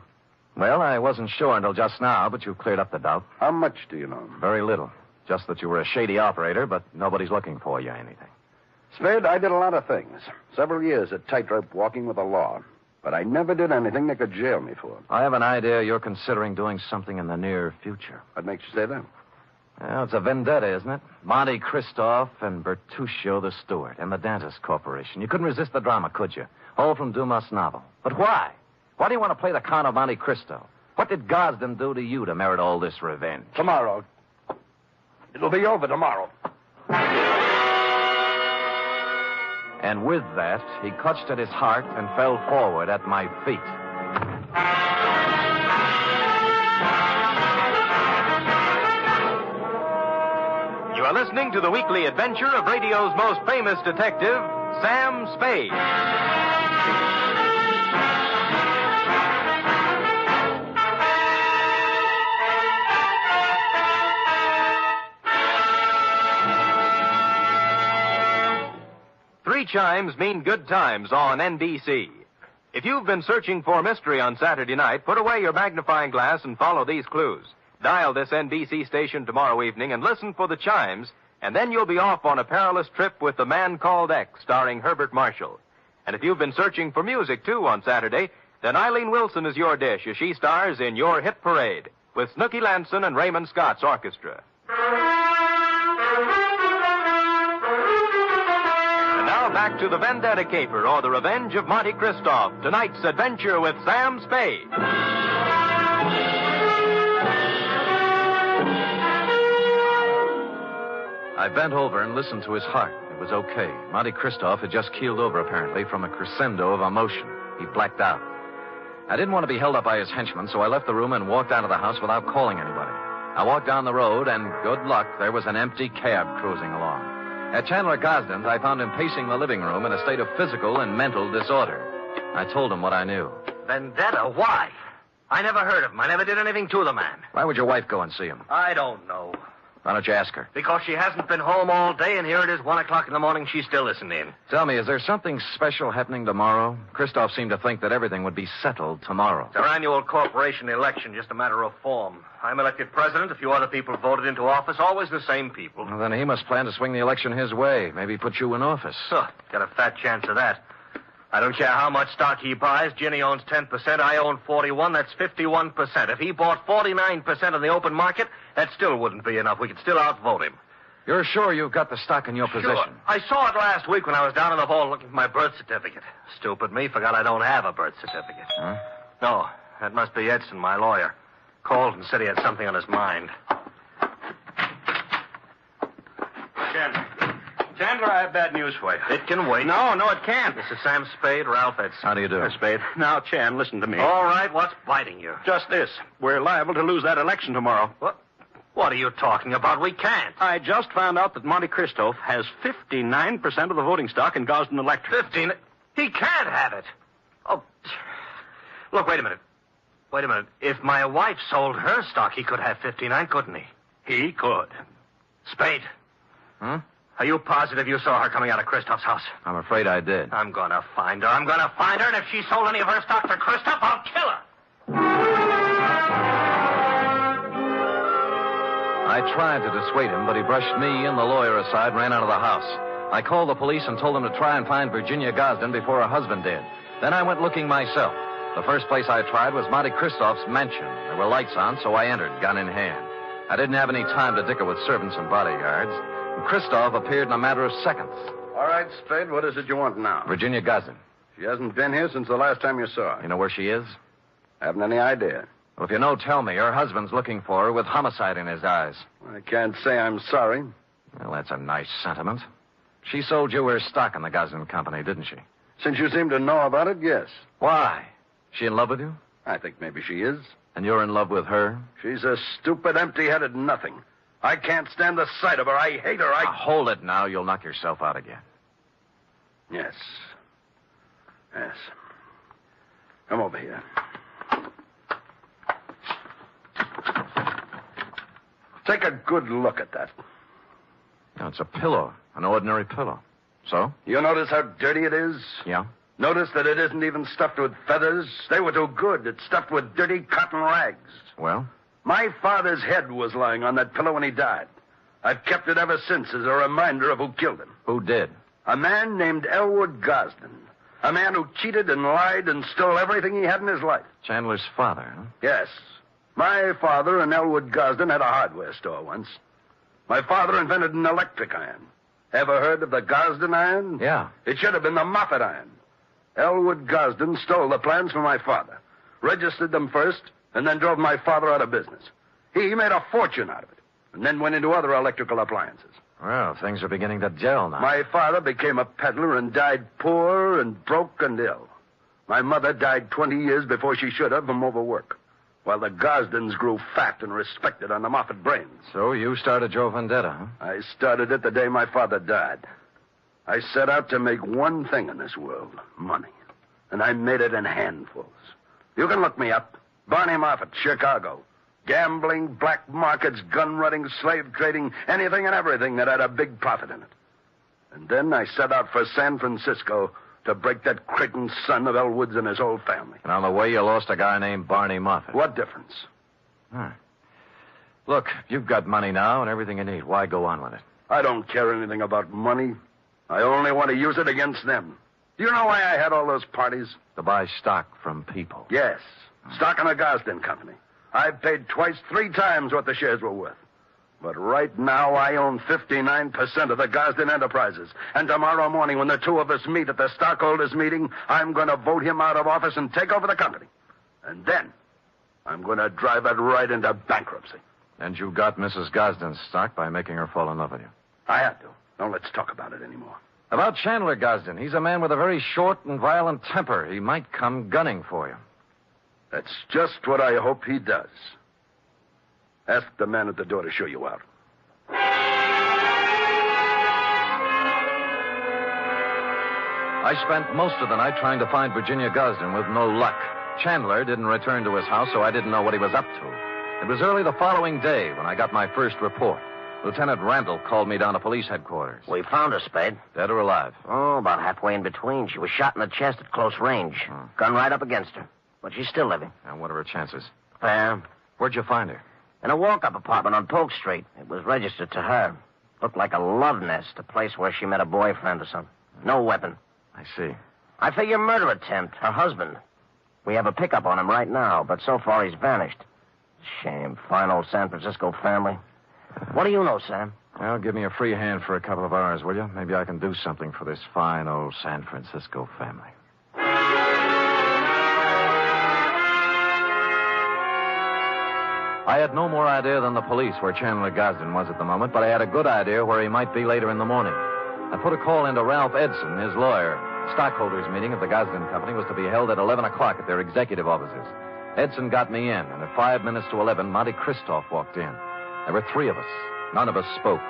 Well, I wasn't sure until just now, but you cleared up the doubt. How much do you know? Very little. Just that you were a shady operator, but nobody's looking for you or anything. Spade, I did a lot of things. Several years at tightrope walking with the law. But I never did anything they could jail me for. I have an idea you're considering doing something in the near future. What makes you say that? Well, it's a vendetta, isn't it? Monte Christoph and Bertuccio the Steward and the Dentist Corporation. You couldn't resist the drama, could you? All from Dumas' novel. But why? Why do you want to play the Count of Monte Cristo? What did Gosden do to you to merit all this revenge? Tomorrow. It'll be over tomorrow. And with that, he clutched at his heart and fell forward at my feet. You are listening to the weekly adventure of radio's most famous detective, Sam Spade. Three chimes mean good times on NBC. If you've been searching for mystery on Saturday night, put away your magnifying glass and follow these clues. Dial this NBC station tomorrow evening and listen for the chimes, and then you'll be off on a perilous trip with The Man Called X, starring Herbert Marshall. And if you've been searching for music, too, on Saturday, then Eileen Wilson is your dish as she stars in Your Hit Parade with Snooky Lanson and Raymond Scott's orchestra. And now back to the Vendetta Caper, or The Revenge of Monte Christoph, tonight's adventure with Sam Spade. I bent over and listened to his heart. It was okay. Monte Christoph had just keeled over, apparently, from a crescendo of emotion. He blacked out. I didn't want to be held up by his henchmen, so I left the room and walked out of the house without calling anybody. I walked down the road, and good luck, there was an empty cab cruising along. At Chandler Gosden's, I found him pacing the living room in a state of physical and mental disorder. I told him what I knew. Vendetta? Why? I never heard of him. I never did anything to the man. Why would your wife go and see him? I don't know. Why don't you ask her? Because she hasn't been home all day, and here it is 1 o'clock in the morning. She's still listening. Tell me, is there something special happening tomorrow? Christoph seemed to think that everything would be settled tomorrow. It's our annual corporation election, just a matter of form. I'm elected president. A few other people voted into office, always the same people. Well, then he must plan to swing the election his way. Maybe put you in office. Got a fat chance of that. I don't care how much stock he buys. Ginny owns 10%. I own 41. That's 51%. If he bought 49% in the open market, that still wouldn't be enough. We could still outvote him. You're sure you've got the stock in your possession? Sure. I saw it last week when I was down in the hall looking for my birth certificate. Stupid me. Forgot I don't have a birth certificate. Huh? No, that must be Edson, my lawyer. Called and said he had something on his mind. Chandler, I have bad news for you. It can wait. No, it can't. This is Sam Spade, Ralph Edson. How do you do? Spade. Now, Chan, listen to me. All right, what's biting you? Just this. We're liable to lose that election tomorrow. What are you talking about? We can't. I just found out that Monte Christoph has 59% of the voting stock in Gosden Electric. 15? He can't have it. Oh, look, wait a minute. If my wife sold her stock, he could have 59, couldn't he? He could. Spade. Huh? Are you positive you saw her coming out of Christoph's house? I'm afraid I did. I'm going to find her. And if she sold any of her stock to Christoph, I'll kill her. I tried to dissuade him, but he brushed me and the lawyer aside and ran out of the house. I called the police and told them to try and find Virginia Gosden before her husband did. Then I went looking myself. The first place I tried was Monte Christoph's mansion. There were lights on, so I entered, gun in hand. I didn't have any time to dicker with servants and bodyguards. Christoph appeared in a matter of seconds. All right, Spade, what is it you want now? Virginia Gosden. She hasn't been here since the last time you saw her. You know where she is? I haven't any idea. Well, if you know, tell me. Her husband's looking for her with homicide in his eyes. I can't say I'm sorry. Well, that's a nice sentiment. She sold you her stock in the Gosden Company, didn't she? Since you seem to know about it, yes. Why? She in love with you? I think maybe she is. And you're in love with her? She's a stupid, empty-headed nothing. I can't stand the sight of her. I hate her. Now, hold it now. You'll knock yourself out again. Yes. Come over here. Take a good look at that. No, it's a pillow. An ordinary pillow. So? You notice how dirty it is? Yeah. Notice that it isn't even stuffed with feathers. They were too good. It's stuffed with dirty cotton rags. Well? My father's head was lying on that pillow when he died. I've kept it ever since as a reminder of who killed him. Who did? A man named Elwood Gosden. A man who cheated and lied and stole everything he had in his life. Chandler's father, huh? Yes. My father and Elwood Gosden had a hardware store once. My father invented an electric iron. Ever heard of the Gosden iron? Yeah. It should have been the Moffat iron. Elwood Gosden stole the plans from my father, registered them first, and then drove my father out of business. He made a fortune out of it, and then went into other electrical appliances. Well, things are beginning to gel now. My father became a peddler and died poor and broke and ill. My mother died 20 years before she should have from overwork, while the Gosdens grew fat and respected on the Moffat brains. So you started your vendetta, huh? I started it the day my father died. I set out to make one thing in this world, money. And I made it in handfuls. You can look me up. Barney Moffat, Chicago. Gambling, black markets, gun running, slave trading, anything and everything that had a big profit in it. And then I set out for San Francisco to break that Creighton son of Elwood's and his whole family. And on the way, you lost a guy named Barney Moffat. What difference? Huh. Look, you've got money now and everything you need. Why go on with it? I don't care anything about money. I only want to use it against them. Do you know why I had all those parties? To buy stock from people. Yes. Stock in the Gosden Company. I paid twice, 3 times what the shares were worth. But right now, I own 59% of the Gosden Enterprises. And tomorrow morning, when the two of us meet at the stockholders' meeting, I'm going to vote him out of office and take over the company. And then, I'm going to drive it right into bankruptcy. And you got Mrs. Gosden's stock by making her fall in love with you. I had to. Don't let's talk about it anymore. About Chandler Gosden, he's a man with a very short and violent temper. He might come gunning for you. That's just what I hope he does. Ask the man at the door to show you out. I spent most of the night trying to find Virginia Gosden with no luck. Chandler didn't return to his house, so I didn't know what he was up to. It was early the following day when I got my first report. Lieutenant Randall called me down to police headquarters. We found her, Spade. Dead or alive? Oh, about halfway in between. She was shot in the chest at close range. Gun right up against her. But she's still living. And what are her chances? Fair. Where'd you find her? In a walk-up apartment on Polk Street. It was registered to her. Looked like a love nest, a place where she met a boyfriend or something. No weapon. I see. I figure murder attempt. Her husband. We have a pickup on him right now, but so far he's vanished. Shame. Fine old San Francisco family. What do you know, Sam? Well, give me a free hand for a couple of hours, will you? Maybe I can do something for this fine old San Francisco family. I had no more idea than the police where Chandler Gosden was at the moment, but I had a good idea where he might be later in the morning. I put a call into Ralph Edson, his lawyer. Stockholders' meeting of the Gosden Company was to be held at 11 o'clock at their executive offices. Edson got me in, and at 5 minutes to 11, Monty Christoph walked in. There were 3 of us. None of us spoke.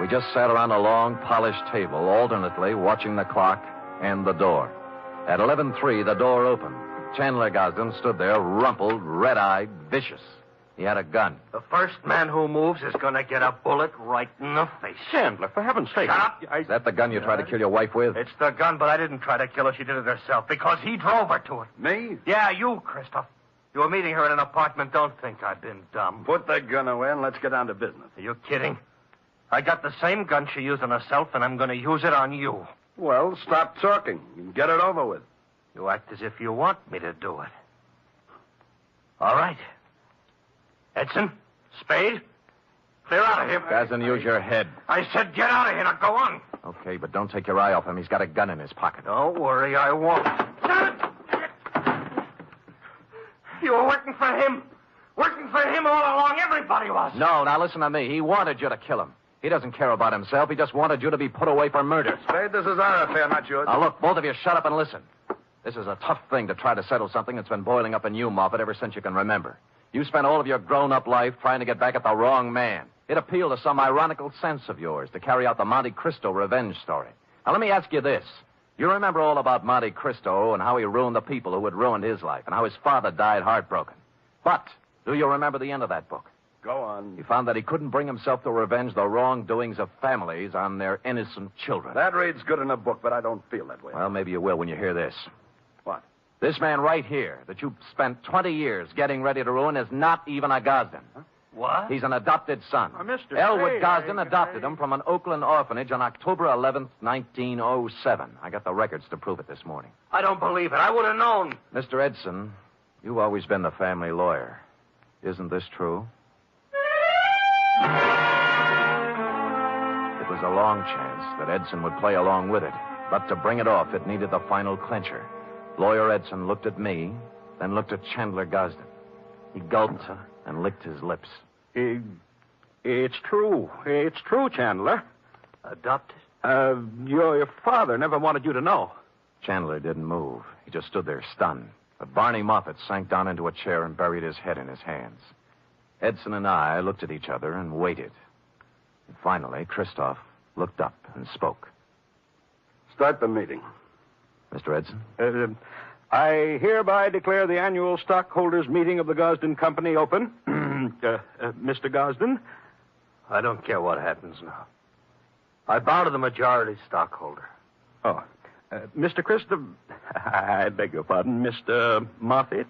We just sat around a long, polished table, alternately watching the clock and the door. At 11:03, the door opened. Chandler Gosden stood there, rumpled, red-eyed, vicious. He had a gun. The first man who moves is going to get a bullet right in the face. Chandler, for heaven's sake. Shut up. Is that the gun you tried to kill your wife with? It's the gun, but I didn't try to kill her. She did it herself because he drove her to it. Me? Yeah, you, Christoph. You were meeting her in an apartment. Don't think I've been dumb. Put that gun away and let's get down to business. Are you kidding? I got the same gun she used on herself, and I'm going to use it on you. Well, stop talking and get it over with. You act as if you want me to do it. All right. Edson, Spade, clear out of here. Gosden, use your head. I said get out of here. Now go on. Okay, but don't take your eye off him. He's got a gun in his pocket. Don't worry, I won't. You were working for him. Working for him all along. Everybody was. No, now listen to me. He wanted you to kill him. He doesn't care about himself. He just wanted you to be put away for murder. Spade, this is our affair, not yours. Now, look, both of you shut up and listen. This is a tough thing to try to settle something that's been boiling up in you, Moffat, ever since you can remember. You spent all of your grown-up life trying to get back at the wrong man. It appealed to some ironical sense of yours to carry out the Monte Cristo revenge story. Now, let me ask you this. You remember all about Monte Cristo and how he ruined the people who had ruined his life and how his father died heartbroken. But do you remember the end of that book? Go on. He found that he couldn't bring himself to revenge the wrongdoings of families on their innocent children. That reads good in a book, but I don't feel that way. Well, maybe you will when you hear this. What? This man right here that you spent 20 years getting ready to ruin is not even a Gosden. Huh? What? He's an adopted son. Mr. Elwood Spade, Gosden adopted him from an Oakland orphanage on October 11th, 1907. I got the records to prove it this morning. I don't believe it. I would have known. Mr. Edson, you've always been the family lawyer. Isn't this true? was a long chance that Edson would play along with it. But to bring it off, it needed the final clincher. Lawyer Edson looked at me, then looked at Chandler Gosden. He gulped and licked his lips. It's true. It's true, Chandler. Adopted? Your father never wanted you to know. Chandler didn't move. He just stood there stunned. But Barney Moffett sank down into a chair and buried his head in his hands. Edson and I looked at each other and waited. And finally, Christoph looked up and spoke. Start the meeting. Mr. Edson? I hereby declare the annual stockholders' meeting of the Gosden Company open. Mr. Gosden? I don't care what happens now. I bow to the majority stockholder. Oh. Mr. Christopher... I beg your pardon, Mr. Moffett?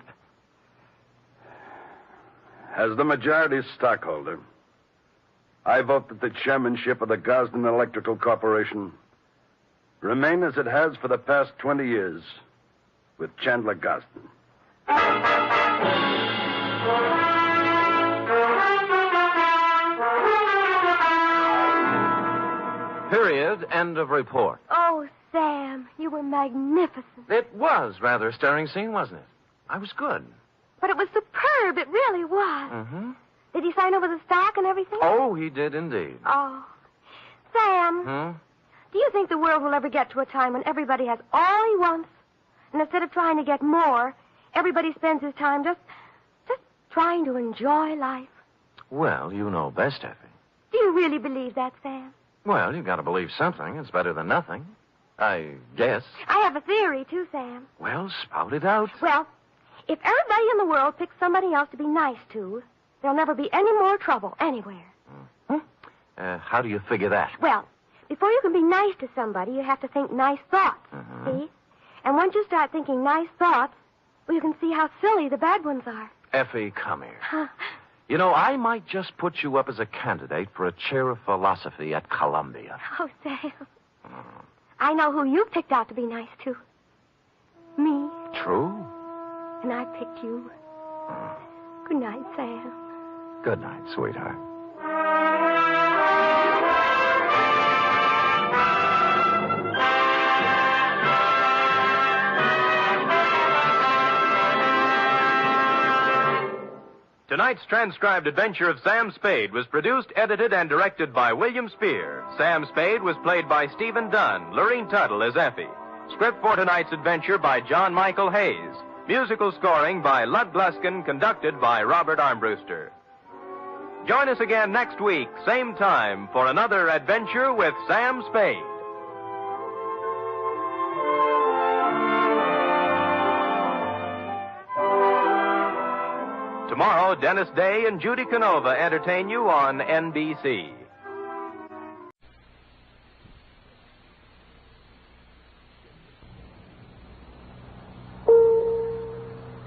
As the majority stockholder, I vote that the chairmanship of the Gosden Electrical Corporation remain as it has for the past 20 years with Chandler Gosden. Period. End of report. Oh, Sam, you were magnificent. It was rather a stirring scene, wasn't it? I was good. But it was superb. It really was. Mm-hmm. Did he sign over the stock and everything? Oh, he did indeed. Oh. Sam, do you think the world will ever get to a time when everybody has all he wants? And instead of trying to get more, everybody spends his time just trying to enjoy life? Well, you know best, Effie. Do you really believe that, Sam? Well, you've got to believe something. It's better than nothing. I guess. I have a theory, too, Sam. Well, spout it out. Well, if everybody in the world picks somebody else to be nice to, there'll never be any more trouble anywhere. How do you figure that? Well, before you can be nice to somebody, you have to think nice thoughts, see? And once you start thinking nice thoughts, well, you can see how silly the bad ones are. Effie, come here. You know, I might just put you up as a candidate for a chair of philosophy at Columbia. Oh, Sam. I know who you picked out to be nice to. Me. True. And I picked you. Good night, Sam. Good night, sweetheart. Tonight's transcribed adventure of Sam Spade was produced, edited, and directed by William Spear. Sam Spade was played by Stephen Dunn. Lorene Tuttle as Effie. Script for tonight's adventure by John Michael Hayes. Musical scoring by Lud Gluskin, conducted by Robert Armbruster. Join us again next week, same time, for another adventure with Sam Spade. Tomorrow, Dennis Day and Judy Canova entertain you on NBC.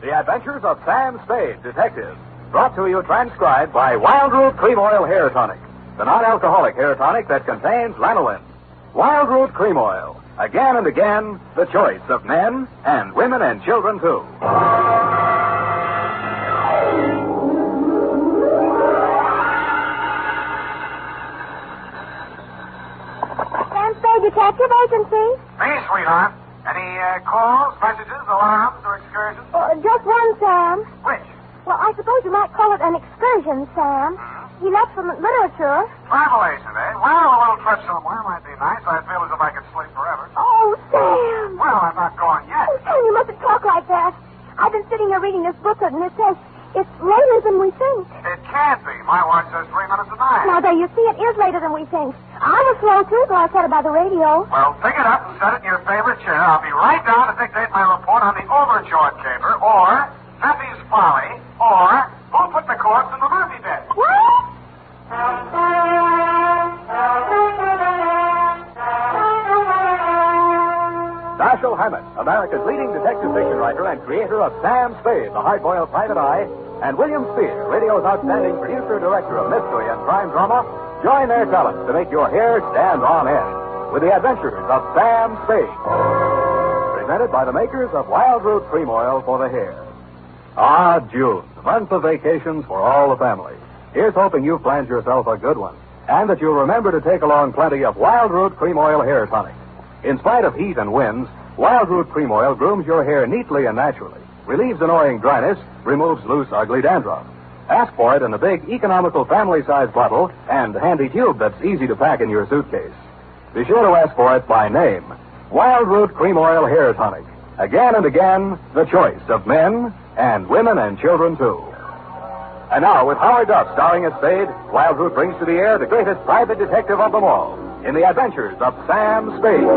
The Adventures of Sam Spade, Detective. Brought to you transcribed by Wild Root Cream Oil Hair Tonic, the non-alcoholic hair tonic that contains lanolin. Wild Root Cream Oil. Again and again, the choice of men and women and children, too. Sam Spade, Detective Agency? Me, sweetheart. Any calls, messages, alarms, or excursions? Just one, Sam. Which? Well, I suppose you might call it an excursion, Sam. He left some literature. Travelation, eh? Well, a little trip somewhere might be nice. I feel as if I could sleep forever. Oh, Sam. Well, I'm not going yet. Oh, Sam, you mustn't talk like that. I've been sitting here reading this booklet, and it says it's later than we think. It can't be. My watch says 3 minutes to 9. Now, there, you see, it is later than we think. I was slow, too, so I said it by the radio. Well, pick it up and set it in your favorite chair. I'll be right down to dictate my report on the Overjord Caper, or Happy's Folly, or Who Put the Corpse in the Murphy Bed. What? Dashiell Hammett, America's leading detective fiction writer and creator of Sam Spade, the hard-boiled private eye, and William Spear, radio's outstanding producer-director of mystery and crime drama, join their talents to make your hair stand on end with the adventures of Sam Spade. Presented by the makers of Wild Root Cream Oil for the hair. June, the month of vacations for all the family. Here's hoping you've planned yourself a good one. And that you'll remember to take along plenty of Wild Root Cream Oil Hair Tonic. In spite of heat and winds, Wild Root Cream Oil grooms your hair neatly and naturally, relieves annoying dryness, removes loose, ugly dandruff. Ask for it in a big, economical family-size bottle and handy tube that's easy to pack in your suitcase. Be sure to ask for it by name. Wild Root Cream Oil Hair Tonic. Again and again, the choice of men and women and children, too. And now, with Howard Duff starring as Spade, Wild Root brings to the air the greatest private detective of them all in the adventures of Sam Spade.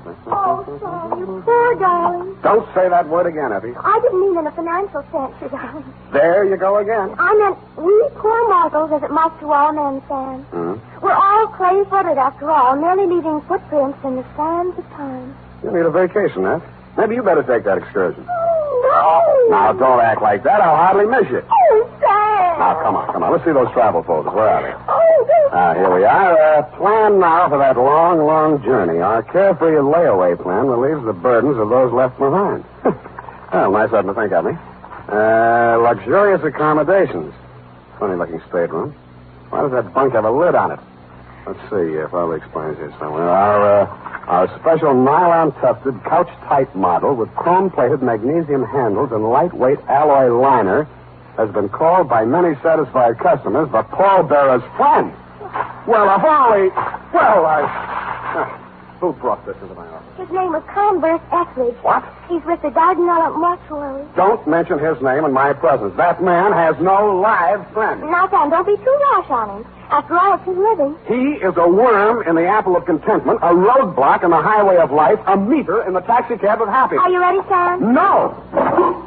You poor darling. Don't say that word again, Effie. I didn't mean in a financial sense, you darling. There you go again. I meant we poor mortals, as it must to all men, Sam. We're all clay-footed, after all, merely leaving footprints in the sands of time. You need a vacation, Eff. Maybe you better take that excursion. No. Now, don't act like that. I'll hardly miss you. Oh, Sam. Now, come on. Let's see those travel photos. Where are they? Oh, Here we are. Plan now for that long, long journey. Our carefree layaway plan relieves the burdens of those left behind. Well, nice of them to think of me. Luxurious accommodations. Funny-looking stateroom. Why does that bunk have a lid on it? Let's see if I'll explain here somewhere. Our special nylon-tufted, couch-type model with chrome-plated magnesium handles and lightweight alloy liner has been called by many satisfied customers the pallbearer's friend. Well, who brought this into my office? His name was Converse Etheridge. What? He's with the Dardanella Mortuary. Don't mention his name in my presence. That man has no live friend. Now, Sam, don't be too rash on him. After all, it's his living. He is a worm in the apple of contentment, a roadblock in the highway of life, a meter in the taxicab of happiness. Are you ready, Sam? No!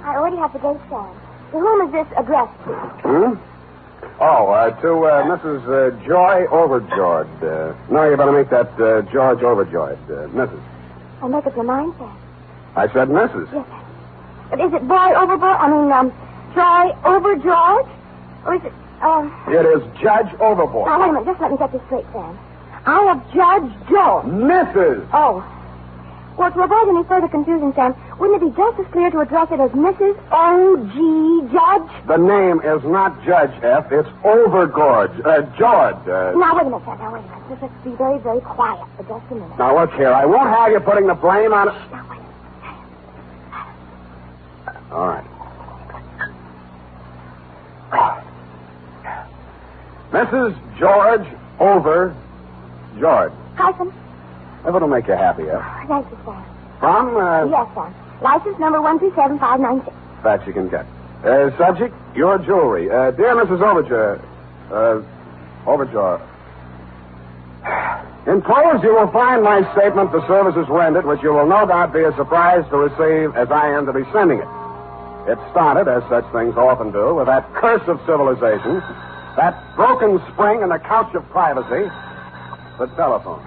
I already have the date, Sam. To whom is this addressed to? To Mrs. Joy Overjord. No, you better make that George Overjoyed. Mrs. I make up your mind, Sam. I said Mrs. Yes, sir. But is it Joy Overjord? Or is it, It is Judge Overboard. Now, wait a minute. Just let me get this straight, Sam. I have Judge Joe. Mrs. Oh. Well, to avoid any further confusion, Sam, wouldn't it be just as clear to address it as Mrs. O.G. Judge? The name is not Judge F. It's Overgorge. George. Now, wait a minute, Sam. Just let's be very, very quiet for just a minute. Now, look here. I won't have you putting the blame on... Now, wait a minute. All right. Mrs. George Overjord. Hyphen. If it'll make you happy, Thank you, Sam. From, Yes, Sam. License number 137596. That you can get. Subject, your jewelry. Dear Mrs. Overjord. Enclosed, you will find my statement for services rendered, which you will no doubt be as surprised to receive as I am to be sending it. It started, as such things often do, with that curse of civilization, that broken spring in the couch of privacy, the telephone.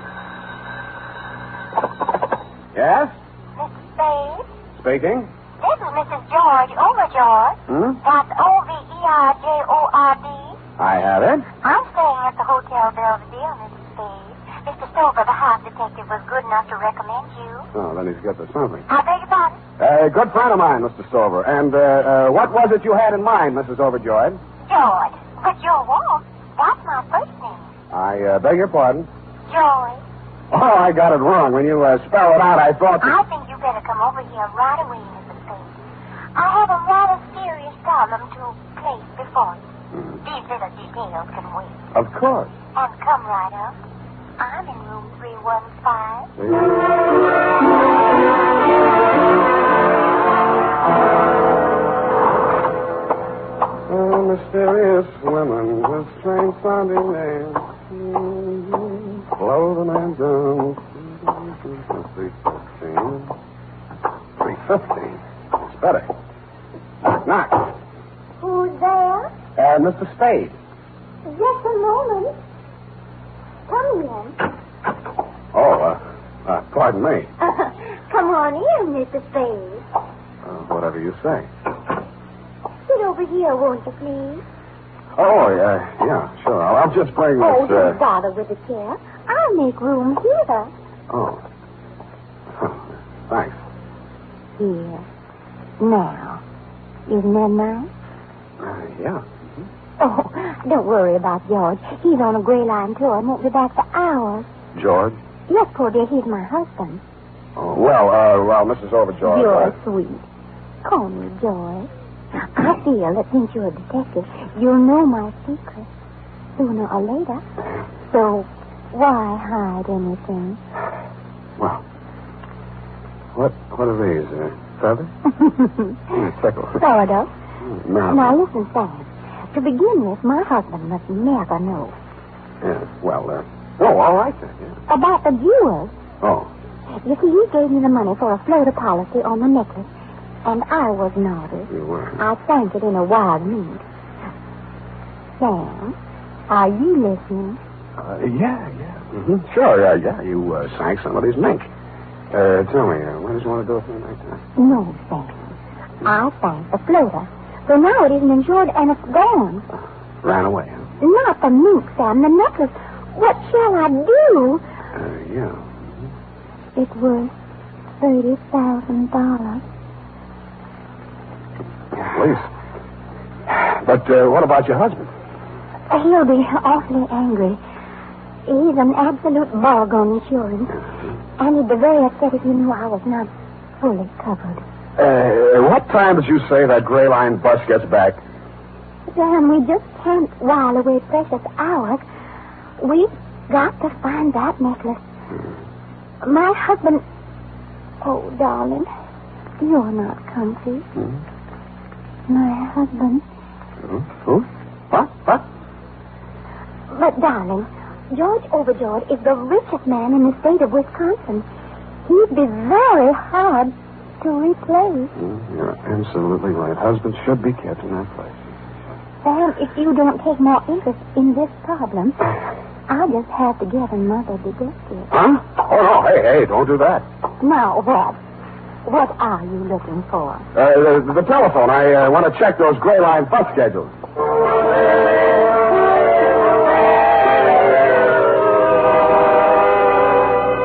Yes? Mr. Spade? Speaking? This is Mrs. George Overjord. That's Overjord. I have it. I'm staying at the Hotel Belvedere, Mr. Spade. Mr. Stover, the house detective, was good enough to recommend you. Oh, then he's good for something. I beg your pardon? A good friend of mine, Mr. Stover. And what was it you had in mind, Mrs. Overjoyed? George. But your wife, that's my first name. I beg your pardon? Joy. Oh, I got it wrong. When you spell it out, I thought... I think you better come over here right away, Mr. Spade. I have a rather serious problem to place before you. These little details can wait. Of course. And come right up. I'm in room 315. Oh, mysterious women with strange sounding names. Blow the man down. 315. 315. It's better. Knock. Who's there? Mr. Spade. Just a moment. Come in. Oh, pardon me. Come on in, Mr. Spade. Whatever you say. Sit over here, won't you, please? Oh, yeah, sure. I'll just bring this... Oh, don't bother with the chair. I'll make room here. Oh. Thanks. Here. Now. Isn't that nice? Yeah. Oh, don't worry about George. He's on a gray line tour and won't be back for hours. George? Yes, poor dear, he's my husband. Oh, well, Mrs. Overjord. You're sweet. Call me George. I feel that since you're a detective, you'll know my secret sooner or later. So why hide anything? Well, what are these? Feathers? Tickle. Sort of. No. Now listen, Sam. To begin with, my husband must never know. Yeah, well, all right then. Yeah. About the jewels. Oh. You see, he gave me the money for a floater policy on the necklace, and I was naughty. You were. I sank it in a wild mood. Sam, are you listening? Yeah. Mm-hmm. Sure, yeah. You sank some of these mink. Tell me, what did you want to do with me like that? No, Sam. I sank the floater. So now it isn't insured and it's gone. Ran away, huh? Not the mink, Sam, the necklace. What shall I do? Yeah. It was $30,000. At least. But what about your husband? He'll be awfully angry. He's an absolute bug on insurance. And he'd be very upset if he knew I was not fully covered. What time did you say that gray line bus gets back? Sam, we just can't while away precious hours. We've got to find that necklace. My husband... Oh, darling, you're not comfy. My husband... Who? What? But, darling, George Overjord is the richest man in the state of Wisconsin. He'd be very hard to replace. You're absolutely right. Husbands should be kept in that place. Sam, if you don't take more interest in this problem, I'll just have to get another detective. Huh? Oh, no. Hey, don't do that. Now, what? What are you looking for? The telephone. I want to check those gray line bus schedules.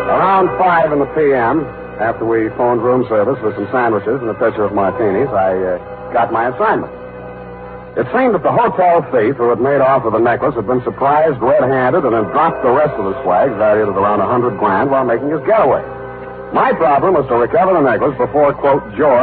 Around 5 in the p.m., after we phoned room service with some sandwiches and a pitcher of martinis, I got my assignment. It seemed that the hotel thief who had made off with the necklace had been surprised red-handed and had dropped the rest of the swag, valued at around $100,000, while making his getaway. My problem was to recover the necklace before, quote, George